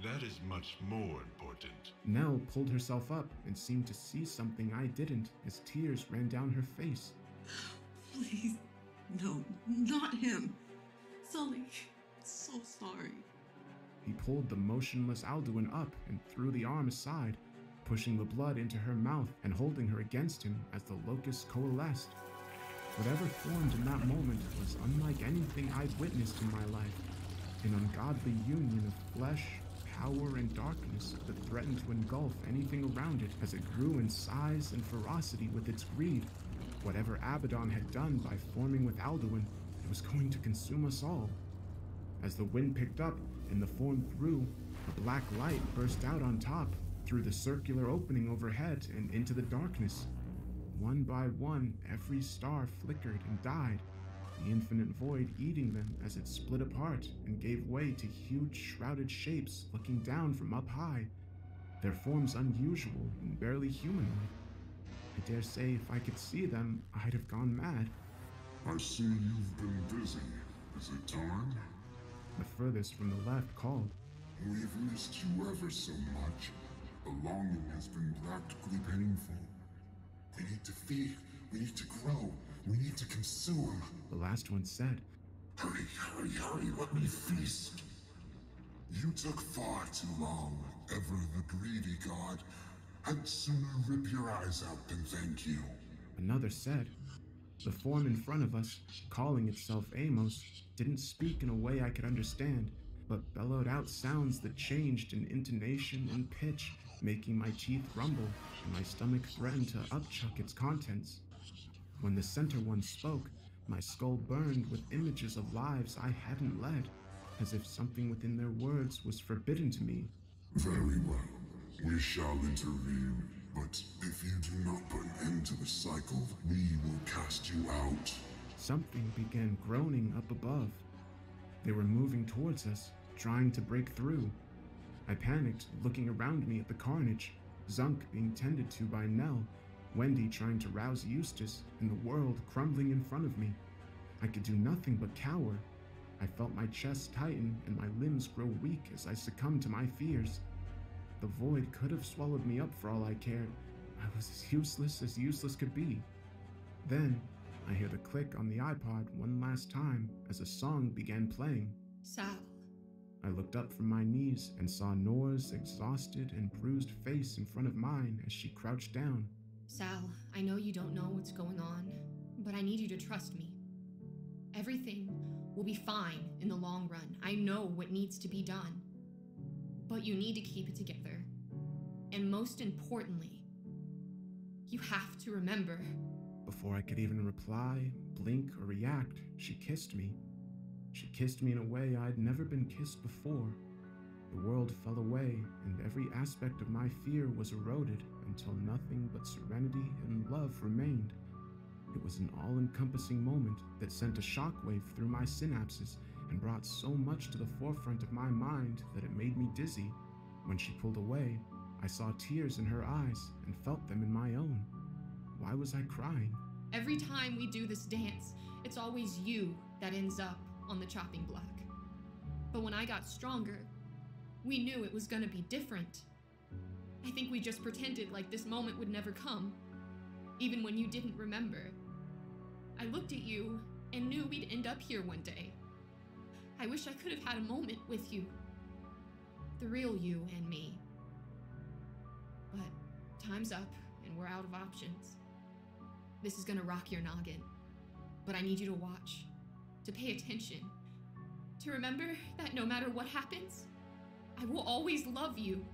that is much more important. Nell pulled herself up and seemed to see something I didn't as tears ran down her face. Please, no, not him. Sully, so sorry. He pulled the motionless Alduin up and threw the arm aside, pushing the blood into her mouth and holding her against him as the locusts coalesced. Whatever formed in that moment was unlike anything I'd witnessed in my life, an ungodly union of flesh, power, and darkness that threatened to engulf anything around it as it grew in size and ferocity with its greed. Whatever Abaddon had done by forming with Alduin, it was going to consume us all. As the wind picked up and the form grew, a black light burst out on top, through the circular opening overhead and into the darkness. One by one, every star flickered and died, the infinite void eating them as it split apart and gave way to huge shrouded shapes looking down from up high, their forms unusual and barely humanoid. I dare say if I could see them, I'd have gone mad. I see you've been busy. Is it time? The furthest from the left called. We've missed you ever so much. The longing has been practically painful. We need to feed, we need to grow, we need to consume. The last one said. Hurry, hurry, hurry, let me feast. You took far too long, ever the greedy god. I'd sooner rip your eyes out than thank you. Another said. The form in front of us, calling itself Amos, didn't speak in a way I could understand, but bellowed out sounds that changed in intonation and pitch, making my teeth rumble and my stomach threatened to upchuck its contents. When the center one spoke, my skull burned with images of lives I hadn't led, as if something within their words was forbidden to me. Very well. We shall intervene, but if you do not put an end to the cycle, we will cast you out. Something began groaning up above. They were moving towards us, trying to break through. I panicked, looking around me at the carnage, Zunk being tended to by Nell, Wendy trying to rouse Eustace, and the world crumbling in front of me. I could do nothing but cower. I felt my chest tighten and my limbs grow weak as I succumbed to my fears. The void could have swallowed me up for all I cared. I was as useless could be. Then, I hear the click on the iPod one last time as a song began playing. Sal. I looked up from my knees and saw Nora's exhausted and bruised face in front of mine as she crouched down. Sal, I know you don't know what's going on, but I need you to trust me. Everything will be fine in the long run. I know what needs to be done. But you need to keep it together. And most importantly, you have to remember. Before I could even reply, blink, or react, she kissed me. She kissed me in a way I'd never been kissed before. The world fell away, and every aspect of my fear was eroded until nothing but serenity and love remained. It was an all-encompassing moment that sent a shockwave through my synapses and brought so much to the forefront of my mind that it made me dizzy. When she pulled away, I saw tears in her eyes and felt them in my own. Why was I crying? Every time we do this dance, it's always you that ends up on the chopping block. But when I got stronger, we knew it was gonna be different. I think we just pretended like this moment would never come, even when you didn't remember. I looked at you and knew we'd end up here one day. I wish I could have had a moment with you. The real you and me. But time's up and we're out of options. This is gonna rock your noggin, but I need you to watch, to pay attention, to remember that no matter what happens, I will always love you.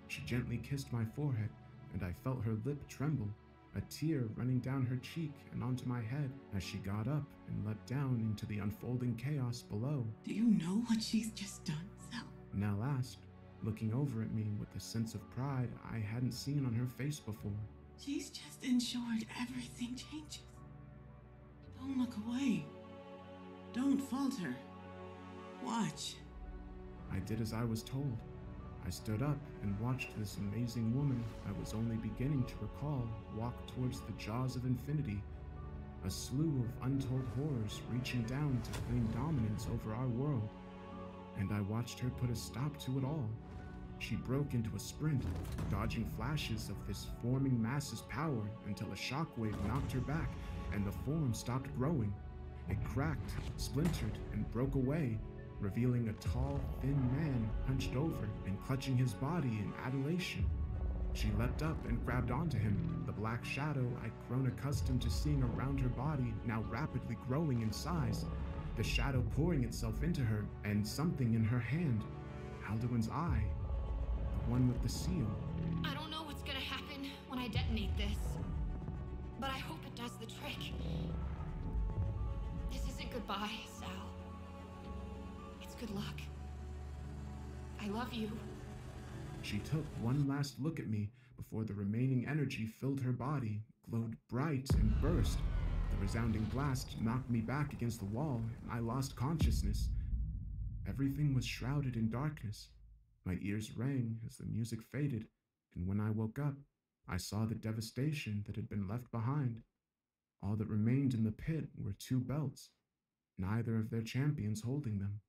She gently kissed my forehead, and I felt her lip tremble, a tear running down her cheek and onto my head as she got up and leapt down into the unfolding chaos below. Do you know what she's just done, Sal? Nell asked, looking over at me with a sense of pride I hadn't seen on her face before. She's just ensured everything changes. Don't look away. Don't falter. Watch. I did as I was told. I stood up and watched this amazing woman I was only beginning to recall walk towards the jaws of infinity, a slew of untold horrors reaching down to claim dominance over our world. And I watched her put a stop to it all. She broke into a sprint, dodging flashes of this forming mass's power until a shockwave knocked her back and the form stopped growing. It cracked, splintered, and broke away, revealing a tall, thin man hunched over and clutching his body in adulation. She leapt up and grabbed onto him, the black shadow I'd grown accustomed to seeing around her body now rapidly growing in size, the shadow pouring itself into her, and something in her hand, Alduin's eye, the one with the seal. I don't know what's gonna happen when I detonate this, but I hope it does the trick. This isn't goodbye, Sal. It's good luck. I love you. She took one last look at me before the remaining energy filled her body, glowed bright, and burst. The resounding blast knocked me back against the wall, and I lost consciousness. Everything was shrouded in darkness. My ears rang as the music faded, and when I woke up, I saw the devastation that had been left behind. All that remained in the pit were 2 belts, neither of their champions holding them.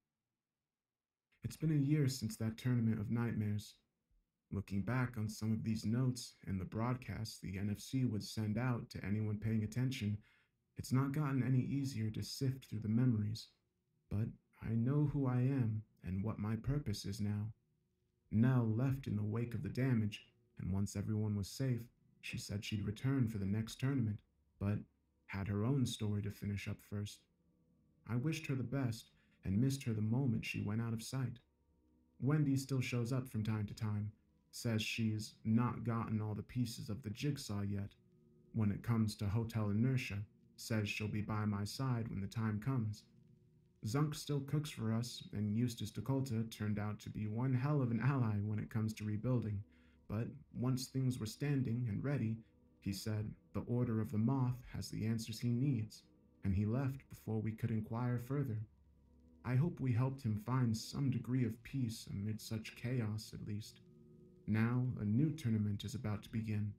It's been a year since that tournament of nightmares. Looking back on some of these notes and the broadcasts the NFC would send out to anyone paying attention, it's not gotten any easier to sift through the memories. But I know who I am and what my purpose is now. Nell left in the wake of the damage, and once everyone was safe, she said she'd return for the next tournament, but had her own story to finish up first. I wished her the best and missed her the moment she went out of sight. Wendy still shows up from time to time, says she's not gotten all the pieces of the jigsaw yet. When it comes to hotel inertia, says she'll be by my side when the time comes. Zunk still cooks for us, and Eustace DeColta turned out to be one hell of an ally when it comes to rebuilding, but once things were standing and ready, he said the Order of the Moth has the answers he needs, and he left before we could inquire further. I hope we helped him find some degree of peace amid such chaos, at least. Now, a new tournament is about to begin.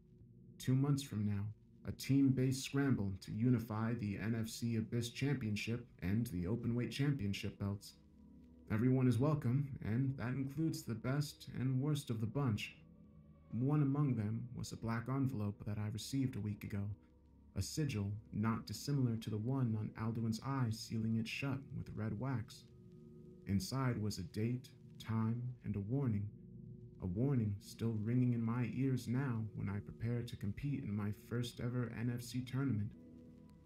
2 months from now, a team-based scramble to unify the NFC Abyss Championship and the Openweight Championship belts. Everyone is welcome, and that includes the best and worst of the bunch. One among them was a black envelope that I received a week ago, a sigil not dissimilar to the one on Alduin's eye sealing it shut with red wax. Inside was a date, time, and a warning still ringing in my ears now when I prepare to compete in my first ever NFC tournament.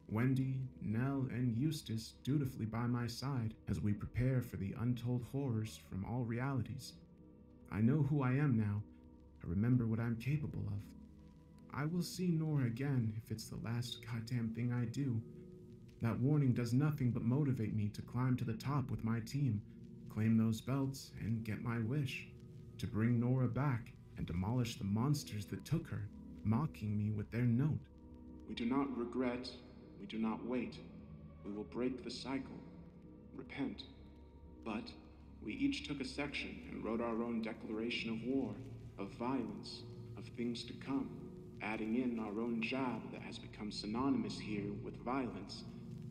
Wendy, Nell, and Eustace dutifully by my side as we prepare for the untold horrors from all realities. I know who I am now. I remember what I'm capable of. I will see Nora again if it's the last goddamn thing I do. That warning does nothing but motivate me to climb to the top with my team, claim those belts, and get my wish. To bring Nora back and demolish the monsters that took her, mocking me with their note. We do not regret, we do not wait. We will break the cycle, repent. But we each took a section and wrote our own declaration of war, of violence, of things to come, adding in our own jab that has become synonymous here with violence,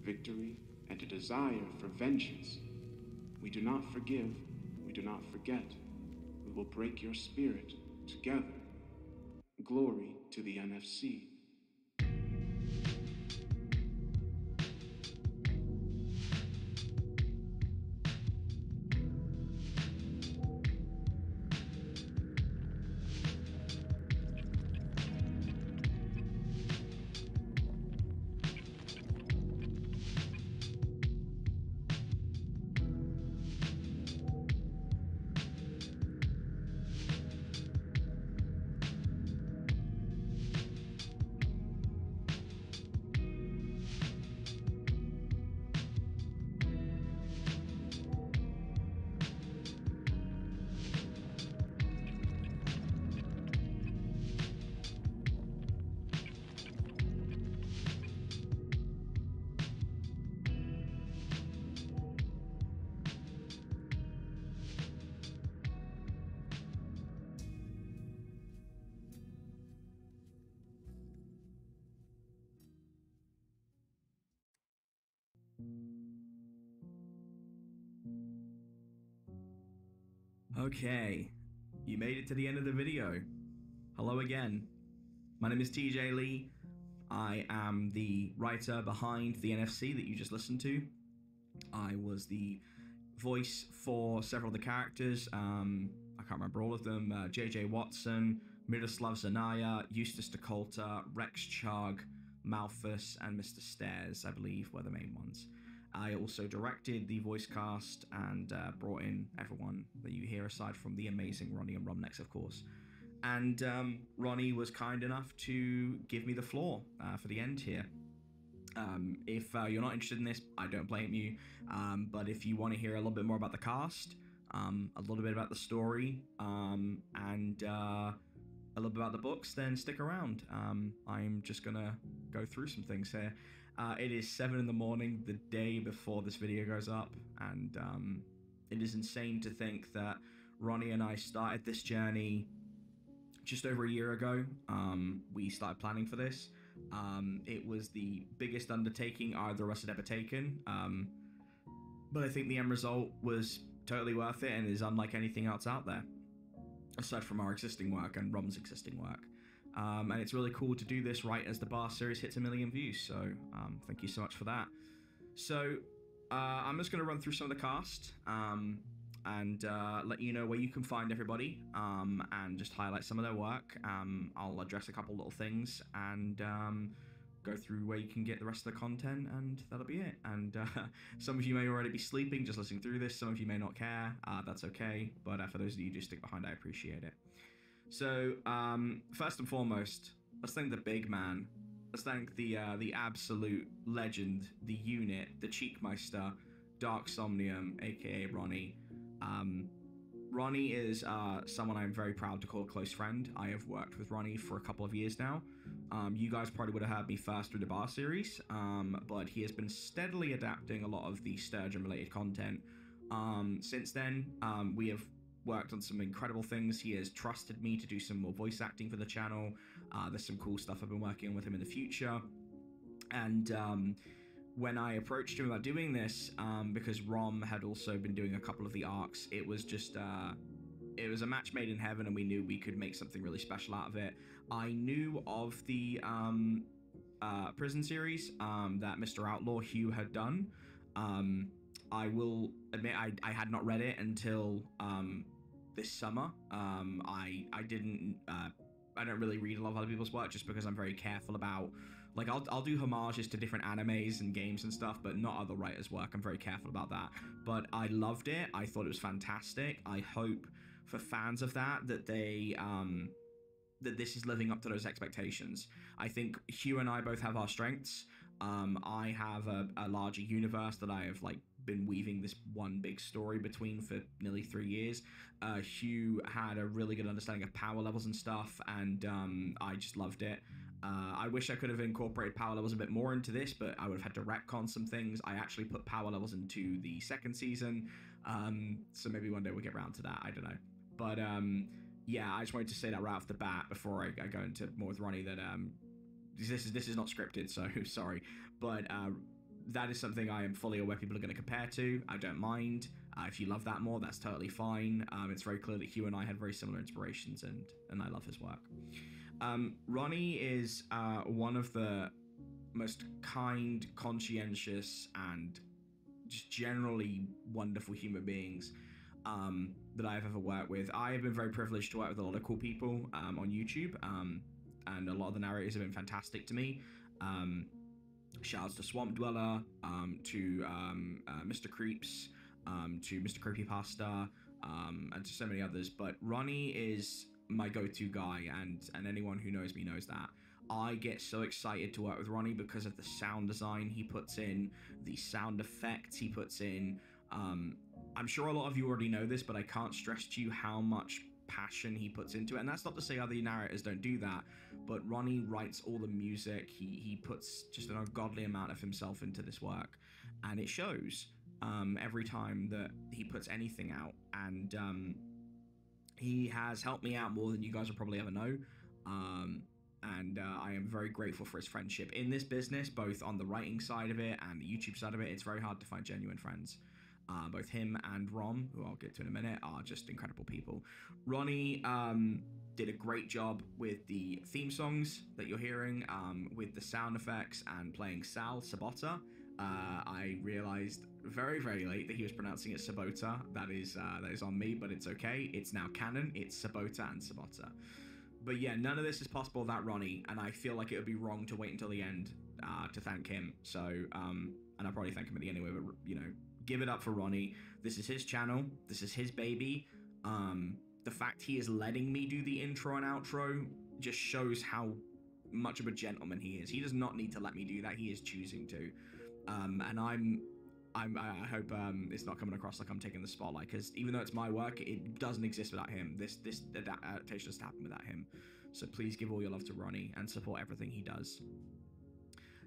victory, and a desire for vengeance. We do not forgive, we do not forget. We will break your spirit together. Glory to the NFC. Okay, you made it to the end of the video. Hello again. My name is TJ Lee. I am the writer behind the NFC that you just listened to. I was the voice for several of the characters. I can't remember all of them. JJ Watson, Miroslav Zanaya, Eustace DeColta, Rex Chug, Malthus, and Mr. Stairs, I believe, were the main ones. I also directed the voice cast and brought in everyone that you hear aside from the amazing Ronnie and Romnex, of course. And Ronnie was kind enough to give me the floor for the end here. If you're not interested in this, I don't blame you. But if you want to hear a little bit more about the cast, a little bit about the story, and a little bit about the books, then stick around. I'm just gonna go through some things here. It is 7 in the morning, the day before this video goes up, and it is insane to think that Ronnie and I started this journey just over a year ago. We started planning for this. It was the biggest undertaking either of us had ever taken, but I think the end result was totally worth it and is unlike anything else out there, aside from our existing work and Rom's existing work. And it's really cool to do this right as the Bar series hits 1 million views, so thank you so much for that. So I'm just going to run through some of the cast and let you know where you can find everybody, and just highlight some of their work. I'll address a couple little things and go through where you can get the rest of the content, and that'll be it. And some of you may already be sleeping just listening through this, some of you may not care, that's okay, but for those of you who do stick behind, I appreciate it. So first and foremost, let's thank the big man. Let's thank the absolute legend, the unit, the Cheekmeister, Dark Somnium, aka Ronnie. Ronnie is someone I'm very proud to call a close friend. I have worked with Ronnie for a couple of years now. You guys probably would have heard me first through the Bar series, but he has been steadily adapting a lot of the Sturgeon-related content. Since then, we have worked on some incredible things. He has trusted me to do some more voice acting for the channel. There's some cool stuff I've been working on with him in the future. And when I approached him about doing this, because Rom had also been doing a couple of the arcs, it was just, it was a match made in heaven, and we knew we could make something really special out of it. I knew of the prison series that Mr. Outlaw Hugh had done. I will admit I had not read it until this summer. I don't really read a lot of other people's work just because I'm very careful about, like, I'll do homages to different animes and games and stuff, but not other writers' work. I'm very careful about that. But I loved it. I thought it was fantastic. I hope for fans of that they that this is living up to those expectations. I think Hugh and I both have our strengths. I have a larger universe that I have been weaving this one big story between for nearly 3 years. Hugh had a really good understanding of power levels and stuff, and I just loved it. I wish I could have incorporated power levels a bit more into this, but I would have had to retcon some things. I actually put power levels into the second season, so maybe one day we'll get around to that, I don't know. But yeah, I just wanted to say that right off the bat before I go into more with Ronnie, that this is not scripted, so sorry, but that is something I am fully aware people are going to compare to. I don't mind. If you love that more, that's totally fine. It's very clear that Hugh and I had very similar inspirations, and I love his work. Ronnie is one of the most kind, conscientious, and just generally wonderful human beings that I've ever worked with. I have been very privileged to work with a lot of cool people on YouTube, and a lot of the narrators have been fantastic to me. Shouts to Swamp Dweller, to Mr. Creeps, to Mr. Creepypasta, and to so many others. But Ronnie is my go-to guy, and anyone who knows me knows that. I get so excited to work with Ronnie because of the sound design he puts in, the sound effects he puts in. I'm sure a lot of you already know this, but I can't stress to you how much passion he puts into it. And that's not to say other narrators don't do that, but Ronnie writes all the music. He puts just an ungodly amount of himself into this work, and it shows every time that he puts anything out. And he has helped me out more than you guys will probably ever know. And I am very grateful for his friendship in this business, both on the writing side of it and the YouTube side of it. It's very hard to find genuine friends. Both him and Rom, who I'll get to in a minute, are just incredible people. Ronnie did a great job with the theme songs that you're hearing, with the sound effects and playing Sal Sabota. I realized very, very late that he was pronouncing it Sabota. That is on me, but it's okay. It's now canon. It's Sabota and Sabota. But yeah, none of this is possible without Ronnie, and I feel like it would be wrong to wait until the end to thank him. So, and I'll probably thank him at the end anyway, but, you know, give it up for Ronnie. This is his channel. This is his baby. The fact he is letting me do the intro and outro just shows how much of a gentleman he is. He does not need to let me do that. He is choosing to. And I hope it's not coming across like I'm taking the spotlight, because even though it's my work, it doesn't exist without him. This adaptation doesn't happen without him. So please give all your love to Ronnie and support everything he does.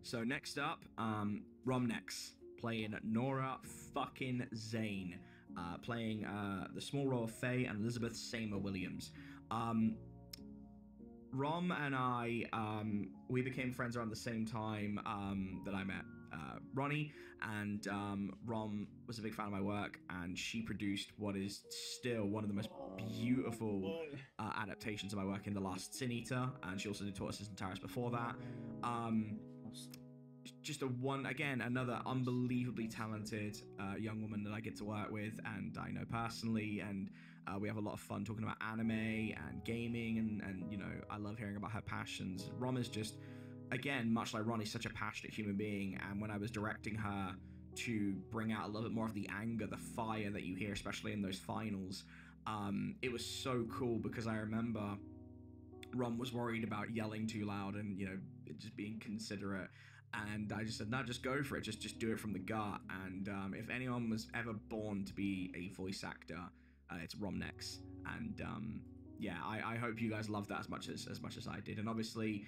So next up, Romnex playing Nora fucking Zane, playing the small role of Faye and Elizabeth Seymour Williams. Rom and I, we became friends around the same time that I met Ronnie, and Rom was a big fan of my work, and she produced what is still one of the most beautiful adaptations of my work in The Last Sin Eater, and she also did Tortoises and Towers before that. Just another unbelievably talented young woman that I get to work with, and I know personally, and we have a lot of fun talking about anime and gaming, and you know, I love hearing about her passions. Rom is just, again, much like Ronnie, such a passionate human being, and when I was directing her to bring out a little bit more of the anger, the fire that you hear, especially in those finals, it was so cool, because I remember Rom was worried about yelling too loud and, you know, just being considerate, and I just said, no, just go for it, just do it from the gut. And if anyone was ever born to be a voice actor, it's Romnex. And yeah, I hope you guys love that as much as I did. And obviously,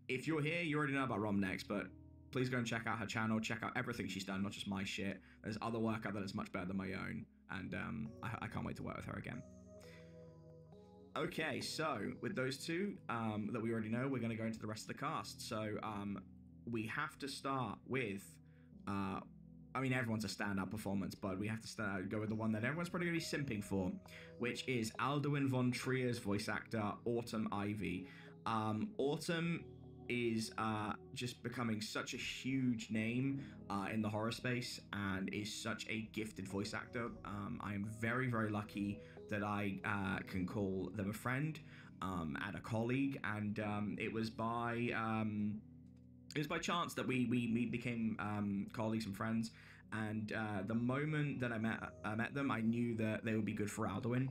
if you're here, you already know about Romnex, but please go and check out her channel, check out everything she's done, not just my shit. There's other work out there that's much better than my own, and I can't wait to work with her again. Okay, so with those two that we already know, we're going to go into the rest of the cast. So we have to start with, I mean, everyone's a standout performance, but we have to go with the one that everyone's probably going to be simping for, which is Alduin von Trier's voice actor, Autumn Ivy. Autumn is just becoming such a huge name in the horror space, and is such a gifted voice actor. I am very, very lucky that I can call them a friend and a colleague, and it was by chance that we became colleagues and friends. And the moment that I met them, I knew that they would be good for Alduin,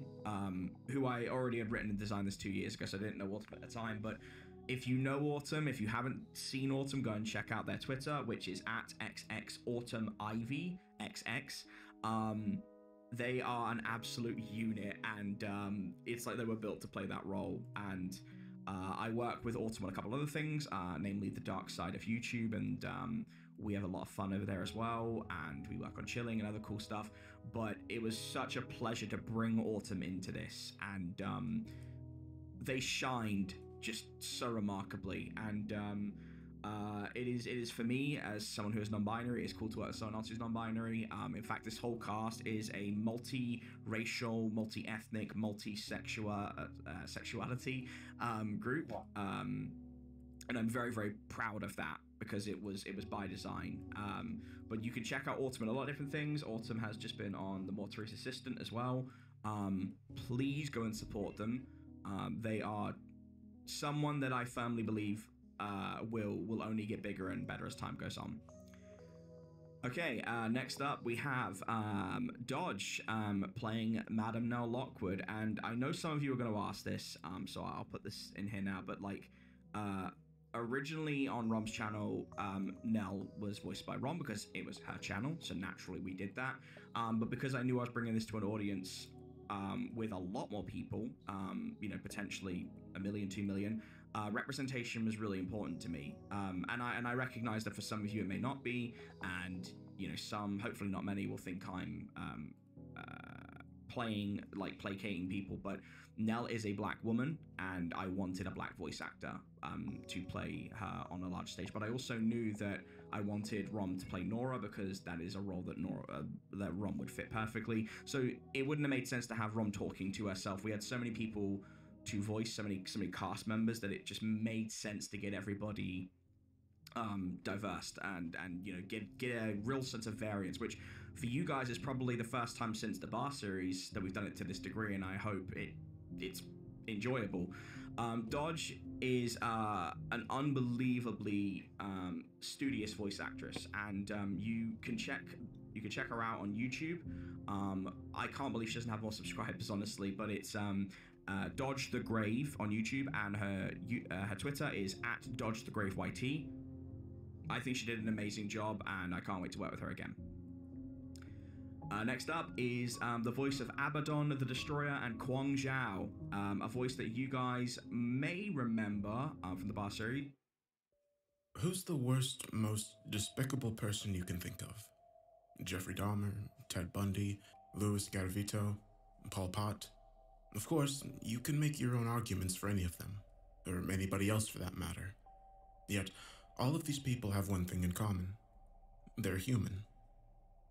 who I already had written and designed this 2 years ago, so I didn't know Autumn at the time. But if you know Autumn, if you haven't seen Autumn, go and check out their Twitter, which is at xxautumnivy_XX. They are an absolute unit, and it's like they were built to play that role. And I work with Autumn on a couple other things, namely the dark side of YouTube, and we have a lot of fun over there as well, and we work on chilling and other cool stuff. But it was such a pleasure to bring Autumn into this, and they shined just so remarkably. And it is for me, as someone who is non-binary, it's cool to work with someone else who's non-binary. In fact, this whole cast is a multi-racial, multi-ethnic, multi-sexuality group, and I'm very, very proud of that, because it was by design. But you can check out Autumn in a lot of different things. Autumn has just been on The Mortuary's Assistant as well. Please go and support them. They are someone that I firmly believe will only get bigger and better as time goes on. Okay, next up we have Dodge playing Madam Nell Lockwood, and I know some of you are going to ask this, so I'll put this in here now, but like, originally on Rom's channel, Nell was voiced by Rom because it was her channel, so naturally we did that, but because I knew I was bringing this to an audience with a lot more people, you know, potentially 1 million, 2 million, representation was really important to me, and I recognize that for some of you it may not be, and you know, some, hopefully not many, will think I'm placating people, but Nell is a black woman, and I wanted a black voice actor to play her on a large stage. But I also knew that I wanted Rom to play Nora, because that is a role that that Rom would fit perfectly. So it wouldn't have made sense to have Rom talking to herself. We had so many people to voice, so many cast members, that it just made sense to get everybody diverse and you know get a real sense of variance, which for you guys is probably the first time since the Bar series that we've done it to this degree, and I hope it's enjoyable. Dodge is an unbelievably studious voice actress, and you can check her out on YouTube. I can't believe she doesn't have more subscribers, honestly, but it's Dodge the Grave on YouTube, and her Twitter is at Dodge the Grave YT. I think she did an amazing job, and I can't wait to work with her again. Next up is the voice of Abaddon the Destroyer and Kwang Zhao, a voice that you guys may remember from the Bar series. Who's the worst, most despicable person you can think of? Jeffrey Dahmer, Ted Bundy, Louis Garavito, Pol Pot? Of course, you can make your own arguments for any of them, or anybody else for that matter. Yet, all of these people have one thing in common. They're human.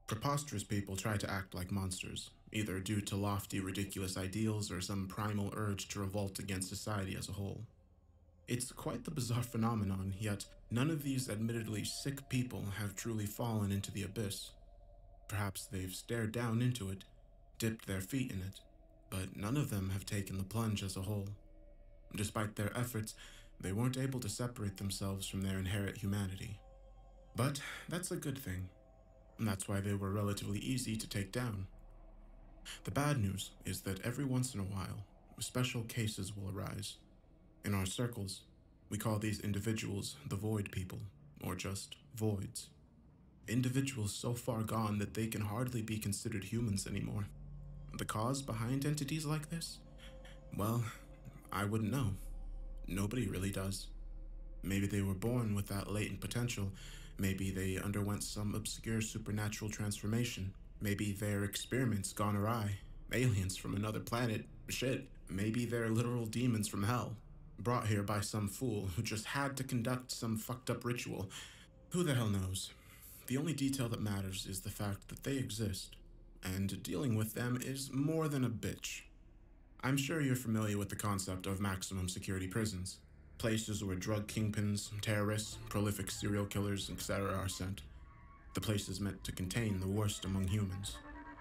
Preposterous people try to act like monsters, either due to lofty, ridiculous ideals or some primal urge to revolt against society as a whole. It's quite the bizarre phenomenon, yet none of these admittedly sick people have truly fallen into the abyss. Perhaps they've stared down into it, dipped their feet in it, but none of them have taken the plunge as a whole. Despite their efforts, they weren't able to separate themselves from their inherent humanity. But that's a good thing. And that's why they were relatively easy to take down. The bad news is that every once in a while, special cases will arise. In our circles, we call these individuals the Void People, or just Voids. Individuals so far gone that they can hardly be considered humans anymore. The cause behind entities like this? Well, I wouldn't know. Nobody really does. Maybe they were born with that latent potential. Maybe they underwent some obscure supernatural transformation. Maybe their experiments gone awry. Aliens from another planet. Shit, maybe they're literal demons from hell. Brought here by some fool who just had to conduct some fucked up ritual. Who the hell knows? The only detail that matters is the fact that they exist. And dealing with them is more than a bitch. I'm sure you're familiar with the concept of maximum security prisons. Places where drug kingpins, terrorists, prolific serial killers, etc. are sent. The places meant to contain the worst among humans.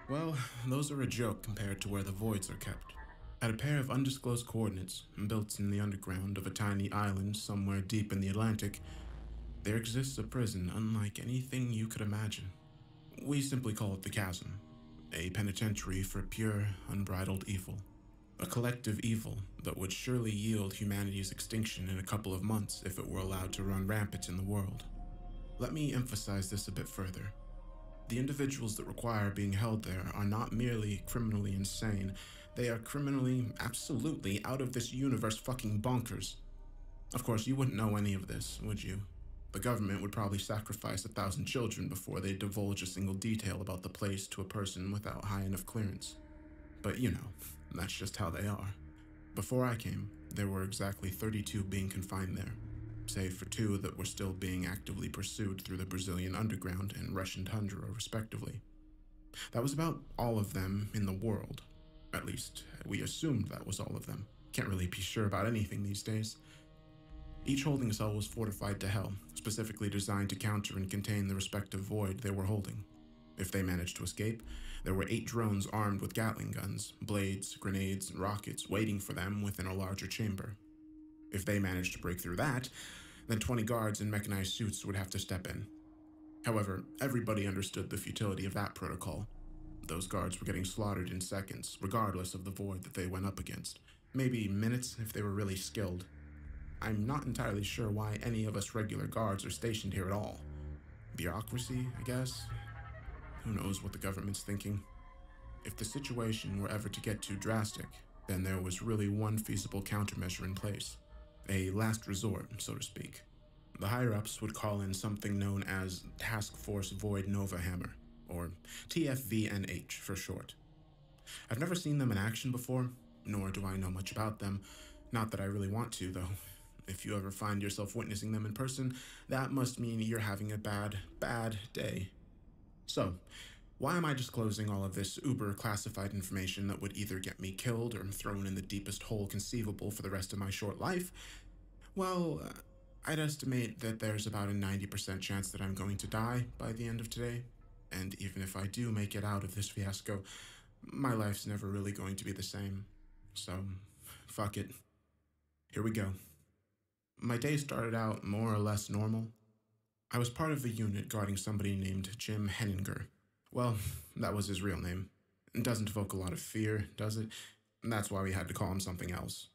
Well, those are a joke compared to where the Voids are kept. At a pair of undisclosed coordinates, built in the underground of a tiny island somewhere deep in the Atlantic, there exists a prison unlike anything you could imagine. We simply call it the Chasm, a penitentiary for pure, unbridled evil. A collective evil that would surely yield humanity's extinction in a couple of months if it were allowed to run rampant in the world. Let me emphasize this a bit further. The individuals that require being held there are not merely criminally insane, they are criminally, absolutely out of this universe fucking bonkers. Of course, you wouldn't know any of this, would you? The government would probably sacrifice 1,000 children before they divulge a single detail about the place to a person without high enough clearance. But you know, that's just how they are. Before I came, there were exactly 32 being confined there, save for 2 that were still being actively pursued through the Brazilian underground and Russian tundra, respectively. That was about all of them in the world. At least, we assumed that was all of them. Can't really be sure about anything these days. Each holding cell was fortified to hell, specifically designed to counter and contain the respective void they were holding. If they managed to escape, there were 8 drones armed with Gatling guns, blades, grenades, and rockets waiting for them within a larger chamber. If they managed to break through that, then 20 guards in mechanized suits would have to step in. However, everybody understood the futility of that protocol. Those guards were getting slaughtered in seconds, regardless of the void that they went up against. Maybe minutes if they were really skilled. I'm not entirely sure why any of us regular guards are stationed here at all. Bureaucracy, I guess? Who knows what the government's thinking? If the situation were ever to get too drastic, then there was really one feasible countermeasure in place. A last resort, so to speak. The higher-ups would call in something known as Task Force Void Nova Hammer, or TFVNH for short. I've never seen them in action before, nor do I know much about them. Not that I really want to, though. If you ever find yourself witnessing them in person, that must mean you're having a bad, bad day. So, why am I disclosing all of this uber-classified information that would either get me killed or thrown in the deepest hole conceivable for the rest of my short life? Well, I'd estimate that there's about a 90% chance that I'm going to die by the end of today. And even if I do make it out of this fiasco, my life's never really going to be the same. So, fuck it. Here we go. My day started out more or less normal. I was part of the unit guarding somebody named Jim Henninger. Well, that was his real name. It doesn't evoke a lot of fear, does it? That's why we had to call him something else.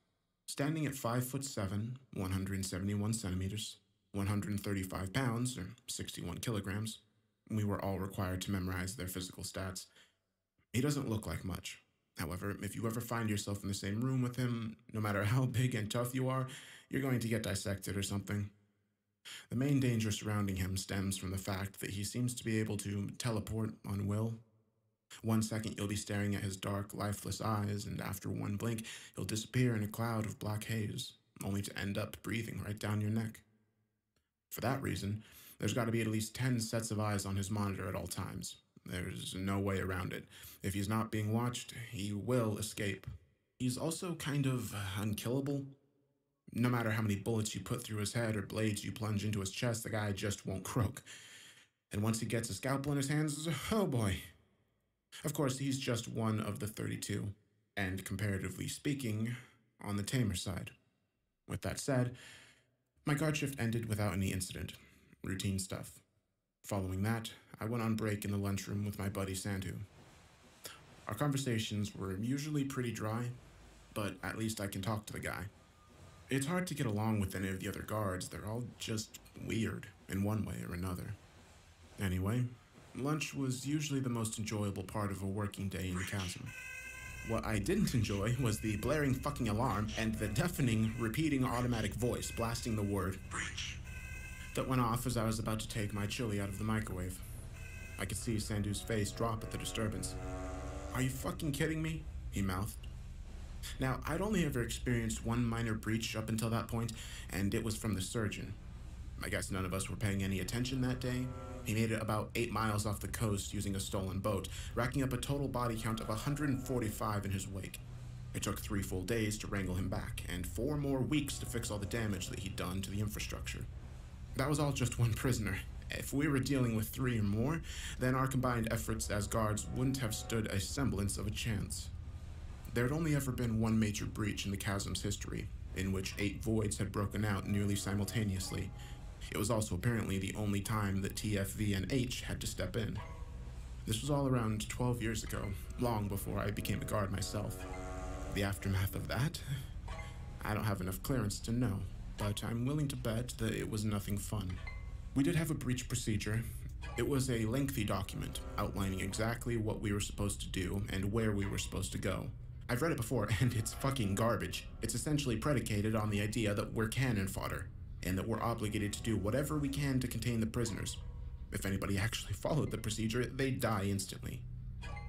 Standing at 5'7", 171 centimeters, 135 pounds, or 61 kilograms, we were all required to memorize their physical stats. He doesn't look like much. However, if you ever find yourself in the same room with him, no matter how big and tough you are, you're going to get dissected or something. The main danger surrounding him stems from the fact that he seems to be able to teleport on will. 1 second you'll be staring at his dark, lifeless eyes, and after one blink, he'll disappear in a cloud of black haze, only to end up breathing right down your neck. For that reason, there's got to be at least 10 sets of eyes on his monitor at all times. There's no way around it. If he's not being watched, he will escape. He's also kind of unkillable. No matter how many bullets you put through his head or blades you plunge into his chest, the guy just won't croak. And once he gets a scalpel in his hands, oh boy. Of course, he's just one of the 32, and comparatively speaking, on the tamer side. With that said, my guard shift ended without any incident. Routine stuff. Following that, I went on break in the lunchroom with my buddy Sandhu. Our conversations were usually pretty dry, but at least I can talk to the guy. It's hard to get along with any of the other guards. They're all just weird in one way or another. Anyway, lunch was usually the most enjoyable part of a working day in the chasm. What I didn't enjoy was the blaring fucking alarm and the deafening, repeating automatic voice blasting the word "breach" that went off as I was about to take my chili out of the microwave. I could see Sandhu's face drop at the disturbance. "Are you fucking kidding me?" he mouthed. Now, I'd only ever experienced one minor breach up until that point, and it was from the surgeon. I guess none of us were paying any attention that day. He made it about 8 miles off the coast using a stolen boat, racking up a total body count of 145 in his wake. It took 3 full days to wrangle him back, and 4 more weeks to fix all the damage that he'd done to the infrastructure. That was all just one prisoner. If we were dealing with 3 or more, then our combined efforts as guards wouldn't have stood a semblance of a chance. There had only ever been one major breach in the chasm's history, in which 8 voids had broken out nearly simultaneously. It was also apparently the only time that TFV and H had to step in. This was all around 12 years ago, long before I became a guard myself. The aftermath of that? I don't have enough clearance to know, but I'm willing to bet that it was nothing fun. We did have a breach procedure. It was a lengthy document outlining exactly what we were supposed to do and where we were supposed to go. I've read it before, and it's fucking garbage. It's essentially predicated on the idea that we're cannon fodder, and that we're obligated to do whatever we can to contain the prisoners. If anybody actually followed the procedure, they'd die instantly.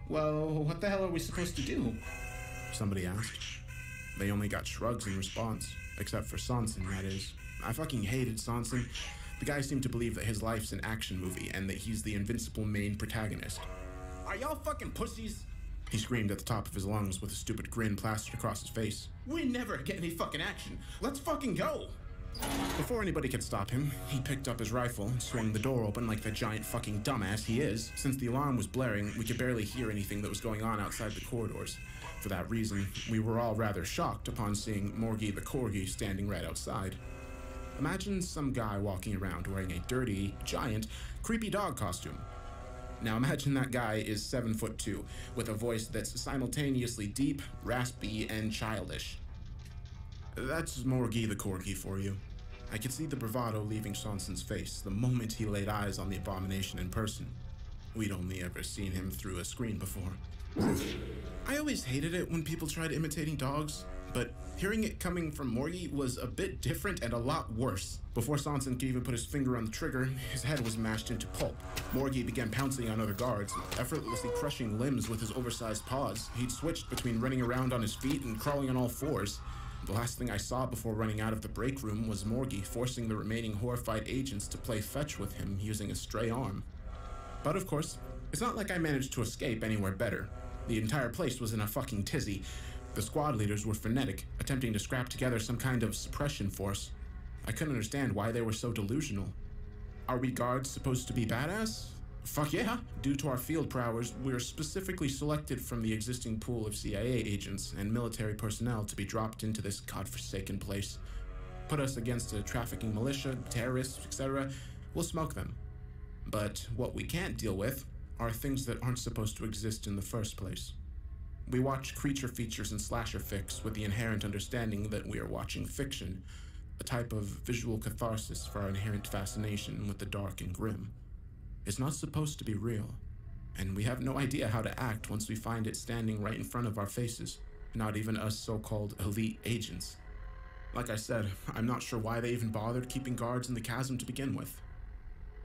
"Well, what the hell are we supposed to do?" somebody asked. They only got shrugs in response, except for Sonson, that is. I fucking hated Sonson. The guy seemed to believe that his life's an action movie, and that he's the invincible main protagonist. "Are y'all fucking pussies?" he screamed at the top of his lungs with a stupid grin plastered across his face. "We never get any fucking action. Let's fucking go!" Before anybody could stop him, he picked up his rifle and swung the door open like the giant fucking dumbass he is. Since the alarm was blaring, we could barely hear anything that was going on outside the corridors. For that reason, we were all rather shocked upon seeing Morgie the Corgi standing right outside. Imagine some guy walking around wearing a dirty, giant, creepy dog costume. Now imagine that guy is 7'2", with a voice that's simultaneously deep, raspy, and childish. That's Morgie the Corgi for you. I could see the bravado leaving Sonson's face the moment he laid eyes on the abomination in person. We'd only ever seen him through a screen before. I always hated it when people tried imitating dogs, but hearing it coming from Morgie was a bit different and a lot worse. Before Sonson could even put his finger on the trigger, his head was mashed into pulp. Morgie began pouncing on other guards, effortlessly crushing limbs with his oversized paws. He'd switched between running around on his feet and crawling on all fours. The last thing I saw before running out of the break room was Morgie forcing the remaining horrified agents to play fetch with him using a stray arm. But of course, it's not like I managed to escape anywhere better. The entire place was in a fucking tizzy. The squad leaders were frenetic, attempting to scrap together some kind of suppression force. I couldn't understand why they were so delusional. Are we guards supposed to be badass? Fuck yeah! Due to our field prowess, we are specifically selected from the existing pool of CIA agents and military personnel to be dropped into this godforsaken place. Put us against a trafficking militia, terrorists, etc., we'll smoke them. But what we can't deal with are things that aren't supposed to exist in the first place. We watch creature features and slasher fics with the inherent understanding that we are watching fiction, a type of visual catharsis for our inherent fascination with the dark and grim. It's not supposed to be real, and we have no idea how to act once we find it standing right in front of our faces, not even us so-called elite agents. Like I said, I'm not sure why they even bothered keeping guards in the chasm to begin with.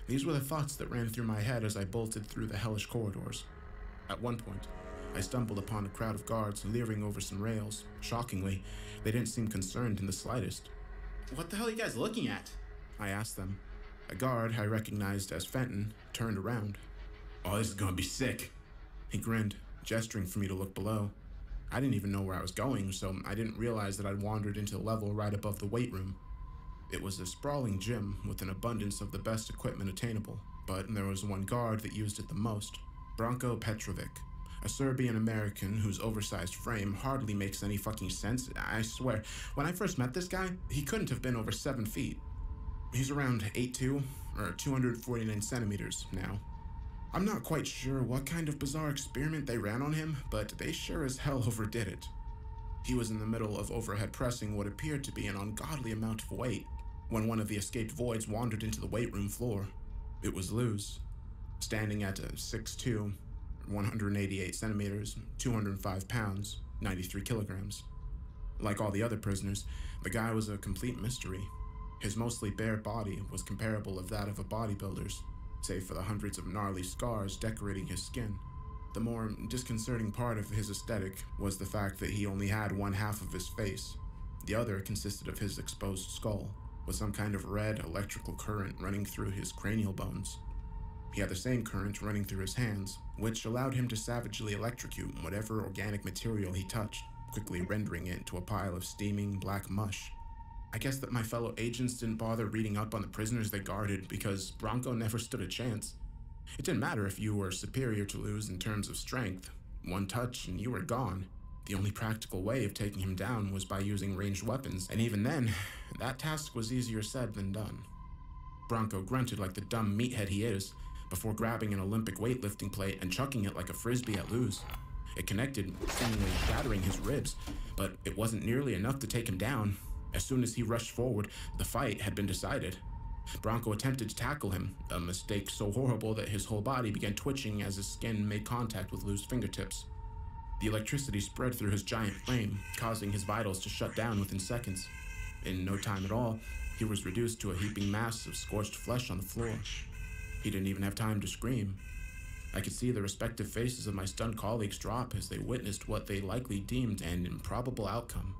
These were the thoughts that ran through my head as I bolted through the hellish corridors. At one point, I stumbled upon a crowd of guards leering over some rails. Shockingly, they didn't seem concerned in the slightest. What the hell are you guys looking at? I asked them. A guard I recognized as Fenton turned around. Oh, this is gonna be sick. He grinned, gesturing for me to look below. I didn't even know where I was going, so I didn't realize that I'd wandered into the level right above the weight room. It was a sprawling gym with an abundance of the best equipment attainable, but there was one guard that used it the most, Branko Petrovic, a Serbian-American whose oversized frame hardly makes any fucking sense. I swear, when I first met this guy, he couldn't have been over 7 feet. He's around 8'2", or 249 centimeters now. I'm not quite sure what kind of bizarre experiment they ran on him, but they sure as hell overdid it. He was in the middle of overhead pressing what appeared to be an ungodly amount of weight when one of the escaped voids wandered into the weight room floor. It was Luz, standing at 6'2", 188 centimeters, 205 pounds, 93 kilograms. Like all the other prisoners, the guy was a complete mystery. His mostly bare body was comparable of that of a bodybuilder's, save for the hundreds of gnarly scars decorating his skin. The more disconcerting part of his aesthetic was the fact that he only had one half of his face. The other consisted of his exposed skull, with some kind of red electrical current running through his cranial bones. He had the same current running through his hands, which allowed him to savagely electrocute whatever organic material he touched, quickly rendering it into a pile of steaming black mush. I guess that my fellow agents didn't bother reading up on the prisoners they guarded because Branko never stood a chance. It didn't matter if you were superior to Luz in terms of strength. One touch and you were gone. The only practical way of taking him down was by using ranged weapons, and even then, that task was easier said than done. Branko grunted like the dumb meathead he is, before grabbing an Olympic weightlifting plate and chucking it like a frisbee at Luz. It connected, seemingly shattering his ribs, but it wasn't nearly enough to take him down. As soon as he rushed forward, the fight had been decided. Branko attempted to tackle him, a mistake so horrible that his whole body began twitching as his skin made contact with Luz's fingertips. The electricity spread through his giant frame, causing his vitals to shut down within seconds. In no time at all, he was reduced to a heaping mass of scorched flesh on the floor. He didn't even have time to scream. I could see the respective faces of my stunned colleagues drop as they witnessed what they likely deemed an improbable outcome.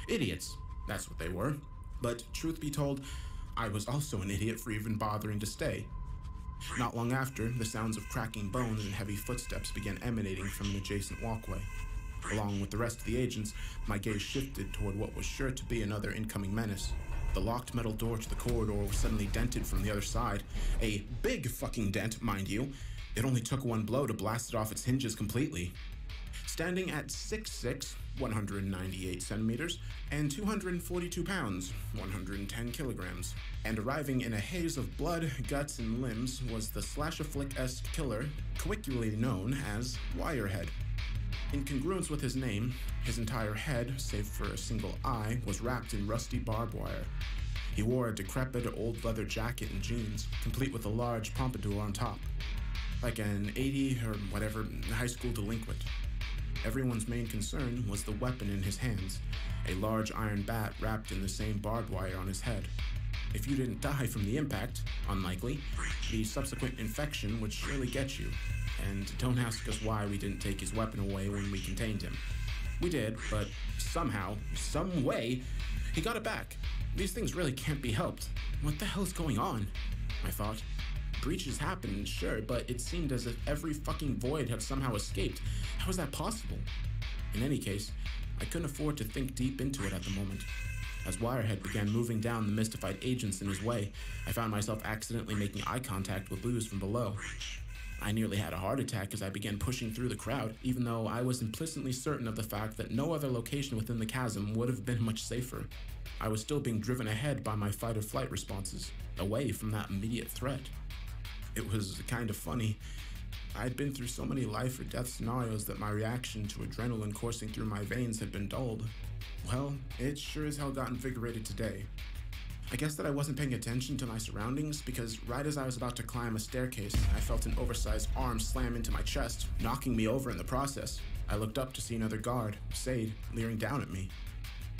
Idiots, that's what they were. But truth be told, I was also an idiot for even bothering to stay. Not long after, the sounds of cracking bones and heavy footsteps began emanating from an adjacent walkway. Along with the rest of the agents, my gaze shifted toward what was sure to be another incoming menace. The locked metal door to the corridor was suddenly dented from the other side. A big fucking dent, mind you. It only took one blow to blast it off its hinges completely. Standing at 6'6", 198 centimeters, and 242 pounds, 110 kilograms, and arriving in a haze of blood, guts, and limbs was the slasher-flick-esque killer, colloquially known as Wirehead. In congruence with his name, his entire head, save for a single eye, was wrapped in rusty barbed wire. He wore a decrepit old leather jacket and jeans, complete with a large pompadour on top, like an 80 or whatever high school delinquent. Everyone's main concern was the weapon in his hands, a large iron bat wrapped in the same barbed wire on his head. If you didn't die from the impact, unlikely, the subsequent infection would surely get you. And don't ask us why we didn't take his weapon away when we contained him. We did, but somehow, some way, he got it back. These things really can't be helped. What the hell is going on? I thought. Breaches happened, sure, but it seemed as if every fucking void had somehow escaped. How is that possible? In any case, I couldn't afford to think deep into it at the moment. As Wirehead began moving down the mystified agents in his way, I found myself accidentally making eye contact with Luz from below. I nearly had a heart attack as I began pushing through the crowd, even though I was implicitly certain of the fact that no other location within the chasm would have been much safer. I was still being driven ahead by my fight-or-flight responses, away from that immediate threat. It was kind of funny. I'd been through so many life-or-death scenarios that my reaction to adrenaline coursing through my veins had been dulled. Well, it sure as hell got invigorated today. I guess that I wasn't paying attention to my surroundings because right as I was about to climb a staircase, I felt an oversized arm slam into my chest, knocking me over in the process. I looked up to see another guard, Sade, leering down at me.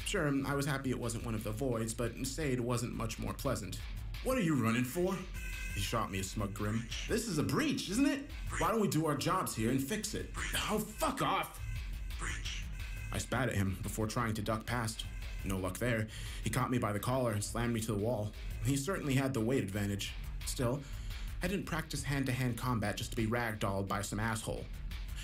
Sure, I was happy it wasn't one of the voids, but Sade wasn't much more pleasant. What are you running for? He shot me a smug grin. This is a breach, isn't it? Why don't we do our jobs here and fix it? Oh, fuck off! I spat at him before trying to duck past. No luck there. He caught me by the collar and slammed me to the wall. He certainly had the weight advantage. Still, I didn't practice hand-to-hand combat just to be ragdolled by some asshole.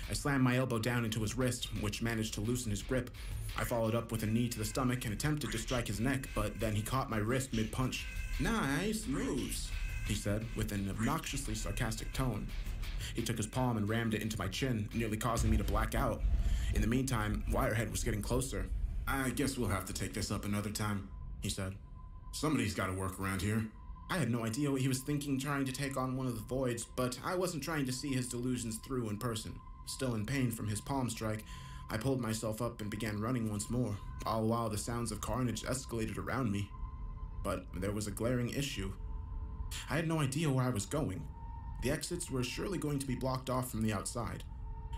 I slammed my elbow down into his wrist, which managed to loosen his grip. I followed up with a knee to the stomach and attempted to strike his neck, but then he caught my wrist mid-punch. Nice moves, he said, with an obnoxiously sarcastic tone. He took his palm and rammed it into my chin, nearly causing me to black out. In the meantime, Wirehead was getting closer. I guess we'll have to take this up another time, he said. Somebody's got to work around here. I had no idea what he was thinking trying to take on one of the voids, but I wasn't trying to see his delusions through in person. Still in pain from his palm strike, I pulled myself up and began running once more, all while the sounds of carnage escalated around me. But there was a glaring issue. I had no idea where I was going. The exits were surely going to be blocked off from the outside.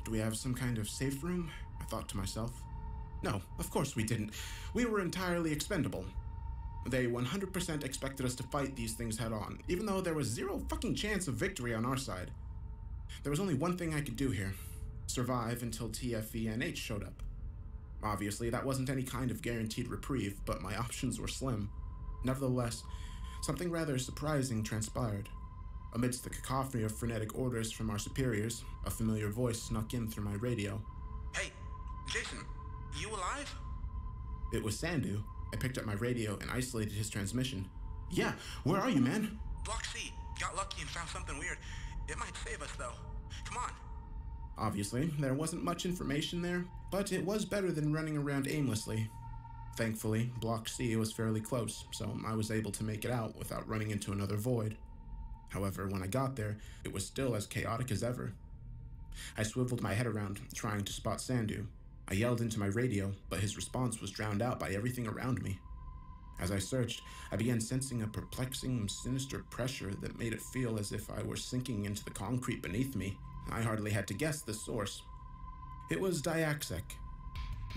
Do we have some kind of safe room? I thought to myself. No, of course we didn't. We were entirely expendable. They 100% expected us to fight these things head on, even though there was zero fucking chance of victory on our side. There was only one thing I could do here. Survive until TFENH showed up. Obviously, that wasn't any kind of guaranteed reprieve, but my options were slim. Nevertheless, something rather surprising transpired. Amidst the cacophony of frenetic orders from our superiors, a familiar voice snuck in through my radio. Hey, Jason, you alive? It was Sandu. I picked up my radio and isolated his transmission. Yeah, where are you, man? Block C. Got lucky and found something weird. It might save us, though. Come on. Obviously, there wasn't much information there, but it was better than running around aimlessly. Thankfully, Block C was fairly close, so I was able to make it out without running into another void. However, when I got there, it was still as chaotic as ever. I swiveled my head around, trying to spot Sandu. I yelled into my radio, but his response was drowned out by everything around me. As I searched, I began sensing a perplexing, sinister pressure that made it feel as if I were sinking into the concrete beneath me. I hardly had to guess the source. It was Diaxec.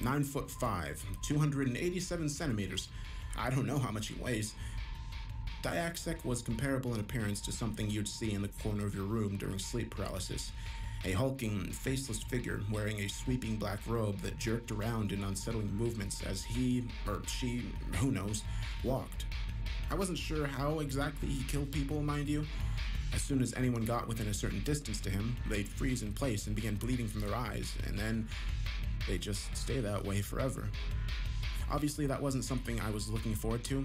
9'5", 287 centimeters. I don't know how much he weighs. Diaxec was comparable in appearance to something you'd see in the corner of your room during sleep paralysis. A hulking, faceless figure wearing a sweeping black robe that jerked around in unsettling movements as he, or she, who knows, walked. I wasn't sure how exactly he killed people, mind you. As soon as anyone got within a certain distance to him, they'd freeze in place and begin bleeding from their eyes, and then they'd just stay that way forever. Obviously, that wasn't something I was looking forward to.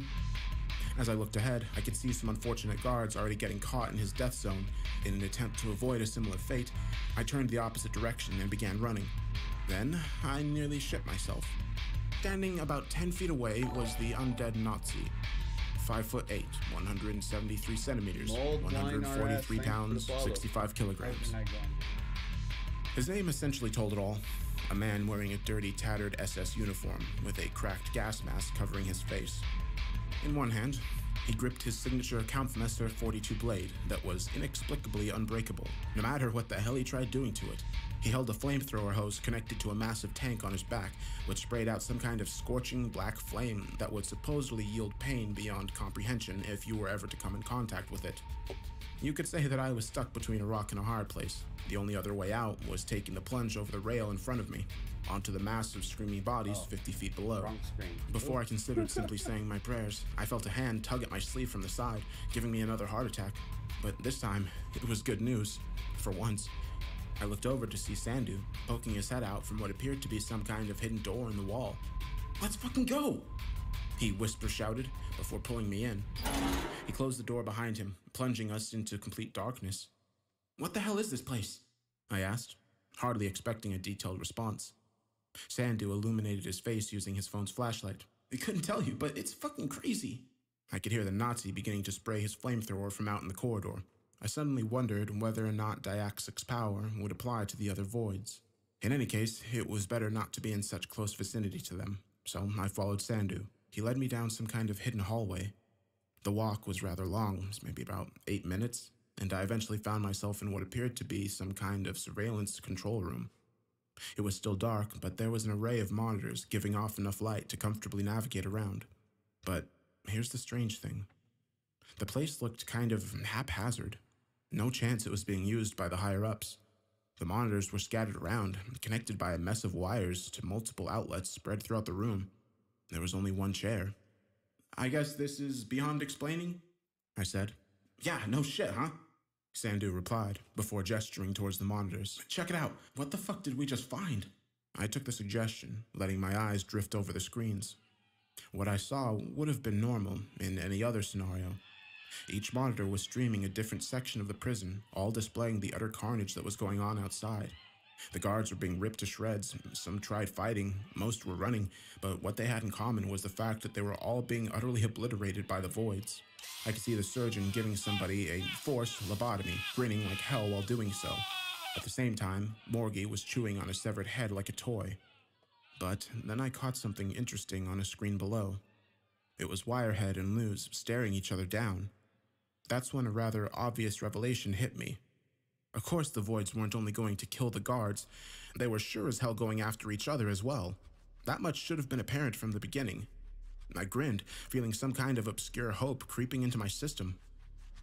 As I looked ahead, I could see some unfortunate guards already getting caught in his death zone. In an attempt to avoid a similar fate, I turned the opposite direction and began running. Then, I nearly shit myself. Standing about 10 feet away was the undead Nazi. 5'8", 173 centimeters, 143 pounds, 65 kilograms. His name essentially told it all. A man wearing a dirty, tattered SS uniform with a cracked gas mask covering his face. In one hand, he gripped his signature Kampfmesser 42 blade that was inexplicably unbreakable, no matter what the hell he tried doing to it. He held a flamethrower hose connected to a massive tank on his back, which sprayed out some kind of scorching black flame that would supposedly yield pain beyond comprehension if you were ever to come in contact with it. You could say that I was stuck between a rock and a hard place. The only other way out was taking the plunge over the rail in front of me, onto the massive screaming bodies 50 feet below. Before I considered simply saying my prayers, I felt a hand tug at my sleeve from the side, giving me another heart attack. But this time, it was good news. For once. I looked over to see Sandu, poking his head out from what appeared to be some kind of hidden door in the wall. Let's fucking go! he whisper-shouted before pulling me in. He closed the door behind him, plunging us into complete darkness. "What the hell is this place?" I asked, hardly expecting a detailed response. Sandu illuminated his face using his phone's flashlight. "I couldn't tell you, but it's fucking crazy." I could hear the Nazi beginning to spray his flamethrower from out in the corridor. I suddenly wondered whether or not Diaxic's power would apply to the other voids. In any case, it was better not to be in such close vicinity to them, so I followed Sandu. He led me down some kind of hidden hallway. The walk was rather long, maybe about 8 minutes, and I eventually found myself in what appeared to be some kind of surveillance control room. It was still dark, but there was an array of monitors giving off enough light to comfortably navigate around. But here's the strange thing. The place looked kind of haphazard. No chance it was being used by the higher-ups. The monitors were scattered around, connected by a mess of wires to multiple outlets spread throughout the room. There was only one chair. "I guess this is beyond explaining?" I said. "Yeah, no shit, huh?" Sandu replied, before gesturing towards the monitors. "Check it out. What the fuck did we just find?" I took the suggestion, letting my eyes drift over the screens. What I saw would have been normal in any other scenario. Each monitor was streaming a different section of the prison, all displaying the utter carnage that was going on outside. The guards were being ripped to shreds, some tried fighting, most were running, but what they had in common was the fact that they were all being utterly obliterated by the voids. I could see the surgeon giving somebody a forced lobotomy, grinning like hell while doing so. At the same time, Morgie was chewing on a severed head like a toy. But then I caught something interesting on a screen below. It was Wirehead and Luz staring each other down. That's when a rather obvious revelation hit me. Of course the voids weren't only going to kill the guards, they were sure as hell going after each other as well. That much should have been apparent from the beginning. I grinned, feeling some kind of obscure hope creeping into my system.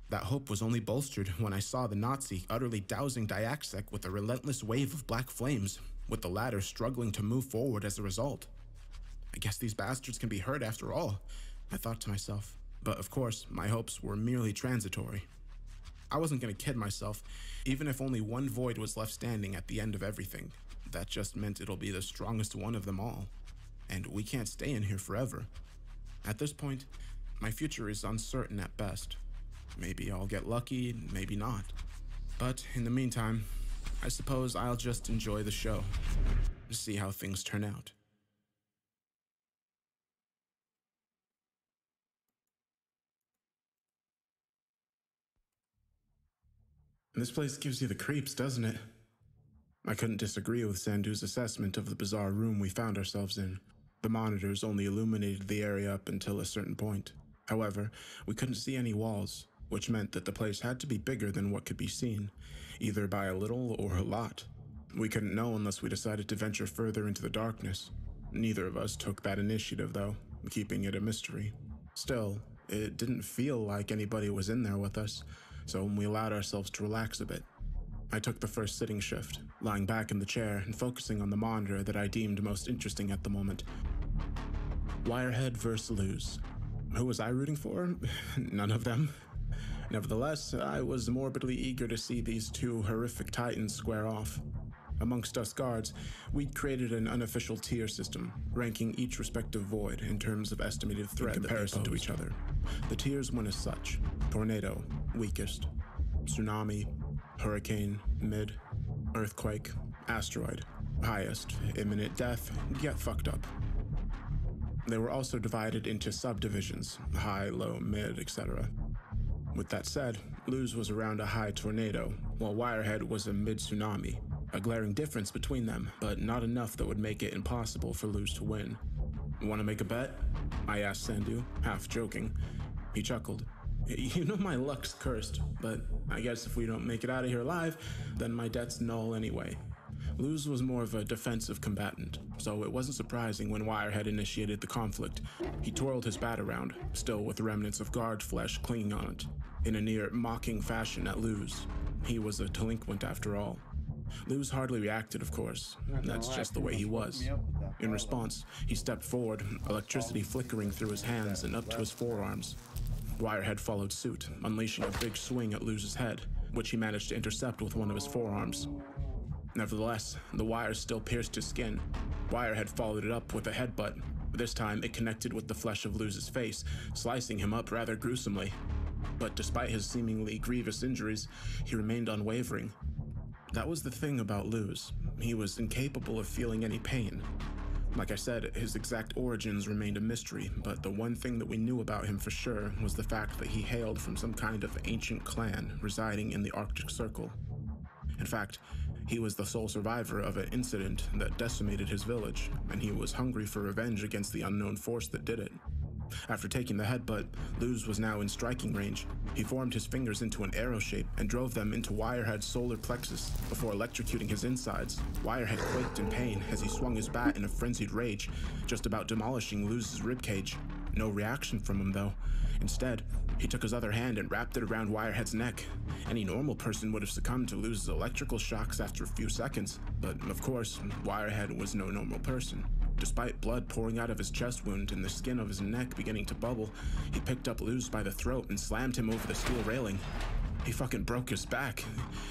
That hope was only bolstered when I saw the Nazi utterly dousing Diaxic with a relentless wave of black flames, with the latter struggling to move forward as a result. I guess these bastards can be hurt after all, I thought to myself. But of course, my hopes were merely transitory. I wasn't going to kid myself. Even if only one void was left standing at the end of everything, that just meant it'll be the strongest one of them all. And we can't stay in here forever. At this point, my future is uncertain at best. Maybe I'll get lucky, maybe not. But in the meantime, I suppose I'll just enjoy the show, see how things turn out. This place gives you the creeps, doesn't it? I couldn't disagree with Sandu's assessment of the bizarre room we found ourselves in. The monitors only illuminated the area up until a certain point. However, we couldn't see any walls, which meant that the place had to be bigger than what could be seen, either by a little or a lot. We couldn't know unless we decided to venture further into the darkness. Neither of us took that initiative, though, keeping it a mystery. Still, it didn't feel like anybody was in there with us, so we allowed ourselves to relax a bit. I took the first sitting shift, lying back in the chair and focusing on the monitor that I deemed most interesting at the moment. Wirehead versus Luz. Who was I rooting for? None of them. Nevertheless, I was morbidly eager to see these two horrific titans square off. Amongst us guards, we'd created an unofficial tier system, ranking each respective void in terms of estimated threat in comparison to each other. The tiers went as such: Tornado, weakest; Tsunami, Hurricane, mid; Earthquake, Asteroid, highest; Imminent death, get fucked up. They were also divided into subdivisions: high, low, mid, etc. With that said, Luz was around a high tornado, while Wirehead was a mid-tsunami. A glaring difference between them, but not enough that would make it impossible for Luz to win. "Want to make a bet?" I asked Sandu, half joking. He chuckled. "You know my luck's cursed, but I guess if we don't make it out of here alive, then my debt's null anyway." Luz was more of a defensive combatant, so it wasn't surprising when Wirehead initiated the conflict. He twirled his bat around, still with remnants of guard flesh clinging on it, in a near mocking fashion at Luz. He was a delinquent after all. Luz hardly reacted, of course. That's just the way he was. In response, he stepped forward, electricity flickering through his hands and up to his forearms. Wirehead followed suit, unleashing a big swing at Luz's head, which he managed to intercept with one of his forearms. Nevertheless, the wires still pierced his skin. Wirehead followed it up with a headbutt. This time, it connected with the flesh of Luz's face, slicing him up rather gruesomely. But despite his seemingly grievous injuries, he remained unwavering. That was the thing about Luz. He was incapable of feeling any pain. Like I said, his exact origins remained a mystery, but the one thing that we knew about him for sure was the fact that he hailed from some kind of ancient clan residing in the Arctic Circle. In fact, he was the sole survivor of an incident that decimated his village, and he was hungry for revenge against the unknown force that did it. After taking the headbutt, Luz was now in striking range. He formed his fingers into an arrow shape and drove them into Wirehead's solar plexus before electrocuting his insides. Wirehead quaked in pain as he swung his bat in a frenzied rage, just about demolishing Luz's ribcage. No reaction from him, though. Instead, he took his other hand and wrapped it around Wirehead's neck. Any normal person would have succumbed to Luz's electrical shocks after a few seconds, but of course, Wirehead was no normal person. Despite blood pouring out of his chest wound and the skin of his neck beginning to bubble, he picked up Luz by the throat and slammed him over the steel railing. He fucking broke his back.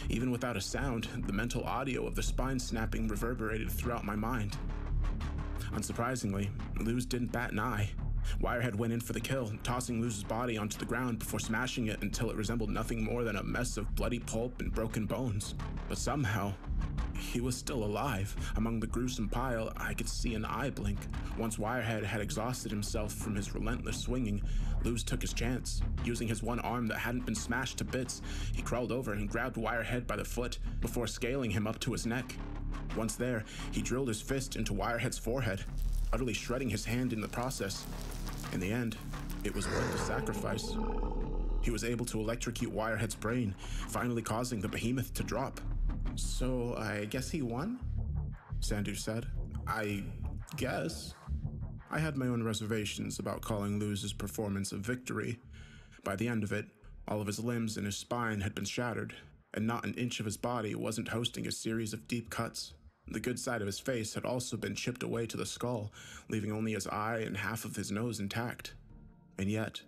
Even without a sound, the mental audio of the spine snapping reverberated throughout my mind. Unsurprisingly, Luz didn't bat an eye. Wirehead went in for the kill, tossing Luz's body onto the ground before smashing it until it resembled nothing more than a mess of bloody pulp and broken bones. But somehow, he was still alive. Among the gruesome pile, I could see an eye blink. Once Wirehead had exhausted himself from his relentless swinging, Luz took his chance. Using his one arm that hadn't been smashed to bits, he crawled over and grabbed Wirehead by the foot before scaling him up to his neck. Once there, he drilled his fist into Wirehead's forehead, utterly shredding his hand in the process. In the end, it was worth the sacrifice. He was able to electrocute Wirehead's brain, finally causing the behemoth to drop. "So, I guess he won?" Sandu said. "I guess." I had my own reservations about calling Luz's performance a victory. By the end of it, all of his limbs and his spine had been shattered, and not an inch of his body wasn't hosting a series of deep cuts. The good side of his face had also been chipped away to the skull, leaving only his eye and half of his nose intact. And yet,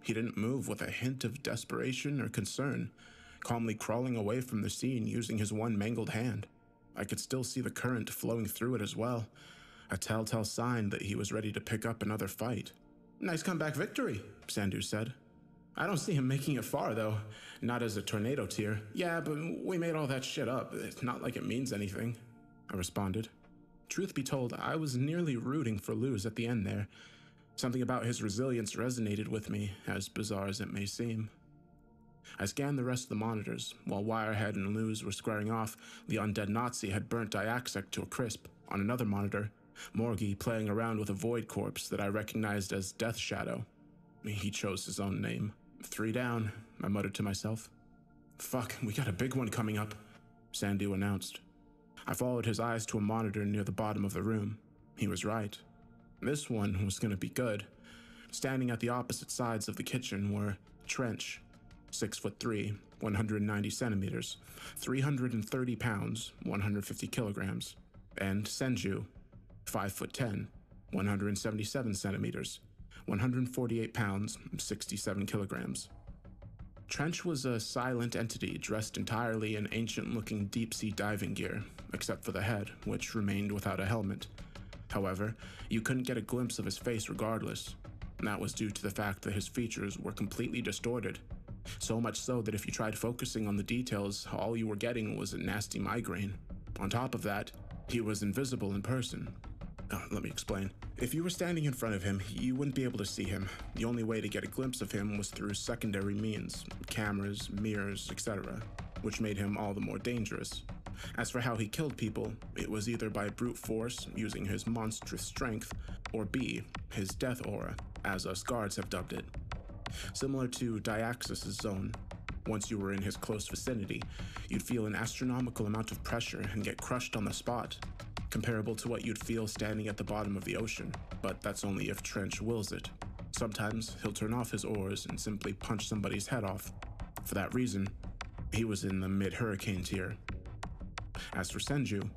he didn't move with a hint of desperation or concern, calmly crawling away from the scene using his one mangled hand. I could still see the current flowing through it as well, a telltale sign that he was ready to pick up another fight. "Nice comeback victory," Sandu said. "I don't see him making it far, though. Not as a tornado tier. Yeah, but we made all that shit up. It's not like it means anything," I responded. Truth be told, I was nearly rooting for Luz at the end there. Something about his resilience resonated with me, as bizarre as it may seem. I scanned the rest of the monitors. While Wirehead and Luz were squaring off, the undead Nazi had burnt Diaxec to a crisp. On another monitor, Morgie playing around with a void corpse that I recognized as Death Shadow. He chose his own name. 3 down, I muttered to myself. "Fuck, we got a big one coming up," Sandu announced. I followed his eyes to a monitor near the bottom of the room. He was right. This one was going to be good. Standing at the opposite sides of the kitchen were Trench, 6'3", 190 centimeters, 330 pounds, 150 kilograms, and Senju, 5'10", 177 centimeters, 148 pounds, 67 kilograms. Trench was a silent entity dressed entirely in ancient-looking deep-sea diving gear, except for the head, which remained without a helmet. However, you couldn't get a glimpse of his face regardless, and that was due to the fact that his features were completely distorted. So much so that if you tried focusing on the details, all you were getting was a nasty migraine. On top of that, he was invisible in person. Let me explain. If you were standing in front of him, you wouldn't be able to see him. The only way to get a glimpse of him was through secondary means, cameras, mirrors, etc., which made him all the more dangerous. As for how he killed people, it was either by brute force, using his monstrous strength, or B, his death aura, as us guards have dubbed it. Similar to Diaxis' zone, once you were in his close vicinity, you'd feel an astronomical amount of pressure and get crushed on the spot, comparable to what you'd feel standing at the bottom of the ocean, but that's only if Trench wills it. Sometimes he'll turn off his oars and simply punch somebody's head off. For that reason, he was in the mid-hurricane tier. As for Senju,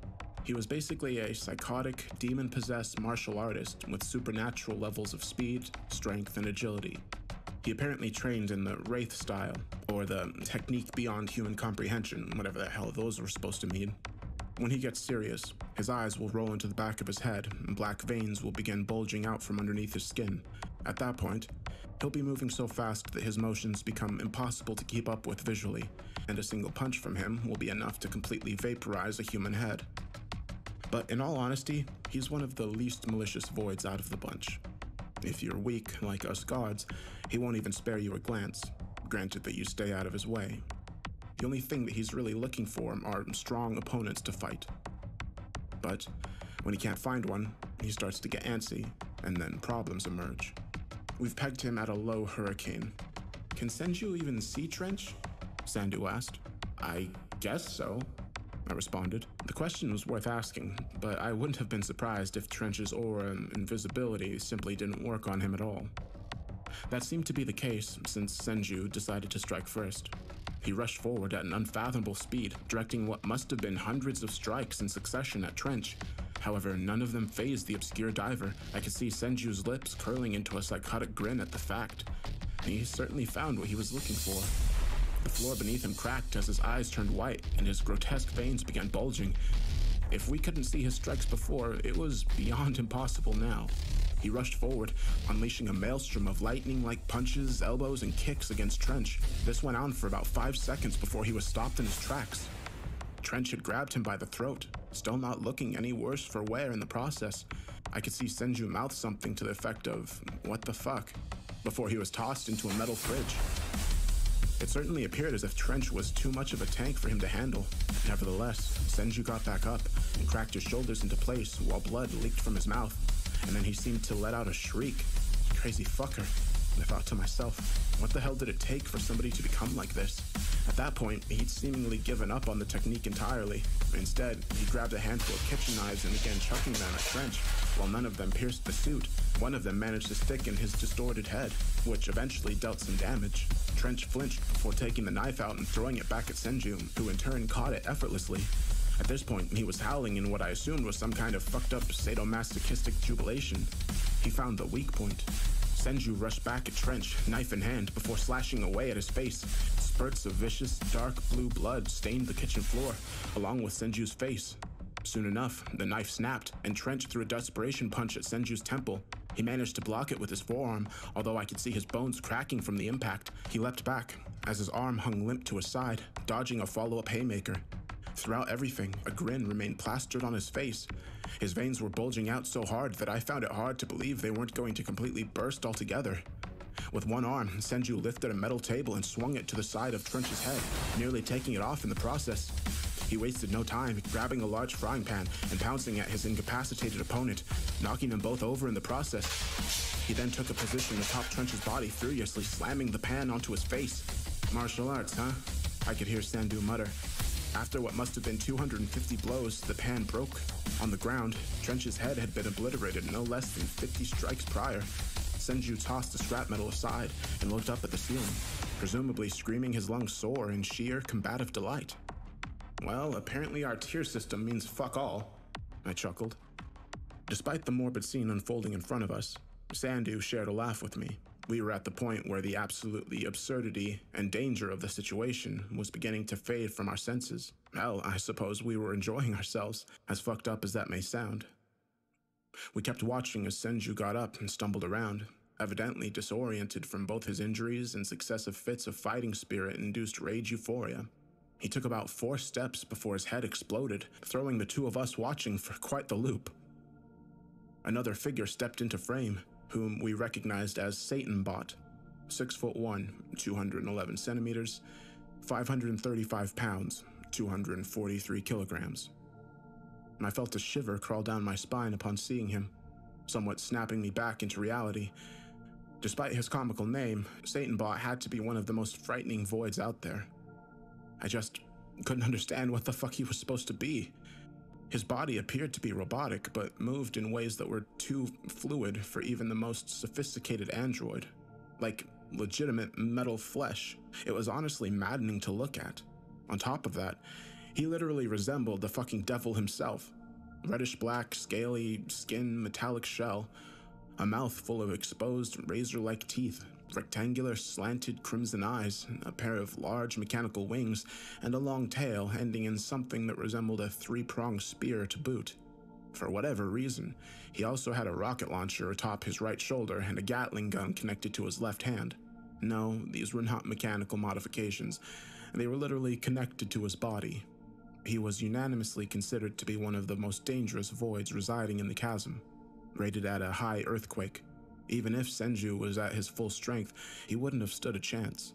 he was basically a psychotic, demon-possessed martial artist with supernatural levels of speed, strength, and agility. He apparently trained in the Wraith style, or the technique beyond human comprehension, whatever the hell those were supposed to mean. When he gets serious, his eyes will roll into the back of his head, and black veins will begin bulging out from underneath his skin. At that point, he'll be moving so fast that his motions become impossible to keep up with visually, and a single punch from him will be enough to completely vaporize a human head. But in all honesty, he's one of the least malicious voids out of the bunch. If you're weak, like us gods, he won't even spare you a glance, granted that you stay out of his way. The only thing that he's really looking for are strong opponents to fight. But when he can't find one, he starts to get antsy, and then problems emerge. We've pegged him at a low hurricane. Can Senju even see Trench? Sandu asked. I guess so, I responded. The question was worth asking, but I wouldn't have been surprised if Trench's aura and invisibility simply didn't work on him at all. That seemed to be the case since Senju decided to strike first. He rushed forward at an unfathomable speed, directing what must have been hundreds of strikes in succession at Trench. However, none of them fazed the obscure diver. I could see Senju's lips curling into a psychotic grin at the fact. He certainly found what he was looking for. The floor beneath him cracked as his eyes turned white and his grotesque veins began bulging. If we couldn't see his strikes before, it was beyond impossible now. He rushed forward, unleashing a maelstrom of lightning-like punches, elbows, and kicks against Trench. This went on for about 5 seconds before he was stopped in his tracks. Trench had grabbed him by the throat, still not looking any worse for wear in the process. I could see Senju mouth something to the effect of, "What the fuck?" before he was tossed into a metal fridge. It certainly appeared as if Trench was too much of a tank for him to handle. Nevertheless, Senju got back up and cracked his shoulders into place while blood leaked from his mouth, and then he seemed to let out a shriek. Crazy fucker. I thought to myself, what the hell did it take for somebody to become like this? At that point, he'd seemingly given up on the technique entirely. Instead, he grabbed a handful of kitchen knives and began chucking them at Trench. While none of them pierced the suit, one of them managed to stick in his distorted head, which eventually dealt some damage. Trench flinched before taking the knife out and throwing it back at Senju, who in turn caught it effortlessly. At this point, he was howling in what I assumed was some kind of fucked up sadomasochistic jubilation. He found the weak point. Senju rushed back at Trench, knife in hand, before slashing away at his face. Spurts of vicious, dark blue blood stained the kitchen floor, along with Senju's face. Soon enough, the knife snapped, and Trench threw a desperation punch at Senju's temple. He managed to block it with his forearm, although I could see his bones cracking from the impact. He leapt back, as his arm hung limp to his side, dodging a follow-up haymaker. Throughout everything, a grin remained plastered on his face. His veins were bulging out so hard that I found it hard to believe they weren't going to completely burst altogether. With one arm, Senju lifted a metal table and swung it to the side of Trench's head, nearly taking it off in the process. He wasted no time, grabbing a large frying pan and pouncing at his incapacitated opponent, knocking them both over in the process. He then took a position atop Trench's body, furiously slamming the pan onto his face. Martial arts, huh? I could hear Sandu mutter. After what must have been 250 blows, the pan broke. On the ground, Trench's head had been obliterated no less than 50 strikes prior. Senju tossed the scrap metal aside and looked up at the ceiling, presumably screaming his lungs sore in sheer combative delight. Well, apparently our tier system means fuck all, I chuckled. Despite the morbid scene unfolding in front of us, Sandu shared a laugh with me. We were at the point where the absolutely absurdity and danger of the situation was beginning to fade from our senses. Hell, I suppose we were enjoying ourselves, as fucked up as that may sound. We kept watching as Senju got up and stumbled around, evidently disoriented from both his injuries and successive fits of fighting spirit-induced rage euphoria. He took about 4 steps before his head exploded, throwing the two of us watching for quite the loop. Another figure stepped into frame, whom we recognized as Satan Bot, 6'1", 211 centimeters, 535 pounds, 243 kilograms. I felt a shiver crawl down my spine upon seeing him, somewhat snapping me back into reality. Despite his comical name, Satan Bot had to be one of the most frightening voids out there. I just couldn't understand what the fuck he was supposed to be. His body appeared to be robotic, but moved in ways that were too fluid for even the most sophisticated android. Like legitimate metal flesh. It was honestly maddening to look at. On top of that, he literally resembled the fucking devil himself. Reddish black, scaly skin, metallic shell. A mouth full of exposed, razor-like teeth, rectangular, slanted crimson eyes, a pair of large mechanical wings, and a long tail ending in something that resembled a three-pronged spear to boot. For whatever reason, he also had a rocket launcher atop his right shoulder and a Gatling gun connected to his left hand. No, these were not mechanical modifications. They were literally connected to his body. He was unanimously considered to be one of the most dangerous voids residing in the chasm, rated at a high earthquake. Even if Senju was at his full strength, he wouldn't have stood a chance.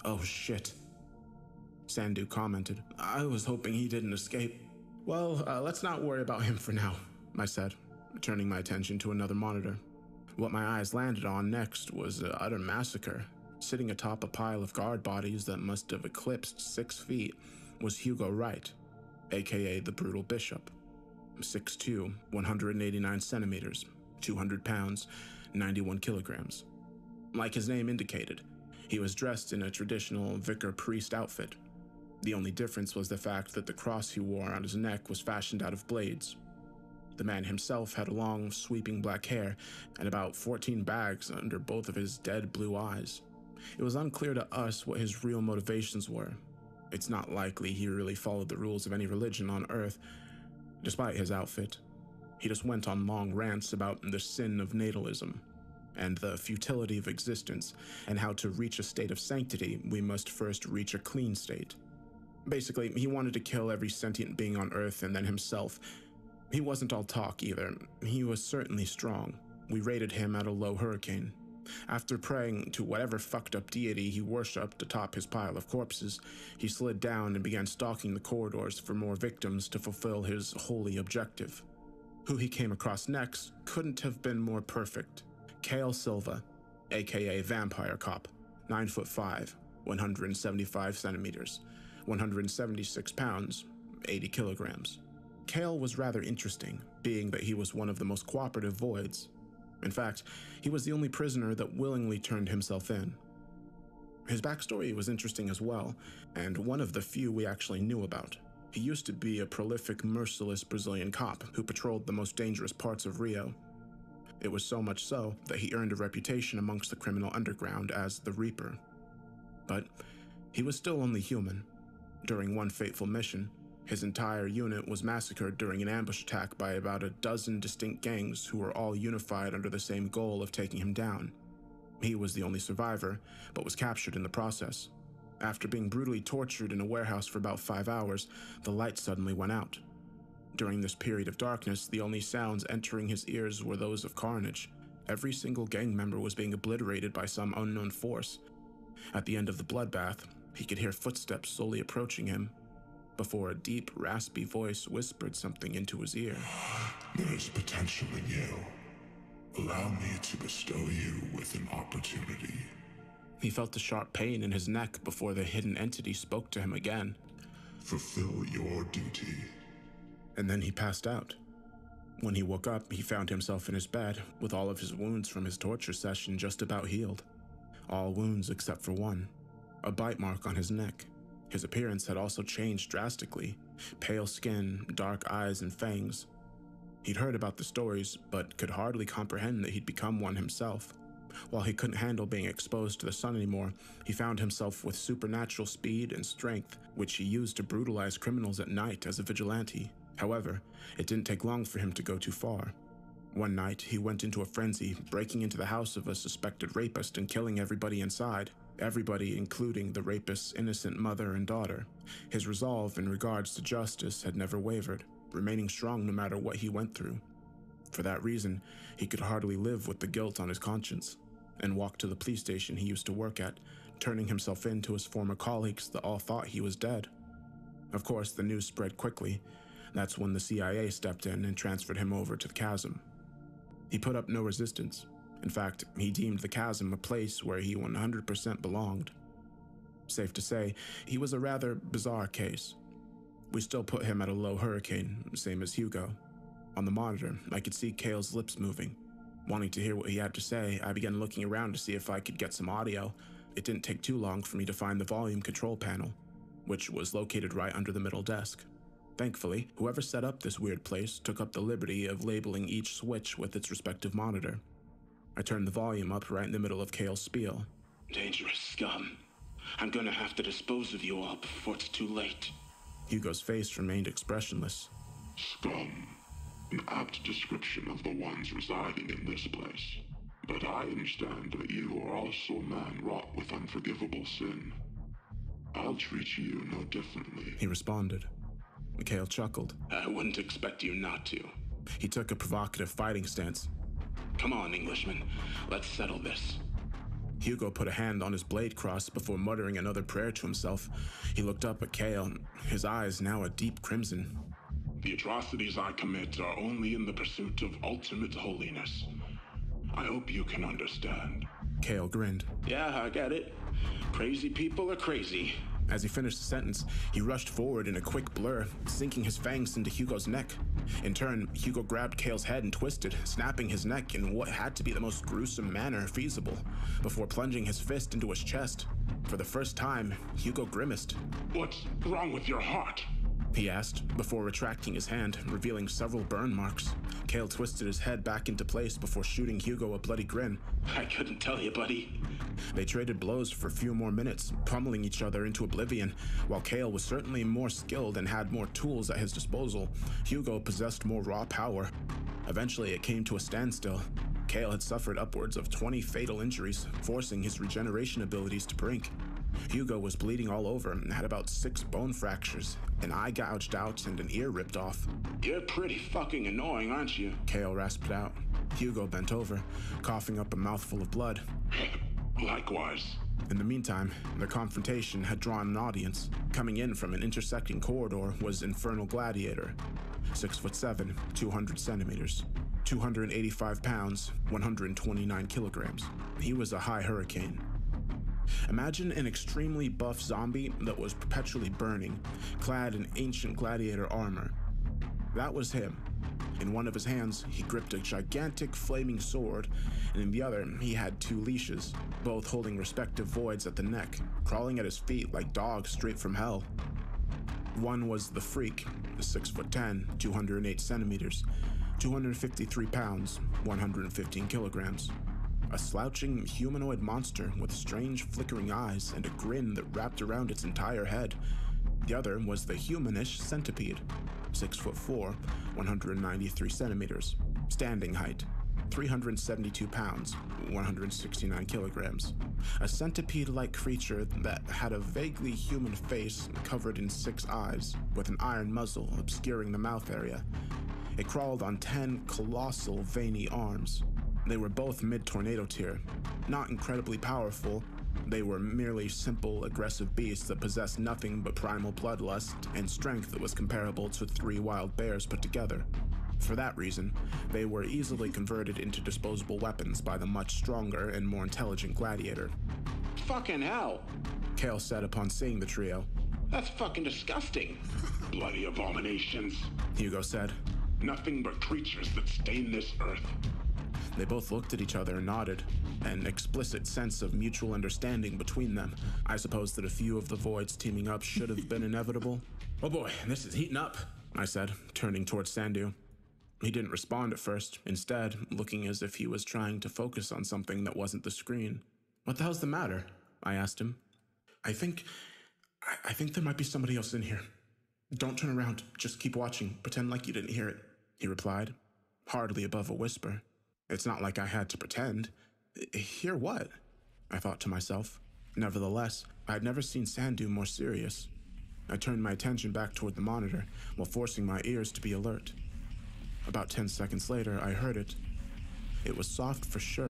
"Oh shit," Sandu commented. "I was hoping he didn't escape." "Well, let's not worry about him for now," I said, turning my attention to another monitor. What my eyes landed on next was an utter massacre. Sitting atop a pile of guard bodies that must have eclipsed 6 feet was Hugo Wright, aka the Brutal Bishop. 6'2", 189 centimeters, 200 pounds, 91 kilograms. Like his name indicated, he was dressed in a traditional vicar-priest outfit. The only difference was the fact that the cross he wore on his neck was fashioned out of blades. The man himself had long, sweeping black hair and about 14 bags under both of his dead blue eyes. It was unclear to us what his real motivations were. It's not likely he really followed the rules of any religion on Earth. Despite his outfit, he just went on long rants about the sin of natalism and the futility of existence, and how to reach a state of sanctity, we must first reach a clean state. Basically, he wanted to kill every sentient being on Earth and then himself. He wasn't all talk either. He was certainly strong. We rated him at a low hurricane. After praying to whatever fucked up deity he worshipped atop his pile of corpses, he slid down and began stalking the corridors for more victims to fulfill his holy objective. Who he came across next couldn't have been more perfect. Kale Silva, aka Vampire Cop, 9'5", 175 centimeters, 176 pounds, 80 kilograms. Kale was rather interesting, being that he was one of the most cooperative voids. In fact, he was the only prisoner that willingly turned himself in. His backstory was interesting as well, and one of the few we actually knew about. He used to be a prolific, merciless Brazilian cop who patrolled the most dangerous parts of Rio. It was so much so that he earned a reputation amongst the criminal underground as the Reaper. But he was still only human. During one fateful mission, his entire unit was massacred during an ambush attack by about a dozen distinct gangs who were all unified under the same goal of taking him down. He was the only survivor, but was captured in the process. After being brutally tortured in a warehouse for about 5 hours, the light suddenly went out. During this period of darkness, the only sounds entering his ears were those of carnage. Every single gang member was being obliterated by some unknown force. At the end of the bloodbath, he could hear footsteps slowly approaching him, before a deep, raspy voice whispered something into his ear. There's potential in you. Allow me to bestow you with an opportunity. He felt a sharp pain in his neck before the hidden entity spoke to him again. Fulfill your duty. And then he passed out. When he woke up, he found himself in his bed, with all of his wounds from his torture session just about healed. All wounds except for one, a bite mark on his neck. His appearance had also changed drastically. Pale skin, dark eyes, and fangs. He'd heard about the stories, but could hardly comprehend that he'd become one himself. While he couldn't handle being exposed to the sun anymore, he found himself with supernatural speed and strength, which he used to brutalize criminals at night as a vigilante. However, it didn't take long for him to go too far. One night, he went into a frenzy, breaking into the house of a suspected rapist and killing everybody inside. Everybody, including the rapist's innocent mother and daughter. His resolve in regards to justice had never wavered, remaining strong no matter what he went through. For that reason, he could hardly live with the guilt on his conscience, and walked to the police station he used to work at, turning himself in to his former colleagues that all thought he was dead. Of course, the news spread quickly. That's when the CIA stepped in and transferred him over to the chasm. He put up no resistance. In fact, he deemed the chasm a place where he 100% belonged. Safe to say, he was a rather bizarre case. We still put him at a low hurricane, same as Hugo. On the monitor, I could see Kale's lips moving. Wanting to hear what he had to say, I began looking around to see if I could get some audio. It didn't take too long for me to find the volume control panel, which was located right under the middle desk. Thankfully, whoever set up this weird place took up the liberty of labeling each switch with its respective monitor. I turned the volume up right in the middle of Kale's spiel. Dangerous scum. I'm gonna have to dispose of you all before it's too late. Hugo's face remained expressionless. Scum. An apt description of the ones residing in this place. But I understand that you are also a man wrought with unforgivable sin. I'll treat you no differently. He responded. Kale chuckled. I wouldn't expect you not to. He took a provocative fighting stance. Come on, Englishman. Let's settle this. Hugo put a hand on his blade cross before muttering another prayer to himself. He looked up at Kale, his eyes now a deep crimson. The atrocities I commit are only in the pursuit of ultimate holiness. I hope you can understand. Kale grinned. Yeah, I get it. Crazy people are crazy. As he finished the sentence, he rushed forward in a quick blur, sinking his fangs into Hugo's neck. In turn, Hugo grabbed Kale's head and twisted, snapping his neck in what had to be the most gruesome manner feasible, before plunging his fist into his chest. For the first time, Hugo grimaced. What's wrong with your heart? He asked, before retracting his hand, revealing several burn marks. Kale twisted his head back into place before shooting Hugo a bloody grin. I couldn't tell you, buddy. They traded blows for a few more minutes, pummeling each other into oblivion. While Kale was certainly more skilled and had more tools at his disposal, Hugo possessed more raw power. Eventually, it came to a standstill. Kale had suffered upwards of 20 fatal injuries, forcing his regeneration abilities to brink. Hugo was bleeding all over and had about 6 bone fractures, an eye gouged out and an ear ripped off. You're pretty fucking annoying, aren't you? Kale rasped out. Hugo bent over, coughing up a mouthful of blood. Likewise. In the meantime, the confrontation had drawn an audience. Coming in from an intersecting corridor was Infernal Gladiator. 6'7", 200 centimeters. 285 pounds, 129 kilograms. He was a high hurricane. Imagine an extremely buff zombie that was perpetually burning, clad in ancient gladiator armor. That was him. In one of his hands, he gripped a gigantic flaming sword, and in the other, he had 2 leashes, both holding respective voids at the neck, crawling at his feet like dogs straight from hell. One was the Freak, 6'10", 208 centimeters, 253 pounds, 115 kilograms. A slouching humanoid monster with strange flickering eyes and a grin that wrapped around its entire head. The other was the humanish centipede, 6'4", 193 centimeters, standing height, 372 pounds, 169 kilograms. A centipede-like creature that had a vaguely human face covered in 6 eyes, with an iron muzzle obscuring the mouth area. It crawled on 10 colossal veiny arms. They were both mid-tornado tier, not incredibly powerful. They were merely simple, aggressive beasts that possessed nothing but primal bloodlust and strength that was comparable to 3 wild bears put together. For that reason, they were easily converted into disposable weapons by the much stronger and more intelligent gladiator. Fucking hell! Kale said upon seeing the trio. That's fucking disgusting. Bloody abominations, Hugo said. Nothing but creatures that stain this earth. They both looked at each other and nodded, an explicit sense of mutual understanding between them. I suppose that a few of the voids teaming up should have been inevitable. Oh boy, this is heating up, I said, turning towards Sandu. He didn't respond at first, instead looking as if he was trying to focus on something that wasn't the screen. What the hell's the matter? I asked him. I think there might be somebody else in here. Don't turn around, just keep watching, pretend like you didn't hear it, he replied, hardly above a whisper. It's not like I had to pretend. Hear what? I thought to myself. Nevertheless, I had never seen Sandu more serious. I turned my attention back toward the monitor while forcing my ears to be alert. About 10 seconds later, I heard it. It was soft for sure.